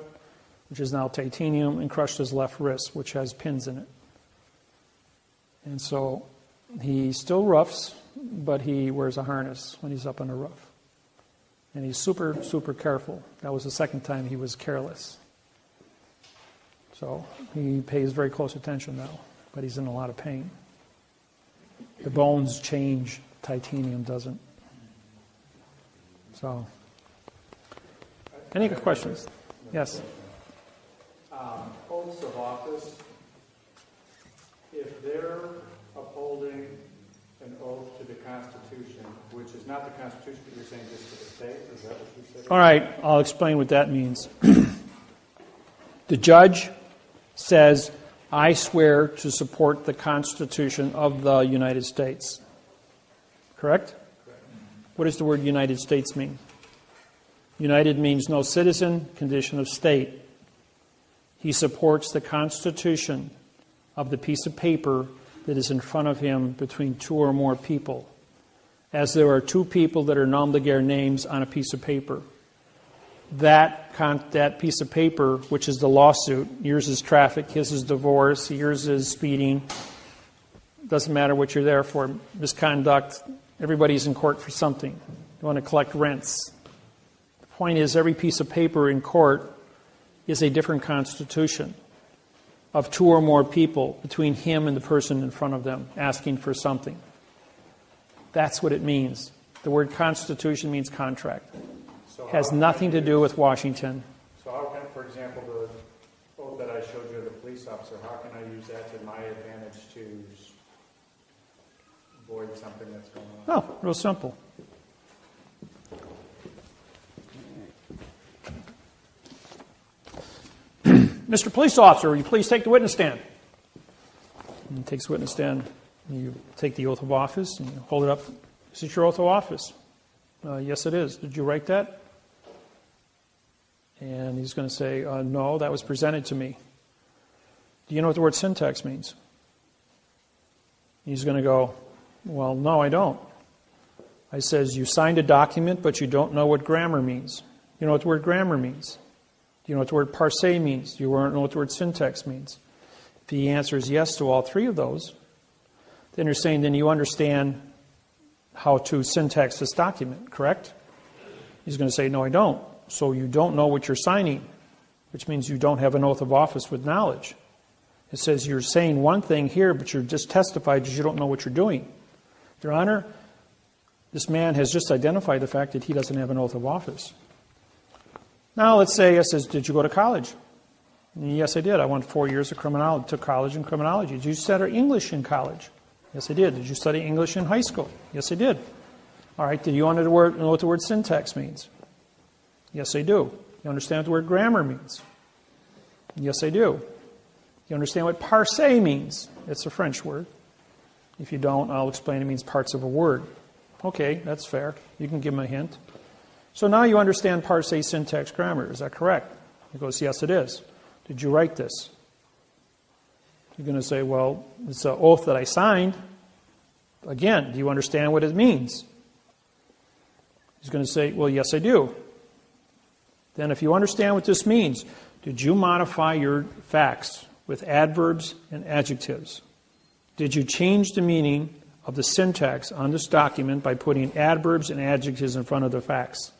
which is now titanium, and crushed his left wrist, which has pins in it. And so he still roughs, but he wears a harness when he's up on the roof. And he's super, super careful. That was the second time he was careless. So he pays very close attention now, but he's in a lot of pain. The bones change, titanium doesn't. So, any questions? Yes? Oaths of office, if they're upholding an oath to the Constitution, which is not the Constitution, but you're saying just to the state, is that what you said? All right, I'll explain what that means. The judge says, I swear to support the Constitution of the United States. Correct? What does the word United States mean? United means no citizen, condition of state. He supports the Constitution of the piece of paper that is in front of him between two or more people. As there are two people that are nom de guerre names on a piece of paper. That piece of paper, which is the lawsuit, yours is traffic, his is divorce, yours is speeding. Doesn't matter what you're there for. Misconduct. Everybody's in court for something. You want to collect rents. The point is, every piece of paper in court is a different constitution of two or more people between him and the person in front of them asking for something. That's what it means. The word constitution means contract. So Has nothing to do with Washington. So how can, for example, the oath that I showed you of the police officer, how can I use that to my advantage to avoid something that's going on? Oh, real simple. Mr. Police Officer, will you please take the witness stand? And he takes the witness stand. You take the oath of office and you hold it up. Is this your oath of office? Yes, it is. Did you write that? And he's going to say, no, that was presented to me. Do you know what the word syntax means? He's going to go, well, no, I don't. I says, you signed a document, but you don't know what grammar means. You know what the word grammar means? Do you know what the word parse means? Do you know what the word syntax means? If he answers yes to all three of those, then you're saying then you understand how to syntax this document, correct? He's going to say, no, I don't. So you don't know what you're signing, which means you don't have an oath of office with knowledge. It says you're saying one thing here, but you're just testified because you don't know what you're doing. Your Honor, this man has just identified the fact that he doesn't have an oath of office. Now, let's say, it says, did you go to college? And yes, I did. I went 4 years of criminology, took college in criminology. Did you study English in college? Yes, I did. Did you study English in high school? Yes, I did. All right, do you know what the word syntax means? Yes, I do. You understand what the word grammar means? Yes, I do. You understand what parse means? It's a French word. If you don't, I'll explain it means parts of a word. Okay, that's fair. You can give him a hint. So now you understand parse, syntax, grammar. Is that correct? He goes, yes, it is. Did you write this? You're going to say, well, it's an oath that I signed. Again, do you understand what it means? He's going to say, well, yes, I do. Then if you understand what this means, did you modify your facts with adverbs and adjectives? Did you change the meaning of the syntax on this document by putting adverbs and adjectives in front of the facts?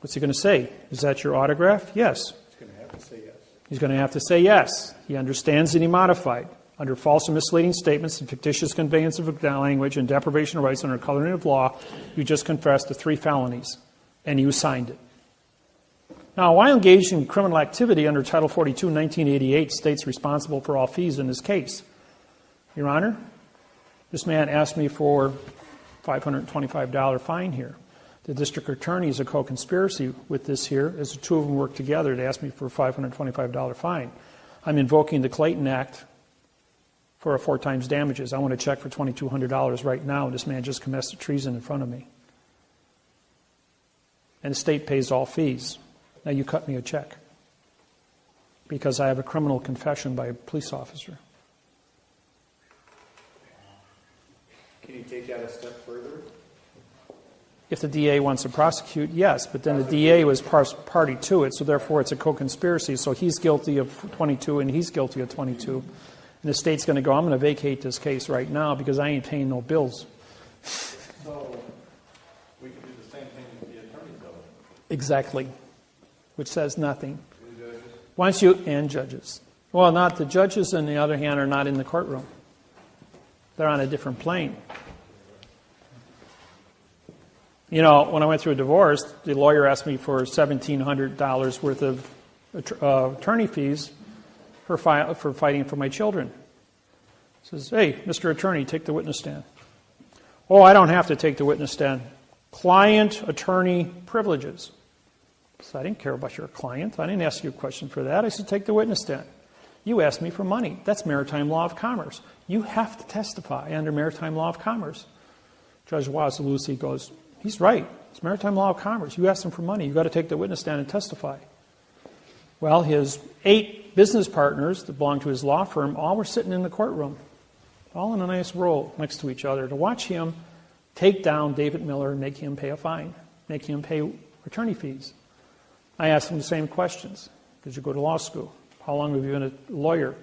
What's he going to say? Is that your autograph? Yes. He's going to have to say yes. He's going to have to say yes. He understands that he modified. Under false and misleading statements and fictitious conveyance of language and deprivation of rights under coloring of law, you just confessed to 3 felonies, and you signed it. Now, while engaged in criminal activity under Title 42, 1988, states responsible for all fees in this case. Your Honor, this man asked me for $525 fine here. The district attorney is a co-conspiracy with this here, as the two of them work together to ask me for a $525 fine. I'm invoking the Clayton Act for a 4 times damages. I want to check for $2,200 right now, and this man just confessed to treason in front of me. And the state pays all fees. Now you cut me a check because I have a criminal confession by a police officer. Can you take that a step further? If the DA wants to prosecute, yes, but then the DA was party to it, so therefore it's a co-conspiracy. So he's guilty of 22 and he's guilty of 22. And the state's going to go, I'm going to vacate this case right now because I ain't paying no bills. So we could do the same thing with the attorney bill. Exactly, which says nothing. Once you, and judges. Well, not the judges, on the other hand, are not in the courtroom. They're on a different plane. You know, when I went through a divorce, the lawyer asked me for $1,700 worth of attorney fees for fighting for my children. He says, hey, Mr. Attorney, take the witness stand. Oh, I don't have to take the witness stand. Client-attorney privileges. So I didn't care about your client. I didn't ask you a question for that. I said, take the witness stand. You asked me for money. That's maritime law of commerce. You have to testify under maritime law of commerce. Judge Wasilewski goes, he's right. It's maritime law of commerce. You asked him for money. You've got to take the witness stand and testify. Well, his 8 business partners that belonged to his law firm all were sitting in the courtroom, all in a nice row next to each other to watch him take down David Miller and make him pay a fine, make him pay attorney fees. I asked him the same questions. Did you go to law school? How long have you been a lawyer?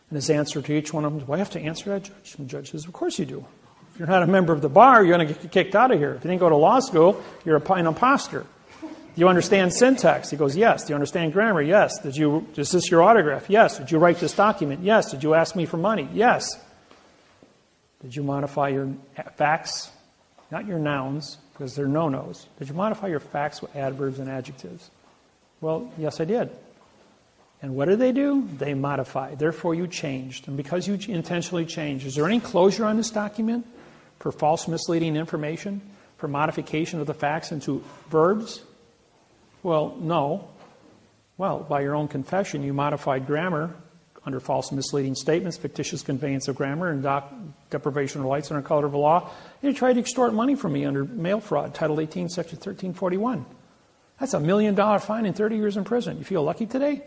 And his answer to each one of them, do I have to answer that, Judge? And the judge says, of course you do. If you're not a member of the bar, you're going to get kicked out of here. If you didn't go to law school, you're an imposter. Do you understand syntax? He goes, yes. Do you understand grammar? Yes. Is this your autograph? Yes. Did you write this document? Yes. Did you ask me for money? Yes. Did you modify your facts? Not your nouns, because they're no-nos. Did you modify your facts with adverbs and adjectives? Well, yes, I did. And what do? They modify. Therefore, you changed. And because you intentionally changed, is there any closure on this document for false, misleading information, for modification of the facts into verbs? Well, no. Well, by your own confession, you modified grammar under false, misleading statements, fictitious conveyance of grammar, and deprivation of rights under color of law. And you tried to extort money from me under mail fraud, Title 18, Section 1341. That's $1 million fine and 30 years in prison. You feel lucky today?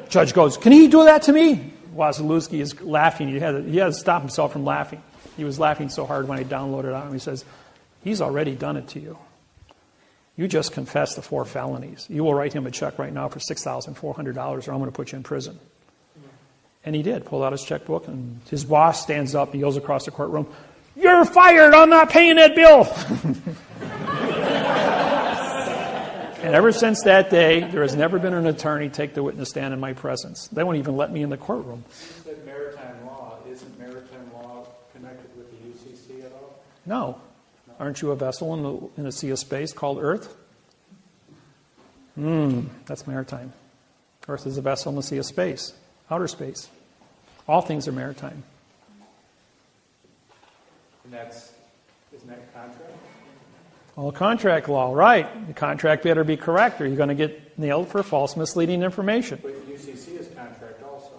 Judge goes, can he do that to me? Wasilewski is laughing. He had to stop himself from laughing. He was laughing so hard when I downloaded it on him. He says, he's already done it to you. You just confessed the 4 felonies. You will write him a check right now for $6,400 or I'm going to put you in prison. And he did. Pulled out his checkbook and his boss stands up and yells across the courtroom, you're fired. I'm not paying that bill. And ever since that day, there has never been an attorney take the witness stand in my presence. They won't even let me in the courtroom. You said maritime law. Isn't maritime law connected with the UCC at all? No. Aren't you a vessel in a sea of space called Earth? That's maritime. Earth is a vessel in the sea of space, outer space. All things are maritime. And isn't that contract? Well, contract law, right. The contract better be correct or you're going to get nailed for false, misleading information. But UCC is contract also.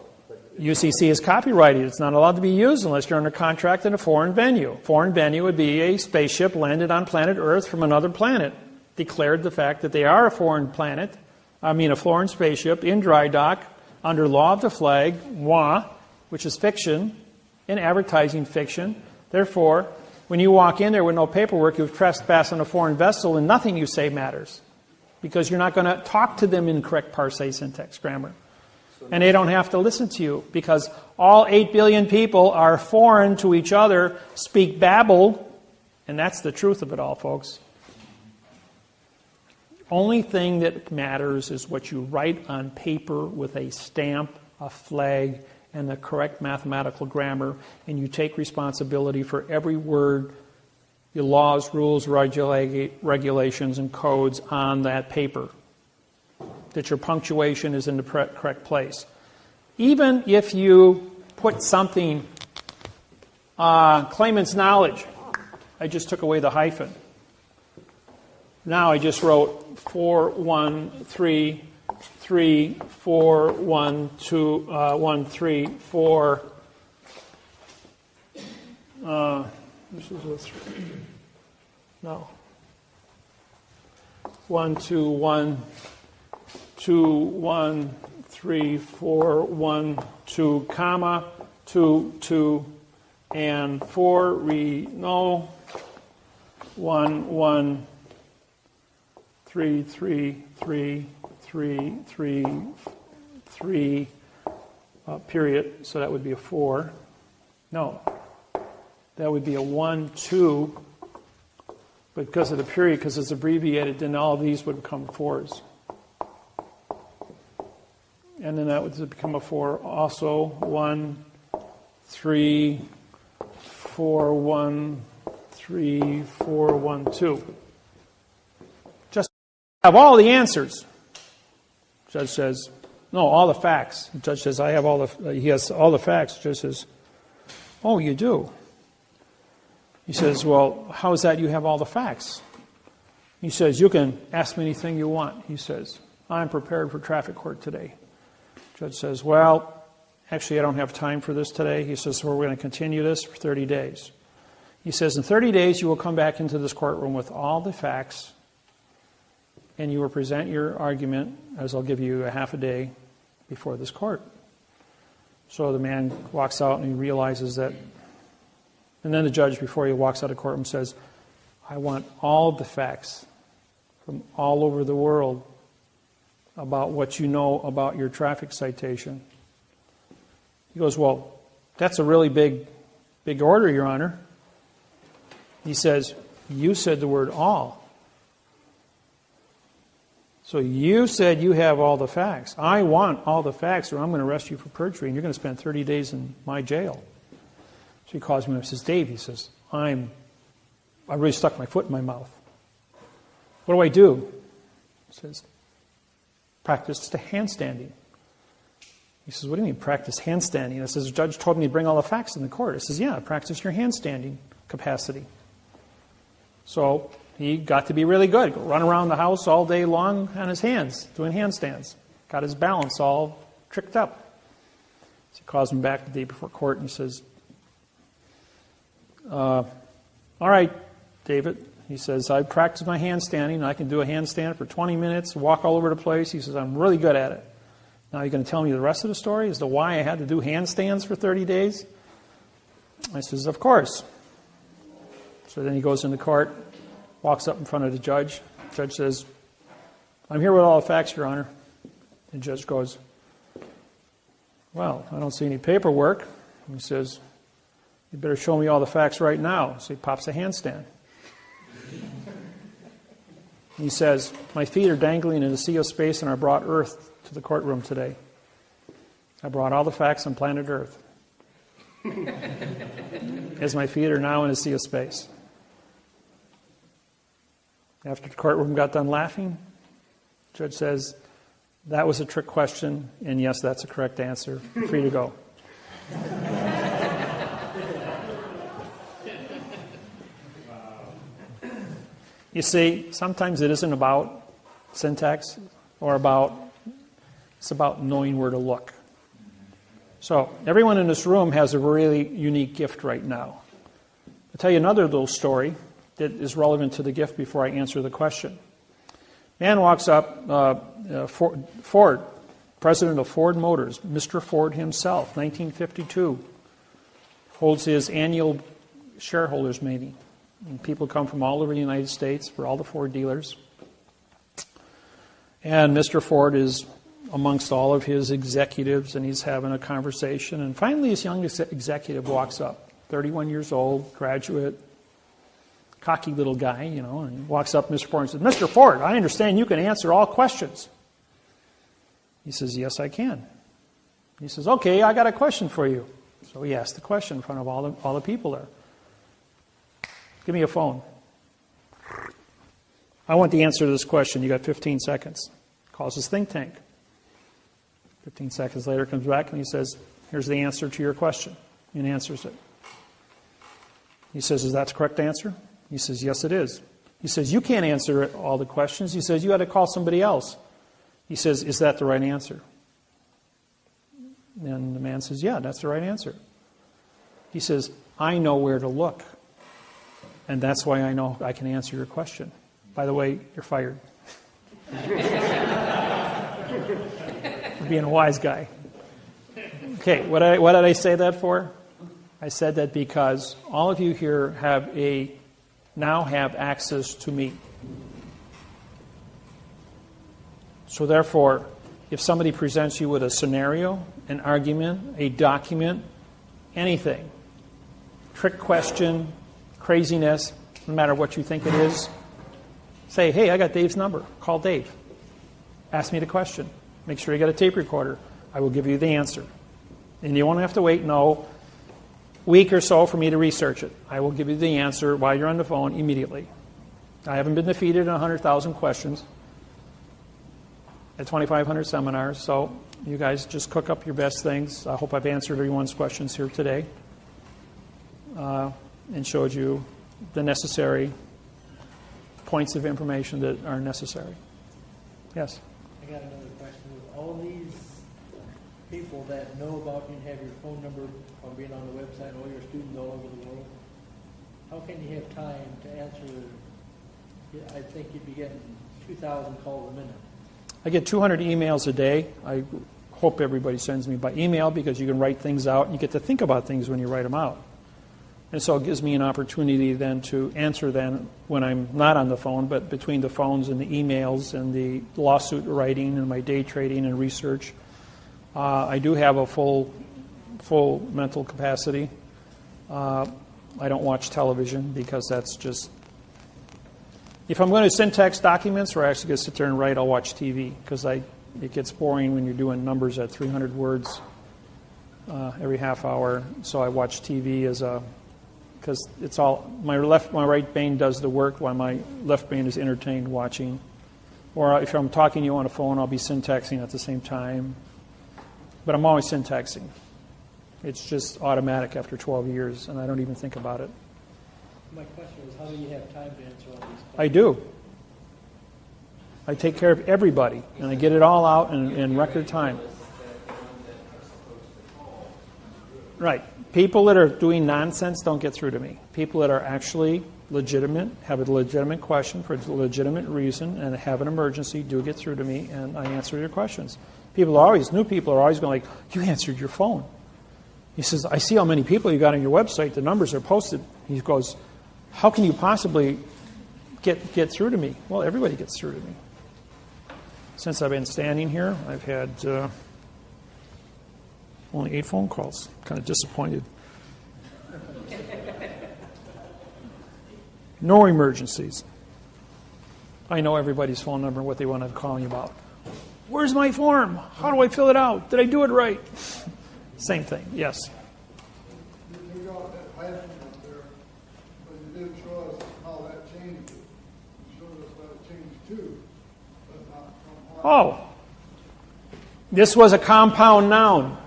UCC is copyrighted. It's not allowed to be used unless you're under contract in a foreign venue. Foreign venue would be a spaceship landed on planet Earth from another planet. Declared the fact that they are a foreign spaceship in dry dock under law of the flag, which is fiction, in advertising fiction. Therefore, when you walk in there with no paperwork, you've trespassed on a foreign vessel and nothing you say matters. Because you're not going to talk to them in correct parse, syntax, grammar. And they don't have to listen to you because all 8 billion people are foreign to each other, speak Babel, and that's the truth of it all, folks. Only thing that matters is what you write on paper with a stamp, a flag, and the correct mathematical grammar, and you take responsibility for every word, the laws, rules, regulations, and codes on that paper. That your punctuation is in the correct place. Even if you put something, claimant's knowledge, I just took away the hyphen. Now I just wrote 413341213 this is a 3. No. 121213412 comma 22 and 4 no. 1, 1, 3, 3, 3, 3, 3, 3, period. So that would be a 4. No, that would be a 1, 2. But because of the period, because it's abbreviated, then all of these would become 4s. And then that would become a 4 also. 1, 3, 4, 1, 3, 4, 1, 2. Just have all the answers. Judge says, no, all the facts. The judge says, he has all the facts. Judge says, oh, you do? He says, well, how is that you have all the facts? He says, you can ask me anything you want. He says, I'm prepared for traffic court today. Judge says, well, actually, I don't have time for this today. He says, so we're going to continue this for 30 days. He says, in 30 days, you will come back into this courtroom with all the facts, and you will present your argument, as I'll give you a half a day before this court. So the man walks out and he realizes that, and then the judge, before he walks out of the courtroom, says, I want all the facts from all over the world about what you know about your traffic citation. He goes, well, that's a really big order, Your Honor. He says, you said the word all. So you said you have all the facts. I want all the facts or I'm going to arrest you for perjury and you're going to spend 30 days in my jail. So he calls me up and says, Dave, he says, I really stuck my foot in my mouth. What do I do? He says, practice the handstanding. He says, what do you mean practice handstanding? I says, the judge told me to bring all the facts in the court. I says, yeah, practice your handstanding capacity. So he got to be really good. Run around the house all day long on his hands, doing handstands. Got his balance all tricked up. So he calls him back the day before court and he says, all right, David. He says, I practiced my handstanding. I can do a handstand for 20 minutes, walk all over the place. He says, I'm really good at it. Now you're going to tell me the rest of the story as to why I had to do handstands for 30 days? I says, of course. So then he goes into court, walks up in front of the judge. The judge says, I'm here with all the facts, Your Honor. The judge goes, well, I don't see any paperwork. He says, you better show me all the facts right now. So he pops a handstand. He says, my feet are dangling in a sea of space and I brought Earth to the courtroom today. I brought all the facts on planet Earth. As my feet are now in a sea of space. After the courtroom got done laughing, the judge says, that was a trick question, and yes, that's a correct answer. You're free to go. You see, sometimes it isn't about syntax or it's about knowing where to look. So everyone in this room has a really unique gift right now. I'll tell you another little story that is relevant to the gift before I answer the question. Man walks up, Ford, president of Ford Motors, Mr. Ford himself, 1952, holds his annual shareholders meeting. And people come from all over the United States for all the Ford dealers. And Mr. Ford is amongst all of his executives, and he's having a conversation. And finally, this young executive walks up, 31 years old, graduate, cocky little guy, and he walks up to Mr. Ford and says, Mr. Ford, I understand you can answer all questions. He says, yes, I can. He says, okay, I got a question for you. So he asked the question in front of all the people there. Give me a phone. I want the answer to this question. You got 15 seconds. Calls his think tank. 15 seconds later, comes back and he says, here's the answer to your question. And answers it. He says, is that the correct answer? He says, yes, it is. He says, you can't answer all the questions. He says, you had to call somebody else. He says, is that the right answer? And the man says, yeah, that's the right answer. He says, I know where to look. And that's why I know I can answer your question. By the way, you're fired. For being a wise guy. Okay, what did I say that for? I said that because all of you here have a now have access to me. So therefore, if somebody presents you with a scenario, an argument, a document, anything, trick question, craziness, no matter what you think it is, say, hey, I got Dave's number. Call Dave. Ask me the question. Make sure you got a tape recorder. I will give you the answer. And you won't have to wait, week or so for me to research it. I will give you the answer while you're on the phone immediately. I haven't been defeated in 100,000 questions at 2,500 seminars, so you guys just cook up your best things. I hope I've answered everyone's questions here today and showed you the necessary points of information that are necessary. Yes? I got another question. With all these people that know about you and have your phone number from being on the website, all your students all over the world, how can you have time to answer? I think you'd be getting 2,000 calls a minute. I get 200 emails a day. I hope everybody sends me by email because you can write things out and you get to think about things when you write them out. And so it gives me an opportunity then to answer then when I'm not on the phone, but between the phones and the emails and the lawsuit writing and my day trading and research. I do have a full mental capacity. I don't watch television because that's just... If I'm going to syntax documents or I actually going to sit there and write, I'll watch TV because it gets boring when you're doing numbers at 300 words every half hour. So I watch TV because it's all my right brain does the work while my left brain is entertained watching. Or if I'm talking to you on a phone, I'll be syntaxing at the same time. But I'm always syntaxing. It's just automatic after 12 years, and I don't even think about it. My question was, how do you have time to answer all these questions? I do. I take care of everybody, and I get it all out in record time. Right. People that are doing nonsense don't get through to me. People that are actually legitimate, have a legitimate question for a legitimate reason, and have an emergency do get through to me, and I answer your questions. New people are always going like, you answered your phone. He says, I see how many people you got on your website. The numbers are posted. He goes, how can you possibly get through to me? Well, everybody gets through to me. Since I've been standing here, I've had only 8 phone calls. Kind of disappointed. No emergencies. I know everybody's phone number and what they want to call me about. Where's my form? How do I fill it out? Did I do it right? Same thing, yes. You got that passion up there, but you did show us how that changed. You showed us that it changed too, but not from Oh, this was a compound noun.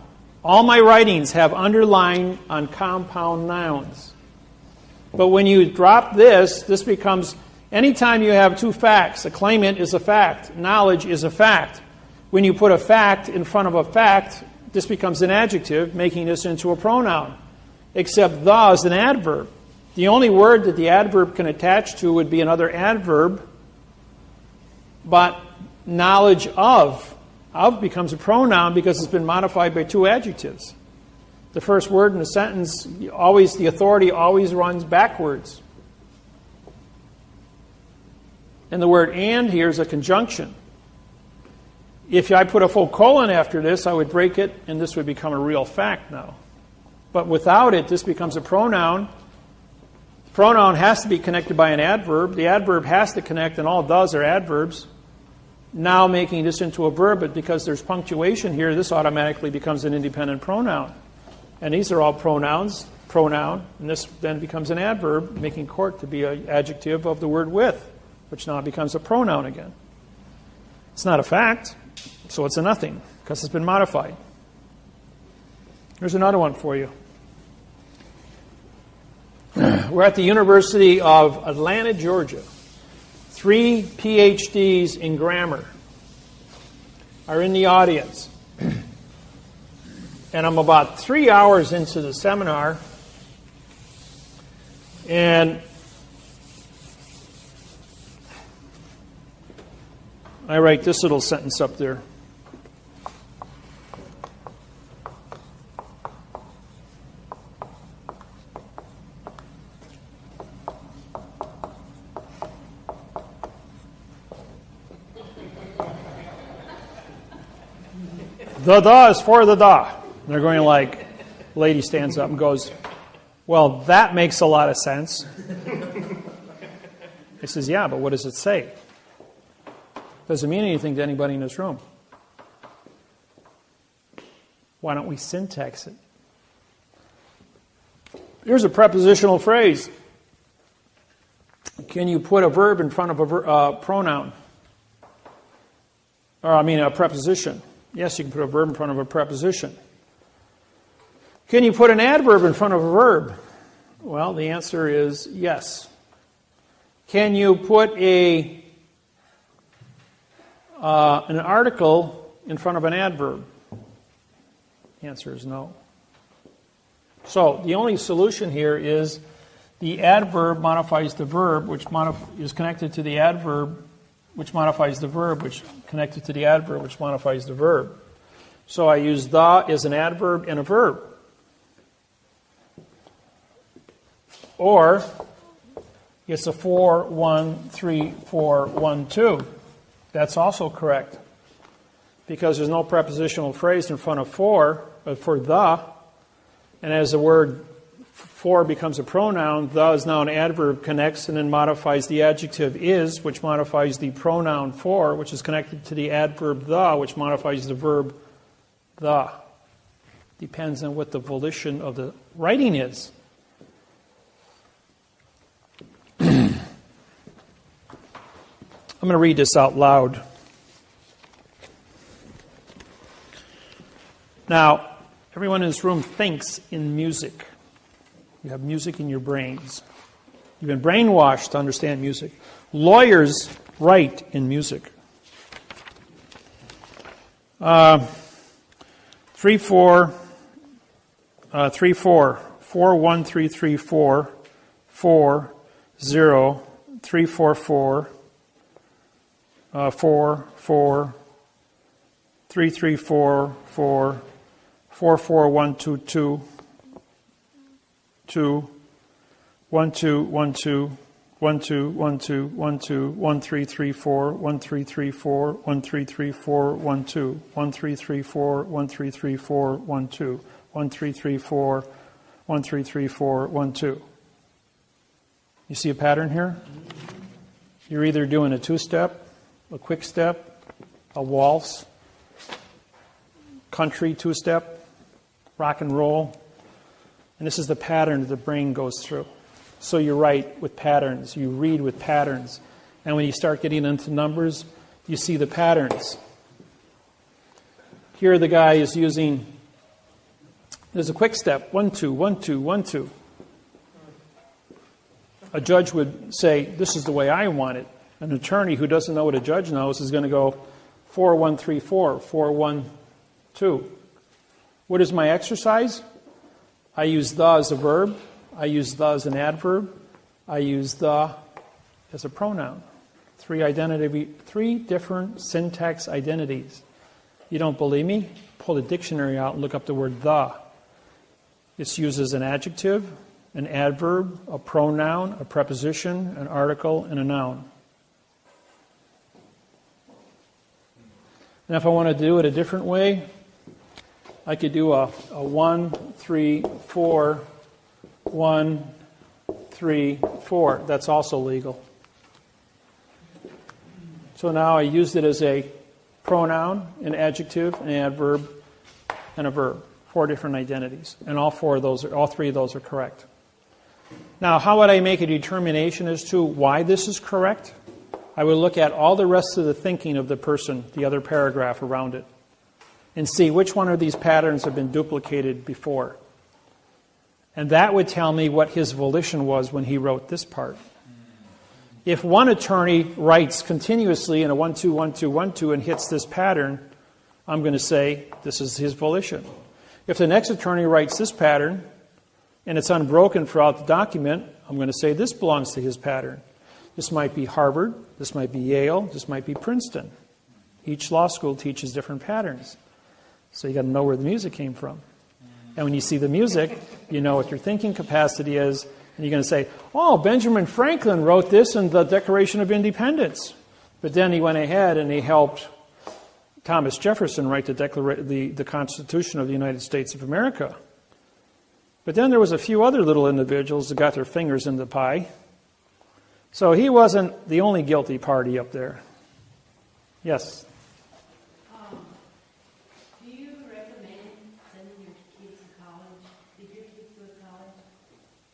All my writings have underline on compound nouns. But when you drop this becomes, anytime you have 2 facts, a claimant is a fact, knowledge is a fact. When you put a fact in front of a fact, this becomes an adjective, making this into a pronoun. Except the is an adverb. The only word that the adverb can attach to would be another adverb, but knowledge of becomes a pronoun because it's been modified by 2 adjectives. The first word in a sentence, the authority always runs backwards. And the word and here is a conjunction. If I put a full colon after this, I would break it, and this would become a real fact now. But without it, this becomes a pronoun. The pronoun has to be connected by an adverb. The adverb has to connect, and all does are adverbs. Now making this into a verb, but because there's punctuation here, this automatically becomes an independent pronoun. And these are all pronouns, pronoun, and this then becomes an adverb, making court to be an adjective of the word with, which now becomes a pronoun again. It's not a fact, so it's a nothing, because it's been modified. Here's another one for you. We're at the University of Atlanta, Georgia. 3 PhDs in grammar are in the audience. And I'm about 3 hours into the seminar, and I write this little sentence up there. The is for the da. And they're going like, the lady stands up and goes, well, that makes a lot of sense. He says, yeah, but what does it say? Doesn't mean anything to anybody in this room. Why don't we syntax it? Here's a prepositional phrase. Can you put a verb in front of a pronoun? Or, a preposition. Yes, you can put a verb in front of a preposition. Can you put an adverb in front of a verb? Well, the answer is yes. Can you put an article in front of an adverb? The answer is no. So the only solution here is the adverb modifies the verb, which is connected to the adverb, which modifies the verb, which connected to the adverb, which modifies the verb. So I use the as an adverb and a verb. Or it's a 4, 1, 3, 4, 1, 2. That's also correct. Because there's no prepositional phrase in front of for the. And as the word for becomes a pronoun, the is now an adverb, connects and then modifies the adjective is, which modifies the pronoun for, which is connected to the adverb the, which modifies the verb the. Depends on what the volition of the writing is. I'm going to read this out loud. Now, everyone in this room thinks in music. You have music in your brains. You've been brainwashed to understand music. Lawyers write in music. 3, 4, 3, 4, 4, 1, 3, 3, 4, 4, 0, 3, 4, 4, 4, 4, 3, 3, 4, 4, 4, 4, 1, 2, 2, 2, 1, 2, 1, 2, 1, 2, 1, 2, 1, 2, 1, 3, 3, 4, 1, 3, 3, 4, 1, 3, 3, 4, 1, 2, 1, 3, 3, 4, 1, 3, 3, 4, 1, 2, 1, 3, 3, 4, 1, 3, 3, 4, 1, 2. You see a pattern here? You're either doing a two-step, a quick step, a waltz, country two-step, rock and roll. And this is the pattern that the brain goes through. So you write with patterns, you read with patterns. And when you start getting into numbers, you see the patterns. Here the guy is using, there's a quick step, 1, 2, 1, 2, 1, 2. A judge would say, this is the way I want it. An attorney who doesn't know what a judge knows is going to go 4, 1, 3, 4, 4, 1, 2. What is my exercise? I use the as a verb. I use the as an adverb. I use the as a pronoun. Three different syntax identities. You don't believe me? Pull the dictionary out and look up the word the. It's used as an adjective, an adverb, a pronoun, a preposition, an article, and a noun. And if I want to do it a different way, I could do a 1, 3, 4, 1, 3, 4. That's also legal. So now I used it as a pronoun, an adjective, an adverb, and a verb. 4 different identities. And all three of those are correct. Now, how would I make a determination as to why this is correct? I would look at all the rest of the thinking of the person, the other paragraph around it, and see which one of these patterns have been duplicated before. And that would tell me what his volition was when he wrote this part. If one attorney writes continuously in a 1, 2, 1, 2, 1, 2 and hits this pattern, I'm going to say this is his volition. If the next attorney writes this pattern and it's unbroken throughout the document, I'm going to say this belongs to his pattern. This might be Harvard, this might be Yale, this might be Princeton. Each law school teaches different patterns. So you got to know where the music came from. And when you see the music, you know what your thinking capacity is, and you're going to say, oh, Benjamin Franklin wrote this in the Declaration of Independence. But then he went ahead and he helped Thomas Jefferson write the Constitution of the United States of America. But then there was a few other little individuals that got their fingers in the pie. So he wasn't the only guilty party up there. Yes? Do you recommend sending your kids to college? Did your kids go to college?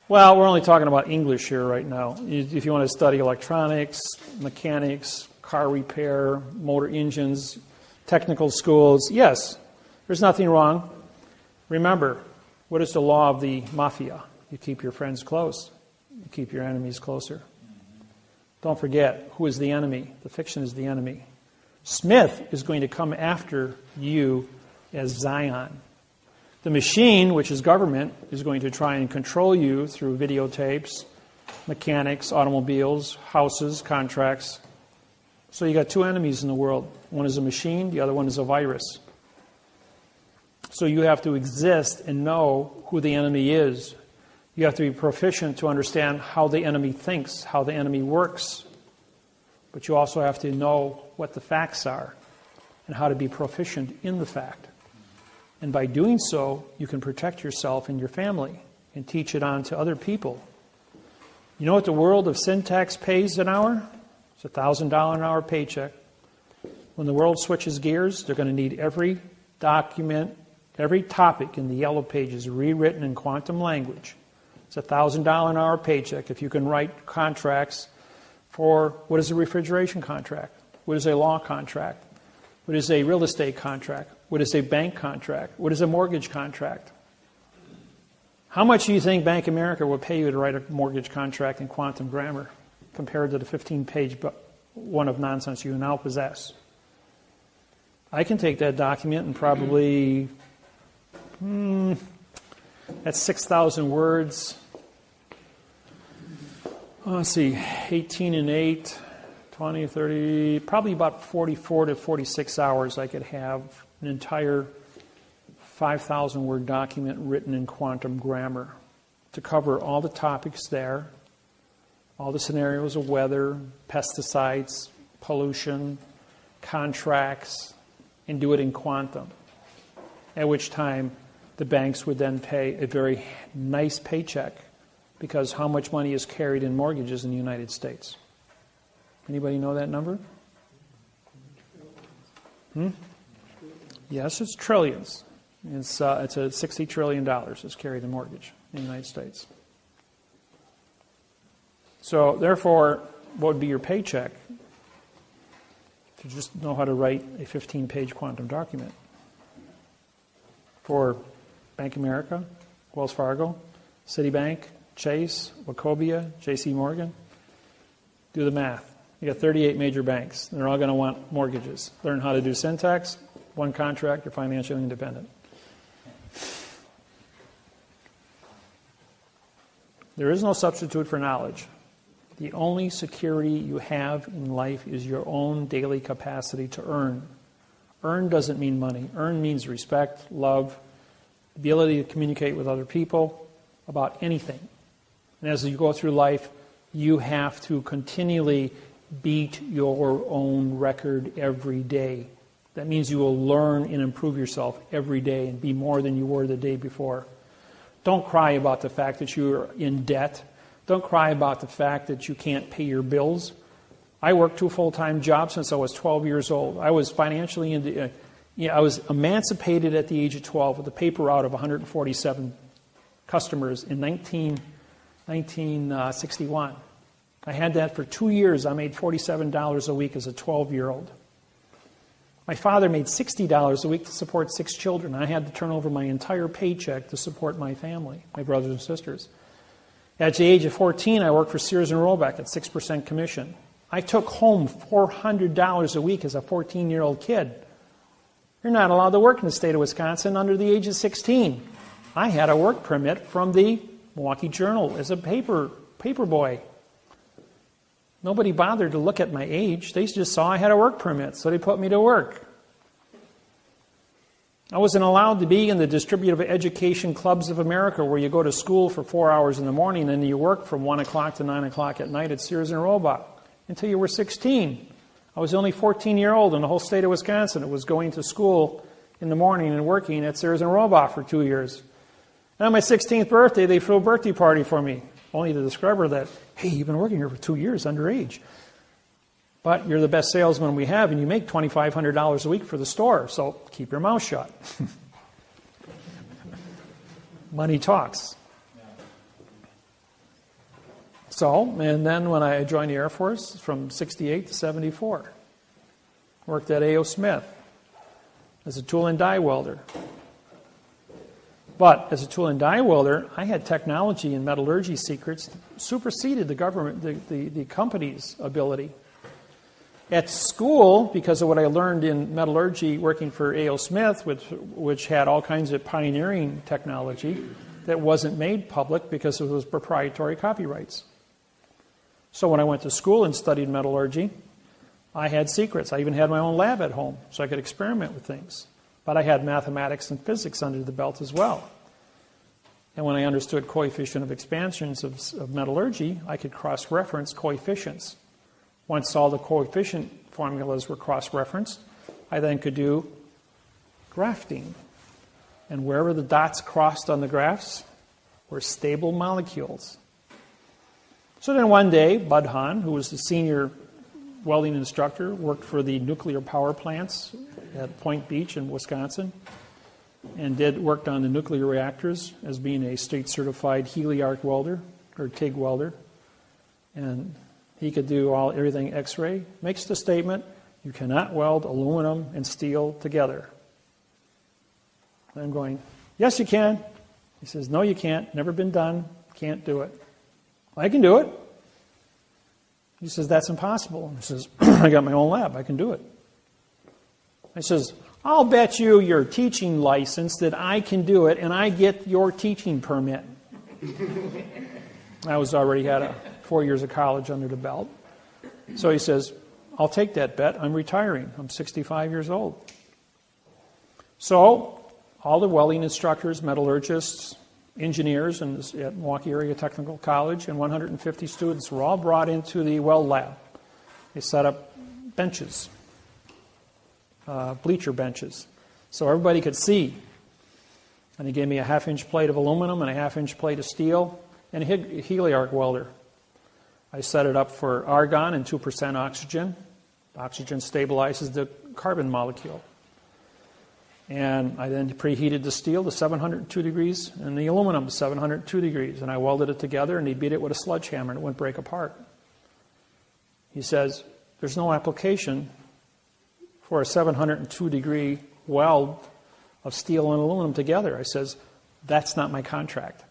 Well, we're only talking about English here right now. If you want to study electronics, mechanics, car repair, motor engines, technical schools, yes, there's nothing wrong. Remember, what is the law of the mafia? You keep your friends close. You keep your enemies closer. Don't forget, who is the enemy? The fiction is the enemy. Smith is going to come after you as Zion. The machine, which is government, is going to try and control you through videotapes, mechanics, automobiles, houses, contracts. So you got two enemies in the world. One is a machine, the other one is a virus. So you have to exist and know who the enemy is. You have to be proficient to understand how the enemy thinks, how the enemy works. But you also have to know what the facts are and how to be proficient in the fact. And by doing so, you can protect yourself and your family and teach it on to other people. You know what the world of syntax pays an hour? It's $1,000 an hour paycheck. When the world switches gears, they're going to need every document, every topic in the yellow pages rewritten in quantum language. It's $1,000 an hour paycheck if you can write contracts for what is a refrigeration contract, what is a law contract, what is a real estate contract, what is a bank contract, what is a mortgage contract. How much do you think Bank of America will pay you to write a mortgage contract in quantum grammar compared to the 15-page one of nonsense you now possess? I can take that document and probably, that's 6,000 words. Let's see, 18 and 8, 20, 30, probably about 44 to 46 hours I could have an entire 5,000 word document written in quantum grammar to cover all the topics there, all the scenarios of weather, pesticides, pollution, contracts, and do it in quantum. At which time the banks would then pay a very nice paycheck, because how much money is carried in mortgages in the United States? Anybody know that number? Yes, it's trillions. It's a $60 trillion is carried in mortgage in the United States. So therefore, what would be your paycheck if you just know how to write a 15-page quantum document? For Bank of America, Wells Fargo, Citibank, Chase, Wachovia, J.C. Morgan. Do the math. You got 38 major banks. They're all going to want mortgages. Learn how to do syntax. One contract, you're financially independent. There is no substitute for knowledge. The only security you have in life is your own daily capacity to earn. Earn doesn't mean money. Earn means respect, love, ability to communicate with other people about anything. And as you go through life, you have to continually beat your own record every day. That means you will learn and improve yourself every day and be more than you were the day before. Don't cry about the fact that you're in debt. Don't cry about the fact that you can't pay your bills. I worked 2 full-time jobs since I was 12 years old. I was financially I was emancipated at the age of 12 with a paper out of 147 customers in 1961. I had that for 2 years. I made $47 a week as a 12-year-old. My father made $60 a week to support 6 children. I had to turn over my entire paycheck to support my family, my brothers and sisters. At the age of 14, I worked for Sears and Roebuck at 6% commission. I took home $400 a week as a 14-year-old kid. You're not allowed to work in the state of Wisconsin under the age of 16. I had a work permit from the Milwaukee Journal as a paper boy. Nobody bothered to look at my age. They just saw I had a work permit, so they put me to work. I wasn't allowed to be in the distributive education clubs of America, where you go to school for 4 hours in the morning and you work from 1 o'clock to 9 o'clock at night at Sears and Roebuck until you were 16. I was only 14-year-old in the whole state of Wisconsin. It was going to school in the morning and working at Sears and Roebuck for 2 years. And on my 16th birthday, they threw a birthday party for me, only to discover that, hey, you've been working here for 2 years, underage. But you're the best salesman we have, and you make $2,500 a week for the store, so keep your mouth shut. Money talks. So, and then when I joined the Air Force from 68 to 74, worked at A.O. Smith as a tool and die welder. But as a tool and die welder, I had technology and metallurgy secrets superseded the government, the company's ability. At school, because of what I learned in metallurgy working for A.O. Smith, which had all kinds of pioneering technology that wasn't made public because it was proprietary copyrights. So when I went to school and studied metallurgy, I had secrets. I even had my own lab at home, so I could experiment with things. But I had mathematics and physics under the belt as well. And when I understood coefficient of expansions of metallurgy, I could cross-reference coefficients. Once all the coefficient formulas were cross-referenced, I then could do grafting. And wherever the dots crossed on the graphs were stable molecules. So then one day, Bud Hahn, who was the senior welding instructor, worked for the nuclear power plants at Point Beach in Wisconsin, and worked on the nuclear reactors as being a state-certified heliarc welder, or TIG welder. And he could do everything X-ray. Makes the statement, you cannot weld aluminum and steel together. And I'm going, yes, you can. He says, no, you can't. Never been done. Can't do it. I can do it. He says, that's impossible. He says, I got my own lab. I can do it. I says, I'll bet you your teaching license that I can do it, and I get your teaching permit. I already had 4 years of college under the belt. So he says, I'll take that bet. I'm retiring. I'm 65 years old. So all the welding instructors, metallurgists, engineers at Milwaukee Area Technical College, and 150 students were all brought into the weld lab. They set up benches, bleacher benches, so everybody could see. And they gave me a half-inch plate of aluminum and a half-inch plate of steel and a heliarc welder. I set it up for argon and 2% oxygen. Oxygen stabilizes the carbon molecule. And I then preheated the steel to 702 degrees and the aluminum to 702 degrees. And I welded it together, and he beat it with a sledgehammer, and it wouldn't break apart. He says, there's no application for a 702 degree weld of steel and aluminum together. I says, that's not my contract.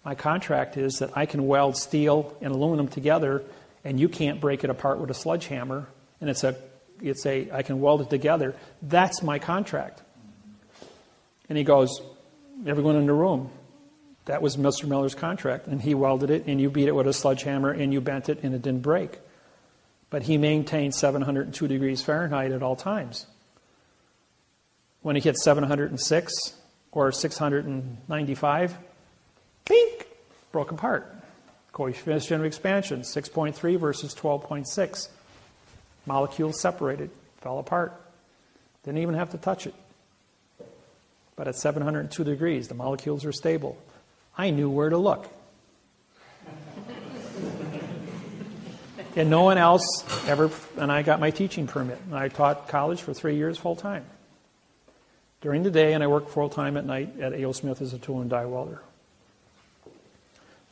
My contract is that I can weld steel and aluminum together, and you can't break it apart with a sledgehammer, and I can weld it together. That's my contract. And he goes, everyone in the room, that was Mr. Miller's contract. And he welded it, and you beat it with a sledgehammer, and you bent it, and it didn't break. But he maintained 702 degrees Fahrenheit at all times. When he hit 706 or 695, pink, broke apart. Coefficient of expansion, 6.3 versus 12.6. Molecules separated, fell apart. Didn't even have to touch it. But at 702 degrees, the molecules are stable. I knew where to look. And no one else ever, and I got my teaching permit. And I taught college for 3 years full time. During the day, and I worked full time at night at A.O. Smith as a tool and die welder.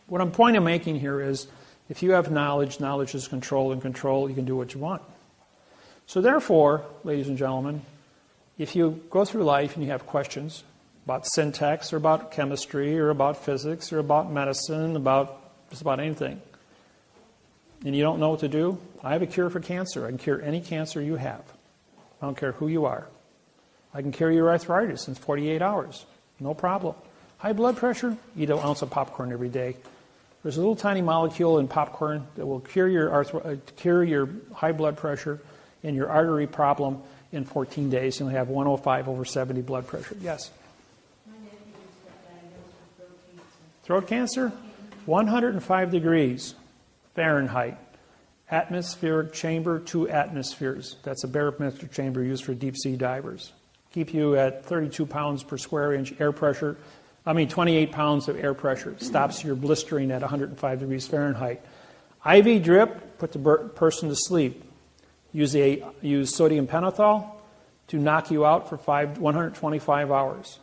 What I'm point of making here is, if you have knowledge, knowledge is control, and control, you can do what you want. So therefore, ladies and gentlemen, if you go through life and you have questions about syntax or about chemistry or about physics or about medicine, just about anything, and you don't know what to do, I have a cure for cancer. I can cure any cancer you have. I don't care who you are. I can cure your arthritis in 48 hours. No problem. High blood pressure, eat an ounce of popcorn every day. There's a little tiny molecule in popcorn that will cure your high blood pressure and your artery problem in 14 days. You'll have 105/70 blood pressure. Yes? My nephew just got diagnosed with Throat cancer? 105 degrees Fahrenheit. Atmospheric chamber, 2 atmospheres. That's a barometric chamber used for deep sea divers. Keep you at 32 pounds per square inch air pressure. 28 pounds of air pressure. Stops your blistering at 105 degrees Fahrenheit. IV drip, put the person to sleep. Use sodium pentothal to knock you out for 125 hours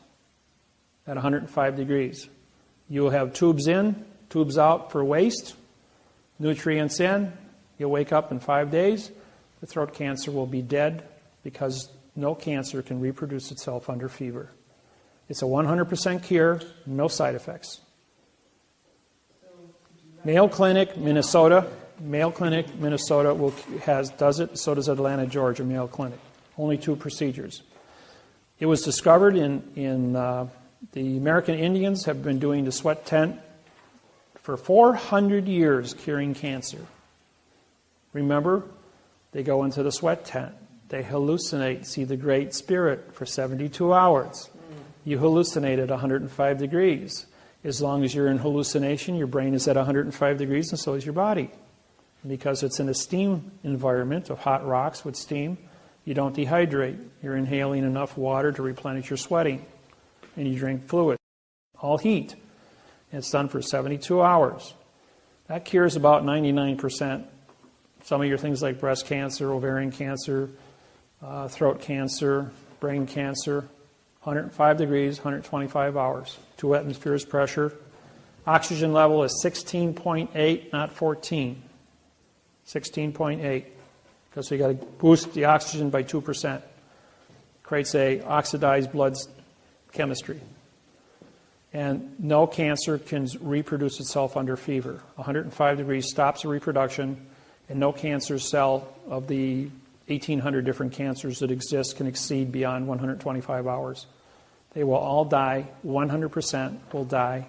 at 105 degrees. You'll have tubes in, tubes out for waste, nutrients in. You'll wake up in 5 days. The throat cancer will be dead because no cancer can reproduce itself under fever. It's a 100% cure, no side effects. Mayo Clinic, Minnesota. Mayo Clinic, Minnesota does it. So does Atlanta, Georgia, Mayo Clinic. Only 2 procedures. It was discovered in the American Indians have been doing the sweat tent for 400 years, curing cancer. Remember, they go into the sweat tent. They hallucinate, see the Great Spirit for 72 hours. You hallucinate at 105 degrees. As long as you're in hallucination, your brain is at 105 degrees and so is your body. And because it's in a steam environment of hot rocks with steam, you don't dehydrate. You're inhaling enough water to replenish your sweating. And you drink fluid. All heat. And it's done for 72 hours. That cures about 99%. Some of your things like breast cancer, ovarian cancer, throat cancer, brain cancer. 105 degrees, 125 hours. 2 atmospheres pressure. Oxygen level is 16.8, not 14. 16.8. Because you got to boost the oxygen by 2%. Creates a oxidized blood chemistry. And no cancer can reproduce itself under fever. 105 degrees stops the reproduction, and no cancer cell of the 1,800 different cancers that exist can exceed beyond 125 hours. They will all die, 100% will die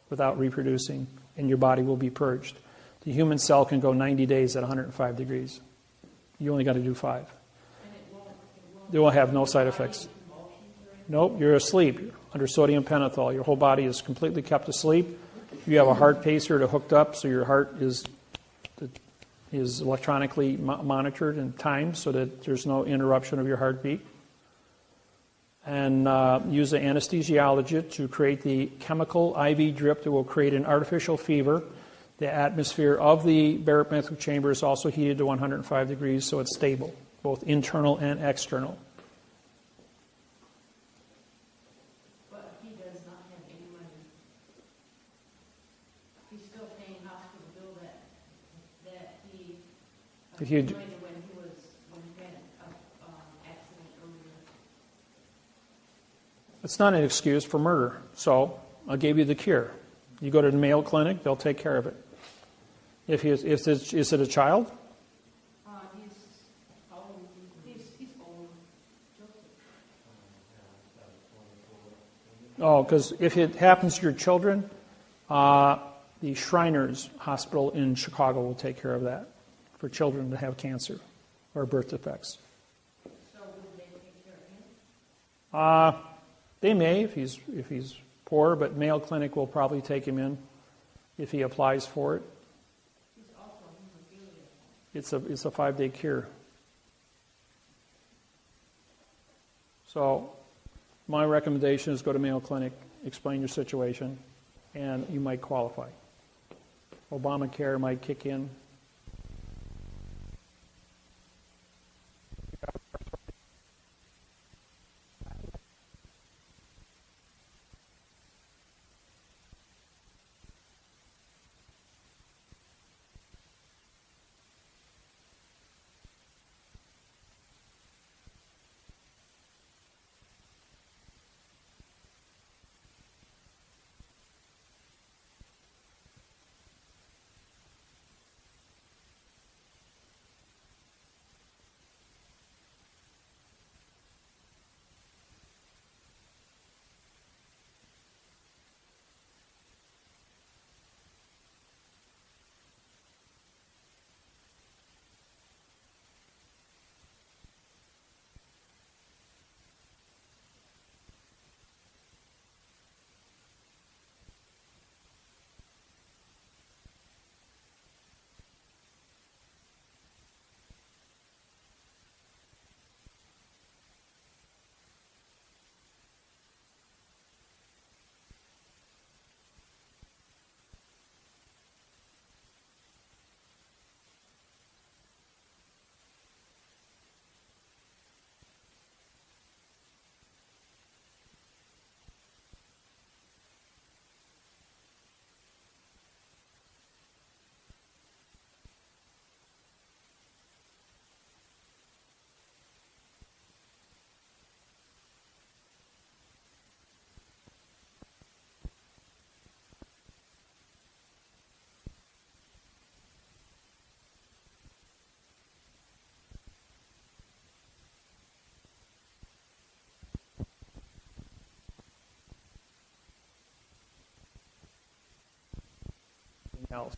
without reproducing, and your body will be purged. The human cell can go 90 days at 105 degrees. You only got to do 5. They will have no side effects. Nope, you're asleep under sodium pentothal. Your whole body is completely kept asleep. You have a heart pacer to hooked up, so your heart is electronically monitored and timed so that there's no interruption of your heartbeat. And use an anesthesiologist to create the chemical IV drip that will create an artificial fever. The atmosphere of the barometric chamber is also heated to 105 degrees, so it's stable, both internal and external. But he does not have any money. He's still paying hospital bill that he If you when he had an accident earlier. It's not an excuse for murder, so I gave you the cure. You go to the Mayo Clinic, they'll take care of it. Is it a child? He's old. Oh, because if it happens to your children, the Shriners Hospital in Chicago will take care of that for children that have cancer or birth defects. So would they take care of him? They may if he's poor, but Mayo Clinic will probably take him in if he applies for it. He's also hemophilia. It's a 5-day cure. So my recommendation is go to Mayo Clinic, explain your situation, and you might qualify. Obamacare might kick in. else.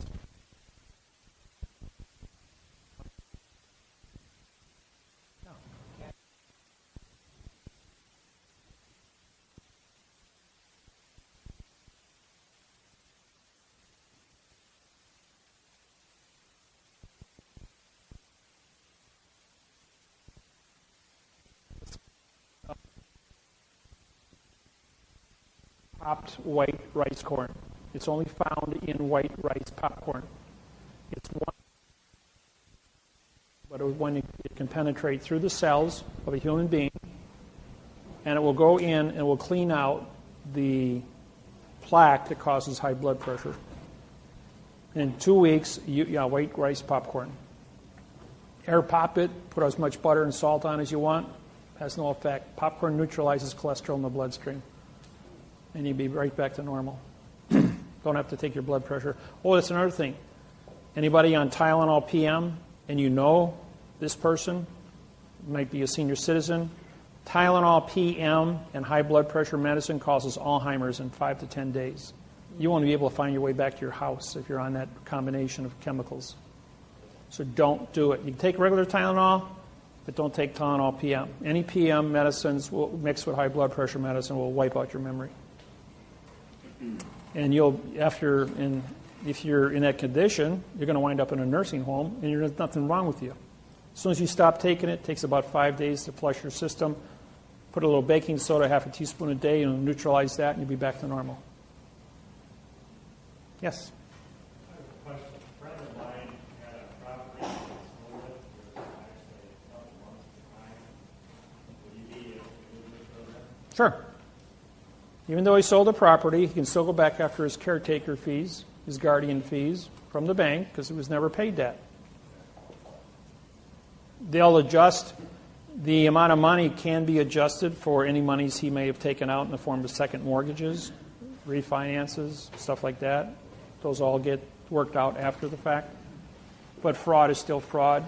Popped white rice corn. It's only found in white rice popcorn. It's one, but when it can penetrate through the cells of a human being, and it will go in and will clean out the plaque that causes high blood pressure. In 2 weeks, white rice popcorn. Air pop it, put as much butter and salt on as you want, has no effect. Popcorn neutralizes cholesterol in the bloodstream. And you'd be right back to normal. Don't have to take your blood pressure. Oh, that's another thing. Anybody on Tylenol PM, and you know this person, might be a senior citizen, Tylenol PM and high blood pressure medicine causes Alzheimer's in 5 to 10 days. You won't be able to find your way back to your house if you're on that combination of chemicals. So don't do it. You can take regular Tylenol, but don't take Tylenol PM. Any PM medicines mixed with high blood pressure medicine will wipe out your memory. And if you're in that condition, you're going to wind up in a nursing home, and there's nothing wrong with you. As soon as you stop taking it takes about 5 days to flush your system. Put a little baking soda, half a teaspoon a day, and neutralize that, and you'll be back to normal. Yes? I have a question. A friend of mine had a property in Florida for actually a couple months behind. Would you be able to do this program? Sure. Even though he sold the property, he can still go back after his caretaker fees, his guardian fees from the bank, because he was never paid that. They'll adjust. The amount of money can be adjusted for any monies he may have taken out in the form of second mortgages, refinances, stuff like that. Those all get worked out after the fact. But fraud is still fraud.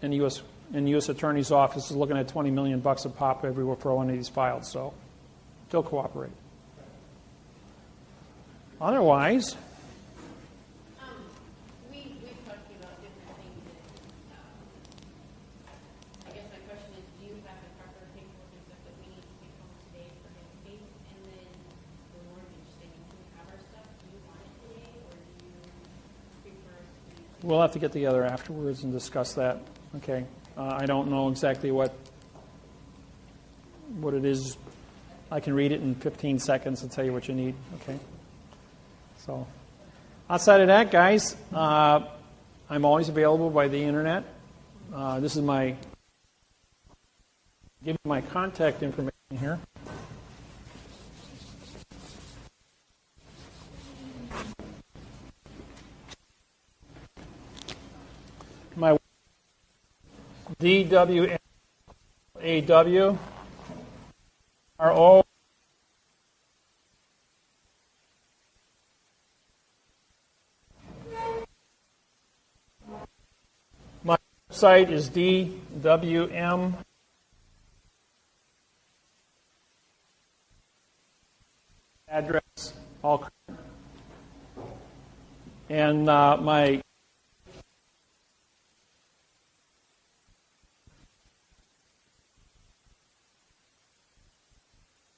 And the U.S. Attorney's Office is looking at $20 million a pop everywhere for one of these files. So still cooperate. Otherwise, we've talked to you about different things. I guess my question is, do you have the proper paperwork and stuff that we need to take home today for his case? And then the mortgage thing, do you have our stuff? Do you want it today, or do you prefer us to? we'll have to get together afterwards and discuss that. Okay. I don't know exactly what it is. I can read it in 15 seconds and tell you what you need. Okay. So, outside of that, guys, I'm always available by the internet. This is give you my contact information here. My DWAW My website is DWM address all correct. And my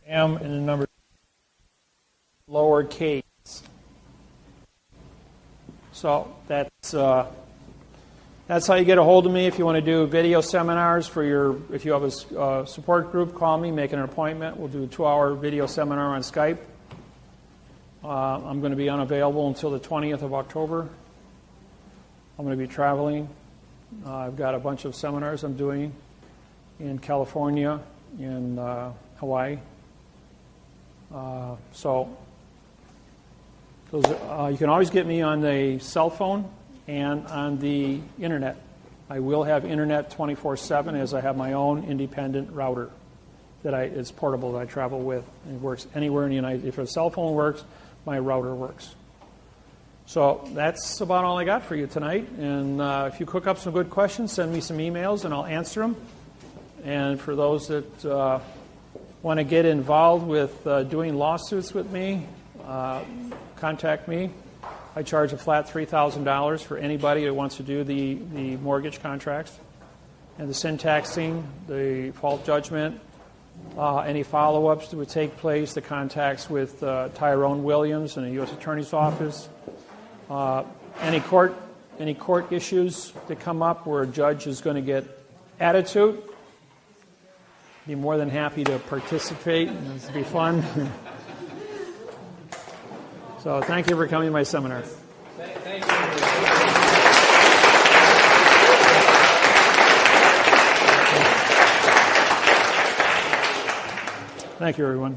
M and the number lowercase. So that's how you get a hold of me. If you want to do video seminars if you have a support group, call me, make an appointment. We'll do a 2-hour video seminar on Skype. I'm going to be unavailable until the 20th of October. I'm going to be traveling. I've got a bunch of seminars I'm doing in California, in Hawaii. So you can always get me on the cell phone and on the internet. I will have internet 24/7 as I have my own independent router it's portable that I travel with. It works anywhere in the United States. If a cell phone works, my router works. So that's about all I got for you tonight. And if you cook up some good questions, send me some emails and I'll answer them. And for those that want to get involved with doing lawsuits with me, contact me. I charge a flat $3,000 for anybody that wants to do the mortgage contracts. And the syntaxing, the fault judgment, any follow-ups that would take place, the contacts with Tyrone Williams in the U.S. Attorney's Office, any court issues that come up where a judge is going to get attitude, be more than happy to participate. It'll be fun. So thank you for coming to my seminar. Thank you. Thank you, everyone.